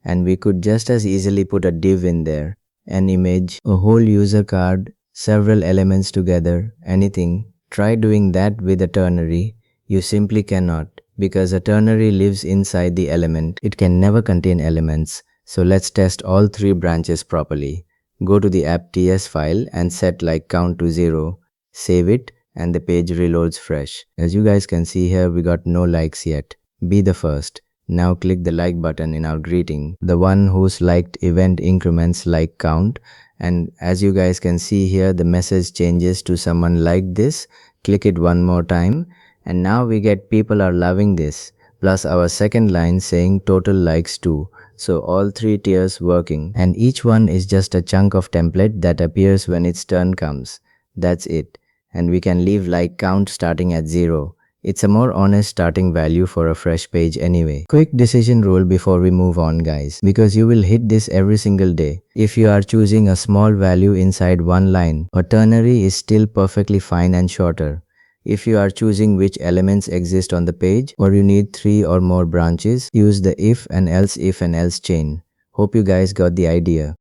and we could just as easily put a div in there, an image, a whole user card, several elements together, anything. Try doing that with a ternary. You simply cannot, because a ternary lives inside the element. It can never contain elements. So let's test all three branches properly. Go to the app.ts file and set like count to 0. Save it and the page reloads fresh. As you guys can see here, we got no likes yet. Be the first. Now click the like button in our greeting, the one whose liked event increments like count, and as you guys can see here, the message changes to someone liked this. Click it one more time and now we get people are loving this, plus our second line saying total likes too. So all three tiers working, and each one is just a chunk of template that appears when its turn comes. That's it. And we can leave like count starting at 0. It's a more honest starting value for a fresh page anyway. Quick decision rule before we move on, guys, because you will hit this every single day. If you are choosing a small value inside one line, a ternary is still perfectly fine and shorter. If you are choosing which elements exist on the page, or you need 3 or more branches, use the if and else chain. Hope you guys got the idea.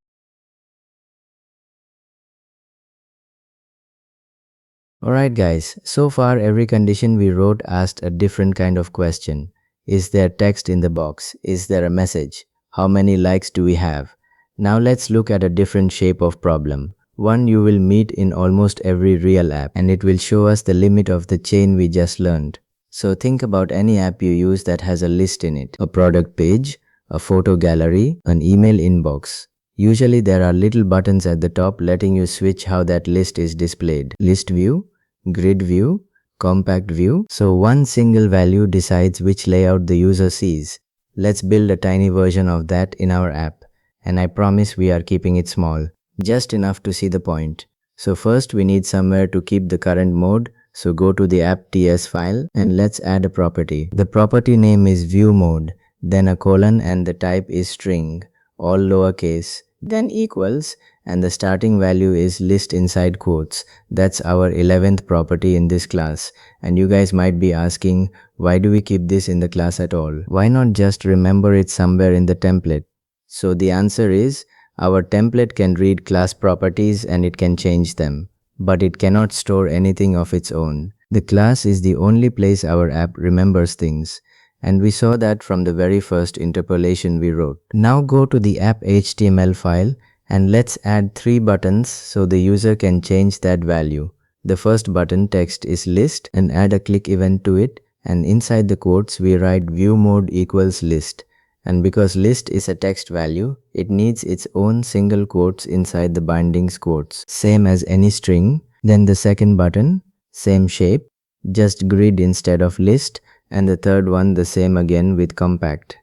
Alright guys, so far every condition we wrote asked a different kind of question. Is there text in the box? Is there a message? How many likes do we have? Now let's look at a different shape of problem. One you will meet in almost every real app, and it will show us the limit of the chain we just learned. So think about any app you use that has a list in it. A product page, a photo gallery, an email inbox. Usually there are little buttons at the top letting you switch how that list is displayed. List view, grid view, compact view. So one single value decides which layout the user sees. Let's build a tiny version of that in our app. And I promise we are keeping it small, just enough to see the point. So first we need somewhere to keep the current mode. So go to the app.ts file and let's add a property. The property name is view mode, then a colon and the type is string, all lowercase, then equals, and the starting value is list inside quotes. That's our 11th property in this class. And you guys might be asking, why do we keep this in the class at all? Why not just remember it somewhere in the template? So the answer is, our template can read class properties and it can change them, but it cannot store anything of its own. The class is the only place our app remembers things. And we saw that from the very first interpolation we wrote. Now go to the app HTML file and let's add 3 buttons so the user can change that value. The first button text is list and add a click event to it, and inside the quotes we write view mode equals list. And because list is a text value, it needs its own single quotes inside the bindings quotes, same as any string. Then the second button, same shape, just grid instead of list, and the third one the same again with compact.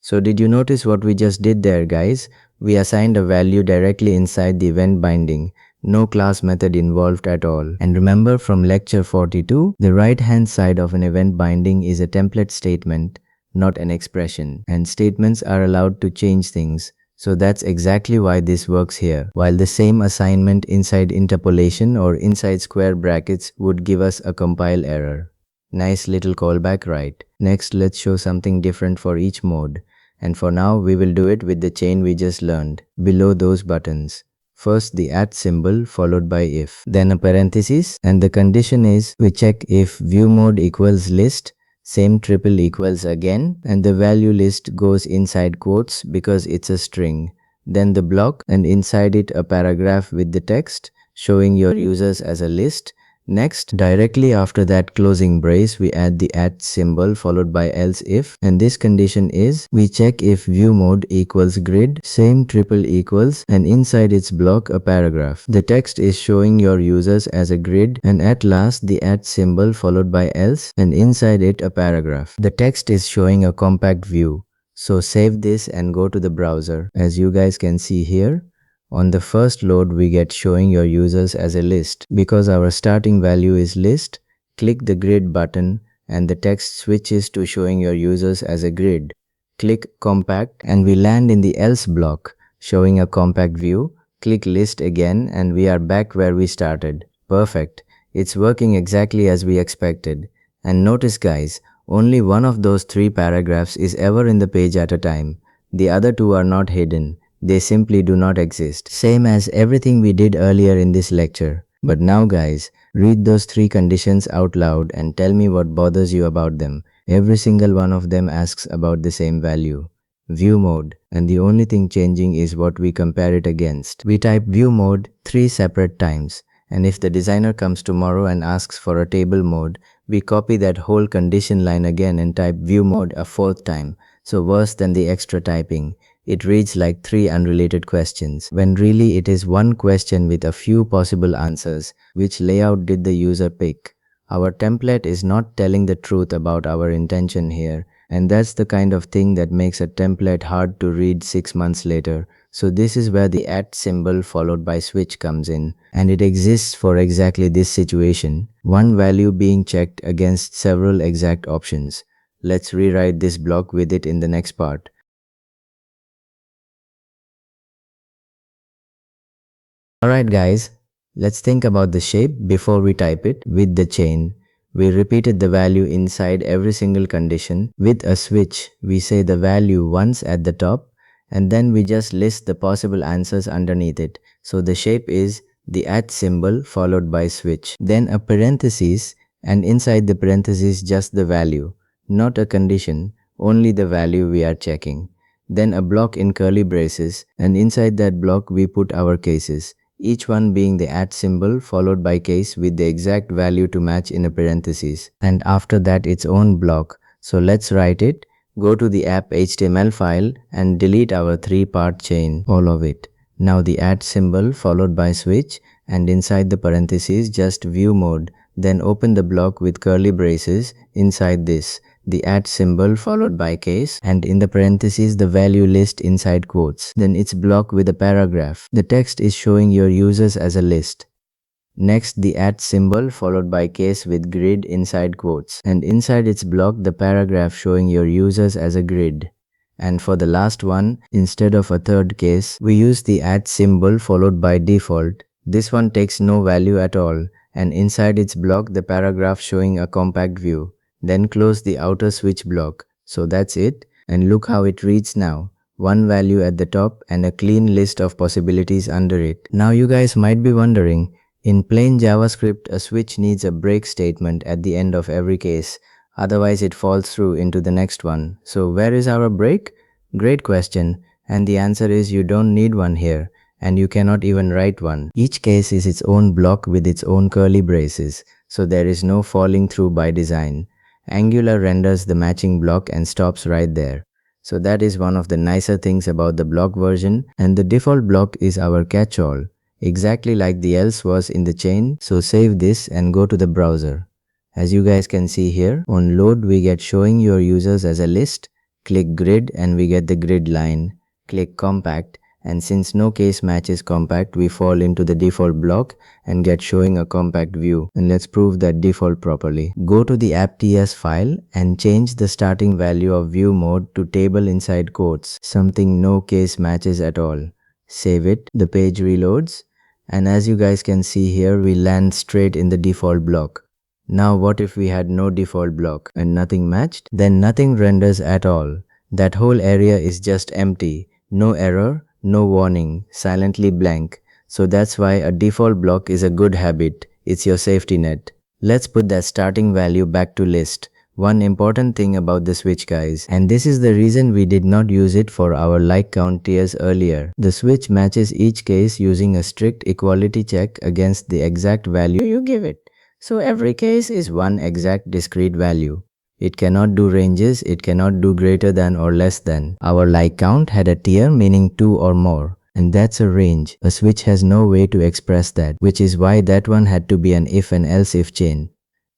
So did you notice what we just did there, guys? We assigned a value directly inside the event binding. No class method involved at all. And remember from lecture 42, the right hand side of an event binding is a template statement, not an expression. And statements are allowed to change things. So that's exactly why this works here. While the same assignment inside interpolation or inside square brackets would give us a compile error. Nice little callback, right? Next, let's show something different for each mode. And for now, we will do it with the chain we just learned, below those buttons. First the @ symbol followed by if, then a parenthesis, and the condition is we check if view mode equals list, same triple equals again, and the value list goes inside quotes because it's a string. Then the block, and inside it a paragraph with the text showing your users as a list. Next, directly after that closing brace, we add the @ symbol followed by else if, and this condition is we check if view mode equals grid, same triple equals, and inside its block a paragraph. The text is showing your users as a grid, and at last the @ symbol followed by else, and inside it a paragraph. The text is showing a compact view. So save this and go to the browser. As you guys can see here, on the first load we get showing your users as a list. Because our starting value is list, click the grid button and the text switches to showing your users as a grid. Click compact and we land in the else block, showing a compact view. Click list again and we are back where we started. Perfect. It's working exactly as we expected. And notice guys, only one of those 3 paragraphs is ever in the page at a time. The other 2 are not hidden. They simply do not exist. Same as everything we did earlier in this lecture. But now guys, read those 3 conditions out loud and tell me what bothers you about them. Every single one of them asks about the same value. View mode, and the only thing changing is what we compare it against. We type view mode 3 separate times, and if the designer comes tomorrow and asks for a table mode, we copy that whole condition line again and type view mode a 4th time. So worse than the extra typing. It reads like 3 unrelated questions, when really it is one question with a few possible answers. Which layout did the user pick? Our template is not telling the truth about our intention here, and that's the kind of thing that makes a template hard to read 6 months later. So this is where the @ symbol followed by switch comes in, and it exists for exactly this situation, one value being checked against several exact options. Let's rewrite this block with it in the next part. Alright guys, let's think about the shape before we type it. With the chain, we repeated the value inside every single condition. With a switch, we say the value once at the top, and then we just list the possible answers underneath it. So the shape is the @ symbol followed by switch. Then a parenthesis, and inside the parenthesis just the value. Not a condition, only the value we are checking. Then a block in curly braces, and inside that block we put our cases. Each one being the @ symbol followed by case with the exact value to match in a parenthesis. And after that its own block. So let's write it. Go to the app HTML file and delete our 3-part chain, all of it. Now the @ symbol followed by switch, and inside the parenthesis just view mode. Then open the block with curly braces. Inside this, the @ symbol followed by case, and in the parentheses the value list inside quotes. Then it's block with a paragraph. The text is showing your users as a list. Next, the @ symbol followed by case with grid inside quotes, and inside its block the paragraph showing your users as a grid. And for the last one, instead of a third case, we use the @ symbol followed by default. This one takes no value at all, and inside its block the paragraph showing a compact view. Then close the outer switch block. So that's it, and look how it reads now. One value at the top and a clean list of possibilities under it. Now you guys might be wondering, in plain JavaScript a switch needs a break statement at the end of every case, otherwise it falls through into the next one. So where is our break? Great question, and the answer is you don't need one here, and you cannot even write one. Each case is its own block with its own curly braces, so there is no falling through by design. Angular renders the matching block and stops right there. So that is one of the nicer things about the block version, and the default block is our catch-all, exactly like the else was in the chain. So save this and go to the browser. As you guys can see here, on load we get showing your users as a list. Click grid and we get the grid line. Click compact, and since no case matches compact, we fall into the default block and get showing a compact view. And let's prove that default properly. Go to the app.ts file and change the starting value of view mode to table inside quotes, something no case matches at all. Save it, the page reloads, and as you guys can see here, we land straight in the default block. Now what if we had no default block and nothing matched? Then nothing renders at all. That whole area is just empty. No error, no warning, silently blank. So that's why a default block is a good habit. It's your safety net. Let's put that starting value back to list. One important thing about the switch guys, and this is the reason we did not use it for our like count tiers earlier. The switch matches each case using a strict equality check against the exact value you give it. So every case is one exact discrete value. It cannot do ranges, it cannot do greater than or less than. Our like count had a tier meaning 2 or more, and that's a range. A switch has no way to express that, which is why that one had to be an if and else if chain.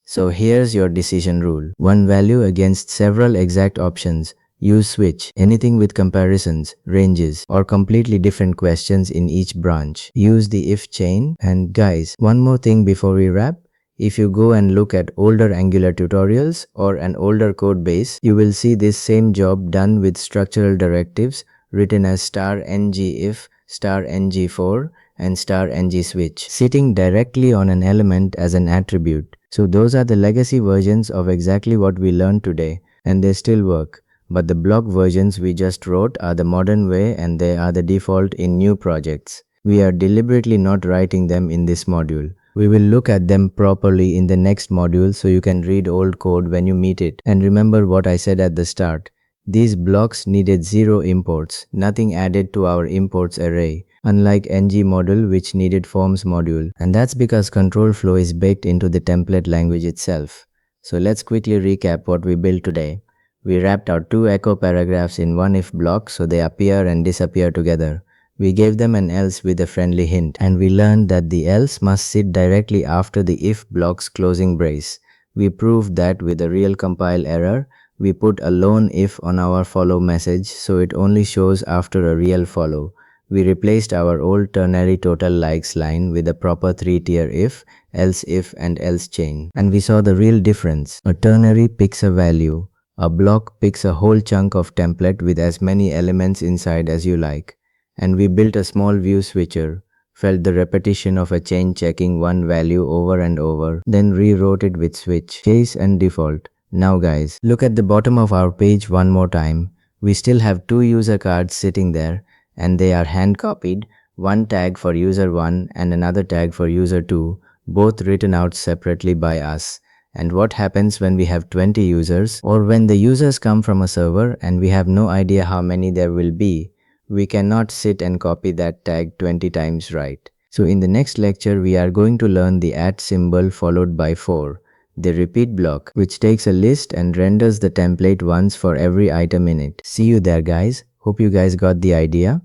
So here's your decision rule. One value against several exact options. Use switch. Anything with comparisons, ranges, or completely different questions in each branch. Use the if chain. And guys, one more thing before we wrap. If you go and look at older Angular tutorials or an older code base, you will see this same job done with structural directives written as *ngIf, *ngFor, and *ngSwitch, sitting directly on an element as an attribute. So those are the legacy versions of exactly what we learned today, and they still work. But the block versions we just wrote are the modern way, and they are the default in new projects. We are deliberately not writing them in this module. We will look at them properly in the next module so you can read old code when you meet it. And remember what I said at the start. These blocks needed 0 imports, nothing added to our imports array, unlike ngModel which needed forms module. And that's because control flow is baked into the template language itself. So let's quickly recap what we built today. We wrapped our 2 echo paragraphs in one if block so they appear and disappear together. We gave them an else with a friendly hint, and we learned that the else must sit directly after the if block's closing brace. We proved that with a real compile error. We put a lone if on our follow message so it only shows after a real follow. We replaced our old ternary total likes line with a proper 3-tier if, and else chain. And we saw the real difference. A ternary picks a value. A block picks a whole chunk of template with as many elements inside as you like. And we built a small view switcher, felt the repetition of a chain checking one value over and over, then rewrote it with switch, case and default. Now guys, look at the bottom of our page one more time. We still have 2 user cards sitting there, and they are hand copied, one tag for user 1 and another tag for user 2, both written out separately by us. And what happens when we have 20 users, or when the users come from a server and we have no idea how many there will be? We cannot sit and copy that tag 20 times, right? So in the next lecture, we are going to learn the @ symbol followed by for, the repeat block, which takes a list and renders the template once for every item in it. See you there guys. Hope you guys got the idea.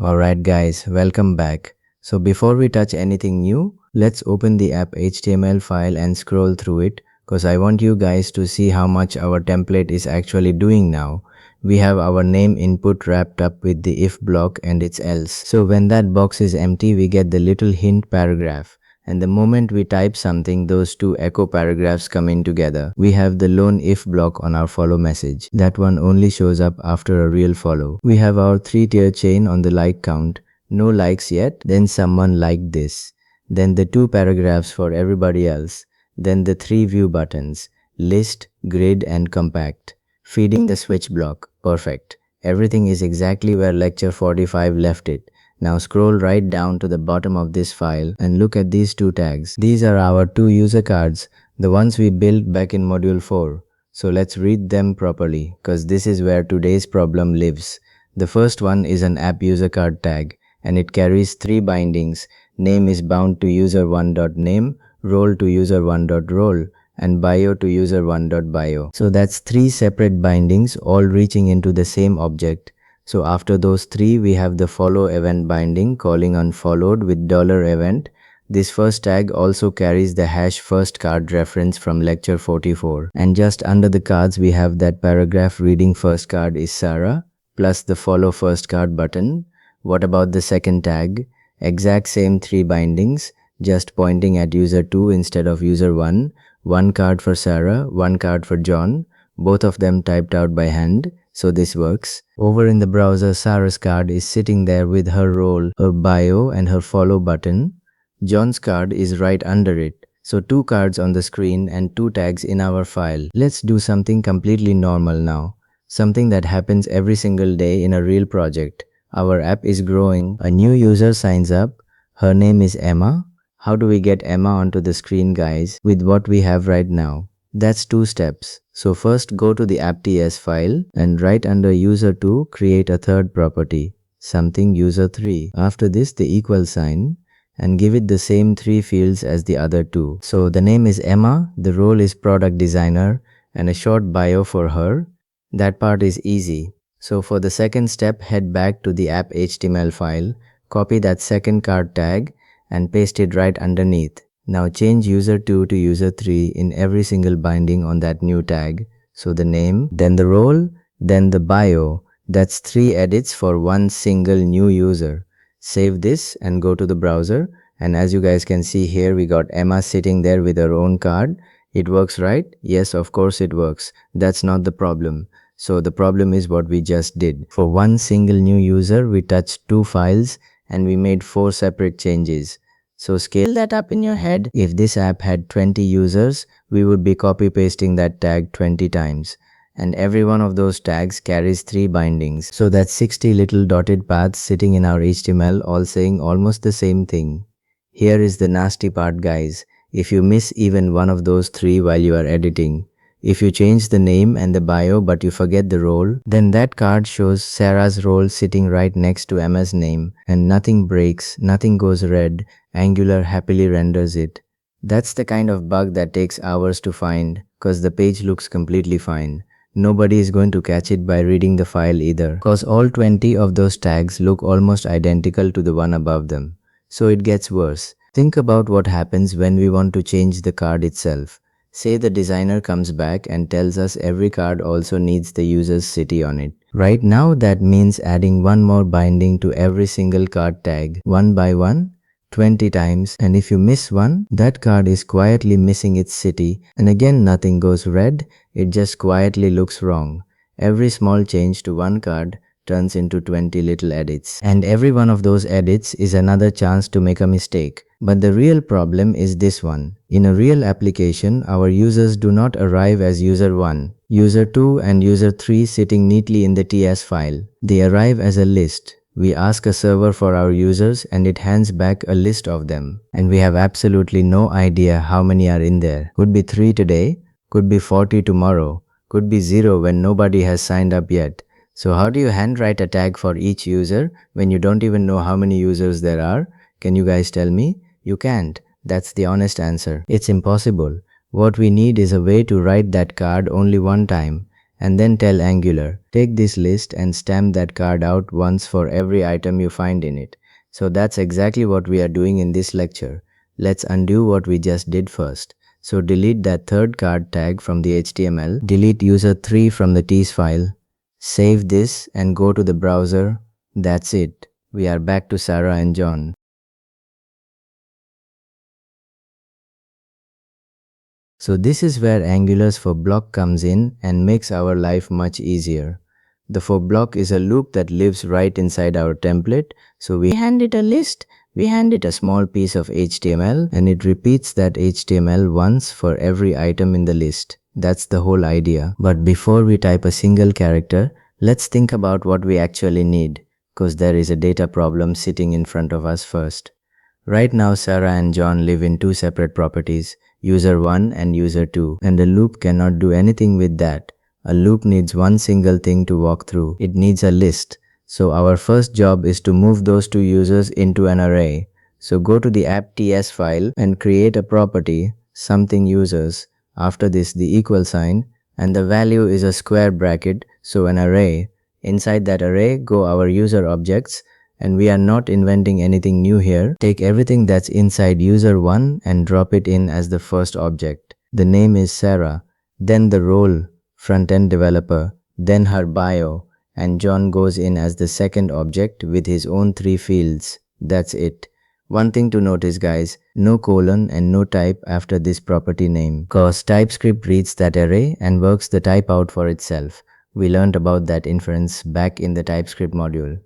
Alright guys, welcome back. So before we touch anything new, let's open the app HTML file and scroll through it, because I want you guys to see how much our template is actually doing now. We have our name input wrapped up with the if block and its else. So when that box is empty, we get the little hint paragraph. And the moment we type something, those 2 echo paragraphs come in together. We have the lone if block on our follow message. That one only shows up after a real follow. We have our 3-tier chain on the like count. No likes yet, then someone liked this. Then the 2 paragraphs for everybody else. Then the 3 view buttons, list, grid and compact. Feeding the switch block. Perfect. Everything is exactly where lecture 45 left it. Now scroll right down to the bottom of this file and look at these 2 tags. These are our 2 user cards, the ones we built back in module 4. So let's read them properly, cause this is where today's problem lives. The first one is an app user card tag, and it carries 3 bindings. Name is bound to user1.name, role to user1.role, and bio to user1.bio. So that's 3 separate bindings all reaching into the same object. So after those 3, we have the follow event binding calling on followed with $event. This first tag also carries the hash first card reference from lecture 44. And just under the cards, we have that paragraph reading first card is Sarah, plus the follow first card button. What about the second tag? Exact same 3 bindings, just pointing at user 2 instead of user 1. 1 card for Sarah, 1 card for John, both of them typed out by hand. So this works. Over in the browser, Sarah's card is sitting there with her role, her bio and her follow button. John's card is right under it. So 2 cards on the screen and 2 tags in our file. Let's do something completely normal now. Something that happens every single day in a real project. Our app is growing. A new user signs up. Her name is Emma. How do we get Emma onto the screen, guys, with what we have right now? That's 2 steps. So first go to the app.ts file and right under user2 create a third property, something user3. After this the equal sign and give it the same 3 fields as the other 2. So the name is Emma, the role is product designer and a short bio for her. That part is easy. So for the second step, head back to the app HTML file, copy that second card tag and paste it right underneath. Now change user2 to user3 in every single binding on that new tag. So the name, then the role, then the bio. That's 3 edits for one single new user. Save this and go to the browser. And as you guys can see here, we got Emma sitting there with her own card. It works, right? Yes, of course it works. That's not the problem. So the problem is what we just did. For one single new user, we touched 2 files and we made 4 separate changes. So scale that up in your head. If this app had 20 users, we would be copy pasting that tag 20 times. And every one of those tags carries 3 bindings. So that's 60 little dotted paths sitting in our HTML all saying almost the same thing. Here is the nasty part, guys. If you miss even one of those 3 while you are editing, if you change the name and the bio but you forget the role, then that card shows Sarah's role sitting right next to Emma's name and nothing breaks, nothing goes red, Angular happily renders it. That's the kind of bug that takes hours to find cause the page looks completely fine. Nobody is going to catch it by reading the file either cause all 20 of those tags look almost identical to the one above them. So it gets worse. Think about what happens when we want to change the card itself. Say the designer comes back and tells us every card also needs the user's city on it. Right now that means adding one more binding to every single card tag, one by one, 20 times, and if you miss one, that card is quietly missing its city, and again nothing goes red, it just quietly looks wrong. Every small change to one card turns into 20 little edits. And every one of those edits is another chance to make a mistake. But the real problem is this one. In a real application, our users do not arrive as user 1, user 2 and user 3 sitting neatly in the TS file. They arrive as a list. We ask a server for our users and it hands back a list of them. And we have absolutely no idea how many are in there. Could be 3 today, could be 40 tomorrow, could be 0 when nobody has signed up yet. So how do you handwrite a tag for each user when you don't even know how many users there are? Can you guys tell me? You can't. That's the honest answer. It's impossible. What we need is a way to write that card only one time and then tell Angular, take this list and stamp that card out once for every item you find in it. So that's exactly what we are doing in this lecture. Let's undo what we just did first. So delete that third card tag from the HTML, delete user 3 from the TS file, save this and go to the browser. That's it. We are back to Sarah and John. So this is where Angular's for block comes in and makes our life much easier. The for block is a loop that lives right inside our template. So we hand it a list, we hand it a small piece of HTML and it repeats that HTML once for every item in the list. That's the whole idea. But before we type a single character, let's think about what we actually need, because there is a data problem sitting in front of us first. Right now, Sarah and John live in 2 separate properties, user 1 and user 2, and a loop cannot do anything with that. A loop needs one single thing to walk through. It needs a list. So our first job is to move those 2 users into an array. So go to the app.ts file and create a property, something users. After this, the equal sign, and the value is a square bracket, so an array. Inside that array go our user objects, and we are not inventing anything new here. Take everything that's inside user 1 and drop it in as the first object. The name is Sarah, then the role, front-end developer, then her bio, and John goes in as the second object with his own 3 fields. That's it. One thing to notice, guys, no colon and no type after this property name, cause TypeScript reads that array and works the type out for itself. We learned about that inference back in the TypeScript module.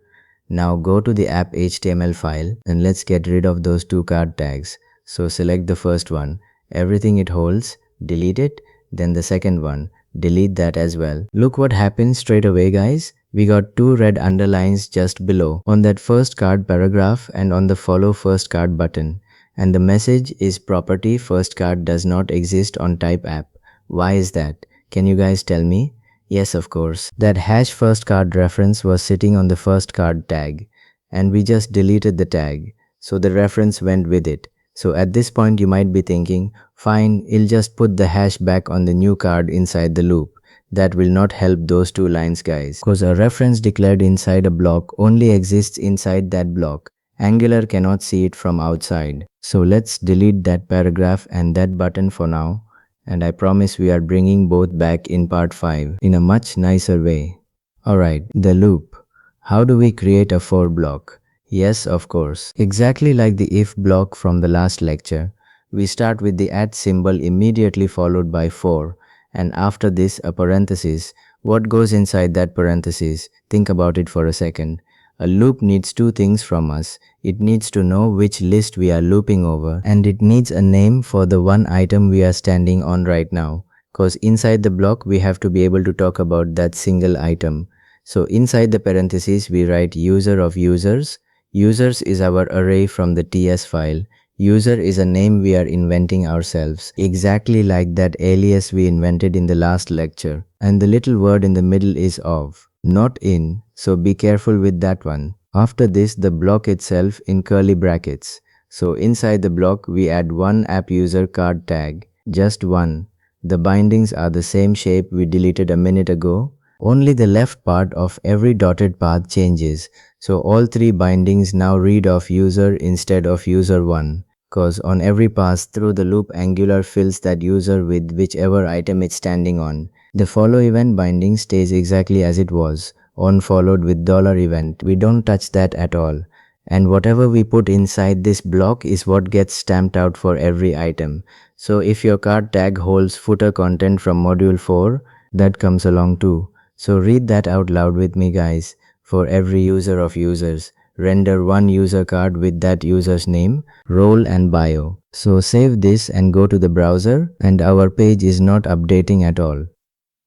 Now go to the app HTML file and let's get rid of those 2 card tags. So select the first one, everything it holds, delete it, then the second one, delete that as well. Look what happens straight away, guys. We got 2 red underlines just below on that first card paragraph and on the follow first card button. And the message is property first card does not exist on type app. Why is that? Can you guys tell me? Yes, of course. That hash first card reference was sitting on the first card tag and we just deleted the tag. So the reference went with it. So at this point you might be thinking, fine, I'll just put the hash back on the new card inside the loop. That will not help those 2 lines, guys, because a reference declared inside a block only exists inside that block. Angular cannot see it from outside. So let's delete that paragraph and that button for now. And I promise we are bringing both back in part 5 in a much nicer way. Alright, the loop. How do we create a for block? Yes, of course. Exactly like the if block from the last lecture, we start with the at symbol immediately followed by for, and after this a parenthesis. What goes inside that parenthesis? Think about it for a second. A loop needs two things from us. It needs to know which list we are looping over, and it needs a name for the one item we are standing on right now. Cause inside the block we have to be able to talk about that single item. So inside the parentheses we write user of users. Users is our array from the TS file. User is a name we are inventing ourselves, exactly like that alias we invented in the last lecture. And the little word in the middle is of, not in, so be careful with that one. After this, the block itself in curly brackets. So inside the block we add one app user card tag, just one. The bindings are the same shape we deleted a minute ago. Only the left part of every dotted path changes. So all three bindings now read of user instead of user1, cause on every pass through the loop Angular fills that user with whichever item it's standing on. The follow event binding stays exactly as it was, on followed with $event. We don't touch that at all. And whatever we put inside this block is what gets stamped out for every item. So if your card tag holds footer content from module 4, that comes along too. So read that out loud with me, guys. For every user of users, render one user card with that user's name, role and bio. So save this and go to the browser, and our page is not updating at all.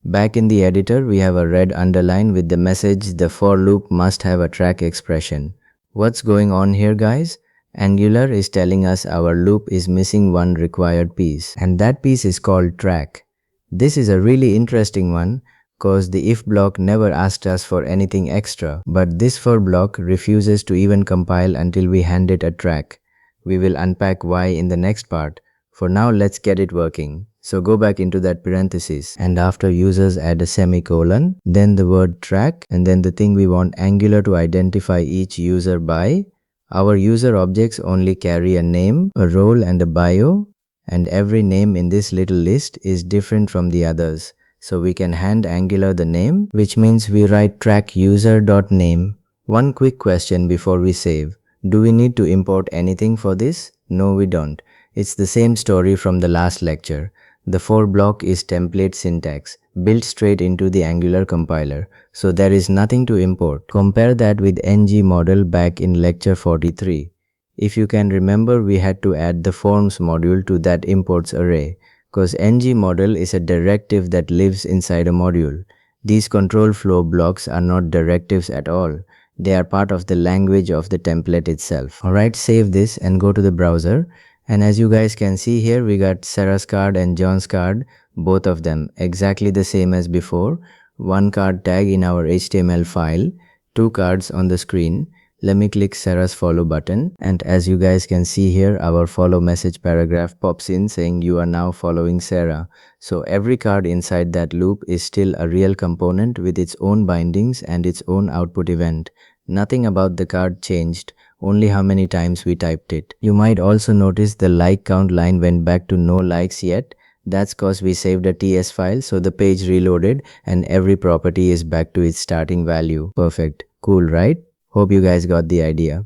Back in the editor, we have a red underline with the message the for loop must have a track expression. What's going on here, guys? Angular is telling us our loop is missing one required piece, and that piece is called track. This is a really interesting one, cause the if block never asked us for anything extra, but this for block refuses to even compile until we hand it a track. We will unpack why in the next part. For now, let's get it working. So go back into that parenthesis, and after users add a semicolon, then the word track, and then the thing we want Angular to identify each user by. Our user objects only carry a name, a role and a bio, and every name in this little list is different from the others. So we can hand Angular the name, which means we write track user.name. One quick question before we save. Do we need to import anything for this? No, we don't. It's the same story from the last lecture. The for block is template syntax, built straight into the Angular compiler, so there is nothing to import. Compare that with ngModel back in lecture 43. If you can remember, we had to add the forms module to that imports array, cause ngModel is a directive that lives inside a module. These control flow blocks are not directives at all. They are part of the language of the template itself. Alright, save this and go to the browser. And as you guys can see here, we got Sarah's card and John's card, both of them exactly the same as before. One card tag in our HTML file, two cards on the screen. Let me click Sarah's follow button, and as you guys can see here, our follow message paragraph pops in saying you are now following Sarah. So every card inside that loop is still a real component with its own bindings and its own output event. Nothing about the card changed, only how many times we typed it. You might also notice the like count line went back to no likes yet. That's cause we saved a TS file, so the page reloaded and every property is back to its starting value. Perfect. Cool, right? Hope you guys got the idea.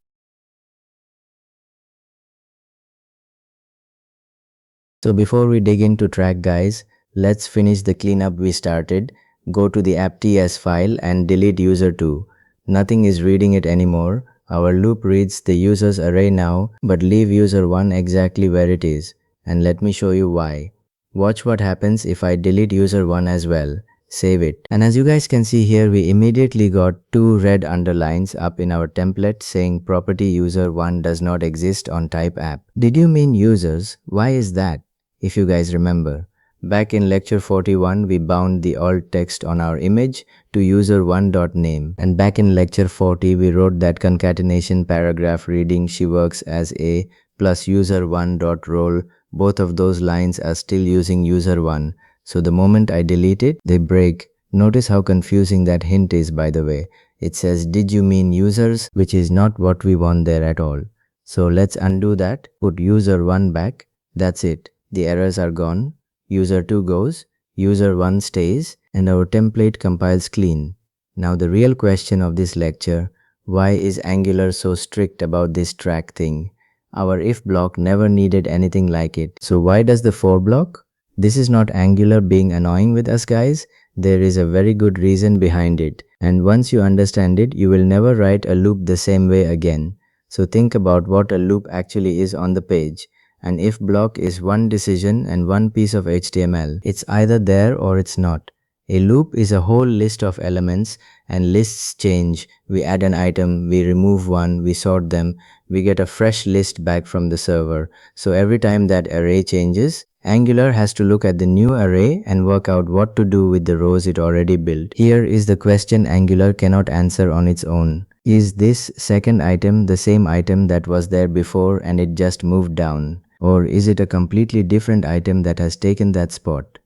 So before we dig into track, guys, let's finish the cleanup we started. Go to the app.ts file and delete user2. Nothing is reading it anymore. Our loop reads the users array now, but leave user1 exactly where it is. And let me show you why. Watch what happens if I delete user1 as well. Save it. And as you guys can see here, we immediately got two red underlines up in our template saying property user1 does not exist on type app. Did you mean users? Why is that? If you guys remember. Back in lecture 41, we bound the alt text on our image to user1.name. And back in lecture 40, we wrote that concatenation paragraph reading she works as a plus user1.role. Both of those lines are still using user1. So the moment I delete it, they break. Notice how confusing that hint is, by the way. It says, did you mean users? Which is not what we want there at all. So let's undo that. Put user1 back. That's it. The errors are gone. user 2 goes, user 1 stays, and our template compiles clean. Now the real question of this lecture, why is Angular so strict about this track thing? Our if block never needed anything like it. So why does the for block? This is not Angular being annoying with us guys. There is a very good reason behind it. And once you understand it, you will never write a loop the same way again. So think about what a loop actually is on the page. An if block is one decision and one piece of HTML. It's either there or it's not. A loop is a whole list of elements and lists change. We add an item, we remove one, we sort them, we get a fresh list back from the server. So every time that array changes, Angular has to look at the new array and work out what to do with the rows it already built. Here is the question Angular cannot answer on its own. Is this second item the same item that was there before and it just moved down? Or is it a completely different item that has taken that spot?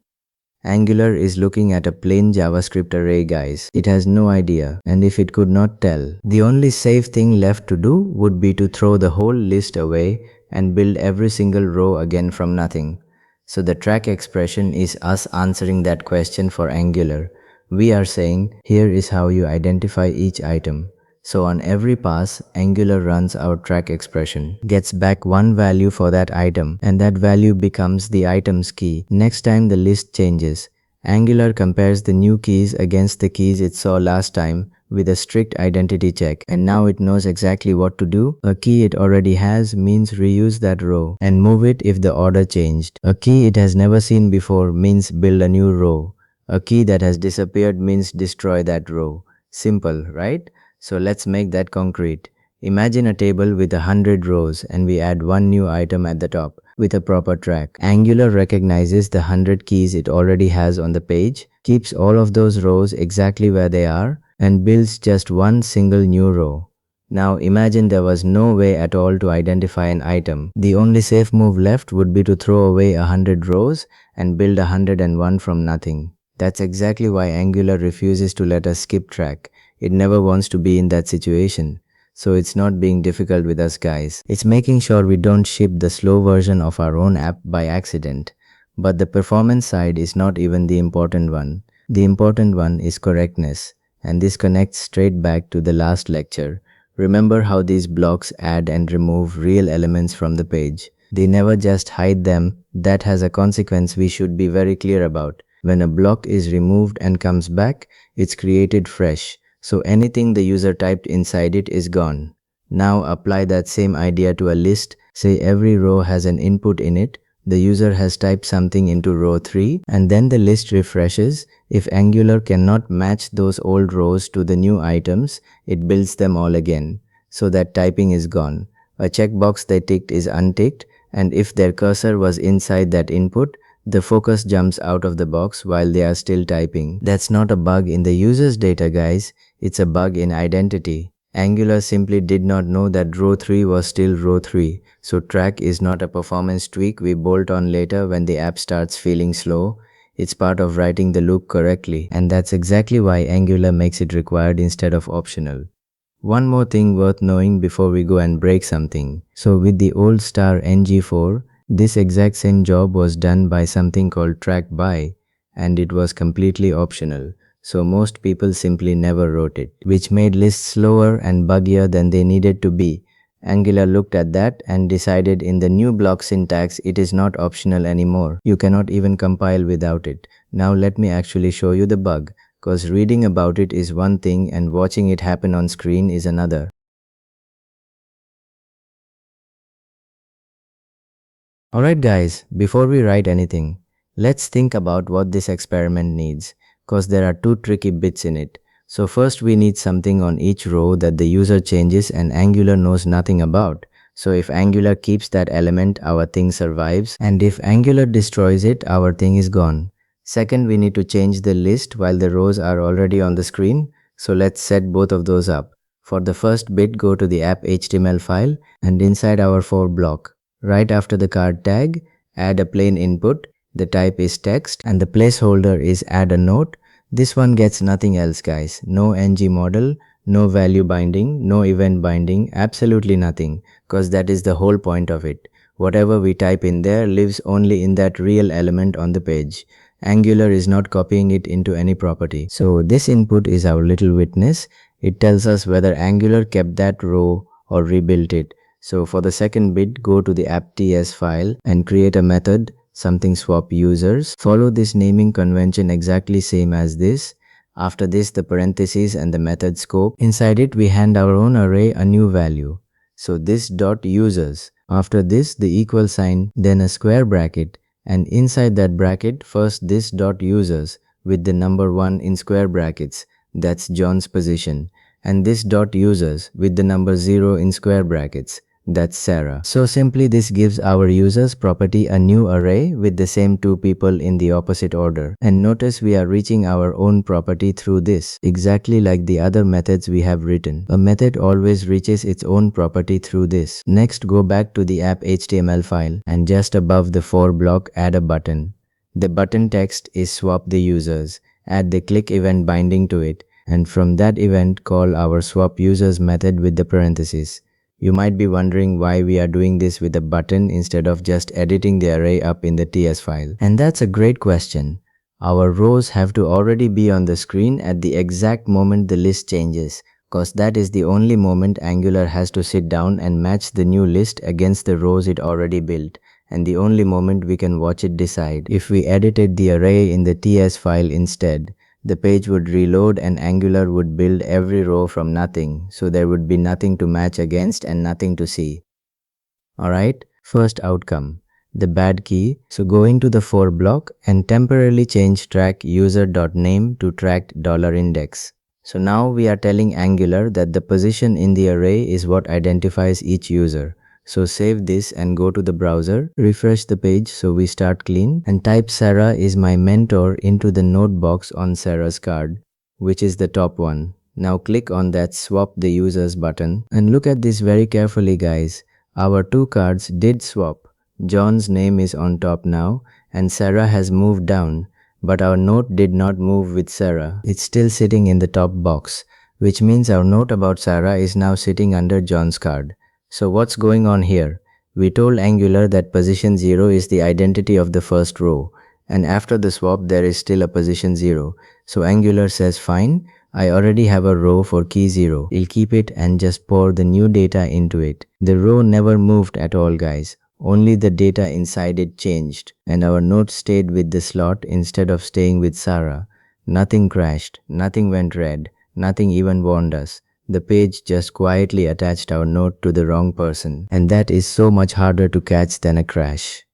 Angular is looking at a plain JavaScript array guys. It has no idea, and if it could not tell, the only safe thing left to do would be to throw the whole list away and build every single row again from nothing. So the track expression is us answering that question for Angular. We are saying, here is how you identify each item. So on every pass, Angular runs our track expression, gets back one value for that item, and that value becomes the item's key. Next time the list changes, Angular compares the new keys against the keys it saw last time with a strict identity check, and now it knows exactly what to do. A key it already has means reuse that row and move it if the order changed. A key it has never seen before means build a new row. A key that has disappeared means destroy that row. Simple, right? So let's make that concrete. Imagine a table with 100 rows and we add one new item at the top with a proper track. Angular recognizes the 100 keys it already has on the page, keeps all of those rows exactly where they are, and builds just one single new row. Now imagine there was no way at all to identify an item. The only safe move left would be to throw away 100 rows and build 101 from nothing. That's exactly why Angular refuses to let us skip track. It never wants to be in that situation. So it's not being difficult with us guys. It's making sure we don't ship the slow version of our own app by accident. But the performance side is not even the important one. The important one is correctness. And this connects straight back to the last lecture. Remember how these blocks add and remove real elements from the page. They never just hide them. That has a consequence we should be very clear about. When a block is removed and comes back, it's created fresh. So anything the user typed inside it is gone. Now apply that same idea to a list. Say every row has an input in it. The user has typed something into row 3 and then the list refreshes. If Angular cannot match those old rows to the new items, it builds them all again. So that typing is gone. A checkbox they ticked is unticked, and if their cursor was inside that input, the focus jumps out of the box while they are still typing. That's not a bug in the user's data guys. It's a bug in identity. Angular simply did not know that row 3 was still row 3, so track is not a performance tweak we bolt on later when the app starts feeling slow. It's part of writing the loop correctly, and that's exactly why Angular makes it required instead of optional. One more thing worth knowing before we go and break something. So with the old star ng4, this exact same job was done by something called track by, and it was completely optional. So most people simply never wrote it, which made lists slower and buggier than they needed to be. Angular looked at that and decided in the new block syntax it is not optional anymore. You cannot even compile without it. Now let me actually show you the bug, cause reading about it is one thing and watching it happen on screen is another. Alright guys, before we write anything, let's think about what this experiment needs, cause there are two tricky bits in it. So first we need something on each row that the user changes and Angular knows nothing about. So if Angular keeps that element, our thing survives, and if Angular destroys it, our thing is gone. Second, we need to change the list while the rows are already on the screen. So let's set both of those up. For the first bit, go to the app HTML file and inside our for block, right after the card tag, add a plain input. The type is text and the placeholder is add a note. This one gets nothing else guys. No ngModel, no value binding, no event binding, absolutely nothing, cause that is the whole point of it. Whatever we type in there lives only in that real element on the page. Angular is not copying it into any property. So this input is our little witness. It tells us whether Angular kept that row or rebuilt it. So for the second bit, go to the app.ts file and create a method, something swap users. Follow this naming convention exactly same as this. After this, the parentheses and the method scope. Inside it, we hand our own array a new value. So this dot users. After this, the equal sign, then a square bracket, and inside that bracket, first this dot users with the number 1 in square brackets. That's John's position. And this dot users with the number 0 in square brackets. That's Sarah. So simply this gives our users property a new array with the same two people in the opposite order. And notice we are reaching our own property through this, exactly like the other methods we have written. A method always reaches its own property through this. Next, go back to the app HTML file and just above the for block add a button. The button text is swap the users. Add the click event binding to it, and from that event call our swap users method with the parentheses. You might be wondering why we are doing this with a button instead of just editing the array up in the TS file. And that's a great question. Our rows have to already be on the screen at the exact moment the list changes, cause that is the only moment Angular has to sit down and match the new list against the rows it already built, and the only moment we can watch it decide. If we edited the array in the TS file instead, the page would reload and Angular would build every row from nothing, so there would be nothing to match against and nothing to see. Alright, first outcome, the bad key. So go into the for block and temporarily change track user.name to tracked $index. So now we are telling Angular that the position in the array is what identifies each user. So save this and go to the browser, refresh the page so we start clean, and type Sarah is my mentor into the node box on Sarah's card, which is the top one. Now click on that swap the users button and look at this very carefully, guys. Our two cards did swap. John's name is on top now and Sarah has moved down, but our note did not move with Sarah. It's still sitting in the top box, which means our note about Sarah is now sitting under John's card. So what's going on here? We told Angular that position 0 is the identity of the first row, and after the swap there is still a position 0. So Angular says fine, I already have a row for key 0. I'll keep it and just pour the new data into it. The row never moved at all, guys. Only the data inside it changed, and our note stayed with the slot instead of staying with Sarah. Nothing crashed, nothing went red, nothing even warned us. The page just quietly attached our note to the wrong person, and that is so much harder to catch than a crash.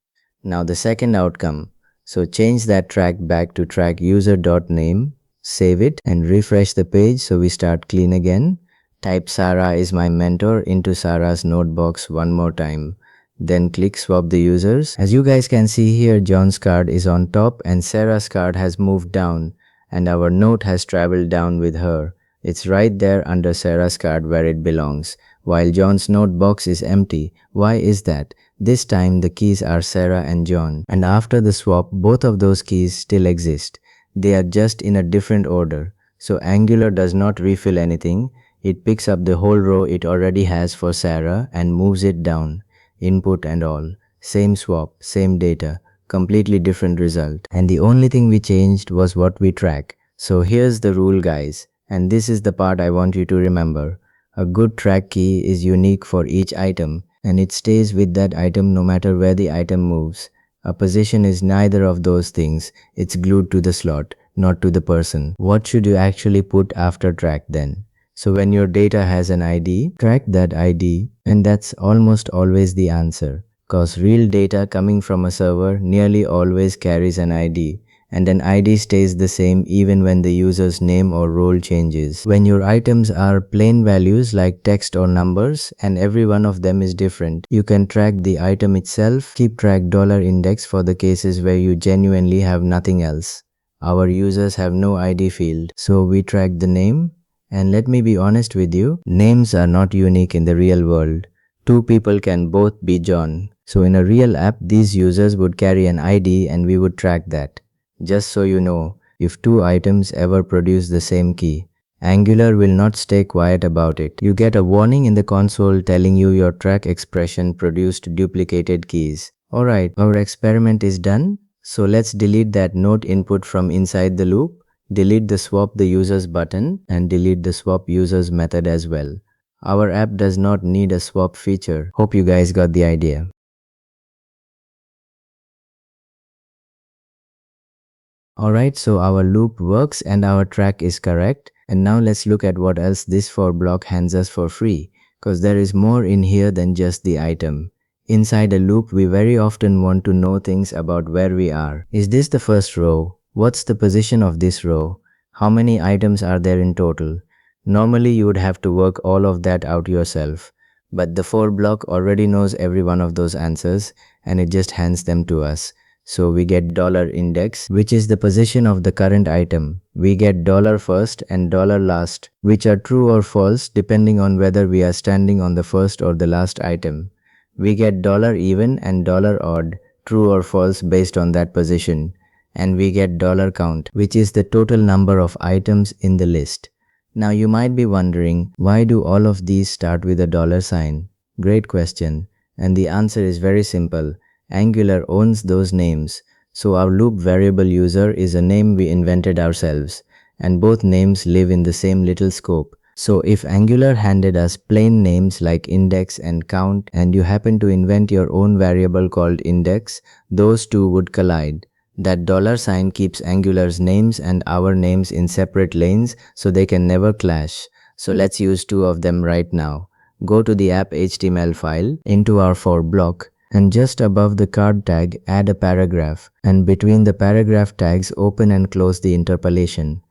Now the second outcome. So change that track back to track user.name, save it and refresh the page so we start clean again. Type Sarah is my mentor into Sarah's node box one more time. Then click swap the users. As you guys can see here, John's card is on top and Sarah's card has moved down, and our note has traveled down with her. It's right there under Sarah's card where it belongs, while John's note box is empty. Why is that? This time the keys are Sarah and John, and after the swap both of those keys still exist. They are just in a different order. So Angular does not refill anything. It picks up the whole row it already has for Sarah and moves it down. Input and all. Same swap, same data, completely different result. And the only thing we changed was what we track. So here's the rule, guys. And this is the part I want you to remember. A good track key is unique for each item, and it stays with that item no matter where the item moves. A position is neither of those things. It's glued to the slot, not to the person. What should you actually put after track then? So when your data has an ID, track that ID, and that's almost always the answer. Cause real data coming from a server nearly always carries an ID. And an ID stays the same even when the user's name or role changes. When your items are plain values like text or numbers and every one of them is different, you can track the item itself, keep track $index for the cases where you genuinely have nothing else. Our users have no ID field, so we track the name. And let me be honest with you, names are not unique in the real world. Two people can both be John. So in a real app, these users would carry an ID and we would track that. Just so you know, if two items ever produce the same key, Angular will not stay quiet about it. You get a warning in the console telling you your track expression produced duplicated keys. Alright, our experiment is done. So let's delete that node input from inside the loop, delete the swap the users button, and delete the swap users method as well. Our app does not need a swap feature. Hope you guys got the idea. Alright, so our loop works and our track is correct. And now let's look at what else this for block hands us for free, cause there is more in here than just the item. Inside a loop, we very often want to know things about where we are. Is this the first row? What's the position of this row? How many items are there in total? Normally, you would have to work all of that out yourself. But the for block already knows every one of those answers and it just hands them to us. So we get $index, which is the position of the current item. We get $first and $last, which are true or false depending on whether we are standing on the first or the last item. We get $even and $odd, true or false based on that position. And we get $count, which is the total number of items in the list. Now you might be wondering, why do all of these start with a $sign? Great question. And the answer is very simple. Angular owns those names. So our loop variable user is a name we invented ourselves. And both names live in the same little scope. So if Angular handed us plain names like index and count and you happen to invent your own variable called index, those two would collide. That $sign keeps Angular's names and our names in separate lanes so they can never clash. So let's use two of them right now. Go to the app HTML file into our for block and just above the card tag add a paragraph and between the paragraph tags open and close the interpolation.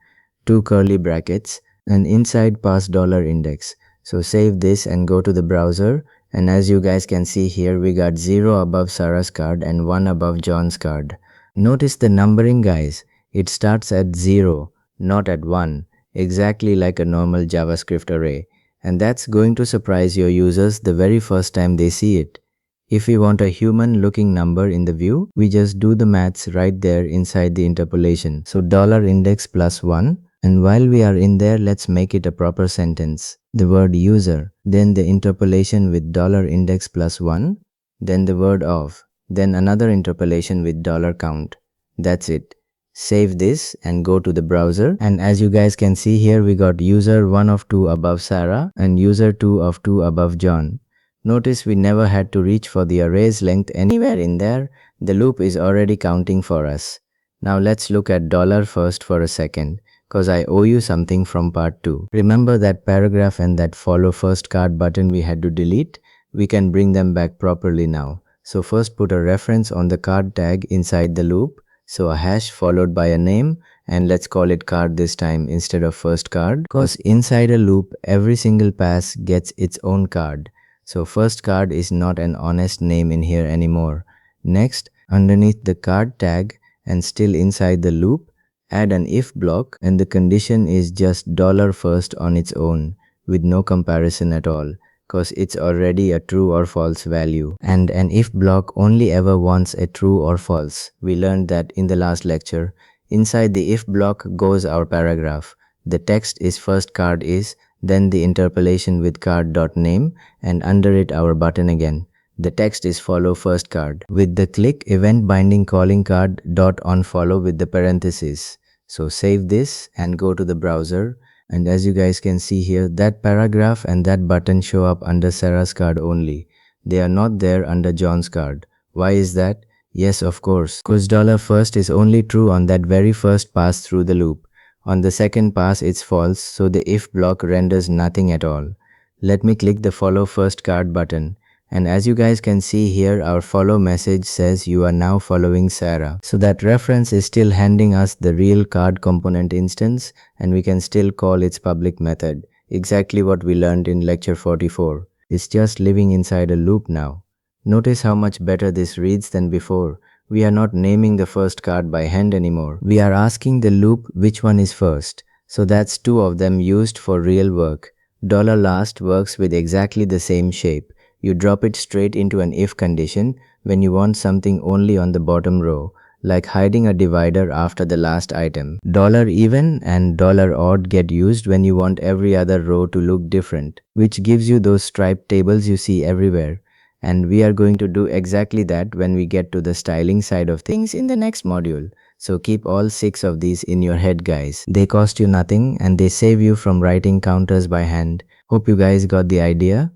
Two curly brackets and inside pass $index. So save this and go to the browser and as you guys can see here we got 0 above Sarah's card and 1 above John's card. Notice the numbering guys, it starts at 0, not at 1, exactly like a normal JavaScript array. And that's going to surprise your users the very first time they see it. If we want a human looking number in the view, we just do the maths right there inside the interpolation. So $index plus 1. And while we are in there, let's make it a proper sentence. The word user, then the interpolation with $index plus 1, then the word of, then another interpolation with $count. That's it. Save this and go to the browser. And as you guys can see here, we got user 1 of 2 above Sarah and user 2 of 2 above John. Notice we never had to reach for the array's length anywhere in there. The loop is already counting for us. Now let's look at $first for a second, cause I owe you something from part 2. Remember that paragraph and that follow first card button we had to delete? We can bring them back properly now. So first put a reference on the card tag inside the loop. So a hash followed by a name and let's call it card this time instead of first card. Cause inside a loop, every single pass gets its own card. So first card is not an honest name in here anymore. Next, underneath the card tag and still inside the loop, add an if block and the condition is just $first on its own with no comparison at all cause it's already a true or false value. And an if block only ever wants a true or false. We learned that in the last lecture. Inside the if block goes our paragraph. The text is first card is, then the interpolation with card.name and under it our button again. The text is follow first card with the click event binding calling card.onFollow with the parenthesis. So save this and go to the browser. And as you guys can see here, that paragraph and that button show up under Sarah's card only. They are not there under John's card. Why is that? Yes, of course, cause $first is only true on that very first pass through the loop. On the second pass it's false, so the if block renders nothing at all. Let me click the follow first card button. And as you guys can see here, our follow message says you are now following Sarah. So that reference is still handing us the real card component instance and we can still call its public method. Exactly what we learned in lecture 44. It's just living inside a loop now. Notice how much better this reads than before. We are not naming the first card by hand anymore. We are asking the loop which one is first. So that's two of them used for real work. $last works with exactly the same shape. You drop it straight into an if condition when you want something only on the bottom row. like hiding a divider after the last item. $even and $odd get used when you want every other row to look different, which gives you those striped tables you see everywhere. And we are going to do exactly that when we get to the styling side of things in the next module. So keep all 6 of these in your head, guys. They cost you nothing and they save you from writing counters by hand. Hope you guys got the idea.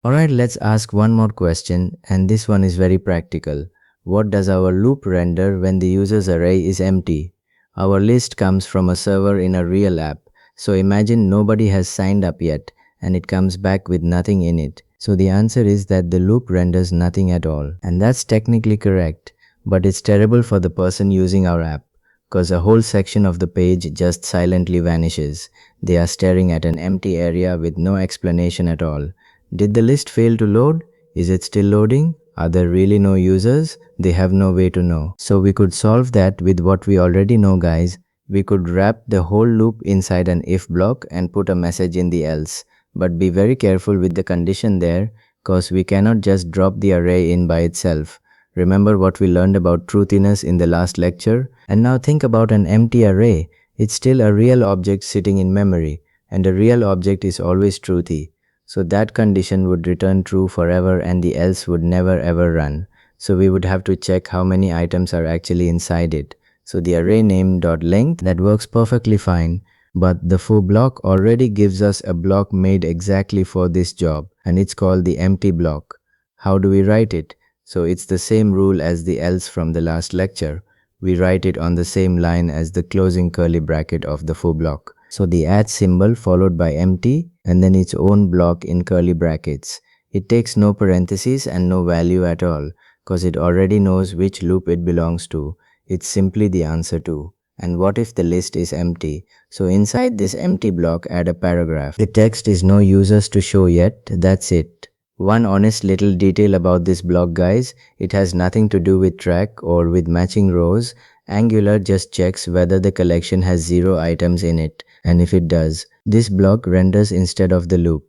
Alright, let's ask one more question, and this one is very practical. What does our loop render when the user's array is empty? Our list comes from a server in a real app, so imagine nobody has signed up yet and it comes back with nothing in it. So the answer is that the loop renders nothing at all. And that's technically correct, but it's terrible for the person using our app, cause a whole section of the page just silently vanishes. They are staring at an empty area with no explanation at all. Did the list fail to load? Is it still loading? Are there really no users? They have no way to know. So we could solve that with what we already know, guys. We could wrap the whole loop inside an if block and put a message in the else. But be very careful with the condition there, cause we cannot just drop the array in by itself. Remember what we learned about truthiness in the last lecture? And now think about an empty array. It's still a real object sitting in memory, and a real object is always truthy. So that condition would return true forever and the else would never ever run. So we would have to check how many items are actually inside it. So the array name.length, that works perfectly fine, but the foo block already gives us a block made exactly for this job, and it's called the empty block. How do we write it? So it's the same rule as the else from the last lecture. We write it on the same line as the closing curly bracket of the foo block. So the at symbol followed by empty and then its own block in curly brackets. It takes no parentheses and no value at all, cause it already knows which loop it belongs to. It's simply the answer to. And what if the list is empty? So inside this empty block add a paragraph. The text is no users to show yet, that's it. One honest little detail about this block, guys, it has nothing to do with track or with matching rows. Angular just checks whether the collection has 0 items in it, and if it does, this block renders instead of the loop.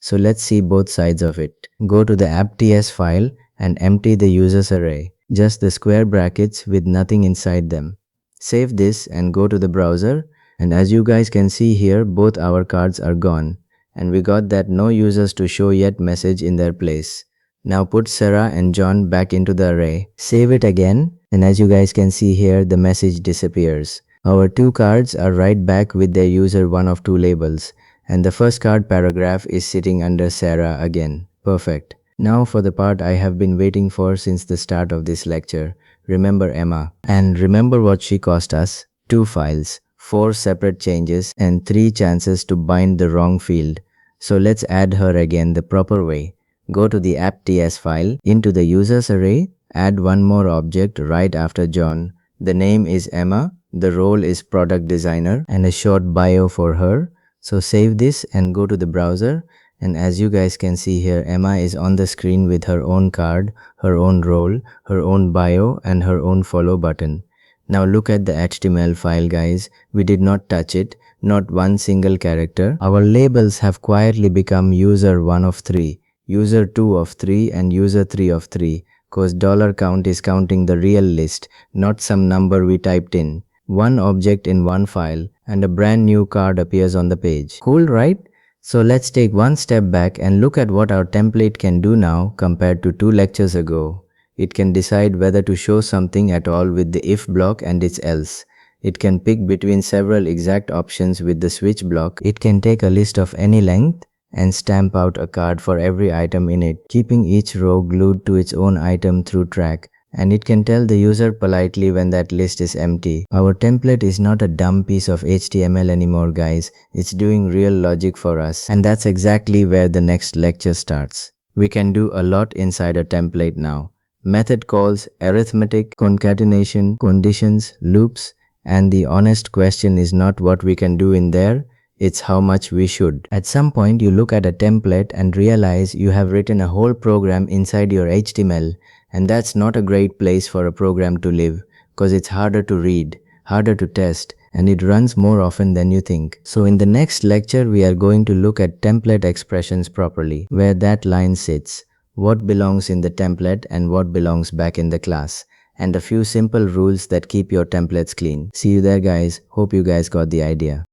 So let's see both sides of it. Go to the app.ts file and empty the users array, just the square brackets with nothing inside them. Save this and go to the browser, and as you guys can see here, both our cards are gone, and we got that no users to show yet message in their place. Now put Sarah and John back into the array. Save it again, and as you guys can see here, the message disappears. Our 2 cards are right back with their user 1 of 2 labels, and the first card paragraph is sitting under Sarah again. Perfect. Now for the part I have been waiting for since the start of this lecture. Remember Emma. And remember what she cost us? 2 files, 4 separate changes, and 3 chances to bind the wrong field. So let's add her again the proper way. Go to the app.ts file, into the users array, add one more object right after John. The name is Emma, the role is product designer, and a short bio for her. So save this and go to the browser, and as you guys can see here, Emma is on the screen with her own card, her own role, her own bio, and her own follow button. Now look at the HTML file, guys. We did not touch it, not one single character. Our labels have quietly become user 1 of 3, user 2 of 3, and user 3 of 3, cause $count is counting the real list, not some number we typed in. One object in one file, and a brand new card appears on the page. Cool, right? So let's take one step back and look at what our template can do now compared to 2 lectures ago. It can decide whether to show something at all with the if block and its else. It can pick between several exact options with the switch block. It can take a list of any length and stamp out a card for every item in it, keeping each row glued to its own item through track. And it can tell the user politely when that list is empty. Our template is not a dumb piece of HTML anymore, guys. It's doing real logic for us. And that's exactly where the next lecture starts. We can do a lot inside a template now. Method calls, arithmetic, concatenation, conditions, loops, and the honest question is not what we can do in there, it's how much we should. At some point you look at a template and realize you have written a whole program inside your HTML, and that's not a great place for a program to live, cause it's harder to read, harder to test, and it runs more often than you think. So in the next lecture we are going to look at template expressions properly, where that line sits. what belongs in the template and what belongs back in the class, and a few simple rules that keep your templates clean. See you there guys, hope you guys got the idea.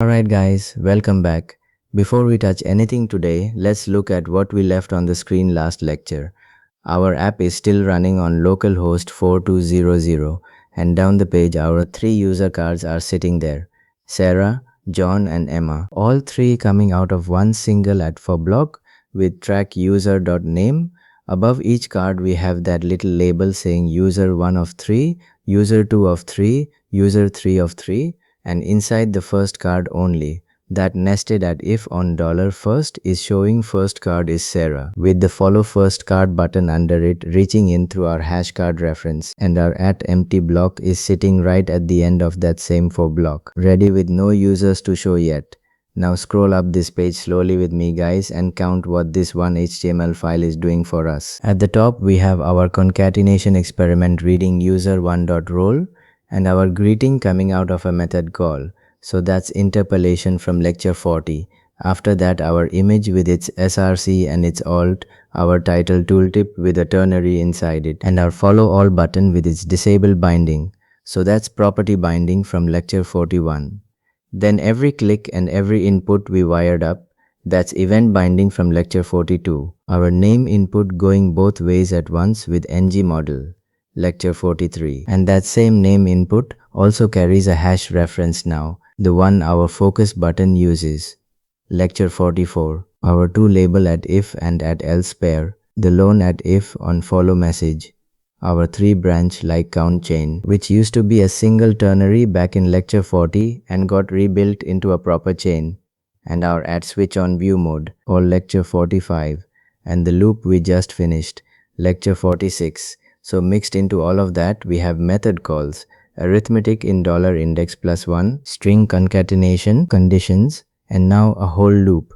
Alright guys, welcome back. Before we touch anything today, let's look at what we left on the screen last lecture. Our app is still running on localhost 4200, and down the page our 3 user cards are sitting there. Sarah, John and Emma, all 3 coming out of one single @for block with track user.name. Above each card we have that little label saying user 1 of 3, user 2 of 3, user 3 of 3, and inside the first card only, that nested @if on $first is showing first card is Sarah, with the follow first card button under it reaching in through our hash card reference, and our @empty block is sitting right at the end of that same for block, ready with no users to show yet. Now scroll up this page slowly with me guys and count what this one HTML file is doing for us. At the top we have our concatenation experiment reading user1.role and our greeting coming out of a method call. So that's interpolation from lecture 40. After that our image with its src and its alt, our title tooltip with a ternary inside it, and our follow all button with its disable binding. So that's property binding from lecture 41. Then every click and every input we wired up, that's event binding from lecture 42. Our name input going both ways at once with ngModel, lecture 43. And that same name input also carries a hash reference now, the one our focus button uses, lecture 44. Our two label @if and @else pair, the lone @if on follow message. Our 3 branch like count chain, which used to be a single ternary back in lecture 40 and got rebuilt into a proper chain, and our @switch on view mode, or lecture 45, and the loop we just finished, lecture 46. So mixed into all of that we have method calls, arithmetic in $index+1, string concatenation, conditions, and now a whole loop.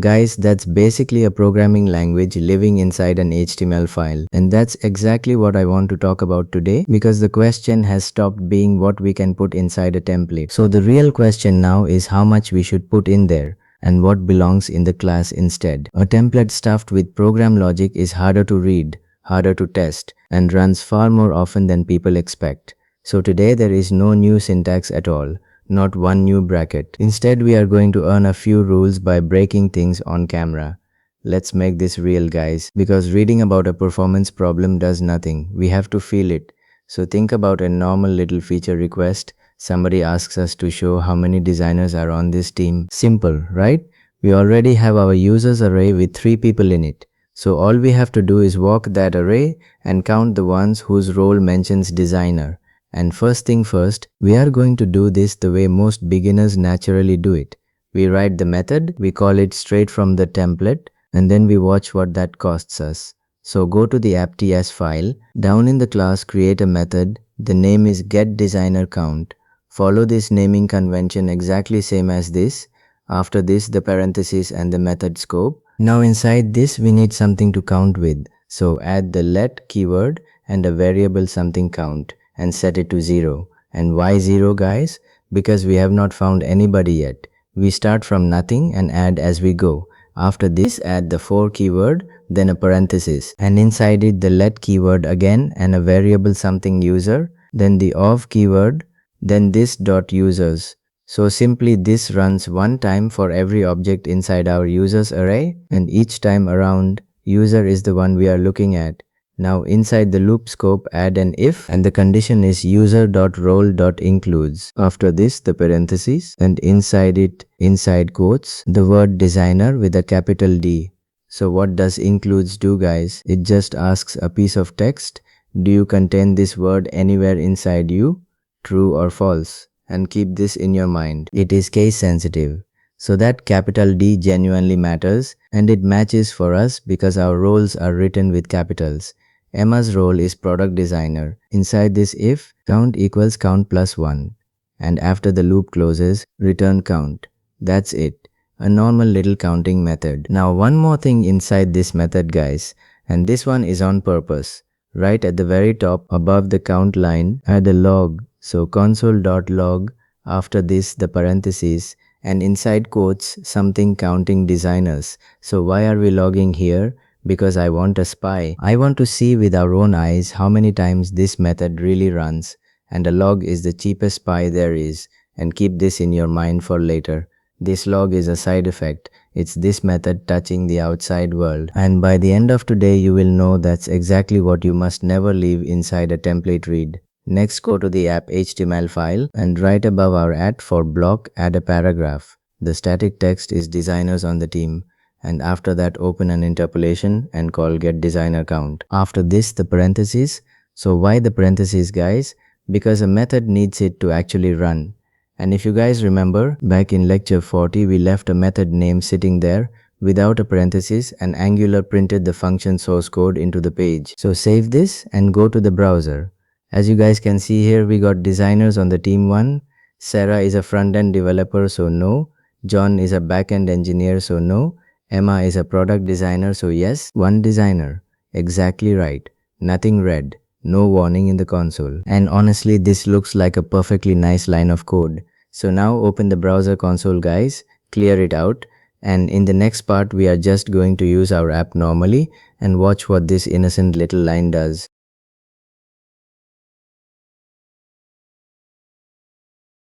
Guys, that's basically a programming language living inside an HTML file. And that's exactly what I want to talk about today, because the question has stopped being what we can put inside a template. So the real question now is how much we should put in there and what belongs in the class instead. A template stuffed with program logic is harder to read, harder to test, and runs far more often than people expect. So today there is no new syntax at all. Not one new bracket. Instead, we are going to earn a few rules by breaking things on camera. Let's make this real guys, because reading about a performance problem does nothing. We have to feel it. So think about a normal little feature request. Somebody asks us to show how many designers are on this team. Simple, right? We already have our users array with 3 people in it. So all we have to do is walk that array and count the ones whose role mentions designer. And first thing first, we are going to do this the way most beginners naturally do it. We write the method, we call it straight from the template, and then we watch what that costs us. So go to the app.ts file, down in the class create a method, the name is getDesignerCount. Follow this naming convention exactly same as this. After this the parenthesis and the method scope. Now inside this we need something to count with. So add the let keyword and a variable something count, and set it to 0. And why 0 guys? Because we have not found anybody yet. We start from nothing and add as we go. After this add the for keyword, then a parenthesis, and inside it the let keyword again and a variable something user, then the of keyword, then this dot users. So simply this runs one time for every object inside our users array, and each time around user is the one we are looking at. Now inside the loop scope add an if, and the condition is user.role.includes. After this the parentheses, and inside it, inside quotes, the word designer with a capital D. So what does includes do guys? It just asks a piece of text, do you contain this word anywhere inside you? True or false? And keep this in your mind. It is case sensitive. So that capital D genuinely matters, and it matches for us because our roles are written with capitals. Emma's role is product designer. Inside this if, count equals count plus 1. And after the loop closes, return count. That's it. A normal little counting method. Now one more thing inside this method guys, and this one is on purpose. Right at the very top above the count line, add a log. So console.log, after this the parentheses, and inside quotes something counting designers. So why are we logging here? Because I want a spy. I want to see with our own eyes how many times this method really runs, and a log is the cheapest spy there is, and keep this in your mind for later. This log is a side effect. It's this method touching the outside world. And by the end of today, you will know that's exactly what you must never leave inside a template read. Next, go to the app HTML file and right above our at for block, add a paragraph. The static text is designers on the team. And after that, open an interpolation and call get designer count. After this, the parentheses. So why the parentheses, guys? Because a method needs it to actually run. And if you guys remember, back in lecture 40, we left a method name sitting there without a parenthesis, and Angular printed the function source code into the page. So save this and go to the browser. As you guys can see here, we got designers on the team 1. Sarah is a front-end developer, so no. John is a back-end engineer, so no. Emma is a product designer, so yes, one designer. Exactly right. Nothing red. No warning in the console. And honestly, this looks like a perfectly nice line of code. So now open the browser console, guys, clear it out, and in the next part we are just going to use our app normally and watch what this innocent little line does.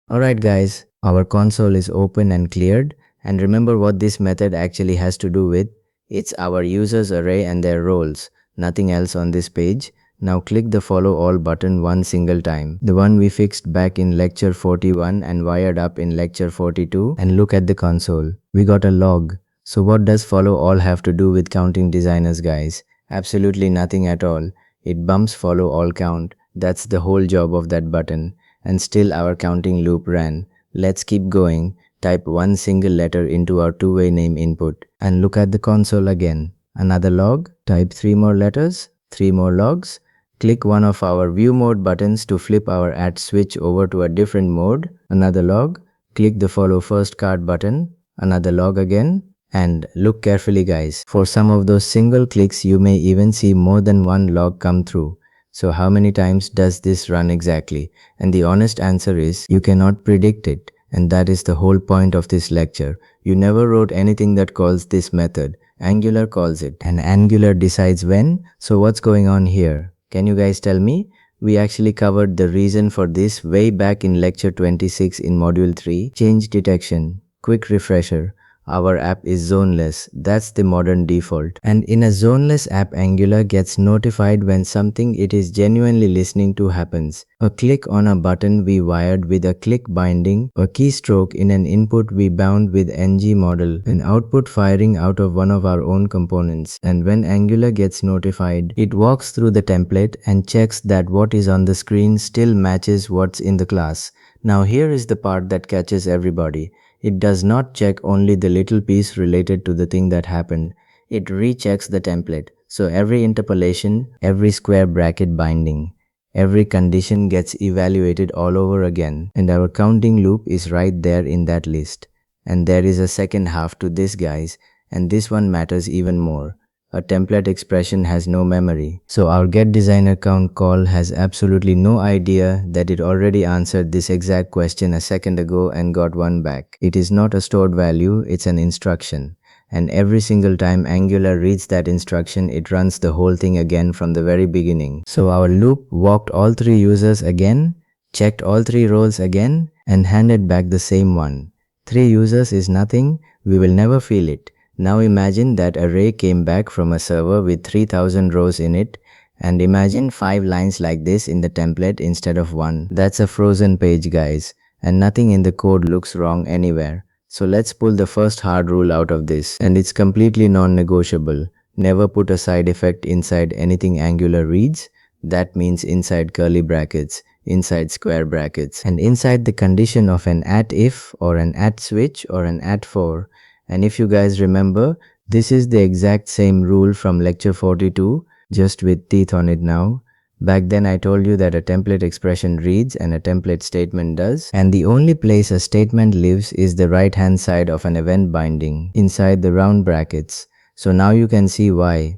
Alright guys, our console is open and cleared, and remember what this method actually has to do with. It's our users array and their roles, nothing else on this page. Now click the follow all button one single time, the one we fixed back in lecture 41 and wired up in lecture 42, and look at the console. We got a log. So what does follow all have to do with counting designers, guys? Absolutely nothing at all. It bumps follow all count. That's the whole job of that button. And still our counting loop ran. Let's keep going. Type one single letter into our two-way name input and look at the console again. Another log. Type 3 more letters, 3 more logs. Click one of our view mode buttons to flip our at switch over to a different mode. Another log. Click the follow first card button. Another log again. And look carefully, guys. For some of those single clicks, you may even see more than one log come through. So how many times does this run exactly? And the honest answer is, you cannot predict it. And that is the whole point of this lecture. You never wrote anything that calls this method. Angular calls it. And Angular decides when. So what's going on here? Can you guys tell me? We actually covered the reason for this way back in lecture 26 in module 3. Change detection. Quick refresher. Our app is zoneless. That's the modern default. And in a zoneless app, Angular gets notified when something it is genuinely listening to happens. A click on a button we wired with a click binding, a keystroke in an input we bound with ngModel, an output firing out of one of our own components. And when Angular gets notified, it walks through the template and checks that what is on the screen still matches what's in the class. Now here is the part that catches everybody. It does not check only the little piece related to the thing that happened. It rechecks the template. So every interpolation, every square bracket binding, every condition gets evaluated all over again. And our counting loop is right there in that list. And there is a second half to this, guys. And this one matters even more. A template expression has no memory. So our getDesignerCount call has absolutely no idea that it already answered this exact question a second ago and got one back. It is not a stored value, it's an instruction. And every single time Angular reads that instruction, it runs the whole thing again from the very beginning. So our loop walked all three users again, checked all three roles again, and handed back the same one. 3 users is nothing, we will never feel it. Now imagine that array came back from a server with 3000 rows in it, and imagine 5 lines like this in the template instead of 1. That's a frozen page, guys, and nothing in the code looks wrong anywhere. So let's pull the first hard rule out of this, and it's completely non-negotiable. Never put a side effect inside anything Angular reads. That means inside curly brackets, inside square brackets, and inside the condition of an @if or an @switch or an @for. And if you guys remember, this is the exact same rule from lecture 42, just with teeth on it now. Back then I told you that a template expression reads and a template statement does. And the only place a statement lives is the right hand side of an event binding, inside the round brackets. So now you can see why.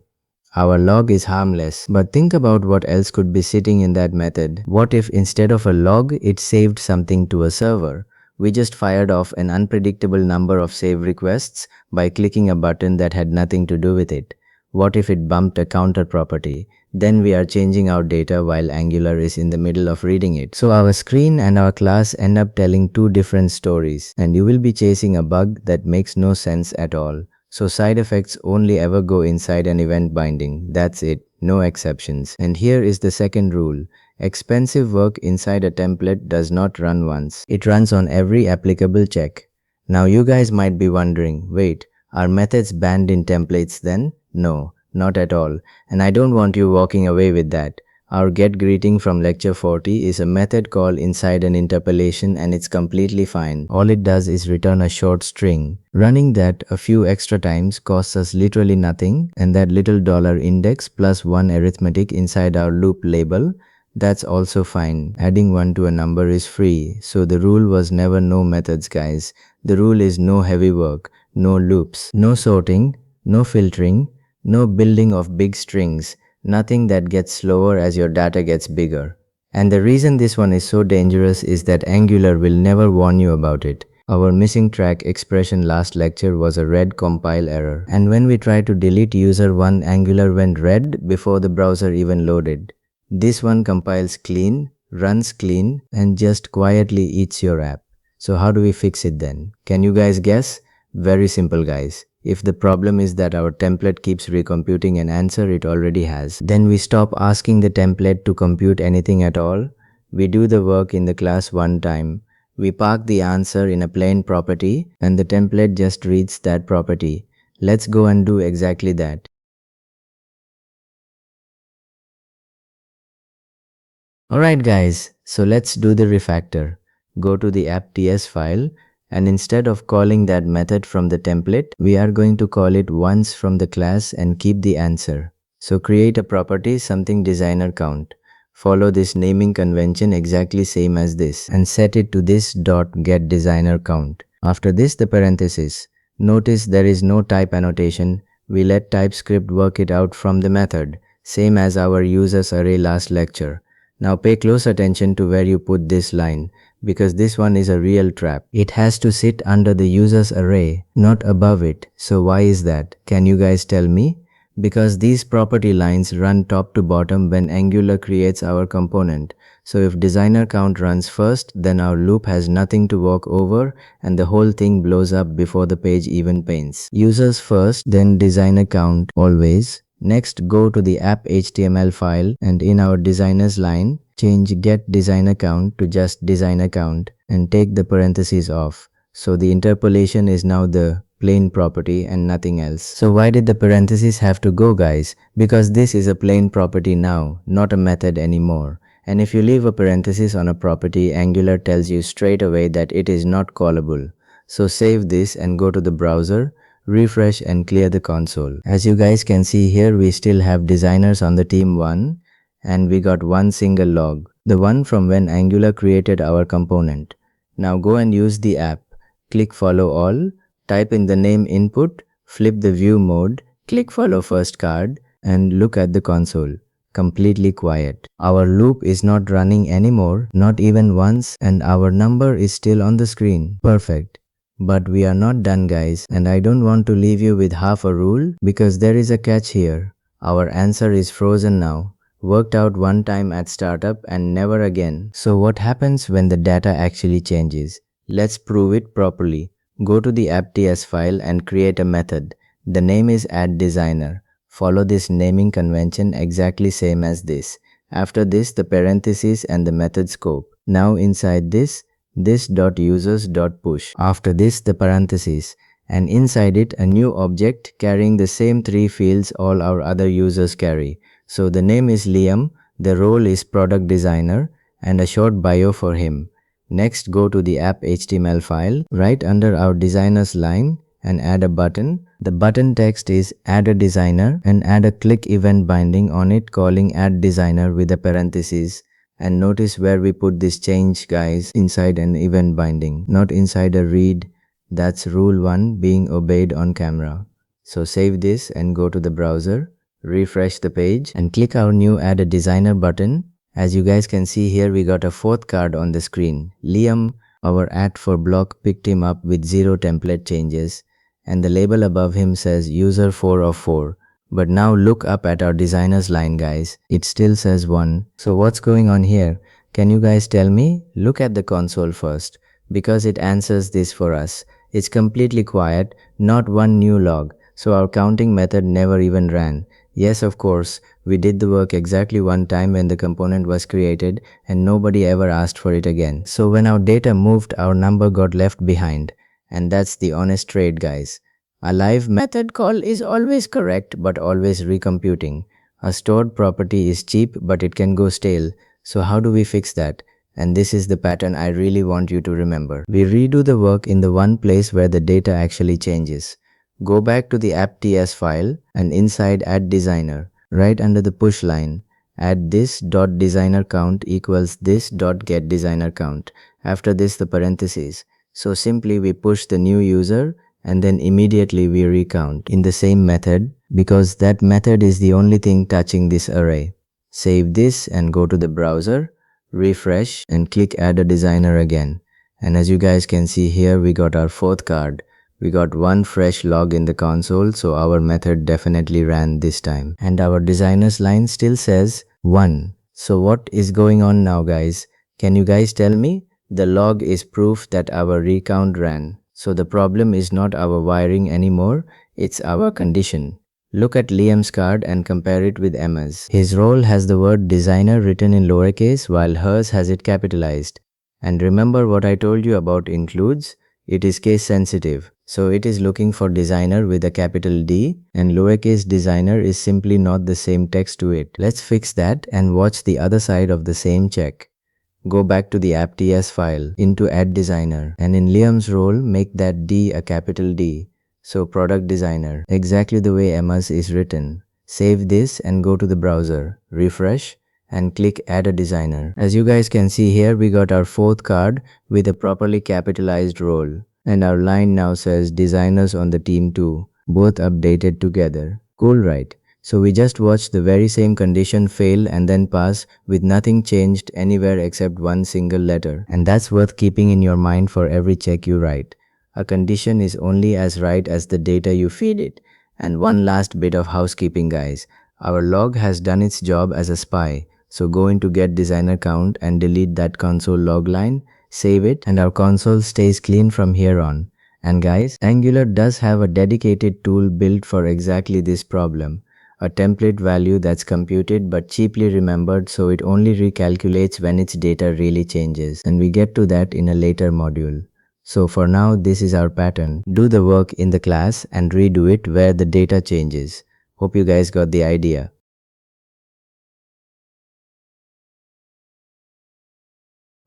Our log is harmless, but think about what else could be sitting in that method. What if instead of a log, it saved something to a server? We just fired off an unpredictable number of save requests by clicking a button that had nothing to do with it. What if it bumped a counter property? Then we are changing our data while Angular is in the middle of reading it. So our screen and our class end up telling two different stories, and you will be chasing a bug that makes no sense at all. So side effects only ever go inside an event binding. That's it. No exceptions. And here is the second rule. Expensive work inside a template does not run once. It runs on every applicable check. Now you guys might be wondering, wait, are methods banned in templates then? No, not at all. And I don't want you walking away with that. Our get greeting from lecture 40 is a method called inside an interpolation, and it's completely fine. All it does is return a short string. Running that a few extra times costs us literally nothing, and that little dollar index plus 1 arithmetic inside our loop label, that's also fine. Adding 1 to a number is free, so the rule was never no methods, guys. The rule is no heavy work, no loops, no sorting, no filtering, no building of big strings, nothing that gets slower as your data gets bigger. And the reason this one is so dangerous is that Angular will never warn you about it. Our missing track expression last lecture was a red compile error. And when we tried to delete user1, Angular went red before the browser even loaded. This one compiles clean, runs clean, and just quietly eats your app. So how do we fix it then? Can you guys guess? Very simple, guys. If the problem is that our template keeps recomputing an answer it already has, then we stop asking the template to compute anything at all. We do the work in the class one time. We park the answer in a plain property, and the template just reads that property. Let's go and do exactly that. Alright guys, so let's do the refactor. Go to the app.ts file, and instead of calling that method from the template, we are going to call it once from the class and keep the answer. So create a property something designer count. Follow this naming convention exactly same as this and set it to this .get designer count. After this the parenthesis. Notice there is no type annotation. We let TypeScript work it out from the method, same as our users array last lecture. Now pay close attention to where you put this line, because this one is a real trap. It has to sit under the users array, not above it. So why is that? Can you guys tell me? Because these property lines run top to bottom when Angular creates our component. So if designer count runs first, then our loop has nothing to walk over and the whole thing blows up before the page even paints. Users first, then designer count always. Next, go to the app HTML file and in our designers line, change get designer count to just designer count and take the parentheses off. So the interpolation is now the plain property and nothing else. So why did the parentheses have to go, guys? Because this is a plain property now, not a method anymore. And if you leave a parenthesis on a property, Angular tells you straight away that it is not callable. So save this and go to the browser, refresh and clear the console. As you guys can see here, we still have designers on the team 1 and we got one single log, the one from when Angular created our component. Now go and use the app. Click follow all, type in the name input, flip the view mode, click follow first card and look at the console. Completely quiet. Our loop is not running anymore, not even once, and our number is still on the screen. Perfect. But we are not done, guys, and I don't want to leave you with half a rule because there is a catch here. Our answer is frozen now. Worked out one time at startup and never again. So what happens when the data actually changes? Let's prove it properly. Go to the app.ts file and create a method. The name is addDesigner. Follow this naming convention exactly same as this. After this, the parentheses and the method scope. Now inside this.users.push. After this, the parentheses. And inside it, a new object carrying the same 3 fields all our other users carry. So the name is Liam, the role is product designer, and a short bio for him. Next, go to the app HTML file, right under our designers line, and add a button. The button text is add a designer and add a click event binding on it calling add designer with a parenthesis. And notice where we put this change, guys, inside an event binding, not inside a read. That's rule 1 being obeyed on camera. So save this and go to the browser, refresh the page and click our new add a designer button. As you guys can see here, we got a fourth card on the screen. Liam, our @for block, picked him up with 0 template changes, and the label above him says user 4 of 4. But now look up at our designer's line, guys. It still says 1. So what's going on here? Can you guys tell me? Look at the console first, because it answers this for us. It's completely quiet, not one new log. So our counting method never even ran. Yes, of course, we did the work exactly one time when the component was created and nobody ever asked for it again. So when our data moved, our number got left behind. And that's the honest trade, guys. A live method call is always correct but always recomputing. A stored property is cheap but it can go stale. So how do we fix that? And this is the pattern I really want you to remember. We redo the work in the one place where the data actually changes. Go back to the app.ts file and inside add designer, right under the push line, add this.designerCount equals this.getDesignerCount. After this the parentheses. So simply we push the new user and then immediately we recount in the same method because that method is the only thing touching this array. Save this and go to the browser, refresh and click add a designer again. And as you guys can see here, we got our fourth card. We got one fresh log in the console, so our method definitely ran this time. And our designer's line still says 1. So what is going on now, guys? Can you guys tell me? The log is proof that our recount ran. So the problem is not our wiring anymore, it's our condition. Look at Liam's card and compare it with Emma's. His role has the word designer written in lowercase while hers has it capitalized. And remember what I told you about includes? It is case sensitive. So it is looking for designer with a capital D and lowercase designer is simply not the same text to it. Let's fix that and watch the other side of the same check. Go back to the app.ts file into add designer and in Liam's role make that D a capital D. So product designer, exactly the way Emma's is written. Save this and go to the browser, refresh and click add a designer. As you guys can see here, we got our fourth card with a properly capitalized role. And our line now says designers on the team too, both updated together. Cool, right? So we just watched the very same condition fail and then pass with nothing changed anywhere except one single letter. And that's worth keeping in your mind for every check you write. A condition is only as right as the data you feed it. And one last bit of housekeeping, guys. Our log has done its job as a spy. So go into get designer count and delete that console log line. Save it and our console stays clean from here on. And guys, Angular does have a dedicated tool built for exactly this problem. A template value that's computed but cheaply remembered so it only recalculates when its data really changes. And we get to that in a later module. So for now, this is our pattern. Do the work in the class and redo it where the data changes. Hope you guys got the idea.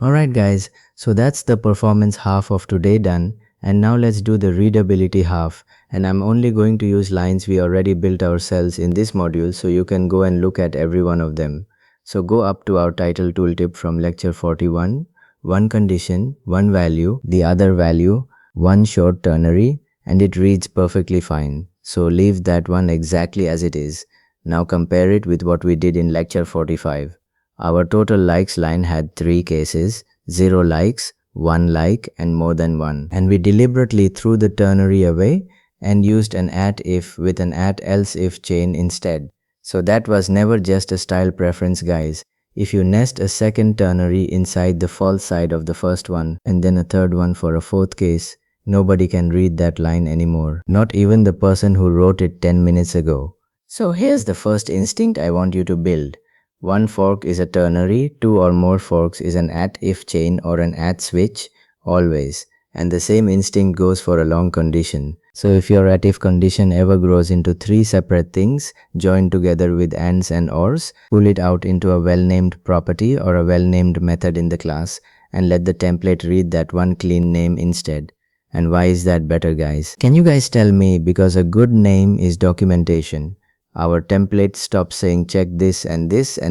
Alright guys, so that's the performance half of today done, and now let's do the readability half, and I'm only going to use lines we already built ourselves in this module so you can go and look at every one of them. So go up to our title tooltip from lecture 41, one condition, one value, the other value, one short ternary, and it reads perfectly fine. So leave that one exactly as it is. Now compare it with what we did in lecture 45. Our total likes line had 3 cases, 0 likes, 1 like, and more than 1. And we deliberately threw the ternary away and used an @if with an @else if chain instead. So that was never just a style preference, guys. If you nest a second ternary inside the false side of the first one and then a third one for a fourth case, nobody can read that line anymore. Not even the person who wrote it 10 minutes ago. So here's the first instinct I want you to build. One fork is a ternary, 2 or more forks is an @if chain or an @switch, always. And the same instinct goes for a long condition. So if your @if condition ever grows into 3 separate things, joined together with ands and ors, pull it out into a well-named property or a well-named method in the class, and let the template read that one clean name instead. And why is that better, guys? Can you guys tell me? Because a good name is documentation. Our template stops saying check this and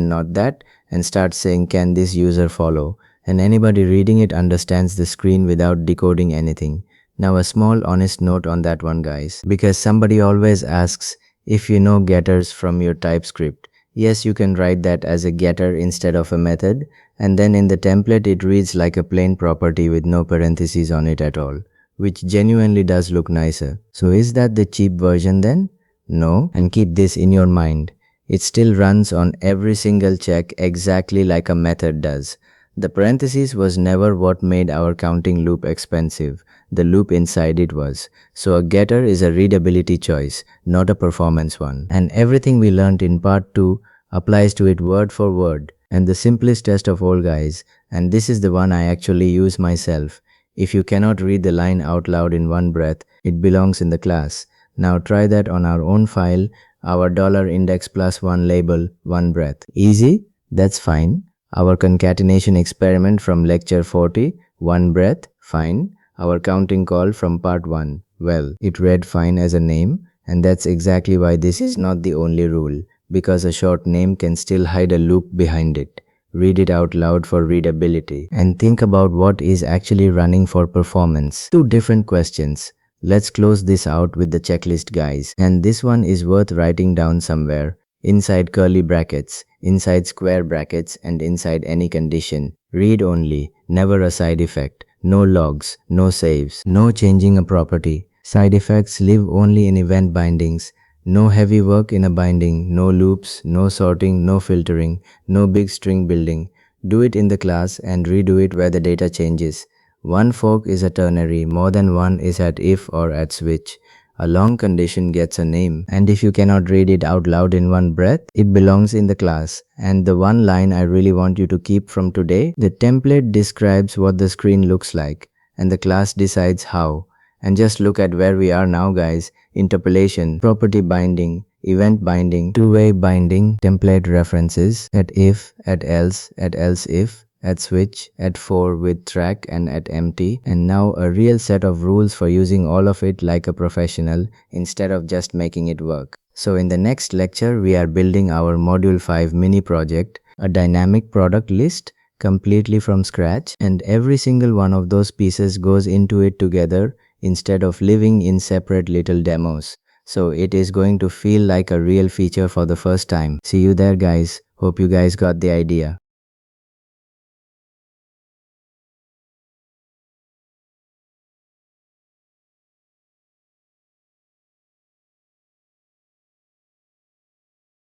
not that and starts saying can this user follow, and anybody reading it understands the screen without decoding anything. Now a small honest note on that one, guys, because somebody always asks, if you know getters from your TypeScript. Yes, you can write that as a getter instead of a method, and then in the template it reads like a plain property with no parentheses on it at all, which genuinely does look nicer. So is that the cheap version then? No, and keep this in your mind. It still runs on every single check exactly like a method does. The parentheses was never what made our counting loop expensive. The loop inside it was. So a getter is a readability choice, not a performance one. And everything we learned in part 2 applies to it word for word. And the simplest test of all, guys, and this is the one I actually use myself. If you cannot read the line out loud in one breath, it belongs in the class. Now try that on our own file, our $index+1 label, one breath. Easy? That's fine. Our concatenation experiment from lecture 40, one breath, fine. Our counting call from part 1, well, it read fine as a name, and that's exactly why this is not the only rule, because a short name can still hide a loop behind it. Read it out loud for readability, and think about what is actually running for performance. Two different questions. Let's close this out with the checklist, guys, and this one is worth writing down somewhere. Inside curly brackets, inside square brackets, and inside any condition. Read only, never a side effect. No logs, no saves, no changing a property. Side effects live only in event bindings. No heavy work in a binding, no loops, no sorting, no filtering, no big string building. Do it in the class and redo it where the data changes. One fork is a ternary, more than one is at if or at switch. A long condition gets a name, and if you cannot read it out loud in one breath, it belongs in the class. And the one line I really want you to keep from today, the template describes what the screen looks like, and the class decides how. And just look at where we are now, guys. Interpolation, property binding, event binding, two-way binding, template references, at if, at else if, at switch, at for with track, and at empty, and now a real set of rules for using all of it like a professional instead of just making it work. So in the next lecture, we are building our Module 5 mini project, a dynamic product list completely from scratch, and every single one of those pieces goes into it together instead of living in separate little demos. So it is going to feel like a real feature for the first time. See you there, guys. Hope you guys got the idea.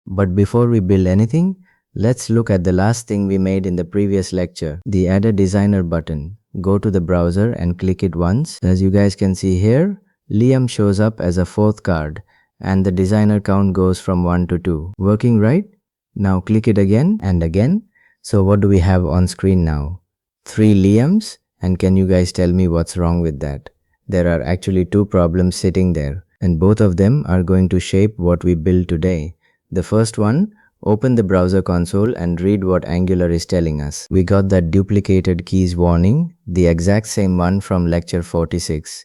But before we build anything, let's look at the last thing we made in the previous lecture, the Add a Designer button. Go to the browser and click it once. As you guys can see here, Liam shows up as a fourth card, and the designer count goes from 1 to 2. Working right? Now click it again and again. So what do we have on screen now? 3 Liams? And can you guys tell me what's wrong with that? There are actually 2 problems sitting there, and both of them are going to shape what we build today. The first one, open the browser console and read what Angular is telling us. We got that duplicated keys warning, the exact same one from lecture 46.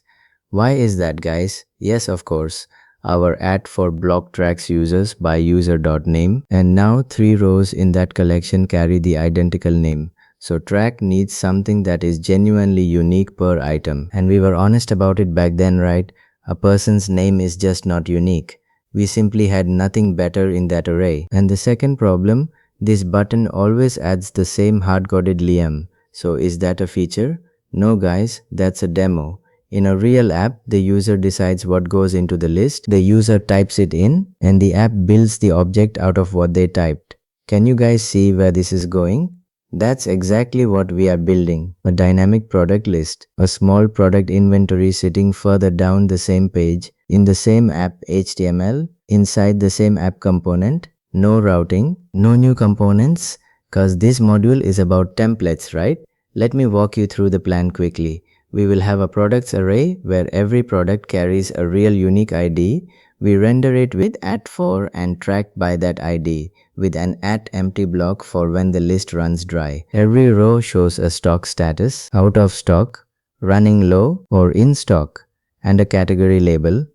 Why is that, guys? Yes, of course. Our @for block tracks users by user.name, and now 3 rows in that collection carry the identical name. So track needs something that is genuinely unique per item. And we were honest about it back then, right? A person's name is just not unique. We simply had nothing better in that array. And the second problem, this button always adds the same hard-coded Liam. So is that a feature? No, guys, that's a demo. In a real app, the user decides what goes into the list, the user types it in, and the app builds the object out of what they typed. Can you guys see where this is going? That's exactly what we are building, a dynamic product list, a small product inventory sitting further down the same page, in the same app HTML, inside the same app component, no routing, no new components, cause this module is about templates, right? Let me walk you through the plan quickly. We will have a products array where every product carries a real unique ID. We render it with @for and tracked by that ID, with an @empty block for when the list runs dry. Every row shows a stock status, out of stock, running low, or in stock, and a category label.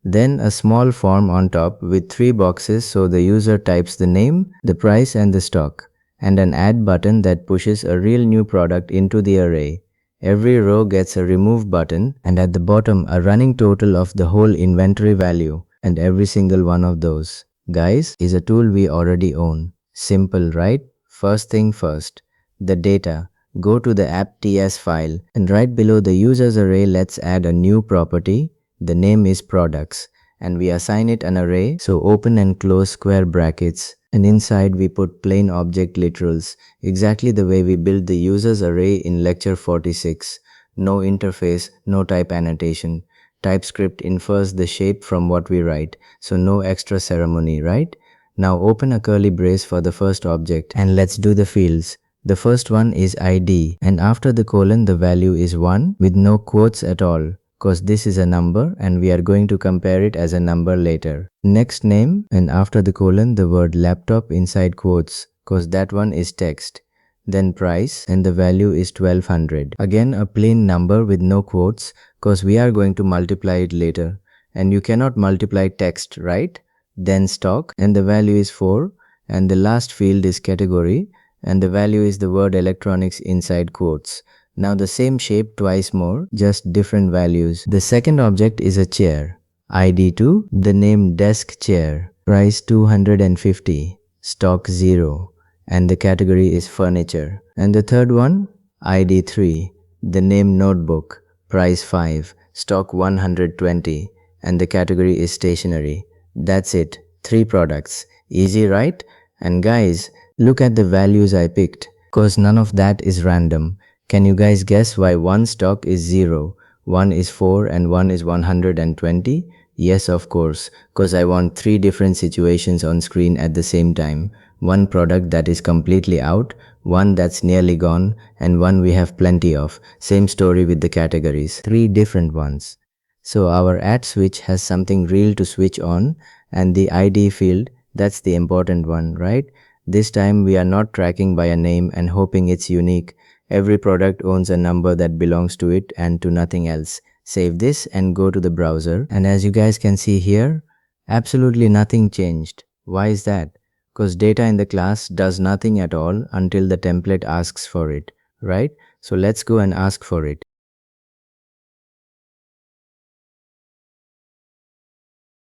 Then a small form on top with 3 boxes so the user types the name, the price, and the stock, and an add button that pushes a real new product into the array. Every row gets a remove button, and at the bottom a running total of the whole inventory value. and every single one of those, guys, is a tool we already own. Simple, right? First thing first, the data. Go to the app.ts file and right below the users array, let's add a new property. The name is products and we assign it an array, so open and close square brackets, and inside we put plain object literals, exactly the way we built the users array in lecture 46. No interface, no type annotation. TypeScript infers the shape from what we write, so no extra ceremony, right? Now open a curly brace for the first object and let's do the fields. The first one is ID, and after the colon the value is 1 with no quotes at all, cause this is a number and we are going to compare it as a number later. Next name, and after the colon the word laptop inside quotes, cause that one is text. Then price, and the value is 1200. Again a plain number with no quotes, cause we are going to multiply it later. And you cannot multiply text, right? Then stock, and the value is 4, and the last field is category, and the value is the word electronics inside quotes. Now the same shape twice more, just different values. The second object is a chair. ID 2, the name desk chair, price 250, stock 0, and the category is furniture. And the third one, ID 3, the name notebook, price 5, stock 120, and the category is stationery. That's it, 3 products. Easy, right? And guys, look at the values I picked, cause none of that is random. Can you guys guess why one stock is 0, one is 4 and one is 120? Yes, of course, cause I want 3 different situations on screen at the same time. One product that is completely out, one that's nearly gone, and one we have plenty of. Same story with the categories, 3 different ones. So our add switch has something real to switch on, and the ID field, that's the important one, right? This time we are not tracking by a name and hoping it's unique. Every product owns a number that belongs to it and to nothing else. Save this and go to the browser, and as you guys can see here, absolutely nothing changed. Why is that? Because data in the class does nothing at all until the template asks for it, right? So let's go and ask for it.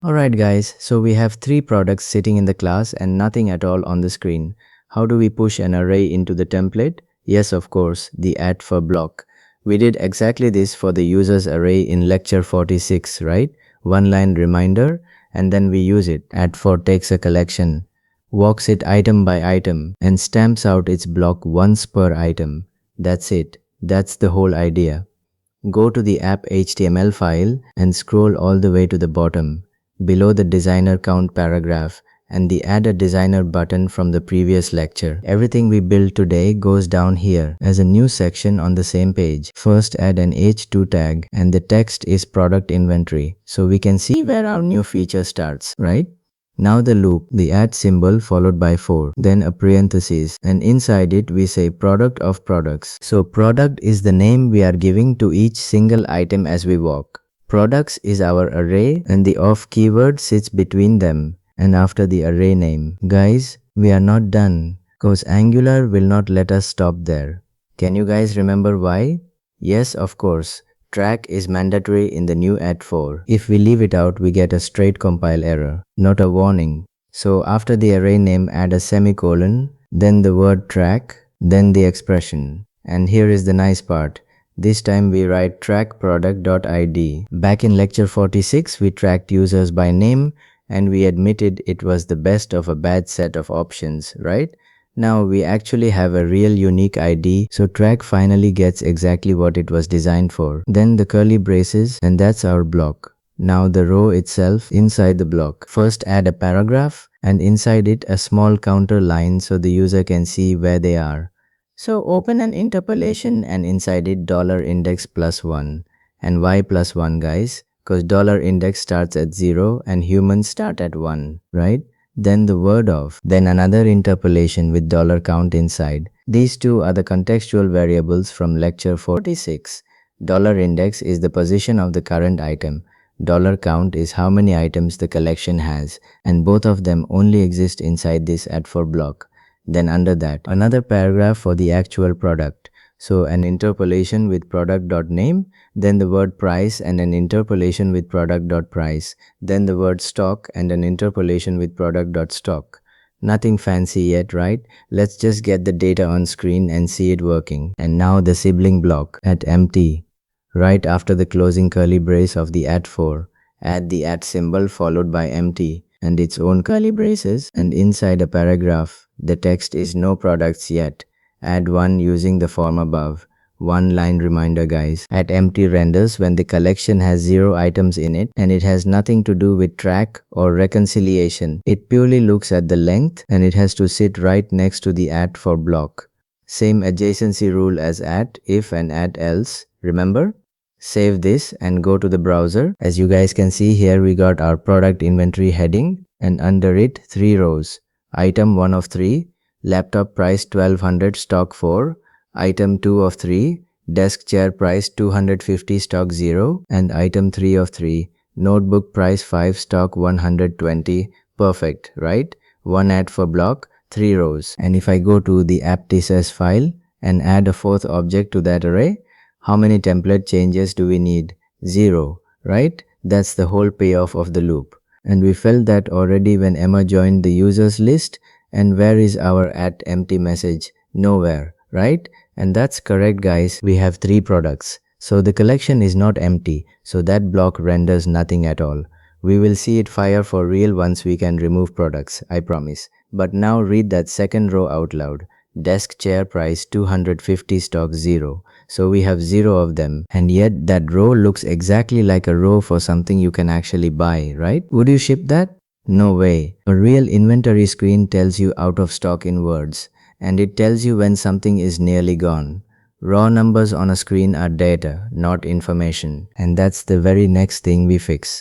Alright guys, so we have 3 products sitting in the class and nothing at all on the screen. How do we push an array into the template? Yes, of course, the add for block. We did exactly this for the users array in lecture 46, right? One line reminder, and then we use it. Add for takes a collection, walks it item by item, and stamps out its block once per item. That's it. That's the whole idea. Go to the app HTML file and scroll all the way to the bottom, below the designer count paragraph and the add a designer button from the previous lecture. Everything we built today goes down here as a new section on the same page. First add an H2 tag and the text is product inventory, so we can see where our new feature starts, right? Now the loop, the add symbol followed by 4, then a parenthesis, and inside it we say product of products. So product is the name we are giving to each single item as we walk. Products is our array and the of keyword sits between them and after the array name. Guys, we are not done, cause Angular will not let us stop there. Can you guys remember why? Yes, of course. Track is mandatory in the new add 4. If we leave it out, we get a straight compile error, not a warning. So after the array name, add a semicolon, then the word track, then the expression. And here is the nice part. This time we write track product.id. Back in lecture 46, we tracked users by name and we admitted it was the best of a bad set of options, right? Now we actually have a real unique ID, so track finally gets exactly what it was designed for. Then the curly braces, and that's our block. Now the row itself inside the block. First add a paragraph and inside it a small counter line so the user can see where they are. So open an interpolation and inside it $index plus 1. And why plus 1 guys? Because $index starts at 0 and humans start at 1, right? Then the word of, then another interpolation with $count inside. These two are the contextual variables from lecture 46. $index is the position of the current item. $count is how many items the collection has, and both of them only exist inside this add for block. Then under that, another paragraph for the actual product. So an interpolation with product.name, then the word price and an interpolation with product.price, then the word stock and an interpolation with product.stock. Nothing fancy yet, right? Let's just get the data on screen and see it working. And now the sibling block at empty. Right after the closing curly brace of the @4, add the symbol followed by empty and its own curly braces, and inside a paragraph, the text is no products yet. Add one using the form above. One line reminder, guys. At empty renders when the collection has 0 items in it and it has nothing to do with track or reconciliation. It purely looks at the length and it has to sit right next to the @for block. Same adjacency rule as if and else, remember? Save this and go to the browser. As you guys can see here, we got our product inventory heading and under it 3 rows. Item 1 of 3, laptop price 1200 stock 4, item 2 of 3, desk chair price 250 stock 0, and item 3 of 3, notebook price 5 stock 120. Perfect, right? One for block, 3 rows. And if I go to the app.tcs file and add a 4th object to that array, how many template changes do we need? 0, right? That's the whole payoff of the loop. And we felt that already when Emma joined the users list. And where is our @empty message? Nowhere, right? And that's correct, guys. We have 3 products. So the collection is not empty. So that block renders nothing at all. We will see it fire for real once we can remove products, I promise. But now read that second row out loud. Desk chair price 250 stock 0. So we have 0 of them. And yet that row looks exactly like a row for something you can actually buy, right? Would you ship that? No way. A real inventory screen tells you out of stock in words. And it tells you when something is nearly gone. Raw numbers on a screen are data, not information. And that's the very next thing we fix.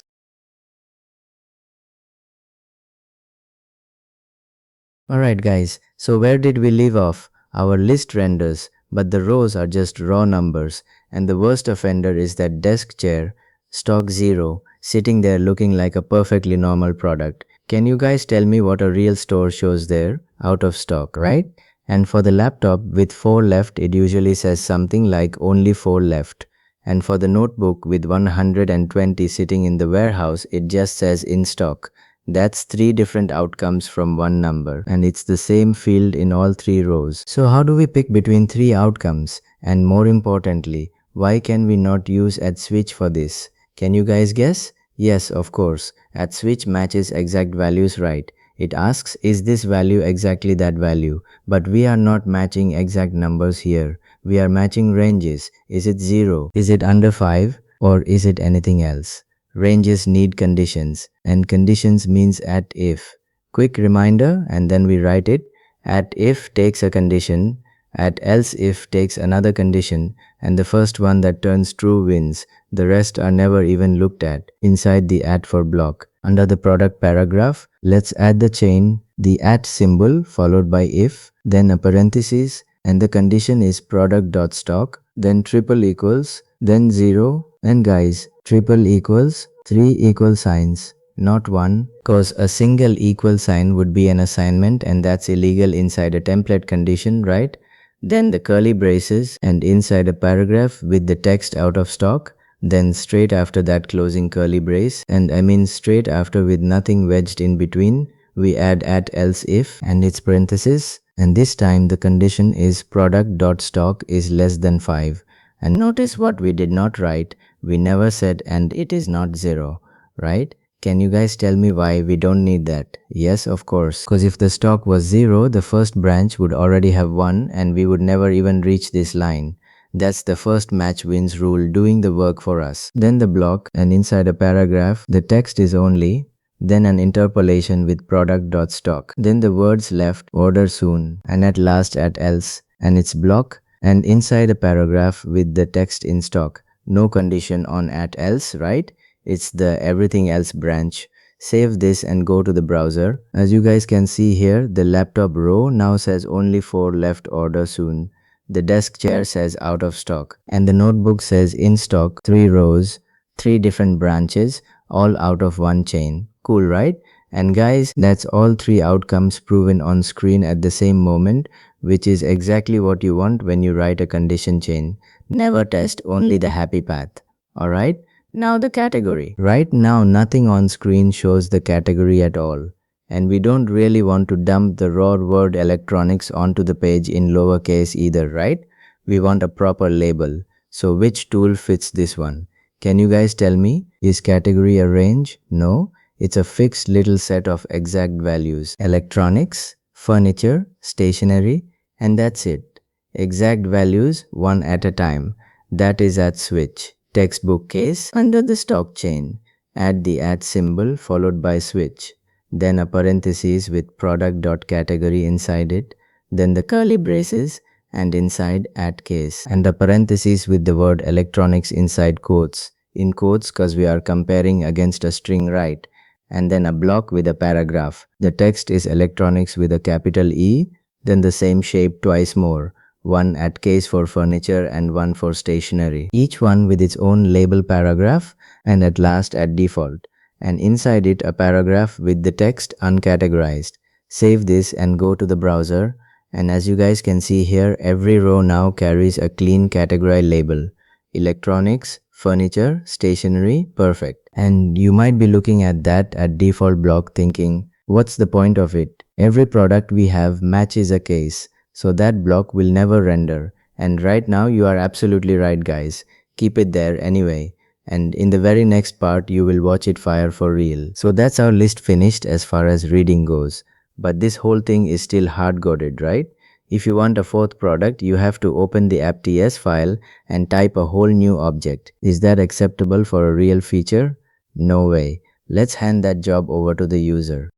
Alright guys, so where did we leave off? Our list renders, but the rows are just raw numbers, and the worst offender is that desk chair, stock 0, sitting there looking like a perfectly normal product. Can you guys tell me what a real store shows there? Out of stock, right? And for the laptop with 4 left, it usually says something like only 4 left. And for the notebook with 120 sitting in the warehouse, it just says in stock. That's 3 different outcomes from one number, and it's the same field in all 3 rows. So how do we pick between 3 outcomes? And more importantly, why can we not use @switch for this? Can you guys guess? Yes, of course. @switch matches exact values, right? It asks, is this value exactly that value? But we are not matching exact numbers here. We are matching ranges. Is it 0? Is it under 5? Or is it anything else? Ranges need conditions, and conditions means @if. Quick reminder, and then we write it. @if takes a condition, @else if takes another condition, and the first one that turns true wins. The rest are never even looked at. Inside the @for block, under the product paragraph, let's add the chain, the symbol followed by if, then a parenthesis, and the condition is product.stock, then triple equals, then 0, and guys, triple equals 3 equal signs, not 1, cause a single equal sign would be an assignment and that's illegal inside a template condition, right? Then the curly braces and inside a paragraph with the text out of stock, then straight after that closing curly brace, and I mean straight after with nothing wedged in between, we add @else if and its parenthesis, and this time the condition is product.stock is less than 5. And notice what we did not write. We never said and it is not 0, right? Can you guys tell me why we don't need that? Yes, of course. Because if the stock was 0, the first branch would already have 1 and we would never even reach this line. That's the first match wins rule doing the work for us. Then the block, and inside a paragraph, the text is only, then an interpolation with product.stock, then the words left, order soon, and at last @else, and its block, and inside a paragraph with the text in stock. No condition on @else, right? It's the everything else branch. Save this and go to the browser. As you guys can see here, the laptop row now says only 4 left, order soon. The desk chair says out of stock, and the notebook says in stock, 3 rows, 3 different branches, all out of one chain. Cool, right? And guys, that's all three outcomes proven on screen at the same moment, which is exactly what you want when you write a condition chain. Never test only the happy path. Alright? Now the category. Right now, nothing on screen shows the category at all. And we don't really want to dump the raw word electronics onto the page in lowercase either, right? We want a proper label. So which tool fits this one? Can you guys tell me? Is category a range? No. It's a fixed little set of exact values. Electronics, furniture, stationery, and that's it. Exact values one at a time. That is at switch. Textbook case under the stock chain. Add the at symbol followed by switch. Then a parenthesis with product.category inside it. Then the curly braces and inside at case. And the parenthesis with the word electronics inside quotes. In quotes cause we are comparing against a string, right? And then a block with a paragraph. The text is electronics with a capital E, then the same shape twice more. One at case for furniture and one for stationery. Each one with its own label paragraph and at last at default. And inside it a paragraph with the text uncategorized. Save this and go to the browser. And as you guys can see here, every row now carries a clean category label. Electronics, furniture, stationery, perfect. And you might be looking at that at default block thinking, what's the point of it? Every product we have matches a case, so that block will never render. And right now you are absolutely right guys. Keep it there anyway. And in the very next part you will watch it fire for real. So that's our list finished as far as reading goes. But this whole thing is still hard-coded, right? If you want a fourth product, you have to open the app.ts file and type a whole new object. Is that acceptable for a real feature? No way. Let's hand that job over to the user.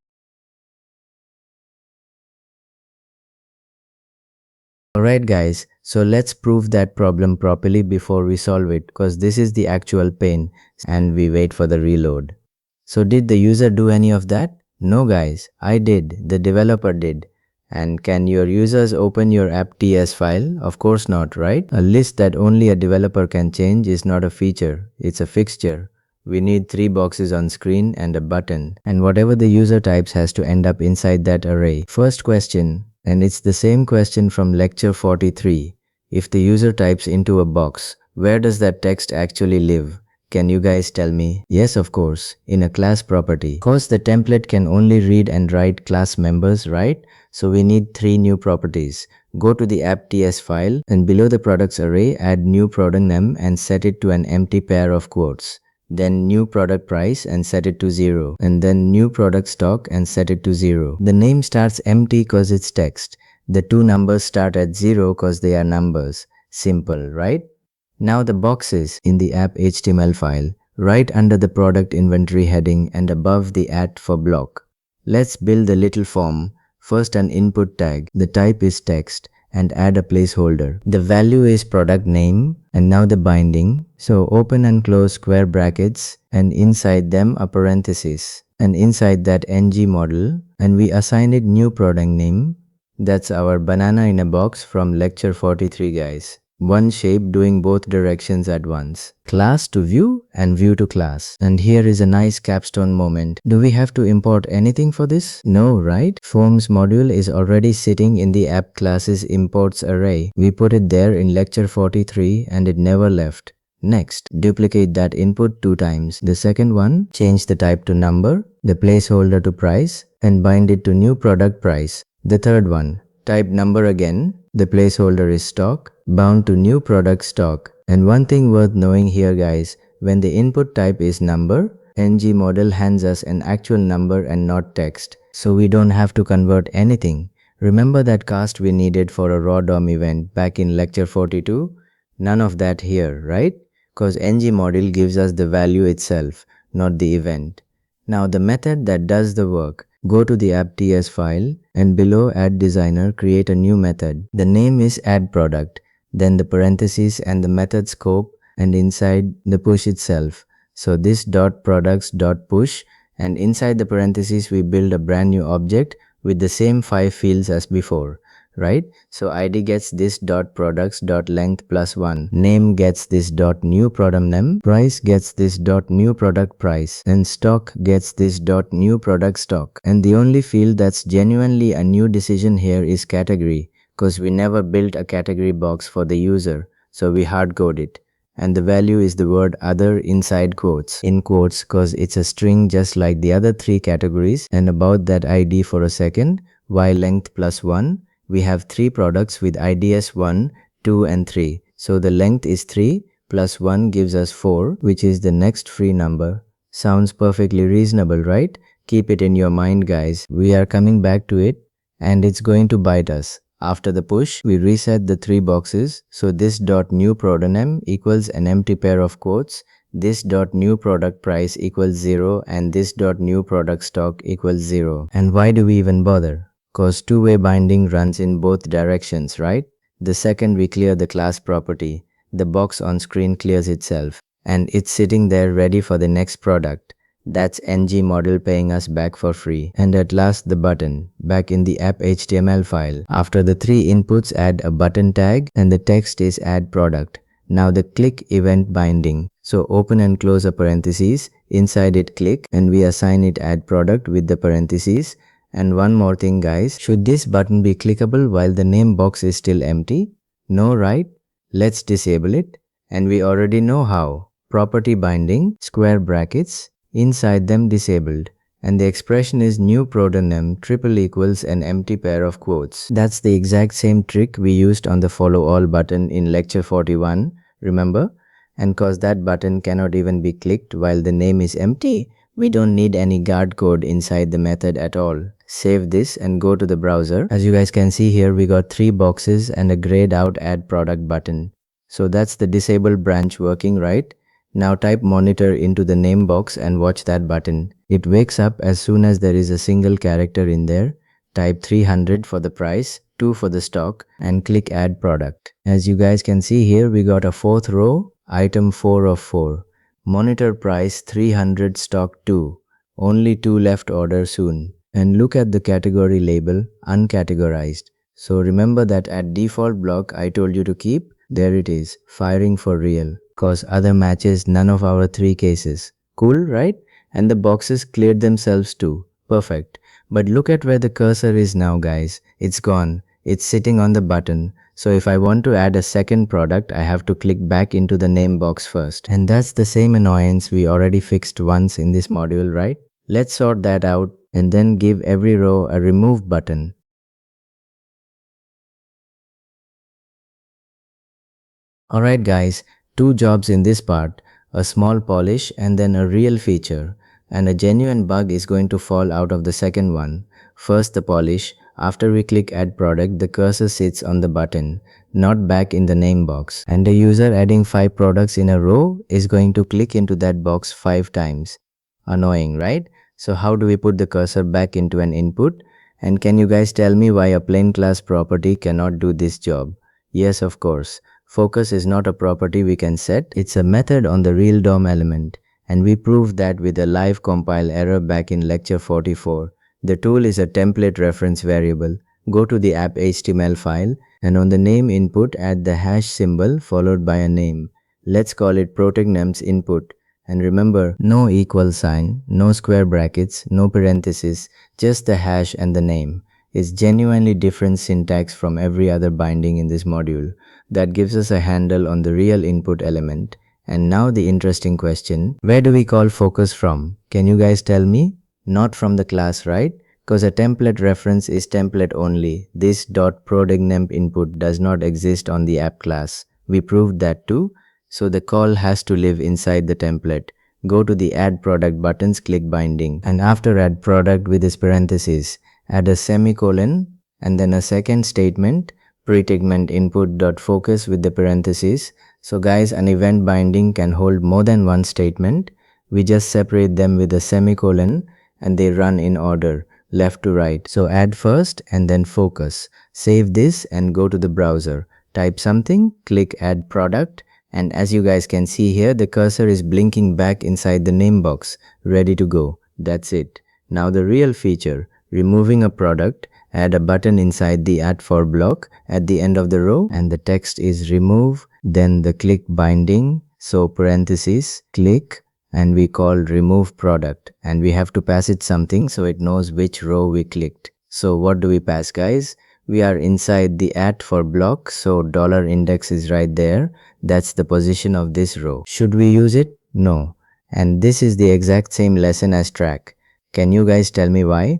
Alright guys, so let's prove that problem properly before we solve it, cause this is the actual pain and we wait for the reload. So did the user do any of that? No guys, I did. The developer did. And can your users open your app.ts file? Of course not, right? A list that only a developer can change is not a feature, it's a fixture. We need 3 boxes on screen and a button. And whatever the user types has to end up inside that array. First question, and it's the same question from lecture 43. If the user types into a box, where does that text actually live? Can you guys tell me? Yes, of course, in a class property. Cause the template can only read and write class members, right? So we need 3 new properties. Go to the app.ts file and below the products array, add new product name and set it to an empty pair of quotes. Then new product price and set it to 0. And then new product stock and set it to 0. The name starts empty cause it's text. The 2 numbers start at 0 cause they are numbers. Simple, right? Now the boxes in the app HTML file, right under the product inventory heading and above the at for block. Let's build a little form. First an input tag, the type is text and add a placeholder. The value is product name and now the binding. So open and close square brackets and inside them a parenthesis and inside that ngModel and we assign it new product name. That's our banana in a box from lecture 43 guys. One shape doing both directions at once. Class to view and view to class. And here is a nice capstone moment. Do we have to import anything for this? No, right? Forms module is already sitting in the app classes imports array. We put it there in lecture 43 and it never left. Next, duplicate that input 2 times. The second one, change the type to number, the placeholder to price, and bind it to new product price. The third one, type number again, the placeholder is stock, bound to new product stock. And one thing worth knowing here guys, when the input type is number, ngModel hands us an actual number and not text. So we don't have to convert anything. Remember that cast we needed for a raw DOM event back in lecture 42? None of that here, right? Cause ngModel gives us the value itself, not the event. Now the method that does the work. Go to the app.ts file and below add designer create a new method. The name is add product, then the parentheses and the method scope and inside the push itself. So this dot products dot push and inside the parentheses we build a brand new object with the same 5 fields as before. right? So ID gets this dot products dot length plus 1. Name gets this dot new product name. Price gets this dot new product price. And stock gets this dot new product stock. And the only field that's genuinely a new decision here is category, because we never built a category box for the user, so we hardcode it. And the value is the word other inside quotes. In quotes, cause it's a string just like the other three categories. And about that ID for a second, y length plus 1, we have three products with IDs 1, 2 and 3. So the length is 3 plus 1 gives us 4, which is the next free number. Sounds perfectly reasonable, right? Keep it in your mind, guys. We are coming back to it and it's going to bite us. After the push, we reset the three boxes. So this dot new product name equals an empty pair of quotes, this dot new product price equals 0, and this dot new product stock equals 0. And why do we even bother? Cause two-way binding runs in both directions, right? The second we clear the class property, the box on screen clears itself, and it's sitting there ready for the next product. That's ngModel paying us back for free. And at last the button, back in the app HTML file. After the three inputs, add a button tag and the text is add product. Now the click event binding. So open and close a parenthesis, inside it click, and we assign it add product with the parentheses. And one more thing, guys, should this button be clickable while the name box is still empty? No, right? Let's disable it. And we already know how. Property binding, square brackets, inside them disabled, and the expression is new product name triple equals an empty pair of quotes. That's the exact same trick we used on the follow all button in lecture 41, remember? And cause that button cannot even be clicked while the name is empty, we don't need any guard code inside the method at all. Save this and go to the browser. As you guys can see here, we got three boxes and a grayed out add product button. So that's the disabled branch working, right? Now type monitor into the name box and watch that button. It wakes up as soon as there is a single character in there. Type 300 for the price, 2 for the stock, and click add product. As you guys can see here, we got a fourth row, item 4 of 4. Monitor price 300, stock 2. Only 2 left, order soon. And look at the category label, uncategorized. So remember that at default block I told you to keep? There it is, firing for real. Cause other matches none of our three cases. Cool, right? And the boxes cleared themselves too. Perfect. But look at where the cursor is now, guys. It's gone. It's sitting on the button. So if I want to add a second product, I have to click back into the name box first. And that's the same annoyance we already fixed once in this module, right? Let's sort that out and then give every row a remove button. Alright guys, two jobs in this part, a small polish and then a real feature. And a genuine bug is going to fall out of the second one. First the polish, after we click add product, the cursor sits on the button, not back in the name box. And the user adding 5 products in a row is going to click into that box 5 times. Annoying, right? So how do we put the cursor back into an input? And can you guys tell me why a plain class property cannot do this job? Yes, of course. Focus is not a property we can set, it's a method on the real DOM element. And we proved that with a live compile error back in lecture 44. The tool is a template reference variable. Go to the app HTML file and on the name input add the hash symbol followed by a name. Let's call it protectnames input. And remember, no equal sign, no square brackets, no parentheses, just the hash and the name. It's genuinely different syntax from every other binding in this module. That gives us a handle on the real input element. And now the interesting question, where do we call focus from? Can you guys tell me? Not from the class, right? Because a template reference is template only. This .productNemp input does not exist on the app class. We proved that too. So the call has to live inside the template. Go to the add product buttons, click binding. And after add product with this parenthesis, add a semicolon and then a second statement, pretextment input.focus with the parenthesis. So guys, an event binding can hold more than one statement. We just separate them with a semicolon and they run in order, left to right. So add first and then focus. Save this and go to the browser. Type something, click add product. And as you guys can see here, the cursor is blinking back inside the name box, ready to go. That's it. Now the real feature, removing a product add a button inside the @for block at the end of the row, and the text is remove, then the click binding, so parentheses, click, and we call remove product, and we have to pass it something so it knows which row we clicked. So what do we pass, guys? We are inside the @for block, so $index is right there. That's the position of this row. Should we use it? No. And this is the exact same lesson as track. Can you guys tell me why?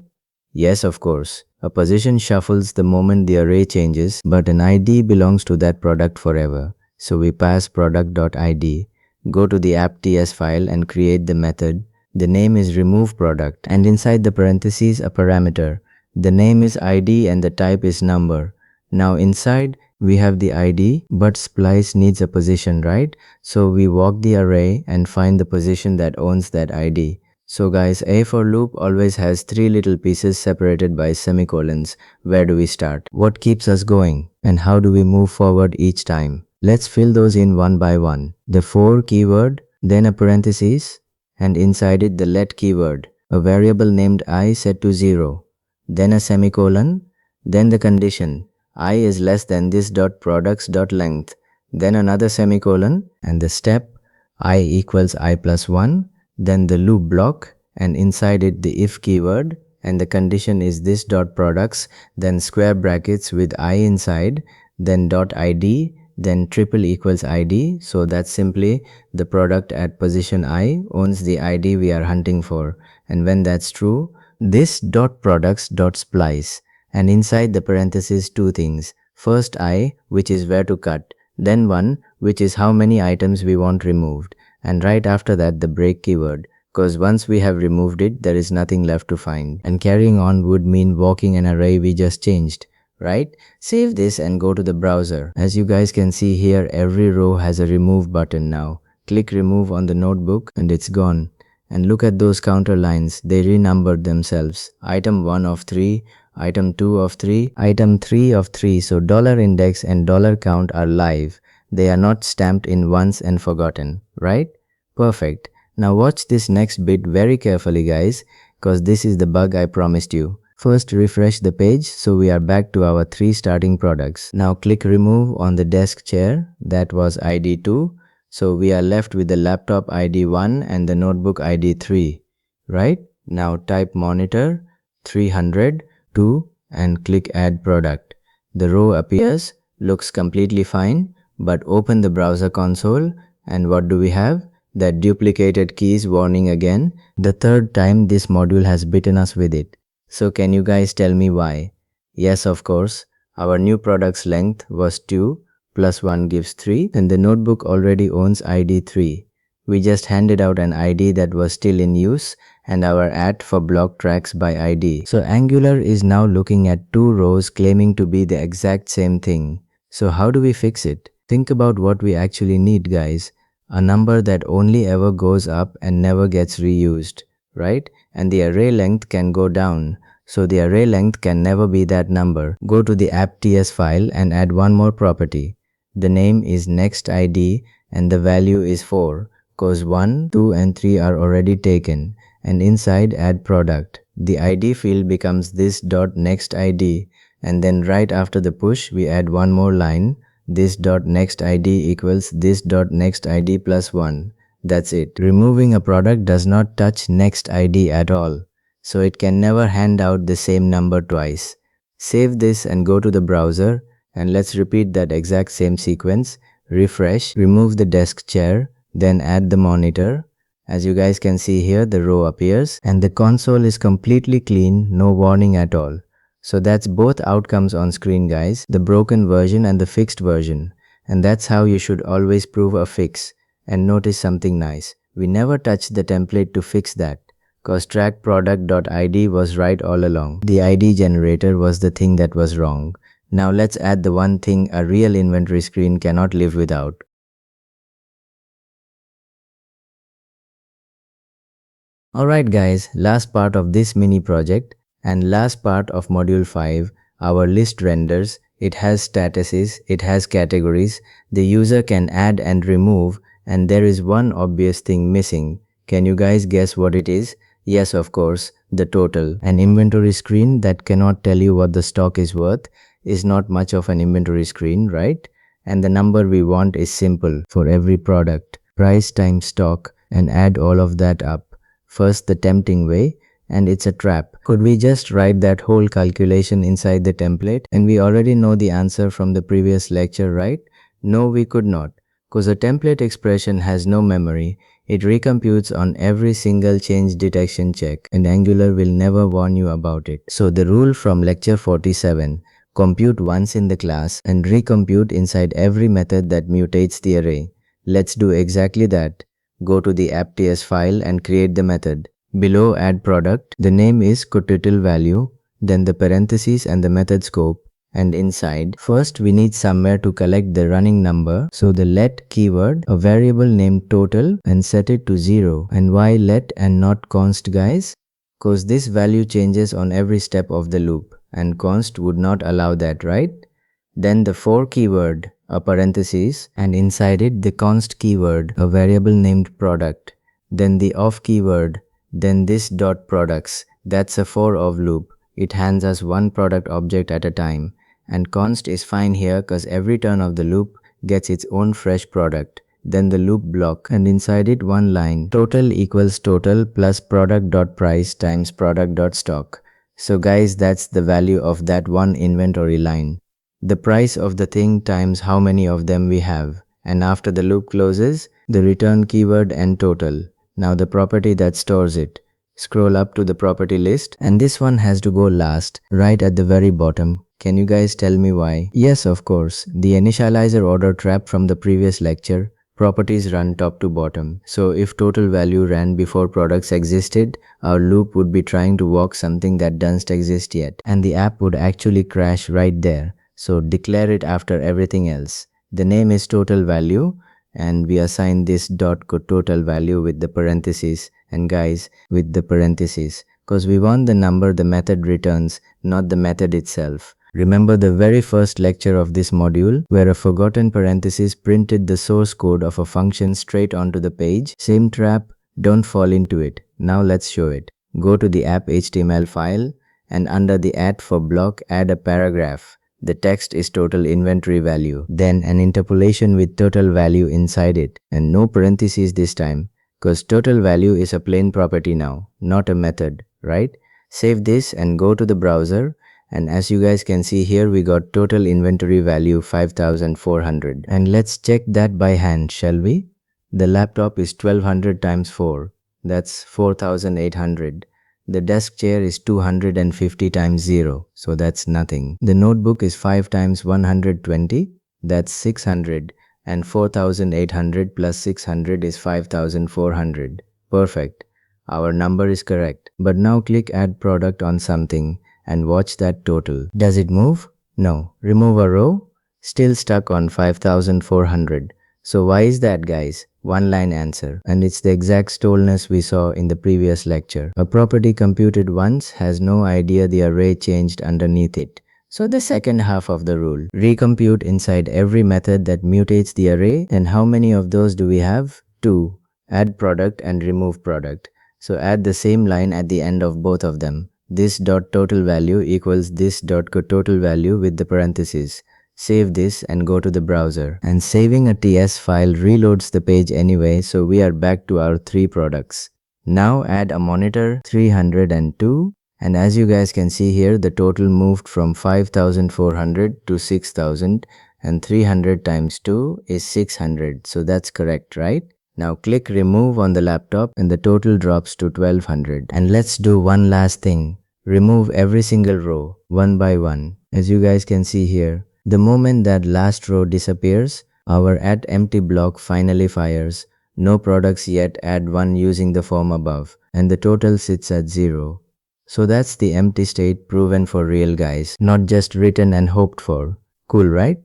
Yes, of course. A position shuffles the moment the array changes, but an ID belongs to that product forever. So we pass product.id, go to the app.ts file and create the method. The name is remove product, and inside the parentheses a parameter. The name is ID and the type is number. Now inside we have the ID, but splice needs a position, right? So we walk the array and find the position that owns that ID. So guys, a for loop always has 3 little pieces separated by semicolons. Where do we start? What keeps us going? And how do we move forward each time? Let's fill those in one by one. The for keyword, then a parenthesis, and inside it the let keyword, a variable named I set to 0, then a semicolon, then the condition, I is less than this dot products dot length, then another semicolon, and the step, I equals I plus 1, then the loop block, and inside it the if keyword, and the condition is this dot products, then square brackets with I inside, then dot id, then triple equals id, so that's simply the product at position I owns the id we are hunting for. And when that's true, this dot products dot splice, and inside the parentheses 2 things. First I, which is where to cut, then 1, which is how many items we want removed, and right after that the break keyword, cause once we have removed it there is nothing left to find, and carrying on would mean walking an array we just changed, right? Save this and go to the browser. As you guys can see here, every row has a remove button now. Click remove on the notebook and it's gone. And look at those counter lines, they renumbered themselves. Item 1 of 3, item 2 of 3, item 3 of 3, so $index and $count are live. They are not stamped in once and forgotten, right? Perfect. Now watch this next bit very carefully, guys, cause this is the bug I promised you. First refresh the page so we are back to our 3 starting products. Now click remove on the desk chair, that was ID 2. So we are left with the laptop ID 1 and the notebook ID 3, right? Now type monitor 300 2 and click add product. The row appears, looks completely fine, but open the browser console and what do we have? That duplicated keys warning again. The third time this module has bitten us with it. So can you guys tell me why? Yes, of course. Our new product's length was 2 plus 1 gives 3 and the notebook already owns ID 3. We just handed out an ID that was still in use and our @for block tracks by ID. So Angular is now looking at 2 rows claiming to be the exact same thing. So how do we fix it? Think about what we actually need, guys. A number that only ever goes up and never gets reused, right? And the array length can go down. So the array length can never be that number. Go to the app.ts file and add one more property. The name is nextID and the value is 4, cause 1, 2 and 3 are already taken. And inside add product. The ID field becomes this dot nextID, and then right after the push we add one more line. This dot nextID equals this dot nextID plus 1. That's it. Removing a product does not touch nextID at all. So it can never hand out the same number twice. Save this and go to the browser and let's repeat that exact same sequence. Refresh, remove the desk chair, then add the monitor. As you guys can see here, the row appears and the console is completely clean, no warning at all. So that's both outcomes on screen, guys, the broken version and the fixed version. And that's how you should always prove a fix. And notice something nice. We never touched the template to fix that, cause track product.id was right all along. The ID generator was the thing that was wrong. Now let's add the one thing a real inventory screen cannot live without. Alright guys, last part of this mini project and last part of module 5, our list renders. It has statuses, it has categories, the user can add and remove, and there is one obvious thing missing. Can you guys guess what it is? Yes, of course, the total. An inventory screen that cannot tell you what the stock is worth is not much of an inventory screen, right? And the number we want is simple for every product. Price times stock and add all of that up. First the tempting way, and it's a trap. Could we just write that whole calculation inside the template? And we already know the answer from the previous lecture, right? No, we could not. Because a template expression has no memory. It recomputes on every single change detection check, and Angular will never warn you about it. So the rule from lecture 47, compute once in the class and recompute inside every method that mutates the array. Let's do exactly that. Go to the app.ts file and create the method. Below add product, the name is totalValue, then the parentheses and the method scope. And inside, first we need somewhere to collect the running number, so the let keyword, a variable named total, and set it to 0. And why let and not const, guys? Cause this value changes on every step of the loop, and const would not allow that, right? Then the for keyword, a parenthesis, and inside it the const keyword, a variable named product. Then the of keyword, then this dot products, that's a for of loop. It hands us one product object at a time. And const is fine here cause every turn of the loop gets its own fresh product. Then the loop block, and inside it one line, total equals total plus product.price times product.stock. So guys, that's the value of that one inventory line. The price of the thing times how many of them we have. And after the loop closes, the return keyword and total. Now the property that stores it. Scroll up to the property list, and this one has to go last, right at the very bottom. Can you guys tell me why? Yes, of course. The initializer order trap from the previous lecture. Properties run top to bottom. So if total value ran before products existed, our loop would be trying to walk something that doesn't exist yet. And the app would actually crash right there. So declare it after everything else. The name is total value, and we assign this dot total value with the parentheses, and guys, with the parentheses, because we want the number the method returns, not the method itself. Remember the very first lecture of this module where a forgotten parenthesis printed the source code of a function straight onto the page? Same trap, don't fall into it. Now let's show it. Go to the app HTML file, and under the add for block add a paragraph. The text is total inventory value, then an interpolation with total value inside it, and no parentheses this time, cause total value is a plain property now, not a method, right? Save this and go to the browser, and as you guys can see here, we got total inventory value 5400. And let's check that by hand, shall we? The laptop is 1200 times 4, that's 4800. The desk chair is 250 times 0, so that's nothing. The notebook is 5 times 120, that's 600, and 4800 plus 600 is 5400. Perfect. Our number is correct. But now click add product on something and watch that total. Does it move? No. Remove a row? Still stuck on 5400. So why is that, guys? One line answer. And it's the exact stallness we saw in the previous lecture. A property computed once has no idea the array changed underneath it. So the second half of the rule. Recompute inside every method that mutates the array. And how many of those do we have? 2. Add product and remove product. So add the same line at the end of both of them. This dot total value equals this dot total value with the parentheses. Save this and go to the browser. And saving a TS file reloads the page anyway, so we are back to our 3 products. Now add a monitor 302, and as you guys can see here, the total moved from 5400 to 6000, and 300 times 2 is 600, so that's correct, right? Now click remove on the laptop and the total drops to 1200. And let's do one last thing. Remove every single row, one by one. As you guys can see here, the moment that last row disappears, our add empty block finally fires. No products yet, add 1 using the form above, and the total sits at 0. So that's the empty state proven for real, guys, not just written and hoped for. Cool, right?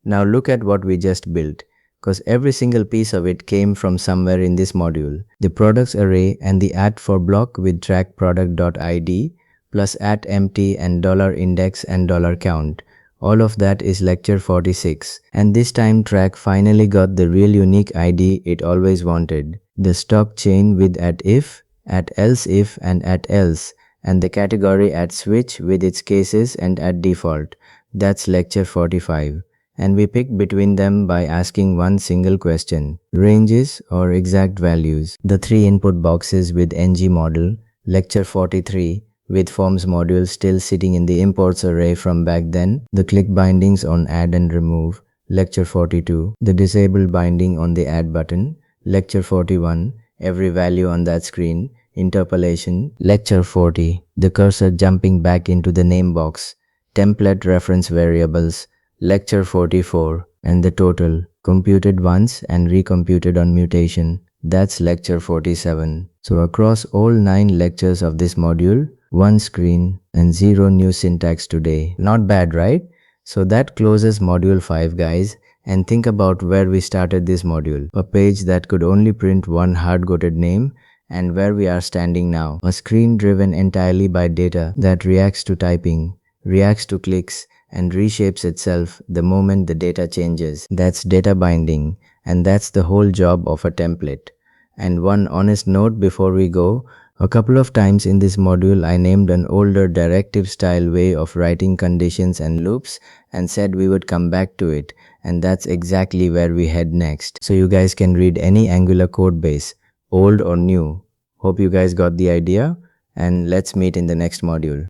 Now look at what we just built, because every single piece of it came from somewhere in this module. The products array and the add for block with track product.id plus at empty and $index and $count. All of that is lecture 46. And this time track finally got the real unique ID it always wanted. The stock chain with at if at else if and at else, and the category at switch with its cases and at default. That's lecture 45. And we pick between them by asking one single question: ranges or exact values. The three input boxes with ngModel, lecture 43, with forms module still sitting in the imports array from back then, the click bindings on add and remove, lecture 42, the disable binding on the add button, lecture 41, every value on that screen, interpolation, lecture 40, the cursor jumping back into the name box, template reference variables, lecture 44, and the total, computed once and recomputed on mutation. That's lecture 47. So across all 9 lectures of this module, 1 screen and 0 new syntax today. Not bad, right? So that closes module 5, guys. And think about where we started this module. A page that could only print one hard-coded name, and where we are standing now. A screen driven entirely by data that reacts to typing, reacts to clicks, and reshapes itself the moment the data changes. That's data binding, and that's the whole job of a template. And one honest note before we go, a couple of times in this module I named an older directive style way of writing conditions and loops and said we would come back to it, and that's exactly where we head next. So you guys can read any Angular code base, old or new. Hope you guys got the idea, and let's meet in the next module.